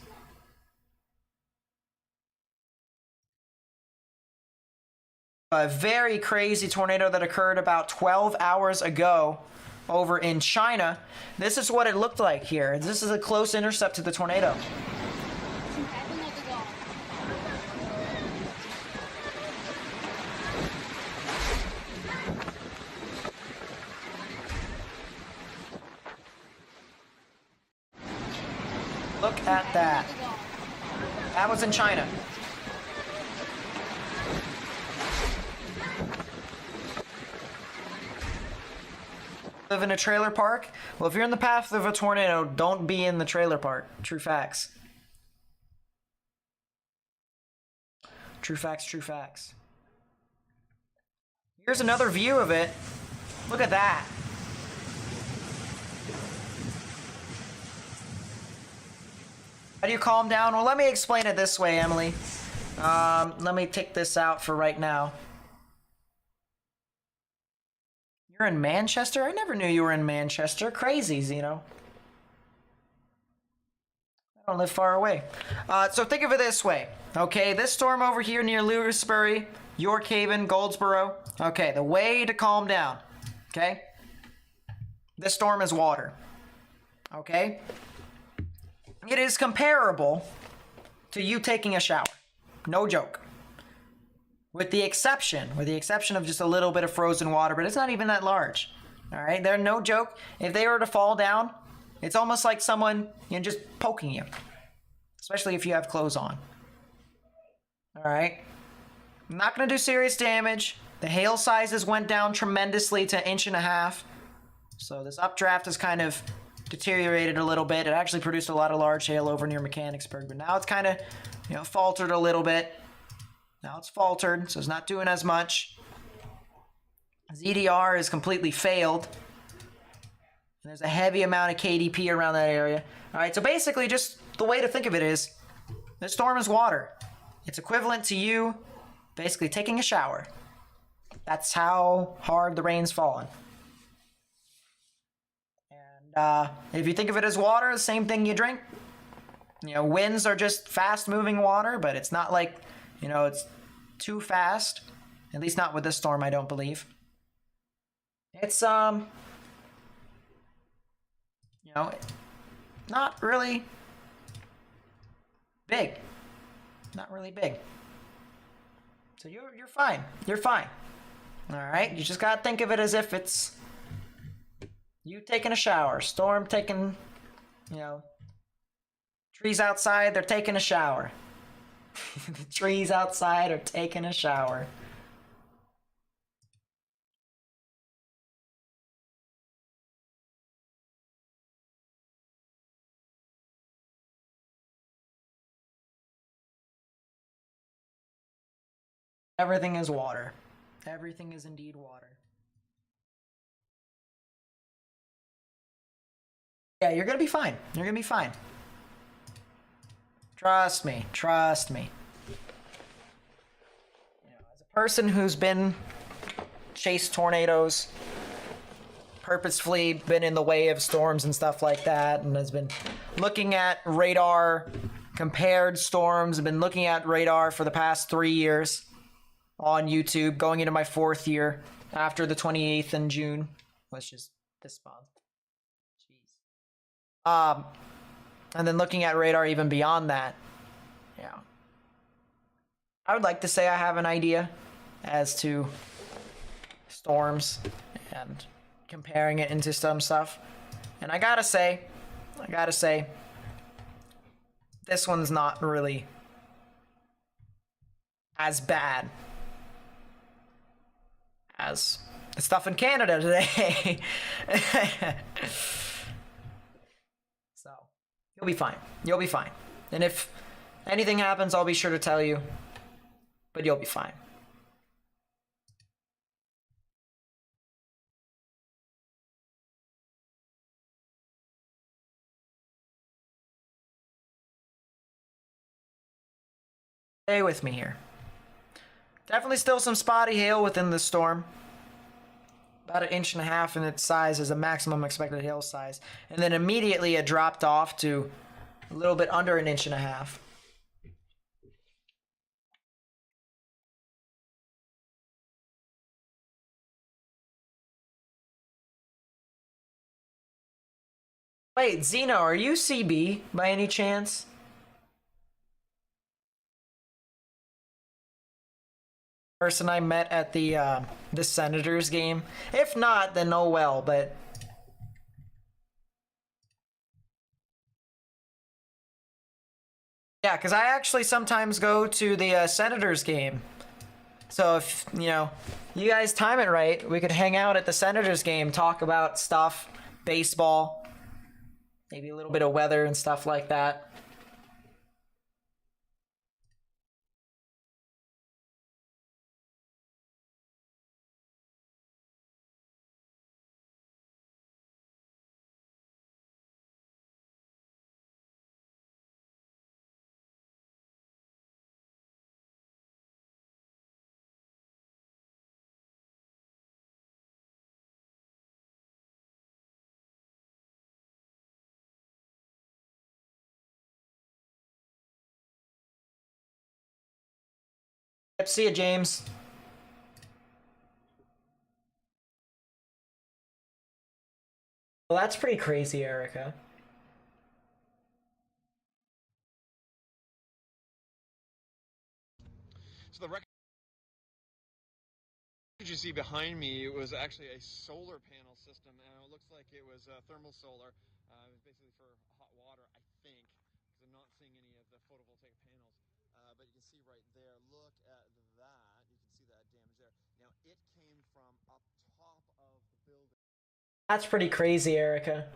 A very crazy tornado that occurred about 12 hours ago over in China. This is what it looked like here. This is a close intercept to the tornado. Look at that. That was in China. Live in a trailer park? Well, if you're in the path of a tornado, don't be in the trailer park. True facts. True facts, true facts. Here's another view of it. Look at that. How do you calm down? Well, let me explain it this way, Emily. Let me take this out for right now. You're in Manchester? I never knew you were in Manchester. Crazy, Zeno. I don't live far away. So think of it this way. Okay, this storm over here near Lewisberry, York Haven, Goldsboro. Okay, the way to calm down. Okay? This storm is water. Okay? It is comparable to you taking a shower. No joke. With the exception of just a little bit of frozen water, but it's not even that large. All right, they're no joke. If they were to fall down, it's almost like someone, just poking you, especially if you have clothes on. All right, not going to do serious damage. The hail sizes went down tremendously to 1.5 inches. So this updraft has kind of deteriorated a little bit. It actually produced a lot of large hail over near Mechanicsburg, but now it's kind of, faltered a little bit. Now it's faltered, so it's not doing as much. ZDR is completely failed. And there's a heavy amount of KDP around that area. All right, so basically just the way to think of it is the storm is water. It's equivalent to you basically taking a shower. That's how hard the rain's falling. And if you think of it as water, the same thing you drink. You know, winds are just fast-moving water, but it's not like, you know, it's too fast. At least not with this storm, I don't believe. It's, you know, not really big. Not really big. So you're fine. You're fine. All right? You just gotta think of it as if it's you taking a shower. Storm taking, you know, trees outside, they're taking a shower. The trees outside are taking a shower. Everything is water. Everything is indeed water. Yeah, you're gonna be fine. You're gonna be fine. Trust me. Trust me. You know, as a person who's been chased tornadoes, purposefully been in the way of storms and stuff like that, and has been looking at radar, compared storms, been looking at radar for the past 3 years on YouTube, going into my 4th year after the 28th in June, which is this month. Jeez. And then looking at radar even beyond that. Yeah. I would like to say I have an idea as to storms and comparing it into some stuff. And I gotta say, this one's not really as bad as the stuff in Canada today. So, you'll be fine. You'll be fine. And if anything happens, I'll be sure to tell you. But you'll be fine. Stay with me here. Definitely still some spotty hail within the storm. About 1.5 inches in its size is a maximum expected hail size. And then immediately it dropped off to a little bit under 1.5 inches. Wait, Zeno, are you CB by any chance? Person I met at the Senators game. If not, then oh well, but yeah, because I actually sometimes go to the Senators game. So if, you know, you guys time it right, we could hang out at the Senators game, talk about stuff, baseball, maybe a little bit of weather and stuff like that. Yep, see ya, James. Well, that's pretty crazy, Erica. So the record you see behind me was actually a solar panel system, and it looks like it was thermal solar. It was basically for hot water, I think, because I'm not seeing any of the photovoltaic panels. But you can see right there, look at that. You can see that damage there. Now, it came from up top of the building. That's pretty crazy, Erica.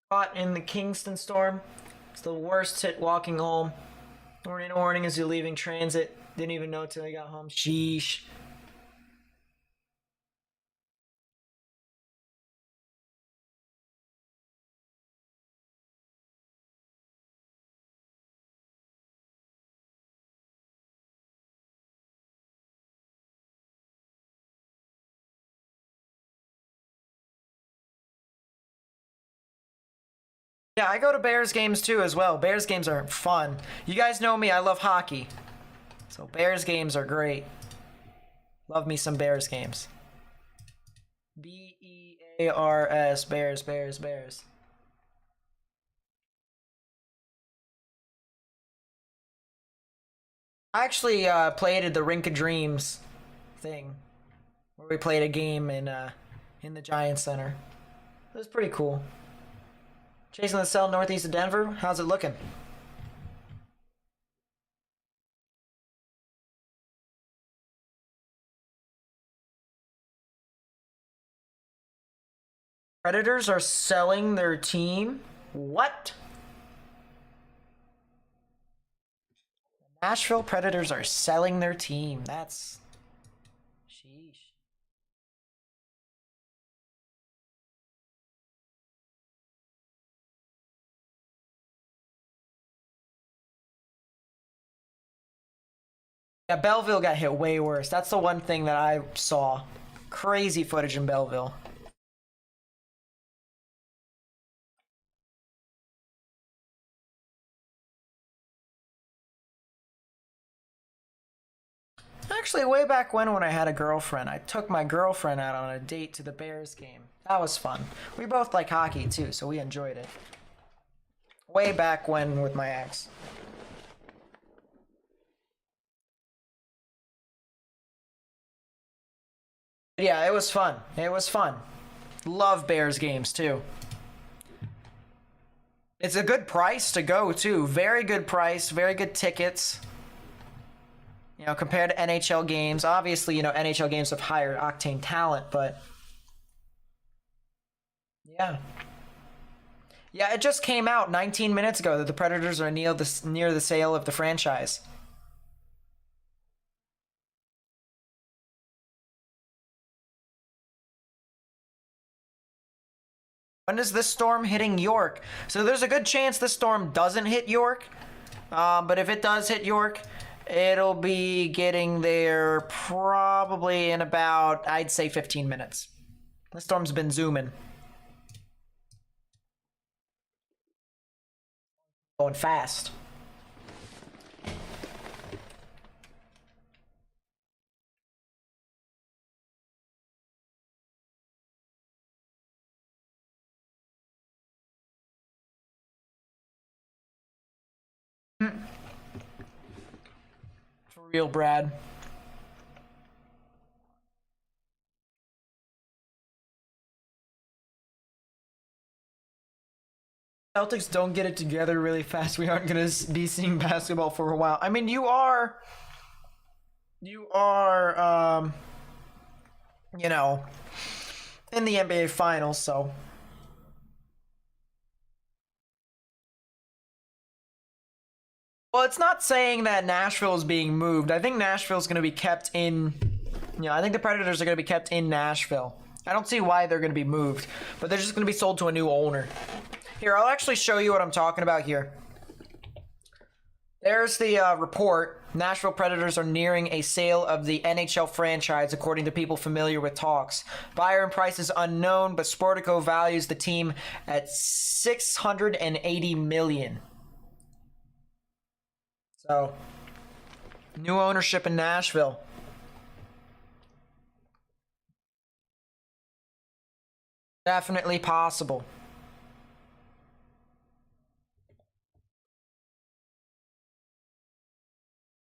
Caught in the Kingston storm. It's the worst hit walking home. Tornado warning as you're leaving transit. Didn't even know till I got home. Sheesh. Yeah, I go to Bears games too as well. Bears games are fun. You guys know me, I love hockey. So Bears games are great. Love me some Bears games. Bears, Bears, Bears, Bears. I actually played at the Rink of Dreams thing, where we played a game in the Giants Center. It was pretty cool. Chasing the cell northeast of Denver. How's it looking? Predators are selling their team? What? Nashville Predators are selling their team. That's... sheesh. Yeah, Belleville got hit way worse. That's the one thing that I saw. Crazy footage in Belleville. Actually, way back when I had a girlfriend, I took my girlfriend out on a date to the Bears game. That was fun. We both like hockey too, so we enjoyed it. Way back when with my ex. Yeah, it was fun. It was fun. Love Bears games too. It's a good price to go too. Very good price, very good tickets. You know, compared to NHL games. Obviously, you know, NHL games have higher octane talent, but yeah. Yeah, it just came out 19 minutes ago that the Predators are near the sale of the franchise. When is this storm hitting York? So there's a good chance this storm doesn't hit York. But if it does hit York, it'll be getting there probably in about, I'd say, 15 minutes. The storm's been zooming. Going fast. For real, Brad. Celtics don't get it together really fast. We aren't going to be seeing basketball for a while. I mean, you are, you know, in the NBA Finals, so. Well, it's not saying that Nashville is being moved. I think Nashville's going to be kept in, you know, I think the Predators are going to be kept in Nashville. I don't see why they're going to be moved, but they're just going to be sold to a new owner. Here, I'll actually show you what I'm talking about here. There's the report. Nashville Predators are nearing a sale of the NHL franchise, according to people familiar with talks. Buyer and price is unknown, but Sportico values the team at $680 million. So, new ownership in Nashville. Definitely possible.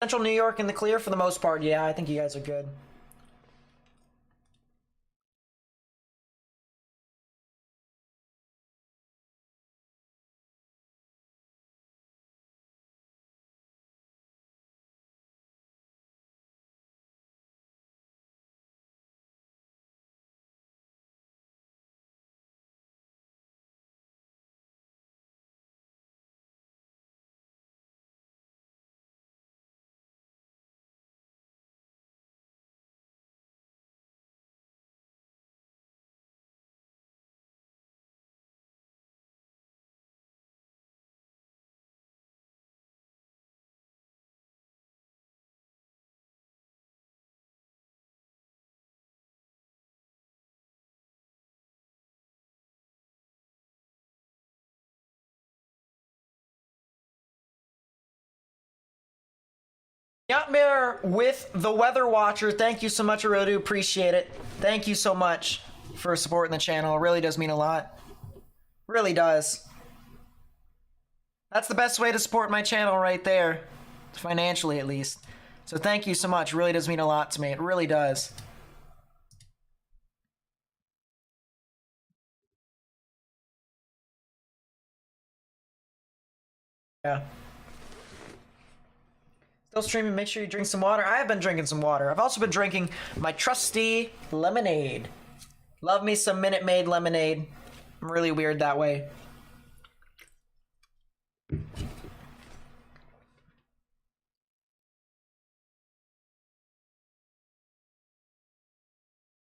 Central New York in the clear for the most part. Yeah, I think you guys are good. Got there with the Weather Watcher. Thank you so much, I really do appreciate it. Thank you so much for supporting the channel. It really does mean a lot. Really does. That's the best way to support my channel right there. Financially, at least. So thank you so much. It really does mean a lot to me. It really does. Yeah. Still streaming, make sure you drink some water. I have been drinking some water. I've also been drinking my trusty lemonade. Love me some Minute Maid lemonade. I'm really weird that way.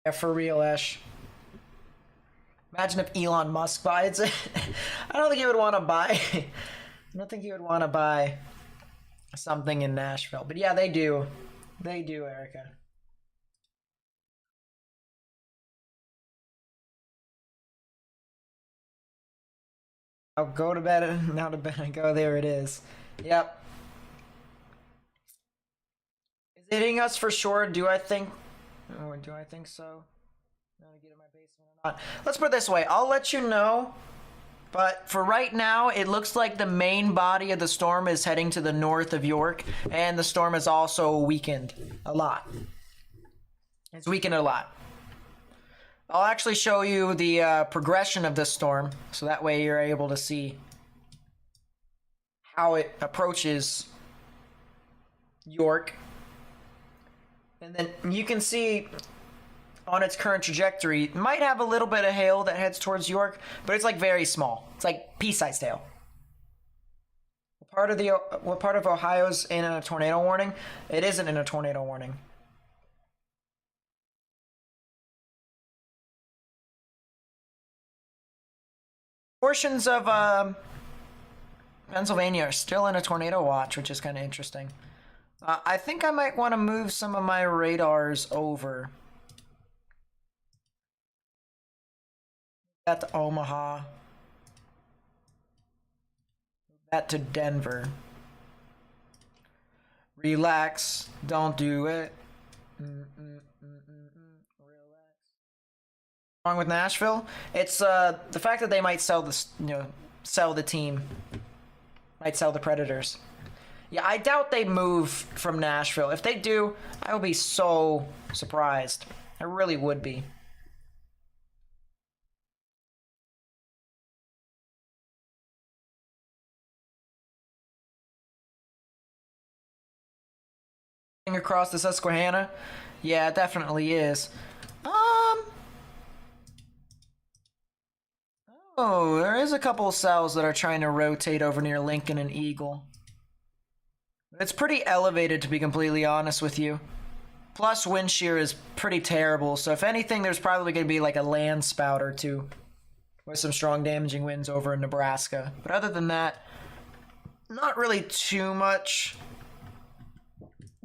Yeah, for real, Ash. Imagine if Elon Musk buys it. I don't think he would want to buy. I don't think he would want to buy something in Nashville. But yeah, they do. They do, Erica. I'll go to bed. Now to bed I go. There it is. Yep. Is it hitting us for sure? Do I think? Oh, do I think so? I'm gonna get in my basement or not. Let's put it this way. I'll let you know. But for right now, it looks like the main body of the storm is heading to the north of York, and the storm is also weakened a lot. It's weakened a lot. I'll actually show you the progression of this storm, so that way you're able to see how it approaches York. And then you can see on its current trajectory, it might have a little bit of hail that heads towards York, but it's like very small. It's like pea-sized hail. What part of Ohio's in a tornado warning? It isn't in a tornado warning. Portions of Pennsylvania are still in a tornado watch, which is kind of interesting. I think I might want to move some of my radars over. That to Omaha. That to Denver. Relax. Don't do it. Relax. Wrong with Nashville? It's the fact that they might sell this, sell the team. Might sell the Predators. Yeah, I doubt they move from Nashville. If they do, I will be so surprised. I really would be. Across the Susquehanna? Yeah, it definitely is. Oh, there is a couple of cells that are trying to rotate over near Lincoln and Eagle. It's pretty elevated, to be completely honest with you. Plus, wind shear is pretty terrible, so if anything, there's probably going to be like a land spout or two with some strong damaging winds over in Nebraska. But other than that, not really too much.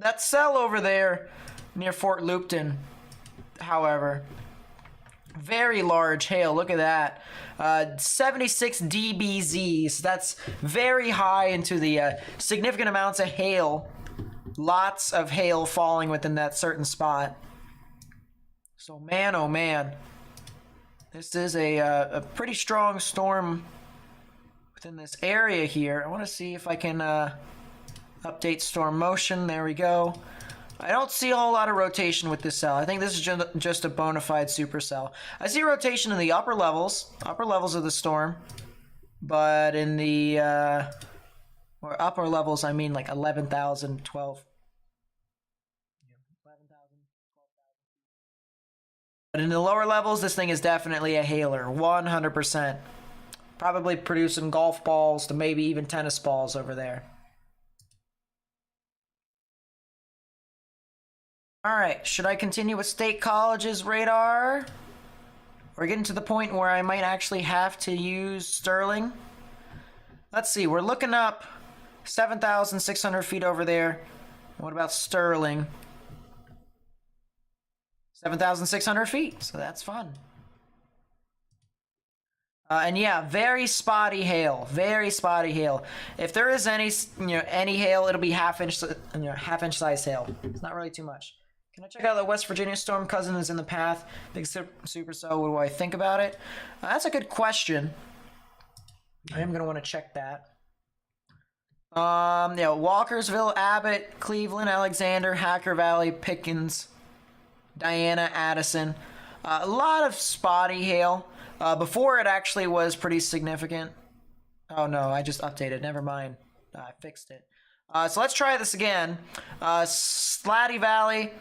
That cell over there near Fort Lupton, however, very large hail. Look at that. 76 dBZs. That's very high into the significant amounts of hail. Lots of hail falling within that certain spot. So man, oh man. This is a pretty strong storm within this area here. I want to see if I can update storm motion. There we go. I don't see a whole lot of rotation with this cell. I think this is just a bona fide supercell. I see rotation in the upper levels of the storm, but in the or upper levels, I mean like 11,000, 12. But in the lower levels, this thing is definitely a hailer, 100%. Probably producing golf balls to maybe even tennis balls over there. Alright, should I continue with State College's radar? We're getting to the point where I might actually have to use Sterling. Let's see, we're looking up 7,600 feet over there. What about Sterling? 7,600 feet, so that's fun. And yeah, very spotty hail. Very spotty hail. If there is any, any hail, it'll be half-inch size hail. It's not really too much. Can I check out the West Virginia storm? Cousin is in the path. Big supercell. What do I think about it? That's a good question. I am gonna want to check that. Yeah, Walkersville, Abbott, Cleveland, Alexander, Hacker Valley, Pickens, Diana, Addison. A lot of spotty hail. Before it actually was pretty significant. Oh no, I just updated. Never mind. I fixed it. So let's try this again. Slatty Valley,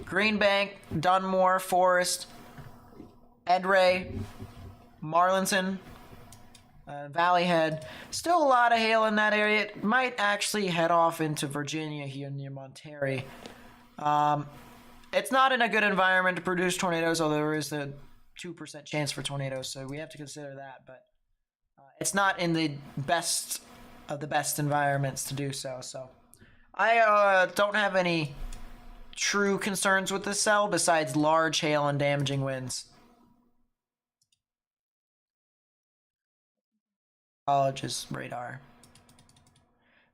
Green Bank, Dunmore, Forest, Edray, Marlinton, Valley Head. Still a lot of hail in that area. It might actually head off into Virginia here near Monterey. It's not in a good environment to produce tornadoes, although there is a 2% chance for tornadoes, so we have to consider that. But it's not in the best of the best environments to do so. So I don't have any true concerns with this cell besides large hail and damaging winds. College's radar.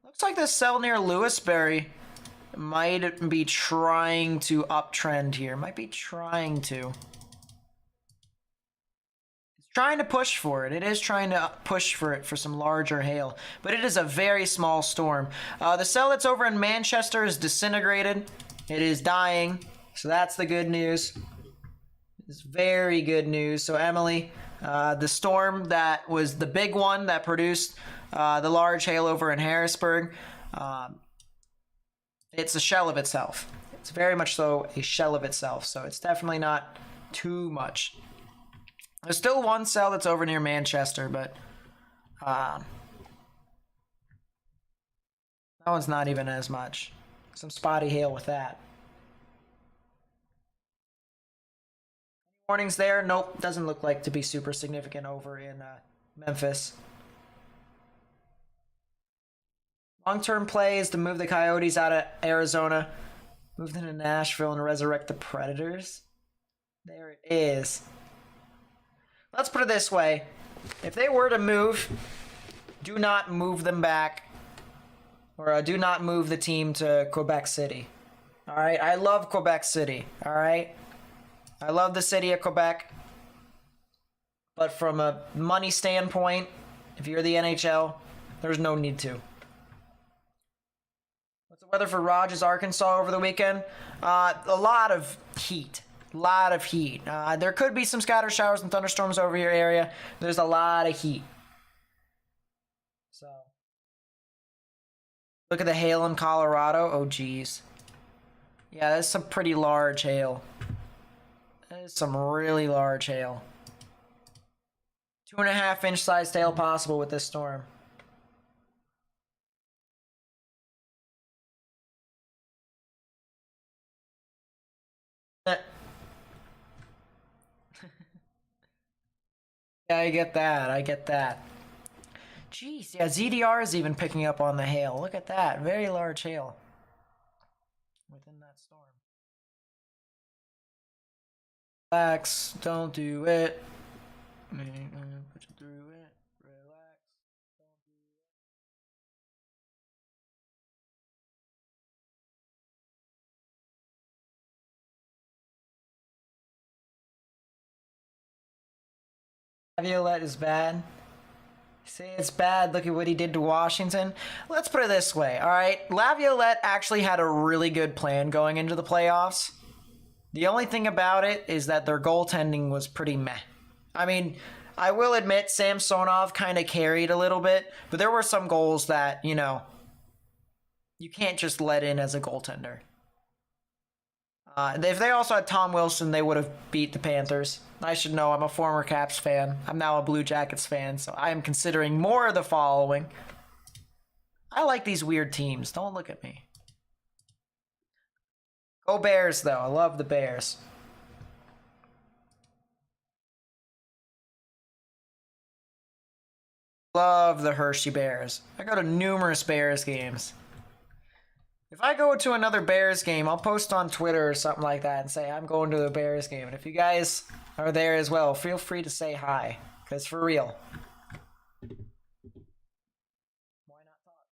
Looks like this cell near Lewisberry might be trying to uptrend here. Might be trying to. It's trying to push for it. It is trying to push for it for some larger hail. But it is a very small storm. The cell that's over in Manchester is disintegrated. It is dying. So that's the good news. It's very good news. So Emily, the storm that was the big one that produced the large hail over in Harrisburg, it's a shell of itself. It's very much so a shell of itself. So it's definitely not too much. There's still one cell that's over near Manchester, but that one's not even as much. Some spotty hail with that. Any warnings there? Nope, doesn't look like to be super significant over in Memphis. Long-term play is to move the Coyotes out of Arizona, move them to Nashville, and resurrect the Predators. There it is. Let's put it this way. If they were to move, do not move them back. Or do not move the team to Quebec City. Alright? I love Quebec City. Alright? I love the city of Quebec. But from a money standpoint, if you're the NHL, there's no need to. What's the weather for Rogers, Arkansas over the weekend? A lot of heat. Lot of heat. There could be some scattered showers and thunderstorms over your area. There's a lot of heat. So, look at the hail in Colorado. Oh, geez. Yeah, that's some pretty large hail. That is some really large hail. 2.5 inch sized hail possible with this storm. Yeah, I get that. I get that. Jeez, yeah, ZDR is even picking up on the hail. Look at that. Very large hail within that storm. Relax. Don't do it. Put you through it. Relax. Don't do it. Laviolette is bad. Say it's bad, look at what he did to Washington. Let's put it this way, alright? Laviolette actually had a really good plan going into the playoffs. The only thing about it is that their goaltending was pretty meh. I mean, I will admit Samsonov kind of carried a little bit, but there were some goals that, you can't just let in as a goaltender. If they also had Tom Wilson, they would have beat the Panthers. I should know, I'm a former Caps fan. I'm now a Blue Jackets fan, so I am considering more of the following. I like these weird teams. Don't look at me. Go Bears, though. I love the Bears. Love the Hershey Bears. I go to numerous Bears games. If I go to another Bears game, I'll post on Twitter or something like that and say, I'm going to the Bears game. And if you guys are there as well, feel free to say hi. Because for real. Why not talk?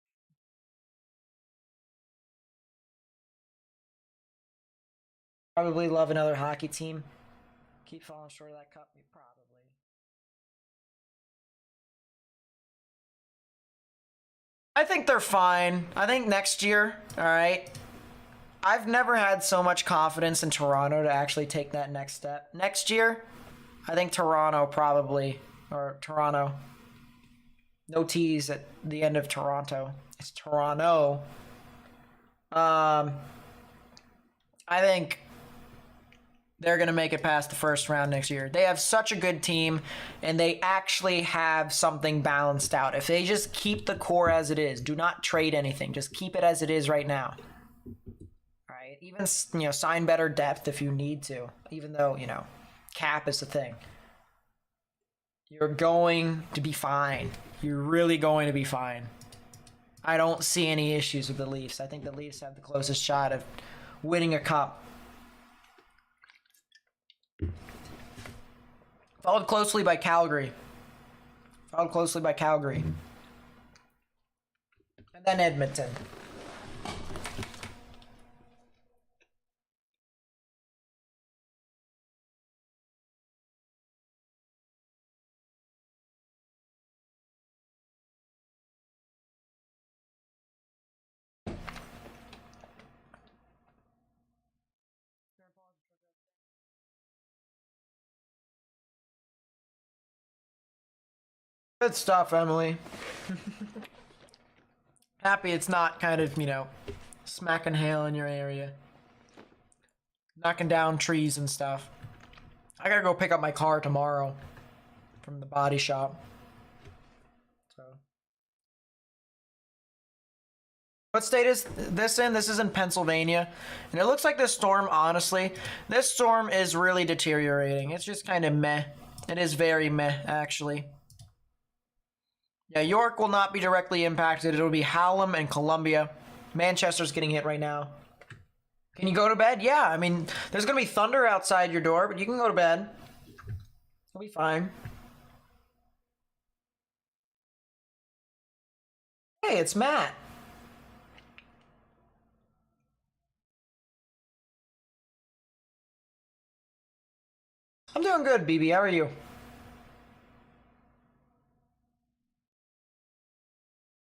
Probably love another hockey team. Keep falling short of that cup, probably. I think they're fine. I think next year, all right. I've never had so much confidence in Toronto to actually take that next step. Next year, I think Toronto probably, or Toronto. No T's at the end of Toronto. It's Toronto. I think they're going to make it past the first round next year. They have such a good team, and they actually have something balanced out. If they just keep the core as it is, do not trade anything. Just keep it as it is right now. All right? Even, sign better depth if you need to, even though, cap is the thing. You're going to be fine. You're really going to be fine. I don't see any issues with the Leafs. I think the Leafs have the closest shot of winning a cup. Followed closely by Calgary. And then Edmonton. Good stuff, Emily. Happy it's not kind of, smacking hail in your area. Knocking down trees and stuff. I gotta go pick up my car tomorrow from the body shop. So. What state is this in? This is in Pennsylvania. And it looks like this storm, honestly, this storm is really deteriorating. It's just kind of meh. It is very meh, actually. Yeah, York will not be directly impacted. It'll be Hallam and Columbia. Manchester's getting hit right now. Can you go to bed? Yeah, I mean, there's going to be thunder outside your door, but you can go to bed. It'll be fine. Hey, it's Matt. I'm doing good, BB. How are you?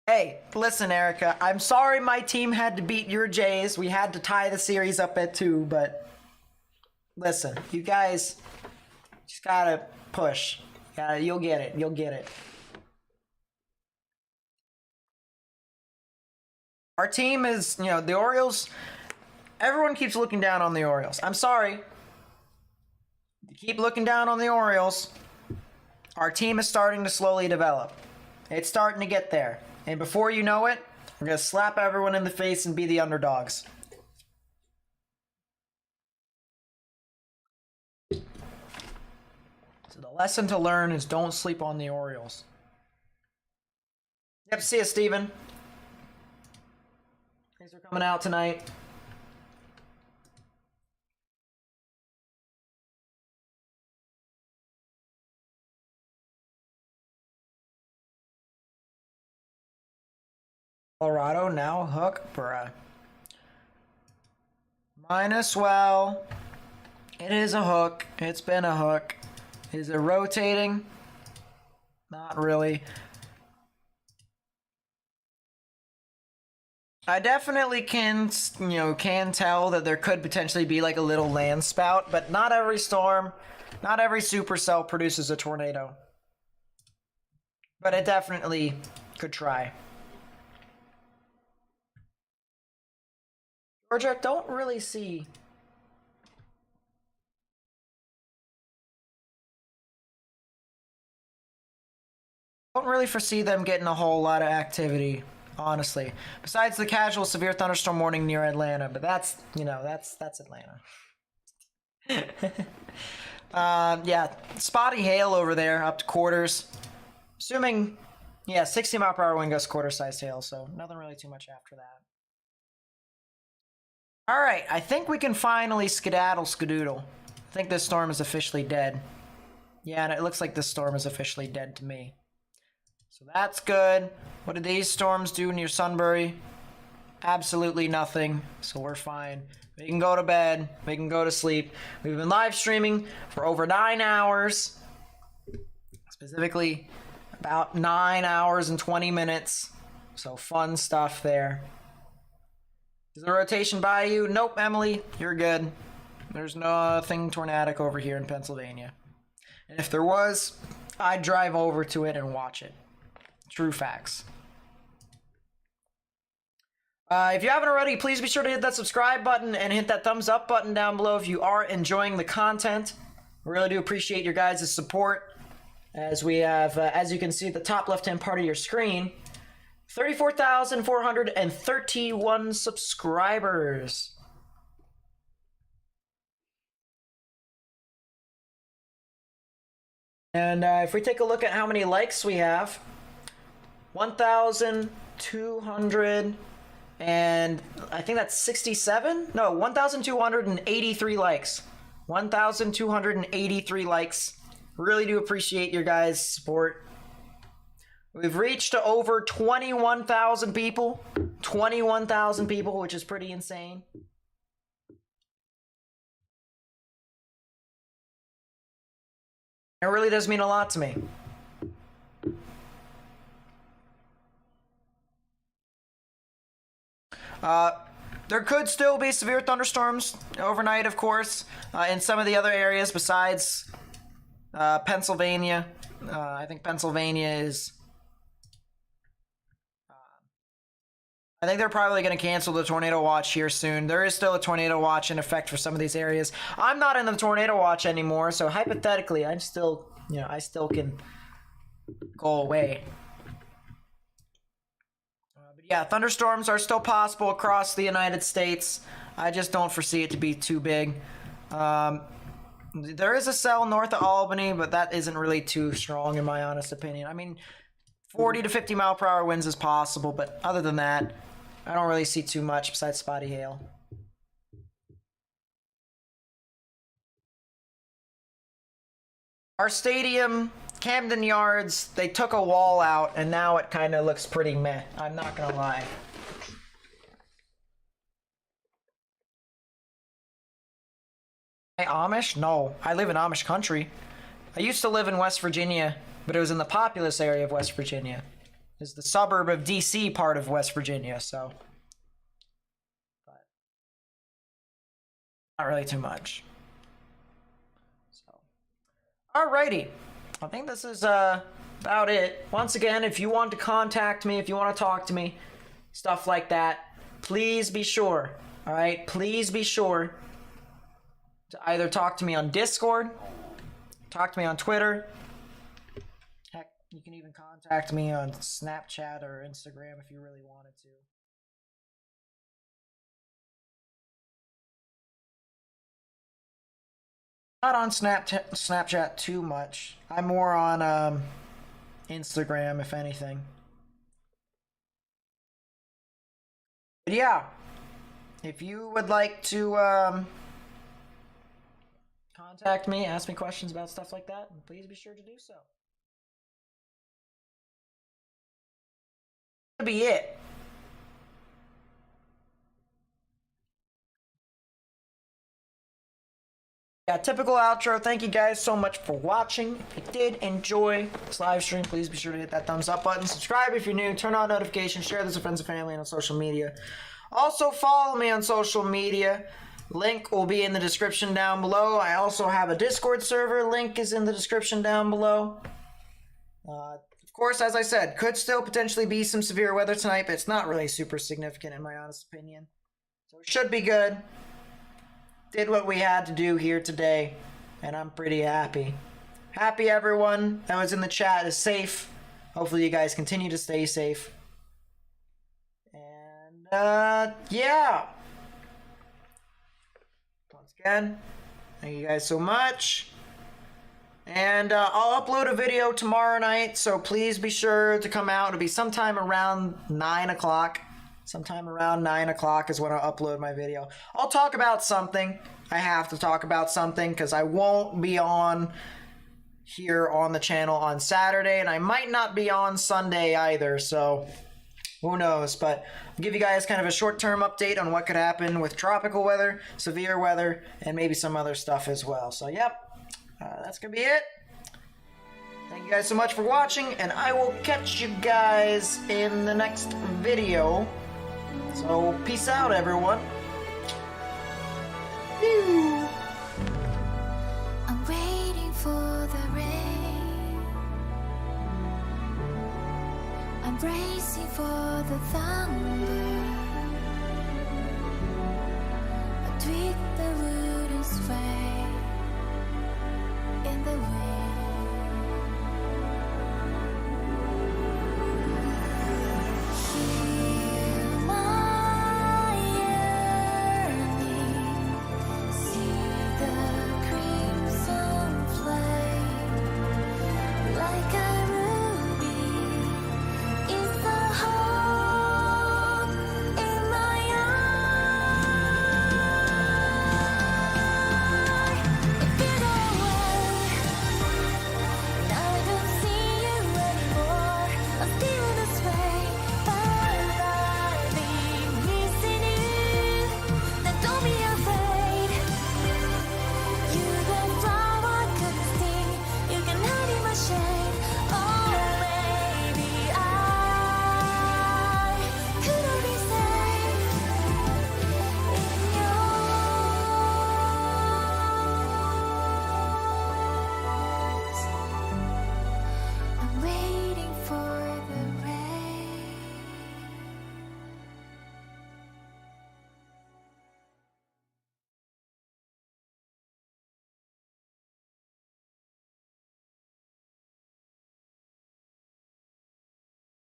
Hey, listen, Erica. I'm sorry my team had to beat your Jays. We had to tie the series up at 2, but listen, you guys just gotta push. You'll get it. You'll get it. Our team is, the Orioles. Everyone keeps looking down on the Orioles. I'm sorry. You keep looking down on the Orioles. Our team is starting to slowly develop. It's starting to get there. And before you know it, we're going to slap everyone in the face and be the underdogs. So the lesson to learn is don't sleep on the Orioles. Yep, see you, Steven. Thanks for coming out tonight. Colorado now hook, bruh. Well, it is a hook. It's been a hook. Is it rotating? Not really. I definitely can tell that there could potentially be like a little land spout, but not every storm, not every supercell produces a tornado. But it definitely could try. Georgia, don't really see. Don't really foresee them getting a whole lot of activity, honestly. Besides the casual severe thunderstorm warning near Atlanta, but that's, that's Atlanta. Yeah, spotty hail over there, up to quarters. Assuming, 60 mile per hour wind gusts, quarter-sized hail, so nothing really too much after that. All right, I think we can finally skedaddle. I think this storm is officially dead. Yeah, and it looks like this storm is officially dead to me. So that's good. What did these storms do near Sunbury? Absolutely nothing. So we're fine. We can go to bed. We can go to sleep. We've been live streaming for over 9 hours. Specifically, about 9 hours and 20 minutes. So fun stuff there. Is the rotation by you? Nope, Emily. You're good. There's nothing tornadic over here in Pennsylvania. And if there was, I'd drive over to it and watch it. True facts. If you haven't already, please be sure to hit that subscribe button and hit that thumbs up button down below if you are enjoying the content. I really do appreciate your guys' support. As we have, as you can see at the top left-hand part of your screen, 34,431 subscribers. And if we take a look at how many likes we have, 1,200 and I think that's 67? No, 1,283 likes. 1,283 likes. Really do appreciate your guys' support. We've reached over 21,000 people. 21,000 people, which is pretty insane. It really does mean a lot to me. There could still be severe thunderstorms overnight, of course, in some of the other areas besides Pennsylvania. I think Pennsylvania is... I think they're probably going to cancel the tornado watch here soon. There is still a tornado watch in effect for some of these areas. I'm not in the tornado watch anymore, so hypothetically, I'm still, I still can go away. But yeah, thunderstorms are still possible across the United States. I just don't foresee it to be too big. There is a cell north of Albany, but that isn't really too strong in my honest opinion. I mean, 40 to 50 mile per hour winds is possible, but other than that, I don't really see too much besides spotty hail. Our stadium, Camden Yards, they took a wall out and now it kind of looks pretty meh. I'm not gonna lie. Am I Amish? No, I live in Amish country. I used to live in West Virginia, but it was in the populous area of West Virginia. It's the suburb of DC part of West Virginia, so. But not really too much. So. Alrighty. I think this is about it. Once again, if you want to contact me, if you want to talk to me, stuff like that, please be sure, alright? Please be sure to either talk to me on Discord, talk to me on Twitter. Heck, you can even contact me on Snapchat or Instagram if you really wanted to. Not on Snapchat too much. I'm more on Instagram, if anything. But yeah, if you would like to contact me, ask me questions about stuff like that, please be sure to do so. That'll be it. Yeah, typical outro. Thank you guys so much for watching. If you did enjoy this live stream, please be sure to hit that thumbs up button. Subscribe if you're new. Turn on notifications. Share this with friends and family and on social media. Also, follow me on social media. Link will be in the description down below. I also have a Discord server. Link is in the description down below. Of course, as I said, could still potentially be some severe weather tonight, but it's not really super significant in my honest opinion. So it should be good. Did what we had to do here today, and I'm pretty happy. Happy everyone that was in the chat is safe. Hopefully you guys continue to stay safe. And, yeah. Once again, thank you guys so much. And I'll upload a video tomorrow night, so please be sure to come out. It'll be sometime around 9 o'clock. Sometime around 9 o'clock is when I'll upload my video. I'll talk about something. I have to talk about something because I won't be on here on the channel on Saturday, and I might not be on Sunday either, so who knows. But I'll give you guys kind of a short-term update on what could happen with tropical weather, severe weather, and maybe some other stuff as well. So yep, that's gonna be it. Thank you guys so much for watching, and I will catch you guys in the next video. So peace out, everyone. Woo. I'm waiting for the rain. I'm bracing for the thunder. I tweak the wooden sway.